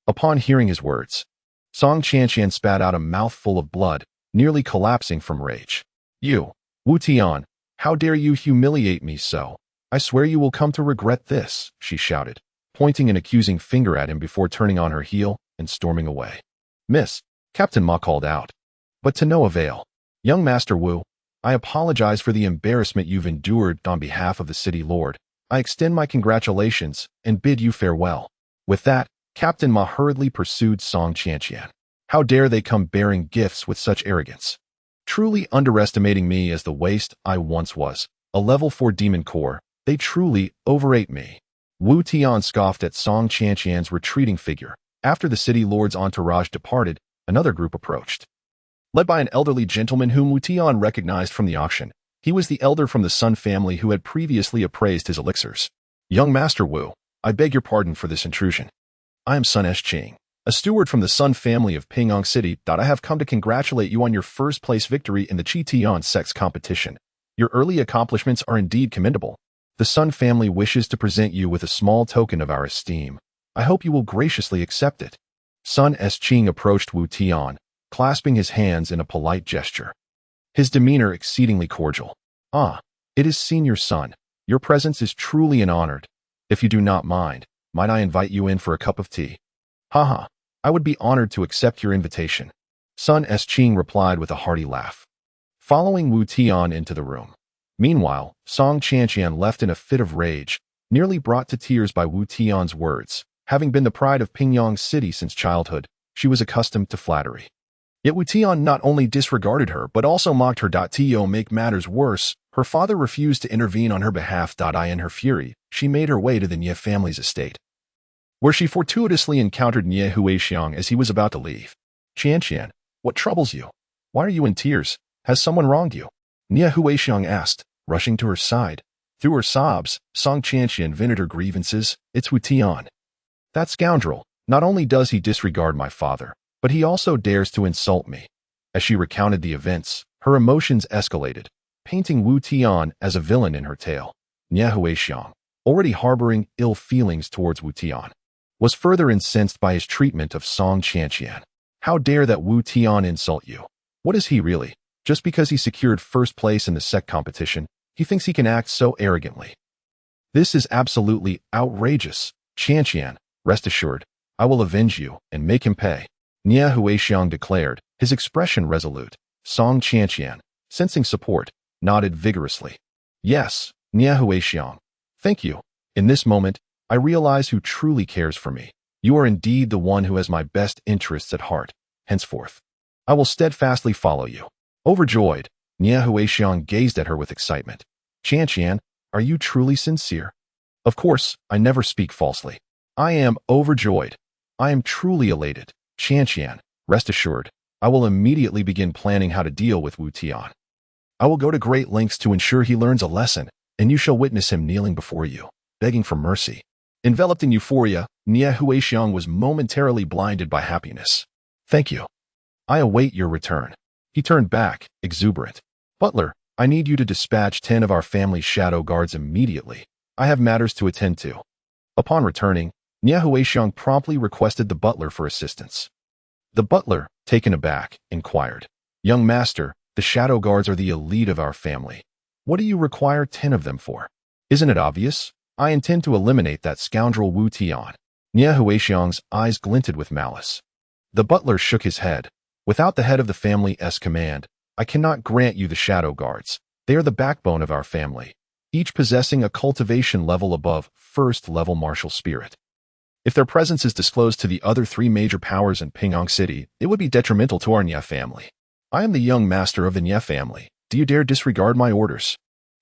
Upon hearing his words, Song Tian spat out a mouthful of blood, nearly collapsing from rage. You, Wu Tian, how dare you humiliate me so? I swear you will come to regret this, she shouted, pointing an accusing finger at him before turning on her heel and storming away. Miss, Captain Ma called out. But to no avail. Young Master Wu, I apologize for the embarrassment you've endured on behalf of the city lord. I extend my congratulations and bid you farewell. With that, Captain Ma hurriedly pursued Song Tian. How dare they come bearing gifts with such arrogance? truly underestimating me as the waste I once was. A level 4 demon core, they truly overate me. Wu Tian scoffed at Song Qianqian's retreating figure. After the city lord's entourage departed, another group approached. Led by an elderly gentleman whom Wu Tian recognized from the auction. He was the elder from the Sun family who had previously appraised his elixirs. Young Master Wu, I beg your pardon for this intrusion. I am Sun Ching, a steward from the Sun family of Pingyang City. I have come to congratulate you on your first place victory in the Tian sex competition. Your early accomplishments are indeed commendable. The Sun family wishes to present you with a small token of our esteem. I hope you will graciously accept it. Sun Ching approached Wu Tian, clasping his hands in a polite gesture. His demeanor exceedingly cordial. Ah, it is Senior Sun. Your presence is truly an honor. If you do not mind, might I invite you in for a cup of tea? Haha, I would be honored to accept your invitation. Sun Ching replied with a hearty laugh, following Wu Tian into the room. Meanwhile, Song Qianqian left in a fit of rage, nearly brought to tears by Wu Tian's words. Having been the pride of Pingyang City since childhood, she was accustomed to flattery. Yet Wu Tian not only disregarded her but also mocked her. To make matters worse, her father refused to intervene on her behalf. In her fury, she made her way to the Nie family's estate, where she fortuitously encountered Nie Huixiang as he was about to leave. Qianqian, what troubles you? Why are you in tears? Has someone wronged you? Nie Huixiang asked, rushing to her side. Through her sobs, Song Qianqian vented her grievances. It's Wu Tian. That scoundrel, not only does he disregard my father, but he also dares to insult me. As she recounted the events, her emotions escalated, painting Wu Tian as a villain in her tale. Nie Huixiang, already harboring ill feelings towards Wu Tian, was further incensed by his treatment of Song Qianqian. How dare that Wu Tian insult you? What is he really? Just because he secured first place in the sect competition, he thinks he can act so arrogantly. This is absolutely outrageous. Qianqian, rest assured, I will avenge you and make him pay. Nie Huixiang declared, his expression resolute. Song Qianqian, sensing support, nodded vigorously. Yes, Nie Huixiang. Thank you. In this moment, I realize who truly cares for me. You are indeed the one who has my best interests at heart. Henceforth, I will steadfastly follow you. Overjoyed, Nie Huixiang gazed at her with excitement. Qianqian, are you truly sincere? Of course, I never speak falsely. I am overjoyed. I am truly elated. Qianqian, rest assured, I will immediately begin planning how to deal with Wu Tian. I will go to great lengths to ensure he learns a lesson, and you shall witness him kneeling before you, begging for mercy. Enveloped in euphoria, Nie Huixiang was momentarily blinded by happiness. Thank you. I await your return. He turned back, exuberant. Butler, I need you to dispatch 10 of our family's shadow guards immediately. I have matters to attend to. Upon returning, Nie Huixiang promptly requested the butler for assistance. The butler, taken aback, inquired, Young master, the shadow guards are the elite of our family. What do you require 10 of them for? Isn't it obvious? I intend to eliminate that scoundrel Wu Tian. Nie Huixiang's eyes glinted with malice. The butler shook his head. Without the head of the family's command, I cannot grant you the shadow guards. They are the backbone of our family, each possessing a cultivation level above first-level martial spirit. If their presence is disclosed to the other 3 major powers in Pingyang City, it would be detrimental to our Nie family. I am the young master of the Nie family. Do you dare disregard my orders?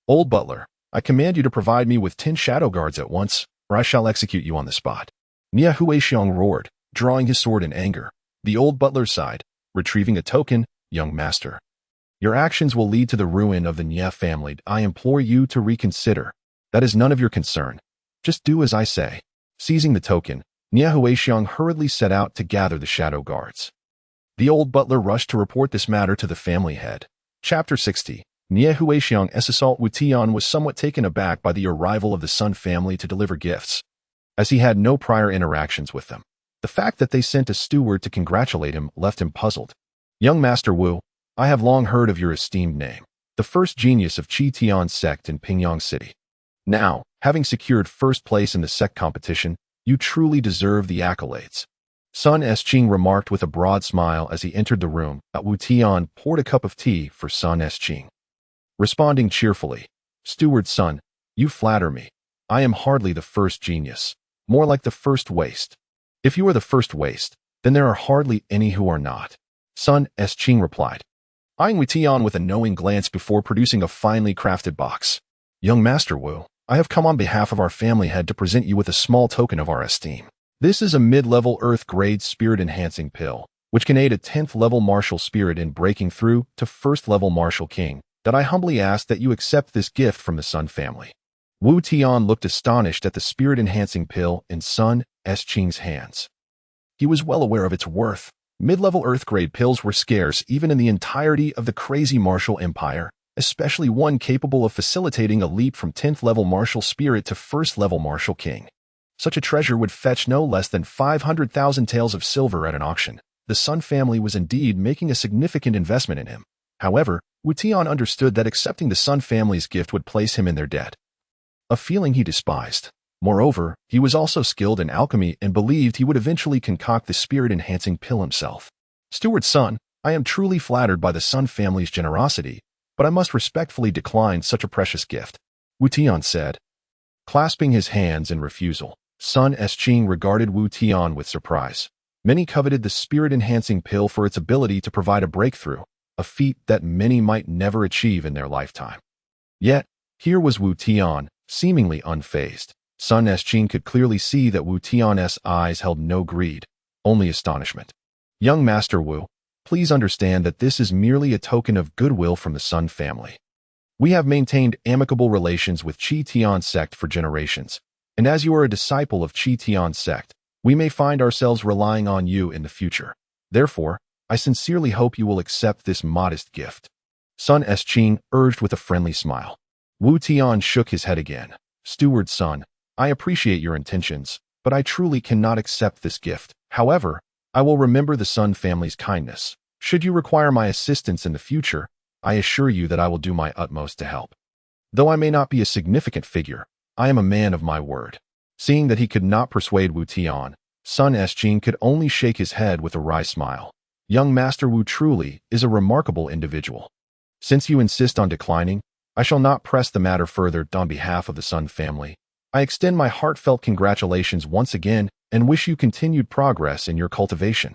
Old butler, I command you to provide me with 10 shadow guards at once, or I shall execute you on the spot. Nie Huixiang roared, drawing his sword in anger. The old butler sighed, retrieving a token, Young master. Your actions will lead to the ruin of the Nie family. I implore you to reconsider. That is none of your concern. Just do as I say. Seizing the token, Nie Huixiang hurriedly set out to gather the shadow guards. The old butler rushed to report this matter to the family head. Chapter 60. Nie Huixiang's assault. Wu Tian was somewhat taken aback by the arrival of the Sun family to deliver gifts, as he had no prior interactions with them. The fact that they sent a steward to congratulate him left him puzzled. Young Master Wu, I have long heard of your esteemed name, the first genius of Tian sect in Pingyang City. Now, having secured first place in the sect competition, you truly deserve the accolades. Sun Ching remarked with a broad smile as he entered the room. Wu Tian poured a cup of tea for Sun Ching. Responding cheerfully, Steward Sun, you flatter me. I am hardly the first genius, more like the first waste. If you are the first waste, then there are hardly any who are not. Sun Ching replied. eyeing Wu Tian with a knowing glance before producing a finely crafted box. Young Master Wu, I have come on behalf of our family head to present you with a small token of our esteem. This is a mid-level Earth-grade spirit-enhancing pill, which can aid a 10th-level martial spirit in breaking through to 1st-level martial king, that I humbly ask that you accept this gift from the Sun family. Wu Tian looked astonished at the spirit-enhancing pill in Sun Esching's hands. He was well aware of its worth. Mid-level Earth-grade pills were scarce even in the entirety of the crazy martial empire, especially one capable of facilitating a leap from 10th-level martial spirit to 1st-level martial king. Such a treasure would fetch no less than 500,000 taels of silver at an auction. The Sun family was indeed making a significant investment in him. However, Wu Tian understood that accepting the Sun family's gift would place him in their debt, a feeling he despised. Moreover, he was also skilled in alchemy and believed he would eventually concoct the spirit-enhancing pill himself. Steward's son, I am truly flattered by the Sun family's generosity, but I must respectfully decline such a precious gift, Wu Tian said, clasping his hands in refusal. Sun Esching regarded Wu Tian with surprise. Many coveted the spirit-enhancing pill for its ability to provide a breakthrough, a feat that many might never achieve in their lifetime. Yet, here was Wu Tian, seemingly unfazed. Sun Esching could clearly see that Wu Tian's eyes held no greed, only astonishment. Young Master Wu, please understand that this is merely a token of goodwill from the Sun family. We have maintained amicable relations with Qi Tian sect for generations, and as you are a disciple of Qi Tian sect, we may find ourselves relying on you in the future. Therefore, I sincerely hope you will accept this modest gift. Sun Esching urged with a friendly smile. Wu Tian shook his head again. Steward's son, I appreciate your intentions, but I truly cannot accept this gift. However, I will remember the Sun family's kindness. Should you require my assistance in the future, I assure you that I will do my utmost to help. Though I may not be a significant figure, I am a man of my word. Seeing that he could not persuade Wu Tian, Sun Esching could only shake his head with a wry smile. Young Master Wu truly is a remarkable individual. Since you insist on declining, I shall not press the matter further on behalf of the Sun family. I extend my heartfelt congratulations once again and wish you continued progress in your cultivation.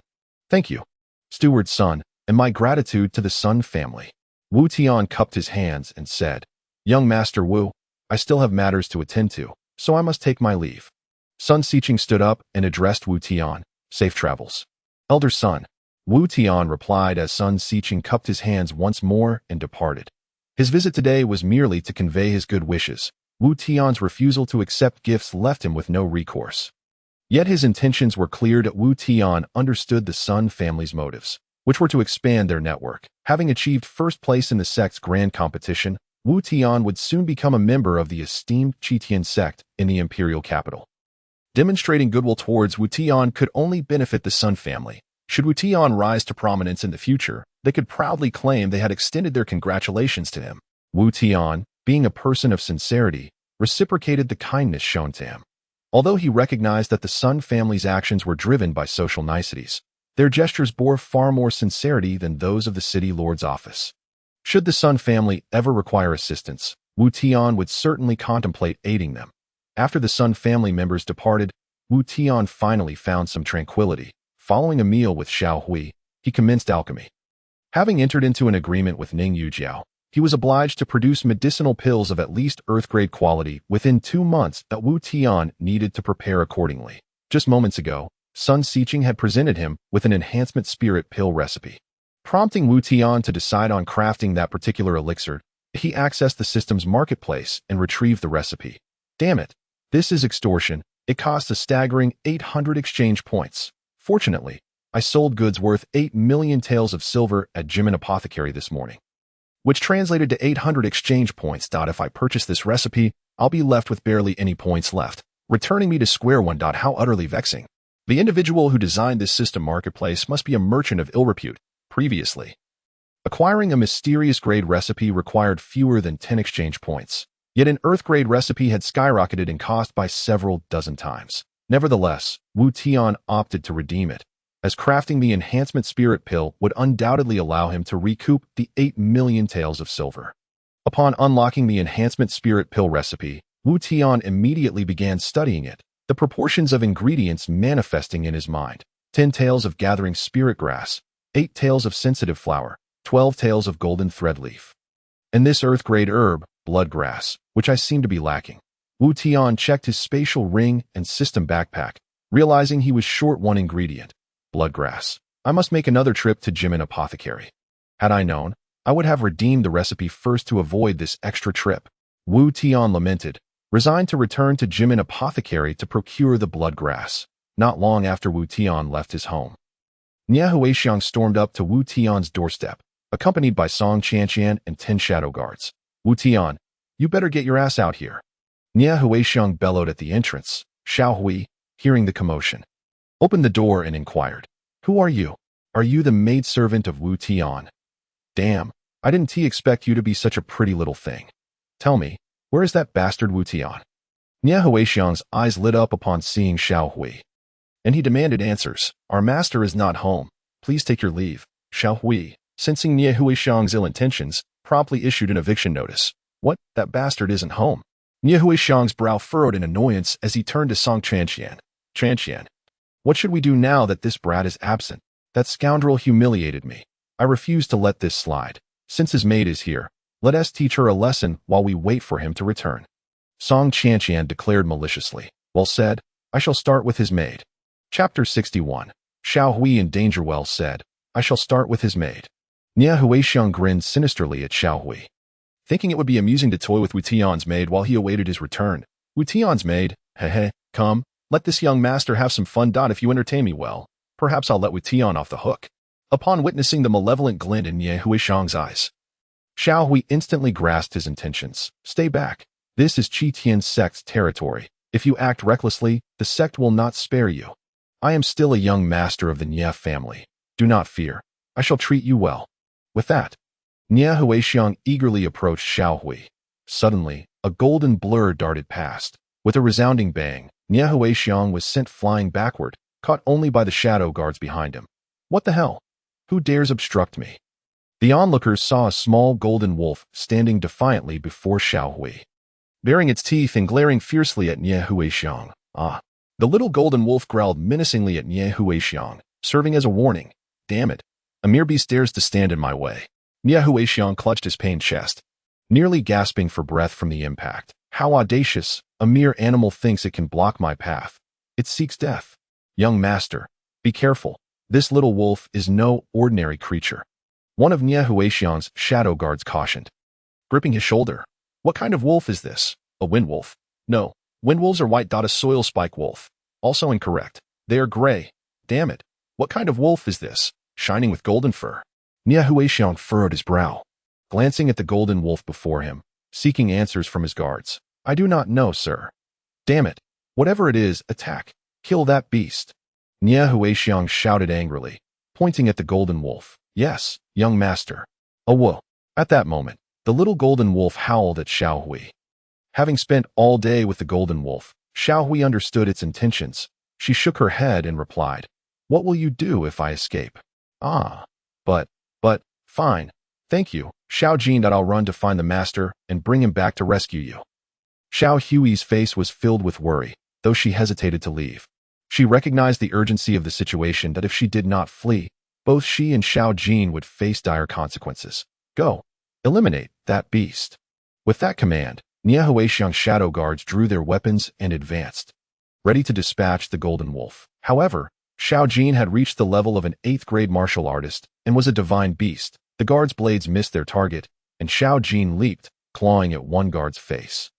Thank you, Steward's son, and my gratitude to the Sun family. Wu Tian cupped his hands and said, Young Master Wu, I still have matters to attend to, so I must take my leave. Sun Xiqing stood up and addressed Wu Tian. Safe travels. Elder son, Wu Tian replied as Sun Xiqing cupped his hands once more and departed. His visit today was merely to convey his good wishes. Wu Tian's refusal to accept gifts left him with no recourse. Yet his intentions were clear that Wu Tian understood the Sun family's motives, which were to expand their network. Having achieved first place in the sect's grand competition, Wu Tian would soon become a member of the esteemed Qitian sect in the imperial capital. Demonstrating goodwill towards Wu Tian could only benefit the Sun family. Should Wu Tian rise to prominence in the future, they could proudly claim they had extended their congratulations to him. Wu Tian, being a person of sincerity, reciprocated the kindness shown to him. Although he recognized that the Sun family's actions were driven by social niceties, their gestures bore far more sincerity than those of the city lord's office. Should the Sun family ever require assistance, Wu Tian would certainly contemplate aiding them. After the Sun family members departed, Wu Tian finally found some tranquility. Following a meal with Xiao Hui, he commenced alchemy. Having entered into an agreement with Ning Yujiao, he was obliged to produce medicinal pills of at least Earth-grade quality within 2 months that Wu Tian needed to prepare accordingly. Just moments ago, Sun Xiqing had presented him with an enhancement spirit pill recipe. Prompting Wu Tian to decide on crafting that particular elixir, he accessed the system's marketplace and retrieved the recipe. Damn it, this is extortion. It costs a staggering 800 exchange points. Fortunately, I sold goods worth 8 million taels of silver at Jimin Apothecary this morning, which translated to 800 exchange points. If I purchase this recipe, I'll be left with barely any points left, returning me to square one. How utterly vexing. The individual who designed this system marketplace must be a merchant of ill repute. Previously, acquiring a mysterious grade recipe required fewer than 10 exchange points, yet an Earth-grade recipe had skyrocketed in cost by several dozen times. Nevertheless, Wu Tian opted to redeem it, as crafting the enhancement spirit pill would undoubtedly allow him to recoup the 8 million taels of silver. Upon unlocking the enhancement spirit pill recipe, Wu Tian immediately began studying it, the proportions of ingredients manifesting in his mind. 10 taels of gathering spirit grass, 8 taels of sensitive flower, 12 tails of golden thread leaf. And this earth-grade herb, bloodgrass, which I seem to be lacking. Wu Tian checked his spatial ring and system backpack, realizing he was short one ingredient, bloodgrass. I must make another trip to Jimin Apothecary. Had I known, I would have redeemed the recipe first to avoid this extra trip. Wu Tian lamented, resigned to return to Jimin Apothecary to procure the bloodgrass. Not long after Wu Tian left his home, Nie Huixiang stormed up to Wu Tian's doorstep, accompanied by Song Tian and 10 shadow guards. Wu Tian, you better get your ass out here. Nie Huixiang bellowed at the entrance. Xiao Hui, hearing the commotion, opened the door and inquired, "Who are you? Are you the maidservant of Wu Tian? Damn, I didn't expect you to be such a pretty little thing. Tell me, where is that bastard Wu Tian?" Nie Huixiang's eyes lit up upon seeing Xiao Hui, and he demanded answers. "Our master is not home. Please take your leave." Xiao Hui, sensing Nie Huixiang's ill intentions, promptly issued an eviction notice. What? That bastard isn't home? Nie Huixiang's brow furrowed in annoyance as he turned to Song Tian. Tian, what should we do now that this brat is absent? That scoundrel humiliated me. I refuse to let this slide. Since his maid is here, let us teach her a lesson while we wait for him to return. Song Tian declared maliciously. Well said, I shall start with his maid. Chapter 61. Xiao Hui in Dangerwell said, I shall start with his maid. Nie Huixiang grinned sinisterly at Xiao Hui, thinking it would be amusing to toy with Wu Tian's maid while he awaited his return. Wu Tian's maid, heh, come, let this young master have some fun. If you entertain me well, perhaps I'll let Wu Tian off the hook. Upon witnessing the malevolent glint in Nie Huixiang's eyes, Xiao Hui instantly grasped his intentions. Stay back. This is Qi Tian's sect's territory. If you act recklessly, the sect will not spare you. I am still a young master of the Nie family. Do not fear. I shall treat you well. With that, Nie Huixiang eagerly approached Xiao Hui. Suddenly, a golden blur darted past. With a resounding bang, Nie Huixiang was sent flying backward, caught only by the shadow guards behind him. What the hell? Who dares obstruct me? The onlookers saw a small golden wolf standing defiantly before Xiao Hui, baring its teeth and glaring fiercely at Nie Huixiang. Ah! The little golden wolf growled menacingly at Nie Huixiang, serving as a warning. Damn it! A mere beast dares to stand in my way. Nie Huixiang clutched his pained chest, nearly gasping for breath from the impact. How audacious! A mere animal thinks it can block my path. It seeks death. Young master, be careful. This little wolf is no ordinary creature. One of Nie Huixiang's shadow guards cautioned, gripping his shoulder. What kind of wolf is this? A wind wolf? No, wind wolves are white. A soil spike wolf. Also incorrect. They are gray. Damn it. What kind of wolf is this? Shining with golden fur. Nie Huixiang furrowed his brow, glancing at the golden wolf before him, seeking answers from his guards. I do not know, sir. Damn it. Whatever it is, attack. Kill that beast. Nie Huixiang shouted angrily, pointing at the golden wolf. Yes, young master. Oh, whoa. At that moment, the little golden wolf howled at Xiao Hui. Having spent all day with the golden wolf, Xiao Hui understood its intentions. She shook her head and replied, What will you do if I escape? Ah, but, fine. Thank you, Xiao Jin. I'll run to find the master and bring him back to rescue you. Xiao Hui's face was filled with worry, though she hesitated to leave. She recognized the urgency of the situation, that if she did not flee, both she and Xiao Jin would face dire consequences. Go. Eliminate that beast. With that command, Nie Huixiang's shadow guards drew their weapons and advanced, ready to dispatch the golden wolf. However, Xiao Jin had reached the level of an 8th grade martial artist and was a divine beast. The guards' blades missed their target, and Xiao Jin leaped, clawing at one guard's face,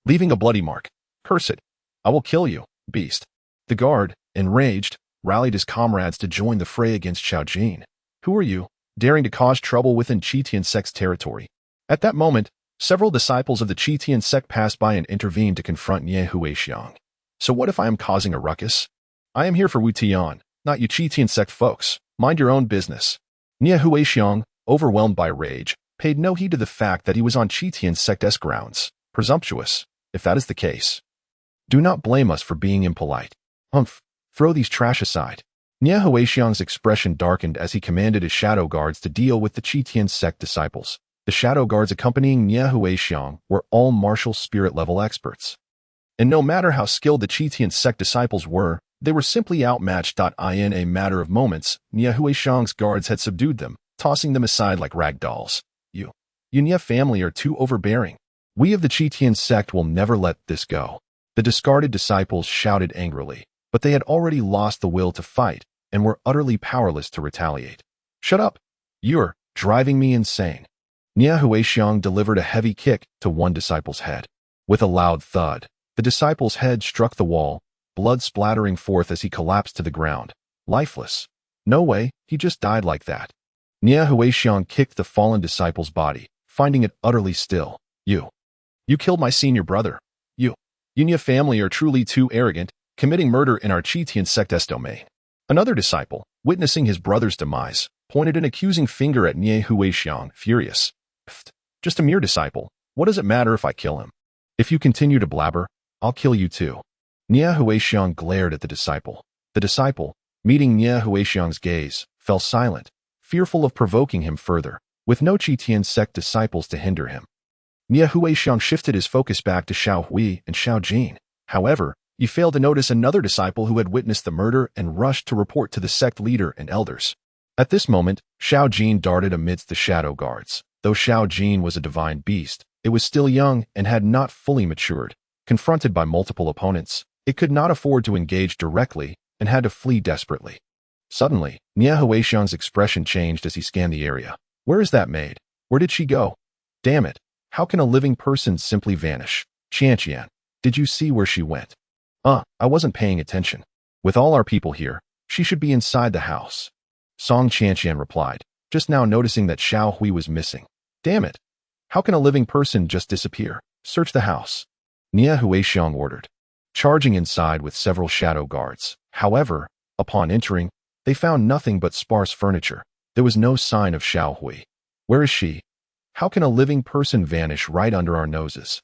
leaving a bloody mark. Curse it. I will kill you, beast. The guard, enraged, rallied his comrades to join the fray against Xiao Jin. Who are you, daring to cause trouble within Qi Tian sect's territory? At that moment, several disciples of the Qi Tian sect passed by and intervened to confront Nie Huixiang. So what if I am causing a ruckus? I am here for Wu Tian, not you Qi Tian sect folks. Mind your own business. Nie Huixiang, overwhelmed by rage, paid no heed to the fact that he was on Qi Tian sect's grounds. Presumptuous, if that is the case. Do not blame us for being impolite. Humph, throw these trash aside. Nie Huixiang's expression darkened as he commanded his shadow guards to deal with the Qi Tian sect disciples. The shadow guards accompanying Nie Huixiang were all martial spirit level experts. And no matter how skilled the Qi Tian sect disciples were, they were simply outmatched. In a matter of moments, Nie Huixiang's guards had subdued them, tossing them aside like rag dolls. You Nye family are too overbearing. We of the Tian sect will never let this go. The discarded disciples shouted angrily, but they had already lost the will to fight and were utterly powerless to retaliate. Shut up! You're driving me insane. Nye Huixiang delivered a heavy kick to one disciple's head. With a loud thud, the disciple's head struck the wall, blood splattering forth as he collapsed to the ground, lifeless. No way, he just died like that. Nye Huixiang kicked the fallen disciple's body, finding it utterly still. You killed my senior brother. You Nye family are truly too arrogant, committing murder in our Tian sect's domain. Another disciple, witnessing his brother's demise, pointed an accusing finger at Nye Huixiang, furious. Pfft, just a mere disciple. What does it matter if I kill him? If you continue to blabber, I'll kill you too. Nye Huixiang glared at the disciple. The disciple, meeting Nye Huixiang's gaze, fell silent, fearful of provoking him further, with no Tian sect disciples to hinder him. Nye Huixiang shifted his focus back to Xiao Hui and Xiao Jin. However, he failed to notice another disciple who had witnessed the murder and rushed to report to the sect leader and elders. At this moment, Xiao Jin darted amidst the shadow guards. Though Xiao Jin was a divine beast, it was still young and had not fully matured. Confronted by multiple opponents, it could not afford to engage directly and had to flee desperately. Suddenly, Nye Huixiang's expression changed as he scanned the area. Where is that maid? Where did she go? Damn it! How can a living person simply vanish? Tian, did you see where she went? I wasn't paying attention. With all our people here, she should be inside the house. Song Tian replied, just now noticing that Xiao Hui was missing. Damn it! How can a living person just disappear? Search the house. Nye Huixiang ordered, charging inside with several shadow guards. However, upon entering, they found nothing but sparse furniture. There was no sign of Xiao Hui. Where is she? How can a living person vanish right under our noses?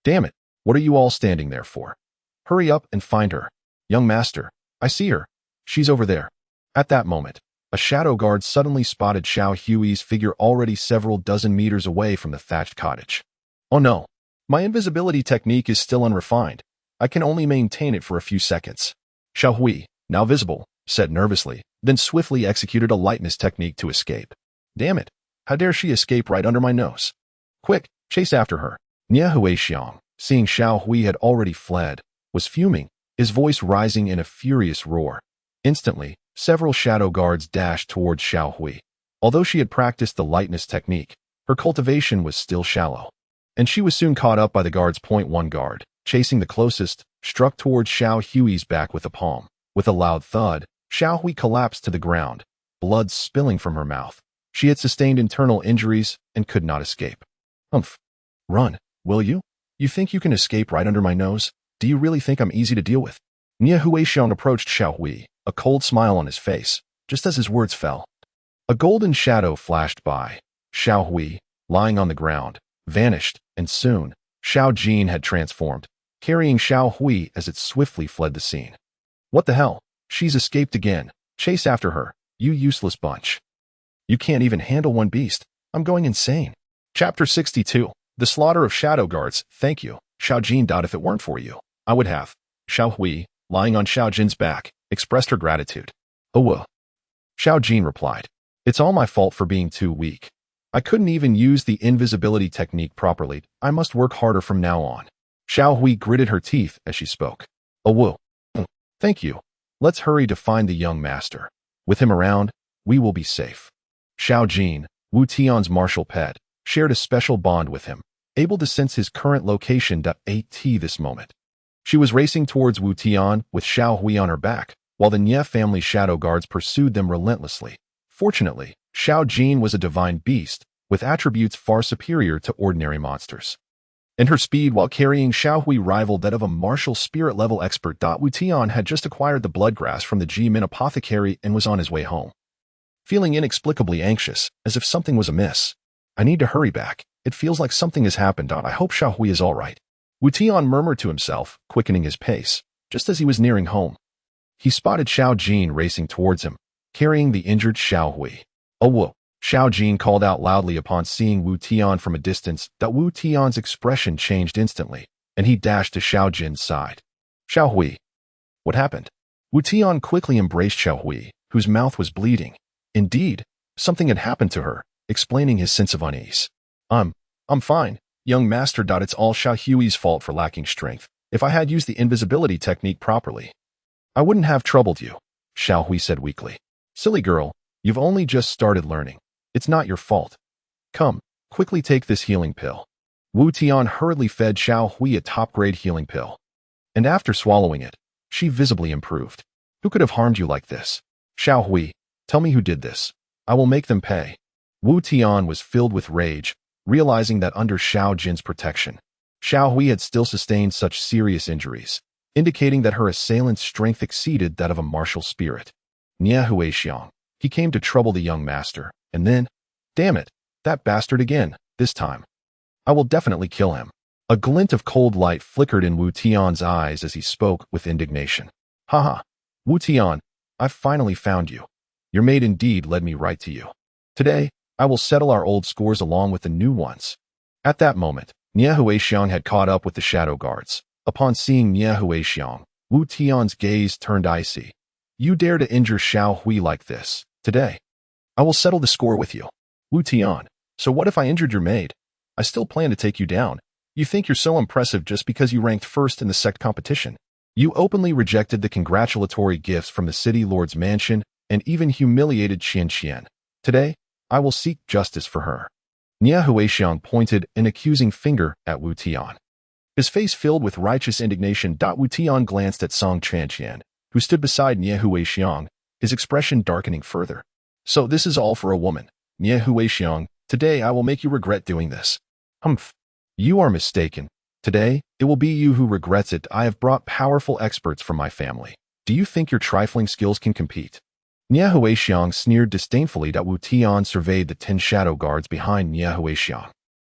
Damn it, what are you all standing there for? Hurry up and find her. Young master, I see her. She's over there. At that moment, a shadow guard suddenly spotted Xiao Hui's figure already several dozen meters away from the thatched cottage. Oh no, my invisibility technique is still unrefined. I can only maintain it for a few seconds. Xiao Hui, now visible, said nervously, then swiftly executed a lightness technique to escape. Damn it. How dare she escape right under my nose? Quick, chase after her. Nye Huixiang, seeing Xiao Hui had already fled, was fuming, his voice rising in a furious roar. Instantly, several shadow guards dashed towards Xiao Hui. Although she had practiced the lightness technique, her cultivation was still shallow. And she was soon caught up by the guards. One guard, chasing the closest, struck towards Xiao Hui's back with a palm. With a loud thud, Xiao Hui collapsed to the ground, blood spilling from her mouth. She had sustained internal injuries and could not escape. Humph. Run, will you? You think you can escape right under my nose? Do you really think I'm easy to deal with? Nye Huixiang approached Xiao Hui, a cold smile on his face, just as his words fell. A golden shadow flashed by. Xiao Hui, lying on the ground, vanished, and soon, Xiao Jin had transformed, carrying Xiao Hui as it swiftly fled the scene. What the hell? She's escaped again. Chase after her, you useless bunch. You can't even handle one beast. I'm going insane. Chapter 62. The Slaughter of Shadow Guards. Thank you, Xiao Jin. If it weren't for you, I would have. Xiao Hui, lying on Xiao Jin's back, expressed her gratitude. Oh well. Xiao Jin replied, it's all my fault for being too weak. I couldn't even use the invisibility technique properly. I must work harder from now on. Xiao Hui gritted her teeth as she spoke. Oh well. Thank you. Let's hurry to find the young master. With him around, we will be safe. Xiao Jin, Wu Tian's martial pet, shared a special bond with him, able to sense his current location at this moment. She was racing towards Wu Tian with Xiao Hui on her back, while the Nye family shadow guards pursued them relentlessly. Fortunately, Xiao Jin was a divine beast, with attributes far superior to ordinary monsters. And her speed while carrying Xiao Hui rivaled that of a martial spirit-level expert. Wu Tian had just acquired the bloodgrass from the Ji-Min apothecary and was on his way home. Feeling inexplicably anxious, as if something was amiss. I need to hurry back. It feels like something has happened. I hope Xiao Hui is all right. Wu Tian murmured to himself, quickening his pace, just as he was nearing home. He spotted Xiao Jin racing towards him, carrying the injured Xiao Hui. Oh whoa! Xiao Jin called out loudly upon seeing Wu Tian from a distance. Wu Tian's expression changed instantly, and he dashed to Xiao Jin's side. Xiao Hui. What happened? Wu Tian quickly embraced Xiao Hui, whose mouth was bleeding. Indeed, Something had happened to her, explaining his sense of unease. I'm fine, young master. It's all Xiao Hui's fault for lacking strength. If I had used the invisibility technique properly, I wouldn't have troubled you, Xiao Hui said weakly. Silly girl, you've only just started learning. It's not your fault. Come, quickly take this healing pill. Wu Tian hurriedly fed Xiao Hui a top-grade healing pill. And after swallowing it, she visibly improved. Who could have harmed you like this? Xiao Hui, tell me who did this. I will make them pay. Wu Tian was filled with rage, realizing that under Xiao Jin's protection, Xiao Hui had still sustained such serious injuries, indicating that her assailant's strength exceeded that of a martial spirit. Annihilated. He came to trouble the young master, and then, damn it, that bastard again, this time. I will definitely kill him. A glint of cold light flickered in Wu Tian's eyes as he spoke with indignation. Haha, Wu Tian, I've finally found you. Your maid indeed led me right to you. Today, I will settle our old scores along with the new ones. At that moment, Annihilated had caught up with the shadow guards. Upon seeing Annihilated, Wu Tian's gaze turned icy. You dare to injure Xiao Hui like this? Today, I will settle the score with you. Wu Tian, so what if I injured your maid? I still plan to take you down. You think you're so impressive just because you ranked first in the sect competition. You openly rejected the congratulatory gifts from the city lord's mansion and even humiliated Tian. Today, I will seek justice for her. Annihilated pointed an accusing finger at Wu Tian. His face filled with righteous indignation. Wu Tian glanced at Song Tian, who stood beside Annihilated, his expression darkening further. So this is all for a woman. Annihilated, today I will make you regret doing this. Humph. You are mistaken. Today, it will be you who regrets it. I have brought powerful experts from my family. Do you think your trifling skills can compete? Annihilated sneered disdainfully. Wu Tian surveyed the 10 shadow guards behind Annihilated,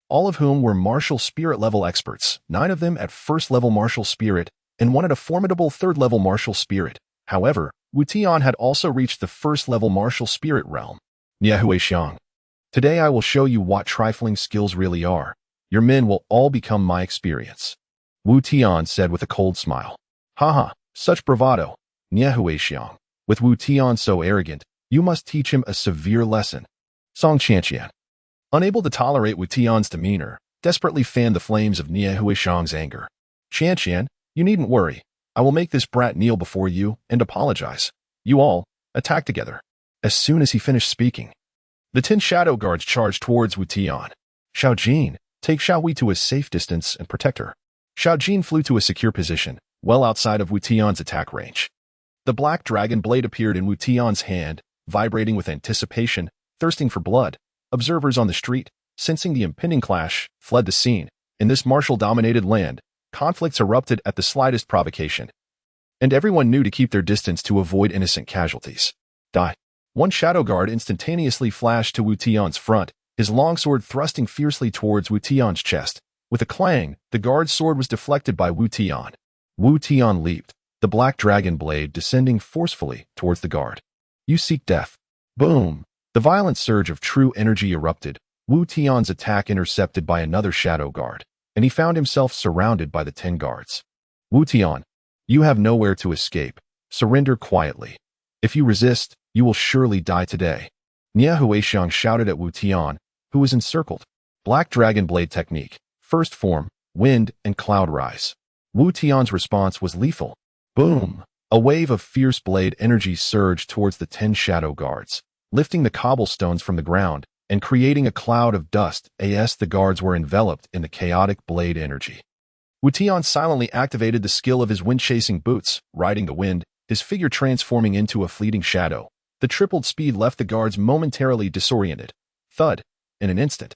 all of whom were martial spirit level experts, 9 of them at first-level martial spirit, and 1 at a formidable third-level martial spirit. However, Wu Tian had also reached the first-level martial spirit realm. Annihilated, today I will show you what trifling skills really are. Your men will all become my experience. Wu Tian said with a cold smile. Haha, such bravado. Annihilated, with Wu Tian so arrogant, you must teach him a severe lesson. Song Tian, unable to tolerate Wu Tian's demeanor, desperately fanned the flames of Annihilated's anger. Tian, you needn't worry. I will make this brat kneel before you and apologize. You all, attack together. As soon as he finished speaking, the 10 shadow guards charged towards Wu Tian. Xiao Jin, take Xiao Hui to a safe distance and protect her. Xiao Jin flew to a secure position, well outside of Wu Tian's attack range. The black dragon blade appeared in Wu Tian's hand, vibrating with anticipation, thirsting for blood. Observers on the street, sensing the impending clash, fled the scene. In this martial-dominated land, conflicts erupted at the slightest provocation, and everyone knew to keep their distance to avoid innocent casualties. One shadow guard instantaneously flashed to Wu Tian's front, his longsword thrusting fiercely towards Wu Tian's chest. With a clang, the guard's sword was deflected by Wu Tian. Wu Tian leaped, the black dragon blade descending forcefully towards the guard. You seek death. Boom! The violent surge of true energy erupted, Wu Tian's attack intercepted by another shadow guard, and he found himself surrounded by the 10 guards. Wu Tian, you have nowhere to escape. Surrender quietly. If you resist, you will surely die today. Annihilated shouted at Wu Tian, who was encircled. Black dragon blade technique, first form, wind and cloud rise. Wu Tian's response was lethal. Boom! A wave of fierce blade energy surged towards the 10 shadow guards, lifting the cobblestones from the ground and creating a cloud of dust as the guards were enveloped in the chaotic blade energy. Wu Tian silently activated the skill of his wind-chasing boots, riding the wind, his figure transforming into a fleeting shadow. The tripled speed left the guards momentarily disoriented. Thud! In an instant,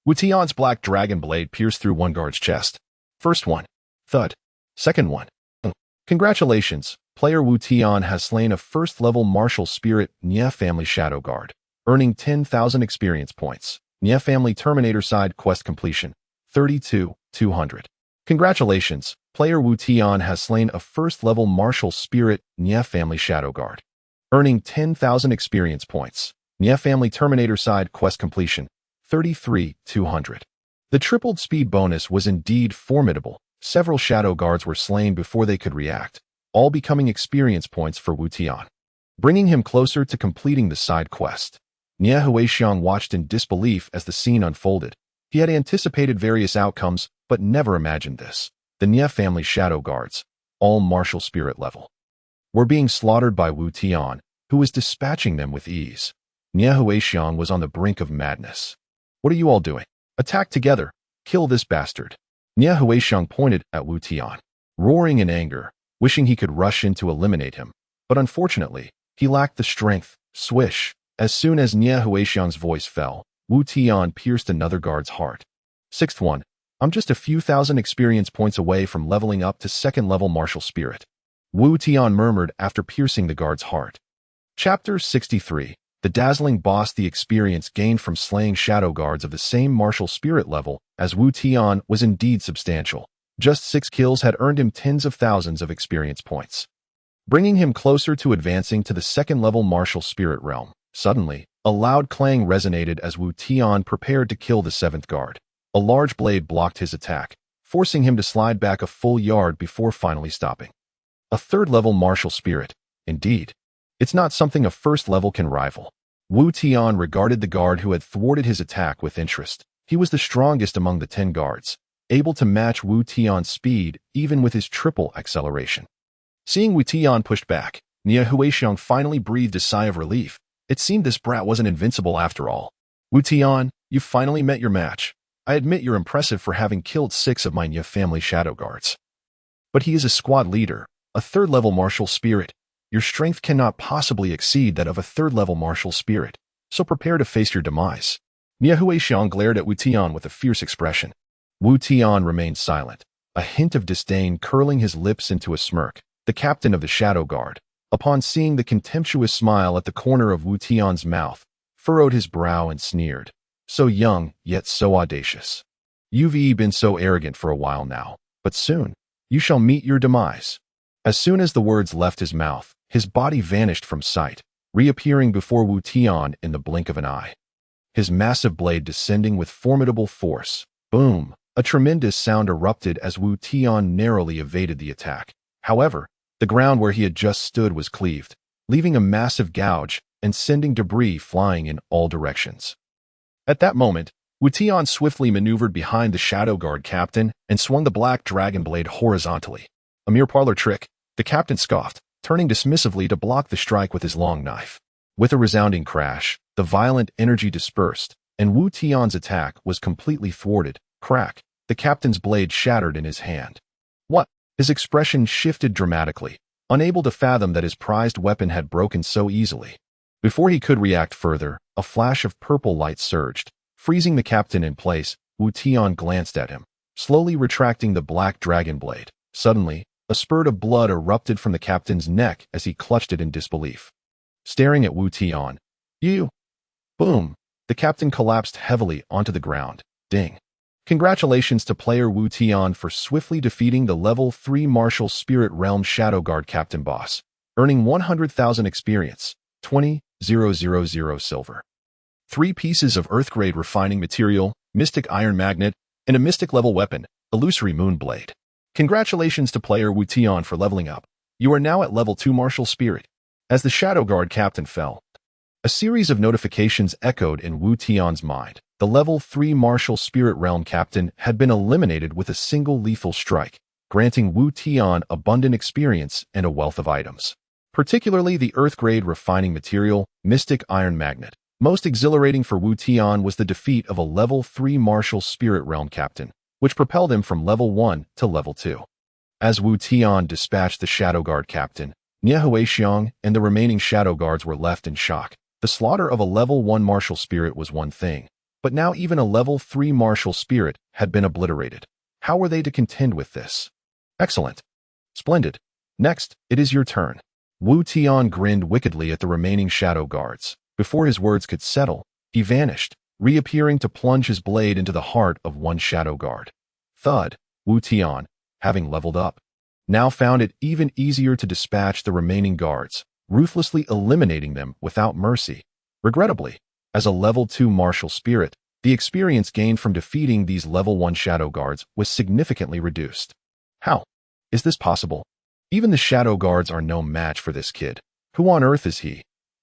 Wu Tian's black dragon blade pierced through one guard's chest. First one. Thud. Second one. Congratulations, player Wu Tian has slain a first-level martial spirit Nia family shadow guard, earning 10,000 experience points. Nia family Terminator side quest completion. 32,200. Congratulations, player Wu Tian has slain a first-level martial spirit Nia family shadow guard, earning 10,000 experience points. Nia family Terminator side quest completion. 33,200. The tripled speed bonus was indeed formidable. Several shadow guards were slain before they could react, all becoming experience points for Wu Tian, bringing him closer to completing the side quest. Nie Huixiang watched in disbelief as the scene unfolded. He had anticipated various outcomes, but never imagined this. The Nie family shadow guards, all martial spirit level, were being slaughtered by Wu Tian, who was dispatching them with ease. Nie Huixiang was on the brink of madness. What are you all doing? Attack together. Kill this bastard. Nie Huixiang pointed at Wu Tian, roaring in anger, wishing he could rush in to eliminate him. But unfortunately, he lacked the strength. Swish. As soon as Nie Huixiang's voice fell, Wu Tian pierced another guard's heart. Sixth one. I'm just a few thousand experience points away from leveling up to second-level martial spirit. Wu Tian murmured after piercing the guard's heart. Chapter 63. The dazzling boss. The experience gained from slaying shadow guards of the same martial spirit level as Wu Tian was indeed substantial. Just 6 kills had earned him tens of thousands of experience points, bringing him closer to advancing to the second-level martial spirit realm. Suddenly, a loud clang resonated as Wu Tian prepared to kill the 7th guard. A large blade blocked his attack, forcing him to slide back a full yard before finally stopping. A 3rd-level martial spirit. Indeed. It's not something a 1st level can rival. Wu Tian regarded the guard who had thwarted his attack with interest. He was the strongest among the 10 guards, able to match Wu Tian's speed even with his triple acceleration. Seeing Wu Tian pushed back, Nie Huixiang finally breathed a sigh of relief. It seemed this brat wasn't invincible after all. Wu Tian, you finally met your match. I admit you're impressive for having killed 6 of my Nie family shadow guards. But he is a squad leader, a 3rd-level martial spirit. Your strength cannot possibly exceed that of a 3rd-level martial spirit, so prepare to face your demise. Nie Huixiang glared at Wu Tian with a fierce expression. Wu Tian remained silent, a hint of disdain curling his lips into a smirk. The captain of the shadow guard, upon seeing the contemptuous smile at the corner of Wu Tian's mouth, furrowed his brow and sneered. So young, yet so audacious. You've been so arrogant for a while now, but soon, you shall meet your demise. As soon as the words left his mouth, his body vanished from sight, reappearing before Wu Tian in the blink of an eye. His massive blade descending with formidable force. Boom! A tremendous sound erupted as Wu Tian narrowly evaded the attack. However, the ground where he had just stood was cleaved, leaving a massive gouge and sending debris flying in all directions. At that moment, Wu Tian swiftly maneuvered behind the shadow guard captain and swung the black dragon blade horizontally. A mere parlor trick, the captain scoffed, turning dismissively to block the strike with his long knife. With a resounding crash, the violent energy dispersed, and Wu Tian's attack was completely thwarted. Crack! The captain's blade shattered in his hand. What? His expression shifted dramatically, unable to fathom that his prized weapon had broken so easily. Before he could react further, a flash of purple light surged, freezing the captain in place. Wu Tian glanced at him, slowly retracting the black dragon blade. Suddenly, a spurt of blood erupted from the captain's neck as he clutched it in disbelief. Staring at Wu Tian, "You!" Boom! The captain collapsed heavily onto the ground. Ding! Congratulations to player Wu Tian for swiftly defeating the level 3 martial spirit realm shadow guard captain boss, earning 100,000 experience, 20,000 silver. 3 pieces of earth-grade refining material, mystic iron magnet, and a mystic level weapon, illusory moon blade. Congratulations to player Wu Tian for leveling up. You are now at level 2 martial spirit. As the shadow guard captain fell, a series of notifications echoed in Wu Tian's mind. The level 3 martial spirit realm captain had been eliminated with a single lethal strike, granting Wu Tian abundant experience and a wealth of items. Particularly the earth-grade refining material, mystic iron magnet. Most exhilarating for Wu Tian was the defeat of a level 3 martial spirit realm captain, which propelled him from level 1 to level 2. As Wu Tian dispatched the shadow guard captain, Nie Huixiang and the remaining shadow guards were left in shock. The slaughter of a level 1 martial spirit was one thing, but now even a level 3 martial spirit had been obliterated. How were they to contend with this? Excellent. Splendid. Next, it is your turn. Wu Tian grinned wickedly at the remaining shadow guards. Before his words could settle, he vanished, reappearing to plunge his blade into the heart of one shadow guard. Thud. Wu Tian, having leveled up, now found it even easier to dispatch the remaining guards, ruthlessly eliminating them without mercy. Regrettably, as a level 2 martial spirit, the experience gained from defeating these level 1 shadow guards was significantly reduced. How is this possible? Even the shadow guards are no match for this kid. Who on earth is he?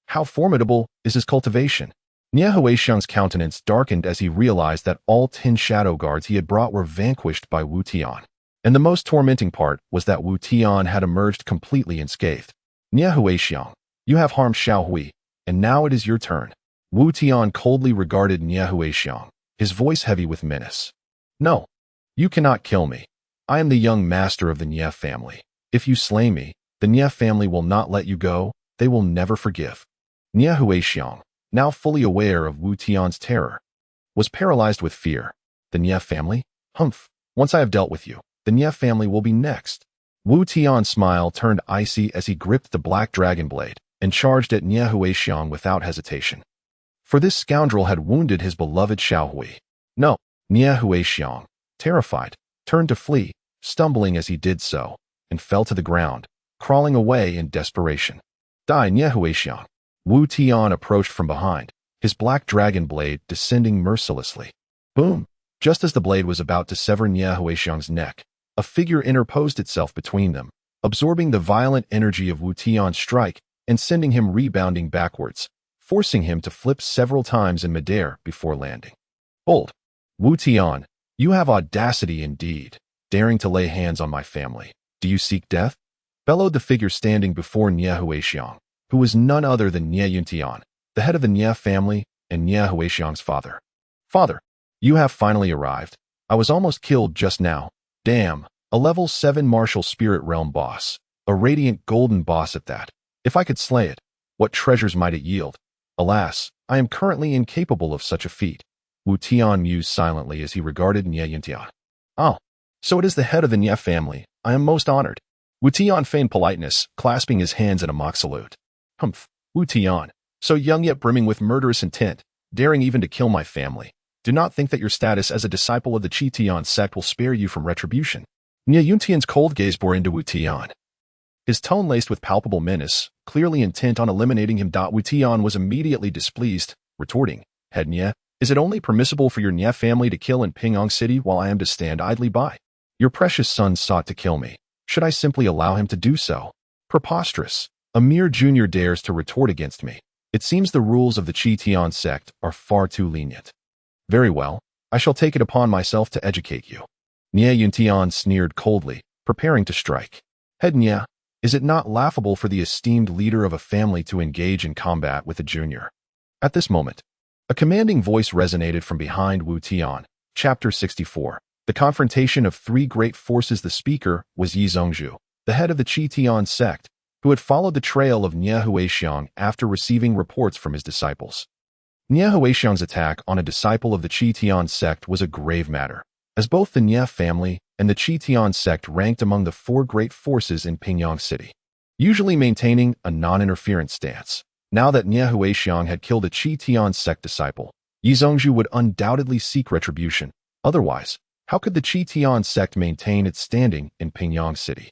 How formidable is his cultivation? Nie Huixiang's countenance darkened as he realized that all 10 shadow guards he had brought were vanquished by Wu Tian. And the most tormenting part was that Wu Tian had emerged completely unscathed. Nie Huixiang, you have harmed Xiao Hui, and now it is your turn. Wu Tian coldly regarded Nie Huixiang, his voice heavy with menace. No, you cannot kill me. I am the young master of the Nie family. If you slay me, the Nie family will not let you go. They will never forgive. Nie Huixiang, now fully aware of Wu Tian's terror, was paralyzed with fear. The Nie family? Humph. Once I have dealt with you, the Nie family will be next. Wu Tian's smile turned icy as he gripped the black dragon blade and charged at Nie Huixiang without hesitation. For this scoundrel had wounded his beloved Xiao Hui. No, Nie Huixiang, terrified, turned to flee, stumbling as he did so, and fell to the ground, crawling away in desperation. Die, Nie Huixiang. Wu Tian approached from behind, his black dragon blade descending mercilessly. Boom! Just as the blade was about to sever Nie Huixiang's neck, a figure interposed itself between them, absorbing the violent energy of Wu Tian's strike and sending him rebounding backwards, forcing him to flip several times in midair before landing. Hold! Wu Tian, you have audacity indeed, daring to lay hands on my family. Do you seek death? Bellowed the figure standing before Nie Huixiang, who was none other than Nie Yuntian, the head of the Nie family and Nie Huixiang's father. Father, you have finally arrived. I was almost killed just now. Damn, a level 7 martial spirit realm boss, a radiant golden boss at that. If I could slay it, what treasures might it yield? Alas, I am currently incapable of such a feat. Wu Tian mused silently as he regarded Nie Yuntian. Oh, so it is the head of the Nie family. I am most honored. Wu Tian feigned politeness, clasping his hands in a mock salute. Humph, Wu Tian, so young yet brimming with murderous intent, daring even to kill my family. Do not think that your status as a disciple of the Qi Tian sect will spare you from retribution. Nie Yuntian's cold gaze bore into Wu Tian, his tone laced with palpable menace, clearly intent on eliminating him. Wu Tian was immediately displeased, retorting, Head Nie, is it only permissible for your Nie family to kill in Pingyang City while I am to stand idly by? Your precious son sought to kill me. Should I simply allow him to do so? Preposterous. A mere junior dares to retort against me. It seems the rules of the Qi Tian sect are far too lenient. Very well, I shall take it upon myself to educate you. Nie Yuntian sneered coldly, preparing to strike. Head Nie, is it not laughable for the esteemed leader of a family to engage in combat with a junior? At this moment, a commanding voice resonated from behind Wu Tian. Chapter 64. The confrontation of three great forces. The speaker was Yi Zhongzhu, the head of the Qi Tian sect, who had followed the trail of Nie Huixiang after receiving reports from his disciples. Nie Huixiang's attack on a disciple of the Qi Tian sect was a grave matter, as both the Nie family and the Qi Tian sect ranked among the 4 great forces in Pingyang City, usually maintaining a non-interference stance. Now that Nie Huixiang had killed a Qi Tian sect disciple, Yi Zhongzhu would undoubtedly seek retribution. Otherwise, how could the Qi Tian sect maintain its standing in Pingyang City?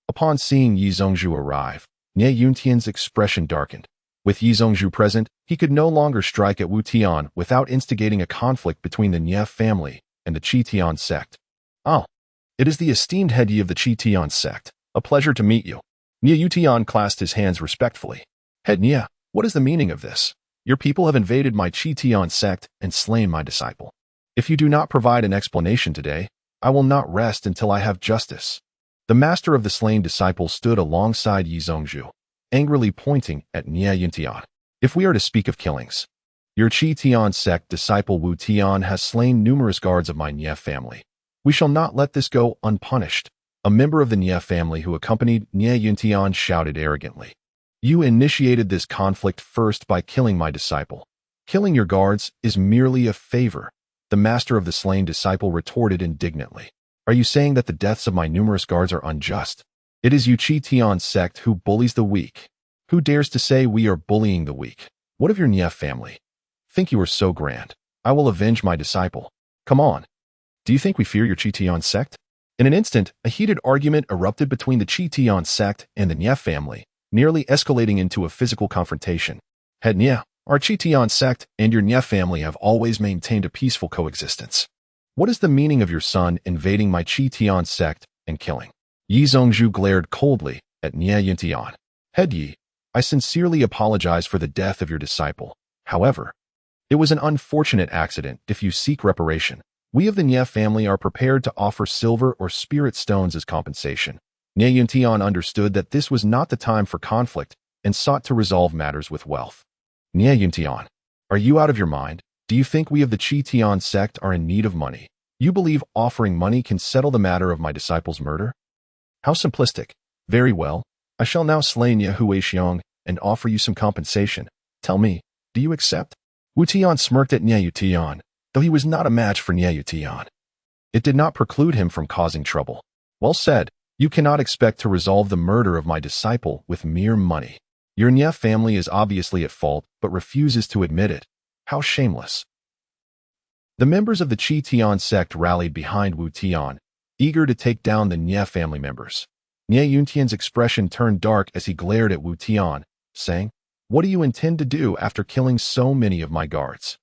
Upon seeing Yi Zhongzhu arrive, Nie Yuntian's expression darkened. With Yi Zhongzhu present, he could no longer strike at Wu Tian without instigating a conflict between the Nie family and the Qi Tian sect. Oh, it is the esteemed head Yi of the Qi Tian sect. A pleasure to meet you. Nie Yuntian clasped his hands respectfully. Head Nie, what is the meaning of this? Your people have invaded my Qi Tian sect and slain my disciple. If you do not provide an explanation today, I will not rest until I have justice. The master of the slain disciple stood alongside Yi Zhongzhu, angrily pointing at Nie Yuntian. If we are to speak of killings, your Qi Tian sect disciple Wu Tian has slain numerous guards of my Nie family. We shall not let this go unpunished. A member of the Nie family who accompanied Nie Yuntian shouted arrogantly. You initiated this conflict first by killing my disciple. Killing your guards is merely a favor. The master of the slain disciple retorted indignantly. Are you saying that the deaths of my numerous guards are unjust? It is you Qi Tian sect who bullies the weak. Who dares to say we are bullying the weak? What of your Nie family? Think you are so grand? I will avenge my disciple. Come on. Do you think we fear your Qi Tian sect? In an instant, a heated argument erupted between the Qi Tian sect and the Nie family, nearly escalating into a physical confrontation. Head Nie, our Qi Tian sect and your Nie family have always maintained a peaceful coexistence. What is the meaning of your son invading my Qi Tian sect and killing? Yi Zhongzhu glared coldly at Nie Yuntian. Head Yi, I sincerely apologize for the death of your disciple. However, It was an unfortunate accident. If you seek reparation, we of the Nie family are prepared to offer silver or spirit stones as compensation. Nie Yuntian understood that this was not the time for conflict and sought to resolve matters with wealth. Nie Yuntian, are you out of your mind? Do you think we of the Tian sect are in need of money? You believe offering money can settle the matter of my disciple's murder? How simplistic. Very well. I shall now slay Nie Huixiong and offer you some compensation. Tell me, do you accept? Wu Tian smirked at Nie Tian, though he was not a match for Nie Tian. It did not preclude him from causing trouble. Well said. You cannot expect to resolve the murder of my disciple with mere money. Your Nie family is obviously at fault, but refuses to admit it. How shameless. The members of the Tian sect rallied behind Wu Tian, eager to take down the Nie family members. Nie Yuntian's expression turned dark as he glared at Wu Tian, saying, "What do you intend to do after killing so many of my guards?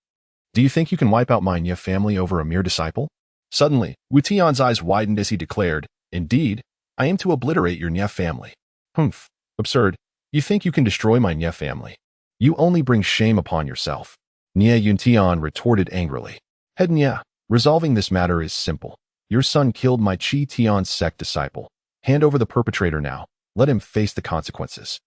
Do you think you can wipe out my Nie family over a mere disciple?" Suddenly, Wu Tian's eyes widened as he declared, "Indeed, I aim to obliterate your Nie family." Humph, absurd. You think you can destroy my Nie family? You only bring shame upon yourself. Nie Yuntian retorted angrily. Head Nie, resolving this matter is simple. Your son killed my Tian sect disciple. Hand over the perpetrator now. Let him face the consequences.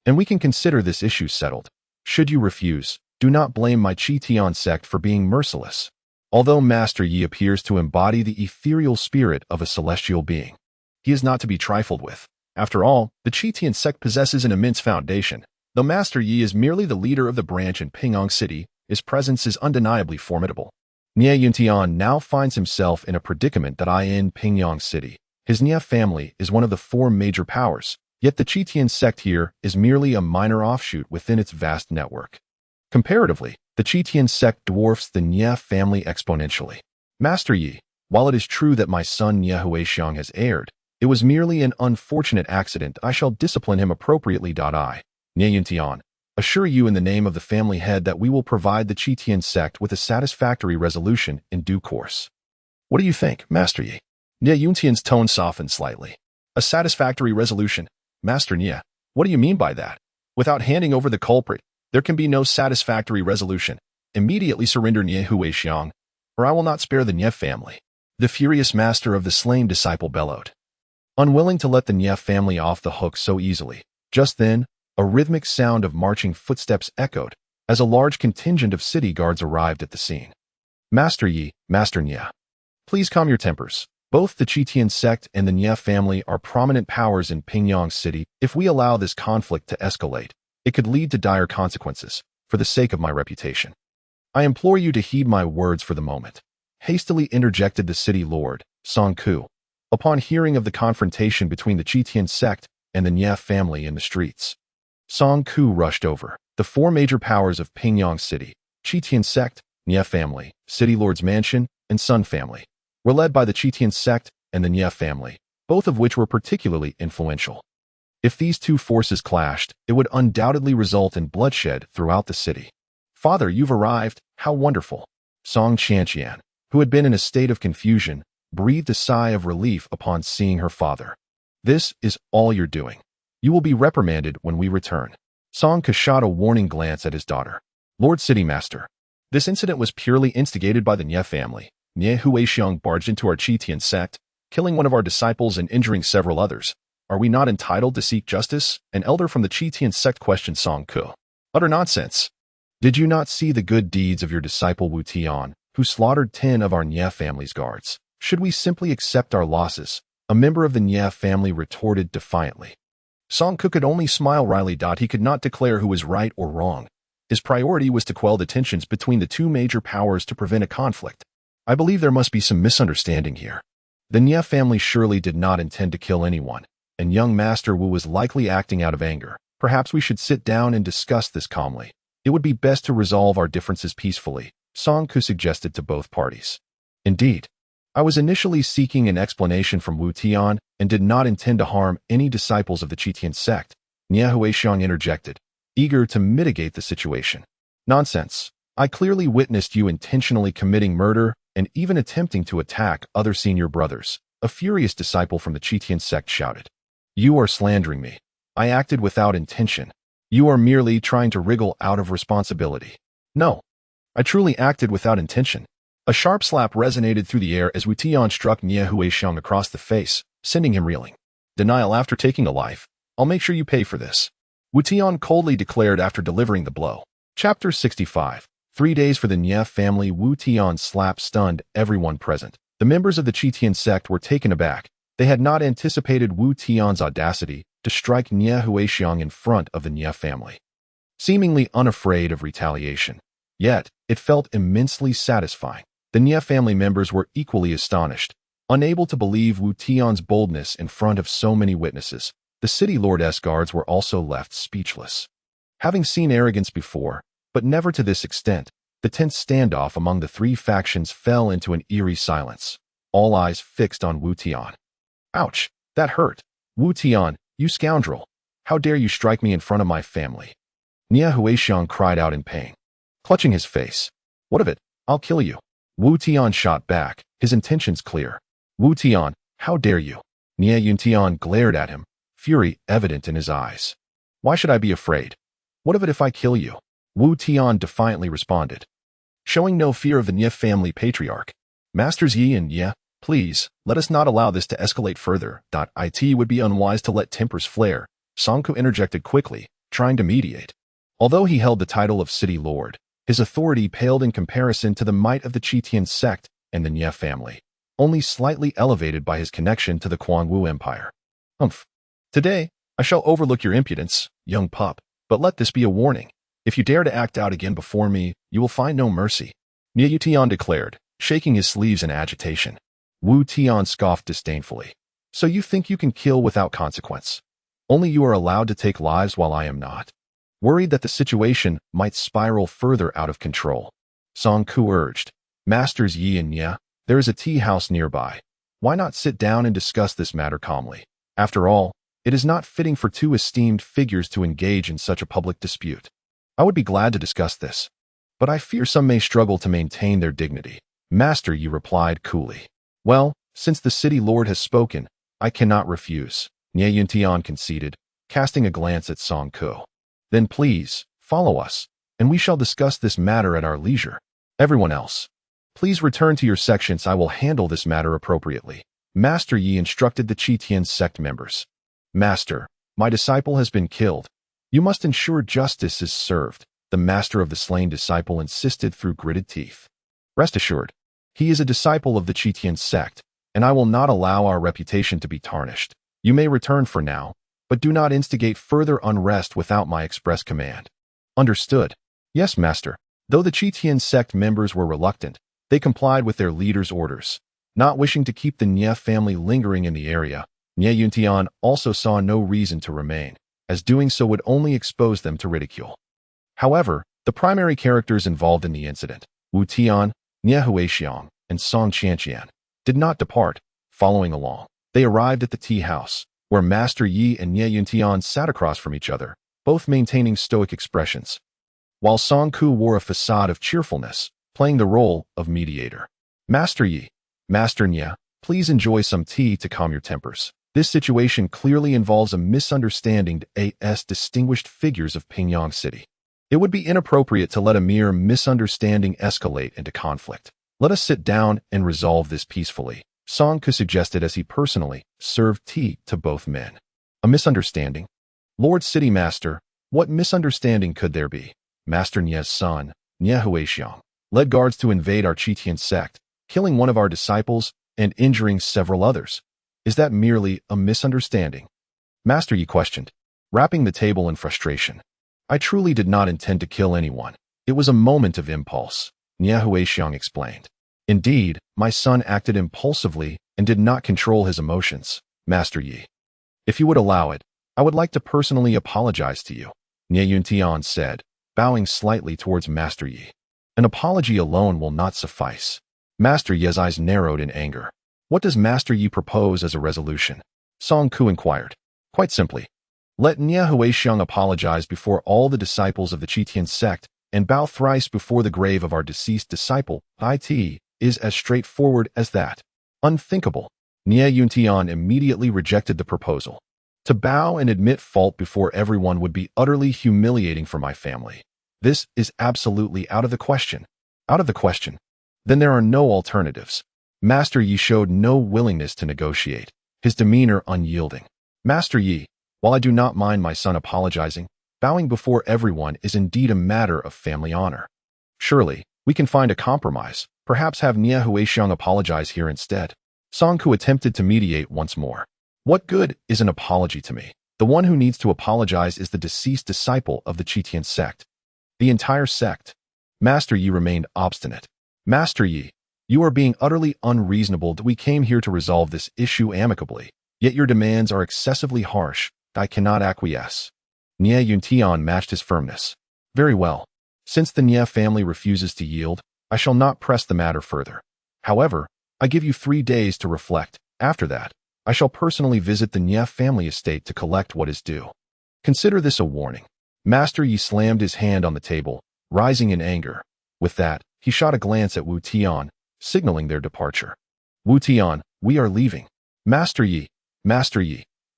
And we can consider this issue settled. Should you refuse, do not blame my Tian sect for being merciless. Although Master Yi appears to embody the ethereal spirit of a celestial being, he is not to be trifled with. After all, the Tian sect possesses an immense foundation. Though Master Yi is merely the leader of the branch in Pingyang City, his presence is undeniably formidable. Nie Yuntian now finds himself in a predicament that in Pingyang City. His Nie family is one of the 4 major powers, yet the Tian sect here is merely a minor offshoot within its vast network. Comparatively, the Tian sect dwarfs the Nie family exponentially. Master Yi, while it is true that my son Nie Huixiong has erred, it was merely an unfortunate accident. I shall discipline him appropriately. I, Nie Yuntian, assure you in the name of the family head that we will provide the Tian sect with a satisfactory resolution in due course. What do you think, Master Yi? Nie Yuntian's tone softened slightly. A satisfactory resolution? Master Nie, what do you mean by that? Without handing over the culprit, there can be no satisfactory resolution. Immediately surrender Nie Huixiong, or I will not spare the Nie family. The furious master of the slain disciple bellowed. Unwilling to let the Nie family off the hook so easily, just then, a rhythmic sound of marching footsteps echoed as a large contingent of city guards arrived at the scene. Master Yi, Master Nie, please calm your tempers. Both the Tian sect and the Nie family are prominent powers in Pingyang City. If we allow this conflict to escalate, it could lead to dire consequences, for the sake of my reputation. I implore you to heed my words for the moment, hastily interjected the city lord, Song Ku, upon hearing of the confrontation between the Tian sect and the Nie family in the streets. Song Ku rushed over. The 4 major powers of Pingyang City, Tian sect, Nie family, city lord's mansion, and Sun family, were led by the Tian sect and the Nie family, both of which were particularly influential. If these 2 forces clashed, it would undoubtedly result in bloodshed throughout the city. Father, you've arrived. How wonderful. Song Chanqian, who had been in a state of confusion, breathed a sigh of relief upon seeing her father. This is all you're doing. You will be reprimanded when we return. Song Ke shot a warning glance at his daughter. Lord City Master, this incident was purely instigated by the Nie family. Nie Huixiong barged into our Tian sect, killing one of our disciples and injuring several others. Are we not entitled to seek justice? An elder from the Tian sect questioned Song Ke. Utter nonsense. Did you not see the good deeds of your disciple Wu Tian, who slaughtered 10 of our Nie family's guards? Should we simply accept our losses? A member of the Nie family retorted defiantly. Song Ke could only smile wryly. He could not declare who was right or wrong. His priority was to quell the tensions between the 2 major powers to prevent a conflict. I believe there must be some misunderstanding here. The Nie family surely did not intend to kill anyone, and young Master Wu was likely acting out of anger. Perhaps we should sit down and discuss this calmly. It would be best to resolve our differences peacefully, Song Ke suggested to both parties. Indeed, I was initially seeking an explanation from Wu Tian and did not intend to harm any disciples of the Tian sect, Nie Huixiong interjected, eager to mitigate the situation. Nonsense. I clearly witnessed you intentionally committing murder and even attempting to attack other senior brothers, a furious disciple from the Tian sect shouted. You are slandering me. I acted without intention. You are merely trying to wriggle out of responsibility. No. I truly acted without intention. A sharp slap resonated through the air as Wu Tian struck Nie Huixiang across the face, sending him reeling. Denial after taking a life. I'll make sure you pay for this. Wu Tian coldly declared after delivering the blow. Chapter 65. 3 days for the Nie family. Wu Tian's slap stunned everyone present. The members of the Tian sect were taken aback. They had not anticipated Wu Tian's audacity to strike Nie Huixiang in front of the Nie family. Seemingly unafraid of retaliation. Yet, it felt immensely satisfying. The Nie family members were equally astonished. Unable to believe Wu Tian's boldness in front of so many witnesses, the city lord's guards were also left speechless. Having seen arrogance before, but never to this extent, the tense standoff among the three factions fell into an eerie silence, all eyes fixed on Wu Tian. Ouch, that hurt. Wu Tian, you scoundrel. How dare you strike me in front of my family? Nie Huixiang cried out in pain, clutching his face. What of it? I'll kill you. Wu Tian shot back, his intentions clear. Wu Tian, how dare you? Nie Yuntian glared at him, fury evident in his eyes. Why should I be afraid? What of it if I kill you? Wu Tian defiantly responded, showing no fear of the Nie family patriarch. Masters Yi and Ye, please, let us not allow this to escalate further. It would be unwise to let tempers flare. Songku interjected quickly, trying to mediate. Although he held the title of city lord, his authority paled in comparison to the might of the Tian sect and the Nie family, only slightly elevated by his connection to the Quangwu Empire. Humph. Today, I shall overlook your impudence, young pup, but let this be a warning. If you dare to act out again before me, you will find no mercy. Nie Tian declared, shaking his sleeves in agitation. Wu Tian scoffed disdainfully. So you think you can kill without consequence? Only you are allowed to take lives while I am not. Worried that the situation might spiral further out of control, Song Ku urged, Masters Yi and Nye, there is a tea house nearby. Why not sit down and discuss this matter calmly? After all, it is not fitting for two esteemed figures to engage in such a public dispute. I would be glad to discuss this, but I fear some may struggle to maintain their dignity. Master Yi replied coolly. Well, since the city lord has spoken, I cannot refuse, Nie Yuntian conceded, casting a glance at Song Ku. Then please, follow us, and we shall discuss this matter at our leisure. Everyone else, please return to your sections. I will handle this matter appropriately. Master Yi instructed the Tian sect members. Master, my disciple has been killed. You must ensure justice is served, the master of the slain disciple insisted through gritted teeth. Rest assured, he is a disciple of the Tian sect, and I will not allow our reputation to be tarnished. You may return for now, but do not instigate further unrest without my express command. Understood. Yes, master. Though the Tian sect members were reluctant, they complied with their leader's orders. Not wishing to keep the Nie family lingering in the area, Nie Yuntian also saw no reason to remain, as doing so would only expose them to ridicule. However, the primary characters involved in the incident, Wu Tian, Nie Huixiang, and Song Qianqian, did not depart. Following along, they arrived at the tea house, where Master Yi and Nie Yuntian sat across from each other, both maintaining stoic expressions, while Song Ku wore a facade of cheerfulness, playing the role of mediator. Master Yi, Master Nie, please enjoy some tea to calm your tempers. This situation clearly involves a misunderstanding as distinguished figures of Pingyang City. It would be inappropriate to let a mere misunderstanding escalate into conflict. Let us sit down and resolve this peacefully, Song Ku suggested as he personally served tea to both men. A misunderstanding? Lord City Master, what misunderstanding could there be? Master Nie's son, Nie Huixiang, led guards to invade our Tian sect, killing one of our disciples and injuring several others. Is that merely a misunderstanding? Master Yi questioned, rapping the table in frustration. I truly did not intend to kill anyone. It was a moment of impulse, Nie Huixiang explained. Indeed, my son acted impulsively and did not control his emotions, Master Yi. If you would allow it, I would like to personally apologize to you, Nie Yuntian said, bowing slightly towards Master Yi. An apology alone will not suffice. Master Yi's eyes narrowed in anger. What does Master Yi propose as a resolution? Song Ku inquired. Quite simply, let Nie Huixiang apologize before all the disciples of the Tian sect and bow thrice before the grave of our deceased disciple. It is as straightforward as that. Unthinkable. Nie Yuntian immediately rejected the proposal. To bow and admit fault before everyone would be utterly humiliating for my family. This is absolutely out of the question. Out of the question. Then there are no alternatives. Master Yi showed no willingness to negotiate, his demeanor unyielding. Master Yi, while I do not mind my son apologizing, bowing before everyone is indeed a matter of family honor. Surely, we can find a compromise, perhaps have Nie Huixiang apologize here instead. Song Ku attempted to mediate once more. What good is an apology to me? The one who needs to apologize is the deceased disciple of the Tian sect. The entire sect. Master Yi remained obstinate. Master Yi, you are being utterly unreasonable. We came here to resolve this issue amicably, yet your demands are excessively harsh. I cannot acquiesce. Nie Yuntian matched his firmness. Very well. Since the Nie family refuses to yield, I shall not press the matter further. However, I give you 3 days to reflect. After that, I shall personally visit the Nie family estate to collect what is due. Consider this a warning. Master Yi slammed his hand on the table, rising in anger. With that, he shot a glance at Wu Tian, signaling their departure. Wu Tian, we are leaving. Master Yi,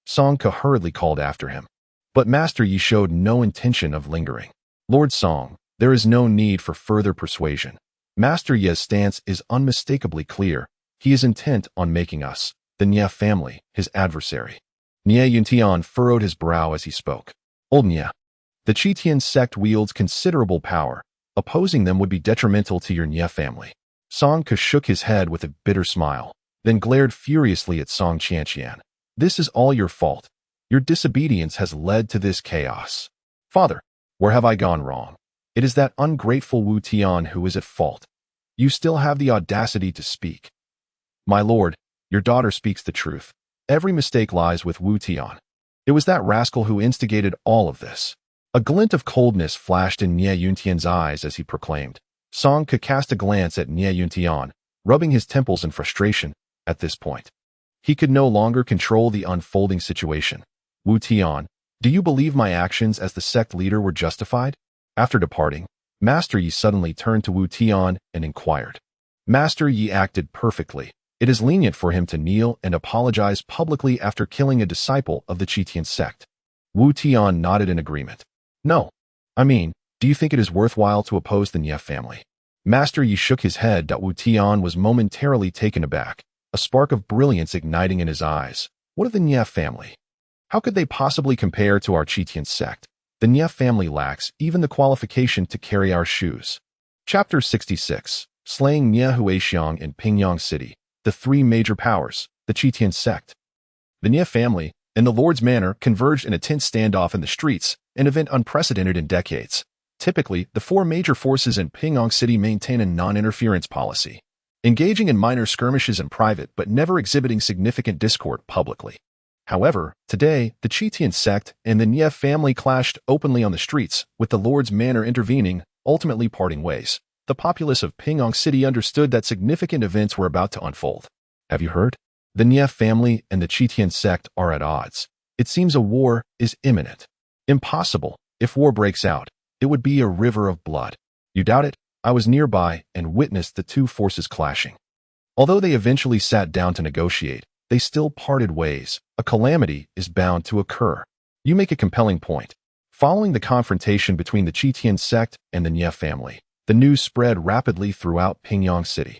Song Ke hurriedly called after him. But Master Yi showed no intention of lingering. Lord Song, there is no need for further persuasion. Master Yi's stance is unmistakably clear. He is intent on making us, the Nie family, his adversary. Nie Yuntian furrowed his brow as he spoke. Old Nie. The Tian sect wields considerable power. Opposing them would be detrimental to your Nie family. Song Ke shook his head with a bitter smile, then glared furiously at Song Qianqian. This is all your fault. Your disobedience has led to this chaos. Father, where have I gone wrong? It is that ungrateful Wu Tian who is at fault. You still have the audacity to speak. My lord, your daughter speaks the truth. Every mistake lies with Wu Tian. It was that rascal who instigated all of this. A glint of coldness flashed in Nie Yuntian's eyes as he proclaimed. Song Ke cast a glance at Nie Yuntian, rubbing his temples in frustration. At this point, he could no longer control the unfolding situation. Wu Tian, do you believe my actions as the sect leader were justified? After departing, Master Yi suddenly turned to Wu Tian and inquired. Master Yi acted perfectly. It is lenient for him to kneel and apologize publicly after killing a disciple of the Tian sect. Wu Tian nodded in agreement. No. I mean, do you think it is worthwhile to oppose the Nie family? Master Yi shook his head. Wu Tian was momentarily taken aback, a spark of brilliance igniting in his eyes. What of the Nie family? How could they possibly compare to our Tian sect? The Nie family lacks even the qualification to carry our shoes. Chapter 66. Slaying Nie Huixiang in Pingyang City. The 3 major powers, the Tian sect. The Nie family and the Lord's Manor converged in a tense standoff in the streets, an event unprecedented in decades. Typically, the 4 major forces in Pingyang City maintain a non-interference policy, engaging in minor skirmishes in private but never exhibiting significant discord publicly. However, today, the Tian sect and the Nie family clashed openly on the streets, with the Lord's Manor intervening, ultimately parting ways. The populace of Pingyang City understood that significant events were about to unfold. Have you heard? The Nie family and the Tian sect are at odds. It seems a war is imminent. Impossible. If war breaks out, it would be a river of blood. You doubt it? I was nearby and witnessed the 2 forces clashing. Although they eventually sat down to negotiate, they still parted ways. A calamity is bound to occur. You make a compelling point. Following the confrontation between the Tian sect and the Nie family, the news spread rapidly throughout Pingyang City.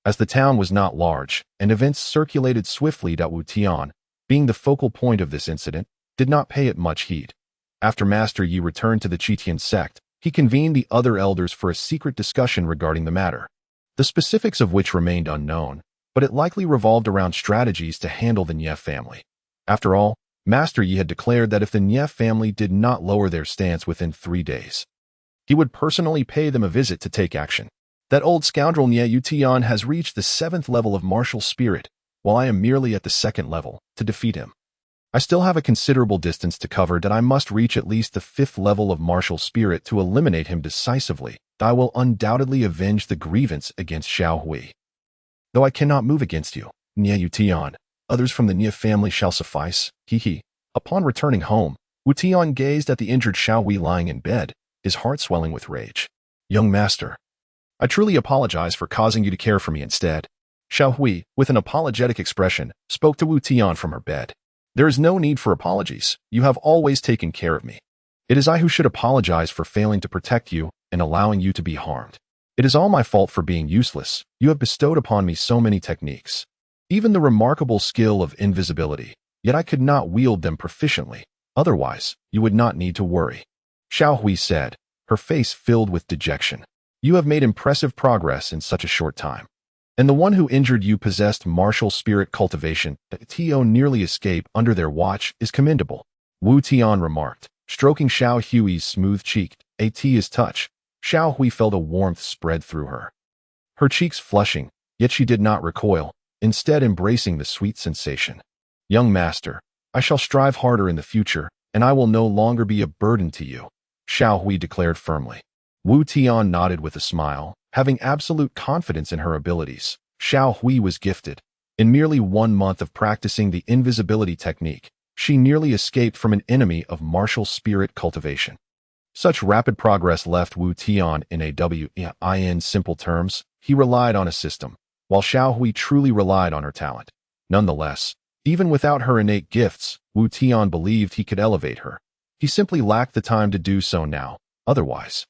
As the town was not large, and events circulated swiftly, Wu Tian, being the focal point of this incident, did not pay it much heed. After Master Yi returned to the Tian sect, he convened the other elders for a secret discussion regarding the matter, the specifics of which remained unknown, but it likely revolved around strategies to handle the Nie family. After all, Master Yi had declared that if the Nie family did not lower their stance within 3 days, he would personally pay them a visit to take action. That old scoundrel Nie Yutian has reached the 7th level of martial spirit, while I am merely at the 2nd level. To defeat him, I still have a considerable distance to cover. That I must reach at least the 5th level of martial spirit to eliminate him decisively. I will undoubtedly avenge the grievance against Xiao Hui. Though I cannot move against you, Nie Yutian, others from the Nie family shall suffice. He. Upon returning home, Wu Tian gazed at the injured Xiao Hui lying in bed, his heart swelling with rage. Young master, I truly apologize for causing you to care for me instead. Xiao Hui, with an apologetic expression, spoke to Wu Tian from her bed. There is no need for apologies. You have always taken care of me. It is I who should apologize for failing to protect you and allowing you to be harmed. It is all my fault for being useless. You have bestowed upon me so many techniques. Even the remarkable skill of invisibility, yet I could not wield them proficiently. Otherwise, you would not need to worry. Xiao Hui said, her face filled with dejection. You have made impressive progress in such a short time. And the one who injured you possessed martial spirit cultivation. That Tio nearly escaped under their watch is commendable. Wu Tian remarked, stroking Xiao Hui's smooth cheek. At his touch, Xiao Hui felt a warmth spread through her. Her cheeks flushing, yet she did not recoil, instead embracing the sweet sensation. Young master, I shall strive harder in the future, and I will no longer be a burden to you, Xiao Hui declared firmly. Wu Tian nodded with a smile, having absolute confidence in her abilities. Xiao Hui was gifted. In merely 1 month of practicing the invisibility technique, she nearly escaped from an enemy of martial spirit cultivation. Such rapid progress left Wu Tian in simple terms. He relied on a system, while Xiao Hui truly relied on her talent. Nonetheless, even without her innate gifts, Wu Tian believed he could elevate her. He simply lacked the time to do so now. Otherwise,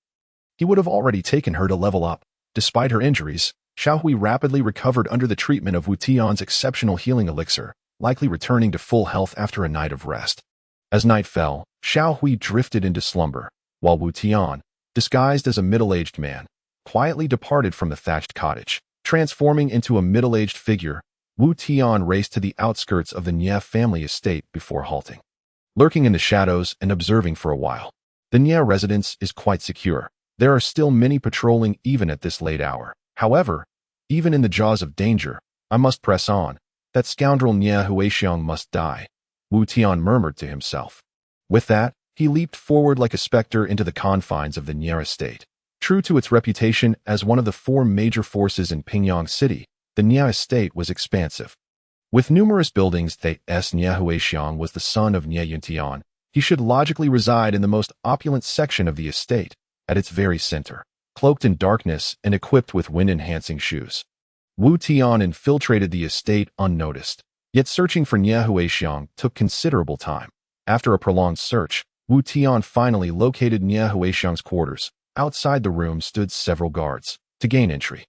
he would have already taken her to level up. Despite her injuries, Xiao Hui rapidly recovered under the treatment of Wu Tian's exceptional healing elixir, likely returning to full health after a night of rest. As night fell, Xiao Hui drifted into slumber, while Wu Tian, disguised as a middle-aged man, quietly departed from the thatched cottage. Transforming into a middle-aged figure, Wu Tian raced to the outskirts of the Nie family estate before halting. Lurking in the shadows and observing for a while, the Nie residence is quite secure. There are still many patrolling even at this late hour. However, even in the jaws of danger, I must press on. That scoundrel Nie Huixiang must die, Wu Tian murmured to himself. With that, he leaped forward like a specter into the confines of the Nie estate. True to its reputation as one of the 4 major forces in Pingyang City, the Nie estate was expansive. With numerous buildings, Nie Huixiang was the son of Nie Yuntian. He should logically reside in the most opulent section of the estate, at its very center, cloaked in darkness and equipped with wind-enhancing shoes. Wu Tian infiltrated the estate unnoticed, yet searching for Nie Huixiang took considerable time. After a prolonged search, Wu Tian finally located Nie Huixiang's quarters. Outside the room stood several guards. To gain entry,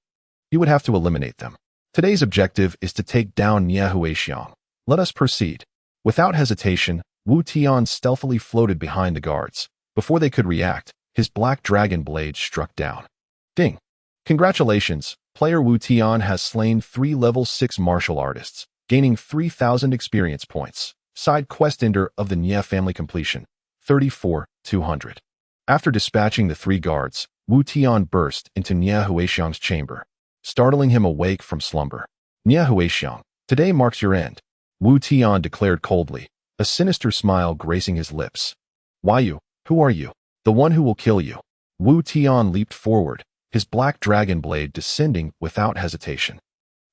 he would have to eliminate them. Today's objective is to take down Nie Huixiang. Let us proceed. Without hesitation, Wu Tian stealthily floated behind the guards. Before they could react, his black dragon blade struck down. Ding! Congratulations, player Wu Tian has slain 3 level 6 martial artists, gaining 3,000 experience points. Side quest ender of the Nie family completion, 34,200. After dispatching the 3 guards, Wu Tian burst into Nie Huixiang's chamber, startling him awake from slumber. Nie Huixiang, today marks your end, Wu Tian declared coldly, a sinister smile gracing his lips. Why you? Who are you? The one who will kill you. Wu Tian leaped forward, his black dragon blade descending without hesitation.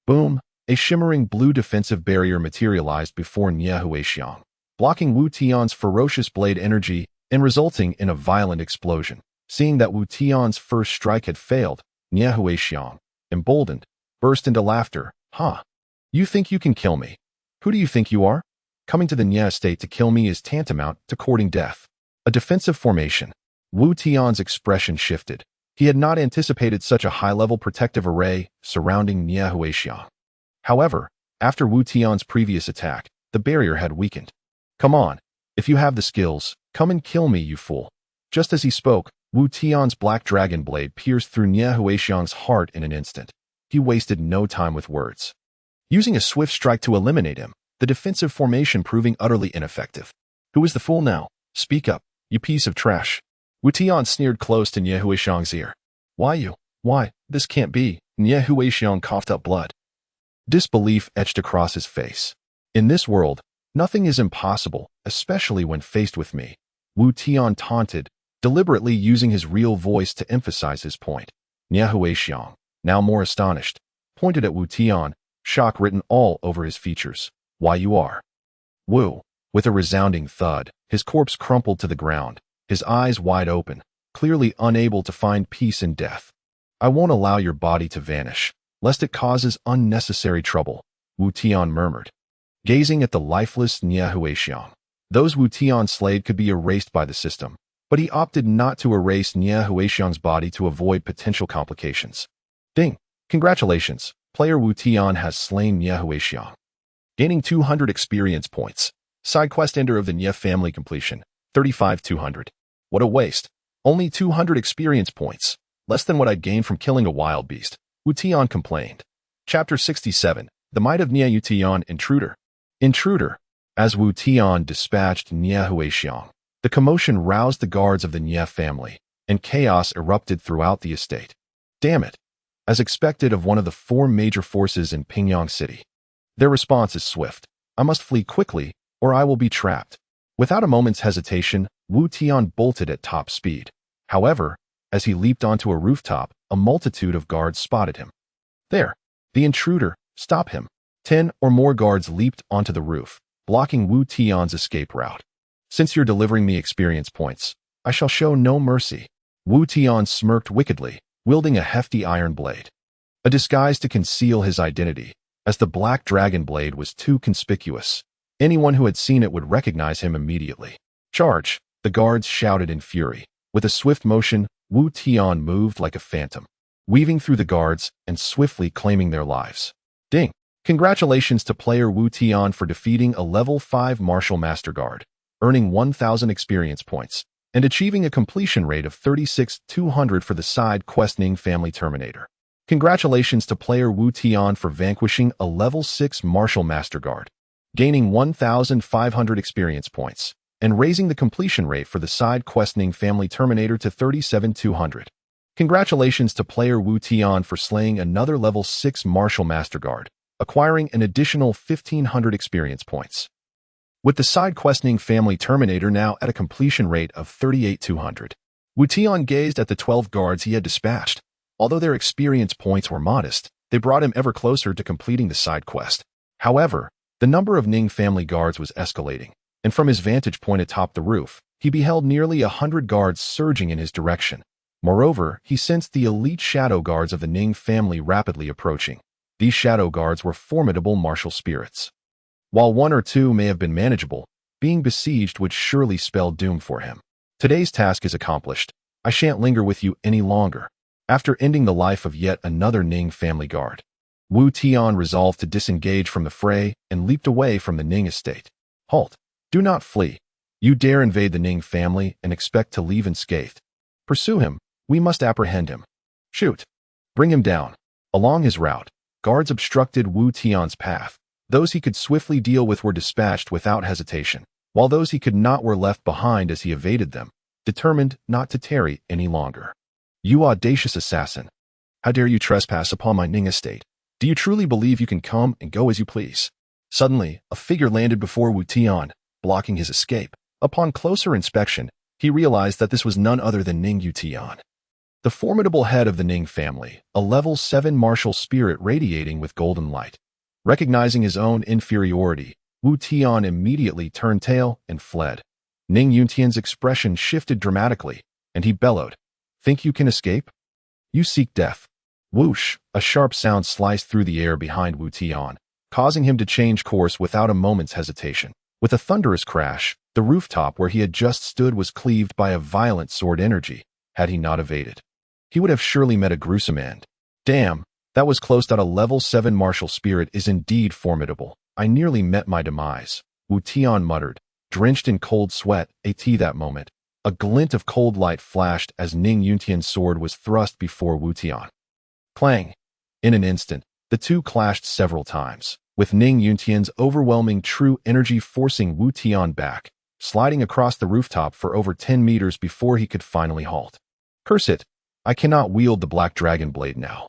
Boom! A shimmering blue defensive barrier materialized before Nie Huixiang, blocking Wu Tian's ferocious blade energy and resulting in a violent explosion. Seeing that Wu Tian's first strike had failed, Nie Huixiang, emboldened, burst into laughter. Huh? You think you can kill me? Who do you think you are? Coming to the Nie estate to kill me is tantamount to courting death. A defensive formation. Wu Tian's expression shifted. He had not anticipated such a high-level protective array surrounding Nie Huixiang. However, after Wu Tian's previous attack, the barrier had weakened. Come on, if you have the skills, come and kill me, you fool. Just as he spoke, Wu Tian's black dragon blade pierced through Nie Huixiang's heart in an instant. He wasted no time with words, using a swift strike to eliminate him, the defensive formation proving utterly ineffective. Who is the fool now? Speak up, you piece of trash. Wu Tian sneered close to Nie Huixiang's ear. Why you? Why, this can't be. Nie Huixiang coughed up blood. Disbelief etched across his face. In this world, nothing is impossible, especially when faced with me, Wu Tian taunted, deliberately using his real voice to emphasize his point. Nie Huixiang, now more astonished, pointed at Wu Tian, shock written all over his features. Why you are? Wu. With a resounding thud, his corpse crumpled to the ground, his eyes wide open, clearly unable to find peace in death. I won't allow your body to vanish, lest it causes unnecessary trouble, Wu Tian murmured, gazing at the lifeless Nie Huixiang. Those Wu Tian slayed could be erased by the system, but he opted not to erase Nia Huixiang's body to avoid potential complications. Ding! Congratulations, player Wu Tian has slain Nia Huixiang. Gaining 200 experience points. Side quest ender of the Nia family completion, 35,200. What a waste. Only 200 experience points. Less than what I'd gained from killing a wild beast. Wu Tian complained. Chapter 67. The Might of Nia Tian Intruder. Intruder. As Wu Tian dispatched Nia Huixiang, the commotion roused the guards of the Nia family, and chaos erupted throughout the estate. Damn it. As expected of one of the 4 major forces in Pingyang City. Their response is swift. I must flee quickly, or I will be trapped. Without a moment's hesitation, Wu Tian bolted at top speed. However, as he leaped onto a rooftop, a multitude of guards spotted him. There! The intruder! Stop him! 10 or more guards leaped onto the roof, blocking Wu Tian's escape route. Since you're delivering me experience points, I shall show no mercy. Wu Tian smirked wickedly, wielding a hefty iron blade. A disguise to conceal his identity, as the black dragon blade was too conspicuous. Anyone who had seen it would recognize him immediately. Charge! The guards shouted in fury. With a swift motion, Wu Tian moved like a phantom, weaving through the guards and swiftly claiming their lives. Ding! Congratulations to player Wu Tian for defeating a level 5 martial master guard, earning 1,000 experience points, and achieving a completion rate of 36,200 for the side quest Ning Family Terminator. Congratulations to player Wu Tian for vanquishing a level 6 martial master guard, gaining 1,500 experience points, and raising the completion rate for the side quest Ning Family Terminator to 37,200. Congratulations to player Wu Tian for slaying another level 6 martial master guard, acquiring an additional 1,500 experience points. With the side quest Ning Family Terminator now at a completion rate of 38,200, Wu Tian gazed at the 12 guards he had dispatched. Although their experience points were modest, they brought him ever closer to completing the side quest. However, the number of Ning family guards was escalating, and from his vantage point atop the roof, he beheld nearly 100 guards surging in his direction. Moreover, he sensed the elite shadow guards of the Ning family rapidly approaching. These shadow guards were formidable martial spirits. While 1 or 2 may have been manageable, being besieged would surely spell doom for him. Today's task is accomplished. I shan't linger with you any longer. After ending the life of yet another Ning family guard, Wu Tian resolved to disengage from the fray and leaped away from the Ning estate. Halt! Do not flee. You dare invade the Ning family and expect to leave unscathed. Pursue him. We must apprehend him. Shoot. Bring him down. Along his route, guards obstructed Wu Tian's path. Those he could swiftly deal with were dispatched without hesitation, while those he could not were left behind as he evaded them, determined not to tarry any longer. You audacious assassin! How dare you trespass upon my Ning estate? Do you truly believe you can come and go as you please? Suddenly, a figure landed before Wu Tian, blocking his escape. Upon closer inspection, he realized that this was none other than Ning Tian, the formidable head of the Ning family, a level 7 martial spirit radiating with golden light. Recognizing his own inferiority, Wu Tian immediately turned tail and fled. Ning Tian's expression shifted dramatically, and he bellowed, "Think you can escape? You seek death." Whoosh! A sharp sound sliced through the air behind Wu Tian, causing him to change course without a moment's hesitation. With a thunderous crash, the rooftop where he had just stood was cleaved by a violent sword energy. Had he not evaded, he would have surely met a gruesome end. Damn, that was close. A level 7 martial spirit is indeed formidable. I nearly met my demise, Wu Tian muttered, drenched in cold sweat. That moment, a glint of cold light flashed as Ning Tian's sword was thrust before Wu Tian. Clang! In an instant, the two clashed several times, with Ning Tian's overwhelming true energy forcing Wu Tian back, sliding across the rooftop for over 10 meters before he could finally halt. Curse it! I cannot wield the black dragon blade now,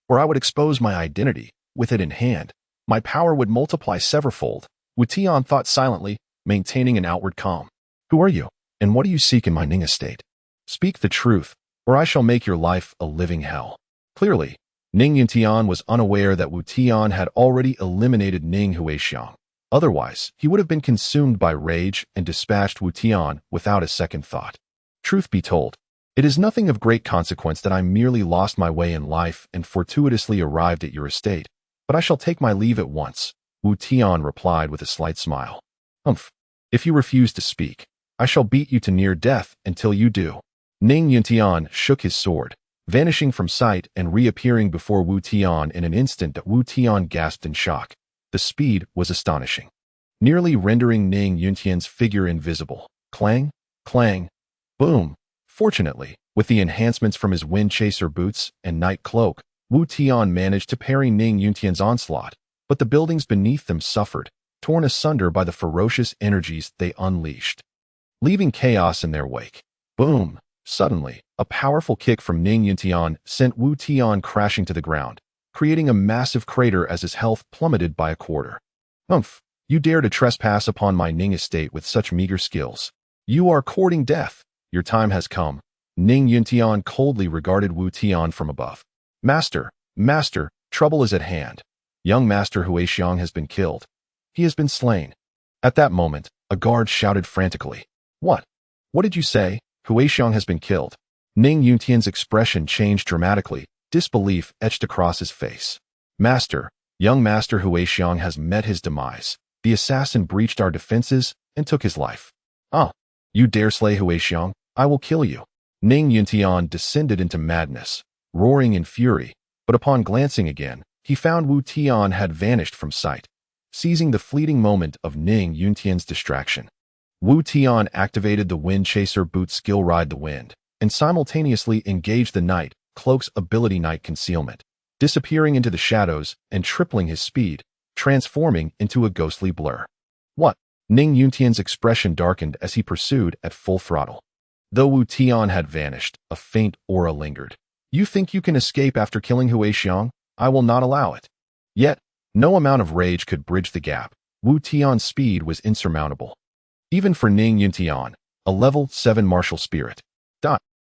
or I would expose my identity. With it in hand, my power would multiply severfold. Wu Tian thought silently, maintaining an outward calm. Who are you, and what do you seek in my Ning estate? Speak the truth, or I shall make your life a living hell. Clearly, Ning Tian was unaware that Wu Tian had already eliminated Ning Huixiang. Otherwise, he would have been consumed by rage and dispatched Wu Tian without a second thought. Truth be told, it is nothing of great consequence that I merely lost my way in life and fortuitously arrived at your estate, but I shall take my leave at once, Wu Tian replied with a slight smile. Humph. If you refuse to speak, I shall beat you to near death until you do. Ning Yuntian shook his sword, vanishing from sight and reappearing before Wu Tian in an instant that Wu Tian gasped in shock. The speed was astonishing, nearly rendering Ning Yuntian's figure invisible. Clang, clang, boom. Fortunately, with the enhancements from his wind chaser boots and night cloak, Wu Tian managed to parry Ning Yuntian's onslaught, but the buildings beneath them suffered, torn asunder by the ferocious energies they unleashed, leaving chaos in their wake. Boom! Suddenly, a powerful kick from Ning Yuntian sent Wu Tian crashing to the ground, creating a massive crater as his health plummeted by a quarter. Humph! You dare to trespass upon my Ning estate with such meager skills. You are courting death. Your time has come. Ning Yuntian coldly regarded Wu Tian from above. Master, Master, trouble is at hand. Young Master Huixiang has been killed. He has been slain. At that moment, a guard shouted frantically. What? What did you say? Huixiang has been killed. Ning Yuntian's expression changed dramatically, disbelief etched across his face. Master, young Master Huixiang has met his demise. The assassin breached our defenses and took his life. Ah, you dare slay Huixiang? I will kill you. Ning Yuntian descended into madness, roaring in fury, but upon glancing again, he found Wu Tian had vanished from sight. Seizing the fleeting moment of Ning Yuntian's distraction, Wu Tian activated the Wind Chaser boot skill Ride the Wind, and simultaneously engaged the Night Cloak's ability Night Concealment, disappearing into the shadows and tripling his speed, transforming into a ghostly blur. What? Ning Yuntian's expression darkened as he pursued at full throttle. Though Wu Tian had vanished, a faint aura lingered. You think you can escape after killing Huixiang? I will not allow it. Yet, no amount of rage could bridge the gap. Wu Tian's speed was insurmountable, even for Ning Yuntian, a level 7 martial spirit.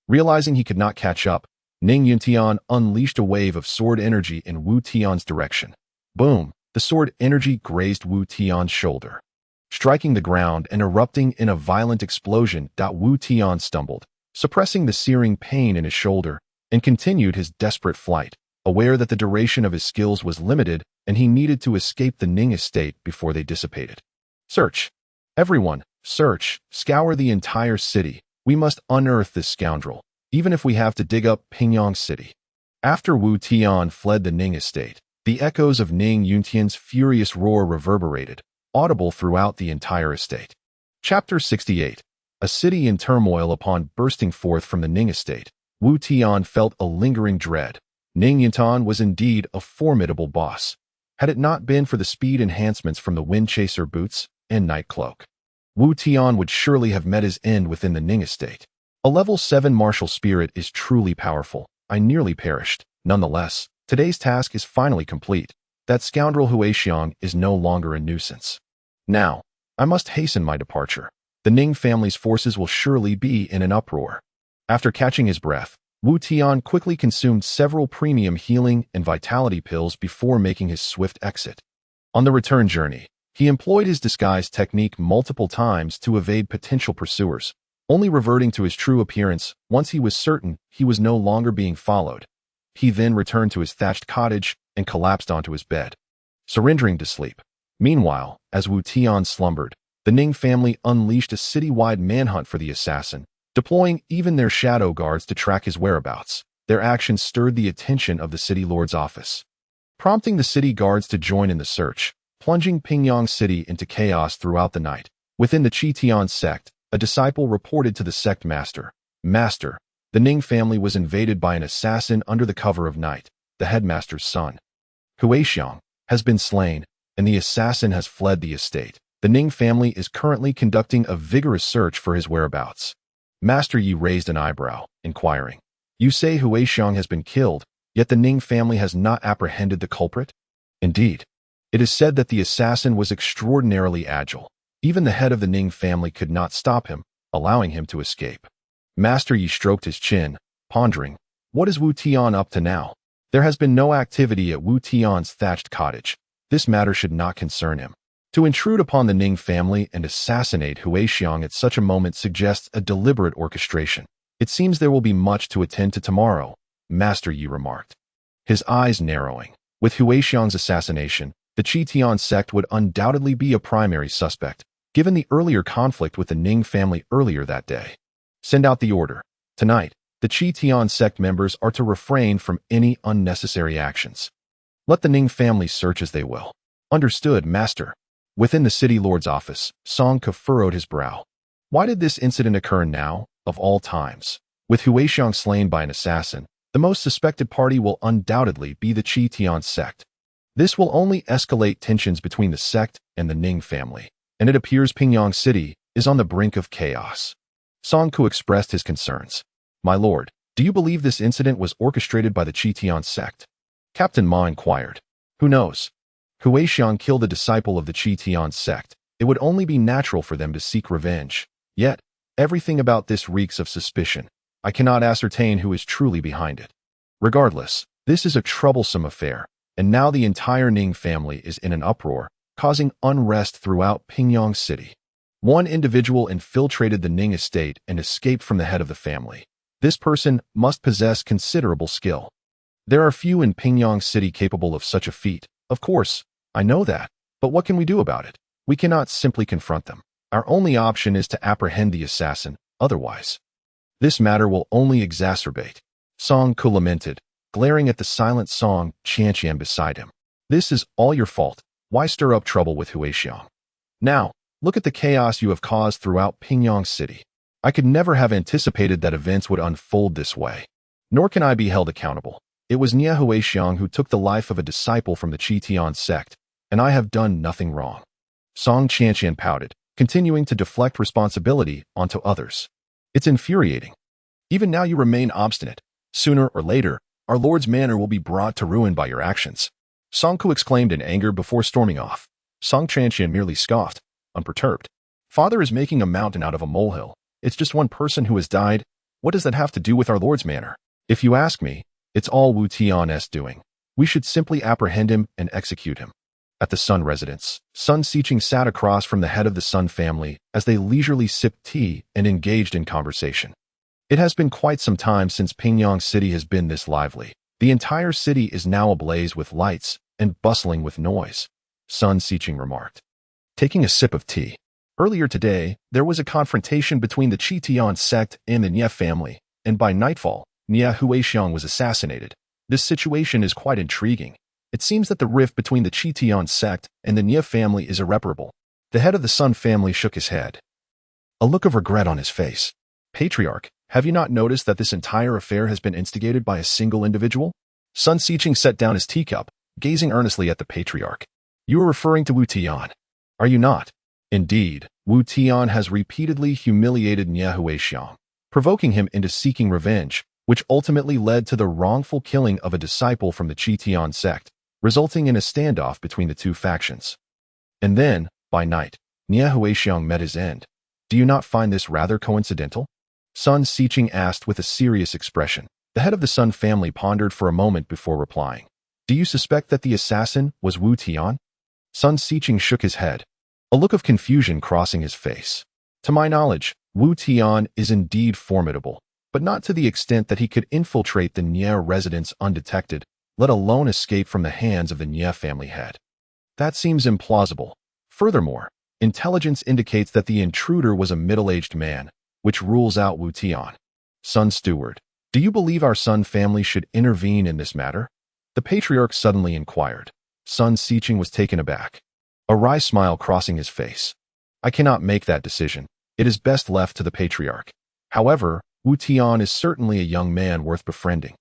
Realizing he could not catch up, Ning Yuntian unleashed a wave of sword energy in Wu Tian's direction. Boom! The sword energy grazed Wu Tian's shoulder, striking the ground and erupting in a violent explosion. Wu Tian stumbled, suppressing the searing pain in his shoulder, and continued his desperate flight, aware that the duration of his skills was limited and he needed to escape the Ning estate before they dissipated. Search! Everyone, search! Scour the entire city. We must unearth this scoundrel, even if we have to dig up Pingyang City. After Wu Tian fled the Ning estate, the echoes of Ning Yuntian's furious roar reverberated, audible throughout the entire estate. Chapter 68. A city in turmoil. Upon bursting forth from the Ning estate, Wu Tian felt a lingering dread. Ning Yuntian was indeed a formidable boss. Had it not been for the speed enhancements from the Wind Chaser boots and Night Cloak, Wu Tian would surely have met his end within the Ning estate. A level 7 martial spirit is truly powerful. I nearly perished. Nonetheless, today's task is finally complete. That scoundrel Huixiang is no longer a nuisance. Now, I must hasten my departure. The Ning family's forces will surely be in an uproar. After catching his breath, Wu Tian quickly consumed several premium healing and vitality pills before making his swift exit. On the return journey, he employed his disguise technique multiple times to evade potential pursuers, only reverting to his true appearance once he was certain he was no longer being followed. He then returned to his thatched cottage and collapsed onto his bed, surrendering to sleep. Meanwhile, as Wu Tian slumbered, the Ning family unleashed a citywide manhunt for the assassin, deploying even their shadow guards to track his whereabouts. Their actions stirred the attention of the city lord's office, prompting the city guards to join in the search, plunging Pingyang City into chaos throughout the night. Within the Tian sect, a disciple reported to the sect master, Master, the Ning family was invaded by an assassin under the cover of night. The headmaster's son, Huixiang, has been slain, and the assassin has fled the estate. The Ning family is currently conducting a vigorous search for his whereabouts. Master Yi raised an eyebrow, inquiring, You say Huixiang has been killed, yet the Ning family has not apprehended the culprit? Indeed. It is said that the assassin was extraordinarily agile. Even the head of the Ning family could not stop him, allowing him to escape. Master Yi stroked his chin, pondering, What is Wu Tian up to now? There has been no activity at Wu Tian's thatched cottage. This matter should not concern him. To intrude upon the Ning family and assassinate Huixiang at such a moment suggests a deliberate orchestration. It seems there will be much to attend to tomorrow, Master Yi remarked, his eyes narrowing. With Huixiang's assassination, the Tian sect would undoubtedly be a primary suspect. given the earlier conflict with the Ning family earlier that day. Send out the order. Tonight, the Tian sect members are to refrain from any unnecessary actions. Let the Ning family search as they will. Understood, master. Within the city lord's office, Song Ke furrowed his brow. Why did this incident occur now, of all times? With Huixiang slain by an assassin, the most suspected party will undoubtedly be the Tian sect. This will only escalate tensions between the sect and the Ning family, and it appears Pingyang City is on the brink of chaos. Song Ke expressed his concerns. My lord, do you believe this incident was orchestrated by the Tian sect? Captain Ma inquired. Who knows? Huixiang killed a disciple of the Tian sect. It would only be natural for them to seek revenge. Yet, everything about this reeks of suspicion. I cannot ascertain who is truly behind it. Regardless, this is a troublesome affair, and now the entire Ning family is in an uproar, causing unrest throughout Pingyang City. One individual infiltrated the Ning estate and escaped from the head of the family. This person must possess considerable skill. There are few in Pingyang City capable of such a feat. Of course, I know that, but what can we do about it? We cannot simply confront them. Our only option is to apprehend the assassin, otherwise. This matter will only exacerbate. Song Ke lamented, glaring at the silent Song Tian beside him. This is all your fault. Why stir up trouble with Huixiang? Now, look at the chaos you have caused throughout Pingyang City. I could never have anticipated that events would unfold this way. Nor can I be held accountable. It was Nia Huixiang who took the life of a disciple from the Tian sect, and I have done nothing wrong. Song Tian pouted, continuing to deflect responsibility onto others. It's infuriating. Even now you remain obstinate. Sooner or later, our Lord's manor will be brought to ruin by your actions. Song Ke exclaimed in anger before storming off. Song Tian merely scoffed, unperturbed. Father is making a mountain out of a molehill. It's just one person who has died. What does that have to do with our Lord's manor? If you ask me, it's all Wu Tian's doing. We should simply apprehend him and execute him. At the Sun residence, Sun Xiqing sat across from the head of the Sun family as they leisurely sipped tea and engaged in conversation. It has been quite some time since Pingyang City has been this lively. The entire city is now ablaze with lights and bustling with noise, Sun Xiqing remarked, taking a sip of tea. Earlier today, there was a confrontation between the Tian sect and the Nia family, and by nightfall, Nia Huixiang was assassinated. This situation is quite intriguing. It seems that the rift between the Tian sect and the Nia family is irreparable. The head of the Sun family shook his head, a look of regret on his face. Patriarch, have you not noticed that this entire affair has been instigated by a single individual? Sun Xiqing set down his teacup, gazing earnestly at the patriarch. You are referring to Wu Tian, are you not? Indeed, Wu Tian has repeatedly humiliated Nia Huixiang, provoking him into seeking revenge, which ultimately led to the wrongful killing of a disciple from the Tian sect, resulting in a standoff between the two factions. And then, by night, Nia Huixiang met his end. Do you not find this rather coincidental? Sun Xiqing asked with a serious expression. The head of the Sun family pondered for a moment before replying. Do you suspect that the assassin was Wu Tian? Sun Xiqing shook his head, a look of confusion crossing his face. To my knowledge, Wu Tian is indeed formidable, but not to the extent that he could infiltrate the Nia residence undetected, let alone escape from the hands of the Nia family head. That seems implausible. Furthermore, intelligence indicates that the intruder was a middle-aged man, which rules out Wu Tian. Sun Steward, do you believe our Sun family should intervene in this matter? The patriarch suddenly inquired. Sun Xiqing was taken aback, a wry smile crossing his face. I cannot make that decision. It is best left to the patriarch. However, Wu Tian is certainly a young man worth befriending.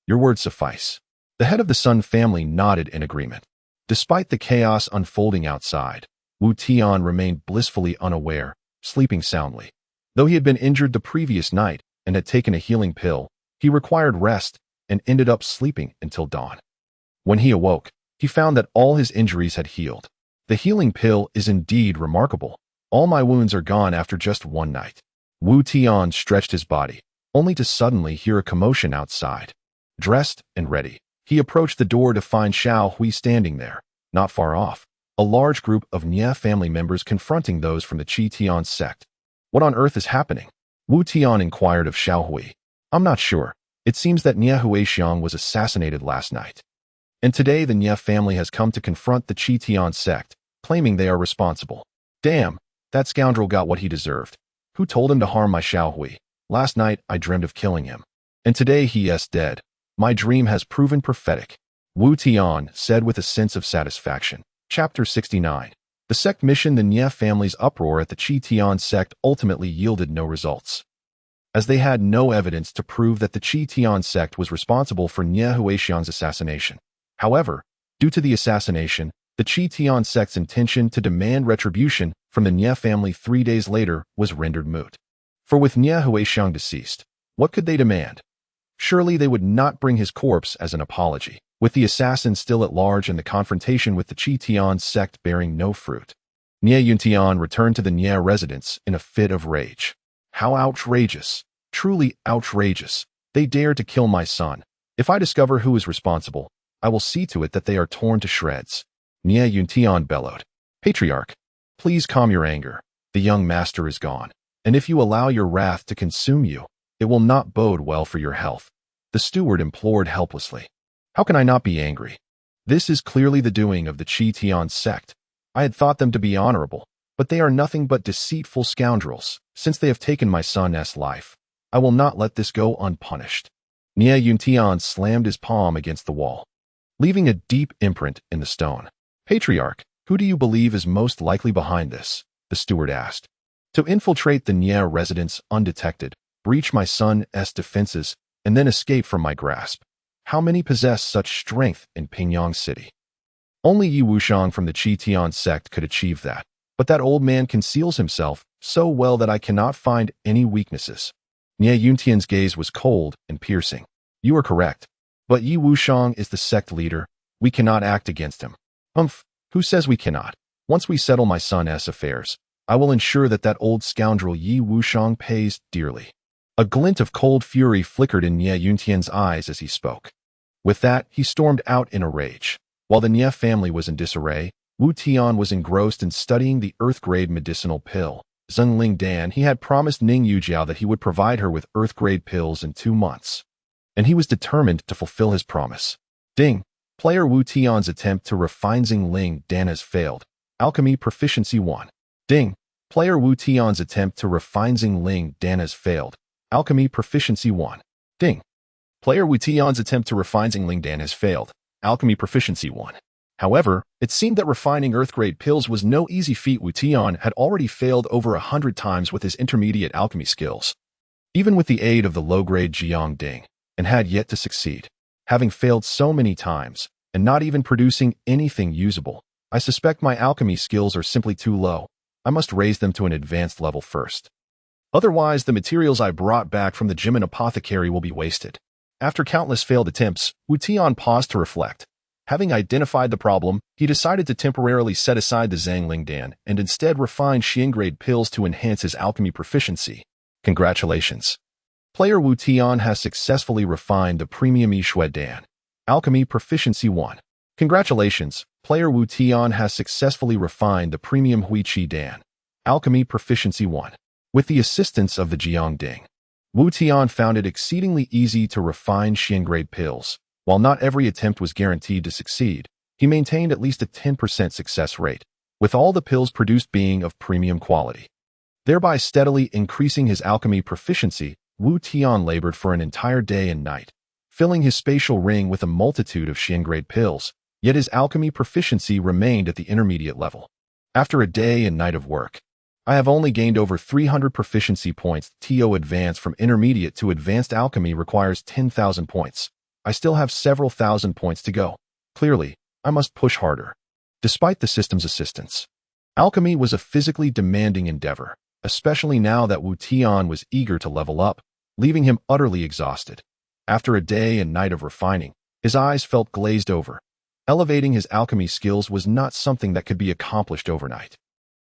Your words suffice. The head of the Sun family nodded in agreement. Despite the chaos unfolding outside, Wu Tian remained blissfully unaware, sleeping soundly. Though he had been injured the previous night and had taken a healing pill, he required rest and ended up sleeping until dawn. When he awoke, he found that all his injuries had healed. The healing pill is indeed remarkable. All my wounds are gone after just one night. Wu Tian stretched his body, only to suddenly hear a commotion outside. Dressed and ready, he approached the door to find Xiao Hui standing there, not far off, a large group of Nia family members confronting those from the Tian sect. What on earth is happening? Wu Tian inquired of Xiao Hui. I'm not sure. It seems that Nia Huixiang was assassinated last night. And today the Nia family has come to confront the Tian sect, claiming they are responsible. Damn, that scoundrel got what he deserved. Who told him to harm my Xiaohui? Last night, I dreamed of killing him. And today he is dead. My dream has proven prophetic. Wu Tian said with a sense of satisfaction. Chapter 69. The sect mission. The Nie family's uproar at the Qi Tian sect ultimately yielded no results, as they had no evidence to prove that the Qi Tian sect was responsible for Nie Huixiang's assassination. However, due to the assassination, the Qi Tian sect's intention to demand retribution from the Nie family 3 days later was rendered moot. For with Nie Huixiang deceased, what could they demand? Surely they would not bring his corpse as an apology, with the assassin still at large and the confrontation with the Qi Tian sect bearing no fruit. Nie Yuntian returned to the Nie residence in a fit of rage. How outrageous! Truly outrageous! They dared to kill my son. If I discover who is responsible, I will see to it that they are torn to shreds. Nie Yuntian bellowed. Patriarch, please calm your anger. The young master is gone, and if you allow your wrath to consume you, it will not bode well for your health. The steward implored helplessly. How can I not be angry? This is clearly the doing of the Qi Tian sect. I had thought them to be honorable, but they are nothing but deceitful scoundrels. Since they have taken my son's life, I will not let this go unpunished. Nie Yuntian slammed his palm against the wall, leaving a deep imprint in the stone. Patriarch, who do you believe is most likely behind this? The steward asked. To infiltrate the Nie residence undetected, breach my son's defenses, and then escape from my grasp. How many possess such strength in Pingyang City? Only Yi Wuxiang from the Qi Tian sect could achieve that, but that old man conceals himself so well that I cannot find any weaknesses. Nie Yuntian's gaze was cold and piercing. You are correct, but Yi Wuxiang is the sect leader. We cannot act against him. Who says we cannot? Once we settle my son's affairs, I will ensure that that old scoundrel Yi Wuxiang pays dearly. A glint of cold fury flickered in Nie Yuntian's eyes as he spoke. With that, he stormed out in a rage. While the Nie family was in disarray, Wu Tian was engrossed in studying the Earth-grade medicinal pill. Zhengling Dan, he had promised Ning Yujiao that he would provide her with Earth-grade pills in 2 months, and he was determined to fulfill his promise. Ding! Player Wu Tian's attempt to refine Zhengling Dan has failed. Alchemy Proficiency 1. Ding! Player Wu Tian's attempt to refine Zhengling Dan has failed. Alchemy Proficiency 1. Ding! Player Wu Tian's attempt to refine Zhengling Dan has failed. Alchemy Proficiency 1. However, it seemed that refining Earth-grade pills was no easy feat. Wu Tian had already failed over 100 times with his intermediate alchemy skills, even with the aid of the low-grade Jiang Ding, and had yet to succeed. Having failed so many times, and not even producing anything usable, I suspect my alchemy skills are simply too low. I must raise them to an advanced level first. Otherwise, the materials I brought back from the Jimin apothecary will be wasted. After countless failed attempts, Wu Tian paused to reflect. Having identified the problem, he decided to temporarily set aside the Zhangling Dan and instead refine Xian-grade pills to enhance his alchemy proficiency. Congratulations! Player Wu Tian has successfully refined the Premium Yishui Dan. Alchemy Proficiency 1. Congratulations! Player Wu Tian has successfully refined the Premium Huiqi Dan. Alchemy Proficiency 1. With the assistance of the Jiang Ding, Wu Tian found it exceedingly easy to refine Xian-grade pills. While not every attempt was guaranteed to succeed, he maintained at least a 10% success rate, with all the pills produced being of premium quality. Thereby steadily increasing his alchemy proficiency, Wu Tian labored for an entire day and night, filling his spatial ring with a multitude of Xian-grade pills, yet his alchemy proficiency remained at the intermediate level. After a day and night of work, I have only gained over 300 proficiency points. TO advance from intermediate to advanced alchemy requires 10,000 points. I still have several thousand points to go. Clearly, I must push harder. Despite the system's assistance, alchemy was a physically demanding endeavor, especially now that Wu Tian was eager to level up, leaving him utterly exhausted. After a day and night of refining, his eyes felt glazed over. Elevating his alchemy skills was not something that could be accomplished overnight.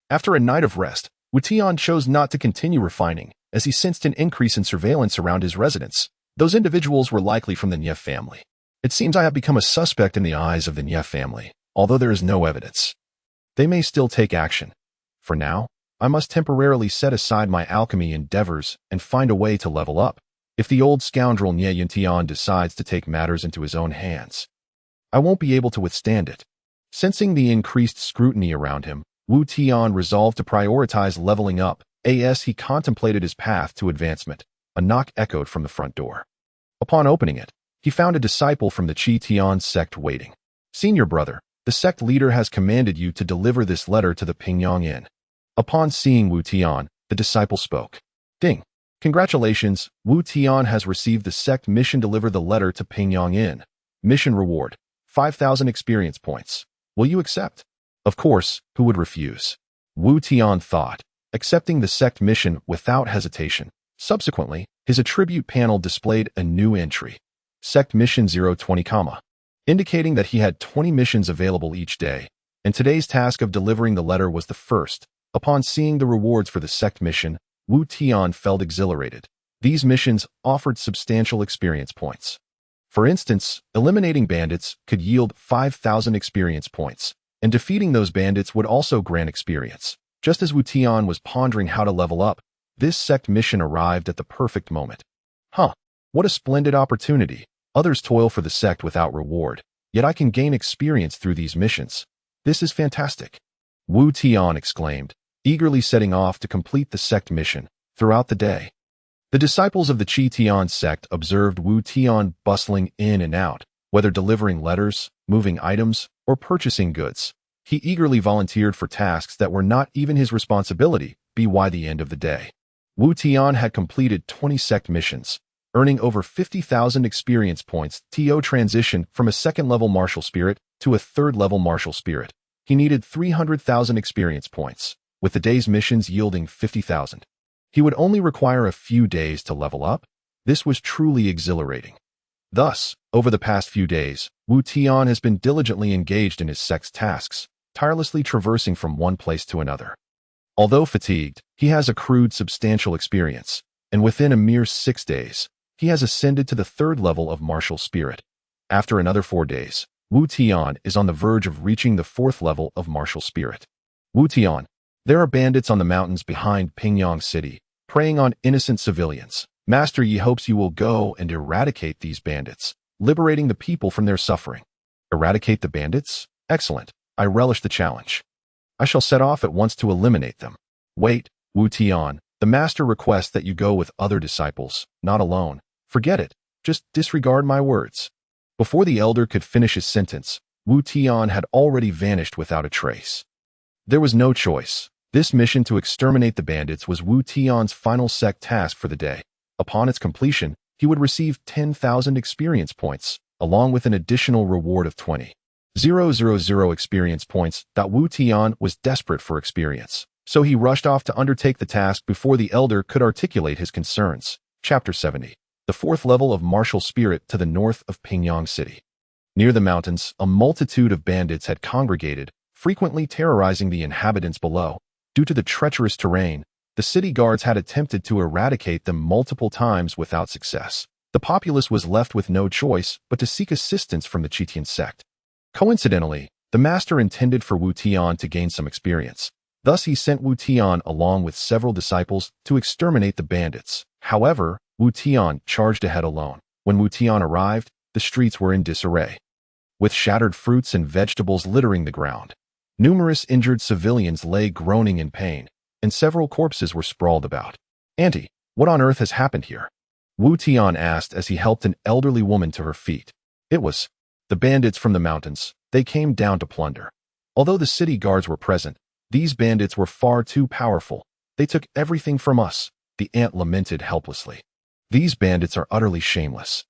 After a night of rest, Wu Tian chose not to continue refining, as he sensed an increase in surveillance around his residence. Those individuals were likely from the Nie family. It seems I have become a suspect in the eyes of the Nie family, although there is no evidence. They may still take action. For now, I must temporarily set aside my alchemy endeavors and find a way to level up. If the old scoundrel Nie Yuntian decides to take matters into his own hands, I won't be able to withstand it. Sensing the increased scrutiny around him, Wu Tian resolved to prioritize leveling up as he contemplated his path to advancement. A knock echoed from the front door. Upon opening it, he found a disciple from the Tian sect waiting. "Senior brother, the sect leader has commanded you to deliver this letter to the Pingyang Inn." Upon seeing Wu Tian, the disciple spoke. "Ding. Congratulations, Wu Tian has received the sect mission. Deliver the letter to Pingyang Inn. Mission reward, 5,000 experience points. Will you accept?" Of course, who would refuse? Wu Tian thought, accepting the sect mission without hesitation. Subsequently, his attribute panel displayed a new entry. Sect mission 020, indicating that he had 20 missions available each day, and today's task of delivering the letter was the first. Upon seeing the rewards for the sect mission, Wu Tian felt exhilarated. These missions offered substantial experience points. For instance, eliminating bandits could yield 5,000 experience points, and defeating those bandits would also grant experience. Just as Wu Tian was pondering how to level up, this sect mission arrived at the perfect moment. What a splendid opportunity. Others toil for the sect without reward, yet I can gain experience through these missions. This is fantastic. Wu Tian exclaimed, eagerly setting off to complete the sect mission. Throughout the day, the disciples of the Tian sect observed Wu Tian bustling in and out, whether delivering letters, moving items, or purchasing goods. He eagerly volunteered for tasks that were not even his responsibility. By the end of the day, Wu Tian had completed 20 sect missions, earning over 50,000 experience points. To transition from a second-level martial spirit to a third-level martial spirit, he needed 300,000 experience points, with the day's missions yielding 50,000. He would only require a few days to level up. This was truly exhilarating. Thus, over the past few days, Wu Tian has been diligently engaged in his sect's tasks, tirelessly traversing from one place to another. Although fatigued, he has accrued substantial experience, and within a mere 6 days, he has ascended to the third level of martial spirit. After another 4 days, Wu Tian is on the verge of reaching the 4th level of martial spirit. Wu Tian, there are bandits on the mountains behind Pingyang City, preying on innocent civilians. Master Yi hopes you will go and eradicate these bandits, liberating the people from their suffering. Eradicate the bandits? Excellent. I relish the challenge. I shall set off at once to eliminate them. Wait, Wu Tian, the master requests that you go with other disciples, not alone. Forget it. Just disregard my words. Before the elder could finish his sentence, Wu Tian had already vanished without a trace. There was no choice. This mission to exterminate the bandits was Wu Tian's final sect task for the day. Upon its completion, he would receive 10,000 experience points, along with an additional reward of 20,000 experience points. Wu Tian was desperate for experience, so he rushed off to undertake the task before the elder could articulate his concerns. Chapter 70. The 4th level of martial spirit to the north of Pingyang City. Near the mountains, a multitude of bandits had congregated, frequently terrorizing the inhabitants below. Due to the treacherous terrain, the city guards had attempted to eradicate them multiple times without success. The populace was left with no choice but to seek assistance from the Tian sect. Coincidentally, the master intended for Wu Tian to gain some experience. Thus he sent Wu Tian along with several disciples to exterminate the bandits. However, Wu Tian charged ahead alone. When Wu Tian arrived, the streets were in disarray, with shattered fruits and vegetables littering the ground. Numerous injured civilians lay groaning in pain, and several corpses were sprawled about. "Auntie, what on earth has happened here?" Wu Tian asked as he helped an elderly woman to her feet. "It was the bandits from the mountains. They came down to plunder. Although the city guards were present, these bandits were far too powerful. They took everything from us," the aunt lamented helplessly. "These bandits are utterly shameless,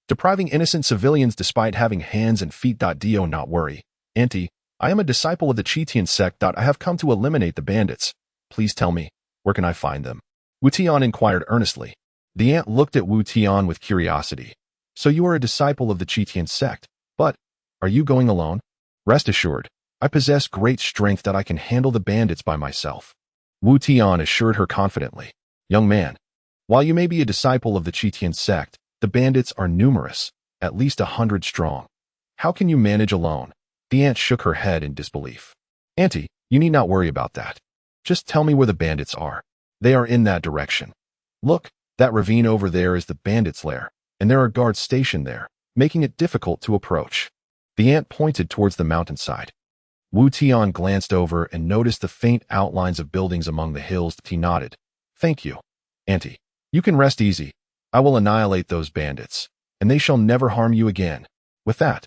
depriving innocent civilians despite having hands and feet. Do not worry, Auntie. I am a disciple of the Tian sect. I have come to eliminate the bandits. Please tell me, where can I find them?" Wu Tian inquired earnestly. The aunt looked at Wu Tian with curiosity. "So you are a disciple of the Tian sect, but are you going alone?" "Rest assured, I possess great strength that I can handle the bandits by myself," Wu Tian assured her confidently. "Young man, while you may be a disciple of the Tian sect, the bandits are numerous, at least 100 strong. How can you manage alone?" The aunt shook her head in disbelief. "Auntie, you need not worry about that. Just tell me where the bandits are. They are in that direction. Look, that ravine over there is the bandits' lair, and there are guards stationed there, making it difficult to approach." The aunt pointed towards the mountainside. Wu Tian glanced over and noticed the faint outlines of buildings among the hills. He nodded. Thank you, Auntie. You can rest easy. I will annihilate those bandits, and they shall never harm you again. With that,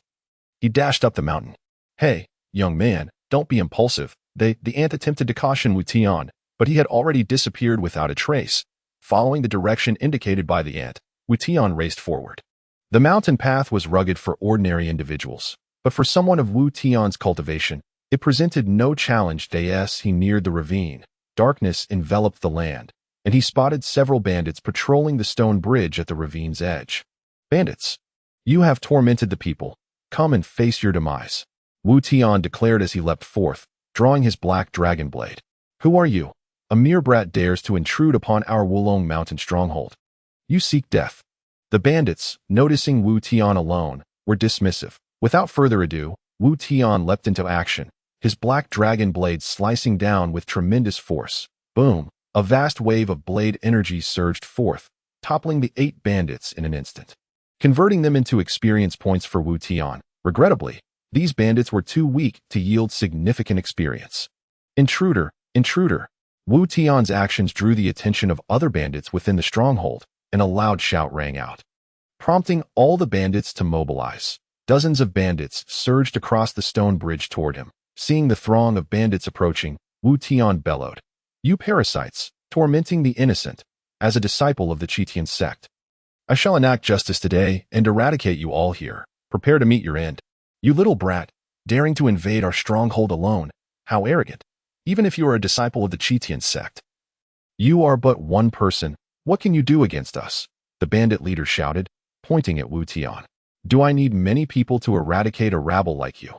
he dashed up the mountain. Hey, young man, don't be impulsive. The ant attempted to caution Wu Tian, but he had already disappeared without a trace. Following the direction indicated by the ant, Wu Tian raced forward. The mountain path was rugged for ordinary individuals, but for someone of Wu Tian's cultivation, it presented no challenge. As he neared the ravine, darkness enveloped the land, and he spotted several bandits patrolling the stone bridge at the ravine's edge. Bandits, you have tormented the people. Come and face your demise, Wu Tian declared as he leapt forth, drawing his black dragon blade. Who are you? A mere brat dares to intrude upon our Wulong Mountain stronghold. You seek death. The bandits, noticing Wu Tian alone, were dismissive. Without further ado, Wu Tian leapt into action, his black dragon blade slicing down with tremendous force. Boom! A vast wave of blade energy surged forth, toppling the 8 bandits in an instant, converting them into experience points for Wu Tian. Regrettably, these bandits were too weak to yield significant experience. Intruder! Intruder! Wu Tian's actions drew the attention of other bandits within the stronghold, and a loud shout rang out, prompting all the bandits to mobilize. Dozens of bandits surged across the stone bridge toward him. Seeing the throng of bandits approaching, Wu Tian bellowed, You parasites, tormenting the innocent, as a disciple of the Tian sect. I shall enact justice today and eradicate you all here. Prepare to meet your end. You little brat, daring to invade our stronghold alone. How arrogant, even if you are a disciple of the Tian sect. You are but one person. What can you do against us? The bandit leader shouted, pointing at Wu Tian. Do I need many people to eradicate a rabble like you?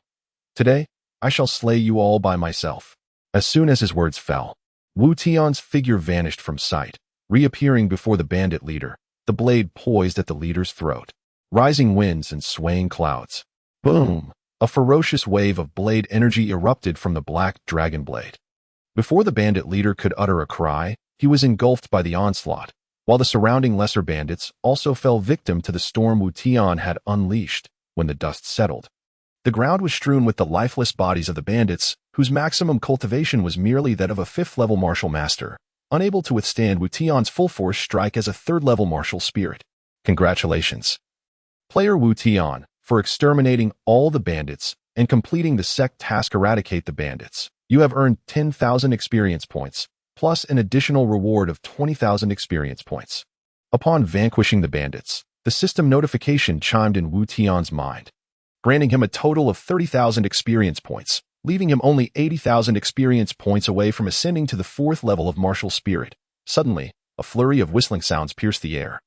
Today, I shall slay you all by myself. As soon as his words fell, Wu Tian's figure vanished from sight, reappearing before the bandit leader, the blade poised at the leader's throat. Rising winds and swaying clouds. Boom! A ferocious wave of blade energy erupted from the black dragon blade. Before the bandit leader could utter a cry, he was engulfed by the onslaught, while the surrounding lesser bandits also fell victim to the storm Wu Tian had unleashed. When the dust settled, the ground was strewn with the lifeless bodies of the bandits, whose maximum cultivation was merely that of a 5th-level martial master, unable to withstand Wu Tian's full-force strike as a 3rd-level martial spirit. Congratulations, player Wu Tian, for exterminating all the bandits and completing the sect task Eradicate the Bandits. You have earned 10,000 experience points, plus an additional reward of 20,000 experience points. Upon vanquishing the bandits, the system notification chimed in Wu Tian's mind, granting him a total of 30,000 experience points, leaving him only 80,000 experience points away from ascending to the 4th level of martial spirit. Suddenly, a flurry of whistling sounds pierced the air,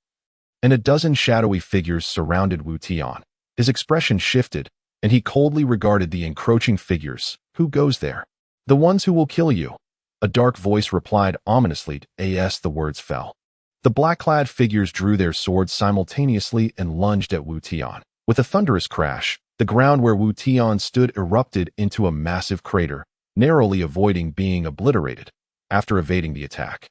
and a dozen shadowy figures surrounded Wu Tian. His expression shifted, and he coldly regarded the encroaching figures. Who goes there? The ones who will kill you. A dark voice replied ominously as the words fell. The black-clad figures drew their swords simultaneously and lunged at Wu Tian. With a thunderous crash, the ground where Wu Tian stood erupted into a massive crater, narrowly avoiding being obliterated. After evading the attack,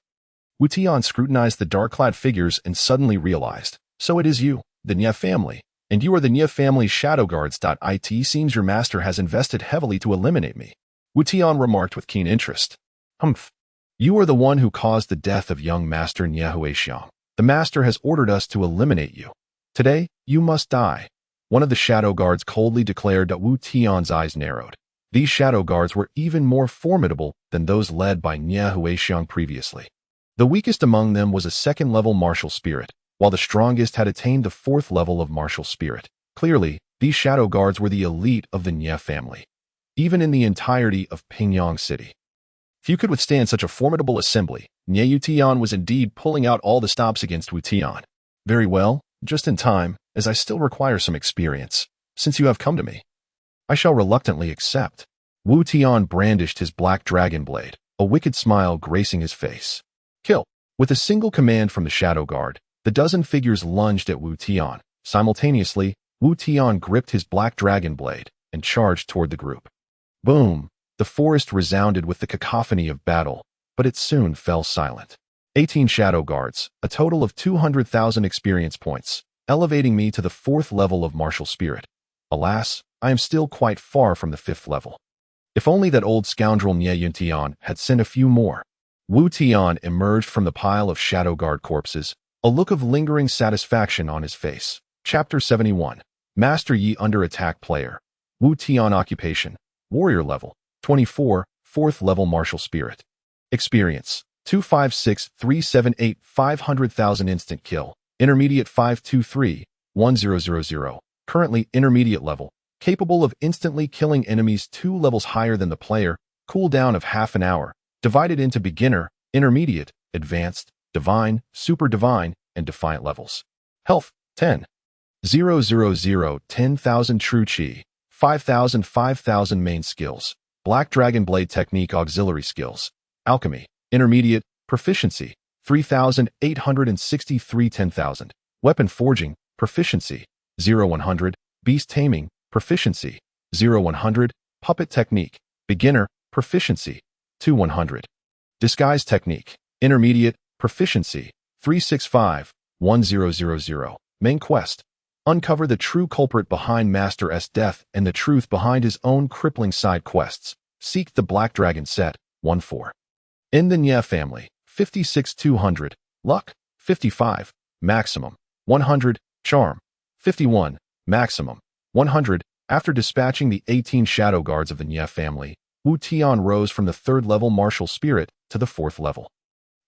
Wu Tian scrutinized the dark-clad figures and suddenly realized, so it is you, the Nya family, and you are the Nya family's shadow guards. It seems your master has invested heavily to eliminate me, Wu Tian remarked with keen interest. Humph. You are the one who caused the death of young Master Nya Huixiang. The master has ordered us to eliminate you. Today, you must die. One of the shadow guards coldly declared. Wu Tian's eyes narrowed. These shadow guards were even more formidable than those led by Nya Huixiang previously. The weakest among them was a 2nd-level martial spirit, while the strongest had attained the 4th level of martial spirit. Clearly, these shadow guards were the elite of the Nya family, even in the entirety of Pingyang City. Few could withstand such a formidable assembly. Nya Tian was indeed pulling out all the stops against Wu Tian. Very well, just in time, as I still require some experience, since you have come to me. I shall reluctantly accept. Wu Tian brandished his black dragon blade, a wicked smile gracing his face. Kill. With a single command from the shadow guard, the dozen figures lunged at Wu Tian. Simultaneously, Wu Tian gripped his black dragon blade and charged toward the group. Boom! The forest resounded with the cacophony of battle, but it soon fell silent. 18 shadow guards, a total of 200,000 experience points, elevating me to the 4th level of martial spirit. Alas, I am still quite far from the 5th level. If only that old scoundrel Nie Tian had sent a few more. Wu Tian emerged from the pile of Shadow Guard corpses, a look of lingering satisfaction on his face. Chapter 71. Master Yi under attack player. Wu Tian occupation. Warrior level. 24, 4th level martial spirit. Experience. 256,378 500,000 instant kill. Intermediate 523, 1000. Currently intermediate level. Capable of instantly killing enemies 2 levels higher than the player. Cooldown of half an hour. Divided into beginner, intermediate, advanced, divine, super divine, and defiant levels. Health, 10. 10,000 true chi. 5,000 main skills. Black Dragon Blade technique auxiliary skills. Alchemy, intermediate, proficiency, 3,863 10,000. Weapon forging, proficiency, 0-100. Beast taming, proficiency, 0-100. Puppet technique, beginner, proficiency, 2-100. Disguise technique, intermediate, proficiency, 365, 1000. Main quest. Uncover the true culprit behind Master S' death and the truth behind his own crippling side quests. Seek the Black Dragon set, 1-4. In the Nie family, 56-200. Luck, 55. Maximum, 100. Charm, 51. Maximum, 100. After dispatching the 18 Shadow Guards of the Nie family, Wu Tian rose from the 3rd level martial spirit to the 4th level,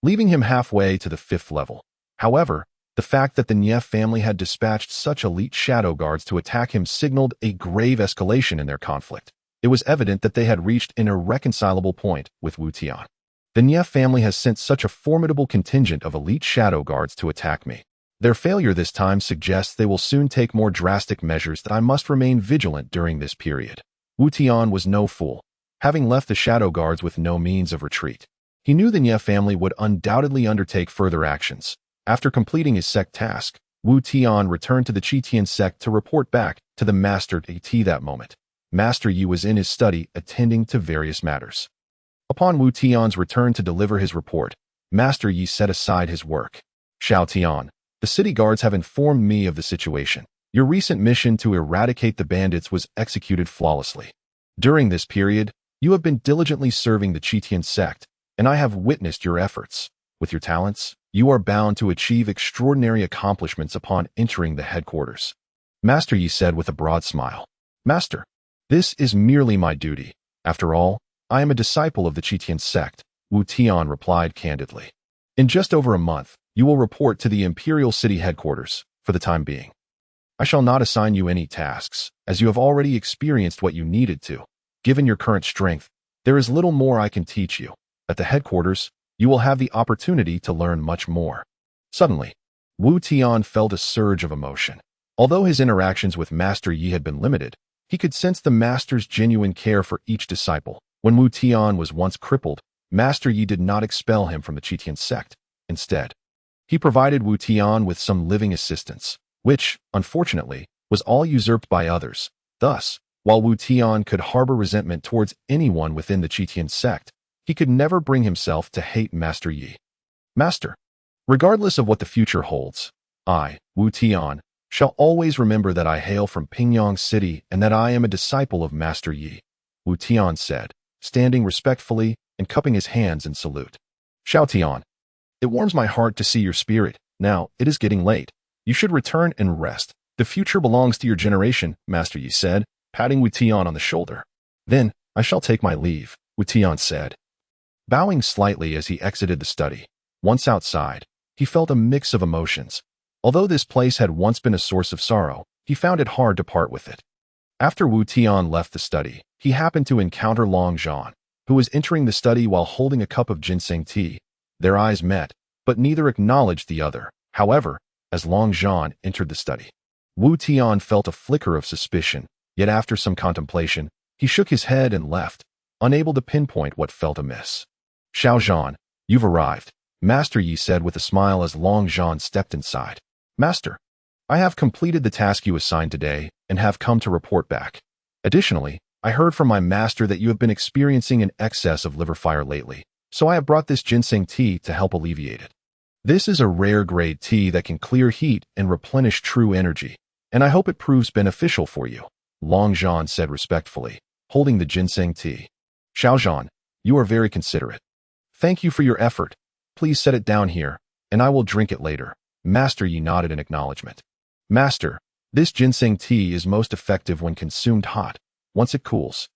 leaving him halfway to the 5th level. However, the fact that the Nie family had dispatched such elite Shadow Guards to attack him signaled a grave escalation in their conflict. It was evident that they had reached an irreconcilable point with Wu Tian. The Nie family has sent such a formidable contingent of elite Shadow Guards to attack me. Their failure this time suggests they will soon take more drastic measures that I must remain vigilant during this period. Wu Tian was no fool, having left the Shadow Guards with no means of retreat. He knew the Nie family would undoubtedly undertake further actions. After completing his sect task, Wu Tian returned to the Tian sect to report back to the Master At that moment. Master Yi was in his study attending to various matters. Upon Wu Tian's return to deliver his report, Master Yi set aside his work. Xiao Tian, the city guards have informed me of the situation. Your recent mission to eradicate the bandits was executed flawlessly. During this period, you have been diligently serving the Tian sect, and I have witnessed your efforts. With your talents, you are bound to achieve extraordinary accomplishments upon entering the headquarters. Master Yi said with a broad smile. Master, this is merely my duty. After all, I am a disciple of the Tian sect, Wu Tian replied candidly. In just over a month, you will report to the Imperial City headquarters, for the time being. I shall not assign you any tasks, as you have already experienced what you needed to. Given your current strength, there is little more I can teach you. At the headquarters, you will have the opportunity to learn much more. Suddenly, Wu Tian felt a surge of emotion. Although his interactions with Master Yi had been limited, he could sense the Master's genuine care for each disciple. When Wu Tian was once crippled, Master Yi did not expel him from the Tian sect. Instead, he provided Wu Tian with some living assistance, which, unfortunately, was all usurped by others. Thus, while Wu Tian could harbor resentment towards anyone within the Tian sect, he could never bring himself to hate Master Yi. Master, regardless of what the future holds, I, Wu Tian, shall always remember that I hail from Pingyang City and that I am a disciple of Master Yi, Wu Tian said, standing respectfully and cupping his hands in salute. Xiao Tian, it warms my heart to see your spirit. Now, it is getting late. You should return and rest. The future belongs to your generation, Master Yi said, patting Wu Tian on the shoulder. Then, I shall take my leave, Wu Tian said. Bowing slightly as he exited the study, once outside, he felt a mix of emotions. Although this place had once been a source of sorrow, he found it hard to part with it. After Wu Tian left the study, he happened to encounter Long Zhan, who was entering the study while holding a cup of ginseng tea. Their eyes met, but neither acknowledged the other. However, as Long Zhan entered the study, Wu Tian felt a flicker of suspicion, yet after some contemplation, he shook his head and left, unable to pinpoint what felt amiss. Xiao Zhan, you've arrived, Master Yi said with a smile as Long Zhan stepped inside. Master, I have completed the task you assigned today and have come to report back. Additionally, I heard from my master that you have been experiencing an excess of liver fire lately, so I have brought this ginseng tea to help alleviate it. This is a rare grade tea that can clear heat and replenish true energy, and I hope it proves beneficial for you, Long Zhan said respectfully, holding the ginseng tea. Xiaozhan, you are very considerate. Thank you for your effort. Please set it down here, and I will drink it later. Master Yi nodded in acknowledgement. Master, this ginseng tea is most effective when consumed hot. Once it cools,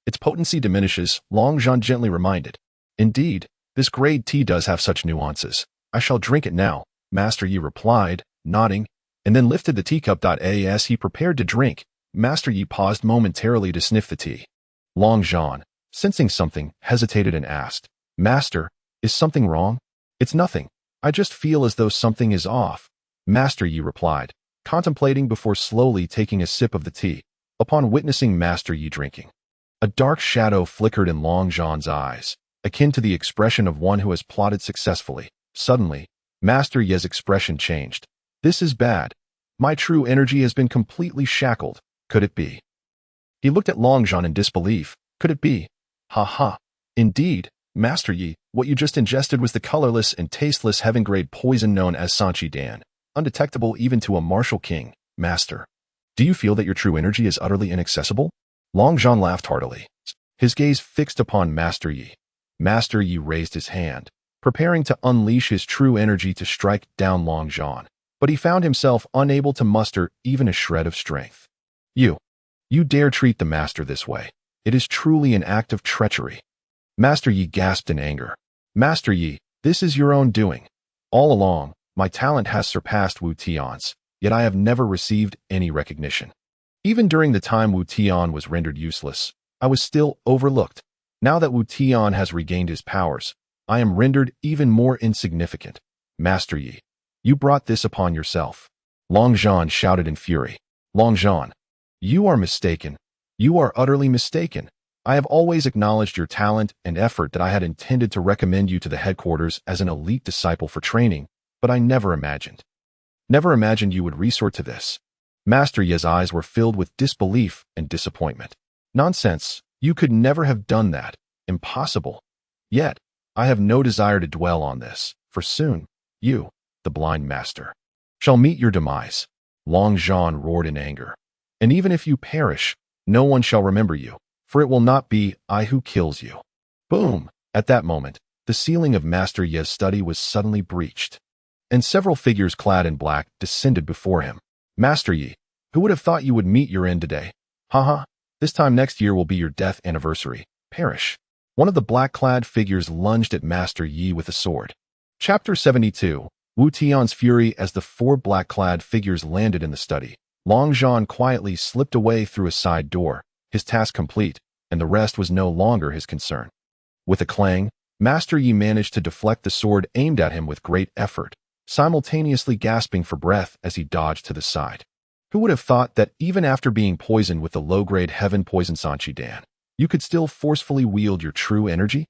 its potency diminishes, Longzhan gently reminded. Indeed, this grade tea does have such nuances. I shall drink it now, Master Yi replied, nodding, and then lifted the teacup. As he prepared to drink, Master Yi paused momentarily to sniff the tea. Longzhan, sensing something, hesitated and asked, Master, is something wrong? It's nothing. I just feel as though something is off, Master Yi replied, contemplating before slowly taking a sip of the tea. Upon witnessing Master Yi drinking, a dark shadow flickered in Longzhan's eyes, akin to the expression of one who has plotted successfully. Suddenly, Master Yi's expression changed. This is bad. My true energy has been completely shackled. Could it be? He looked at Longzhan in disbelief. Could it be? Ha ha. Indeed, Master Yi, what you just ingested was the colorless and tasteless heaven-grade poison known as Sanchi Dan, undetectable even to a martial king. Master, do you feel that your true energy is utterly inaccessible? Longzhan laughed heartily, his gaze fixed upon Master Yi. Master Yi raised his hand, preparing to unleash his true energy to strike down Longzhan, but he found himself unable to muster even a shred of strength. You dare treat the master this way. It is truly an act of treachery. Master Yi gasped in anger. Master Yi, this is your own doing. All along, my talent has surpassed Wu Tian's, yet I have never received any recognition. Even during the time Wu Tian was rendered useless, I was still overlooked. Now that Wu Tian has regained his powers, I am rendered even more insignificant. Master Yi, you brought this upon yourself. Longzhan shouted in fury. Longzhan, you are mistaken. You are utterly mistaken. I have always acknowledged your talent and effort that I had intended to recommend you to the headquarters as an elite disciple for training, but I never imagined you would resort to this. Master Yi's eyes were filled with disbelief and disappointment. Nonsense. You could never have done that. Impossible. Yet, I have no desire to dwell on this, for soon, you, the blind master, shall meet your demise. Longzhan roared in anger. And even if you perish, no one shall remember you, for it will not be I who kills you. Boom! At that moment, the ceiling of Master Yi's study was suddenly breached, and several figures clad in black descended before him. Master Yi, who would have thought you would meet your end today? Haha, this time next year will be your death anniversary. Perish. One of the black-clad figures lunged at Master Yi with a sword. Chapter 72. Wu Tian's fury. As the four black-clad figures landed in the study, Longzhan quietly slipped away through a side door, his task complete, and the rest was no longer his concern. With a clang, Master Yi managed to deflect the sword aimed at him with great effort, simultaneously gasping for breath as he dodged to the side. Who would have thought that even after being poisoned with the low-grade heaven poison Sanchi Dan, you could still forcefully wield your true energy?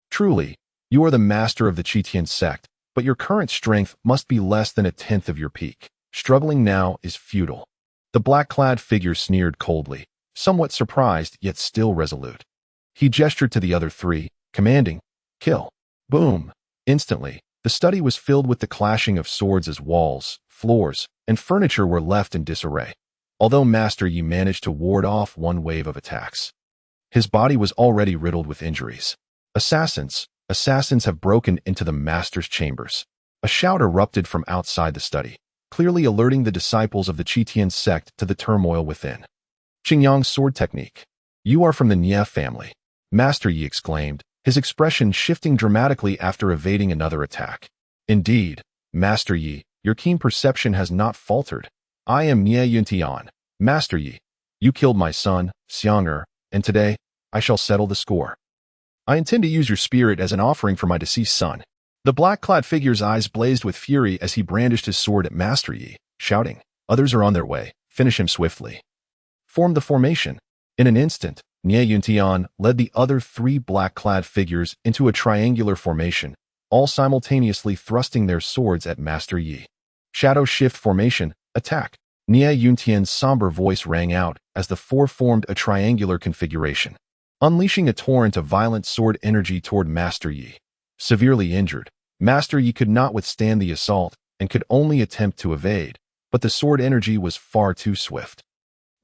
Truly, you are the master of the Tian sect, but your current strength must be less than a tenth of your peak. Struggling now is futile. The black-clad figure sneered coldly, somewhat surprised yet still resolute. He gestured to the other three, commanding, kill. Boom! Instantly, the study was filled with the clashing of swords as walls, floors, and furniture were left in disarray. Although Master Yi managed to ward off one wave of attacks, his body was already riddled with injuries. Assassins have broken into the master's chambers. A shout erupted from outside the study, clearly alerting the disciples of the Tian sect to the turmoil within. Qingyang's sword technique. You are from the Nie family, Master Yi exclaimed, his expression shifting dramatically after evading another attack. Indeed, Master Yi, your keen perception has not faltered. I am Nie Yuntian. Master Yi, you killed my son, Xiang'er, and today, I shall settle the score. I intend to use your spirit as an offering for my deceased son. The black-clad figure's eyes blazed with fury as he brandished his sword at Master Yi, shouting, others are on their way. Finish him swiftly. Form the formation. In an instant, Nie Yuntian led the other three black-clad figures into a triangular formation, all simultaneously thrusting their swords at Master Yi. Shadow shift formation, attack. Nie Yuntian's somber voice rang out as the four formed a triangular configuration, unleashing a torrent of violent sword energy toward Master Yi. Severely injured, Master Yi could not withstand the assault and could only attempt to evade, but the sword energy was far too swift.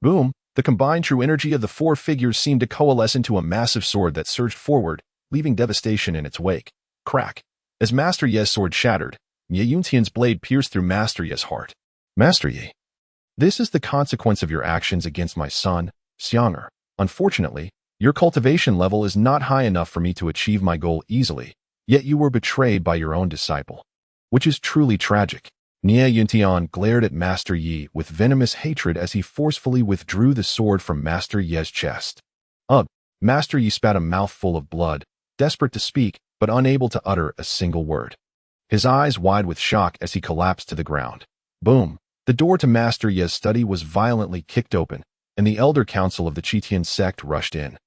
Boom! The combined true energy of the four figures seemed to coalesce into a massive sword that surged forward, leaving devastation in its wake. Crack. As Master Ye's sword shattered, Ye Yuntian's blade pierced through Master Ye's heart. Master Ye, this is the consequence of your actions against my son, Xianger. Unfortunately, your cultivation level is not high enough for me to achieve my goal easily, yet you were betrayed by your own disciple. Which is truly tragic. Nie Yuntian glared at Master Yi with venomous hatred as he forcefully withdrew the sword from Master Ye's chest. Ugh! Master Yi spat a mouthful of blood, desperate to speak, but unable to utter a single word. His eyes wide with shock as he collapsed to the ground. Boom! The door to Master Ye's study was violently kicked open, and the elder council of the Tian sect rushed in.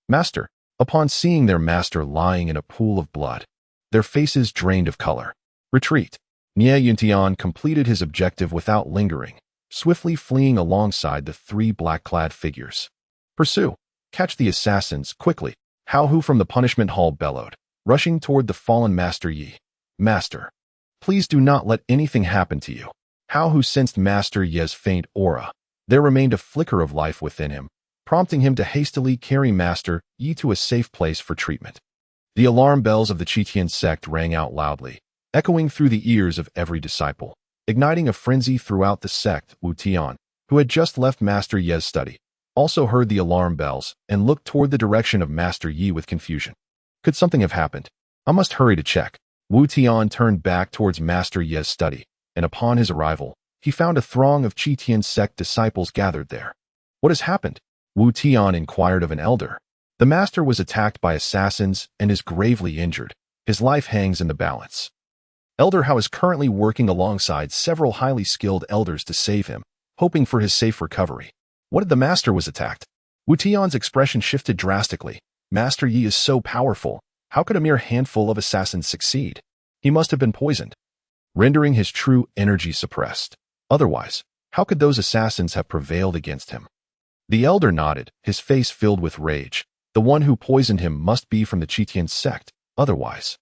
Master, upon seeing their master lying in a pool of blood, their faces drained of color. Retreat. Nie Yuntian completed his objective without lingering, swiftly fleeing alongside the three black-clad figures. Pursue. Catch the assassins, quickly. Hao Hu from the punishment hall bellowed, rushing toward the fallen Master Yi. Master, please do not let anything happen to you. Hao Hu sensed Master Ye's faint aura. There remained a flicker of life within him, prompting him to hastily carry Master Yi to a safe place for treatment. The alarm bells of the Tian sect rang out loudly, echoing through the ears of every disciple, igniting a frenzy throughout the sect. Wu Tian, who had just left Master Ye's study, also heard the alarm bells and looked toward the direction of Master Yi with confusion. Could something have happened? I must hurry to check. Wu Tian turned back towards Master Ye's study, and upon his arrival, he found a throng of Tian sect disciples gathered there. What has happened? Wu Tian inquired of an elder. The master was attacked by assassins and is gravely injured. His life hangs in the balance. Elder Hao is currently working alongside several highly skilled elders to save him, hoping for his safe recovery. What if the master was attacked? Wu Tian's expression shifted drastically. Master Yi is so powerful. How could a mere handful of assassins succeed? He must have been poisoned, rendering his true energy suppressed. Otherwise, how could those assassins have prevailed against him? The elder nodded, his face filled with rage. The one who poisoned him must be from the Tian sect. Otherwise,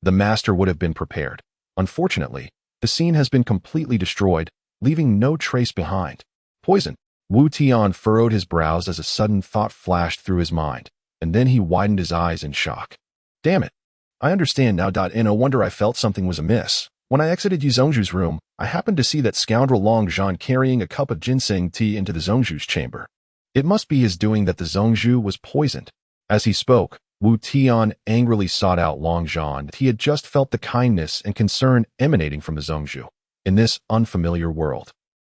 the master would have been prepared. Unfortunately, the scene has been completely destroyed, leaving no trace behind. Poison. Wu Tian furrowed his brows as a sudden thought flashed through his mind, and then he widened his eyes in shock. Damn it. I understand now. No wonder I felt something was amiss. When I exited Yi Zhongzhu's room, I happened to see that scoundrel Long Zhan carrying a cup of ginseng tea into the Zhongzhu's chamber. It must be his doing that the Zhongzhu was poisoned. As he spoke, Wu Tian angrily sought out Long Zhan. He had just felt the kindness and concern emanating from the Zhongzhu in this unfamiliar world.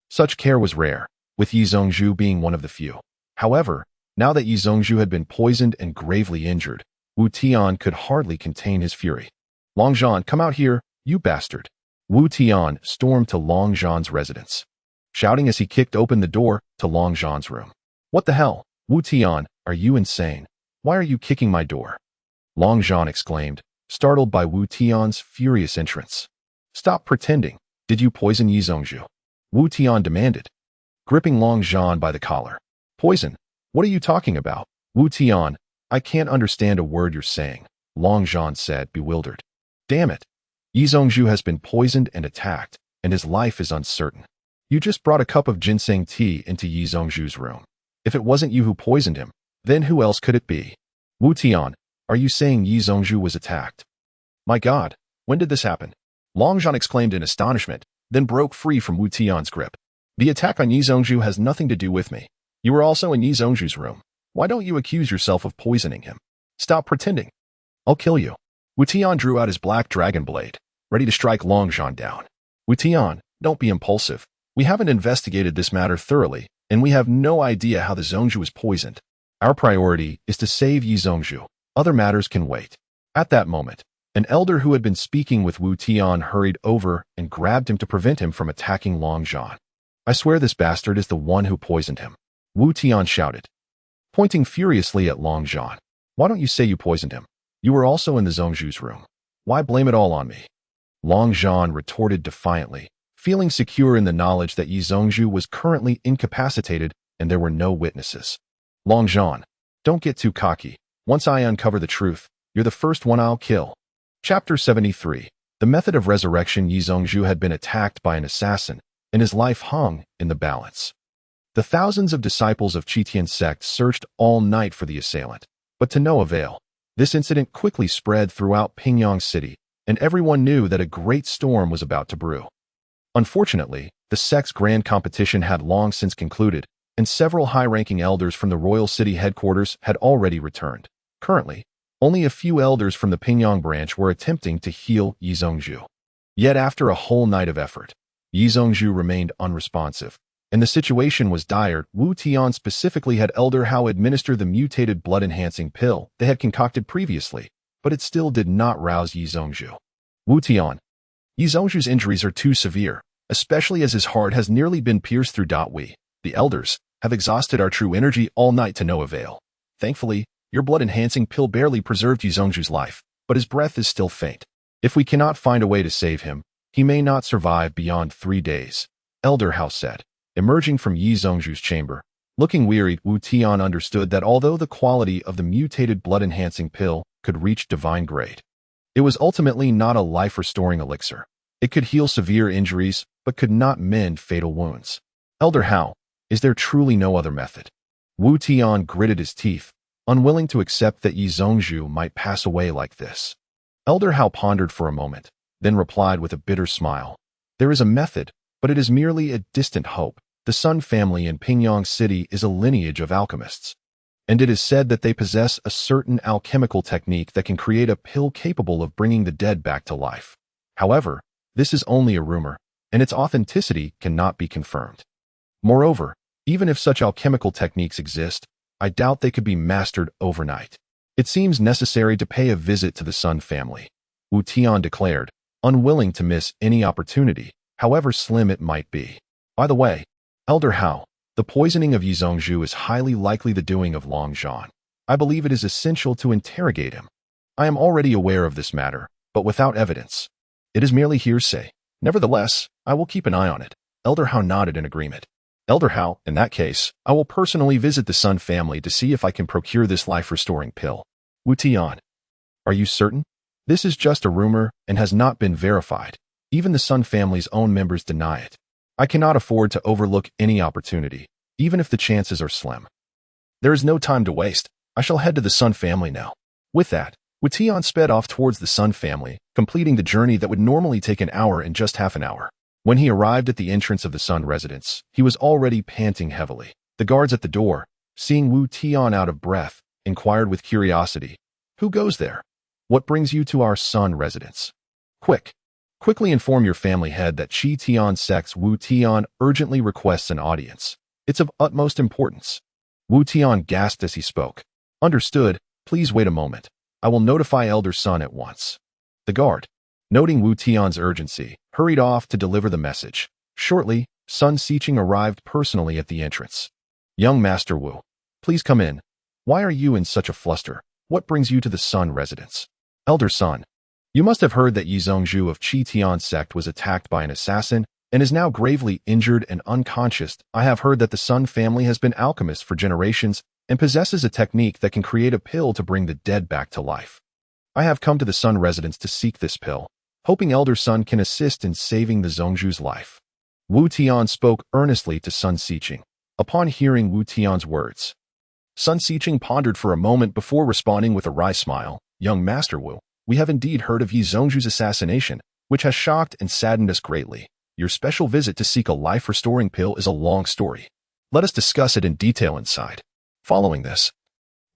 Such care was rare, with Yi Zhongzhu being one of the few. However, now that Yi Zhongzhu had been poisoned and gravely injured, Wu Tian could hardly contain his fury. Long Zhan, come out here, you bastard. Wu Tian stormed to Long Zhan's residence, shouting as he kicked open the door to Long Zhan's room. What the hell? Wu Tian, are you insane? Why are you kicking my door? Long Zhan exclaimed, startled by Wu Tian's furious entrance. Stop pretending. Did you poison Yi Zhongzhu? Wu Tian demanded, gripping Long Zhan by the collar. Poison? What are you talking about? Wu Tian, I can't understand a word you're saying, Long Zhan said, bewildered. Damn it. Yi Zhongzhu has been poisoned and attacked, and his life is uncertain. You just brought a cup of ginseng tea into Yi Zhongzhu's room. If it wasn't you who poisoned him, then who else could it be? Wu Tian, are you saying Yi Zhongzhu was attacked? My God, when did this happen? Long Zhan exclaimed in astonishment, then broke free from Wu Tian's grip. The attack on Yi Zhongzhu has nothing to do with me. You were also in Yi Zhongzhu's room. Why don't you accuse yourself of poisoning him? Stop pretending. I'll kill you. Wu Tian drew out his black dragon blade, ready to strike Long Zhan down. Wu Tian, don't be impulsive. We haven't investigated this matter thoroughly, and we have no idea how the Zhongzhu is poisoned. Our priority is to save Yi Zhongzhu. Other matters can wait. At that moment, an elder who had been speaking with Wu Tian hurried over and grabbed him to prevent him from attacking Long Zhan. I swear this bastard is the one who poisoned him, Wu Tian shouted, pointing furiously at Long Zhan. Why don't you say you poisoned him? You were also in the Zhongzhu's room. Why blame it all on me? Long Zhan retorted defiantly, feeling secure in the knowledge that Yi Zhongzhu was currently incapacitated and there were no witnesses. Long Zhan, don't get too cocky. Once I uncover the truth, you're the first one I'll kill. Chapter 73. The method of resurrection. Yi Zhongzhu had been attacked by an assassin, and his life hung in the balance. The thousands of disciples of Tian sect searched all night for the assailant, but to no avail. This incident quickly spread throughout Pingyang City, and everyone knew that a great storm was about to brew. Unfortunately, the sect's grand competition had long since concluded, and several high-ranking elders from the royal city headquarters had already returned. Currently, only a few elders from the Pingyang branch were attempting to heal Yi Zhongzhu. Yet after a whole night of effort, Yi Zhongzhu remained unresponsive, and the situation was dire. Wu Tian specifically had Elder Hao administer the mutated blood-enhancing pill they had concocted previously, but it still did not rouse Yi Zhongzhu. Wu Tian. Yi Zhongzhu's injuries are too severe, especially as his heart has nearly been pierced through. We, the elders, have exhausted our true energy all night to no avail. Thankfully, your blood-enhancing pill barely preserved Yi Zhongzhu's life, but his breath is still faint. If we cannot find a way to save him, he may not survive beyond 3 days, Elder Hao said. Emerging from Yi Zhongzhu's chamber, looking wearied, Wu Tian understood that although the quality of the mutated blood-enhancing pill could reach divine grade, it was ultimately not a life-restoring elixir. It could heal severe injuries, but could not mend fatal wounds. Elder Hao, is there truly no other method? Wu Tian gritted his teeth, unwilling to accept that Yi Zhongzhu might pass away like this. Elder Hao pondered for a moment, then replied with a bitter smile. There is a method, but it is merely a distant hope. The Sun family in Pingyang City is a lineage of alchemists, and it is said that they possess a certain alchemical technique that can create a pill capable of bringing the dead back to life. However, this is only a rumor, and its authenticity cannot be confirmed. Moreover, even if such alchemical techniques exist, I doubt they could be mastered overnight. It seems necessary to pay a visit to the Sun family, Wu Tian declared, unwilling to miss any opportunity, however slim it might be. By the way, Elder Hao, the poisoning of Yi Zhongzhu is highly likely the doing of Long Zhan. I believe it is essential to interrogate him. I am already aware of this matter, but without evidence. It is merely hearsay. Nevertheless, I will keep an eye on it. Elder Hao nodded in agreement. Elder Hao, in that case, I will personally visit the Sun family to see if I can procure this life-restoring pill. Wu Tian. Are you certain? This is just a rumor and has not been verified. Even the Sun family's own members deny it. I cannot afford to overlook any opportunity, even if the chances are slim. There is no time to waste. I shall head to the Sun family now. With that, Wu Tian sped off towards the Sun family, completing the journey that would normally take an hour in just half an hour. When he arrived at the entrance of the Sun residence, he was already panting heavily. The guards at the door, seeing Wu Tian out of breath, inquired with curiosity, "Who goes there? What brings you to our Sun residence? Quickly inform your family head that Tian sect's Wu Tian urgently requests an audience. It's of utmost importance." Wu Tian gasped as he spoke. "Understood, please wait a moment. I will notify Elder Sun at once." The guard, noting Wu Tian's urgency, hurried off to deliver the message. Shortly, Sun Xiqing arrived personally at the entrance. "Young Master Wu, please come in. Why are you in such a fluster? What brings you to the Sun residence?" "Elder Sun, you must have heard that Yi Zhongzhu of Tian sect was attacked by an assassin and is now gravely injured and unconscious. I have heard that the Sun family has been alchemists for generations and possesses a technique that can create a pill to bring the dead back to life. I have come to the Sun residence to seek this pill, hoping Elder Sun can assist in saving the Zhongzhu's life." Wu Tian spoke earnestly to Sun Xiqing. Upon hearing Wu Tian's words, Sun Xiqing pondered for a moment before responding with a wry smile. "Young Master Wu, we have indeed heard of Yi Zhongzhu's assassination, which has shocked and saddened us greatly. Your special visit to seek a life-restoring pill is a long story. Let us discuss it in detail inside." Following this,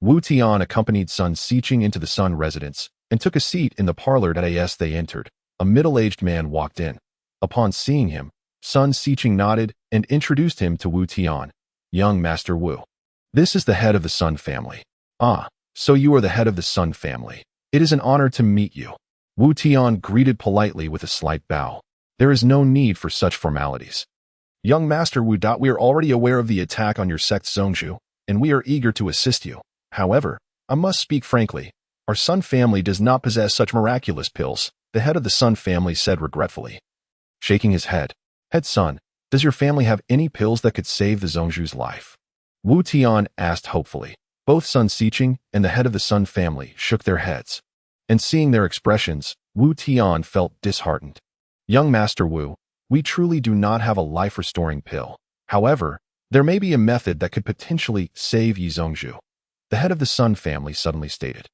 Wu Tian accompanied Sun Xiqing into the Sun residence and took a seat in the parlor. As they entered, a middle-aged man walked in. Upon seeing him, Sun Xiqing nodded and introduced him to Wu Tian. "Young Master Wu, this is the head of the Sun family." "Ah, so you are the head of the Sun family. It is an honor to meet you." Wu Tian greeted politely with a slight bow. "There is no need for such formalities. Young Master Wu. We are already aware of the attack on your sect Zhongzhu, and we are eager to assist you. However, I must speak frankly. Our Sun family does not possess such miraculous pills," the head of the Sun family said regretfully. Shaking his head, "Head Sun, does your family have any pills that could save the Zhongzhu's life?" Wu Tian asked hopefully. Both Sun Xiqing and the head of the Sun family shook their heads. And seeing their expressions, Wu Tian felt disheartened. "Young Master Wu, we truly do not have a life-restoring pill. However, There may be a method that could potentially save Yi Zhongzhu, the head of the Sun family suddenly stated.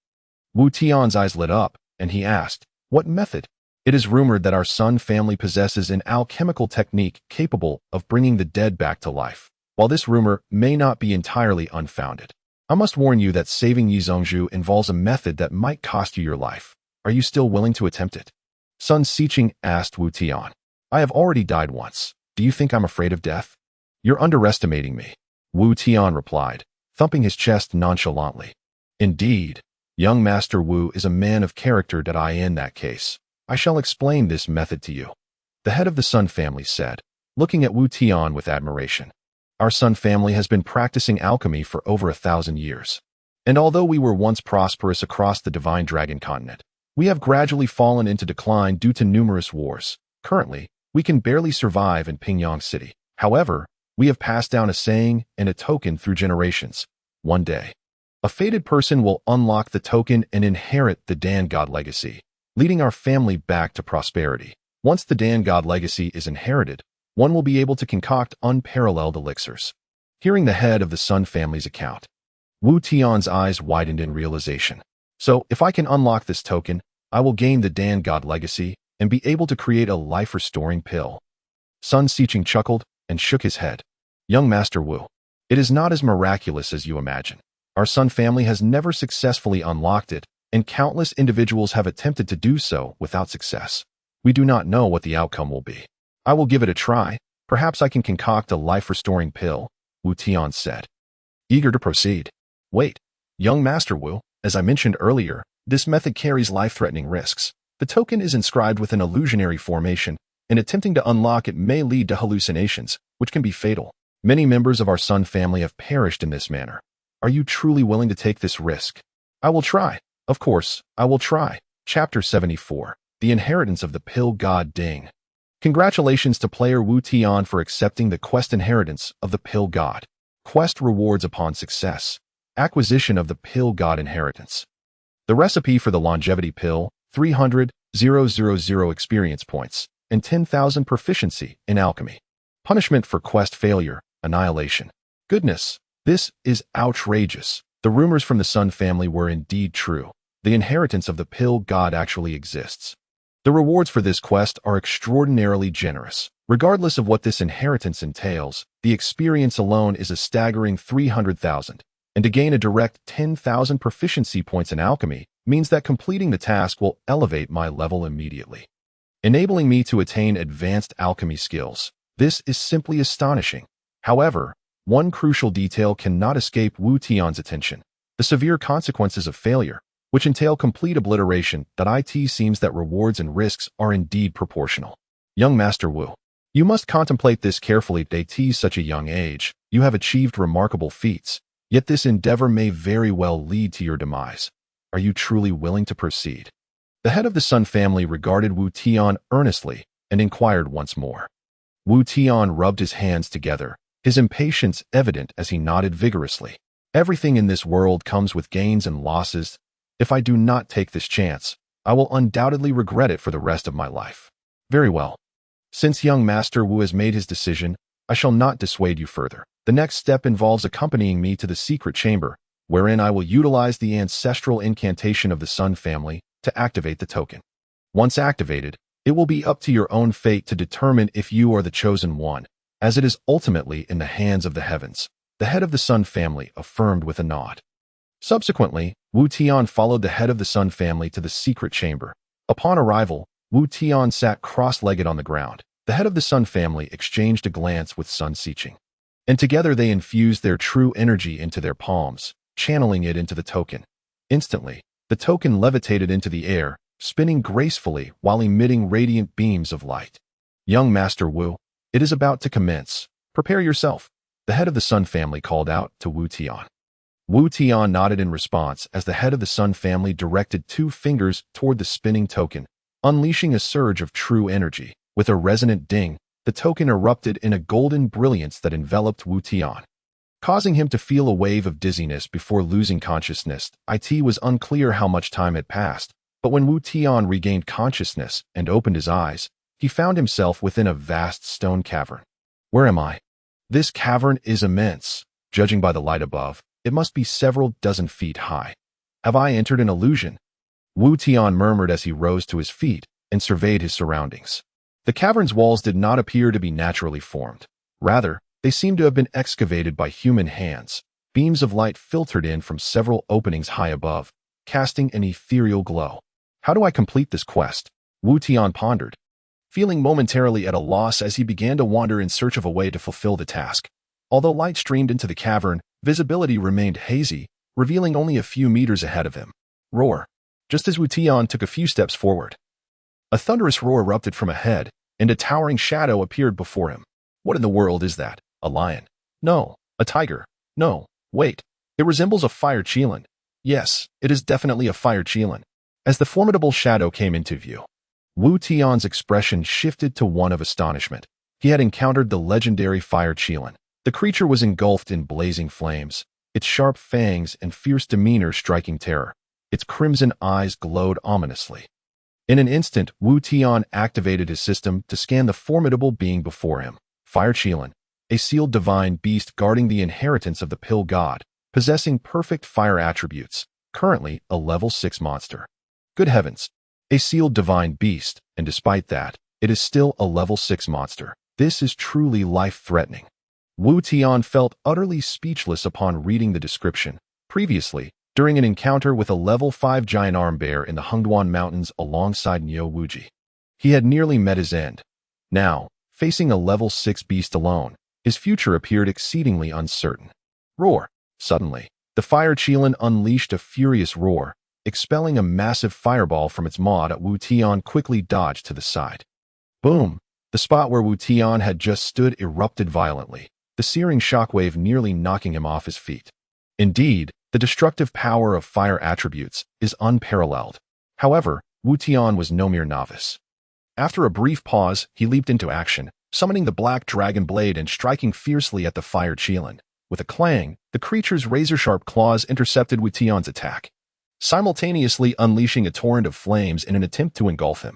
Wu Tian's eyes lit up, and he asked, "What method?" "It is rumored that our Sun family possesses an alchemical technique capable of bringing the dead back to life. While this rumor may not be entirely unfounded, I must warn you that saving Yi Zhongzhu involves a method that might cost you your life. Are you still willing to attempt it?" Sun Xiqing asked Wu Tian. "I have already died once. Do you think I'm afraid of death?" "You're underestimating me," Wu Tian replied, thumping his chest nonchalantly. "Indeed, young Master Wu is a man of character. In that case, I shall explain this method to you," the head of the Sun family said, looking at Wu Tian with admiration. "Our Sun family has been practicing alchemy for over 1,000 years. And although we were once prosperous across the Divine Dragon continent, we have gradually fallen into decline due to numerous wars. Currently, we can barely survive in Pingyang City. However, we have passed down a saying and a token through generations. One day, a fated person will unlock the token and inherit the Dan God legacy, leading our family back to prosperity. Once the Dan God legacy is inherited, one will be able to concoct unparalleled elixirs." Hearing the head of the Sun family's account, Wu Tian's eyes widened in realization. "So, if I can unlock this token, I will gain the Dan God legacy and be able to create a life-restoring pill." Sun Xiqing chuckled and shook his head. "Young Master Wu, it is not as miraculous as you imagine. Our Sun family has never successfully unlocked it, and countless individuals have attempted to do so without success. We do not know what the outcome will be. I will give it a try. Perhaps I can concoct a life-restoring pill," Wu Tian said, eager to proceed. "Wait, young Master Wu, as I mentioned earlier, this method carries life-threatening risks. The token is inscribed with an illusionary formation, and attempting to unlock it may lead to hallucinations, which can be fatal. Many members of our Sun family have perished in this manner. Are you truly willing to take this risk?" "I will try. Of course, I will try." Chapter 74. The Inheritance of the Pill God Ding. Congratulations to player Wu Tian for accepting the quest Inheritance of the Pill God. Quest rewards upon success. Acquisition of the Pill God Inheritance. The recipe for the longevity pill, 300,000 experience points, and 10,000 proficiency in alchemy. Punishment for quest failure, annihilation. Goodness, this is outrageous. The rumors from the Sun family were indeed true. The inheritance of the Pill God actually exists. The rewards for this quest are extraordinarily generous. Regardless of what this inheritance entails, the experience alone is a staggering 300,000, and to gain a direct 10,000 proficiency points in alchemy means that completing the task will elevate my level immediately, enabling me to attain advanced alchemy skills. This is simply astonishing. However, one crucial detail cannot escape Wu Tian's attention: the severe consequences of failure, which entail complete obliteration. It seems that rewards and risks are indeed proportional. Young Master Wu, you must contemplate this carefully. At such a young age, you have achieved remarkable feats, yet this endeavor may very well lead to your demise. Are you truly willing to proceed?" The head of the Sun family regarded Wu Tian earnestly and inquired once more. Wu Tian rubbed his hands together, his impatience evident as he nodded vigorously. "Everything in this world comes with gains and losses. If I do not take this chance, I will undoubtedly regret it for the rest of my life." "Very well. Since young Master Wu has made his decision, I shall not dissuade you further. The next step involves accompanying me to the secret chamber, wherein I will utilize the ancestral incantation of the Sun family to activate the token. Once activated, it will be up to your own fate to determine if you are the chosen one, as it is ultimately in the hands of the heavens," the head of the Sun family affirmed with a nod. Subsequently, Wu Tian followed the head of the Sun family to the secret chamber. Upon arrival, Wu Tian sat cross-legged on the ground. The head of the Sun family exchanged a glance with Sun Xiqing, and together they infused their true energy into their palms, channeling it into the token. Instantly, the token levitated into the air, spinning gracefully while emitting radiant beams of light. "Young Master Wu, it is about to commence. Prepare yourself," the head of the Sun family called out to Wu Tian. Wu Tian nodded in response as the head of the Sun family directed 2 fingers toward the spinning token, unleashing a surge of true energy. With a resonant ding, the token erupted in a golden brilliance that enveloped Wu Tian, causing him to feel a wave of dizziness before losing consciousness. It was unclear how much time had passed, but when Wu Tian regained consciousness and opened his eyes, he found himself within a vast stone cavern. "Where am I?" This cavern is immense. Judging by the light above, it must be several dozen feet high. Have I entered an illusion? Wu Tian murmured as he rose to his feet and surveyed his surroundings. The cavern's walls did not appear to be naturally formed. Rather, they seemed to have been excavated by human hands. Beams of light filtered in from several openings high above, casting an ethereal glow. How do I complete this quest? Wu Tian pondered, feeling momentarily at a loss as he began to wander in search of a way to fulfill the task. Although light streamed into the cavern, visibility remained hazy, revealing only a few meters ahead of him. Roar. Just as Wu Tian took a few steps forward, a thunderous roar erupted from ahead, and a towering shadow appeared before him. What in the world is that? A lion? No. A tiger? No. Wait. It resembles a fire Qilin. Yes, it is definitely a fire Qilin. As the formidable shadow came into view, Wu Tian's expression shifted to one of astonishment. He had encountered the legendary fire Qilin. The creature was engulfed in blazing flames, its sharp fangs and fierce demeanor striking terror. Its crimson eyes glowed ominously. In an instant, Wu Tian activated his system to scan the formidable being before him. Fire Qilin, a sealed divine beast guarding the inheritance of the Pill God, possessing perfect fire attributes, currently a level 6 monster. Good heavens! A sealed divine beast, and despite that, it is still a level 6 monster. This is truly life-threatening. Wu Tian felt utterly speechless upon reading the description. Previously, during an encounter with a level 5 giant arm bear in the Hengduan Mountains alongside Niu Wuji, he had nearly met his end. Now, facing a level 6 beast alone, his future appeared exceedingly uncertain. Roar! Suddenly, the fire Qilin unleashed a furious roar, expelling a massive fireball from its maw that Wu Tian quickly dodged to the side. Boom! The spot where Wu Tian had just stood erupted violently, the searing shockwave nearly knocking him off his feet. Indeed, the destructive power of fire attributes is unparalleled. However, Wu Tian was no mere novice. After a brief pause, he leaped into action, summoning the black dragon blade and striking fiercely at the fire Qilin. With a clang, the creature's razor-sharp claws intercepted Wu Tian's attack, simultaneously unleashing a torrent of flames in an attempt to engulf him.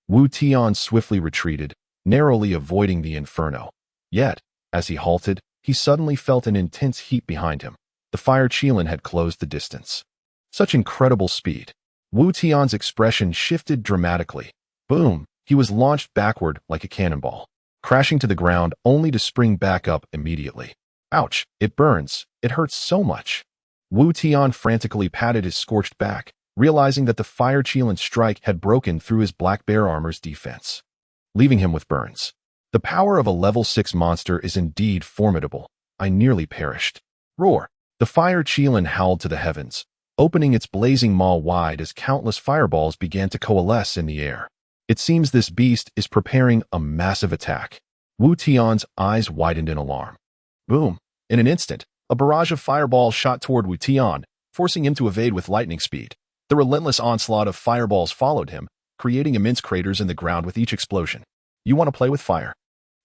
Wu Tian swiftly retreated, narrowly avoiding the inferno. Yet, as he halted, he suddenly felt an intense heat behind him. The fire Qilin had closed the distance. Such incredible speed. Wu Tian's expression shifted dramatically. Boom! He was launched backward like a cannonball, crashing to the ground only to spring back up immediately. Ouch! It burns. It hurts so much. Wu Tian frantically patted his scorched back, realizing that the fire Qilin's strike had broken through his black bear armor's defense, leaving him with burns. The power of a level 6 monster is indeed formidable. I nearly perished. Roar! The fire Qilin howled to the heavens, opening its blazing maw wide as countless fireballs began to coalesce in the air. It seems this beast is preparing a massive attack. Wu Tian's eyes widened in alarm. Boom! In an instant, a barrage of fireballs shot toward Wu Tian, forcing him to evade with lightning speed. The relentless onslaught of fireballs followed him, creating immense craters in the ground with each explosion. You want to play with fire?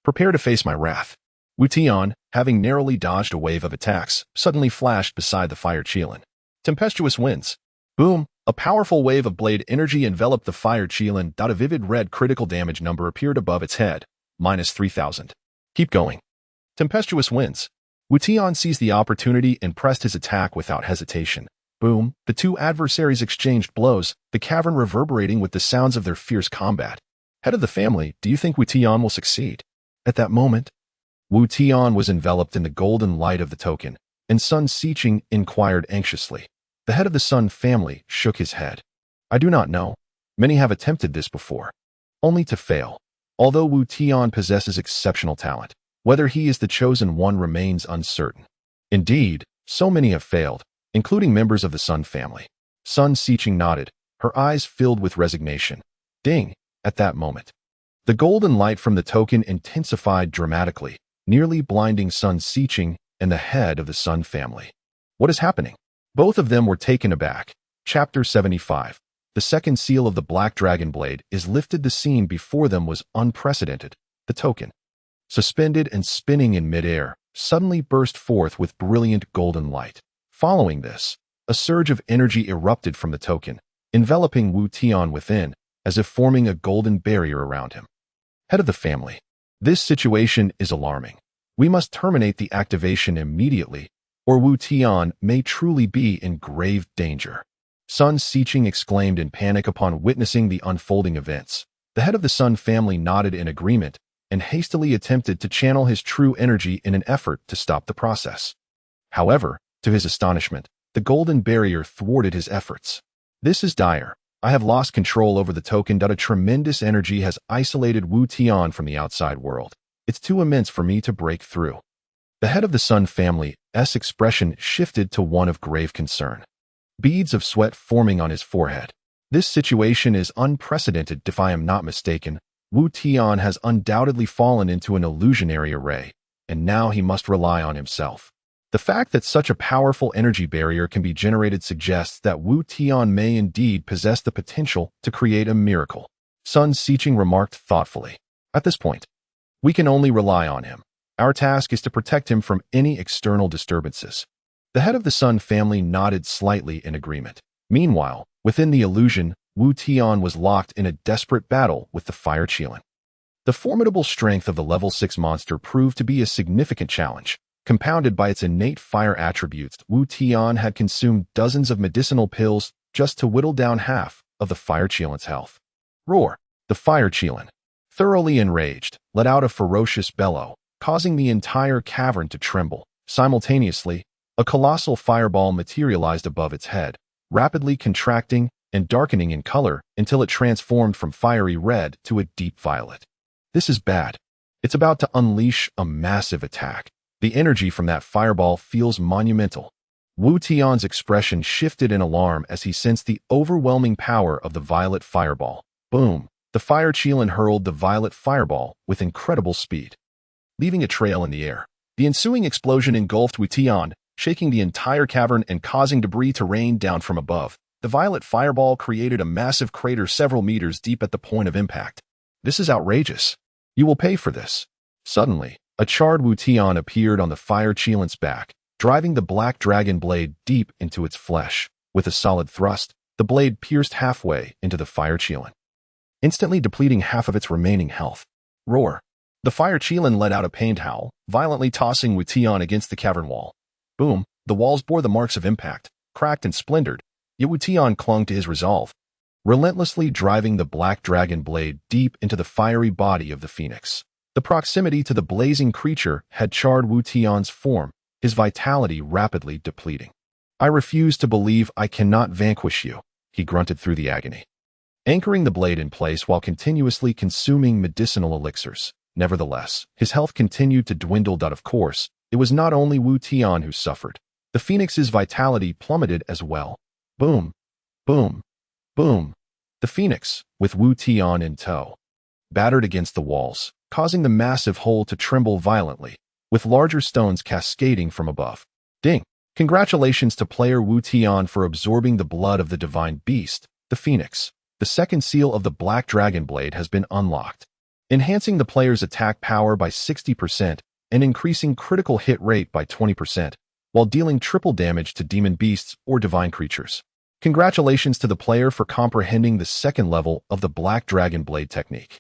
Prepare to face my wrath. Wu Tian, having narrowly dodged a wave of attacks, suddenly flashed beside the fire Qilin. Tempestuous winds. Boom! A powerful wave of blade energy enveloped the fire Qilin. A vivid red critical damage number appeared above its head. -3,000. Keep going. Tempestuous winds. Wu Tian seized the opportunity and pressed his attack without hesitation. Boom! The two adversaries exchanged blows, the cavern reverberating with the sounds of their fierce combat. Head of the family, do you think Wu Tian will succeed? At that moment, Wu Tian was enveloped in the golden light of the token, and Sun Xiqing inquired anxiously. The head of the Sun family shook his head. I do not know. Many have attempted this before, only to fail. Although Wu Tian possesses exceptional talent, whether he is the chosen one remains uncertain. Indeed, so many have failed, including members of the Sun family. Sun Xiqing nodded, her eyes filled with resignation. Ding! At that moment, the golden light from the token intensified dramatically, nearly blinding Sun Xiqing and the head of the Sun family. What is happening? Both of them were taken aback. Chapter 75. The second seal of the Black Dragon Blade is lifted. The scene before them was unprecedented. The token, suspended and spinning in midair, suddenly burst forth with brilliant golden light. Following this, a surge of energy erupted from the token, enveloping Wu Tian within, as if forming a golden barrier around him. Head of the family. This situation is alarming. We must terminate the activation immediately, or Wu Tian may truly be in grave danger. Sun Xiqing exclaimed in panic upon witnessing the unfolding events. The head of the Sun family nodded in agreement and hastily attempted to channel his true energy in an effort to stop the process. However, to his astonishment, the golden barrier thwarted his efforts. This is dire. I have lost control over the token. A tremendous energy has isolated Wu Tian from the outside world. It's too immense for me to break through. The head of the Sun family's expression shifted to one of grave concern. Beads of sweat forming on his forehead. This situation is unprecedented. If I am not mistaken, Wu Tian has undoubtedly fallen into an illusionary array, and now he must rely on himself. The fact that such a powerful energy barrier can be generated suggests that Wu Tian may indeed possess the potential to create a miracle. Sun Xiqing remarked thoughtfully. At this point, we can only rely on him. Our task is to protect him from any external disturbances. The head of the Sun family nodded slightly in agreement. Meanwhile, within the illusion, Wu Tian was locked in a desperate battle with the Fire Qilin. The formidable strength of the level 6 monster proved to be a significant challenge. Compounded by its innate fire attributes, Wu Tian had consumed dozens of medicinal pills just to whittle down half of the Fire Qilin's health. Roar! The Fire Qilin, thoroughly enraged, let out a ferocious bellow, causing the entire cavern to tremble. Simultaneously, a colossal fireball materialized above its head, rapidly contracting and darkening in color until it transformed from fiery red to a deep violet. This is bad. It's about to unleash a massive attack. The energy from that fireball feels monumental. Wu Tian's expression shifted in alarm as he sensed the overwhelming power of the violet fireball. Boom! The Fire Qilin hurled the violet fireball with incredible speed, leaving a trail in the air. The ensuing explosion engulfed Wu Tian, shaking the entire cavern and causing debris to rain down from above. The violet fireball created a massive crater several meters deep at the point of impact. This is outrageous. You will pay for this. Suddenly, a charred Wu Tian appeared on the Fire Qilin's back, driving the black dragon blade deep into its flesh. With a solid thrust, the blade pierced halfway into the Fire Qilin, instantly depleting half of its remaining health. Roar! The Fire Qilin let out a pained howl, violently tossing Wu Tian against the cavern wall. Boom! The walls bore the marks of impact, cracked and splintered, yet Wu Tian clung to his resolve, relentlessly driving the black dragon blade deep into the fiery body of the phoenix. The proximity to the blazing creature had charred Wu Tian's form, his vitality rapidly depleting. I refuse to believe I cannot vanquish you, he grunted through the agony, anchoring the blade in place while continuously consuming medicinal elixirs. Nevertheless, his health continued to dwindle. Of course, it was not only Wu Tian who suffered. The phoenix's vitality plummeted as well. Boom! Boom! Boom! The phoenix, with Wu Tian in tow, battered against the walls, causing the massive hole to tremble violently, with larger stones cascading from above. Ding! Congratulations to player Wu Tian for absorbing the blood of the divine beast, the phoenix. The second seal of the Black Dragon Blade has been unlocked, enhancing the player's attack power by 60% and increasing critical hit rate by 20%, while dealing triple damage to demon beasts or divine creatures. Congratulations to the player for comprehending the second level of the Black Dragon Blade technique.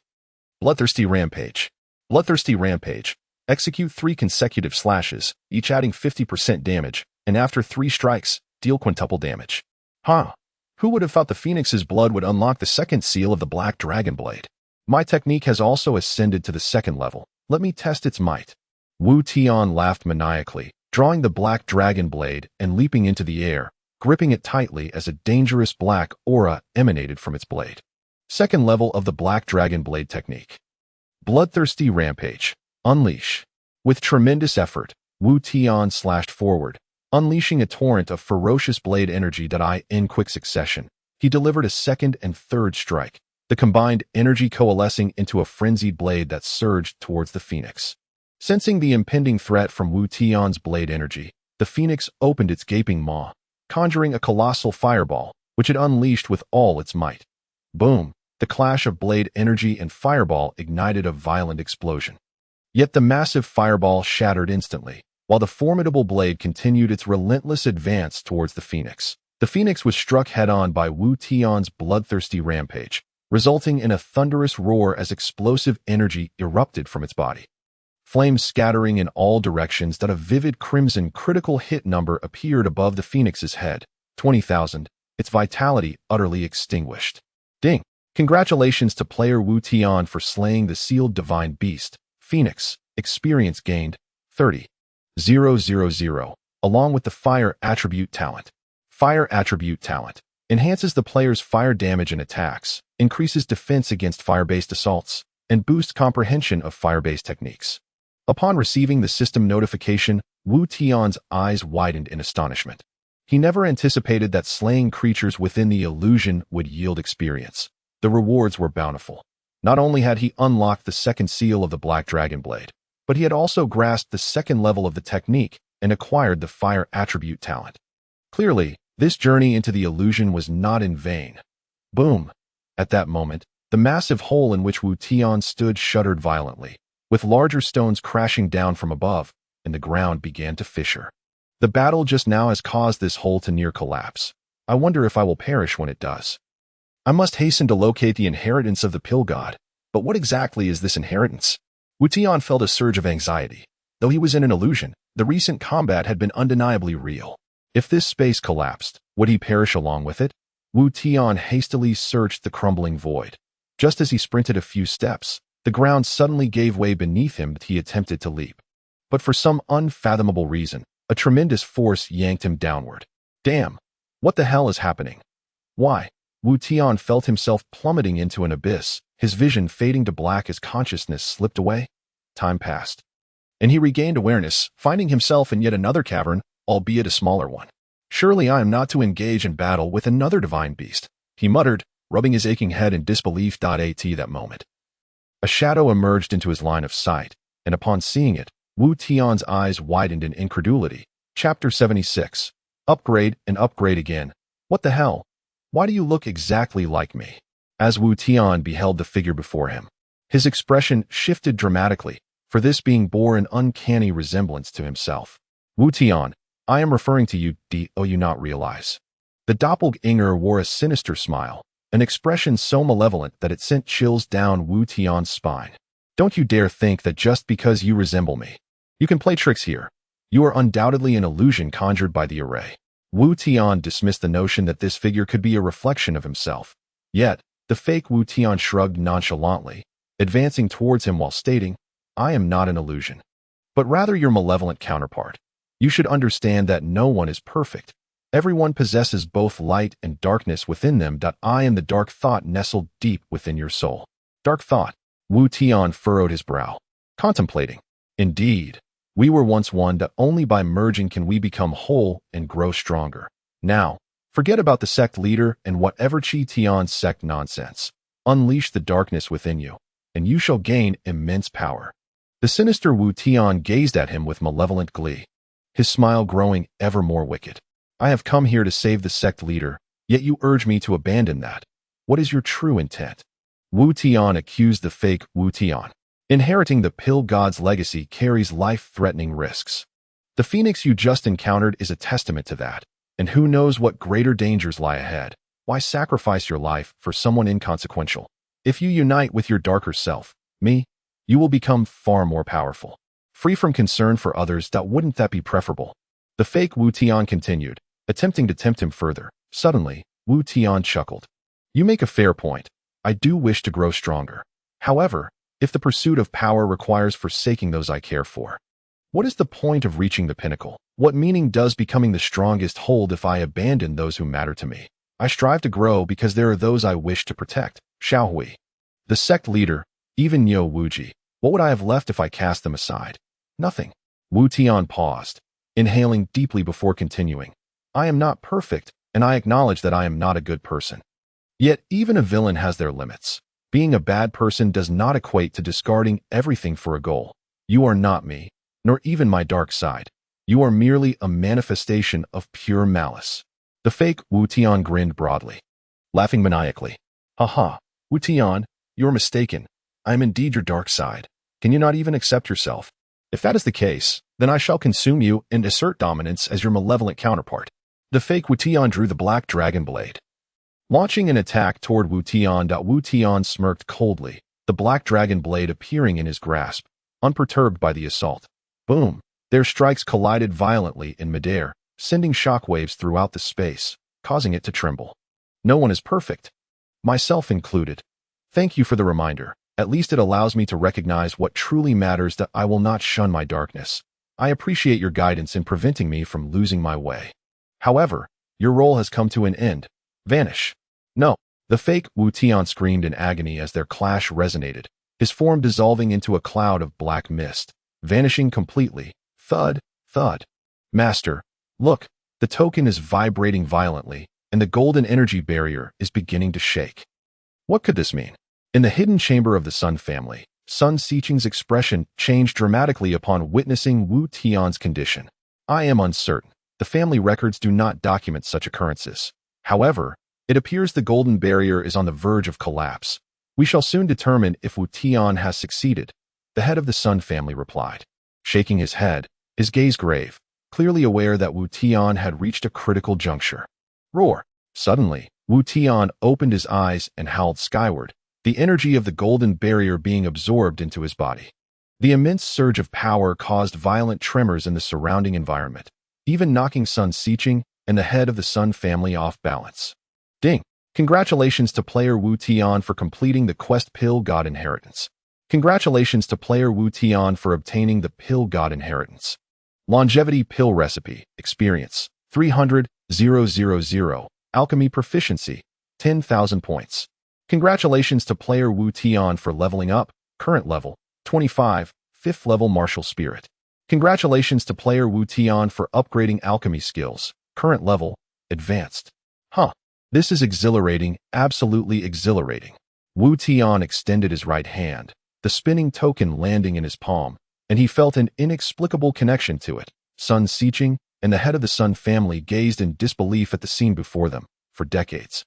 Bloodthirsty Rampage. Bloodthirsty Rampage. Execute 3 consecutive slashes, each adding 50% damage, and after 3 strikes, deal quintuple damage. Huh. Who would have thought the Phoenix's blood would unlock the second seal of the Black Dragon Blade? My technique has also ascended to the second level. Let me test its might. Wu Tian laughed maniacally, drawing the Black Dragon Blade and leaping into the air, gripping it tightly as a dangerous black aura emanated from its blade. Second level of the Black Dragon Blade technique. Bloodthirsty Rampage. Unleash. With tremendous effort, Wu Tian slashed forward, unleashing a torrent of ferocious blade energy. In quick succession, he delivered a second and third strike, the combined energy coalescing into a frenzied blade that surged towards the phoenix. Sensing the impending threat from Wu Tian's blade energy, the phoenix opened its gaping maw, conjuring a colossal fireball, which it unleashed with all its might. Boom! The clash of blade energy and fireball ignited a violent explosion. Yet the massive fireball shattered instantly, while the formidable blade continued its relentless advance towards the phoenix. The phoenix was struck head-on by Wu Tian's bloodthirsty rampage, resulting in a thunderous roar as explosive energy erupted from its body. Flames scattering in all directions that a vivid crimson critical hit number appeared above the Phoenix's head. 20,000. Its vitality utterly extinguished. Ding! Congratulations to player Wu Tian for slaying the sealed divine beast. Phoenix. Experience gained. 30,000, along with the fire attribute talent. Fire attribute talent enhances the player's fire damage and attacks, increases defense against fire-based assaults, and boosts comprehension of fire-based techniques. Upon receiving the system notification, Wu Tian's eyes widened in astonishment. He never anticipated that slaying creatures within the illusion would yield experience. The rewards were bountiful. Not only had he unlocked the second seal of the Black Dragon Blade, but he had also grasped the second level of the technique and acquired the fire attribute talent. Clearly, this journey into the illusion was not in vain. Boom! At that moment, the massive hole in which Wu Tian stood shuddered violently, with larger stones crashing down from above, and the ground began to fissure. The battle just now has caused this hole to near collapse. I wonder if I will perish when it does. I must hasten to locate the inheritance of the Pill God. But what exactly is this inheritance? Wu Tian felt a surge of anxiety. Though he was in an illusion, the recent combat had been undeniably real. If this space collapsed, would he perish along with it? Wu Tian hastily searched the crumbling void. Just as he sprinted a few steps, the ground suddenly gave way beneath him and he attempted to leap. But for some unfathomable reason, a tremendous force yanked him downward. Damn! What the hell is happening? Why? Wu Tian felt himself plummeting into an abyss, his vision fading to black as consciousness slipped away. Time passed, and he regained awareness, finding himself in yet another cavern, albeit a smaller one. Surely I am not to engage in battle with another divine beast, he muttered, rubbing his aching head in disbelief. At that moment, a shadow emerged into his line of sight, and upon seeing it, Wu Tian's eyes widened in incredulity. Chapter 76. Upgrade and upgrade again. What the hell? Why do you look exactly like me? As Wu Tian beheld the figure before him, his expression shifted dramatically, for this being bore an uncanny resemblance to himself. Wu Tian, I am referring to you, do you not realize? The doppelganger wore a sinister smile, an expression so malevolent that it sent chills down Wu Tian's spine. Don't you dare think that just because you resemble me, you can play tricks here. You are undoubtedly an illusion conjured by the array. Wu Tian dismissed the notion that this figure could be a reflection of himself. Yet, the fake Wu Tian shrugged nonchalantly, advancing towards him while stating, I am not an illusion, but rather your malevolent counterpart. You should understand that no one is perfect. Everyone possesses both light and darkness within them. I am the dark thought nestled deep within your soul. Dark thought. Wu Tian furrowed his brow, contemplating. Indeed, we were once one. Only by merging can we become whole and grow stronger. Now, forget about the sect leader and whatever Qi Tian's sect nonsense. Unleash the darkness within you, and you shall gain immense power. The sinister Wu Tian gazed at him with malevolent glee, his smile growing ever more wicked. I have come here to save the sect leader, yet you urge me to abandon that. What is your true intent? Wu Tian accused the fake Wu Tian. Inheriting the Pill God's legacy carries life-threatening risks. The phoenix you just encountered is a testament to that, and who knows what greater dangers lie ahead. Why sacrifice your life for someone inconsequential? If you unite with your darker self, me, you will become far more powerful. Free from concern for others. Wouldn't that be preferable? The fake Wu Tian continued, attempting to tempt him further. Suddenly, Wu Tian chuckled. You make a fair point. I do wish to grow stronger. However, if the pursuit of power requires forsaking those I care for, what is the point of reaching the pinnacle? What meaning does becoming the strongest hold if I abandon those who matter to me? I strive to grow because there are those I wish to protect. Xiaohui, the sect leader, even Niu Wuji. What would I have left if I cast them aside? Nothing. Wu Tian paused, inhaling deeply before continuing. I am not perfect, and I acknowledge that I am not a good person. Yet even a villain has their limits. Being a bad person does not equate to discarding everything for a goal. You are not me, nor even my dark side. You are merely a manifestation of pure malice. The fake Wu Tian grinned broadly, laughing maniacally. Haha, Wu Tian, you are mistaken. I am indeed your dark side. Can you not even accept yourself? If that is the case, then I shall consume you and assert dominance as your malevolent counterpart. The fake Wu Tian drew the Black Dragon Blade, launching an attack toward Wu Tian. Wu Tian smirked coldly, the Black Dragon Blade appearing in his grasp. unperturbed by the assault. Boom! Their strikes collided violently in midair, sending shockwaves throughout the space, causing it to tremble. No one is perfect, myself included. Thank you for the reminder. At least it allows me to recognize what truly matters, that I will not shun my darkness. I appreciate your guidance in preventing me from losing my way. However, your role has come to an end. Vanish. No. The fake Wu Tian screamed in agony as their clash resonated, his form dissolving into a cloud of black mist, vanishing completely. Thud, thud. Master, look, the token is vibrating violently, and the golden energy barrier is beginning to shake. What could this mean? In the hidden chamber of the Sun family, Sun Xiqing's expression changed dramatically upon witnessing Wu Tian's condition. I am uncertain. The family records do not document such occurrences. However, it appears the golden barrier is on the verge of collapse. We shall soon determine if Wu Tian has succeeded, the head of the Sun family replied, shaking his head, his gaze grave, clearly aware that Wu Tian had reached a critical juncture. Roar! Suddenly, Wu Tian opened his eyes and howled skyward, the energy of the golden barrier being absorbed into his body. The immense surge of power caused violent tremors in the surrounding environment, even knocking Sun Xiqing and the head of the Sun family off balance. Ding! Congratulations to player Wu Tian for completing the quest Pill God Inheritance. Congratulations to player Wu Tian for obtaining the Pill God Inheritance. Longevity Pill Recipe Experience 300,000. Alchemy Proficiency 10,000 points. Congratulations to player Wu Tian for leveling up, current level 25, 5th level Martial Spirit. Congratulations to player Wu Tian for upgrading alchemy skills, current level, advanced. This is exhilarating, absolutely exhilarating. Wu Tian extended his right hand, the spinning token landing in his palm, and he felt an inexplicable connection to it. Sun Xiqing and the head of the Sun family gazed in disbelief at the scene before them. For decades,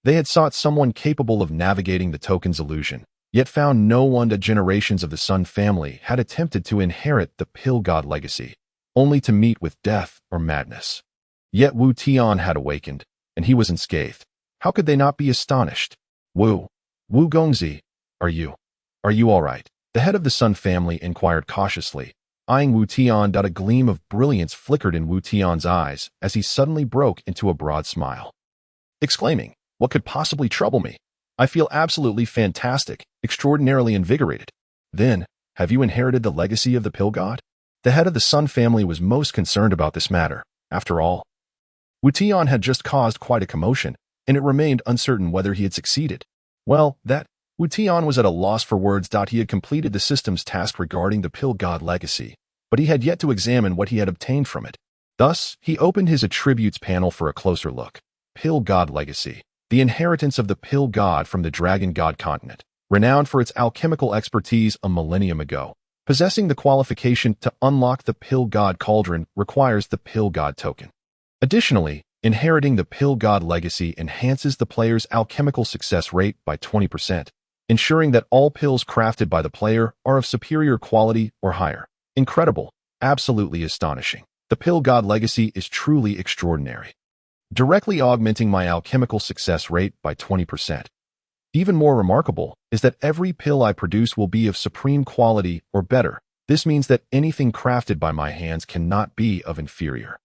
they had sought someone capable of navigating the token's illusion, yet found no one. That generations of the Sun family had attempted to inherit the Pill God legacy, only to meet with death or madness. Yet Wu Tian had awakened, and he was unscathed. How could they not be astonished? Wu Gongzi, are you all right? The head of the Sun family inquired cautiously, eyeing Wu Tian. A gleam of brilliance flickered in Wu Tian's eyes as he suddenly broke into a broad smile, exclaiming, "What could possibly trouble me? I feel absolutely fantastic, extraordinarily invigorated." Then, have you inherited the legacy of the Pill God? The head of the Sun family was most concerned about this matter. After all, Wu Tian had just caused quite a commotion, and it remained uncertain whether he had succeeded. Wu Tian was at a loss for words. He had completed the system's task regarding the Pill God legacy, but he had yet to examine what he had obtained from it. Thus, he opened his attributes panel for a closer look. Pill God Legacy, the inheritance of the Pill God from the Dragon God continent, renowned for its alchemical expertise a millennium ago. Possessing the qualification to unlock the Pill God Cauldron requires the Pill God token. Additionally, inheriting the Pill God legacy enhances the player's alchemical success rate by 20%, ensuring that all pills crafted by the player are of superior quality or higher. Incredible, absolutely astonishing. The Pill God legacy is truly extraordinary, directly augmenting my alchemical success rate by 20%. Even more remarkable is that every pill I produce will be of supreme quality or better. This means that anything crafted by my hands cannot be of inferior,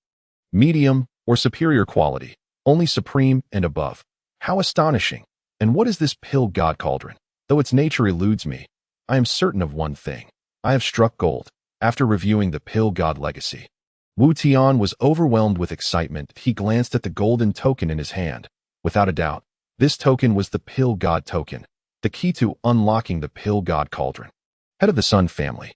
medium, or superior quality, only supreme and above. How astonishing! And what is this Pill God Cauldron? Though its nature eludes me, I am certain of one thing. I have struck gold. After reviewing the Pill God legacy, Wu Tian was overwhelmed with excitement. He glanced at the golden token in his hand. Without a doubt, this token was the Pill God token, the key to unlocking the Pill God Cauldron. Head of the Sun family,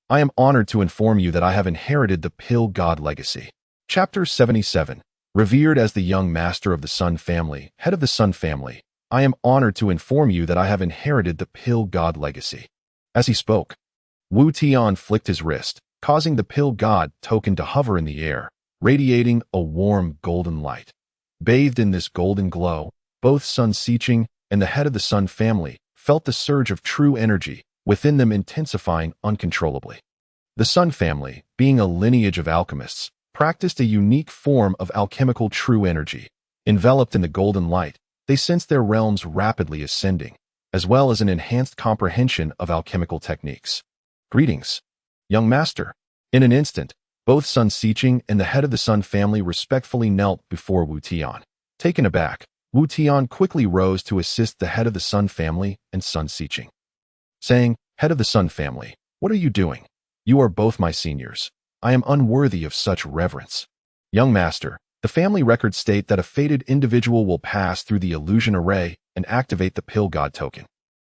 I am honored to inform you that I have inherited the Pill God legacy. Chapter 77. Revered as the young master of the Sun family, head of the Sun family, I am honored to inform you that I have inherited the Pill God legacy. As he spoke, Wu Tian flicked his wrist, causing the Pill God token to hover in the air, radiating a warm golden light. Bathed in this golden glow, both Sun Xiqing and the head of the Sun family felt the surge of true energy within them intensifying uncontrollably. The Sun family, being a lineage of alchemists, practiced a unique form of alchemical true energy. Enveloped in the golden light, they sensed their realms rapidly ascending, as well as an enhanced comprehension of alchemical techniques. Greetings, young master. In an instant, both Sun Xiqing and the head of the Sun family respectfully knelt before Wu Tian. Taken aback, Wu Tian quickly rose to assist the head of the Sun family and Sun Xiqing, saying, "Head of the Sun family, what are you doing? You are both my seniors. I am unworthy of such reverence." Young master, the family records state that a fated individual will pass through the illusion array and activate the pill god token.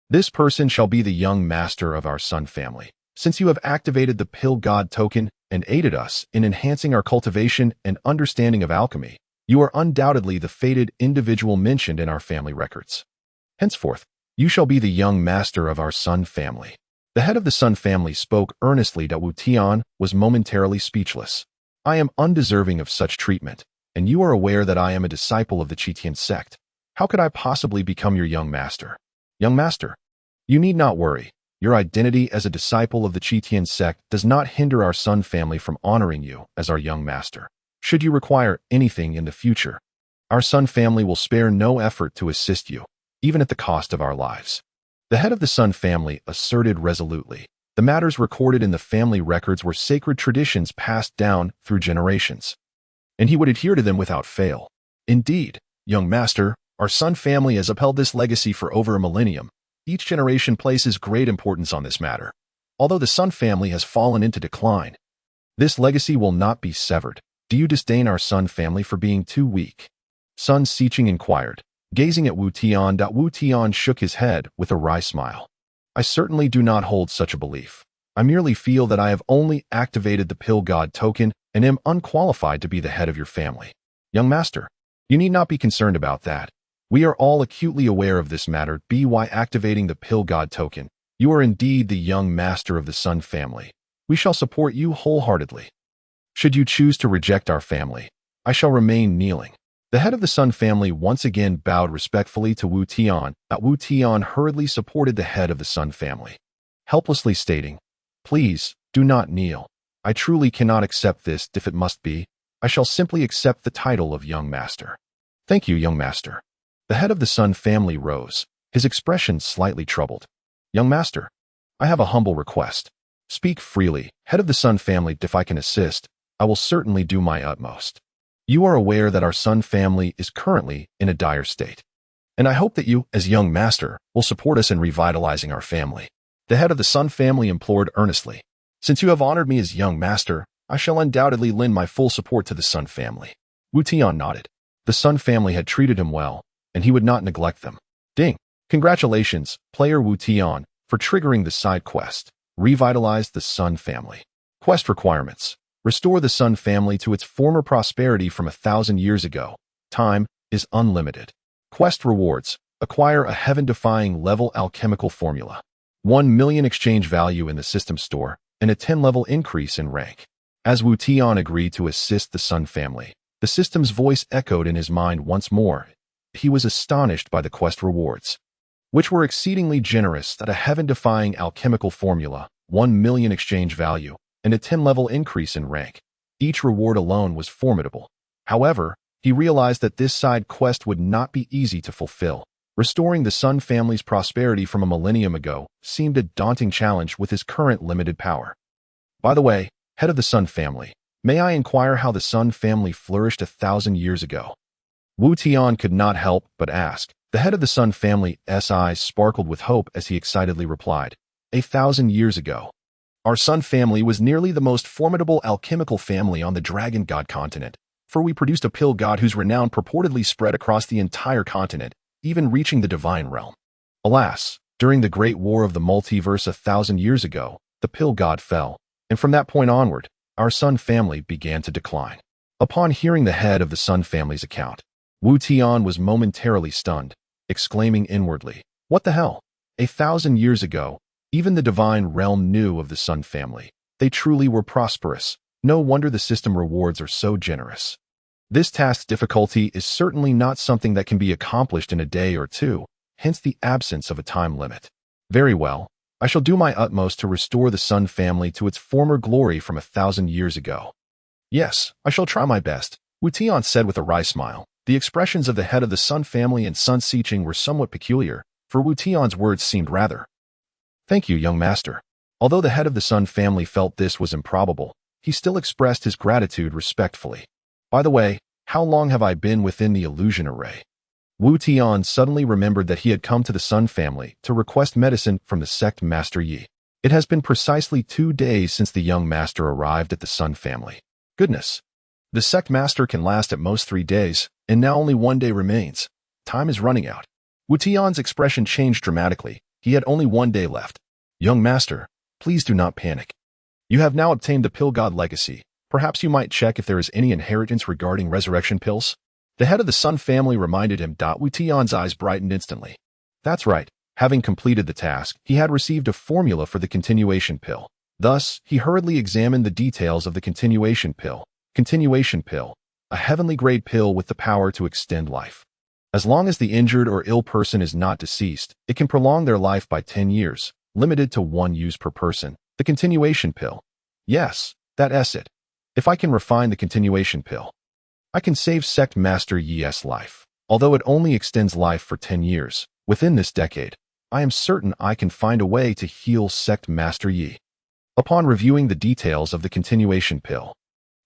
This person shall be the young master of our Sun family. Since you have activated the pill god token and aided us in enhancing our cultivation and understanding of alchemy, you are undoubtedly the fated individual mentioned in our family records. Henceforth, you shall be the young master of our Sun family. The head of the Sun family spoke earnestly that Wu Tian was momentarily speechless. I am undeserving of such treatment, and you are aware that I am a disciple of the Tian sect. How could I possibly become your young master? Young master, you need not worry. Your identity as a disciple of the Tian sect does not hinder our Sun family from honoring you as our young master. Should you require anything in the future, our Sun family will spare no effort to assist you, even at the cost of our lives. The head of the Sun family asserted resolutely. The matters recorded in the family records were sacred traditions passed down through generations, and he would adhere to them without fail. Indeed, young master, our Sun family has upheld this legacy for over a millennium. Each generation places great importance on this matter. Although the Sun family has fallen into decline, this legacy will not be severed. Do you disdain our Sun family for being too weak? Sun Xiqing inquired, gazing at Wu Tian. Wu Tian shook his head with a wry smile. I certainly do not hold such a belief. I merely feel that I have only activated the pill god token and am unqualified to be the head of your family. Young master, you need not be concerned about that. We are all acutely aware of this matter. By activating the pill god token, you are indeed the young master of the Sun family. We shall support you wholeheartedly. Should you choose to reject our family, I shall remain kneeling. The head of the Sun family once again bowed respectfully to Wu Tian. Wu Tian hurriedly supported the head of the Sun family, helplessly stating, "Please, do not kneel. I truly cannot accept this. If it must be, I shall simply accept the title of young master." Thank you, young master. The head of the Sun family rose, his expression slightly troubled. Young master, I have a humble request. Speak freely. Head of the Sun family, if I can assist, I will certainly do my utmost. You are aware that our Sun family is currently in a dire state, and I hope that you, as young master, will support us in revitalizing our family. The head of the Sun family implored earnestly. Since you have honored me as young master, I shall undoubtedly lend my full support to the Sun family. Wu Tian nodded. The Sun family had treated him well, and he would not neglect them. Ding! Congratulations, player Wu Tian, for triggering the side quest. Revitalize the Sun family. Quest requirements. Restore the Sun family to its former prosperity from 1,000 years ago. Time is unlimited. Quest rewards. Acquire a heaven-defying level alchemical formula. 1 million exchange value in the system store, and a 10-level increase in rank. As Wu Tian agreed to assist the Sun family, the system's voice echoed in his mind once more. He was astonished by the quest rewards, which were exceedingly generous. That a heaven-defying alchemical formula, 1 million exchange value, and a 10-level increase in rank. Each reward alone was formidable. However, he realized that this side quest would not be easy to fulfill. Restoring the Sun family's prosperity from a millennium ago seemed a daunting challenge with his current limited power. By the way, head of the Sun family, may I inquire how the Sun family flourished 1,000 years ago? Wu Tian could not help but ask. The head of the Sun family's eyes sparkled with hope as he excitedly replied, 1,000 years ago, our Sun family was nearly the most formidable alchemical family on the Dragon God continent, for we produced a pill god whose renown purportedly spread across the entire continent, even reaching the divine realm. Alas, during the Great War of the Multiverse 1,000 years ago, the pill god fell, and from that point onward, our Sun family began to decline. Upon hearing the head of the Sun family's account, Wu Tian was momentarily stunned, exclaiming inwardly, "What the hell? 1,000 years ago, even the divine realm knew of the Sun family. They truly were prosperous. No wonder the system rewards are so generous." This task's difficulty is certainly not something that can be accomplished in a day or two, hence the absence of a time limit. Very well, I shall do my utmost to restore the Sun family to its former glory from 1,000 years ago. Yes, I shall try my best, Wu Tian said with a wry smile. The expressions of the head of the Sun family and Sun Xiqing were somewhat peculiar, for Wu Tian's words seemed rather. Thank you, young master. Although the head of the Sun family felt this was improbable, he still expressed his gratitude respectfully. By the way, how long have I been within the illusion array? Wu Tian suddenly remembered that he had come to the Sun family to request medicine from the sect Master Yi. It has been precisely 2 days since the young master arrived at the Sun family. Goodness. The sect master can last at most 3 days, and now only 1 day remains. Time is running out. Wu Tian's expression changed dramatically. He had only 1 day left. Young master, please do not panic. You have now obtained the Pill God legacy. Perhaps you might check if there is any inheritance regarding resurrection pills? The head of the Sun family reminded him. Wu Tian's eyes brightened instantly. That's right. Having completed the task, he had received a formula for the continuation pill. Thus, he hurriedly examined the details of the continuation pill. Continuation pill, a heavenly grade pill with the power to extend life. As long as the injured or ill person is not deceased, it can prolong their life by 10 years, limited to 1 use per person. The continuation pill. Yes, that's it. If I can refine the continuation pill, I can save Sect Master Yi's life. Although it only extends life for 10 years, within this decade, I am certain I can find a way to heal Sect Master Yi. Upon reviewing the details of the continuation pill,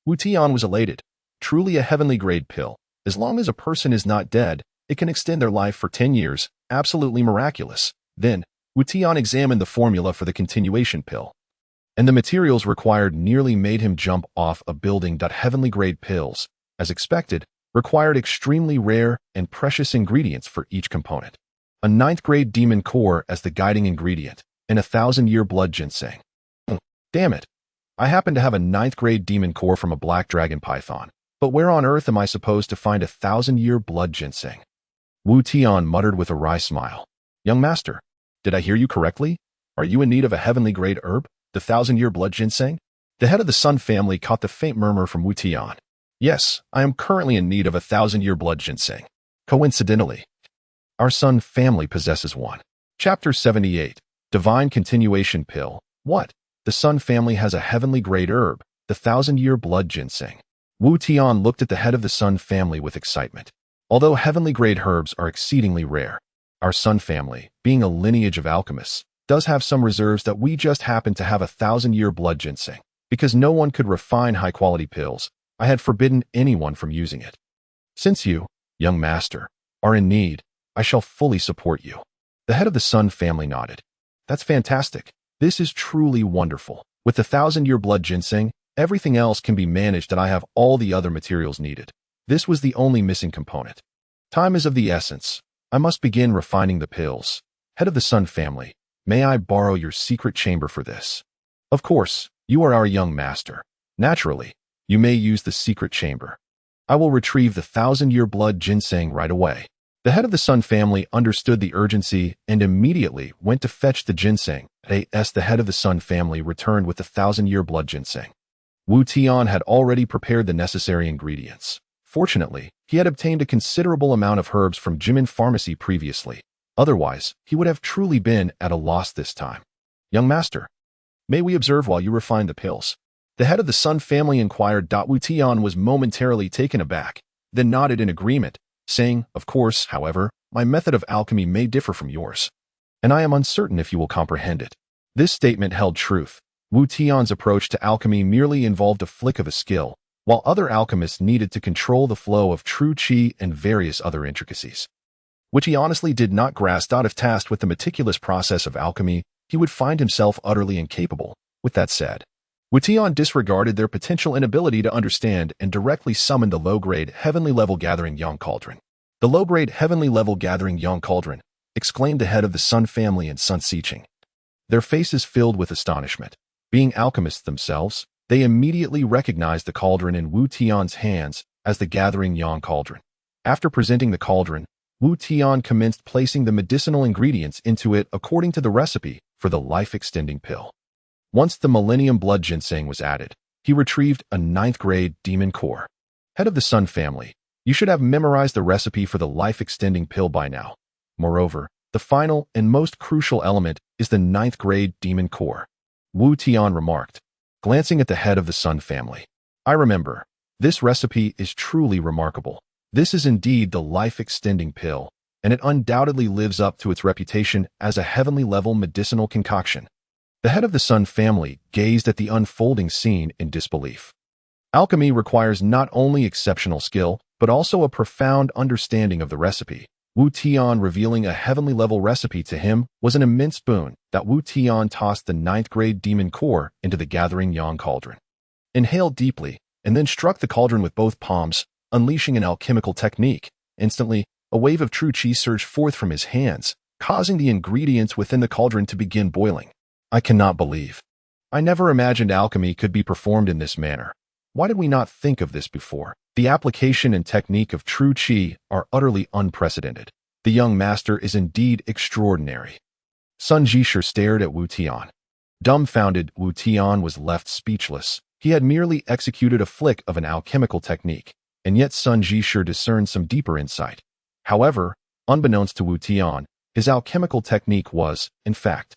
Wu Tian was elated. Truly a heavenly grade pill. As long as a person is not dead, it can extend their life for 10 years. Absolutely miraculous. Then, Wu Tian examined the formula for the continuation pill, and the materials required nearly made him jump off a building. Heavenly grade pills, as expected, required extremely rare and precious ingredients for each component. A 9th grade demon core as the guiding ingredient, and a 1,000-year blood ginseng. Damn it. I happen to have a 9th grade demon core from a black dragon python, but where on earth am I supposed to find a 1,000-year blood ginseng? Wu Tian muttered with a wry smile. Young master, did I hear you correctly? Are you in need of a heavenly grade herb, the 1,000-year blood ginseng? The head of the Sun family caught the faint murmur from Wu Tian. Yes, I am currently in need of a 1,000-year blood ginseng. Coincidentally, our Sun family possesses one. Chapter 78. Divine Continuation Pill. What? The Sun family has a heavenly grade herb, the 1,000-year blood ginseng. Wu Tian looked at the head of the Sun family with excitement. Although heavenly grade herbs are exceedingly rare, our Sun family, being a lineage of alchemists, does have some reserves that we just happen to have a 1,000-year blood ginseng. Because no one could refine high-quality pills, I had forbidden anyone from using it. Since you, young master, are in need, I shall fully support you. The head of the Sun family nodded. That's fantastic. This is truly wonderful. With the 1,000-year blood ginseng, everything else can be managed and I have all the other materials needed. This was the only missing component. Time is of the essence. I must begin refining the pills. Head of the Sun family, may I borrow your secret chamber for this? Of course, you are our young master. Naturally, you may use the secret chamber. I will retrieve the 1,000-year blood ginseng right away. The head of the Sun family understood the urgency and immediately went to fetch the ginseng. The head of the Sun family returned with the 1,000-year blood ginseng. Wu Tian had already prepared the necessary ingredients. Fortunately, he had obtained a considerable amount of herbs from Jimin Pharmacy previously. Otherwise, he would have truly been at a loss this time. Young master, may we observe while you refine the pills? The head of the Sun family inquired. Wu Tian was momentarily taken aback, then nodded in agreement, saying, of course, however, my method of alchemy may differ from yours, and I am uncertain if you will comprehend it. This statement held truth. Wu Tian's approach to alchemy merely involved a flick of a skill, while other alchemists needed to control the flow of true qi and various other intricacies, which he honestly did not grasp. If tasked with the meticulous process of alchemy, he would find himself utterly incapable. With that said, Wu Tian disregarded their potential inability to understand and directly summoned the low-grade heavenly-level gathering Yang Cauldron. The low-grade heavenly-level gathering Yang Cauldron, exclaimed the head of the Sun family and Sun Siqing. Their faces filled with astonishment. Being alchemists themselves, they immediately recognized the cauldron in Wu Tian's hands as the gathering Yang Cauldron. After presenting the cauldron, Wu Tian commenced placing the medicinal ingredients into it according to the recipe for the life-extending pill. Once the Millennium Blood Ginseng was added, he retrieved a 9th grade demon core. Head of the Sun family, you should have memorized the recipe for the life-extending pill by now. Moreover, the final and most crucial element is the 9th grade demon core. Wu Tian remarked, glancing at the head of the Sun family. I remember. This recipe is truly remarkable. This is indeed the life-extending pill, and it undoubtedly lives up to its reputation as a heavenly-level medicinal concoction. The head of the Sun family gazed at the unfolding scene in disbelief. Alchemy requires not only exceptional skill, but also a profound understanding of the recipe. Wu Tian revealing a heavenly-level recipe to him was an immense boon that Wu Tian tossed the 9th-grade demon core into the gathering yang cauldron. Inhaled deeply, and then struck the cauldron with both palms, unleashing an alchemical technique. Instantly, a wave of true qi surged forth from his hands, causing the ingredients within the cauldron to begin boiling. I cannot believe. I never imagined alchemy could be performed in this manner. Why did we not think of this before? The application and technique of true qi are utterly unprecedented. The young master is indeed extraordinary. Sun Jishu stared at Wu Tian. Dumbfounded, Wu Tian was left speechless. He had merely executed a flick of an alchemical technique, and yet Sun Jishu discerned some deeper insight. However, unbeknownst to Wu Tian, his alchemical technique was, in fact,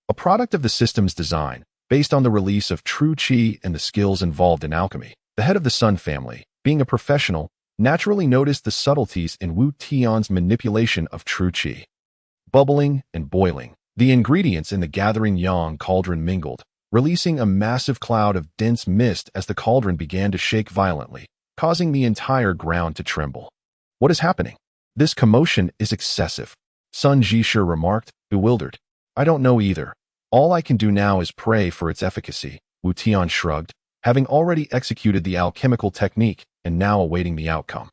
a product of the system's design, based on the release of true qi and the skills involved in alchemy. The head of the Sun family, being a professional, naturally noticed the subtleties in Wu Tian's manipulation of true qi. Bubbling and boiling, the ingredients in the gathering yang cauldron mingled, releasing a massive cloud of dense mist as the cauldron began to shake violently, causing the entire ground to tremble. What is happening? This commotion is excessive, Sun Jishu remarked, bewildered. I don't know either. All I can do now is pray for its efficacy, Wu Tian shrugged, having already executed the alchemical technique and now awaiting the outcome.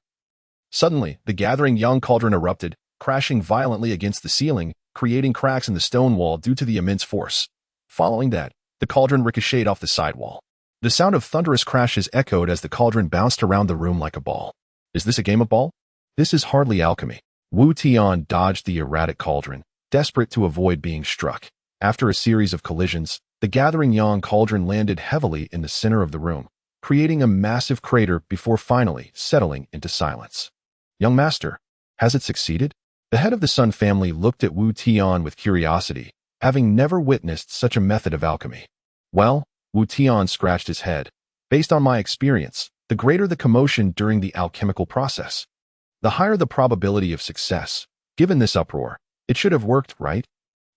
Suddenly, the gathering yang cauldron erupted, crashing violently against the ceiling, creating cracks in the stone wall due to the immense force. Following that, the cauldron ricocheted off the sidewall. The sound of thunderous crashes echoed as the cauldron bounced around the room like a ball. Is this a game of ball? This is hardly alchemy. Wu Tian dodged the erratic cauldron, desperate to avoid being struck. After a series of collisions, the gathering yang cauldron landed heavily in the center of the room, creating a massive crater before finally settling into silence. Young master, has it succeeded? The head of the Sun family looked at Wu Tian with curiosity, having never witnessed such a method of alchemy. Well, Wu Tian scratched his head. Based on my experience, the greater the commotion during the alchemical process, the higher the probability of success. Given this uproar, it should have worked, right?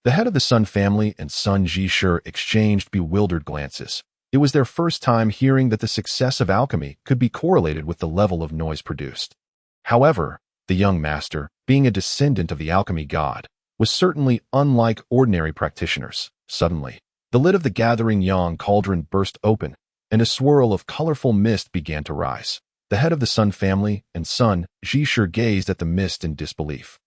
The head of the Sun family and Sun Jishu exchanged bewildered glances. It was their first time hearing that the success of alchemy could be correlated with the level of noise produced. However, the young master, being a descendant of the alchemy god, was certainly unlike ordinary practitioners. Suddenly, the lid of the gathering yang cauldron burst open, and a swirl of colorful mist began to rise. The head of the Sun family and Sun Jishu gazed at the mist in disbelief,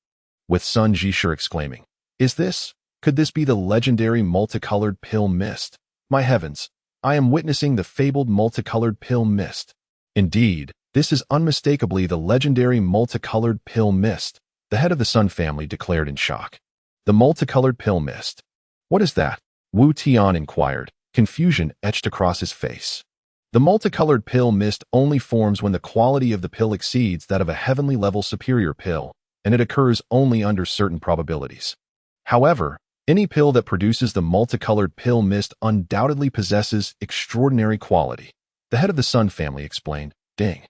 with Sun Jishu exclaiming, Could this be the legendary multicolored pill mist? My heavens, I am witnessing the fabled multicolored pill mist. Indeed, this is unmistakably the legendary multicolored pill mist, the head of the Sun family declared in shock. The multicolored pill mist. What is that? Wu Tian inquired, confusion etched across his face. The multicolored pill mist only forms when the quality of the pill exceeds that of a heavenly level superior pill, and it occurs only under certain probabilities. However, any pill that produces the multicolored pill mist undoubtedly possesses extraordinary quality, the head of the Sun family explained. Ding.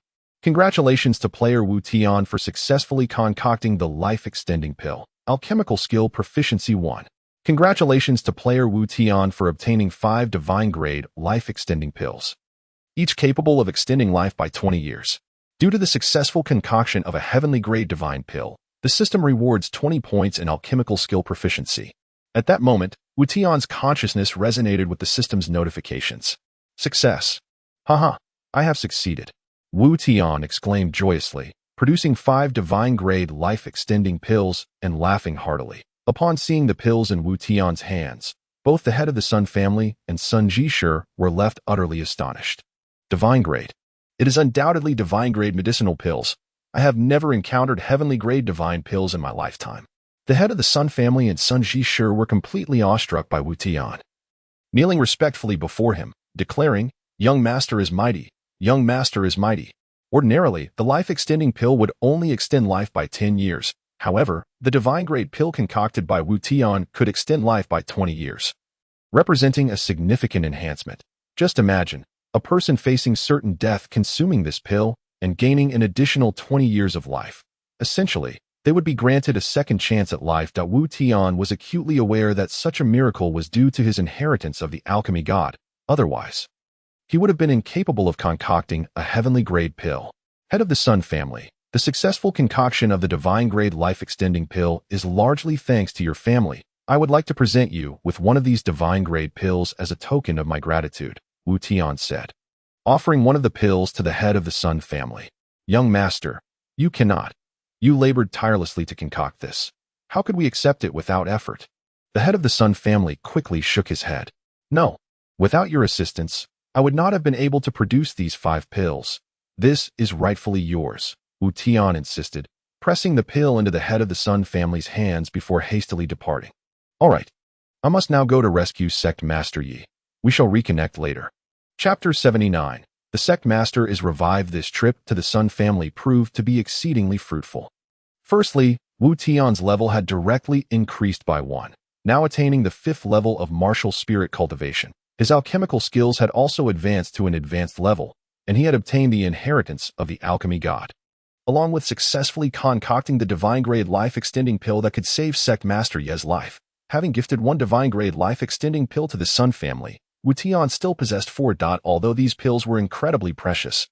Congratulations to player Wu Tian for successfully concocting the life-extending pill. Alchemical skill proficiency 1. Congratulations to player Wu Tian for obtaining 5 divine-grade life-extending pills, each capable of extending life by 20 years. Due to the successful concoction of a heavenly-grade divine pill, the system rewards 20 points in alchemical skill proficiency. At that moment, Wu Tian's consciousness resonated with the system's notifications. Success. Haha, I have succeeded. Wu Tian exclaimed joyously, producing 5 divine-grade life-extending pills and laughing heartily. Upon seeing the pills in Wu Tian's hands, both the head of the Sun family and Sun Jishu were left utterly astonished. Divine-grade. It is undoubtedly divine-grade medicinal pills. I have never encountered heavenly-grade divine pills in my lifetime. The head of the Sun family and Sun Jishu were completely awestruck by Wu Tian, kneeling respectfully before him, declaring, Young master is mighty. Young master is mighty. Ordinarily, the life-extending pill would only extend life by 10 years. However, the divine-grade pill concocted by Wu Tian could extend life by 20 years, representing a significant enhancement. Just imagine, a person facing certain death consuming this pill and gaining an additional 20 years of life. Essentially, they would be granted a second chance at life. Wu Tian was acutely aware that such a miracle was due to his inheritance of the alchemy god. Otherwise, he would have been incapable of concocting a heavenly-grade pill. Head of the Sun family, the successful concoction of the divine-grade life-extending pill is largely thanks to your family. I would like to present you with one of these divine-grade pills as a token of my gratitude, Wu Tian said, offering one of the pills to the head of the Sun family. Young master, you cannot. You labored tirelessly to concoct this. How could we accept it without effort? The head of the Sun family quickly shook his head. No. Without your assistance, I would not have been able to produce these 5 pills. This is rightfully yours, Wu Tian insisted, pressing the pill into the head of the Sun family's hands before hastily departing. All right. I must now go to rescue Sect Master Yi. We shall reconnect later. Chapter 79. The Sect Master is revived. This trip to the Sun family proved to be exceedingly fruitful. Firstly, Wu Tian's level had directly increased by 1, now attaining the 5th level of martial spirit cultivation. His alchemical skills had also advanced to an advanced level, and he had obtained the inheritance of the alchemy god. Along with successfully concocting the divine-grade life-extending pill that could save Sect Master Ye's life, having gifted 1 divine-grade life-extending pill to the Sun family, Wu Tian still possessed 4. Although these pills were incredibly precious,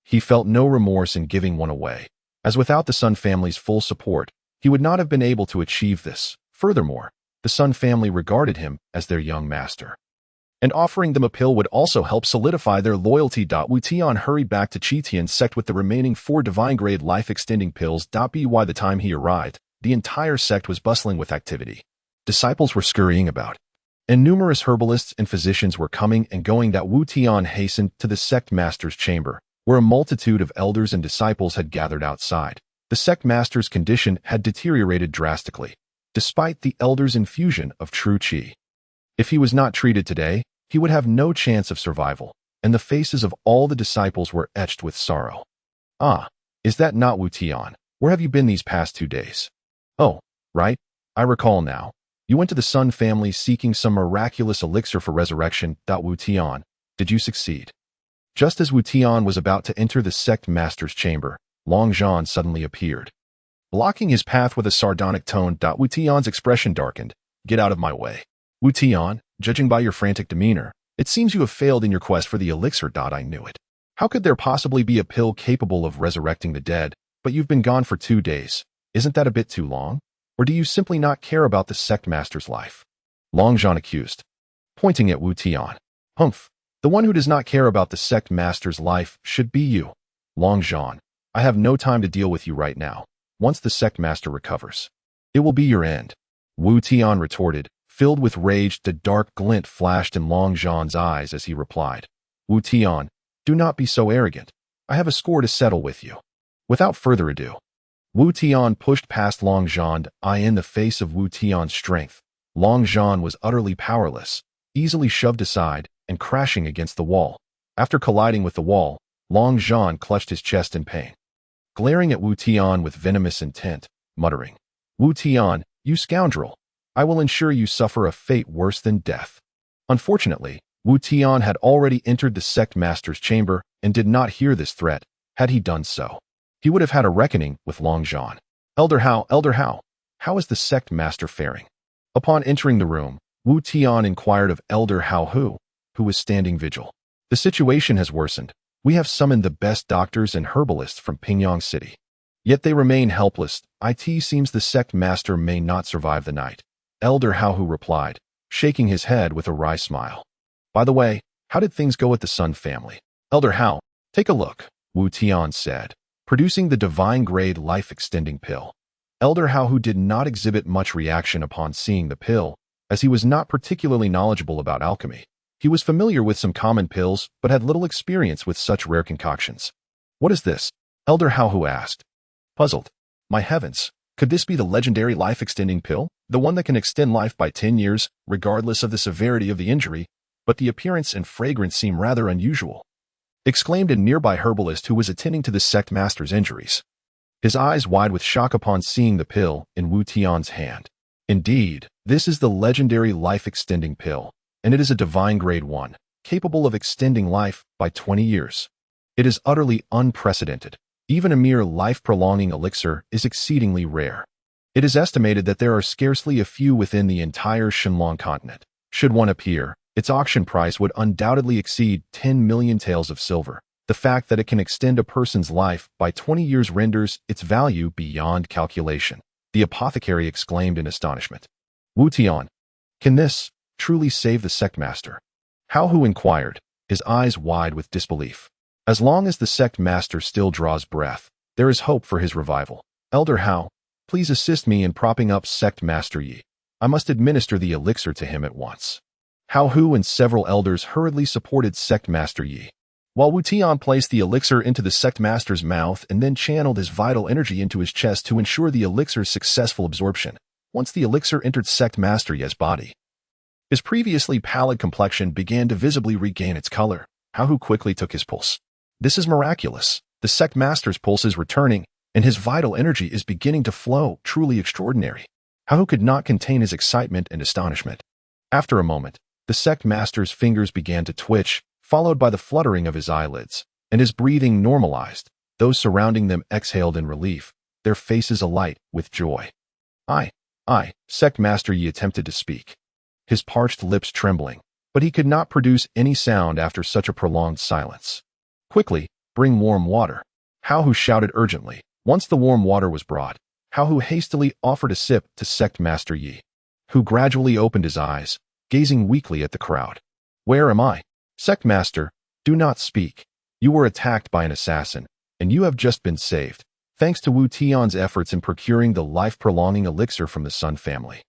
he felt no remorse in giving one away, as without the Sun family's full support, he would not have been able to achieve this. Furthermore, the Sun family regarded him as their young master, and offering them a pill would also help solidify their loyalty. Wu Tian hurried back to Tian's sect with the remaining 4 divine-grade life-extending pills. By the time he arrived, the entire sect was bustling with activity. Disciples were scurrying about, and numerous herbalists and physicians were coming and going. Wu Tian hastened to the sect master's chamber, where a multitude of elders and disciples had gathered outside. The sect master's condition had deteriorated drastically, despite the elders' infusion of true qi. If he was not treated today, he would have no chance of survival, and the faces of all the disciples were etched with sorrow. Ah, is that not Wu Tian? Where have you been these past 2 days? Oh, right, I recall now. You went to the Sun family seeking some miraculous elixir for resurrection. Wu Tian, did you succeed? Just as Wu Tian was about to enter the sect master's chamber, Long Zhan suddenly appeared, blocking his path with a sardonic tone. Wu Tian's expression darkened. Get out of my way. Wu Tian, judging by your frantic demeanor, it seems you have failed in your quest for the elixir. I knew it. How could there possibly be a pill capable of resurrecting the dead, but you've been gone for 2 days? Isn't that a bit too long? Or do you simply not care about the sect master's life? Long Zhan accused, pointing at Wu Tian. Humph, the one who does not care about the sect master's life should be you. Long Zhan, I have no time to deal with you right now. Once the sect master recovers, it will be your end. Wu Tian retorted, filled with rage. The dark glint flashed in Long Zhan's eyes as he replied, Wu Tian, do not be so arrogant. I have a score to settle with you. Without further ado, Wu Tian pushed past Long Zhan. In the face of Wu Tian's strength, Long Zhan was utterly powerless, easily shoved aside and crashing against the wall. After colliding with the wall, Long Zhan clutched his chest in pain, glaring at Wu Tian with venomous intent, muttering, Wu Tian, you scoundrel, I will ensure you suffer a fate worse than death. Unfortunately, Wu Tian had already entered the sect master's chamber and did not hear this threat. Had he done so, he would have had a reckoning with Long Zhan. Elder Hao, how is the sect master faring? Upon entering the room, Wu Tian inquired of Elder Hao who was standing vigil. The situation has worsened. We have summoned the best doctors and herbalists from Pingyang City, yet they remain helpless. It seems the sect master may not survive the night. Elder Hao replied, shaking his head with a wry smile. By the way, how did things go at the Sun family? Elder Hao, take a look, Wu Tian said, producing the divine-grade life-extending pill. Elder Hao did not exhibit much reaction upon seeing the pill, as he was not particularly knowledgeable about alchemy. He was familiar with some common pills, but had little experience with such rare concoctions. What is this? Elder Hao asked, puzzled. My heavens, could this be the legendary life-extending pill? The one that can extend life by 10 years, regardless of the severity of the injury, but the appearance and fragrance seem rather unusual, exclaimed a nearby herbalist who was attending to the sect master's injuries, his eyes wide with shock upon seeing the pill in Wu Tian's hand. Indeed, this is the legendary life-extending pill, and it is a divine grade 1, capable of extending life by 20 years. It is utterly unprecedented. Even a mere life-prolonging elixir is exceedingly rare. It is estimated that there are scarcely a few within the entire Shenlong continent. Should one appear, its auction price would undoubtedly exceed 10 million taels of silver. The fact that it can extend a person's life by 20 years renders its value beyond calculation. The apothecary exclaimed in astonishment. Wu Tian, can this truly save the sect master? Hao Hu inquired, his eyes wide with disbelief. As long as the sect master still draws breath, there is hope for his revival. Elder Hao, please assist me in propping up sect master Yi. I must administer the elixir to him at once. Hao Hu and several elders hurriedly supported sect master Yi, while Wu Tian placed the elixir into the sect master's mouth and then channeled his vital energy into his chest to ensure the elixir's successful absorption. Once the elixir entered sect master Yi's body, his previously pallid complexion began to visibly regain its color. Hao Hu quickly took his pulse. This is miraculous. The sect master's pulse is returning, and his vital energy is beginning to flow. Truly extraordinary. Hao Hu could not contain his excitement and astonishment. After a moment, the sect master's fingers began to twitch, followed by the fluttering of his eyelids, and his breathing normalized. Those surrounding them exhaled in relief, their faces alight with joy. Sect master Yi attempted to speak, his parched lips trembling, but he could not produce any sound after such a prolonged silence. Quickly, bring warm water. Hao Hu shouted urgently. Once the warm water was brought, Hao Hu hastily offered a sip to sect master Yi, who gradually opened his eyes, gazing weakly at the crowd. Where am I? Sect master, do not speak. You were attacked by an assassin, and you have just been saved, thanks to Wu Tian's efforts in procuring the life-prolonging elixir from the Sun family.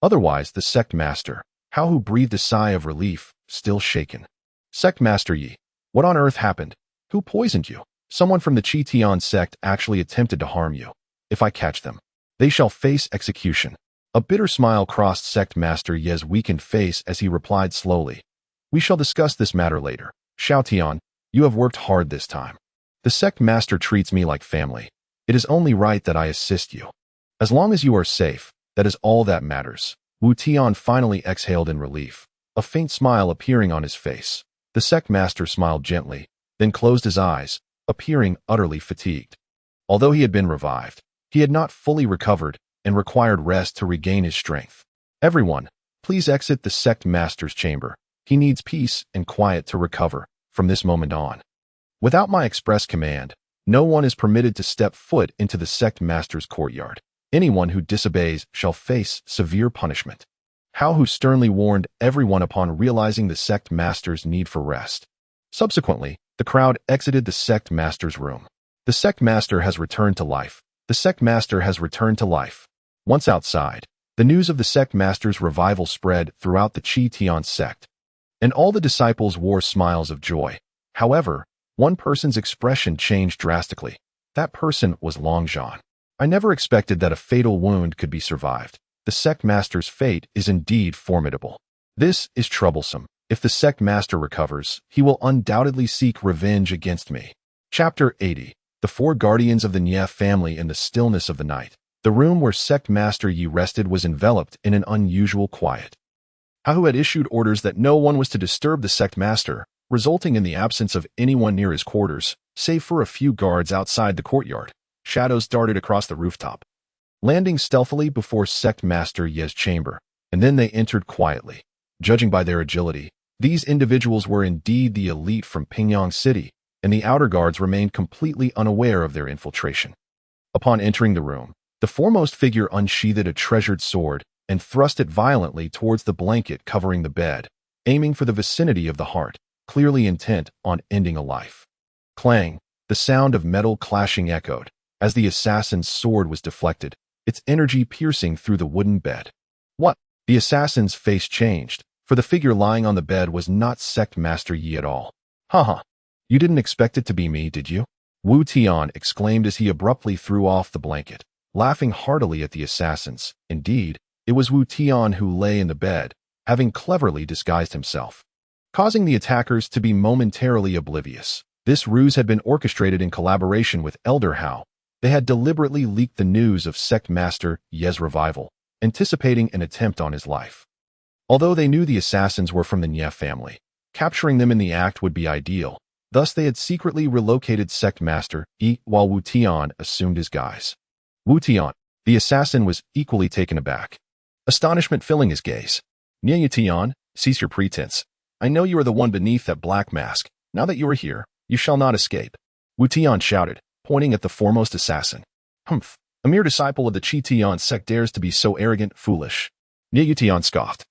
Otherwise, the sect master, Hao Hu breathed a sigh of relief, still shaken. Sect master Yi, what on earth happened? Who poisoned you? Someone from the Tian sect actually attempted to harm you. If I catch them, they shall face execution. A bitter smile crossed sect master Yi's weakened face as he replied slowly. We shall discuss this matter later. Xiao Tian, you have worked hard this time. The sect master treats me like family. It is only right that I assist you. As long as you are safe, that is all that matters. Wu Tian finally exhaled in relief, a faint smile appearing on his face. The sect master smiled gently, then closed his eyes, appearing utterly fatigued. Although he had been revived, he had not fully recovered and required rest to regain his strength. Everyone, please exit the sect master's chamber. He needs peace and quiet to recover from this moment on. Without my express command, no one is permitted to step foot into the sect master's courtyard. Anyone who disobeys shall face severe punishment. Hao Hu sternly warned everyone upon realizing the sect master's need for rest. Subsequently, the crowd exited the sect master's room. The sect master has returned to life. The sect master has returned to life. Once outside, the news of the sect master's revival spread throughout the Tian sect, and all the disciples wore smiles of joy. However, one person's expression changed drastically. That person was Longzhan. I never expected that a fatal wound could be survived. The sect master's fate is indeed formidable. This is troublesome. If the sect master recovers, he will undoubtedly seek revenge against me. Chapter 80. The Four Guardians of the Nye family in the stillness of the night. The room where sect master Yi rested was enveloped in an unusual quiet. Hao Hu had issued orders that no one was to disturb the sect master, resulting in the absence of anyone near his quarters, save for a few guards outside the courtyard. Shadows darted across the rooftop, landing stealthily before sect master Yi's chamber, and then they entered quietly. Judging by their agility, these individuals were indeed the elite from Pingyang City, and the outer guards remained completely unaware of their infiltration. Upon entering the room, the foremost figure unsheathed a treasured sword and thrust it violently towards the blanket covering the bed, aiming for the vicinity of the heart, clearly intent on ending a life. Clang! The sound of metal clashing echoed as the assassin's sword was deflected, its energy piercing through the wooden bed. What? The assassin's face changed, for the figure lying on the bed was not sect master Yi at all. Haha! You didn't expect it to be me, did you? Wu Tian exclaimed as he abruptly threw off the blanket, laughing heartily at the assassins. Indeed, it was Wu Tian who lay in the bed, having cleverly disguised himself, causing the attackers to be momentarily oblivious. This ruse had been orchestrated in collaboration with Elder Hao. They had deliberately leaked the news of sect master Yi's revival, anticipating an attempt on his life. Although they knew the assassins were from the Nye family, capturing them in the act would be ideal. Thus they had secretly relocated Sect Master Yi while Wu Tian assumed his guise. Wu Tian, the assassin, was equally taken aback, astonishment filling his gaze. "Yu Tian, cease your pretense. I know you are the one beneath that black mask. Now that you are here, you shall not escape," Wu Tian shouted, pointing at the foremost assassin. "Humph, a mere disciple of the Qi Tian sect dares to be so arrogant, foolish." Yu Tian scoffed,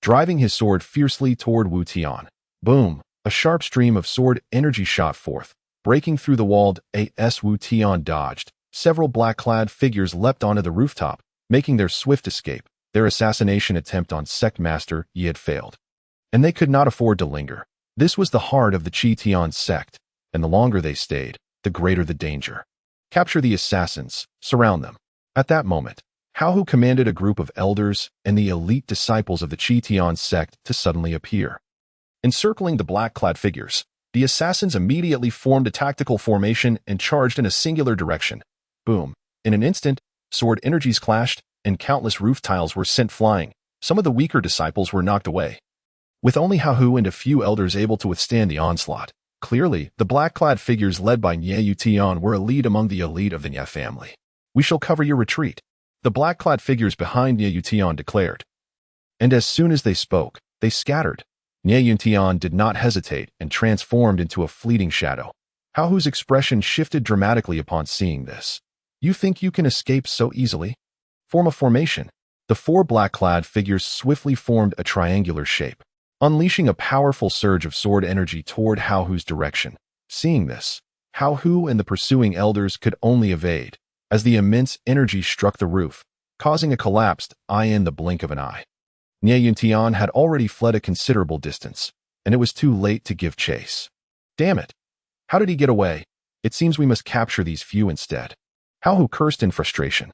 driving his sword fiercely toward Wu Tian. Boom! A sharp stream of sword energy shot forth, breaking through the walled as Wu Tian dodged. Several black-clad figures leapt onto the rooftop, making their swift escape. Their assassination attempt on Sect Master Yi had failed, and they could not afford to linger. This was the heart of the Qi Tian sect, and the longer they stayed, the greater the danger. Capture the assassins, surround them. At that moment, Hao Hu commanded a group of elders and the elite disciples of the Qi Tian sect to suddenly appear. Encircling the black-clad figures, the assassins immediately formed a tactical formation and charged in a singular direction. Boom! In an instant, sword energies clashed, and countless roof tiles were sent flying. Some of the weaker disciples were knocked away, with only Hao Hu and a few elders able to withstand the onslaught. Clearly, the black-clad figures led by Yu Tian were elite among the elite of the Nye family. "We shall cover your retreat," the black-clad figures behind Yu Tian declared. And as soon as they spoke, they scattered. Yu Tian did not hesitate and transformed into a fleeting shadow. Hao Hu's expression shifted dramatically upon seeing this. "You think you can escape so easily? Form a formation." The four black-clad figures swiftly formed a triangular shape, unleashing a powerful surge of sword energy toward Hao Hu's direction. Seeing this, Hao Hu and the pursuing elders could only evade, as the immense energy struck the roof, causing a collapse in the blink of an eye. Yu Tian had already fled a considerable distance, and it was too late to give chase. "Damn it! How did he get away? It seems we must capture these few instead." Hao Hu cursed in frustration.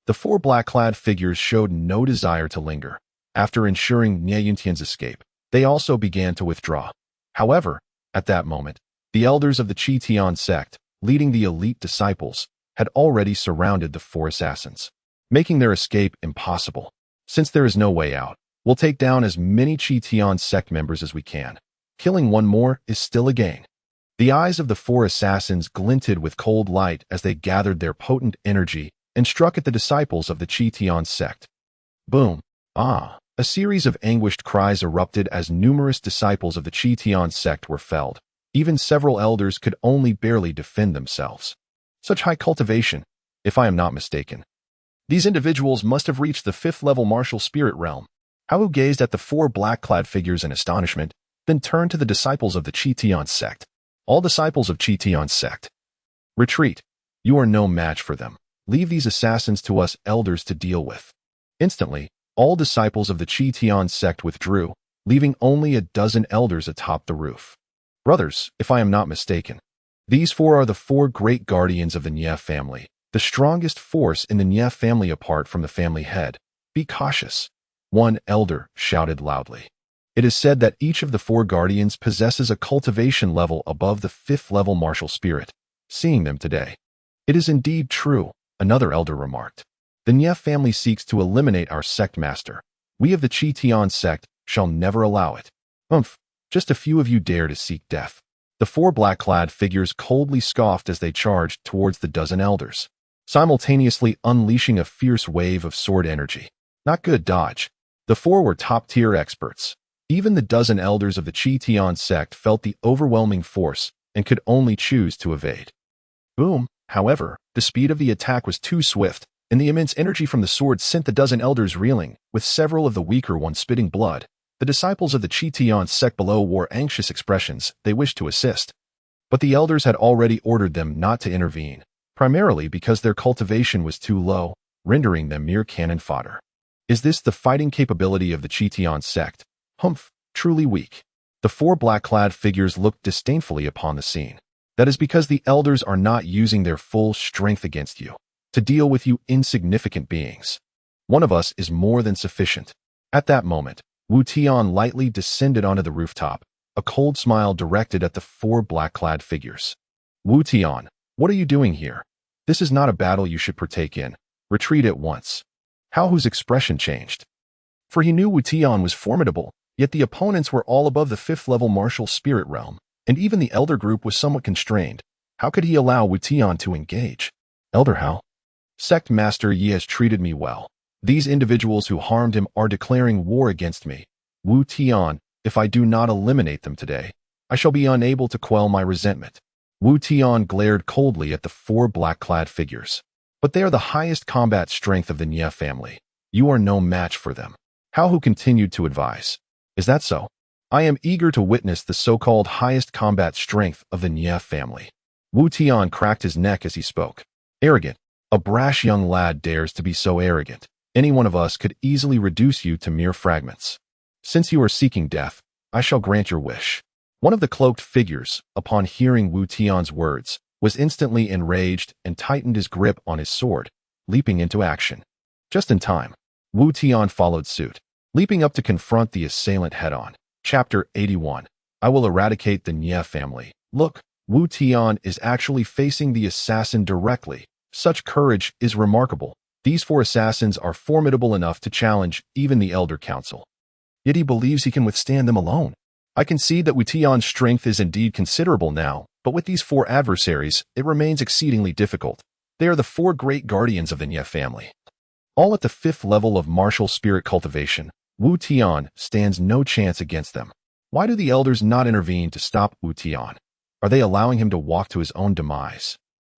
The four black-clad figures showed no desire to linger. After ensuring Yu Tian's escape, they also began to withdraw. However, at that moment, the elders of the Qi Tian sect, leading the elite disciples, had already surrounded the four assassins, making their escape impossible. "Since there is no way out, we'll take down as many Qi Tian sect members as we can. Killing one more is still a gain." The eyes of the four assassins glinted with cold light as they gathered their potent energy and struck at the disciples of the Qi Tian sect. Boom! Ah! A series of anguished cries erupted as numerous disciples of the Qi Tian sect were felled. Even several elders could only barely defend themselves. Such high cultivation, if I am not mistaken. These individuals must have reached the 5th-level martial spirit realm. Hao Hu gazed at the four black-clad figures in astonishment, then turned to the disciples of the Qi Tian sect. "All disciples of Qi Tian sect, retreat. You are no match for them. Leave these assassins to us elders to deal with." Instantly, all disciples of the Qi Tian sect withdrew, leaving only a dozen elders atop the roof. "Brothers, if I am not mistaken, these four are the four great guardians of the Nye family, the strongest force in the Nye family apart from the family head. Be cautious," one elder shouted loudly. "It is said that each of the four guardians possesses a cultivation level above the 5th-level martial spirit. Seeing them today, it is indeed true," another elder remarked. "The Nye family seeks to eliminate our sect master. We of the Qi Tian sect shall never allow it." "Umph, just a few of you dare to seek death." The four black-clad figures coldly scoffed as they charged towards the dozen elders, simultaneously unleashing a fierce wave of sword energy. Not good dodge. The four were top-tier experts. Even the dozen elders of the Qi Tian sect felt the overwhelming force and could only choose to evade. Boom! However, the speed of the attack was too swift, and the immense energy from the sword sent the dozen elders reeling, with several of the weaker ones spitting blood. The disciples of the Qi Tian sect below wore anxious expressions. They wished to assist, but the elders had already ordered them not to intervene, primarily because their cultivation was too low, rendering them mere cannon fodder. Is this the fighting capability of the Qi Tian sect? Humph, truly weak. The four black-clad figures looked disdainfully upon the scene. That is because the elders are not using their full strength against you, to deal with you insignificant beings. One of us is more than sufficient. At that moment, Wu Tian lightly descended onto the rooftop, a cold smile directed at the four black-clad figures. "Wu Tian, what are you doing here? This is not a battle you should partake in. Retreat at once." Hao Hu's expression changed, for he knew Wu Tian was formidable, yet the opponents were all above the 5th-level martial spirit realm, and even the elder group was somewhat constrained. How could he allow Wu Tian to engage? Elder Hao? Sect Master Yi has treated me well. These individuals who harmed him are declaring war against me. Wu Tian, if I do not eliminate them today, I shall be unable to quell my resentment. Wu Tian glared coldly at the 4 black-clad figures. But they are the highest combat strength of the Nie family. You are no match for them. Hao Hu continued to advise. Is that so? I am eager to witness the so-called highest combat strength of the Nie family. Wu Tian cracked his neck as he spoke. Arrogant. A brash young lad dares to be so arrogant. Any one of us could easily reduce you to mere fragments. Since you are seeking death, I shall grant your wish. One of the cloaked figures, upon hearing Wu Tian's words, was instantly enraged and tightened his grip on his sword, leaping into action. Just in time, Wu Tian followed suit, leaping up to confront the assailant head-on. Chapter 81. I will eradicate the Nie family. Look, Wu Tian is actually facing the assassin directly. Such courage is remarkable. These 4 assassins are formidable enough to challenge even the Elder Council. Yet he believes he can withstand them alone. I concede that Wu Tian's strength is indeed considerable now, but with these 4 adversaries, it remains exceedingly difficult. They are the 4 great guardians of the Nie family. All at the 5th level of martial spirit cultivation, Wu Tian stands no chance against them. Why do the elders not intervene to stop Wu Tian? Are they allowing him to walk to his own demise?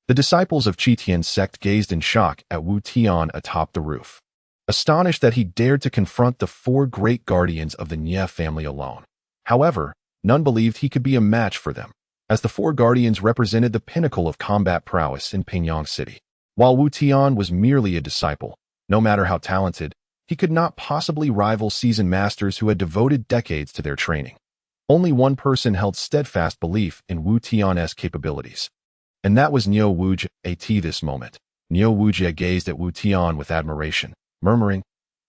The disciples of Tian's sect gazed in shock at Wu Tian atop the roof, astonished that he dared to confront the 4 great guardians of the Nie family alone. However, none believed he could be a match for them, as the 4 guardians represented the pinnacle of combat prowess in Pingyang City. While Wu Tian was merely a disciple, no matter how talented, he could not possibly rival seasoned masters who had devoted decades to their training. Only one person held steadfast belief in Wu Tian's capabilities, and that was Niu Wujie. At this moment, Niu Wujie gazed at Wu Tian with admiration, murmuring,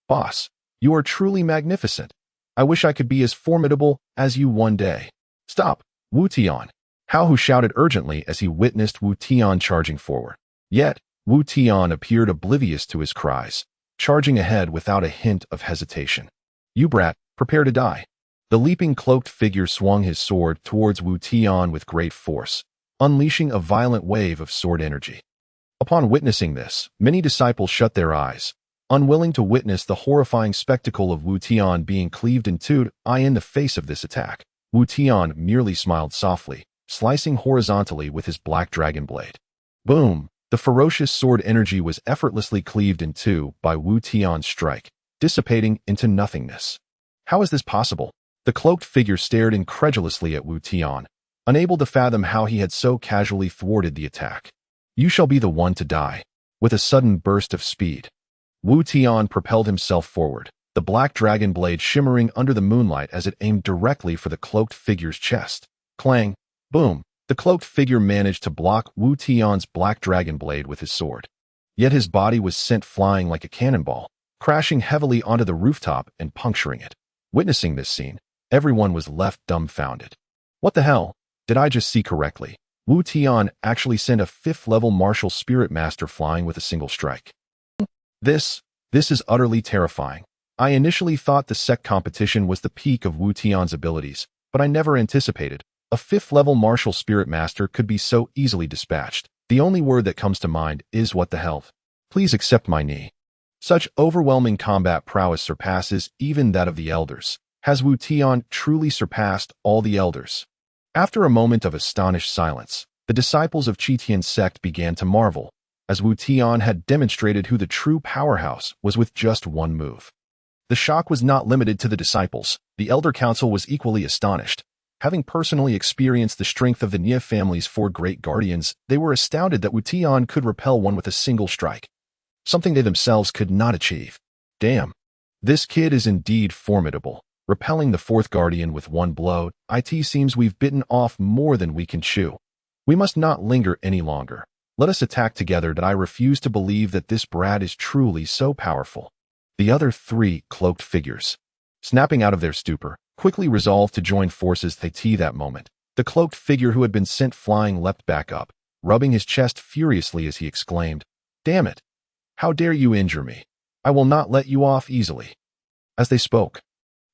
"Boss, you are truly magnificent. I wish I could be as formidable as you one day." "Stop, Wu Tian!" Hao Hu shouted urgently as he witnessed Wu Tian charging forward. Yet, Wu Tian appeared oblivious to his cries, charging ahead without a hint of hesitation. "You brat, prepare to die." The leaping cloaked figure swung his sword towards Wu Tian with great force, unleashing a violent wave of sword energy. Upon witnessing this, many disciples shut their eyes, unwilling to witness the horrifying spectacle of Wu Tian being cleaved in two. In the face of this attack, Wu Tian merely smiled softly, slicing horizontally with his black dragon blade. Boom! The ferocious sword energy was effortlessly cleaved in two by Wu Tian's strike, dissipating into nothingness. How is this possible? The cloaked figure stared incredulously at Wu Tian, unable to fathom how he had so casually thwarted the attack. "You shall be the one to die." With a sudden burst of speed, Wu Tian propelled himself forward, the black dragon blade shimmering under the moonlight as it aimed directly for the cloaked figure's chest. Clang! Boom! The cloaked figure managed to block Wu Tian's black dragon blade with his sword. Yet his body was sent flying like a cannonball, crashing heavily onto the rooftop and puncturing it. Witnessing this scene, everyone was left dumbfounded. What the hell? Did I just see correctly? Wu Tian actually sent a 5th-level martial spirit master flying with a single strike. This is utterly terrifying. I initially thought the sect competition was the peak of Wu Tian's abilities, but I never anticipated a 5th-level martial spirit master could be so easily dispatched. The only word that comes to mind is what the hell. Please accept my knee. Such overwhelming combat prowess surpasses even that of the elders. Has Wu Tian truly surpassed all the elders? After a moment of astonished silence, the disciples of Tian's sect began to marvel, as Wu Tian had demonstrated who the true powerhouse was with just one move. The shock was not limited to the disciples. The Elder Council was equally astonished. Having personally experienced the strength of the Nie family's 4 great guardians, they were astounded that Wu Tian could repel one with a single strike, something they themselves could not achieve. Damn, this kid is indeed formidable. Repelling the 4th guardian with one blow, it seems we've bitten off more than we can chew. We must not linger any longer. Let us attack together. I refuse to believe that this brat is truly so powerful. The other 3 cloaked figures, snapping out of their stupor, quickly resolved to join forces. That moment, the cloaked figure who had been sent flying leapt back up, rubbing his chest furiously as he exclaimed, "Damn it! How dare you injure me? I will not let you off easily." As they spoke,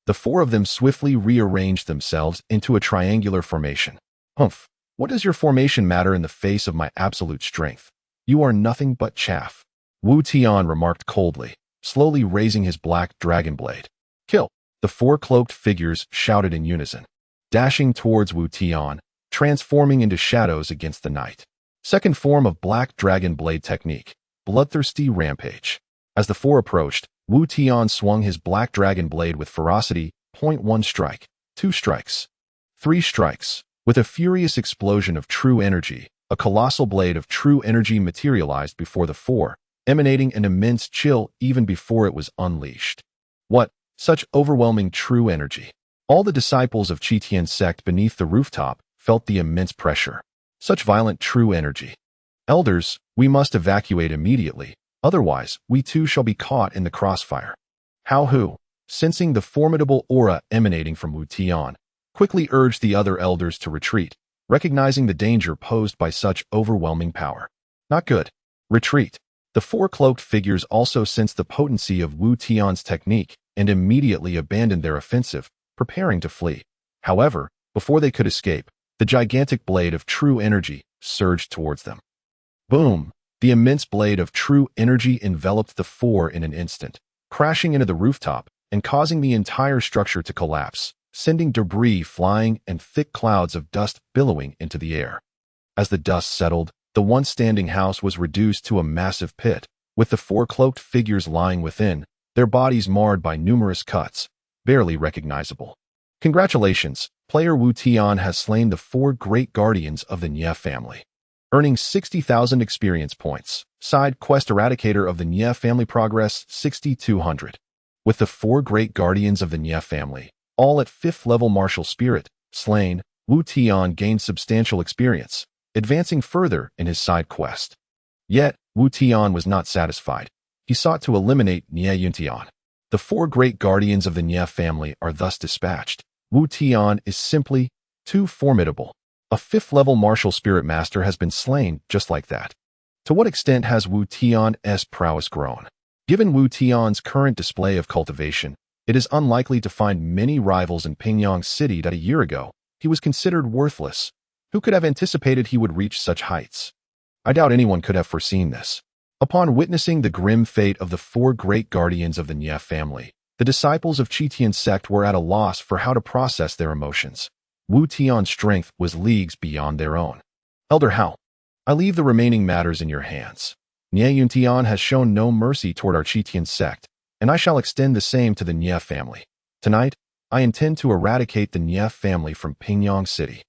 the 4 of them swiftly rearranged themselves into a triangular formation, Humph, what does your formation matter in the face of my absolute strength? You are nothing but chaff. Wu Tian remarked coldly, slowly raising his black dragon blade. Kill! The four cloaked figures shouted in unison, dashing towards Wu Tian, transforming into shadows against the night. Second form of black dragon blade technique, bloodthirsty rampage. As the four approached, Wu Tian swung his black dragon blade with ferocity. 1 strike, 2 strikes, 3 strikes. With a furious explosion of true energy, a colossal blade of true energy materialized before the four, emanating an immense chill even before it was unleashed. What? Such overwhelming true energy. All the disciples of Tian's sect beneath the rooftop felt the immense pressure. Such violent true energy. Elders, we must evacuate immediately, otherwise we too shall be caught in the crossfire. Hao Hu, sensing the formidable aura emanating from Wu Tian, quickly urged the other elders to retreat, recognizing the danger posed by such overwhelming power. Not good. Retreat. The four cloaked figures also sensed the potency of Wu Tian's technique and immediately abandoned their offensive, preparing to flee. However, before they could escape, the gigantic blade of true energy surged towards them. Boom! The immense blade of true energy enveloped the four in an instant, crashing into the rooftop and causing the entire structure to collapse, sending debris flying and thick clouds of dust billowing into the air. As the dust settled, the once standing house was reduced to a massive pit, with the four cloaked figures lying within, their bodies marred by numerous cuts, barely recognizable. Congratulations, player Wu Tian has slain the four great guardians of the Nie family, earning 60,000 experience points. Side quest Eradicator of the Nie family progress 6,200. With the four great guardians of the Nie family, all at 5th level martial spirit, slain, Wu Tian gained substantial experience, advancing further in his side quest. Yet, Wu Tian was not satisfied. He sought to eliminate Nie Yuntian. The four great guardians of the Nie family are thus dispatched. Wu Tian is simply too formidable. A 5th level martial spirit master has been slain just like that. To what extent has Wu Tian's prowess grown? Given Wu Tian's current display of cultivation, it is unlikely to find many rivals in Pingyang City that a year ago he was considered worthless. Who could have anticipated he would reach such heights? I doubt anyone could have foreseen this. Upon witnessing the grim fate of the four great guardians of the Nie family, the disciples of Tian's sect were at a loss for how to process their emotions. Wu Tian's strength was leagues beyond their own. Elder Hao, I leave the remaining matters in your hands. Nie Yuntian has shown no mercy toward our Tian's sect, and I shall extend the same to the Nie family. Tonight, I intend to eradicate the Nie family from Pingyang City.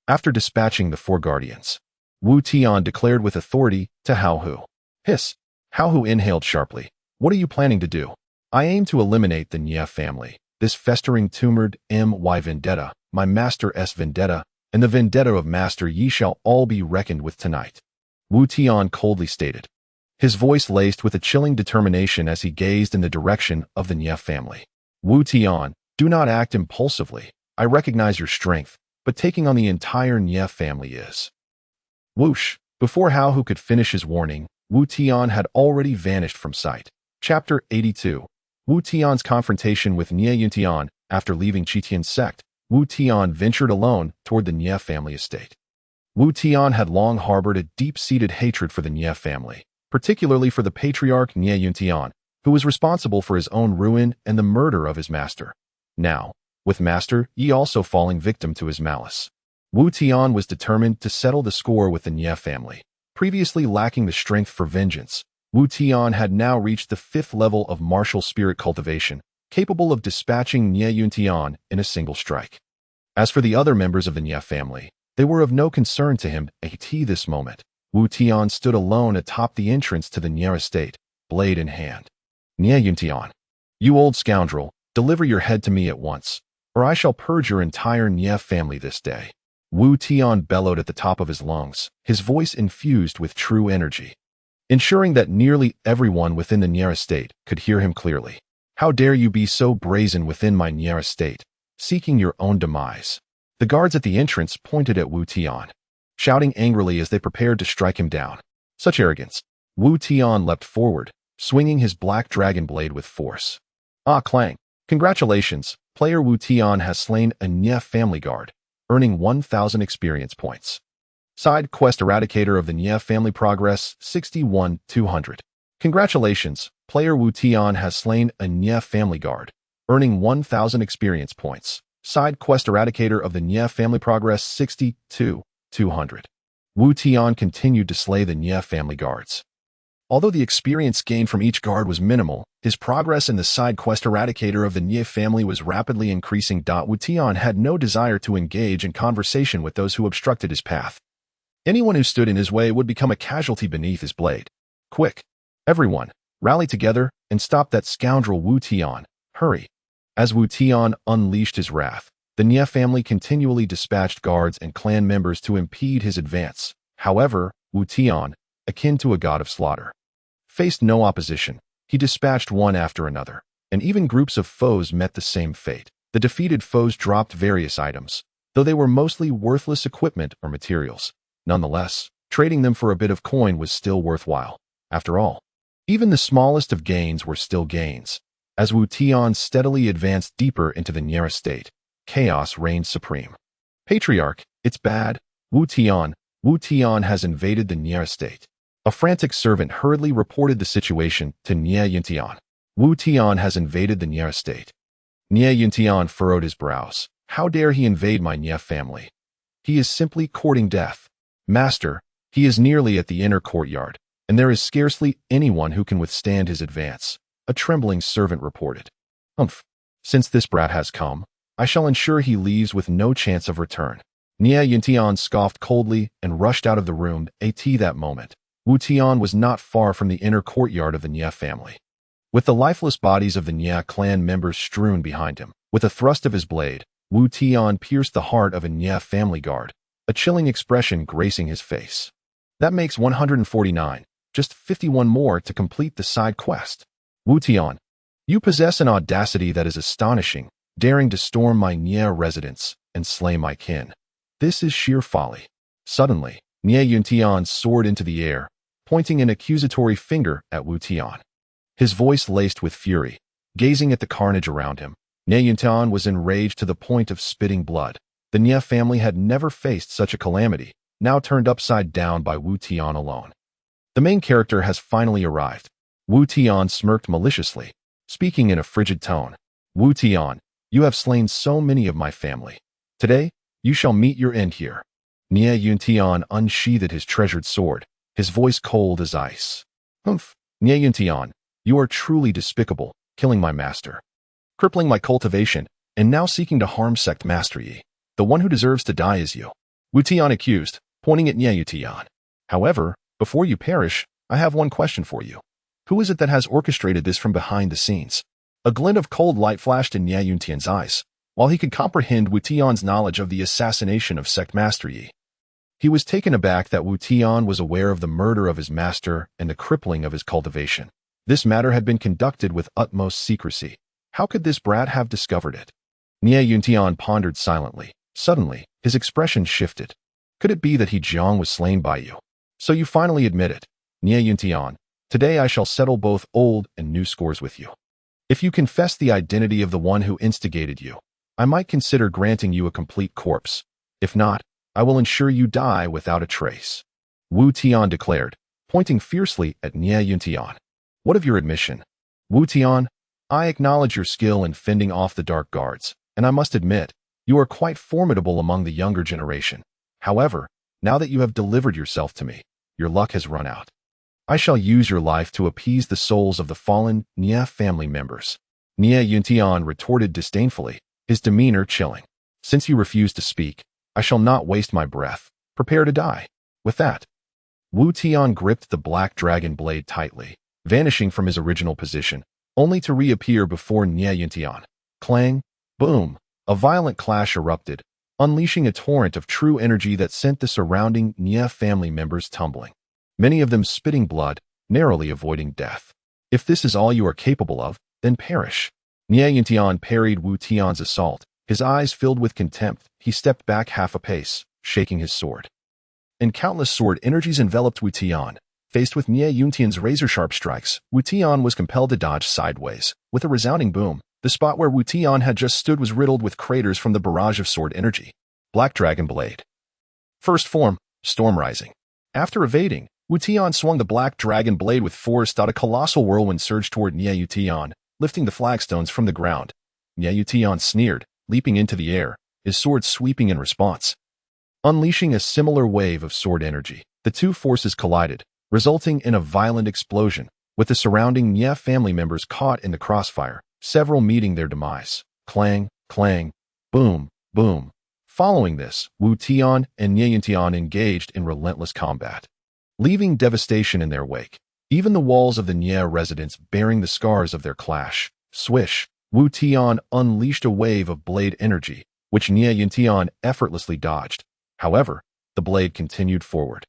After dispatching the four guardians, Wu Tian declared with authority to Hao Hu. Hiss! Hao Hu inhaled sharply. What are you planning to do? I aim to eliminate the Nie family, this festering tumored my vendetta, my master's vendetta, and the vendetta of Master Yi shall all be reckoned with tonight. Wu Tian coldly stated, his voice laced with a chilling determination as he gazed in the direction of the Nie family. Wu Tian, do not act impulsively. I recognize your strength, but taking on the entire Nie family is. Whoosh! Before Hao Hu could finish his warning, Wu Tian had already vanished from sight. Chapter 82. Wu Tian's confrontation with Nie Yuntian. After leaving Tian's sect, Wu Tian ventured alone toward the Nie family estate. Wu Tian had long harbored a deep-seated hatred for the Nie family, particularly for the patriarch Nie Yuntian, who was responsible for his own ruin and the murder of his master. Now, with Master Yi also falling victim to his malice, Wu Tian was determined to settle the score with the Nie family. Previously lacking the strength for vengeance, Wu Tian had now reached the 5th level of martial spirit cultivation, capable of dispatching Nie Yuntian in a single strike. As for the other members of the Nie family, they were of no concern to him at this moment. Wu Tian stood alone atop the entrance to the Nie estate, blade in hand. Nie Yuntian, you old scoundrel, deliver your head to me at once, or I shall purge your entire Nie family this day. Wu Tian bellowed at the top of his lungs, his voice infused with true energy, ensuring that nearly everyone within the Nie estate could hear him clearly. How dare you be so brazen within my Nie estate, seeking your own demise? The guards at the entrance pointed at Wu Tian, shouting angrily as they prepared to strike him down. Such arrogance! Wu Tian leapt forward, swinging his black dragon blade with force. Ah, clang! Congratulations, player Wu Tian has slain a Nie family guard. earning 1,000 experience points. Side quest Eradicator of the Nye family progress 61,200. Congratulations, player Wu Tian has slain a Nye family guard, earning 1,000 experience points. Side quest Eradicator of the Nye family progress 62,200. Wu Tian continued to slay the Nye family guards. Although the experience gained from each guard was minimal, his progress in the side quest Eradicator of the Nye family was rapidly increasing. Wu Tian had no desire to engage in conversation with those who obstructed his path. Anyone who stood in his way would become a casualty beneath his blade. Quick! Everyone, rally together and stop that scoundrel Wu Tian. Hurry! As Wu Tian unleashed his wrath, the Nye family continually dispatched guards and clan members to impede his advance. However, Wu Tian, akin to a god of slaughter, faced no opposition. He dispatched one after another, and even groups of foes met the same fate. The defeated foes dropped various items, though they were mostly worthless equipment or materials. Nonetheless, trading them for a bit of coin was still worthwhile. After all, even the smallest of gains were still gains. As Wu Tian steadily advanced deeper into the Nye state, chaos reigned supreme. Patriarch, it's bad. Wu Tian has invaded the Nye state. A frantic servant hurriedly reported the situation to Nye Yuntian. Wu Tian has invaded the Nye state. Nye Yuntian furrowed his brows. How dare he invade my Nye family? He is simply courting death. Master, he is nearly at the inner courtyard, and there is scarcely anyone who can withstand his advance, a trembling servant reported. Humph. Since this brat has come, I shall ensure he leaves with no chance of return. Nye Yuntian scoffed coldly and rushed out of the room. At that moment, Wu Tian was not far from the inner courtyard of the Nye family. With the lifeless bodies of the Nye clan members strewn behind him, with a thrust of his blade, Wu Tian pierced the heart of a Nye family guard, a chilling expression gracing his face. That makes 149, just 51 more to complete the side quest. Wu Tian, you possess an audacity that is astonishing, daring to storm my Nye residence and slay my kin. This is sheer folly. Suddenly, Nye Yuntian soared into the air, pointing an accusatory finger at Wu Tian. His voice laced with fury. Gazing at the carnage around him, Nye Yuntian was enraged to the point of spitting blood. The Nye family had never faced such a calamity, now turned upside down by Wu Tian alone. The main character has finally arrived. Wu Tian smirked maliciously, speaking in a frigid tone. Wu Tian, you have slain so many of my family. Today, you shall meet your end here. Nye Yuntian unsheathed his treasured sword, his voice cold as ice. Humph, Nye Yuntian, you are truly despicable, killing my master, crippling my cultivation, and now seeking to harm sect master Yi. The one who deserves to die is you. Wu Tian accused, pointing at Nye Yuntian. However, before you perish, I have one question for you. Who is it that has orchestrated this from behind the scenes? A glint of cold light flashed in Nye Yuntian's eyes, while he could comprehend Wu Tian's knowledge of the assassination of sect master Yi. He was taken aback that Wu Tian was aware of the murder of his master and the crippling of his cultivation. This matter had been conducted with utmost secrecy. How could this brat have discovered it? Nye Yuntian pondered silently. Suddenly, his expression shifted. Could it be that He Jiang was slain by you? So you finally admit it. Nye Yuntian, today I shall settle both old and new scores with you. If you confess the identity of the one who instigated you, I might consider granting you a complete corpse. If not, I will ensure you die without a trace. Wu Tian declared, pointing fiercely at Nye Yuntian. What of your admission? Wu Tian, I acknowledge your skill in fending off the dark guards, and I must admit, you are quite formidable among the younger generation. However, now that you have delivered yourself to me, your luck has run out. I shall use your life to appease the souls of the fallen Nye family members. Nye Yuntian retorted disdainfully, his demeanor chilling. Since you refuse to speak, I shall not waste my breath. Prepare to die. With that, Wu Tian gripped the black dragon blade tightly, vanishing from his original position, only to reappear before Nye Yuntian. Clang, boom, a violent clash erupted, unleashing a torrent of true energy that sent the surrounding Nye family members tumbling, many of them spitting blood, narrowly avoiding death. If this is all you are capable of, then perish. Nye Yuntian parried Wu Tian's assault. His eyes filled with contempt, he stepped back half a pace, shaking his sword. And countless sword energies enveloped Wu Tian. Faced with Nye Yuntian's razor-sharp strikes, Wu Tian was compelled to dodge sideways. With a resounding boom, the spot where Wu Tian had just stood was riddled with craters from the barrage of sword energy. Black Dragon Blade. First form, Storm Rising. After evading, Wu Tian swung the Black Dragon Blade with force. A colossal whirlwind surged toward Wu Tian, lifting the flagstones from the ground. Wu Tian sneered, leaping into the air, his sword sweeping in response. Unleashing a similar wave of sword energy, the two forces collided, resulting in a violent explosion, with the surrounding Nye family members caught in the crossfire, several meeting their demise. Clang, clang, boom, boom. Following this, Wu Tian and Wu Tian engaged in relentless combat, leaving devastation in their wake. Even the walls of the Nye residence bearing the scars of their clash. Swish, Wu Tian unleashed a wave of blade energy, which Wu Tian effortlessly dodged. However, the blade continued forward,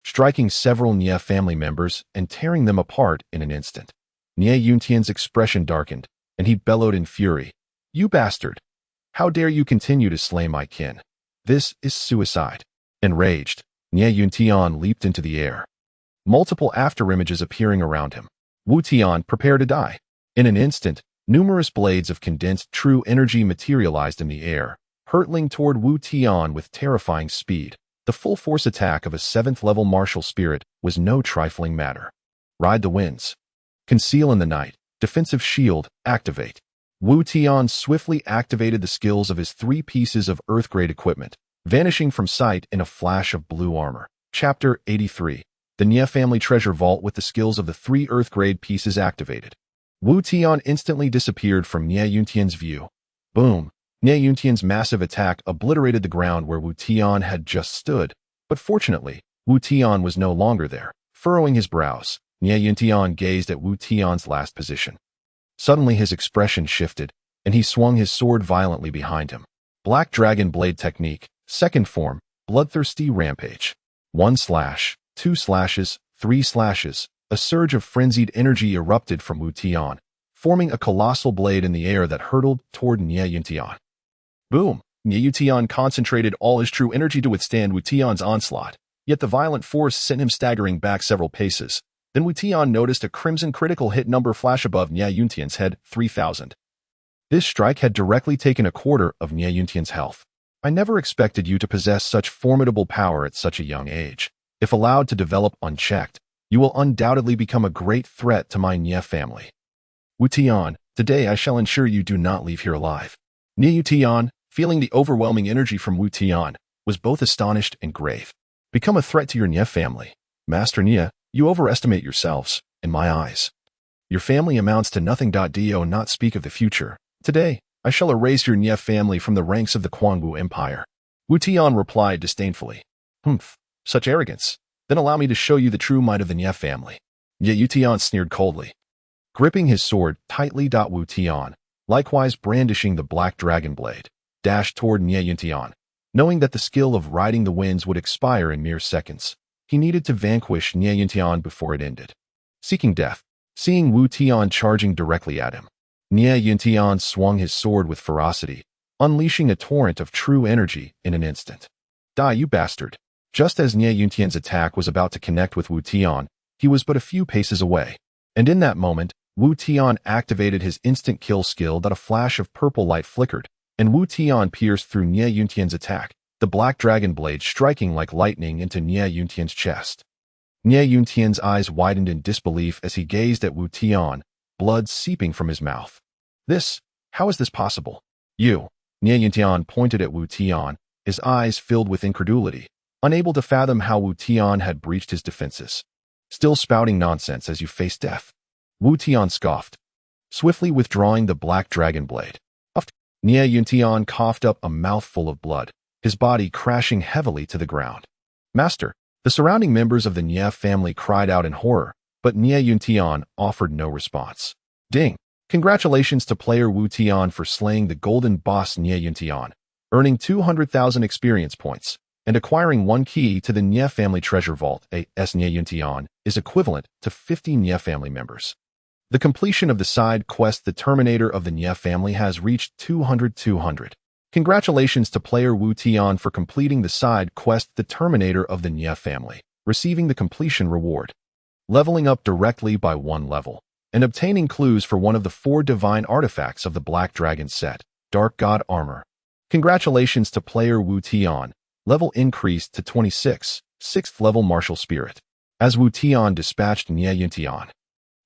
striking several Nye family members and tearing them apart in an instant. Wu Tian's expression darkened, and he bellowed in fury. "You bastard! How dare you continue to slay my kin? This is suicide." Enraged, Wu Tian leaped into the air, multiple afterimages appearing around him. Wu Tian prepared to die. In an instant, numerous blades of condensed true energy materialized in the air, hurtling toward Wu Tian with terrifying speed. The full force attack of a 7th-level martial spirit was no trifling matter. Ride the winds. Conceal in the night. Defensive shield, activate. Wu Tian swiftly activated the skills of his 3 pieces of Earth-grade equipment, vanishing from sight in a flash of blue armor. Chapter 83. The Nye family treasure vault with the skills of the 3 Earth-grade pieces activated. Wu Tian instantly disappeared from Wu Tian's view. Boom! Wu Tian's massive attack obliterated the ground where Wu Tian had just stood, but fortunately, Wu Tian was no longer there. Furrowing his brows, Wu Tian gazed at Wu Tian's last position. Suddenly his expression shifted, and he swung his sword violently behind him. Black Dragon Blade Technique, second form, Bloodthirsty Rampage. 1 slash, 2 slashes, 3 slashes. A surge of frenzied energy erupted from Wu Tian, forming a colossal blade in the air that hurtled toward Wu Tian. Boom! Wu Tian concentrated all his true energy to withstand Wu Tian's onslaught, yet the violent force sent him staggering back several paces. Then Wu Tian noticed a crimson critical hit number flash above Wu Tian's head, 3,000. This strike had directly taken a quarter of Wu Tian's health. I never expected you to possess such formidable power at such a young age. If allowed to develop unchecked, you will undoubtedly become a great threat to my Nye family. Wu Tian, today I shall ensure you do not leave here alive. Wu Tian, feeling the overwhelming energy from Wu Tian, was both astonished and grave. Become a threat to your Nye family. Master Nye, you overestimate yourselves, in my eyes. Your family amounts to nothing. Do not speak of the future. Today, I shall erase your Nye family from the ranks of the Quangwu Empire. Wu Tian replied disdainfully. Humph, such arrogance. Then allow me to show you the true might of the Nye family. Wu Tian sneered coldly. Gripping his sword tightly, Wu Tian, likewise brandishing the Black Dragon Blade, dashed toward Wu Tian. Knowing that the skill of riding the winds would expire in mere seconds, he needed to vanquish Wu Tian before it ended. Seeking death, seeing Wu Tian charging directly at him, Wu Tian swung his sword with ferocity, unleashing a torrent of true energy in an instant. Die, you bastard! Just as Wu Tian's attack was about to connect with Wu Tian, he was but a few paces away. And in that moment, Wu Tian activated his instant kill skill. A flash of purple light flickered, and Wu Tian pierced through Wu Tian's attack, the Black Dragon Blade striking like lightning into Wu Tian's chest. Wu Tian's eyes widened in disbelief as he gazed at Wu Tian, blood seeping from his mouth. How is this possible? Wu Tian pointed at Wu Tian, his eyes filled with incredulity, unable to fathom how Wu Tian had breached his defenses. Still spouting nonsense as you face death. Wu Tian scoffed, swiftly withdrawing the Black Dragon Blade. Wu Tian coughed up a mouthful of blood, his body crashing heavily to the ground. Master, the surrounding members of the Nye family cried out in horror, but Wu Tian offered no response. Ding! Congratulations to player Wu Tian for slaying the golden boss Wu Tian, earning 200,000 experience points, and acquiring 1 key to the Nye family treasure vault. Wu Tian is equivalent to 50 Nye family members. The completion of the side quest The Terminator of the Nye family has reached 200. Congratulations to player Wu Tian for completing the side quest The Terminator of the Nye family, receiving the completion reward, leveling up directly by 1 level, and obtaining clues for one of the 4 divine artifacts of the Black Dragon set, Dark God Armor. Congratulations to player Wu Tian. Level increased to 26, 6th level martial spirit. As Wu Tian dispatched Tian,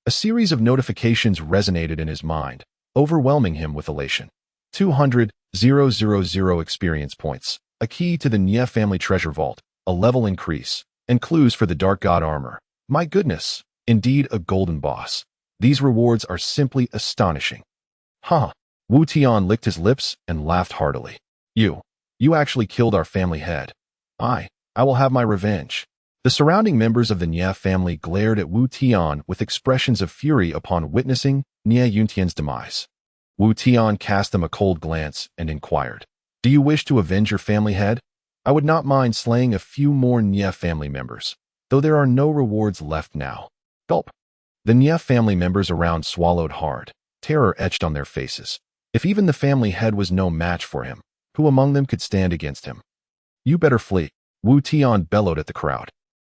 a series of notifications resonated in his mind, overwhelming him with elation. 200,000 experience points, a key to the Nye family treasure vault, a level increase, and clues for the Dark God armor. My goodness, indeed a golden boss. These rewards are simply astonishing. Huh. Wu Tian licked his lips and laughed heartily. You actually killed our family head. I will have my revenge. The surrounding members of the Nye family glared at Wu Tian with expressions of fury upon witnessing Nye Yuntian's demise. Wu Tian cast them a cold glance and inquired, "Do you wish to avenge your family head? I would not mind slaying a few more Nye family members, though there are no rewards left now." Gulp. The Nye family members around swallowed hard, terror etched on their faces. If even the family head was no match for him, who among them could stand against him? "You better flee," Wu Tian bellowed at the crowd.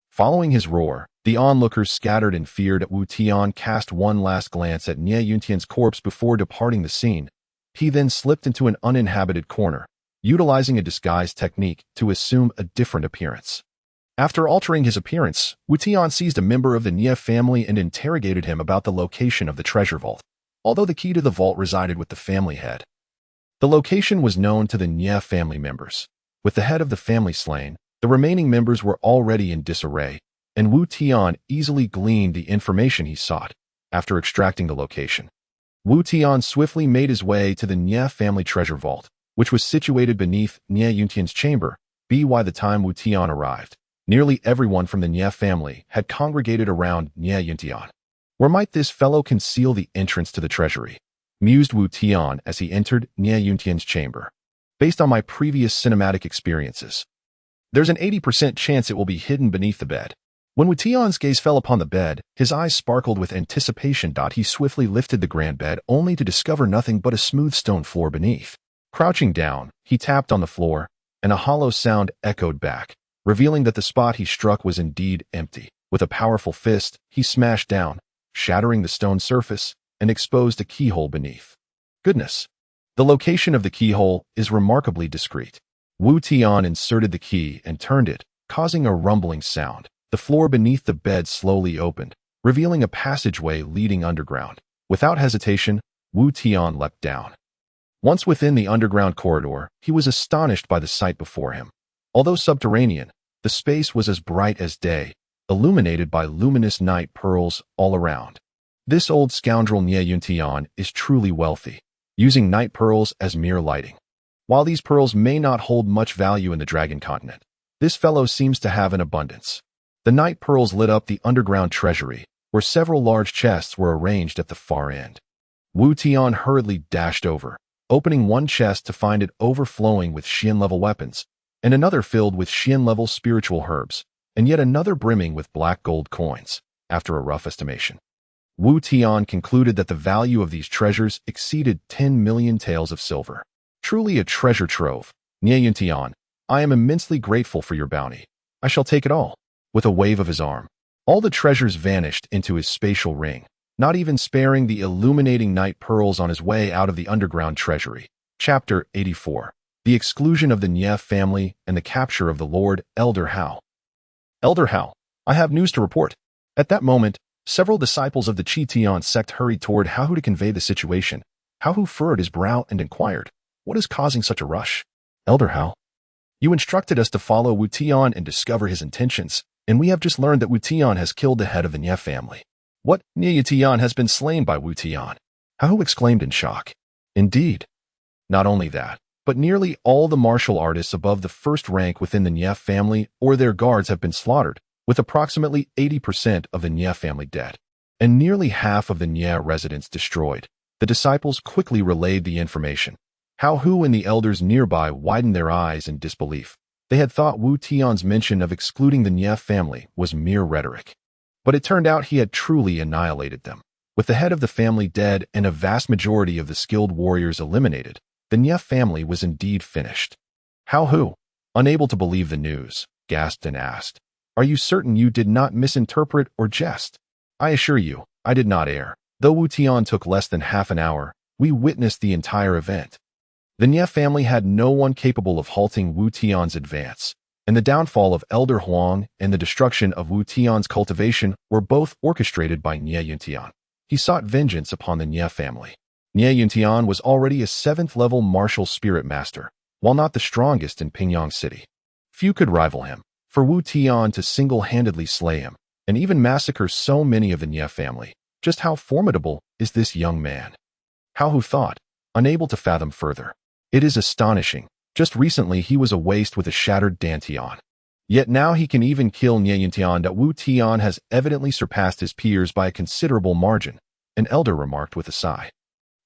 Following his roar, the onlookers scattered in fear as Wu Tian cast one last glance at Nye Yuntian's corpse before departing the scene. He then slipped into an uninhabited corner, utilizing a disguise technique to assume a different appearance. After altering his appearance, Wu Tian seized a member of the Nye family and interrogated him about the location of the treasure vault, although the key to the vault resided with the family head. The location was known to the Nye family members. With the head of the family slain, the remaining members were already in disarray, and Wu Tian easily gleaned the information he sought. After extracting the location, Wu Tian swiftly made his way to the Nye family treasure vault, which was situated beneath Nye Yuntian's chamber. By the time Wu Tian arrived, nearly everyone from the Nye family had congregated around Nye Yuntian. Where might this fellow conceal the entrance to the treasury? Mused Wu Tian as he entered Nye Yuntian's chamber. Based on my previous cinematic experiences, there's an 80% chance it will be hidden beneath the bed. When Wu Tian's gaze fell upon the bed, his eyes sparkled with anticipation. He swiftly lifted the grand bed only to discover nothing but a smooth stone floor beneath. Crouching down, he tapped on the floor, and a hollow sound echoed back, revealing that the spot he struck was indeed empty. With a powerful fist, he smashed down, shattering the stone surface, and exposed a keyhole beneath. Goodness! The location of the keyhole is remarkably discreet. Wu Tian inserted the key and turned it, causing a rumbling sound. The floor beneath the bed slowly opened, revealing a passageway leading underground. Without hesitation, Wu Tian leapt down. Once within the underground corridor, he was astonished by the sight before him. Although subterranean, the space was as bright as day, illuminated by luminous night pearls all around. This old scoundrel Nye Yuntian is truly wealthy, using night pearls as mere lighting. While these pearls may not hold much value in the Dragon Continent, this fellow seems to have an abundance. The night pearls lit up the underground treasury, where several large chests were arranged at the far end. Wu Tian hurriedly dashed over, opening one chest to find it overflowing with Xian-level weapons, and another filled with Xian-level spiritual herbs, and yet another brimming with black gold coins. After a rough estimation, Wu Tian concluded that the value of these treasures exceeded 10 million taels of silver. Truly a treasure trove. Nye Yuntian, I am immensely grateful for your bounty. I shall take it all. With a wave of his arm, all the treasures vanished into his spatial ring, not even sparing the illuminating night pearls on his way out of the underground treasury. Chapter 84. The exclusion of the Nye family and the capture of the Lord Elder Hao. Elder Hao, I have news to report. At that moment, several disciples of the Tian sect hurried toward Hao to convey the situation. Hao furrowed his brow and inquired, "What is causing such a rush?" "Elder Hao, you instructed us to follow Wu Tian and discover his intentions, and we have just learned that Wu Tian has killed the head of the Nye family." "What? Nye Tian has been slain by Wu Tian?" Hao exclaimed in shock. "Indeed. Not only that, but nearly all the martial artists above the first rank within the Nye family or their guards have been slaughtered, with approximately 80% of the Nye family dead, and nearly half of the Nye residents destroyed." The disciples quickly relayed the information. Hao and the elders nearby widened their eyes in disbelief. They had thought Wu Tian's mention of excluding the Nye family was mere rhetoric. But it turned out he had truly annihilated them. With the head of the family dead and a vast majority of the skilled warriors eliminated, the Nye family was indeed finished. Hao, unable to believe the news, gasped and asked, "Are you certain you did not misinterpret or jest?" "I assure you, I did not err. Though Wu Tian took less than half an hour, we witnessed the entire event." The Nie family had no one capable of halting Wu Tian's advance, and the downfall of Elder Huang and the destruction of Wu Tian's cultivation were both orchestrated by Nie Yuntian. He sought vengeance upon the Nie family. Nie Yuntian was already a 7th-level martial spirit master, while not the strongest in Pingyang City. Few could rival him. For Wu Tian to single-handedly slay him, and even massacre so many of the Nie family, just how formidable is this young man? How who thought? Unable to fathom further. It is astonishing. Just recently he was a waste with a shattered Dantian. Yet now he can even kill Nie Yuntian. That Wu Tian has evidently surpassed his peers by a considerable margin, an elder remarked with a sigh.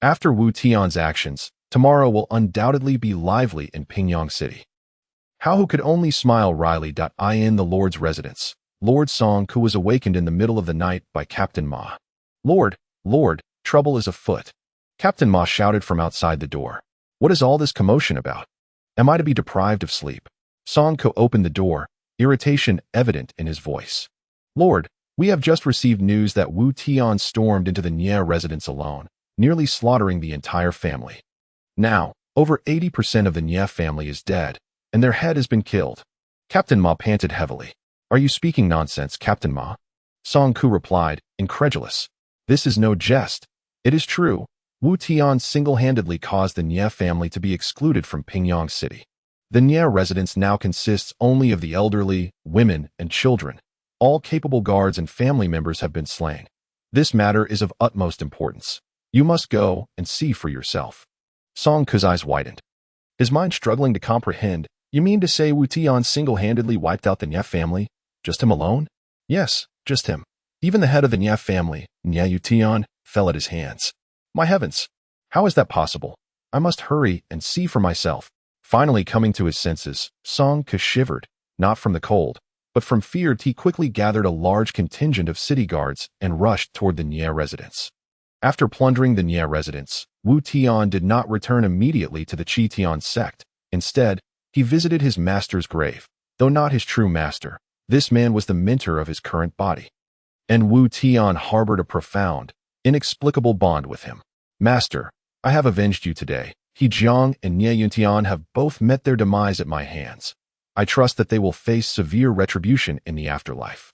After Wu Tian's actions, tomorrow will undoubtedly be lively in Pingyang City. How who could only smile wryly. In the Lord's residence, Lord Song Ku was awakened in the middle of the night by Captain Ma. Lord, trouble is afoot. Captain Ma shouted from outside the door. What is all this commotion about? Am I to be deprived of sleep? Song Ku opened the door, irritation evident in his voice. Lord, we have just received news that Wu Tian stormed into the Nie residence alone, nearly slaughtering the entire family. Now, over 80% of the Nie family is dead, and their head has been killed. Captain Ma panted heavily. Are you speaking nonsense, Captain Ma? Song Ku replied, incredulous. This is no jest. It is true. Wu Tian single-handedly caused the Nie family to be excluded from Pingyang City. The Nie residence now consists only of the elderly, women, and children. All capable guards and family members have been slain. This matter is of utmost importance. You must go and see for yourself. Song Ku's eyes widened. His mind struggling to comprehend. You mean to say Wu Tian single-handedly wiped out the Nie family? Just him alone? Yes, just him. Even the head of the Nie family, Nie Yutian, fell at his hands. My heavens! How is that possible? I must hurry and see for myself. Finally coming to his senses, Song Ku shivered, not from the cold, but from fear. He quickly gathered a large contingent of city guards and rushed toward the Nie residence. After plundering the Nie residence, Wu Tian did not return immediately to the Tian sect. Instead, he visited his master's grave. Though not his true master, this man was the mentor of his current body. And Wu Tian harbored a profound, inexplicable bond with him. Master, I have avenged you today. He Jiang and Nie Yuntian have both met their demise at my hands. I trust that they will face severe retribution in the afterlife.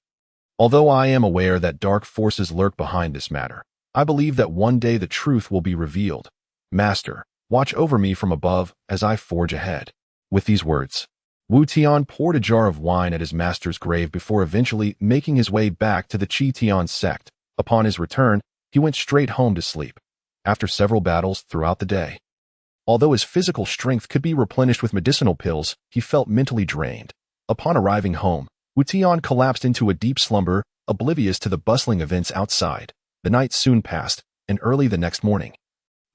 Although I am aware that dark forces lurk behind this matter, I believe that one day the truth will be revealed. Master, watch over me from above as I forge ahead. With these words, Wu Tian poured a jar of wine at his master's grave before eventually making his way back to the Tian sect. Upon his return, he went straight home to sleep. After several battles throughout the day, although his physical strength could be replenished with medicinal pills, he felt mentally drained. Upon arriving home, Wu Tian collapsed into a deep slumber, oblivious to the bustling events outside. The night soon passed, and early the next morning,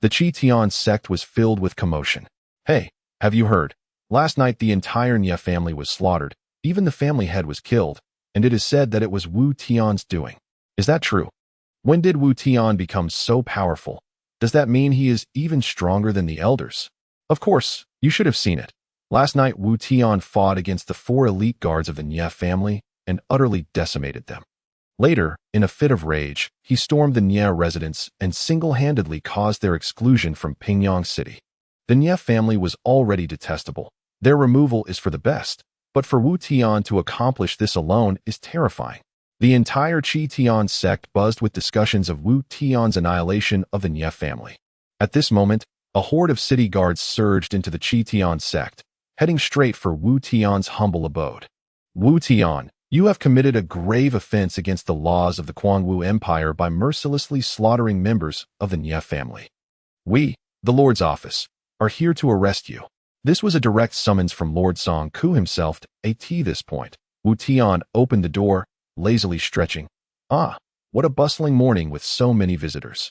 the Tian sect was filled with commotion. Hey, have you heard? Last night the entire Nie family was slaughtered, even the family head was killed, and it is said that it was Wu Tian's doing. Is that true? When did Wu Tian become so powerful? Does that mean he is even stronger than the elders? Of course, you should have seen it. Last night Wu Tian fought against the 4 elite guards of the Nie family and utterly decimated them. Later, in a fit of rage, he stormed the Nie residence and single-handedly caused their exclusion from Pingyang City. The Nie family was already detestable. Their removal is for the best, but for Wu Tian to accomplish this alone is terrifying. The entire Tian sect buzzed with discussions of Wu Tian's annihilation of the Nie family. At this moment, a horde of city guards surged into the Tian sect, heading straight for Wu Tian's humble abode. Wu Tian, you have committed a grave offense against the laws of the Kwangwu Empire by mercilessly slaughtering members of the Nie family. We, the Lord's office, are here to arrest you. This was a direct summons from Lord Song Ku himself. At this point, Wu Tian opened the door, lazily stretching. Ah, what a bustling morning with so many visitors.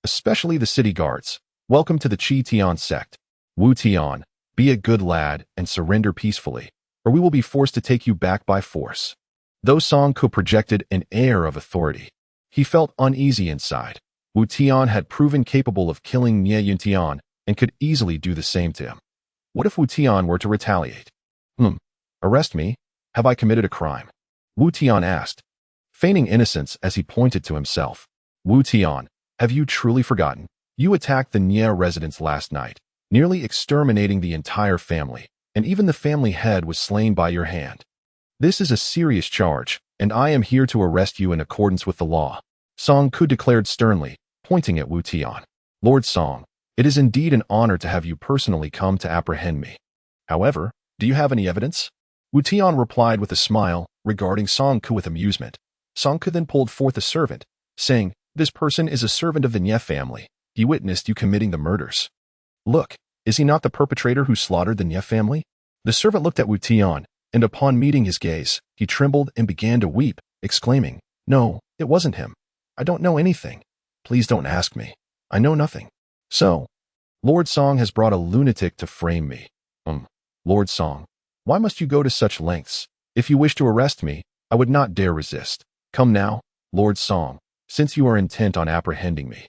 Especially the city guards. Welcome to the Tian sect. Wu Tian, be a good lad and surrender peacefully, or we will be forced to take you back by force. Though Song Ku projected an air of authority, he felt uneasy inside. Wu Tian had proven capable of killing Nie Yuntian and could easily do the same to him. What if Wu Tian were to retaliate? Arrest me? Have I committed a crime? Wu Tian asked, feigning innocence as he pointed to himself. Wu Tian, have you truly forgotten? You attacked the Nie residence last night, nearly exterminating the entire family, and even the family head was slain by your hand. This is a serious charge, and I am here to arrest you in accordance with the law, Song Ku declared sternly, pointing at Wu Tian. Lord Song, it is indeed an honor to have you personally come to apprehend me. However, do you have any evidence? Wu Tian replied with a smile, regarding Song Ku with amusement. Song Ku then pulled forth a servant, saying, "This person is a servant of the Nye family. He witnessed you committing the murders. Look, is he not the perpetrator who slaughtered the Nye family?" The servant looked at Wu Tian, and upon meeting his gaze, he trembled and began to weep, exclaiming, "No, it wasn't him. I don't know anything. Please don't ask me. I know nothing." So, Lord Song has brought a lunatic to frame me. Lord Song, why must you go to such lengths? If you wish to arrest me, I would not dare resist. Come now, Lord Song, since you are intent on apprehending me.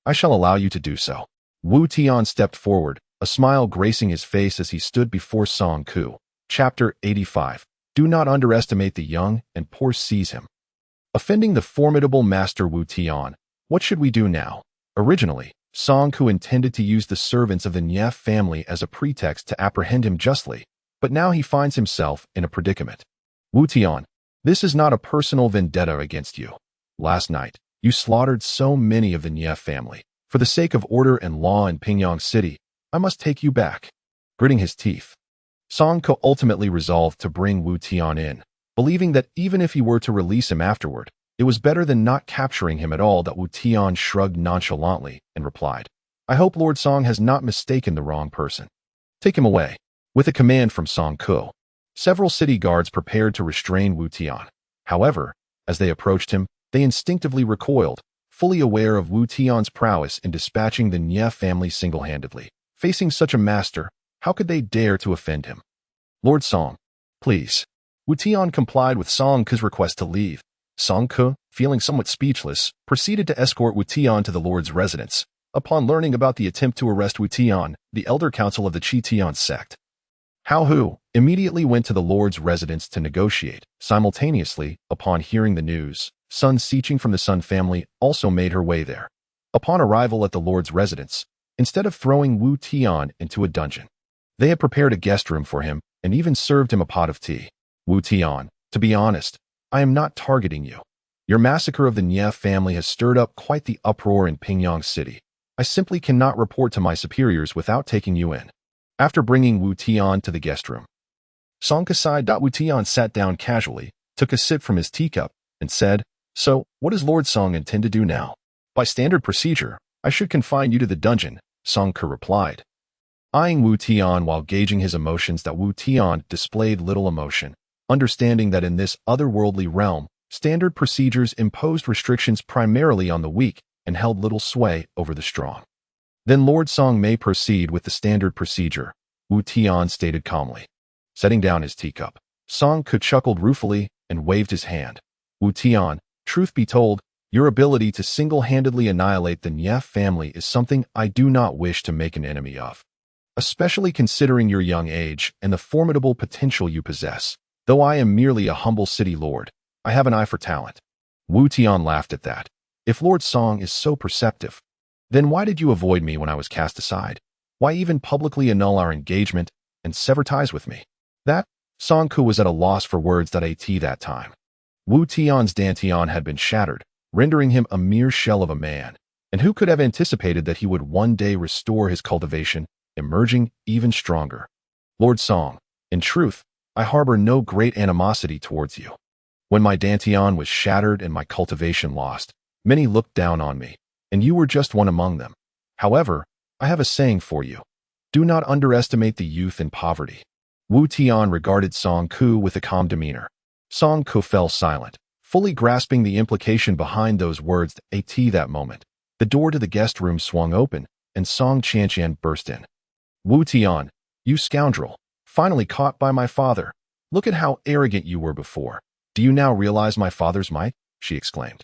I shall allow you to do so. Wu Tian stepped forward, a smile gracing his face as he stood before Song Ku. Chapter 85. Do not underestimate the young, and poor seize him. Offending the formidable Master Wu Tian, what should we do now? Originally, Song Ku intended to use the servants of the Nye family as a pretext to apprehend him justly, but now he finds himself in a predicament. Wu Tian, this is not a personal vendetta against you. Last night, you slaughtered so many of the Nye family. For the sake of order and law in Pingyang City, I must take you back. Gritting his teeth, Song Ku ultimately resolved to bring Wu Tian in, believing that even if he were to release him afterward, it was better than not capturing him at all. That Wu Tian shrugged nonchalantly and replied, "I hope Lord Song has not mistaken the wrong person. Take him away." With a command from Song Ku, several city guards prepared to restrain Wu Tian. However, as they approached him, they instinctively recoiled, fully aware of Wu Tian's prowess in dispatching the Nye family single-handedly. Facing such a master, how could they dare to offend him? "Lord Song, please." Wu Tian complied with Song Ku's request to leave. Song Ku, feeling somewhat speechless, proceeded to escort Wu Tian to the Lord's residence. Upon learning about the attempt to arrest Wu Tian, the elder council of the Tian sect, Hao Hu, immediately went to the Lord's residence to negotiate. Simultaneously, upon hearing the news, Sun Siqing from the Sun family also made her way there. Upon arrival at the Lord's residence, instead of throwing Wu Tian into a dungeon, they had prepared a guest room for him and even served him a pot of tea. "Wu Tian, to be honest, I am not targeting you. Your massacre of the Nye family has stirred up quite the uproar in Pingyang City. I simply cannot report to my superiors without taking you in." After bringing Wu Tian to the guest room, Song Ku sighed. Wu Tian sat down casually, took a sip from his teacup, and said, "So, what does Lord Song intend to do now?" "By standard procedure, I should confine you to the dungeon," Song Ku replied. Eyeing Wu Tian while gauging his emotions, that Wu Tian displayed little emotion, understanding that in this otherworldly realm, standard procedures imposed restrictions primarily on the weak and held little sway over the strong. "Then Lord Song may proceed with the standard procedure," Wu Tian stated calmly. Setting down his teacup, Song Ku chuckled ruefully and waved his hand. "Wu Tian, truth be told, your ability to single-handedly annihilate the Nye family is something I do not wish to make an enemy of. Especially considering your young age and the formidable potential you possess. Though I am merely a humble city lord, I have an eye for talent." Wu Tian laughed at that. "If Lord Song is so perceptive, then why did you avoid me when I was cast aside? Why even publicly annul our engagement and sever ties with me?" That, Song Ku was at a loss for words. That time, Wu Tian's dantian had been shattered, rendering him a mere shell of a man. And who could have anticipated that he would one day restore his cultivation, emerging even stronger? "Lord Song, in truth, I harbor no great animosity towards you. When my dantian was shattered and my cultivation lost, many looked down on me, and you were just one among them. However, I have a saying for you. Do not underestimate the youth in poverty." Wu Tian regarded Song Ku with a calm demeanor. Song Ku fell silent, fully grasping the implication behind those words. At that moment, the door to the guest room swung open, and Song Qianqian burst in. "Wu Tian, you scoundrel, finally caught by my father. Look at how arrogant you were before. Do you now realize my father's might?" she exclaimed,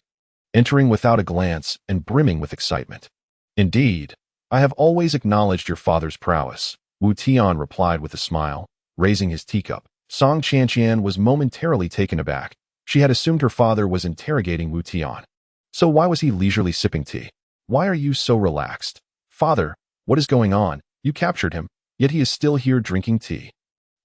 entering without a glance and brimming with excitement. "Indeed, I have always acknowledged your father's prowess," Wu Tian replied with a smile, raising his teacup. Song Qianqian was momentarily taken aback. She had assumed her father was interrogating Wu Tian. So why was he leisurely sipping tea? "Why are you so relaxed? Father, what is going on?" You captured him, yet he is still here drinking tea.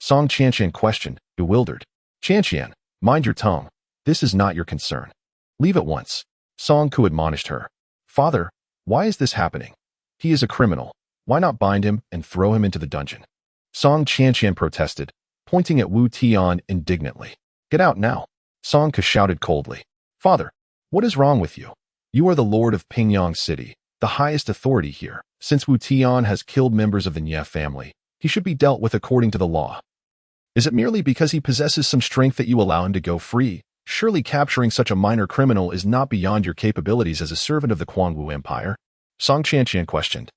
Song Qianqian questioned, bewildered. Qianqian, mind your tongue. This is not your concern. Leave at once. Song Ku admonished her. Father, why is this happening? He is a criminal. Why not bind him and throw him into the dungeon? Song Qianqian protested, pointing at Wu Tian indignantly. Get out now. Song Ke shouted coldly. Father, what is wrong with you? You are the lord of Pingyang City, the highest authority here. Since Wu Tian has killed members of the Nie family, he should be dealt with according to the law. Is it merely because he possesses some strength that you allow him to go free? Surely capturing such a minor criminal is not beyond your capabilities as a servant of the Quangwu Empire? Song Qianqian questioned.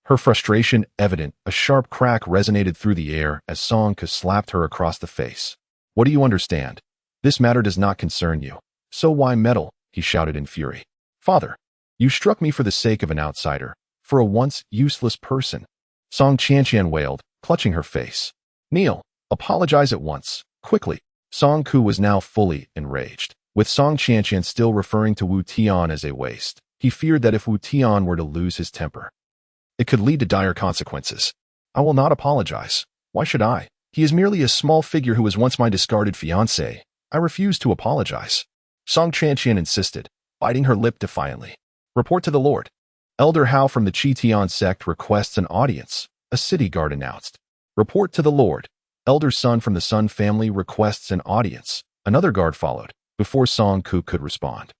Her frustration evident, a sharp crack resonated through the air as Song Ke slapped her across the face. What do you understand? This matter does not concern you. So why meddle? He shouted in fury. Father, you struck me for the sake of an outsider, for a once useless person. Song Qianqian wailed, clutching her face. Kneel, apologize at once, quickly. Song Ku was now fully enraged. With Song Qianqian still referring to Wu Tian as a waste, he feared that if Wu Tian were to lose his temper, it could lead to dire consequences. I will not apologize. Why should I? He is merely a small figure who was once my discarded fiancé. I refuse to apologize. Song Qianqian insisted, biting her lip defiantly. Report to the Lord. Elder Hao from the Tian sect requests an audience, a city guard announced. Report to the Lord. Elder Sun from the Sun family requests an audience. Another guard followed, before Song Ku could respond.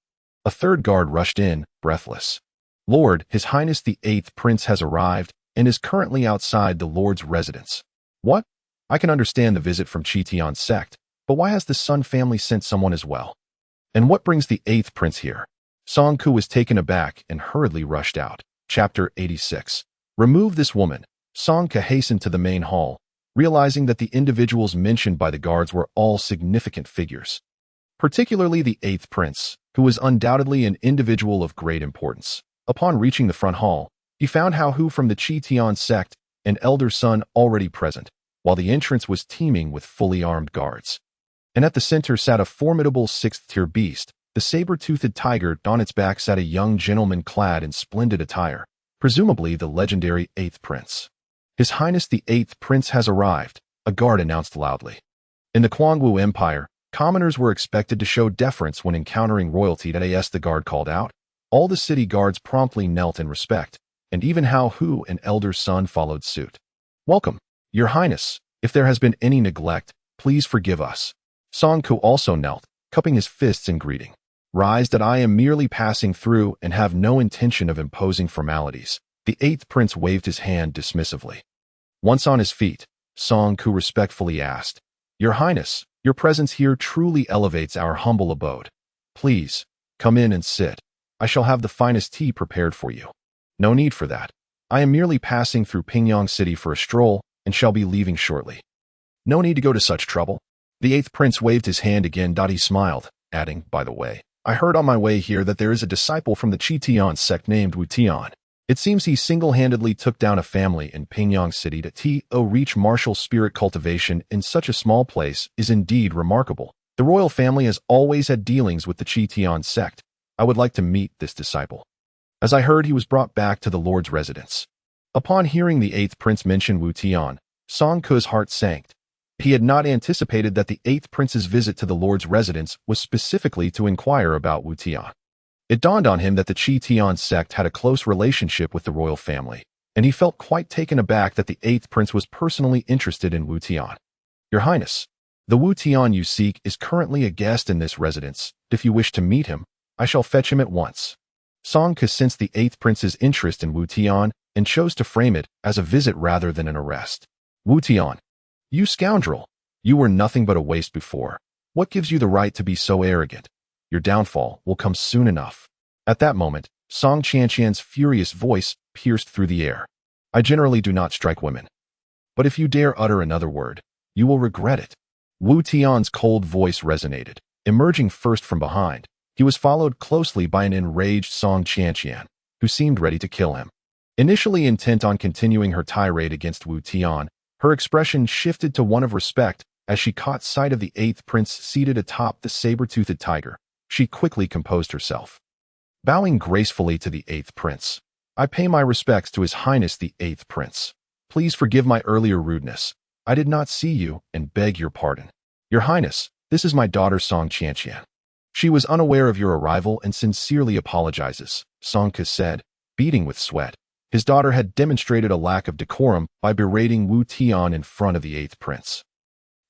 A third guard rushed in, breathless. Lord, His Highness the 8th Prince has arrived and is currently outside the Lord's residence. What? I can understand the visit from Tian sect, but why has the Sun family sent someone as well? And what brings the 8th Prince here? Song Ku was taken aback and hurriedly rushed out. Chapter 86. Remove this woman. Song Ke hastened to the main hall, realizing that the individuals mentioned by the guards were all significant figures, particularly the 8th Prince, who was undoubtedly an individual of great importance. Upon reaching the front hall, he found Hao Hu from the Tian sect and Elder Sun already present, while the entrance was teeming with fully armed guards. And at the center sat a formidable 6th-tier beast. The saber-toothed tiger. On its back sat a young gentleman clad in splendid attire, presumably the legendary 8th Prince. His Highness the 8th Prince has arrived, a guard announced loudly. In the Quangwu Empire, commoners were expected to show deference when encountering royalty. The guard called out. All the city guards promptly knelt in respect, and even Hao Hu and Elder Sun followed suit. Welcome, Your Highness. If there has been any neglect, please forgive us. Song Ku also knelt, cupping his fists in greeting. Rise that I am merely passing through and have no intention of imposing formalities. The 8th Prince waved his hand dismissively. Once on his feet, Song Ku respectfully asked, Your Highness, your presence here truly elevates our humble abode. Please, come in and sit. I shall have the finest tea prepared for you. No need for that. I am merely passing through Pingyang City for a stroll and shall be leaving shortly. No need to go to such trouble. The 8th Prince waved his hand again. He smiled, adding, by the way, I heard on my way here that there is a disciple from the Tian sect named Wu Tian. It seems he single-handedly took down a family in Pingyang City to reach martial spirit cultivation in such a small place is indeed remarkable. The royal family has always had dealings with the Tian sect. I would like to meet this disciple. As I heard, he was brought back to the Lord's residence. Upon hearing the 8th Prince mention Wu Tian, Song Ku's heart sank. He had not anticipated that the 8th Prince's visit to the Lord's residence was specifically to inquire about Wu Tian. It dawned on him that the Tian sect had a close relationship with the royal family, and he felt quite taken aback that the 8th Prince was personally interested in Wu Tian. Your Highness, the Wu Tian you seek is currently a guest in this residence. If you wish to meet him, I shall fetch him at once. Song Ke sensed the 8th Prince's interest in Wu Tian and chose to frame it as a visit rather than an arrest. Wu Tian, you scoundrel! You were nothing but a waste before. What gives you the right to be so arrogant? Your downfall will come soon enough. At that moment, Song Qianqian's furious voice pierced through the air. I generally do not strike women. But if you dare utter another word, you will regret it. Wu Tian's cold voice resonated, emerging first from behind. He was followed closely by an enraged Song Qianqian, who seemed ready to kill him. Initially intent on continuing her tirade against Wu Tian, her expression shifted to one of respect as she caught sight of the 8th Prince seated atop the saber-toothed tiger. She quickly composed herself. Bowing gracefully to the 8th Prince, I pay my respects to His Highness the 8th Prince. please forgive my earlier rudeness. I did not see you and beg your pardon. Your Highness, this is my daughter Song Tian. She was unaware of your arrival and sincerely apologizes, Song Ke said, beading with sweat. His daughter had demonstrated a lack of decorum by berating Wu Tian in front of the 8th prince,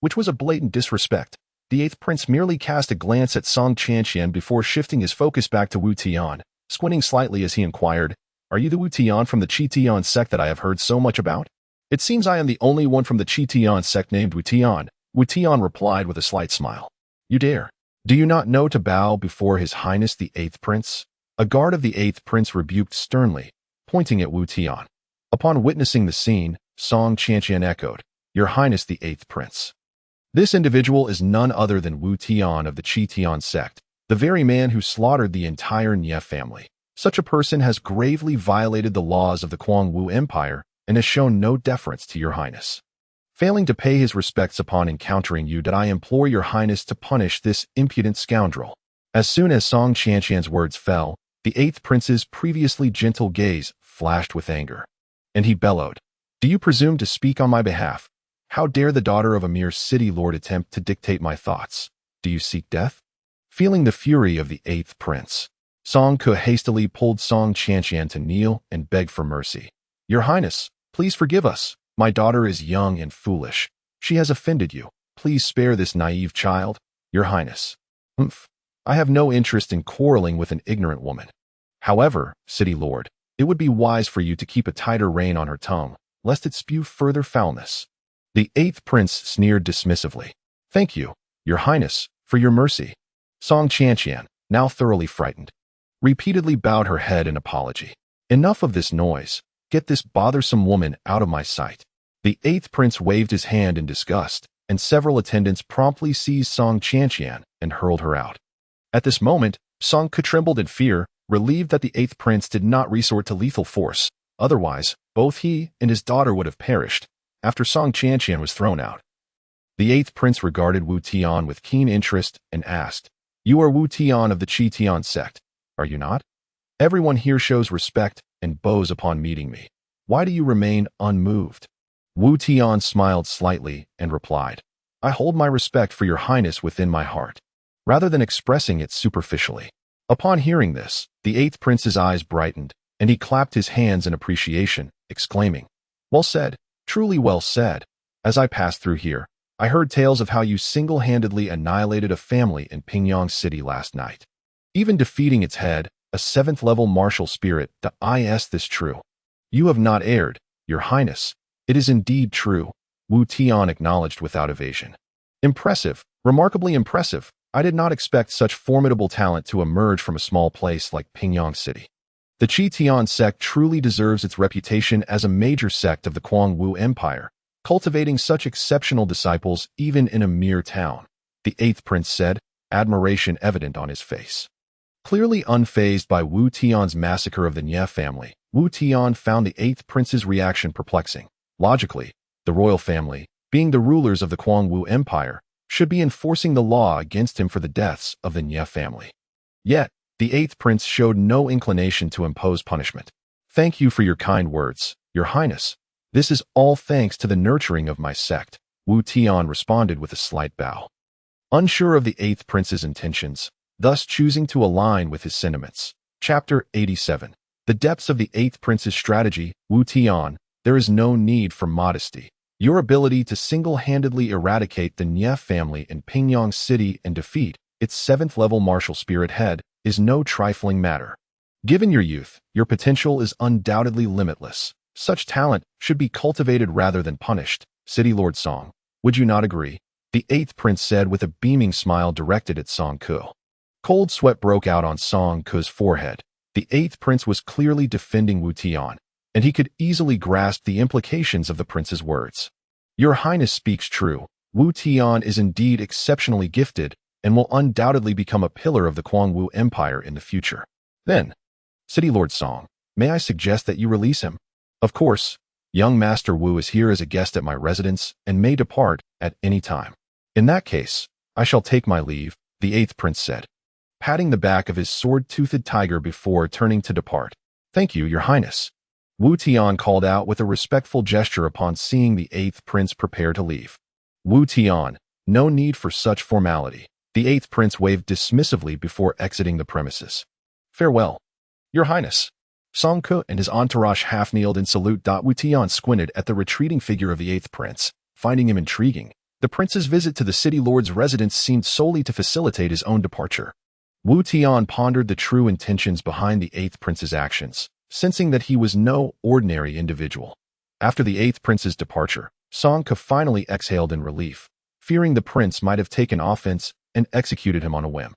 which was a blatant disrespect. The 8th prince merely cast a glance at Song Tian before shifting his focus back to Wu Tian, squinting slightly as he inquired, "Are you the Wu Tian from the Tian sect that I have heard so much about?" "It seems I am the only one from the Tian sect named Wu Tian," Wu Tian replied with a slight smile. "You dare. Do you not know to bow before His Highness the 8th prince?" A guard of the 8th prince rebuked sternly, pointing at Wu Tian. Upon witnessing the scene, Song Tian echoed, "Your Highness the 8th prince." This individual is none other than Wu Tian of the Tian sect, the very man who slaughtered the entire Nie family. Such a person has gravely violated the laws of the Kwang Wu Empire and has shown no deference to your Highness. Failing to pay his respects upon encountering you, did I implore your Highness to punish this impudent scoundrel. As soon as Song Tian's words fell, the 8th prince's previously gentle gaze flashed with anger, and he bellowed, "Do you presume to speak on my behalf? How dare the daughter of a mere city lord attempt to dictate my thoughts? Do you seek death?" Feeling the fury of the 8th prince, Song Ke hastily pulled Song Tian to kneel and beg for mercy. "Your Highness, please forgive us. My daughter is young and foolish. She has offended you. Please spare this naive child, your Highness." I have no interest in quarreling with an ignorant woman. However, City Lord, it would be wise for you to keep a tighter rein on her tongue, lest it spew further foulness. The 8th prince sneered dismissively. "Thank you, your Highness, for your mercy." Song Tian, now thoroughly frightened, repeatedly bowed her head in apology. "Enough of this noise. Get this bothersome woman out of my sight." The 8th prince waved his hand in disgust, and several attendants promptly seized Song Tian and hurled her out. At this moment, Song Ke trembled in fear, relieved that the 8th prince did not resort to lethal force. Otherwise, both he and his daughter would have perished after Song Tian was thrown out. The 8th prince regarded Wu Tian with keen interest and asked, "You are Wu Tian of the Tian sect, are you not? Everyone here shows respect and bows upon meeting me. Why do you remain unmoved?" Wu Tian smiled slightly and replied, "I hold my respect for your Highness within my heart, rather than expressing it superficially." Upon hearing this, the 8th prince's eyes brightened, and he clapped his hands in appreciation, exclaiming, "Well said, truly well said. As I passed through here, I heard tales of how you single-handedly annihilated a family in Pingyang City last night, even defeating its head, a 7th-level martial spirit. Is this true?" "You have not erred, your Highness. It is indeed true," Wu Tian acknowledged without evasion. "Impressive, remarkably impressive. I did not expect such formidable talent to emerge from a small place like Pingyang City. The Tian sect truly deserves its reputation as a major sect of the Kwang Wu Empire, cultivating such exceptional disciples even in a mere town," the 8th prince said, admiration evident on his face. Clearly unfazed by Wu Tian's massacre of the Nie family, Wu Tian found the 8th prince's reaction perplexing. Logically, the royal family, being the rulers of the Kwang Wu Empire, should be enforcing the law against him for the deaths of the Nie family. Yet, the 8th prince showed no inclination to impose punishment. "Thank you for your kind words, your Highness. This is all thanks to the nurturing of my sect," Wu Tian responded with a slight bow. Unsure of the 8th prince's intentions, thus choosing to align with his sentiments. Chapter 87. The depths of the 8th prince's strategy. Wu Tian, there is no need for modesty. Your ability to single-handedly eradicate the Nie family in Pingyang City and defeat its 7th-level martial spirit head is no trifling matter. Given your youth, your potential is undoubtedly limitless. Such talent should be cultivated rather than punished. City Lord Song, would you not agree? The 8th prince said with a beaming smile directed at Song Ke. Cold sweat broke out on Song Ke's forehead. The 8th prince was clearly defending Wu Tian, and he could easily grasp the implications of the prince's words. Your Highness speaks true. Wu Tian is indeed exceptionally gifted and will undoubtedly become a pillar of the Kwang Wu Empire in the future. Then, City Lord Song, may I suggest that you release him? Of course, young Master Wu is here as a guest at my residence and may depart at any time. In that case, I shall take my leave, the 8th prince said, patting the back of his sword-toothed tiger before turning to depart. Thank you, your Highness. Wu Tian called out with a respectful gesture upon seeing the 8th prince prepare to leave. Wu Tian, no need for such formality. The 8th prince waved dismissively before exiting the premises. Farewell, Your Highness. Song Ke and his entourage half-kneeled in salute. Wu Tian squinted at the retreating figure of the 8th prince, finding him intriguing. The prince's visit to the city lord's residence seemed solely to facilitate his own departure. Wu Tian pondered the true intentions behind the 8th prince's actions, sensing that he was no ordinary individual. After the 8th prince's departure, Song Ke finally exhaled in relief, fearing the prince might have taken offense and executed him on a whim.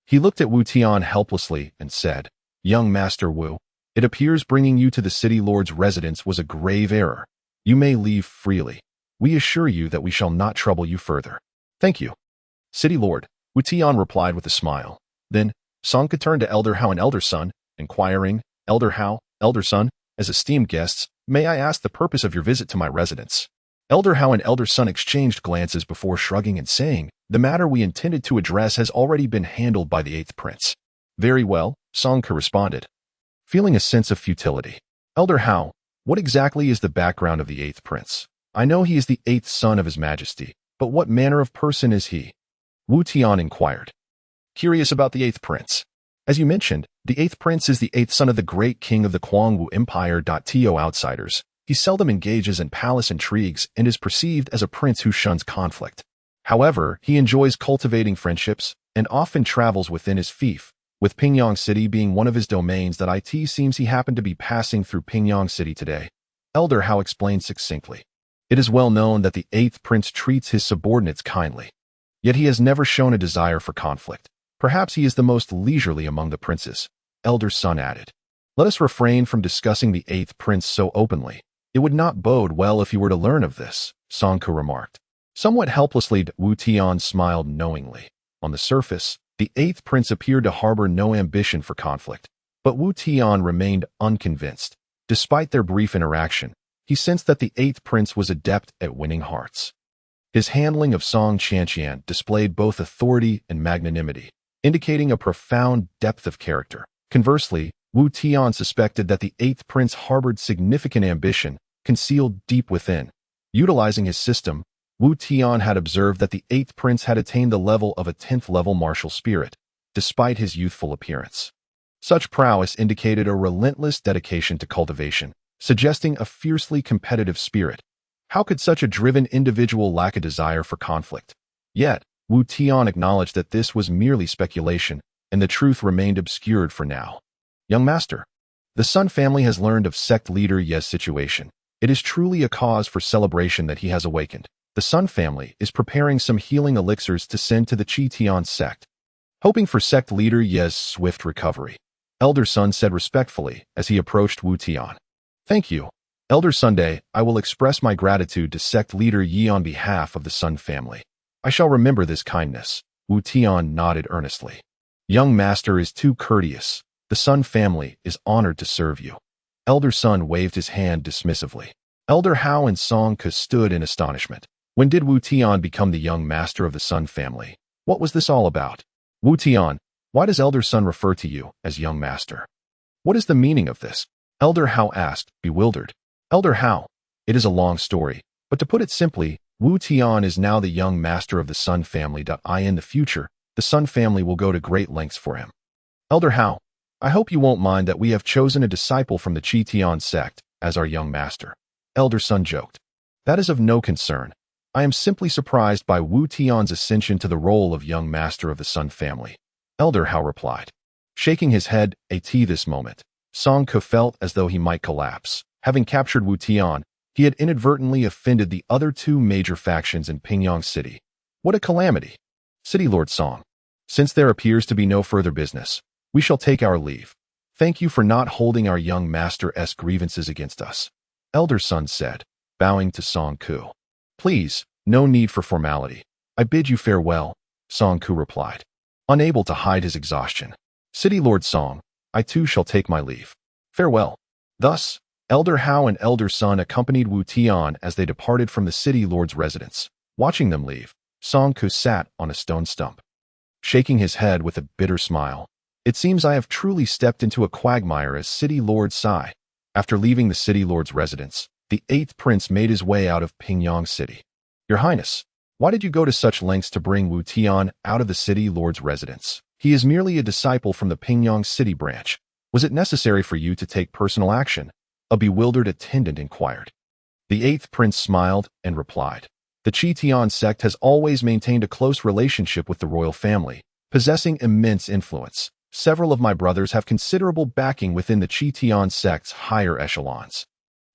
He looked at Wu Tian helplessly and said, "Young Master Wu, it appears bringing you to the city lord's residence was a grave error. You may leave freely. We assure you that we shall not trouble you further." "Thank you, City Lord," Wu Tian replied with a smile. Then, Song Ke turned to Elder Hao and Elder Sun, inquiring, "Elder Hao, Elder Sun, as esteemed guests, may I ask the purpose of your visit to my residence?" Elder Hao and Elder Sun exchanged glances before shrugging and saying, "The matter we intended to address has already been handled by the 8th prince." "Very well," Song Ke responded, feeling a sense of futility. "Elder Hao, what exactly is the background of the 8th prince? I know he is the 8th son of His Majesty, but what manner of person is he?" Wu Tian inquired, curious about the 8th prince. "As you mentioned, the 8th prince is the 8th son of the great king of the Kuangwu Empire. To outsiders, he seldom engages in palace intrigues and is perceived as a prince who shuns conflict. However, he enjoys cultivating friendships and often travels within his fief, with Pingyang City being one of his domains. It seems he happened to be passing through Pingyang City today," Elder Hao explained succinctly. "It is well known that the 8th prince treats his subordinates kindly, yet he has never shown a desire for conflict. Perhaps he is the most leisurely among the princes," Elder Sun added. "Let us refrain from discussing the 8th prince so openly. It would not bode well if you were to learn of this," Song Ke remarked. Somewhat helplessly, Wu Tian smiled knowingly. On the surface, the 8th prince appeared to harbor no ambition for conflict, but Wu Tian remained unconvinced. Despite their brief interaction, he sensed that the 8th prince was adept at winning hearts. His handling of Song Qianqian displayed both authority and magnanimity, indicating a profound depth of character. Conversely, Wu Tian suspected that the 8th prince harbored significant ambition concealed deep within. Utilizing his system, Wu Tian had observed that the 8th prince had attained the level of a 10th-level martial spirit, despite his youthful appearance. Such prowess indicated a relentless dedication to cultivation, suggesting a fiercely competitive spirit. How could such a driven individual lack a desire for conflict? Yet, Wu Tian acknowledged that this was merely speculation, and the truth remained obscured for now. "Young Master, the Sun family has learned of sect leader Ye's situation. It is truly a cause for celebration that he has awakened. The Sun family is preparing some healing elixirs to send to the Tian sect, hoping for sect leader Ye's swift recovery," Elder Sun said respectfully as he approached Wu Tian. "Thank you, Elder Sunday. I will express my gratitude to sect leader Yi on behalf of the Sun family. I shall remember this kindness." Wu Tian nodded earnestly. "Young Master is too courteous. The Sun family is honored to serve you." Elder Sun waved his hand dismissively. Elder Hao and Song Ke stood in astonishment. When did Wu Tian become the young master of the Sun family? What was this all about? "Wu Tian, why does Elder Sun refer to you as young master? What is the meaning of this?" Elder Hao asked, bewildered. "Elder Hao, it is a long story, but to put it simply, Wu Tian is now the young master of the Sun family. In the future, the Sun family will go to great lengths for him. Elder Hao, I hope you won't mind that we have chosen a disciple from the Tian sect as our young master," Elder Sun joked. "That is of no concern. I am simply surprised by Wu Tian's ascension to the role of young master of the Sun family," Elder Hao replied. Shaking his head, this moment, Song Ke felt as though he might collapse. Having captured Wu Tian, he had inadvertently offended the other two major factions in Pingyang City. What a calamity! "City Lord Song, since there appears to be no further business, we shall take our leave. Thank you for not holding our young master's grievances against us," Elder Sun said, bowing to Song Ke. "Please, no need for formality. I bid you farewell," Song Ke replied, unable to hide his exhaustion. "City Lord Song, I too shall take my leave. Farewell." Thus, Elder Hao and Elder Sun accompanied Wu Tian as they departed from the city lord's residence. Watching them leave, Song Ke sat on a stone stump, shaking his head with a bitter smile. "It seems I have truly stepped into a quagmire," as City Lord sighed. After leaving the city lord's residence, the 8th prince made his way out of Pingyang City. Your Highness, why did you go to such lengths to bring Wu Tian out of the city lord's residence? He is merely a disciple from the Pingyang City branch. Was it necessary for you to take personal action? A bewildered attendant inquired. The 8th prince smiled and replied. The Tian sect has always maintained a close relationship with the royal family, possessing immense influence. Several of my brothers have considerable backing within the Tian sect's higher echelons.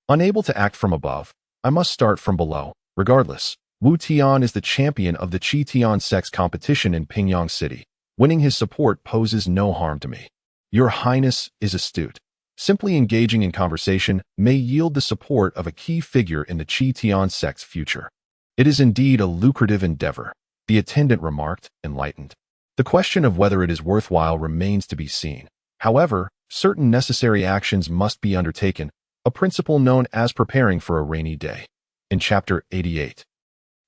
Unable to act from above, I must start from below. Regardless, Wu Tian is the champion of the Tian sect's competition in Pingyang City. Winning his support poses no harm to me. Your Highness is astute. Simply engaging in conversation may yield the support of a key figure in the Tian sect's future. It is indeed a lucrative endeavor, the attendant remarked, enlightened. The question of whether it is worthwhile remains to be seen. However, certain necessary actions must be undertaken, a principle known as preparing for a rainy day. In Chapter 88.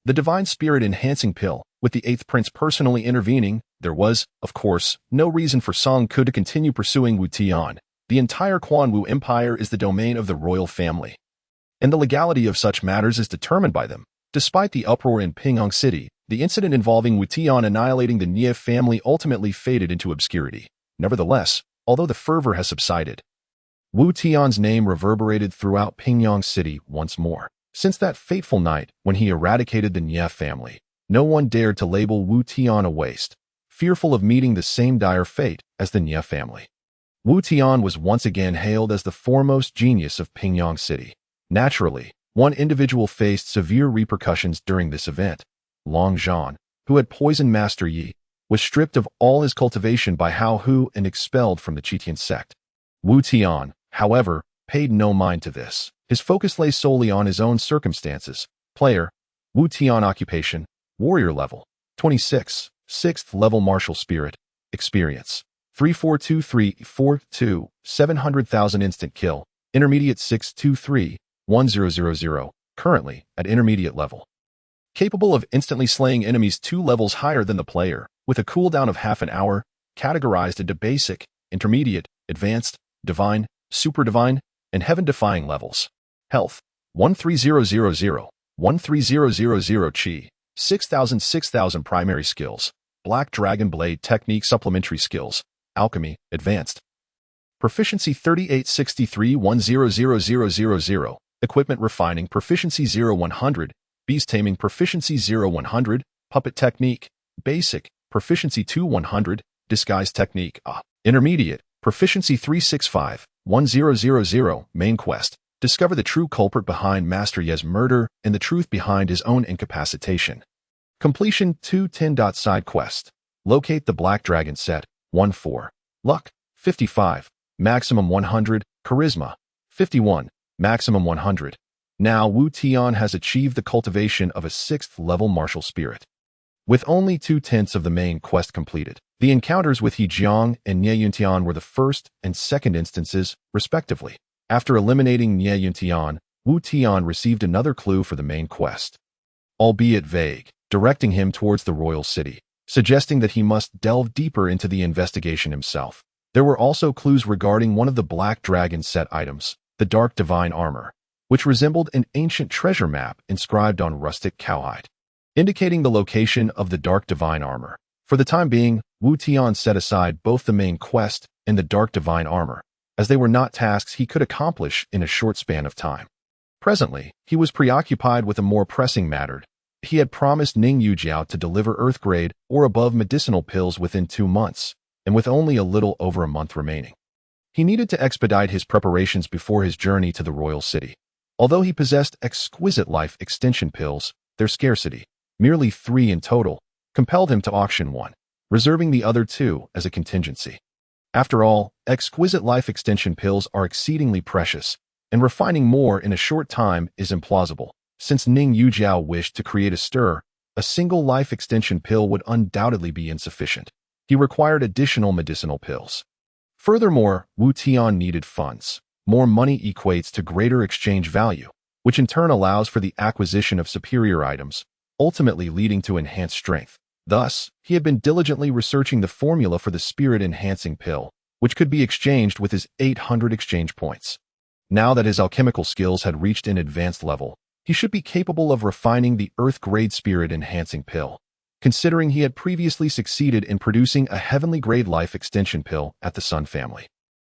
The Divine Spirit Enhancing Pill, with the 8th Prince personally intervening, there was, of course, no reason for Song Ku to continue pursuing Wu Tian. The entire Quan Wu Empire is the domain of the royal family, and the legality of such matters is determined by them. Despite the uproar in Pingyang City, the incident involving Wu Tian annihilating the Nie family ultimately faded into obscurity. Nevertheless, although the fervor has subsided, Wu Tian's name reverberated throughout Pingyang City once more. Since that fateful night when he eradicated the Nie family, no one dared to label Wu Tian a waste, fearful of meeting the same dire fate as the Nie family. Wu Tian was once again hailed as the foremost genius of Pingyang City. Naturally, one individual faced severe repercussions during this event. Long Zhan, who had poisoned Master Yi, was stripped of all his cultivation by Hao Hu and expelled from the Tian sect. Wu Tian, however, paid no mind to this. His focus lay solely on his own circumstances. Player, Wu Tian occupation, warrior level, 26, 6th level martial spirit, experience, 342342, 700,000 instant kill, intermediate 6231000, currently at intermediate level. Capable of instantly slaying enemies 2 levels higher than the player, with a cooldown of half an hour, categorized into basic, intermediate, advanced, divine, super divine, and heaven-defying levels. Health, 13000, 13000 chi, 6000 primary skills, Black Dragon Blade Technique supplementary skills, Alchemy, advanced. Proficiency 3863100000, Equipment Refining Proficiency 0100, Beast Taming Proficiency 0100, Puppet Technique, Basic, Proficiency 2100, Disguise Technique, Intermediate, Proficiency 3651000, Main Quest. Discover the true culprit behind Master Ye's murder and the truth behind his own incapacitation. Completion 210. Side Quest. Locate the Black Dragon Set, 1-4. Luck, 55. Maximum 100. Charisma, 51. Maximum 100. Now Wu Tian has achieved the cultivation of a 6th level martial spirit. With only 2/10 of the main quest completed, the encounters with He Jiang and Nie Yuntian were the first and second instances, respectively. After eliminating Nie Yuntian, Wu Tian received another clue for the main quest, albeit vague, directing him towards the royal city, suggesting that he must delve deeper into the investigation himself. There were also clues regarding one of the Black Dragon set items, the Dark Divine Armor, which resembled an ancient treasure map inscribed on rustic cowhide, indicating the location of the Dark Divine Armor. For the time being, Wu Tian set aside both the main quest and the Dark Divine Armor, as they were not tasks he could accomplish in a short span of time. Presently, he was preoccupied with a more pressing matter. He had promised Ning Yujiao to deliver Earth-grade or above medicinal pills within 2 months, and with only a little over a month remaining, he needed to expedite his preparations before his journey to the royal city. Although he possessed exquisite life extension pills, their scarcity, merely 3 in total, compelled him to auction one, reserving the other 2 as a contingency. After all, exquisite life extension pills are exceedingly precious, and refining more in a short time is implausible. Since Ning Yujiao wished to create a stir, a single life extension pill would undoubtedly be insufficient. He required additional medicinal pills. Furthermore, Wu Tian needed funds. More money equates to greater exchange value, which in turn allows for the acquisition of superior items, ultimately leading to enhanced strength. Thus, he had been diligently researching the formula for the spirit-enhancing pill, which could be exchanged with his 800 exchange points. Now that his alchemical skills had reached an advanced level, he should be capable of refining the Earth-grade spirit-enhancing pill, considering he had previously succeeded in producing a heavenly-grade life extension pill at the Sun family,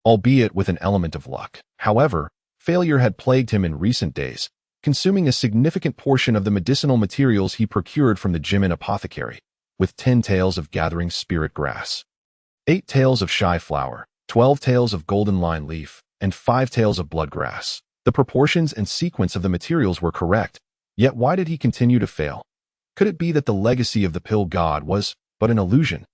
albeit with an element of luck. However, failure had plagued him in recent days, consuming a significant portion of the medicinal materials he procured from the Jimin apothecary, with 10 taels of gathering spirit grass, 8 taels of shy flower, 12 taels of golden line leaf, and 5 taels of blood grass. The proportions and sequence of the materials were correct, yet why did he continue to fail? Could it be that the legacy of the pill god was but an illusion?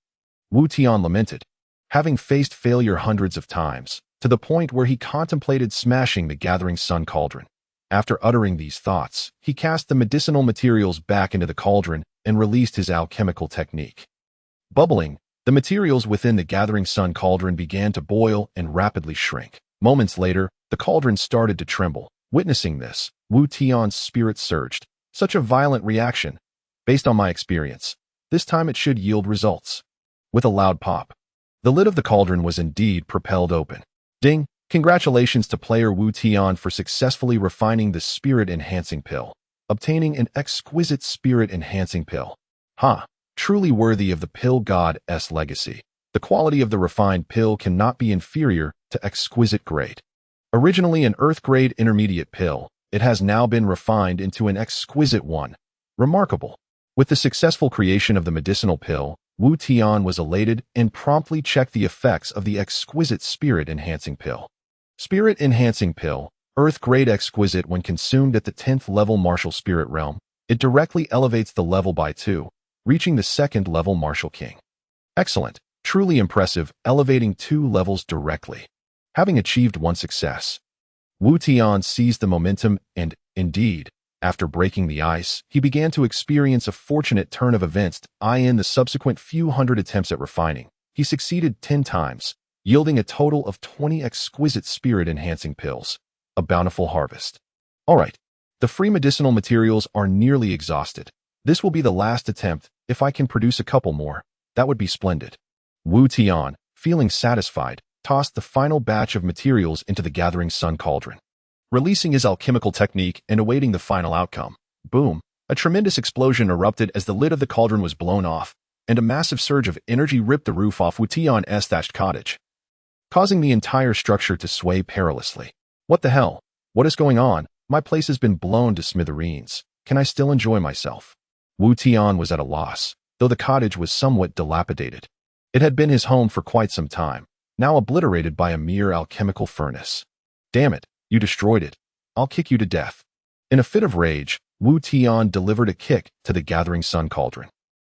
Wu Tian lamented, having faced failure hundreds of times, to the point where he contemplated smashing the gathering sun cauldron. After uttering these thoughts, he cast the medicinal materials back into the cauldron and released his alchemical technique. Bubbling, the materials within the gathering sun cauldron began to boil and rapidly shrink. Moments later, the cauldron started to tremble. Witnessing this, Wu Tian's spirit surged. Such a violent reaction. Based on my experience, this time it should yield results. With a loud pop, the lid of the cauldron was indeed propelled open. Ding! Congratulations to player Wu Tian for successfully refining the spirit-enhancing pill, obtaining an exquisite spirit-enhancing pill. Truly worthy of the pill god's legacy. The quality of the refined pill cannot be inferior to exquisite grade. Originally an earth-grade intermediate pill, it has now been refined into an exquisite one. Remarkable. With the successful creation of the medicinal pill, Wu Tian was elated and promptly checked the effects of the exquisite spirit-enhancing pill. Spirit-enhancing pill, earth-grade exquisite when consumed at the 10th level martial spirit realm. It directly elevates the level by 2, reaching the 2nd level martial king. Excellent. Truly impressive, elevating 2 levels directly. Having achieved one success, Wu Tian seized the momentum and, indeed, after breaking the ice, he began to experience a fortunate turn of events. In the subsequent few hundred attempts at refining, he succeeded 10 times, yielding a total of 20 exquisite spirit-enhancing pills. A bountiful harvest. Alright, the free medicinal materials are nearly exhausted. This will be the last attempt. If I can produce a couple more, that would be splendid. Wu Tian, feeling satisfied, tossed the final batch of materials into the gathering sun cauldron. Releasing his alchemical technique and awaiting the final outcome. Boom! A tremendous explosion erupted as the lid of the cauldron was blown off, and a massive surge of energy ripped the roof off Wu Tian's thatched cottage, causing the entire structure to sway perilously. What the hell? What is going on? My place has been blown to smithereens. Can I still enjoy myself? Wu Tian was at a loss, though the cottage was somewhat dilapidated. It had been his home for quite some time, now obliterated by a mere alchemical furnace. Damn it, you destroyed it. I'll kick you to death. In a fit of rage, Wu Tian delivered a kick to the gathering sun cauldron.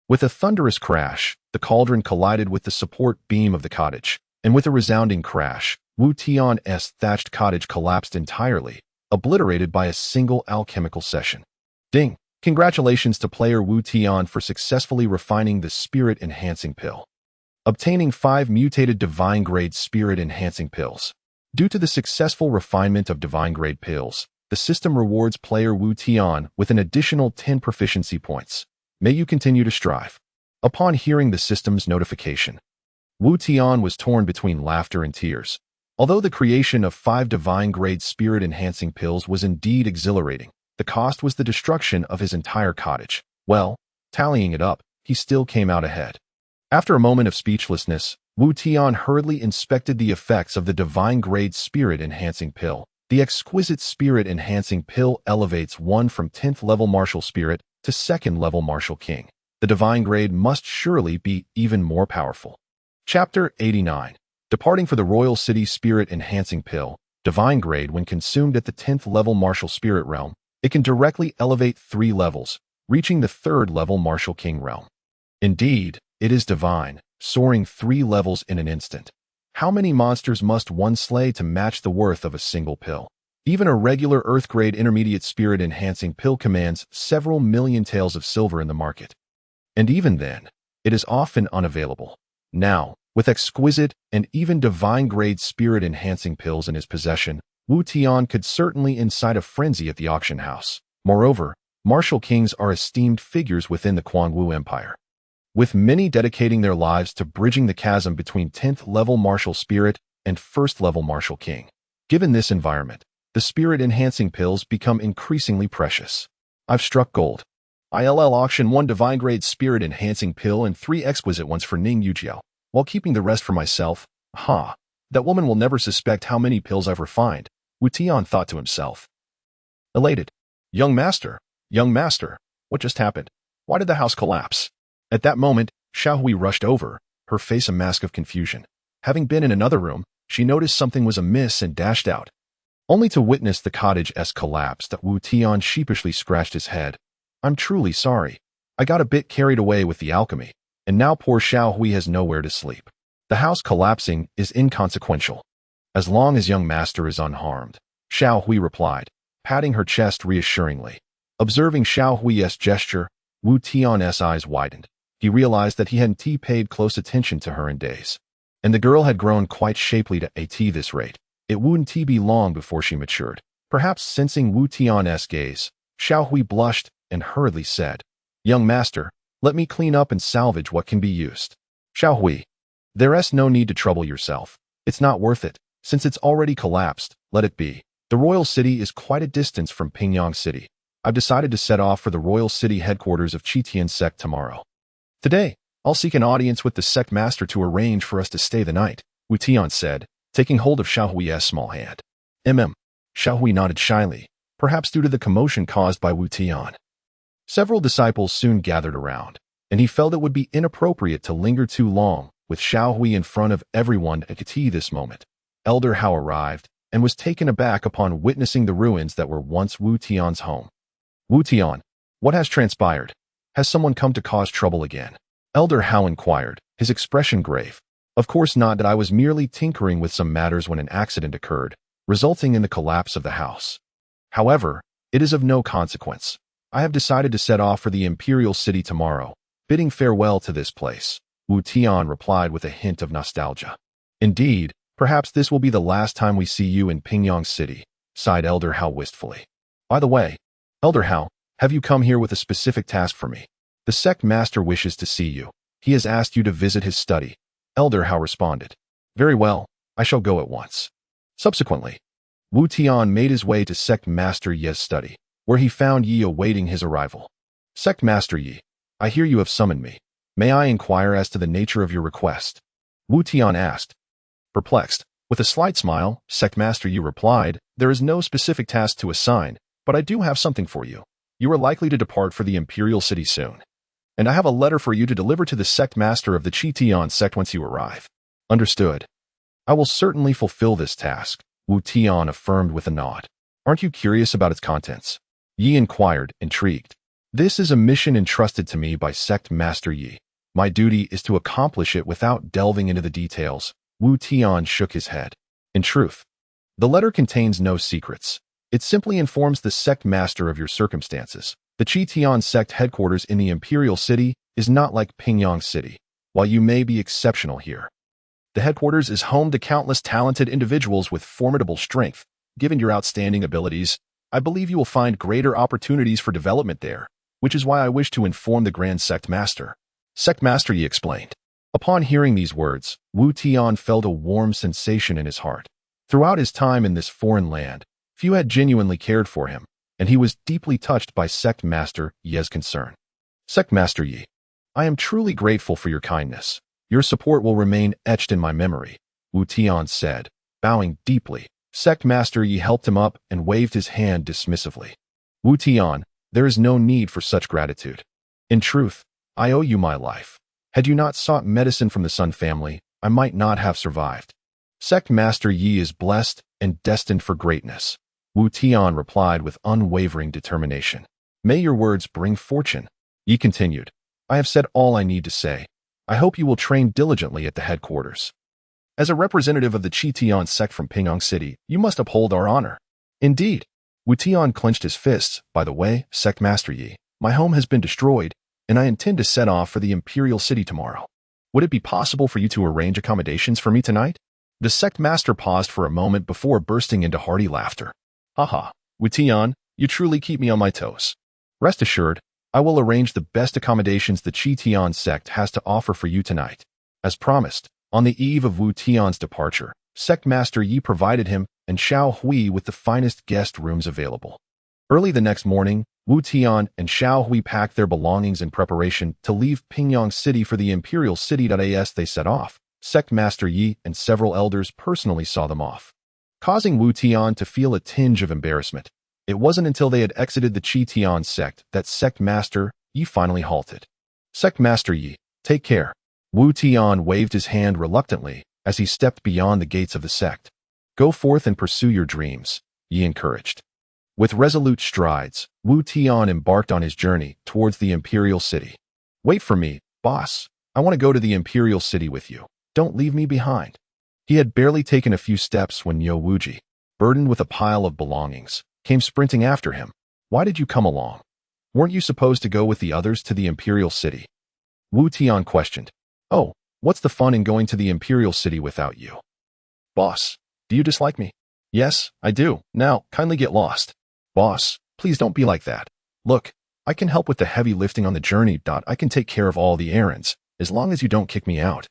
With a thunderous crash, the cauldron collided with the support beam of the cottage, and with a resounding crash, Wu Tian's thatched cottage collapsed entirely, obliterated by a single alchemical session. Ding! Congratulations to player Wu Tian for successfully refining the spirit-enhancing pill, obtaining 5 mutated divine-grade spirit-enhancing pills. Due to the successful refinement of divine-grade pills, the system rewards player Wu Tian with an additional 10 proficiency points. May you continue to strive. Upon hearing the system's notification, Wu Tian was torn between laughter and tears. Although the creation of 5 divine-grade spirit-enhancing pills was indeed exhilarating, the cost was the destruction of his entire cottage. Well, tallying it up, he still came out ahead. After a moment of speechlessness, Wu Tian hurriedly inspected the effects of the divine-grade spirit-enhancing pill. The exquisite spirit-enhancing pill elevates one from 10th level martial spirit to 2nd level martial king. The divine grade must surely be even more powerful. Chapter 89. Departing for the Royal City Spirit-Enhancing Pill. Divine grade when consumed at the 10th level martial spirit realm. It can directly elevate 3 levels, reaching the 3rd level martial king realm. Indeed, it is divine, soaring 3 levels in an instant. How many monsters must one slay to match the worth of a single pill? Even a regular Earth-grade intermediate spirit-enhancing pill commands several million taels of silver in the market. And even then, it is often unavailable. Now, with exquisite and even divine-grade spirit-enhancing pills in his possession, Wu Tian could certainly incite a frenzy at the auction house. Moreover, martial kings are esteemed figures within the Quangwu Empire, with many dedicating their lives to bridging the chasm between 10th level martial spirit and 1st level martial king. Given this environment, the spirit-enhancing pills become increasingly precious. I've struck gold. ILL auction 1 divine-grade spirit-enhancing pill and 3 exquisite ones for Ning Yujiao, while keeping the rest for myself. Ha! That woman will never suspect how many pills I've refined, Wu Tian thought to himself. Elated. Young master, what just happened? Why did the house collapse? At that moment, Xiao Hui rushed over, her face a mask of confusion. Having been in another room, she noticed something was amiss and dashed out. Only to witness the cottage's collapse that Wu Tian sheepishly scratched his head. I'm truly sorry. I got a bit carried away with the alchemy, and now poor Xiao Hui has nowhere to sleep. The house collapsing is inconsequential. As long as young master is unharmed, Xiao Hui replied, patting her chest reassuringly. Observing Xiao Hui's gesture, Wu Tian's eyes widened. He realized that he hadn't paid close attention to her in days. And the girl had grown quite shapely to at this rate. It wouldn't be long before she matured. Perhaps sensing Wu Tian's gaze, Xiao Hui blushed and hurriedly said, Young master, let me clean up and salvage what can be used. Xiao Hui, there's no need to trouble yourself. It's not worth it. Since it's already collapsed, let it be. The royal city is quite a distance from Pingyang City. I've decided to set off for the royal city headquarters of Tian sect tomorrow. Today, I'll seek an audience with the sect master to arrange for us to stay the night, Wu Tian said, taking hold of Xiao Hui's small hand. Xiao Hui nodded shyly, perhaps due to the commotion caused by Wu Tian. Several disciples soon gathered around, and he felt it would be inappropriate to linger too long with Xiao Hui in front of everyone at this moment. Elder Hao arrived and was taken aback upon witnessing the ruins that were once Wu Tian's home. Wu Tian, what has transpired? Has someone come to cause trouble again? Elder Hao inquired, his expression grave. Of course not, that I was merely tinkering with some matters when an accident occurred, resulting in the collapse of the house. However, it is of no consequence. I have decided to set off for the imperial city tomorrow, bidding farewell to this place, Wu Tian replied with a hint of nostalgia. Indeed, perhaps this will be the last time we see you in Pingyang City, sighed Elder Hao wistfully. By the way, Elder Hao, have you come here with a specific task for me? The sect master wishes to see you. He has asked you to visit his study. Elder Hao responded. Very well, I shall go at once. Subsequently, Wu Tian made his way to Sect Master Ye's study, where he found Yi awaiting his arrival. Sect Master Yi, I hear you have summoned me. May I inquire as to the nature of your request? Wu Tian asked. Perplexed, with a slight smile, Sect Master Yi replied, there is no specific task to assign, but I do have something for you. You are likely to depart for the imperial city soon. And I have a letter for you to deliver to the sect master of the Tian sect once you arrive. Understood. I will certainly fulfill this task, Wu Tian affirmed with a nod. Aren't you curious about its contents? Yi inquired, intrigued. This is a mission entrusted to me by Sect Master Yi. My duty is to accomplish it without delving into the details. Wu Tian shook his head. In truth, the letter contains no secrets. It simply informs the sect master of your circumstances. The Tian sect headquarters in the imperial city is not like Pingyang City, while you may be exceptional here. The headquarters is home to countless talented individuals with formidable strength. Given your outstanding abilities, I believe you will find greater opportunities for development there, which is why I wish to inform the Grand Sect Master. Sect Master Yi explained. Upon hearing these words, Wu Tian felt a warm sensation in his heart. Throughout his time in this foreign land, few had genuinely cared for him, and he was deeply touched by Sect Master Yi's concern. Sect Master Yi, I am truly grateful for your kindness. Your support will remain etched in my memory, Wu Tian said, bowing deeply. Sect Master Yi helped him up and waved his hand dismissively. Wu Tian, there is no need for such gratitude. In truth, I owe you my life. Had you not sought medicine from the Sun family, I might not have survived. Sect Master Yi is blessed and destined for greatness, Wu Tian replied with unwavering determination. May your words bring fortune. Yi continued. I have said all I need to say. I hope you will train diligently at the headquarters. As a representative of the Tian sect from Pingyang City, you must uphold our honor. Indeed. Wu Tian clenched his fists. By the way, Sect Master Yi, my home has been destroyed, and I intend to set off for the imperial city tomorrow. Would it be possible for you to arrange accommodations for me tonight? The sect master paused for a moment before bursting into hearty laughter. Haha, Wu Tian, you truly keep me on my toes. Rest assured, I will arrange the best accommodations the Tian sect has to offer for you tonight. As promised, on the eve of Wu Tian's departure, Sect Master Yi provided him and Xiao Hui with the finest guest rooms available. Early the next morning, Wu Tian and Xiao Hui packed their belongings in preparation to leave Pingyang City for the Imperial City. As they set off, Sect Master Yi and several elders personally saw them off, causing Wu Tian to feel a tinge of embarrassment. It wasn't until they had exited the Qi Tian sect that Sect Master Yi finally halted. Sect Master Yi, take care. Wu Tian waved his hand reluctantly as he stepped beyond the gates of the sect. Go forth and pursue your dreams, Yi encouraged. With resolute strides, Wu Tian embarked on his journey towards the Imperial City. Wait for me, boss. I want to go to the Imperial City with you. Don't leave me behind. He had barely taken a few steps when Niu Wuji, burdened with a pile of belongings, came sprinting after him. Why did you come along? Weren't you supposed to go with the others to the Imperial City? Wu Tian questioned. Oh, what's the fun in going to the Imperial City without you? Boss, do you dislike me? Yes, I do. Now, kindly get lost. Boss, please don't be like that. Look, I can help with the heavy lifting on the journey. I can take care of all the errands, as long as you don't kick me out.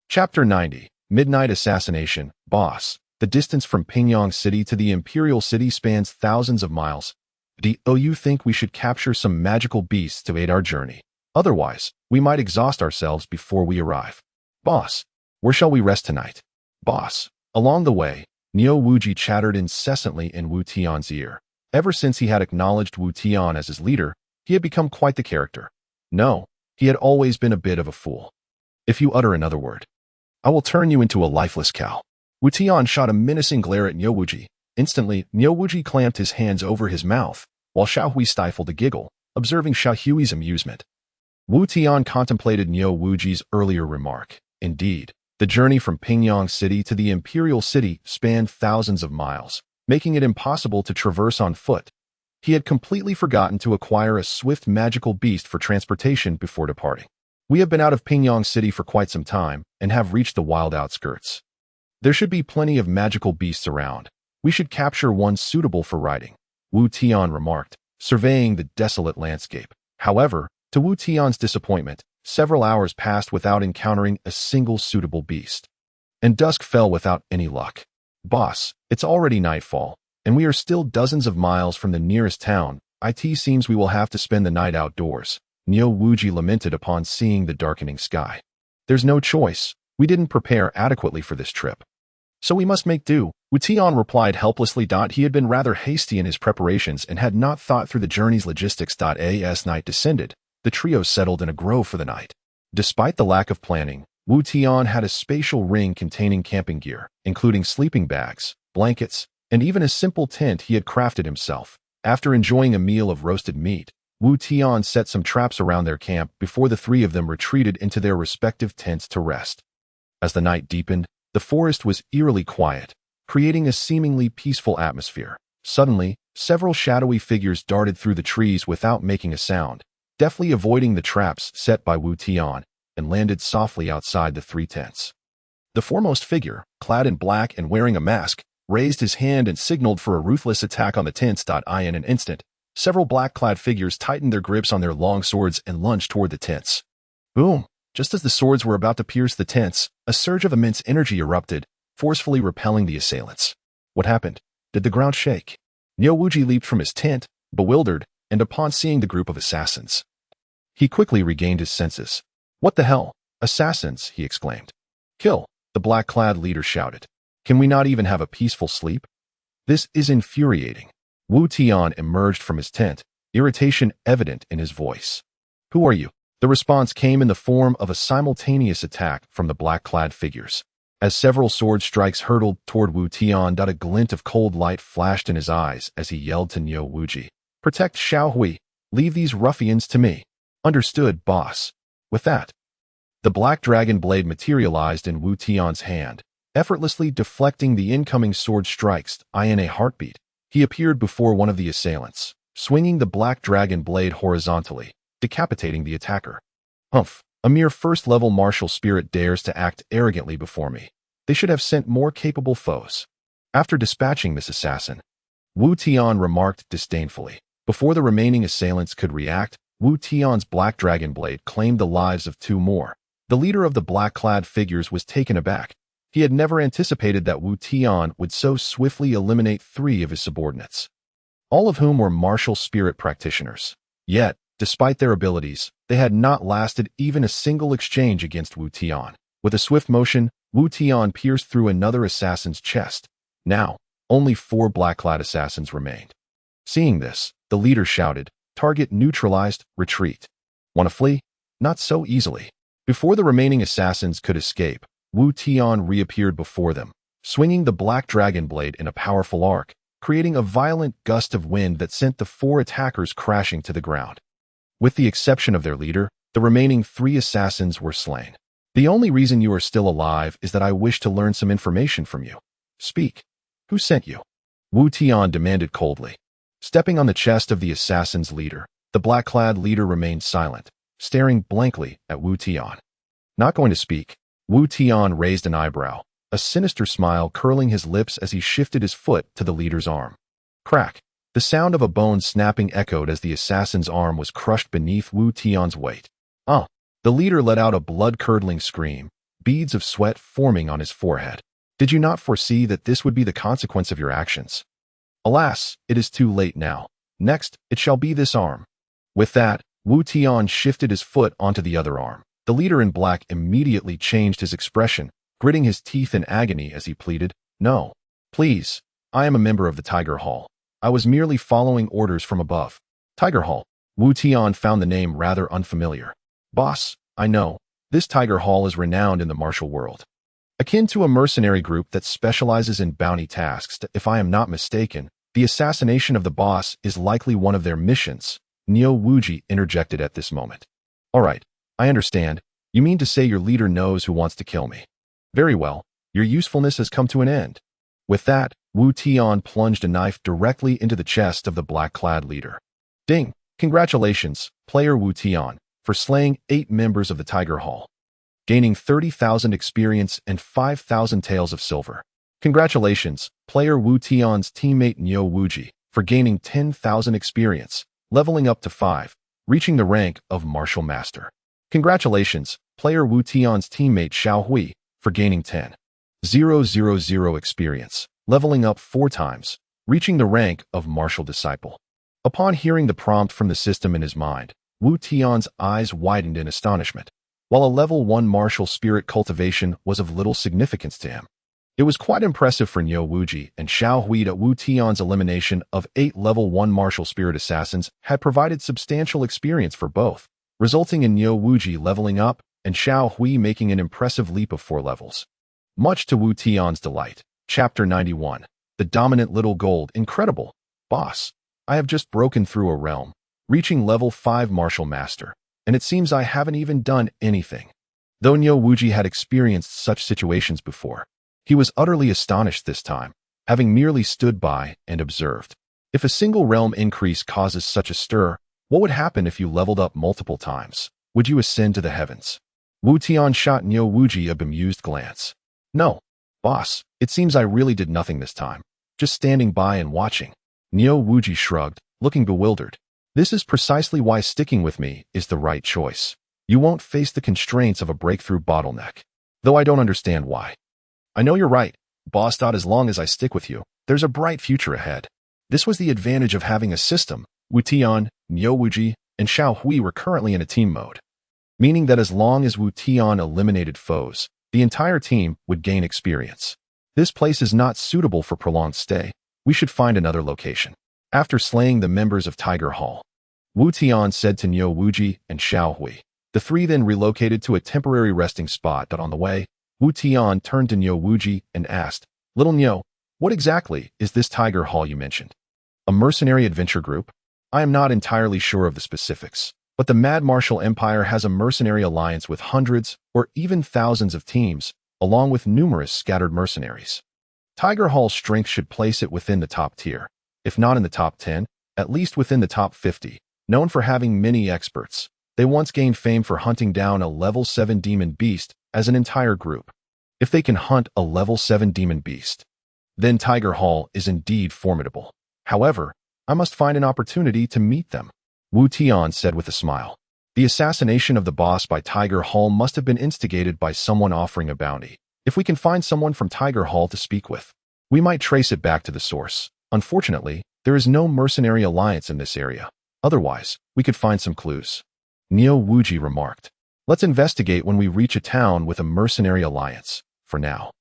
Chapter 90, Midnight Assassination. Boss, the distance from Pingyang City to the Imperial City spans thousands of miles. Do you think we should capture some magical beasts to aid our journey? Otherwise, we might exhaust ourselves before we arrive. Boss, where shall we rest tonight? Boss, along the way, Niu Wuji chattered incessantly in Wu Tian's ear. Ever since he had acknowledged Wu Tian as his leader, he had become quite the character. No, he had always been a bit of a fool. If you utter another word, I will turn you into a lifeless cow. Wu Tian shot a menacing glare at Niu Wuji. Instantly, Niu Wuji clamped his hands over his mouth, while Xiao Hui stifled a giggle, observing Xiao Hui's amusement. Wu Tian contemplated Niu Wuji's earlier remark. Indeed, the journey from Pingyang City to the Imperial City spanned thousands of miles, making it impossible to traverse on foot. He had completely forgotten to acquire a swift magical beast for transportation before departing. We have been out of Pingyang City for quite some time and have reached the wild outskirts. There should be plenty of magical beasts around. We should capture one suitable for riding, Wu Tian remarked, surveying the desolate landscape. However, to Wu Tian's disappointment, several hours passed without encountering a single suitable beast. And dusk fell without any luck. Boss, it's already nightfall, and we are still dozens of miles from the nearest town. It seems we will have to spend the night outdoors, Niu Wuji lamented upon seeing the darkening sky. There's no choice. We didn't prepare adequately for this trip. So we must make do, Wu Tian replied helplessly. He had been rather hasty in his preparations and had not thought through the journey's logistics. As night descended, the trio settled in a grove for the night. Despite the lack of planning, Wu Tian had a spatial ring containing camping gear, including sleeping bags, blankets, and even a simple tent he had crafted himself. After enjoying a meal of roasted meat, Wu Tian set some traps around their camp before the three of them retreated into their respective tents to rest. As the night deepened, the forest was eerily quiet, creating a seemingly peaceful atmosphere. Suddenly, several shadowy figures darted through the trees without making a sound, deftly avoiding the traps set by Wu Tian, and landed softly outside the three tents. The foremost figure, clad in black and wearing a mask, raised his hand and signaled for a ruthless attack on the tents. In an instant, several black-clad figures tightened their grips on their long swords and lunged toward the tents. Boom! Just as the swords were about to pierce the tents, a surge of immense energy erupted, forcefully repelling the assailants. What happened? Did the ground shake? Niu Wuji leaped from his tent, bewildered, and upon seeing the group of assassins, he quickly regained his senses. What the hell? Assassins, he exclaimed. Kill, the black-clad leader shouted. Can we not even have a peaceful sleep? This is infuriating. Wu Tian emerged from his tent, irritation evident in his voice. Who are you? The response came in the form of a simultaneous attack from the black-clad figures. As several sword strikes hurtled toward Wu Tian, a glint of cold light flashed in his eyes as he yelled to Niu Wuji. Protect Xiao Hui. Leave these ruffians to me. Understood, boss. With that, the black dragon blade materialized in Wu Tian's hand, effortlessly deflecting the incoming sword strikes. In a heartbeat, he appeared before one of the assailants, swinging the black dragon blade horizontally, decapitating the attacker. Humph, a mere first-level martial spirit dares to act arrogantly before me. They should have sent more capable foes. After dispatching this assassin, Wu Tian remarked disdainfully. Before the remaining assailants could react, Wu Tian's black dragon blade claimed the lives of two more. The leader of the black-clad figures was taken aback. He had never anticipated that Wu Tian would so swiftly eliminate 3 of his subordinates, all of whom were martial spirit practitioners. Yet, despite their abilities, they had not lasted even a single exchange against Wu Tian. With a swift motion, Wu Tian pierced through another assassin's chest. Now, only 4 black-clad assassins remained. Seeing this, the leader shouted, "Target neutralized, retreat." Want to flee? Not so easily. Before the remaining assassins could escape, Wu Tian reappeared before them, swinging the black dragon blade in a powerful arc, creating a violent gust of wind that sent the 4 attackers crashing to the ground. With the exception of their leader, the remaining 3 assassins were slain. The only reason you are still alive is that I wish to learn some information from you. Speak. Who sent you? Wu Tian demanded coldly. Stepping on the chest of the assassin's leader, the black-clad leader remained silent, staring blankly at Wu Tian. Not going to speak, Wu Tian raised an eyebrow, a sinister smile curling his lips as he shifted his foot to the leader's arm. Crack! The sound of a bone snapping echoed as the assassin's arm was crushed beneath Wu Tian's weight. The leader let out a blood-curdling scream, beads of sweat forming on his forehead. Did you not foresee that this would be the consequence of your actions? Alas, it is too late now. Next, it shall be this arm. With that, Wu Tian shifted his foot onto the other arm. The leader in black immediately changed his expression, gritting his teeth in agony as he pleaded, "No. Please, I am a member of the Tiger Hall. I was merely following orders from above." Tiger Hall. Wu Tian found the name rather unfamiliar. Boss, I know. This Tiger Hall is renowned in the martial world. Akin to a mercenary group that specializes in bounty tasks, if I am not mistaken, the assassination of the boss is likely one of their missions. Neo Wuji interjected at this moment. All right, I understand. You mean to say your leader knows who wants to kill me? Very well, your usefulness has come to an end. With that, Wu Tian plunged a knife directly into the chest of the black-clad leader. Ding! Congratulations, player Wu Tian, for slaying 8 members of the Tiger Hall, gaining 30,000 experience and 5,000 taels of silver. Congratulations, player Wu Tian's teammate Neo Wuji, for gaining 10,000 experience, leveling up to 5, reaching the rank of Martial Master. Congratulations, player Wu Tian's teammate Xiao Hui, for gaining 10,000 experience, leveling up 4 times, reaching the rank of Martial Disciple. Upon hearing the prompt from the system in his mind, Wu Tian's eyes widened in astonishment. While a level 1 martial spirit cultivation was of little significance to him, it was quite impressive for Neo Wuji and Xiao Hui that Wu Tian's elimination of 8 level 1 martial spirit assassins had provided substantial experience for both, resulting in Neo Wuji leveling up and Xiao Hui making an impressive leap of 4 levels. Much to Wu Tian's delight. Chapter 91. The Dominant Little Gold. Incredible. Boss, I have just broken through a realm, reaching level 5 Martial Master, and it seems I haven't even done anything. Though Neo Wuji had experienced such situations before, he was utterly astonished this time, having merely stood by and observed. If a single realm increase causes such a stir, what would happen if you leveled up multiple times? Would you ascend to the heavens? Wu Tian shot Neo Wuji a bemused glance. No, boss, it seems I really did nothing this time, just standing by and watching. Neo Wuji shrugged, looking bewildered. This is precisely why sticking with me is the right choice. You won't face the constraints of a breakthrough bottleneck, though I don't understand why. I know you're right, boss. As long as I stick with you, there's a bright future ahead. This was the advantage of having a system. Wu Tian, Neo Wuji, and Xiao Hui were currently in a team mode, meaning that as long as Wu Tian eliminated foes, the entire team would gain experience. This place is not suitable for prolonged stay. We should find another location. After slaying the members of Tiger Hall, Wu Tian said to Neo Wuji and Xiao Hui. The 3 then relocated to a temporary resting spot. On the way, Wu Tian turned to Neo Wuji and asked, "Little Neo, what exactly is this Tiger Hall you mentioned? A mercenary adventure group? I am not entirely sure of the specifics, but the Mad Martial Empire has a mercenary alliance with hundreds or even thousands of teams, along with numerous scattered mercenaries. Tiger Hall's strength should place it within the top tier, if not in the top 10, at least within the top 50. Known for having many experts, they once gained fame for hunting down a level 7 demon beast as an entire group. If they can hunt a level 7 demon beast, then Tiger Hall is indeed formidable. However, I must find an opportunity to meet them," Wu Tian said with a smile. The assassination of the boss by Tiger Hall must have been instigated by someone offering a bounty, If we can find someone from Tiger Hall to speak with, we might trace it back to the source. Unfortunately, there is no mercenary alliance in this area. Otherwise, we could find some clues. Neo Wuji remarked. Let's investigate when we reach a town with a mercenary alliance. For now,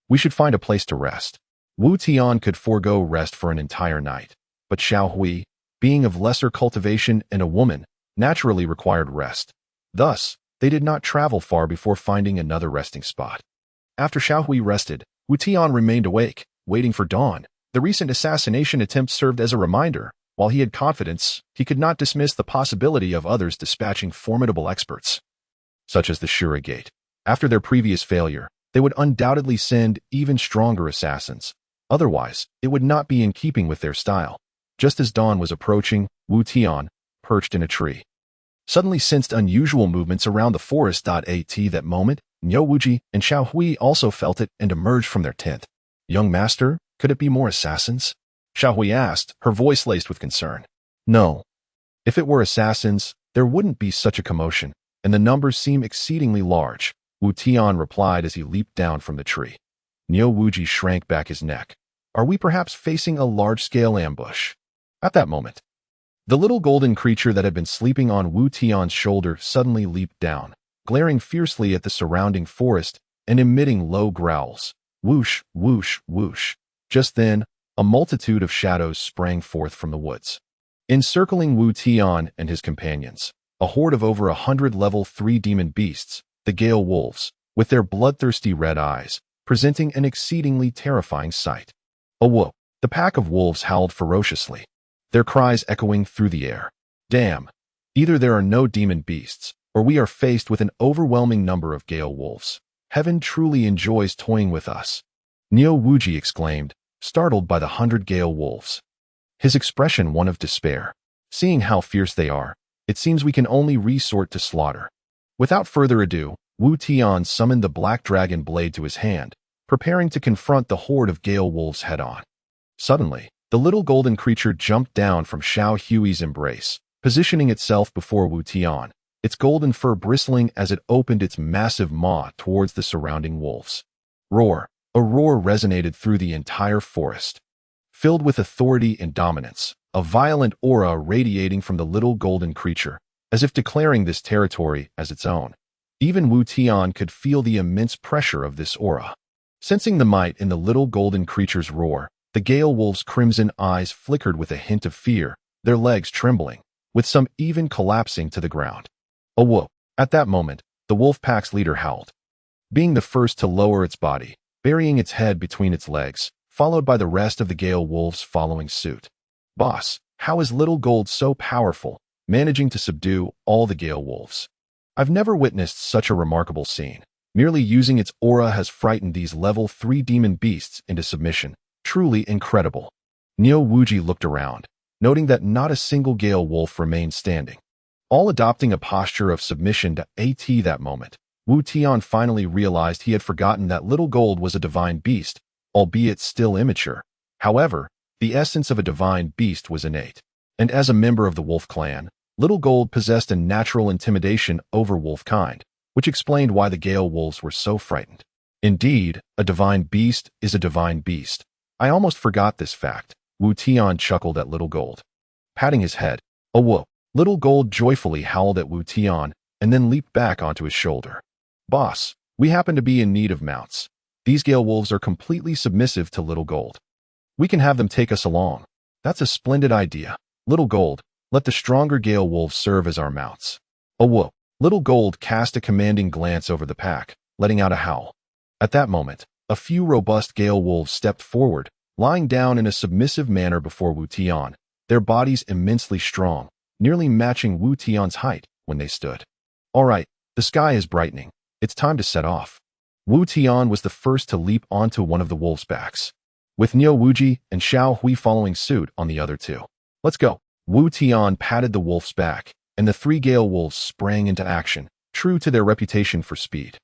we should find a place to rest. Wu Tian could forego rest for an entire night, but Xiao Hui, being of lesser cultivation and a woman, naturally required rest. Thus, they did not travel far before finding another resting spot. After Xiao Hui rested, Wu Tian remained awake, waiting for dawn. The recent assassination attempt served as a reminder. While he had confidence, he could not dismiss the possibility of others dispatching formidable experts, such as the Shura Gate. After their previous failure, they would undoubtedly send even stronger assassins. Otherwise, it would not be in keeping with their style. Just as dawn was approaching, Wu Tian, perched in a tree, suddenly sensed unusual movements around the forest. At that moment, Neo Wuji and Xiao Hui also felt it and emerged from their tent. Young master, could it be more assassins? Xiao Hui asked, her voice laced with concern. No. If it were assassins, there wouldn't be such a commotion, and the numbers seem exceedingly large, Wu Tian replied as he leaped down from the tree. Neo Wuji shrank back his neck. Are we perhaps facing a large-scale ambush? At that moment, the little golden creature that had been sleeping on Wu Tian's shoulder suddenly leaped down, glaring fiercely at the surrounding forest and emitting low growls. Whoosh, whoosh, whoosh. Just then, a multitude of shadows sprang forth from the woods, encircling Wu Tian and his companions. A horde of over 100 level 3 demon beasts, the Gale Wolves, with their bloodthirsty red eyes, presenting an exceedingly terrifying sight. Awoke! The pack of wolves howled ferociously, their cries echoing through the air. Damn! Either there are no demon beasts, or we are faced with an overwhelming number of Gale Wolves. Heaven truly enjoys toying with us. Neo Wuji exclaimed, startled by the 100 Gale Wolves. His expression one of despair. Seeing how fierce they are, it seems we can only resort to slaughter. Without further ado, Wu Tian summoned the black dragon blade to his hand, preparing to confront the horde of Gale Wolves head-on. Suddenly, the little golden creature jumped down from Xiao Hui's embrace, positioning itself before Wu Tian, its golden fur bristling as it opened its massive maw towards the surrounding wolves. Roar! A roar resonated through the entire forest, filled with authority and dominance, a violent aura radiating from the little golden creature, as if declaring this territory as its own. Even Wu Tian could feel the immense pressure of this aura. Sensing the might in the little golden creature's roar, the Gale Wolves' crimson eyes flickered with a hint of fear, their legs trembling, with some even collapsing to the ground. Awoke! At that moment, the wolf pack's leader howled, being the first to lower its body, burying its head between its legs, followed by the rest of the Gale Wolves following suit. Boss, how is Little Gold so powerful, managing to subdue all the Gale Wolves? I've never witnessed such a remarkable scene. Merely using its aura has frightened these level 3 demon beasts into submission. Truly incredible. Neo Wuji looked around, noting that not a single Gale Wolf remained standing, all adopting a posture of submission to AT that moment. Wu Tian finally realized he had forgotten that Little Gold was a divine beast, albeit still immature. However, the essence of a divine beast was innate, and as a member of the wolf clan, Little Gold possessed a natural intimidation over wolfkind, which explained why the Gale Wolves were so frightened. Indeed, a divine beast is a divine beast. I almost forgot this fact. Wu Tian chuckled at Little Gold, patting his head. Awoke! Little Gold joyfully howled at Wu Tian, and then leaped back onto his shoulder. Boss, we happen to be in need of mounts. These Gale Wolves are completely submissive to Little Gold. We can have them take us along. That's a splendid idea. Little Gold, let the stronger Gale Wolves serve as our mounts. Awoke! Little Gold cast a commanding glance over the pack, letting out a howl. At that moment, a few robust Gale Wolves stepped forward, lying down in a submissive manner before Wu Tian, their bodies immensely strong, nearly matching Wu Tian's height when they stood. All right, the sky is brightening. It's time to set off. Wu Tian was the first to leap onto one of the wolves' backs, with Neo Wuji and Xiao Hui following suit on the other two. Let's go. Wu Tian patted the wolf's back, and the 3 Gale Wolves sprang into action, true to their reputation for speed.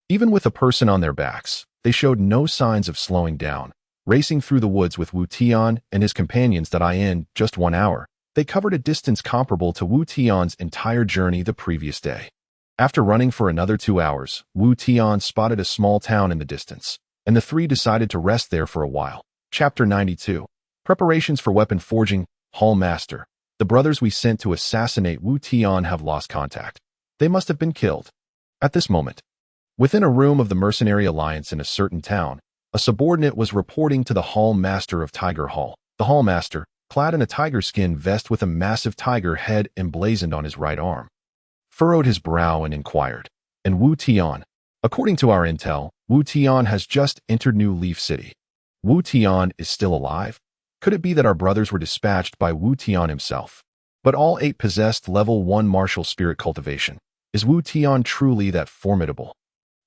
Even with a person on their backs, they showed no signs of slowing down, racing through the woods with Wu Tian and his companions that in just 1 hour, they covered a distance comparable to Wu Tian's entire journey the previous day. After running for another 2 hours, Wu Tian spotted a small town in the distance, and the three decided to rest there for a while. Chapter 92. Preparations for Weapon Forging. Hall Master. The brothers we sent to assassinate Wu Tian have lost contact. They must have been killed. At this moment, within a room of the Mercenary Alliance in a certain town, a subordinate was reporting to the Hall Master of Tiger Hall. The Hall Master, clad in a tiger skin vest with a massive tiger head emblazoned on his right arm, furrowed his brow and inquired, "And Wu Tian?" "According to our intel, Wu Tian has just entered New Leaf City." "Wu Tian is still alive? Could it be that our brothers were dispatched by Wu Tian himself? But all 8 possessed level 1 martial spirit cultivation. Is Wu Tian truly that formidable?"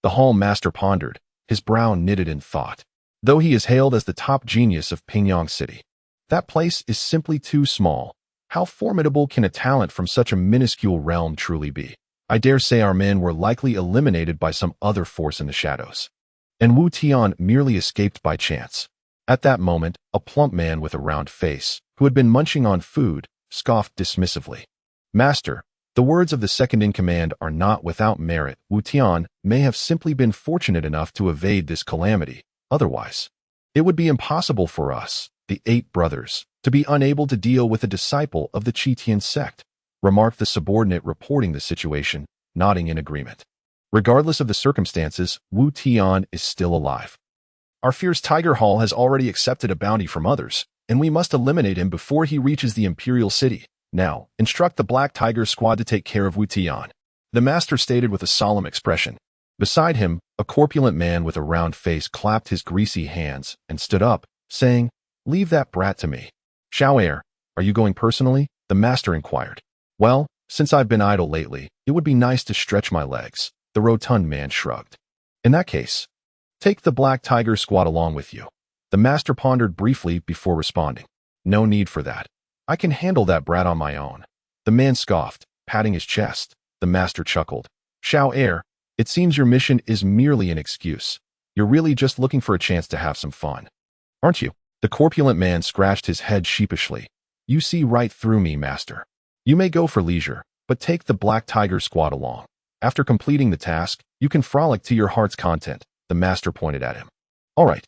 The Hall Master pondered, his brow knitted in thought. Though he is hailed as the top genius of Pingyang City, that place is simply too small. How formidable can a talent from such a minuscule realm truly be? I dare say our men were likely eliminated by some other force in the shadows, and Wu Tian merely escaped by chance. At that moment, a plump man with a round face, who had been munching on food, scoffed dismissively. "Master, the words of the second-in-command are not without merit. Wu Tian may have simply been fortunate enough to evade this calamity. Otherwise, it would be impossible for us, the 8 brothers, to be unable to deal with a disciple of the Tian sect," remarked the subordinate reporting the situation, nodding in agreement. "Regardless of the circumstances, Wu Tian is still alive. Our fierce Tiger Hall has already accepted a bounty from others, and we must eliminate him before he reaches the Imperial City. Now, instruct the Black Tiger squad to take care of Wu Tian," the master stated with a solemn expression. Beside him, a corpulent man with a round face clapped his greasy hands and stood up, saying, "Leave that brat to me." "Xiao Heir, are you going personally?" the master inquired. "Well, since I've been idle lately, it would be nice to stretch my legs," the rotund man shrugged. "In that case, take the Black Tiger squad along with you." The master pondered briefly before responding. "No need for that. I can handle that brat on my own." The man scoffed, patting his chest. The master chuckled. "Xiao Heir, it seems your mission is merely an excuse. You're really just looking for a chance to have some fun, aren't you?" The corpulent man scratched his head sheepishly. "You see right through me, master. You may go for leisure, but take the Black Tiger squad along. After completing the task, you can frolic to your heart's content." The master pointed at him. "All right,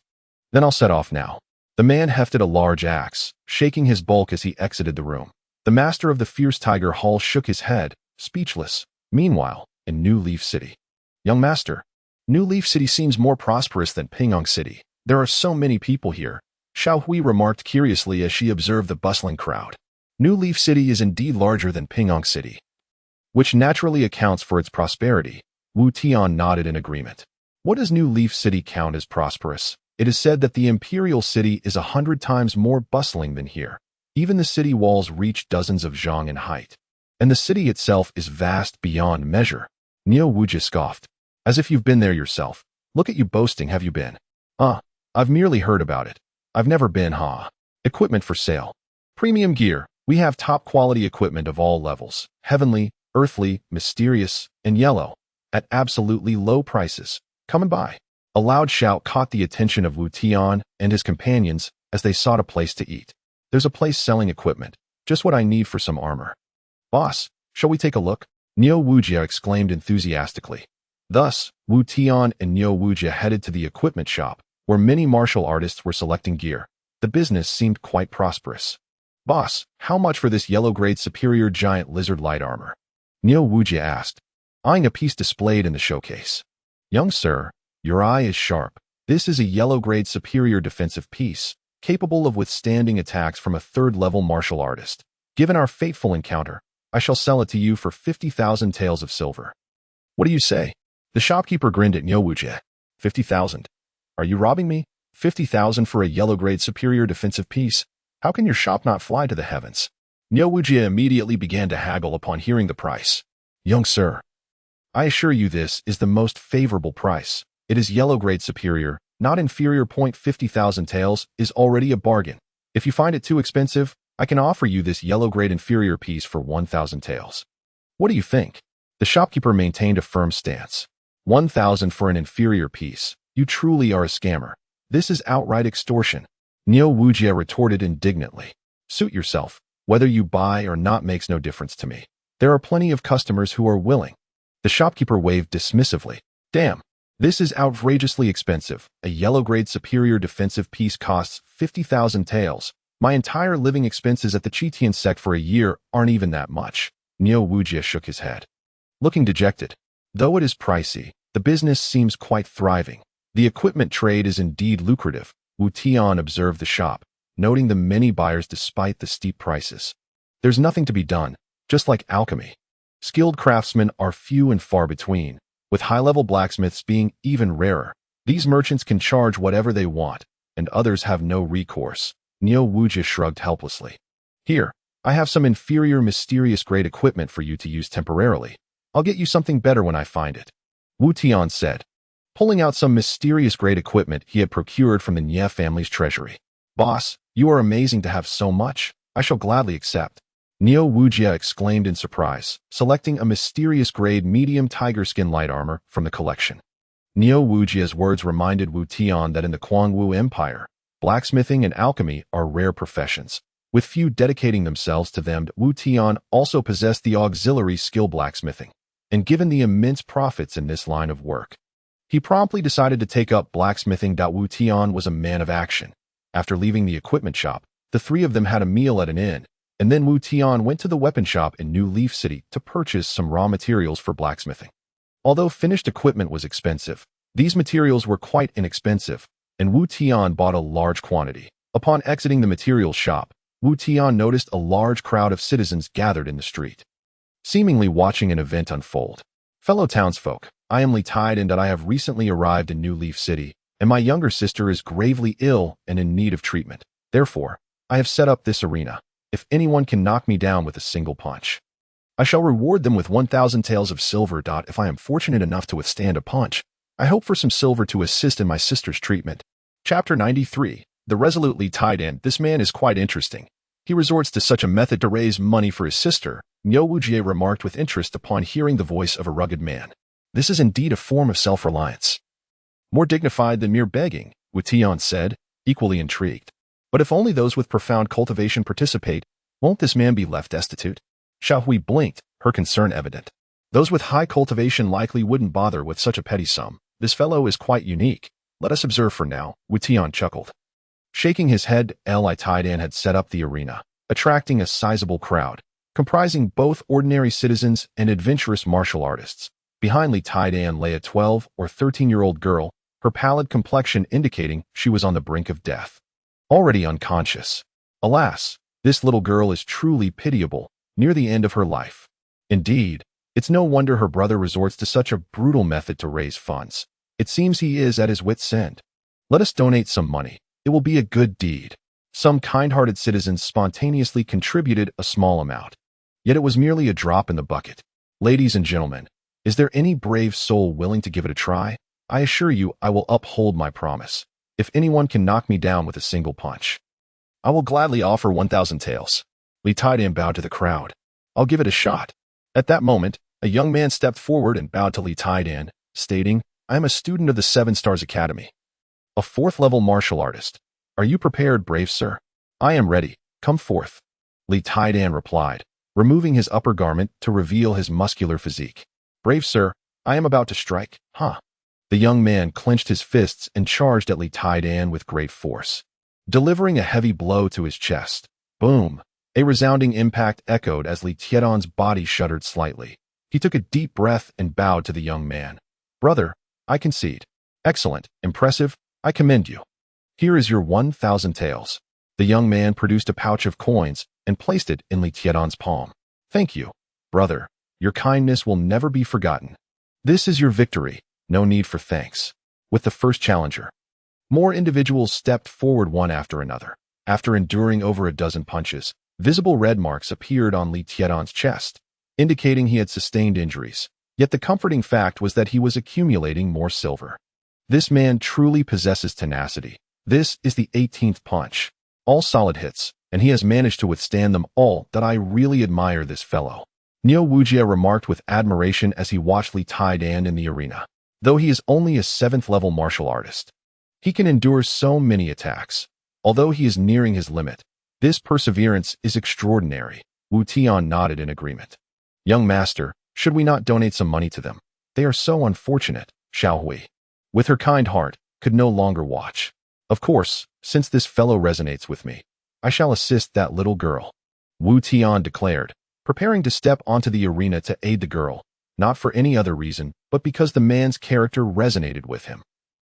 then I'll set off now." The man hefted a large axe, shaking his bulk as he exited the room. The master of the fierce Tiger Hall shook his head, speechless. Meanwhile, in New Leaf City. "Young master, New Leaf City seems more prosperous than Pingyang City. There are so many people here," Xiao Hui remarked curiously as she observed the bustling crowd. "New Leaf City is indeed larger than Pingyang City, which naturally accounts for its prosperity." Wu Tian nodded in agreement. "What does New Leaf City count as prosperous? It is said that the Imperial City is 100 times more bustling than here. Even the city walls reach dozens of zhang in height, and the city itself is vast beyond measure." Neo Wujia scoffed. "As if you've been there yourself. Look at you boasting, have you been?" I've merely heard about it. I've never been, Equipment for sale. Premium gear. We have top-quality equipment of all levels. Heavenly, earthly, mysterious, and yellow. At absolutely low prices. Come and buy." A loud shout caught the attention of Wu Tian and his companions as they sought a place to eat. "There's a place selling equipment. Just what I need for some armor." "Boss, shall we take a look?" Neo Wujia exclaimed enthusiastically. Thus, Wu Tian and Neo Wujia headed to the equipment shop, where many martial artists were selecting gear. The business seemed quite prosperous. "Boss, how much for this yellow-grade superior giant lizard light armor?" Neo Wujia asked, eyeing a piece displayed in the showcase. "Young sir, your eye is sharp. This is a yellow-grade superior defensive piece, capable of withstanding attacks from a 3rd-level martial artist. Given our fateful encounter, I shall sell it to you for 50,000 taels of silver." "What do you say?" The shopkeeper grinned at Neo Wujia. 50,000? Are you robbing me? 50,000 for a yellow-grade superior defensive piece? How can your shop not fly to the heavens? Neo Wujia immediately began to haggle upon hearing the price. "Young sir, I assure you this is the most favorable price. It is yellow-grade superior, not inferior. 50,000 taels is already a bargain. If you find it too expensive, I can offer you this yellow-grade inferior piece for 1,000 taels. What do you think?" The shopkeeper maintained a firm stance. 1,000 for an inferior piece. You truly are a scammer. This is outright extortion. Neo Wujia retorted indignantly. "Suit yourself. Whether you buy or not makes no difference to me. There are plenty of customers who are willing." The shopkeeper waved dismissively. Damn. This is outrageously expensive. A yellow-grade superior defensive piece costs 50,000 taels. My entire living expenses at the Tian sect for a year aren't even that much. Neo Wujia shook his head, looking dejected. Though it is pricey, the business seems quite thriving. The equipment trade is indeed lucrative. Wu Tian observed the shop, noting the many buyers despite the steep prices. There's nothing to be done, just like alchemy. Skilled craftsmen are few and far between, with high-level blacksmiths being even rarer. These merchants can charge whatever they want, and others have no recourse. Neo Wujia shrugged helplessly. Here, I have some inferior mysterious-grade equipment for you to use temporarily. I'll get you something better when I find it. Wu Tian said, pulling out some mysterious-grade equipment he had procured from the Nie family's treasury. Boss, you are amazing to have so much. I shall gladly accept. Neo Wujia exclaimed in surprise, selecting a mysterious-grade medium tiger skin light armor from the collection. Neo Wujia's words reminded Wu Tian that in the Kuangwu Empire, blacksmithing and alchemy are rare professions, with few dedicating themselves to them. Wu Tian also possessed the auxiliary skill blacksmithing, and given the immense profits in this line of work, he promptly decided to take up blacksmithing. Wu Tian was a man of action. After leaving the equipment shop, the three of them had a meal at an inn, and then Wu Tian went to the weapon shop in New Leaf City to purchase some raw materials for blacksmithing. Although finished equipment was expensive, these materials were quite inexpensive, and Wu Tian bought a large quantity. Upon exiting the materials shop, Wu Tian noticed a large crowd of citizens gathered in the street, seemingly watching an event unfold. Fellow townsfolk, I am Li Tide and I have recently arrived in New Leaf City, and my younger sister is gravely ill and in need of treatment. Therefore, I have set up this arena. If anyone can knock me down with a single punch, I shall reward them with 1,000 taels of silver. If I am fortunate enough to withstand a punch, I hope for some silver to assist in my sister's treatment. Chapter 93. The resolutely tied in. This man is quite interesting. He resorts to such a method to raise money for his sister, Neo Wujia remarked with interest upon hearing the voice of a rugged man. This is indeed a form of self-reliance. More dignified than mere begging, Wu Tian said, equally intrigued. But if only those with profound cultivation participate, won't this man be left destitute? Xiao Hui blinked, her concern evident. Those with high cultivation likely wouldn't bother with such a petty sum. This fellow is quite unique. Let us observe for now, Wu Tian chuckled. Shaking his head, Li Taidan had set up the arena, attracting a sizable crowd, comprising both ordinary citizens and adventurous martial artists. Behind Li Taidan lay a 12 or 13-year-old girl, her pallid complexion indicating she was on the brink of death. Already unconscious. Alas, this little girl is truly pitiable, near the end of her life. Indeed, it's no wonder her brother resorts to such a brutal method to raise funds. It seems he is at his wit's end. Let us donate some money. It will be a good deed. Some kind-hearted citizens spontaneously contributed a small amount. Yet it was merely a drop in the bucket. Ladies and gentlemen, is there any brave soul willing to give it a try? I assure you I will uphold my promise. If anyone can knock me down with a single punch, I will gladly offer 1,000 taels. Li Taidan bowed to the crowd. I'll give it a shot. At that moment, a young man stepped forward and bowed to Li Taidan, stating, I am a student of the 7 Stars Academy. A 4th-level martial artist. Are you prepared, brave sir? I am ready. Come forth. Li Taidan replied, removing his upper garment to reveal his muscular physique. Brave sir, I am about to strike. Huh. The young man clenched his fists and charged at Li Taidan with great force, delivering a heavy blow to his chest. Boom! A resounding impact echoed as Li Taidan's body shuddered slightly. He took a deep breath and bowed to the young man. Brother, I concede. Excellent, impressive, I commend you. Here is your 1,000 taels. The young man produced a pouch of coins and placed it in Li Taidan's palm. Thank you, brother. Your kindness will never be forgotten. This is your victory. No need for thanks. With the first challenger, more individuals stepped forward one after another. After enduring over a dozen punches, visible red marks appeared on Li Taidan's chest, indicating he had sustained injuries. Yet the comforting fact was that he was accumulating more silver. This man truly possesses tenacity. This is the 18th punch. All solid hits, and he has managed to withstand them all. That I really admire this fellow. Neo Wujia remarked with admiration as he watched Li Taidan in the arena. Though he is only a 7th-level martial artist, he can endure so many attacks. Although he is nearing his limit, this perseverance is extraordinary. Wu Tian nodded in agreement. Young master, Should we not donate some money to them? They are so unfortunate, Xiao Hui, with her kind heart, could no longer watch. Of course, since this fellow resonates with me, I shall assist that little girl, Wu Tian declared, preparing to step onto the arena to aid the girl, not for any other reason, but because the man's character resonated with him.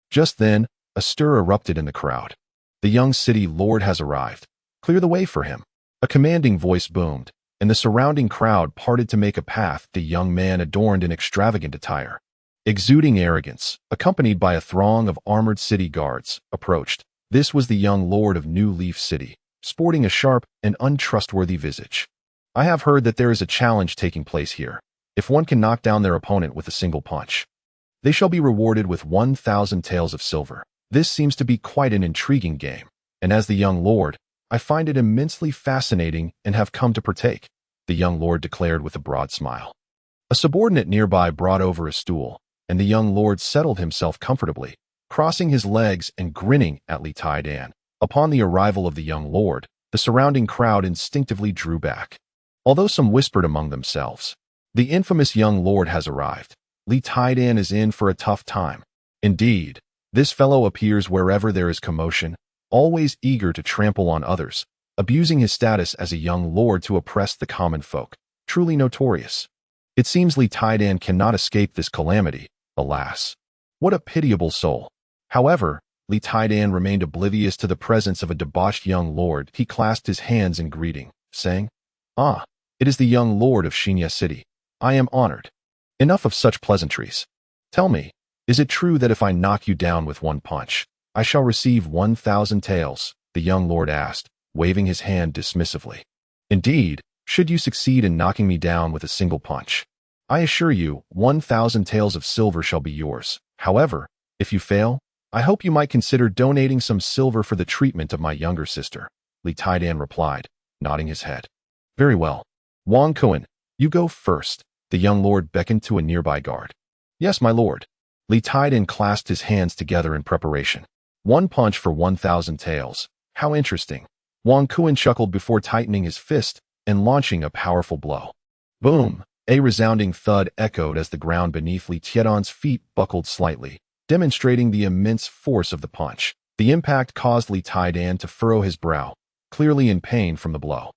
Just then, a stir erupted in the crowd. The young city lord has arrived. Clear the way for him. A commanding voice boomed, and the surrounding crowd parted to make a path. The young man adorned in extravagant attire, exuding arrogance, accompanied by a throng of armored city guards, approached. This was the young lord of New Leaf City, sporting a sharp and untrustworthy visage. I have heard that there is a challenge taking place here. If one can knock down their opponent with a single punch, they shall be rewarded with 1,000 taels of silver. This seems to be quite an intriguing game, and as the young lord, I find it immensely fascinating and have come to partake, the young lord declared with a broad smile. A subordinate nearby brought over a stool, and the young lord settled himself comfortably, crossing his legs and grinning at Li Taidan. Upon the arrival of the young lord, the surrounding crowd instinctively drew back. Although some whispered among themselves, the infamous young lord has arrived. Li Taidan is in for a tough time. Indeed, this fellow appears wherever there is commotion, always eager to trample on others, abusing his status as a young lord to oppress the common folk. Truly notorious. It seems Li Taidan cannot escape this calamity, alas. What a pitiable soul. However, Li Taidan remained oblivious to the presence of a debauched young lord. He clasped his hands in greeting, saying, "Ah, it is the young lord of Xinya City. I am honored. Enough of such pleasantries. Tell me, is it true that if I knock you down with one punch, I shall receive 1,000 taels?" the young lord asked, waving his hand dismissively. "Indeed, should you succeed in knocking me down with a single punch, I assure you 1,000 taels of silver shall be yours. However, if you fail, I hope you might consider donating some silver for the treatment of my younger sister," Li Taidan replied, nodding his head. "Very well. Wang Kuan, you go first," the young lord beckoned to a nearby guard. "Yes, my lord." Li Taidan clasped his hands together in preparation. One punch for 1,000 taels. How interesting. Wang Kuan chuckled before tightening his fist and launching a powerful blow. Boom! A resounding thud echoed as the ground beneath Li Taidan's feet buckled slightly, demonstrating the immense force of the punch. The impact caused Li Taidan to furrow his brow, clearly in pain from the blow.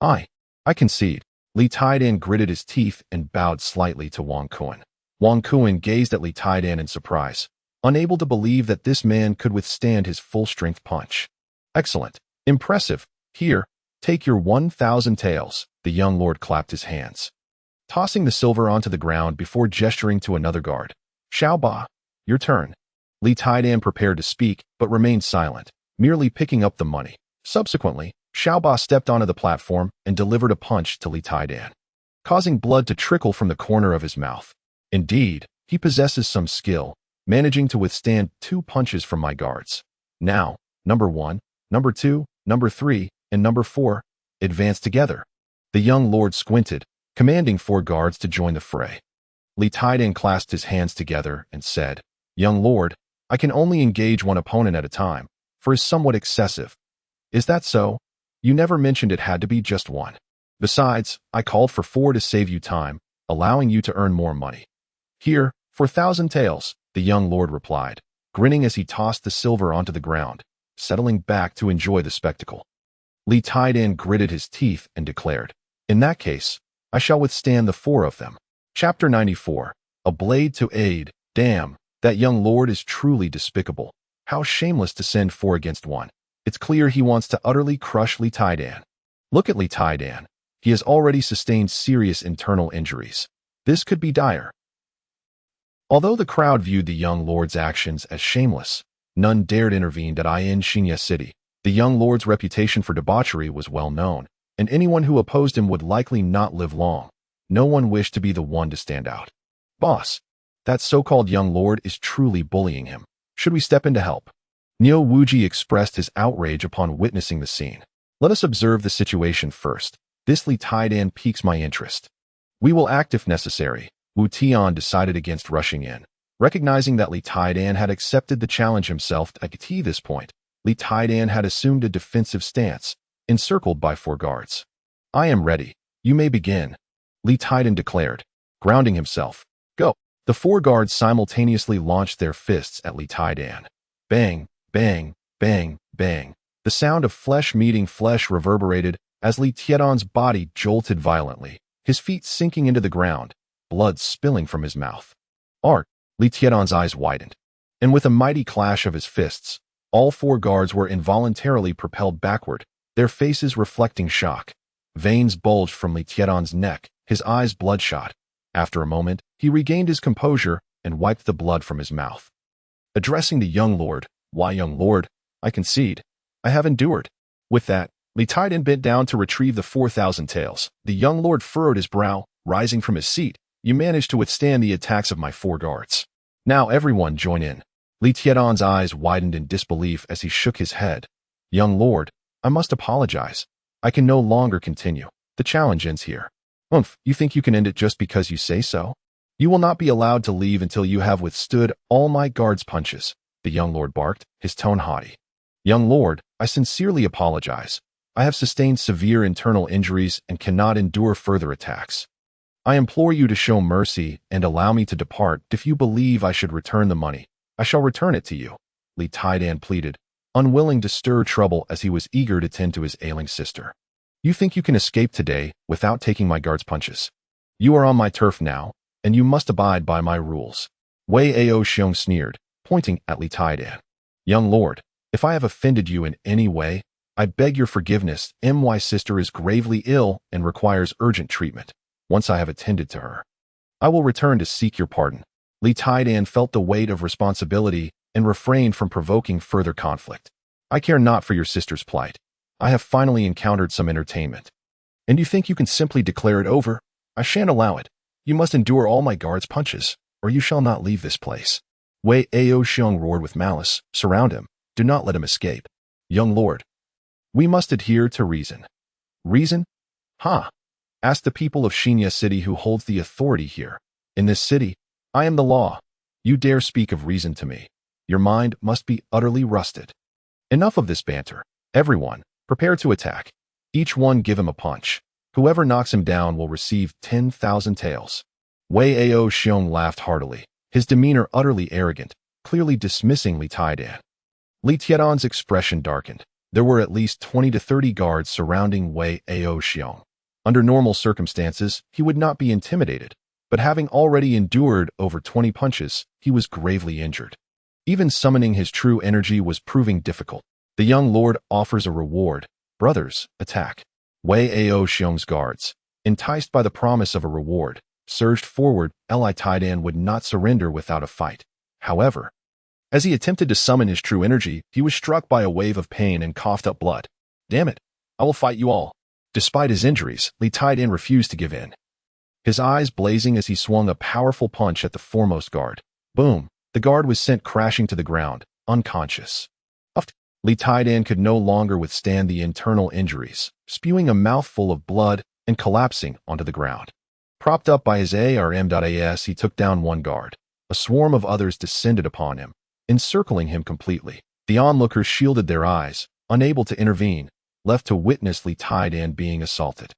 I concede." Li Taidan gritted his teeth and bowed slightly to Wang Kuan. Wang Kuan gazed at Li Taidan in surprise, unable to believe that this man could withstand his full-strength punch. "Excellent. Impressive. Here, take your 1,000 taels." The young lord clapped his hands, tossing the silver onto the ground before gesturing to another guard. "Xiao Ba, your turn." Li Taidan prepared to speak, but remained silent, merely picking up the money. Subsequently, Xiao Ba stepped onto the platform and delivered a punch to Li Taidan, causing blood to trickle from the corner of his mouth. Indeed, he possesses some skill, managing to withstand 2 punches from my guards. Now, number 1, number 2, number 3, and number 4, advance together. The young lord squinted, commanding 4 guards to join the fray. Li Taidan clasped his hands together and said, "Young lord, I can only engage one opponent at a time, for is somewhat excessive." "Is that so? You never mentioned it had to be just one. Besides, I called for 4 to save you time, allowing you to earn more money." "Here, for 1,000 taels," the young lord replied, grinning as he tossed the silver onto the ground, settling back to enjoy the spectacle. Li Taidan gritted his teeth and declared, "In that case, I shall withstand the 4 of them." Chapter 94. A blade to aid. Damn, that young lord is truly despicable. How shameless to send 4 against 1. It's clear he wants to utterly crush Li Taidan. Look at Li Taidan. He has already sustained serious internal injuries. This could be dire. Although the crowd viewed the young lord's actions as shameless, none dared intervene. In Xinya City, the young lord's reputation for debauchery was well known, and anyone who opposed him would likely not live long. No one wished to be the one to stand out. "Boss, that so-called young lord is truly bullying him. Should we step in to help?" Neo Wuji expressed his outrage upon witnessing the scene. "Let us observe the situation first. This Li Taidan piques my interest. We will act if necessary." Wu Tian decided against rushing in. Recognizing that Li Taidan had accepted the challenge himself at this point, Li Taidan had assumed a defensive stance, encircled by 4 guards. "I am ready. You may begin," Li Taidan declared. grounding himself. Go! The four guards simultaneously launched their fists at Tian. Bang, bang, bang, bang. The sound of flesh meeting flesh reverberated as Tian's body jolted violently, his feet sinking into the ground, blood spilling from his mouth. Art! Tian's eyes widened, and with a mighty clash of his fists, all four guards were involuntarily propelled backward, their faces reflecting shock. Veins bulged from Tian's neck, his eyes bloodshot. After a moment, he regained his composure and wiped the blood from his mouth. Addressing the young lord, "Why, young lord, I concede. I have endured." With that, Tian bent down to retrieve the 4,000 taels. The young lord furrowed his brow, rising from his seat. "You managed to withstand the attacks of my four guards. Now everyone join in." Tian's eyes widened in disbelief as he shook his head. "Young lord, I must apologize. I can no longer continue. The challenge ends here." You think you can end it just because you say so? You will not be allowed to leave until you have withstood all my guards' punches," the young lord barked, his tone haughty. "Young lord, I sincerely apologize. I have sustained severe internal injuries and cannot endure further attacks. I implore you to show mercy and allow me to depart. If you believe I should return the money, I shall return it to you," Tian pleaded, unwilling to stir trouble as he was eager to tend to his ailing sister. "You think you can escape today without taking my guard's punches? You are on my turf now, and you must abide by my rules." Wei Ao Xiong sneered, pointing at Tian. "Young lord, if I have offended you in any way, I beg your forgiveness. My sister is gravely ill and requires urgent treatment. Once I have attended to her, I will return to seek your pardon." Tian felt the weight of responsibility and refrained from provoking further conflict. "I care not for your sister's plight. I have finally encountered some entertainment. And you think you can simply declare it over? I shan't allow it. You must endure all my guards' punches, or you shall not leave this place." Wei Ao Xiong roared with malice. "Surround him. Do not let him escape." "Young lord, we must adhere to reason." "Reason? Ha! Ask the people of Xinya City who holds the authority here. In this city, I am the law. You dare speak of reason to me? Your mind must be utterly rusted." "Enough of this banter. Everyone, prepare to attack. Each one give him a punch. Whoever knocks him down will receive 10,000 taels." Wei Ao Xiong laughed heartily, his demeanor utterly arrogant, clearly dismissing Tian. Tian's expression darkened. There were at least 20 to 30 guards surrounding Wei Ao Xiong. Under normal circumstances, he would not be intimidated, but having already endured over 20 punches, he was gravely injured. Even summoning his true energy was proving difficult. The young lord offers a reward. "Brothers, attack." Wei Ao Xiong's guards, enticed by the promise of a reward, surged forward. Tian would not surrender without a fight. However, as he attempted to summon his true energy, he was struck by a wave of pain and coughed up blood. "Damn it, I will fight you all." Despite his injuries, Tian refused to give in, his eyes blazing as he swung a powerful punch at the foremost guard. Boom! The guard was sent crashing to the ground, unconscious. Tian could no longer withstand the internal injuries, spewing a mouthful of blood and collapsing onto the ground. Propped up by his ARM.AS, he took down one guard. A swarm of others descended upon him, encircling him completely. The onlookers shielded their eyes, unable to intervene, left to witness Tian being assaulted.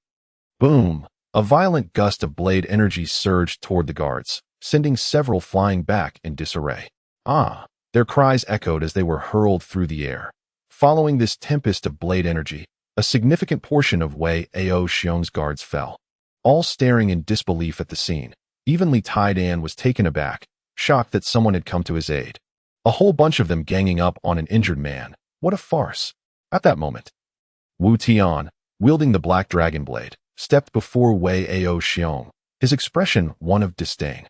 Boom! A violent gust of blade energy surged toward the guards, sending several flying back in disarray. "Ah!" Their cries echoed as they were hurled through the air. Following this tempest of blade energy, a significant portion of Wei Ao Xiong's guards fell, all staring in disbelief at the scene. Even Tian was taken aback, shocked that someone had come to his aid. A whole bunch of them ganging up on an injured man. What a farce! At that moment, Tian, wielding the black dragon blade, stepped before Wei Ao Xiong, his expression one of disdain.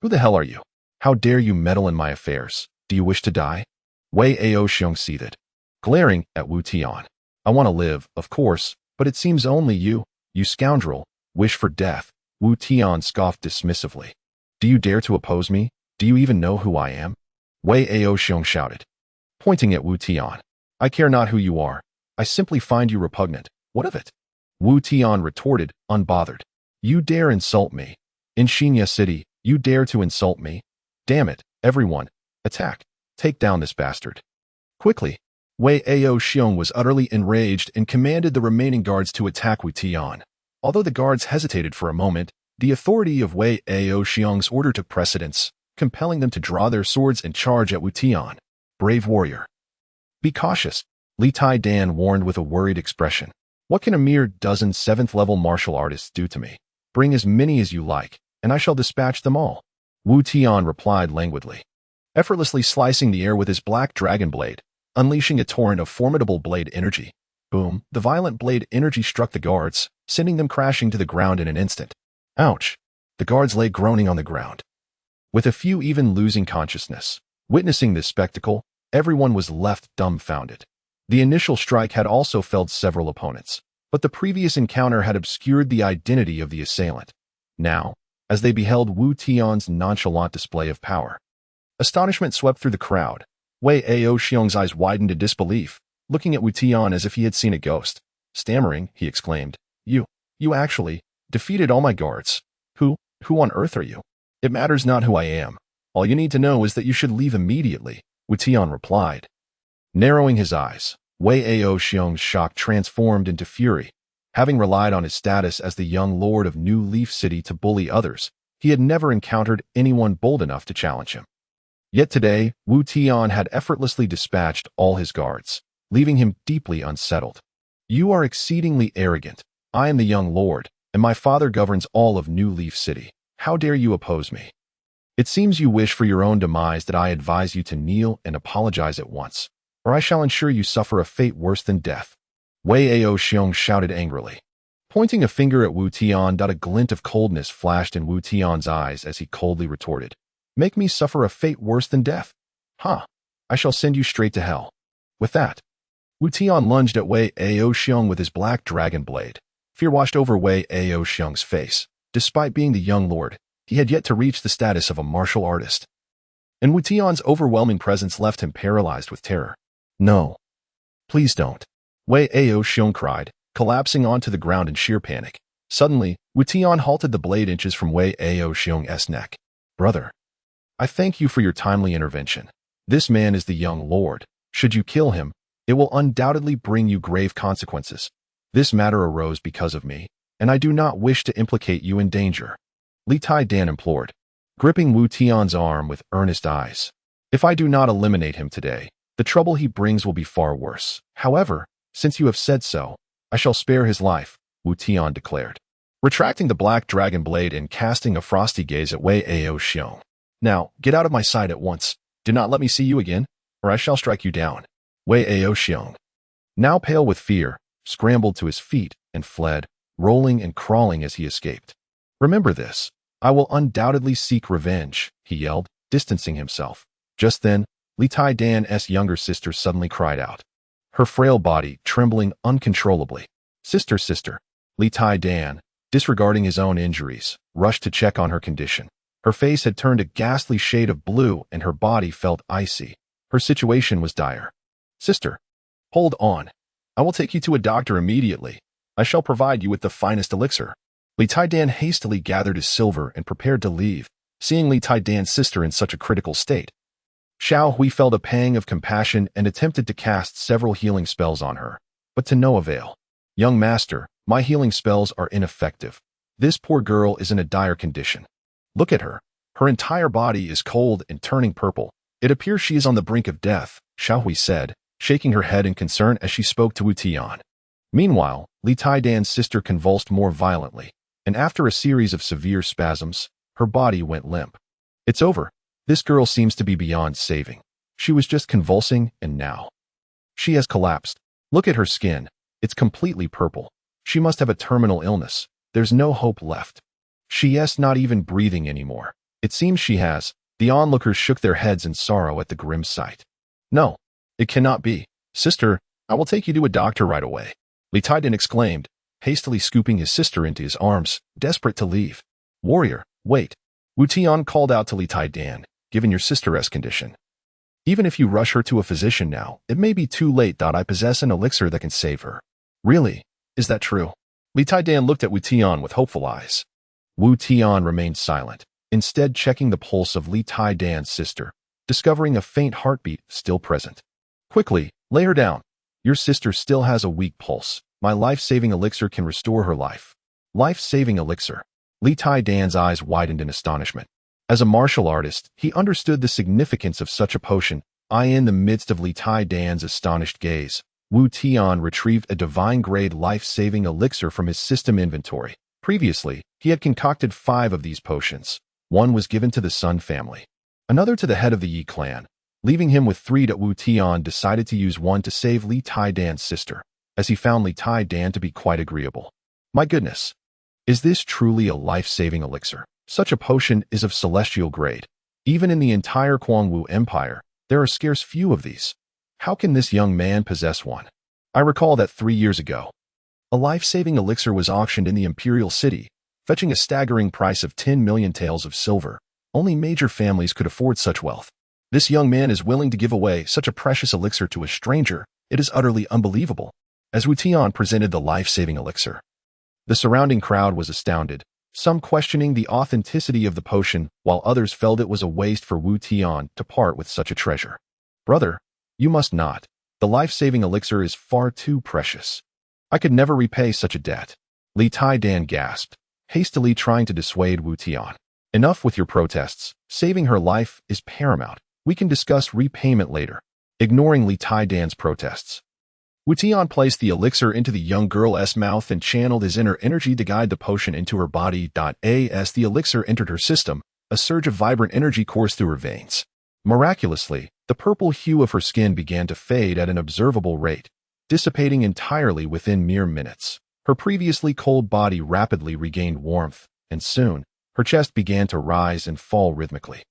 "Who the hell are you? How dare you meddle in my affairs? Do you wish to die?" Wei Ao Xiong seethed, glaring at Tian. "I want to live, of course, but it seems only you scoundrel, wish for death." Tian scoffed dismissively. "Do you dare to oppose me? Do you even know who I am?" Wei Ao Xiong shouted, pointing at Tian. "I care not who you are. I simply find you repugnant. What of it?" Tian retorted, unbothered. "You dare insult me? In Xinya City, you dare to insult me? Damn it, everyone, attack. Take down this bastard." Quickly, Wei Ao Xiong was utterly enraged and commanded the remaining guards to attack Tian. Although the guards hesitated for a moment, The authority of Wei Aoxiong's order took precedence, compelling them to draw their swords and charge at Wu Tian. Brave warrior. Be cautious, Li Tai Dan warned with a worried expression. What can a mere dozen 7th-level martial artists do to me? Bring as many as you like, and I shall dispatch them all. Wu Tian replied languidly, effortlessly slicing the air with his black dragon blade, unleashing a torrent of formidable blade energy. Boom! The violent blade energy struck the guards, sending them crashing to the ground in an instant. Ouch! The guards lay groaning on the ground, with a few even losing consciousness. Witnessing this spectacle, everyone was left dumbfounded. The initial strike had also felled several opponents, but the previous encounter had obscured the identity of the assailant. Now, as they beheld Wu Tian's nonchalant display of power, astonishment swept through the crowd. Wei Aoxiong's eyes widened in disbelief, looking at Wu Tian as if he had seen a ghost. Stammering, he exclaimed, You actually defeated all my guards. Who on earth are you? It matters not who I am. All you need to know is that you should leave immediately, Wu Tian replied. Narrowing his eyes, Wei Aoxiong's shock transformed into fury. Having relied on his status as the young lord of New Leaf City to bully others, he had never encountered anyone bold enough to challenge him. Yet today, Wu Tian had effortlessly dispatched all his guards, leaving him deeply unsettled. You are exceedingly arrogant. I am the young lord, and my father governs all of New Leaf City. How dare you oppose me? It seems you wish for your own demise that I advise you to kneel and apologize at once, or I shall ensure you suffer a fate worse than death. Wei Aoxiong shouted angrily. Pointing a finger at Wu Tian, a glint of coldness flashed in Wu Tian's eyes as he coldly retorted. Make me suffer a fate worse than death? Huh. I shall send you straight to hell. With that, Wu Tian lunged at Wei Aoxiong with his black dragon blade. Fear washed over Wei Aoxiong's face. Despite being the young lord, he had yet to reach the status of a martial artist. And Wu Tian's overwhelming presence left him paralyzed with terror. No. Please don't. Wei Aoxiong cried, collapsing onto the ground in sheer panic. Suddenly, Wu Tian halted the blade inches from Wei Aoxiong's neck. Brother, I thank you for your timely intervention. This man is the young lord. Should you kill him, it will undoubtedly bring you grave consequences. This matter arose because of me, and I do not wish to implicate you in danger. Li Tai Dan implored, gripping Wu Tian's arm with earnest eyes. If I do not eliminate him today, the trouble he brings will be far worse. However, since you have said so, I shall spare his life, Wu Tian declared, retracting the black dragon blade and casting a frosty gaze at Wei Aoxiong. Now, get out of my sight at once. Do not let me see you again, or I shall strike you down. Wei Aoxiong, now pale with fear, scrambled to his feet and fled, rolling and crawling as he escaped. Remember this. I will undoubtedly seek revenge, he yelled, distancing himself. Just then, Li Tai Dan's younger sister suddenly cried out, her frail body trembling uncontrollably. Sister, Li Tai Dan, disregarding his own injuries, rushed to check on her condition. Her face had turned a ghastly shade of blue and her body felt icy. Her situation was dire. Sister, hold on. I will take you to a doctor immediately. I shall provide you with the finest elixir. Li Tai Dan hastily gathered his silver and prepared to leave, seeing Li Tai Dan's sister in such a critical state. Xiao Hui felt a pang of compassion and attempted to cast several healing spells on her, but to no avail. Young master, my healing spells are ineffective. This poor girl is in a dire condition. Look at her. Her entire body is cold and turning purple. It appears she is on the brink of death, Xiao Hui said, shaking her head in concern as she spoke to Wu Tian. Meanwhile, Li Tai Dan's sister convulsed more violently, and after a series of severe spasms, her body went limp. It's over. This girl seems to be beyond saving. She was just convulsing, and now she has collapsed. Look at her skin. It's completely purple. She must have a terminal illness. There's no hope left. She is not even breathing anymore. It seems she has. The onlookers shook their heads in sorrow at the grim sight. No, it cannot be. Sister, I will take you to a doctor right away. Li Tai Dan exclaimed, hastily scooping his sister into his arms, desperate to leave. Warrior, wait. Wu Tian called out to Li Tai Dan, given your sister's condition. Even if you rush her to a physician now, it may be too late. I possess an elixir that can save her. Really? Is that true? Li Tai Dan looked at Wu Tian with hopeful eyes. Wu Tian remained silent, instead checking the pulse of Li Tai Dan's sister, discovering a faint heartbeat still present. Quickly, lay her down. Your sister still has a weak pulse. My life-saving elixir can restore her life. Life-saving elixir. Li Dan's eyes widened in astonishment. As a martial artist, he understood the significance of such a potion. In the midst of Li Dan's astonished gaze, Wu Tian retrieved a divine-grade life-saving elixir from his system inventory. Previously, he had concocted 5 of these potions. One was given to the Sun family, another to the head of the Yi clan, leaving him with 3. Wu Tian decided to use one to save Li Dan's sister, as he found Li Dan to be quite agreeable. My goodness! Is this truly a life-saving elixir? Such a potion is of celestial grade. Even in the entire Kuangwu Empire, there are scarce few of these. How can this young man possess one? I recall that 3 years ago, a life-saving elixir was auctioned in the Imperial City, fetching a staggering price of 10 million taels of silver. Only major families could afford such wealth. This young man is willing to give away such a precious elixir to a stranger. It is utterly unbelievable. As Wu Tian presented the life-saving elixir, the surrounding crowd was astounded, some questioning the authenticity of the potion, while others felt it was a waste for Wu Tian to part with such a treasure. Brother, you must not. The life-saving elixir is far too precious. I could never repay such a debt. Li Dan gasped, hastily trying to dissuade Wu Tian. Enough with your protests. Saving her life is paramount. We can discuss repayment later. Ignoring Li Dan's protests, Wu Tian placed the elixir into the young girl's mouth and channeled his inner energy to guide the potion into her body. As the elixir entered her system, a surge of vibrant energy coursed through her veins. Miraculously, the purple hue of her skin began to fade at an observable rate, dissipating entirely within mere minutes. Her previously cold body rapidly regained warmth, and soon, her chest began to rise and fall rhythmically,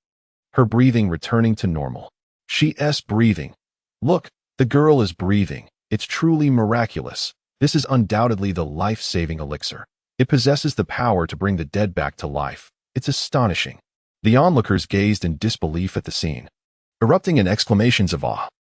her breathing returning to normal. She's breathing. Look, the girl is breathing. It's truly miraculous. This is undoubtedly the life-saving elixir. It possesses the power to bring the dead back to life. It's astonishing. The onlookers gazed in disbelief at the scene, erupting in exclamations of awe.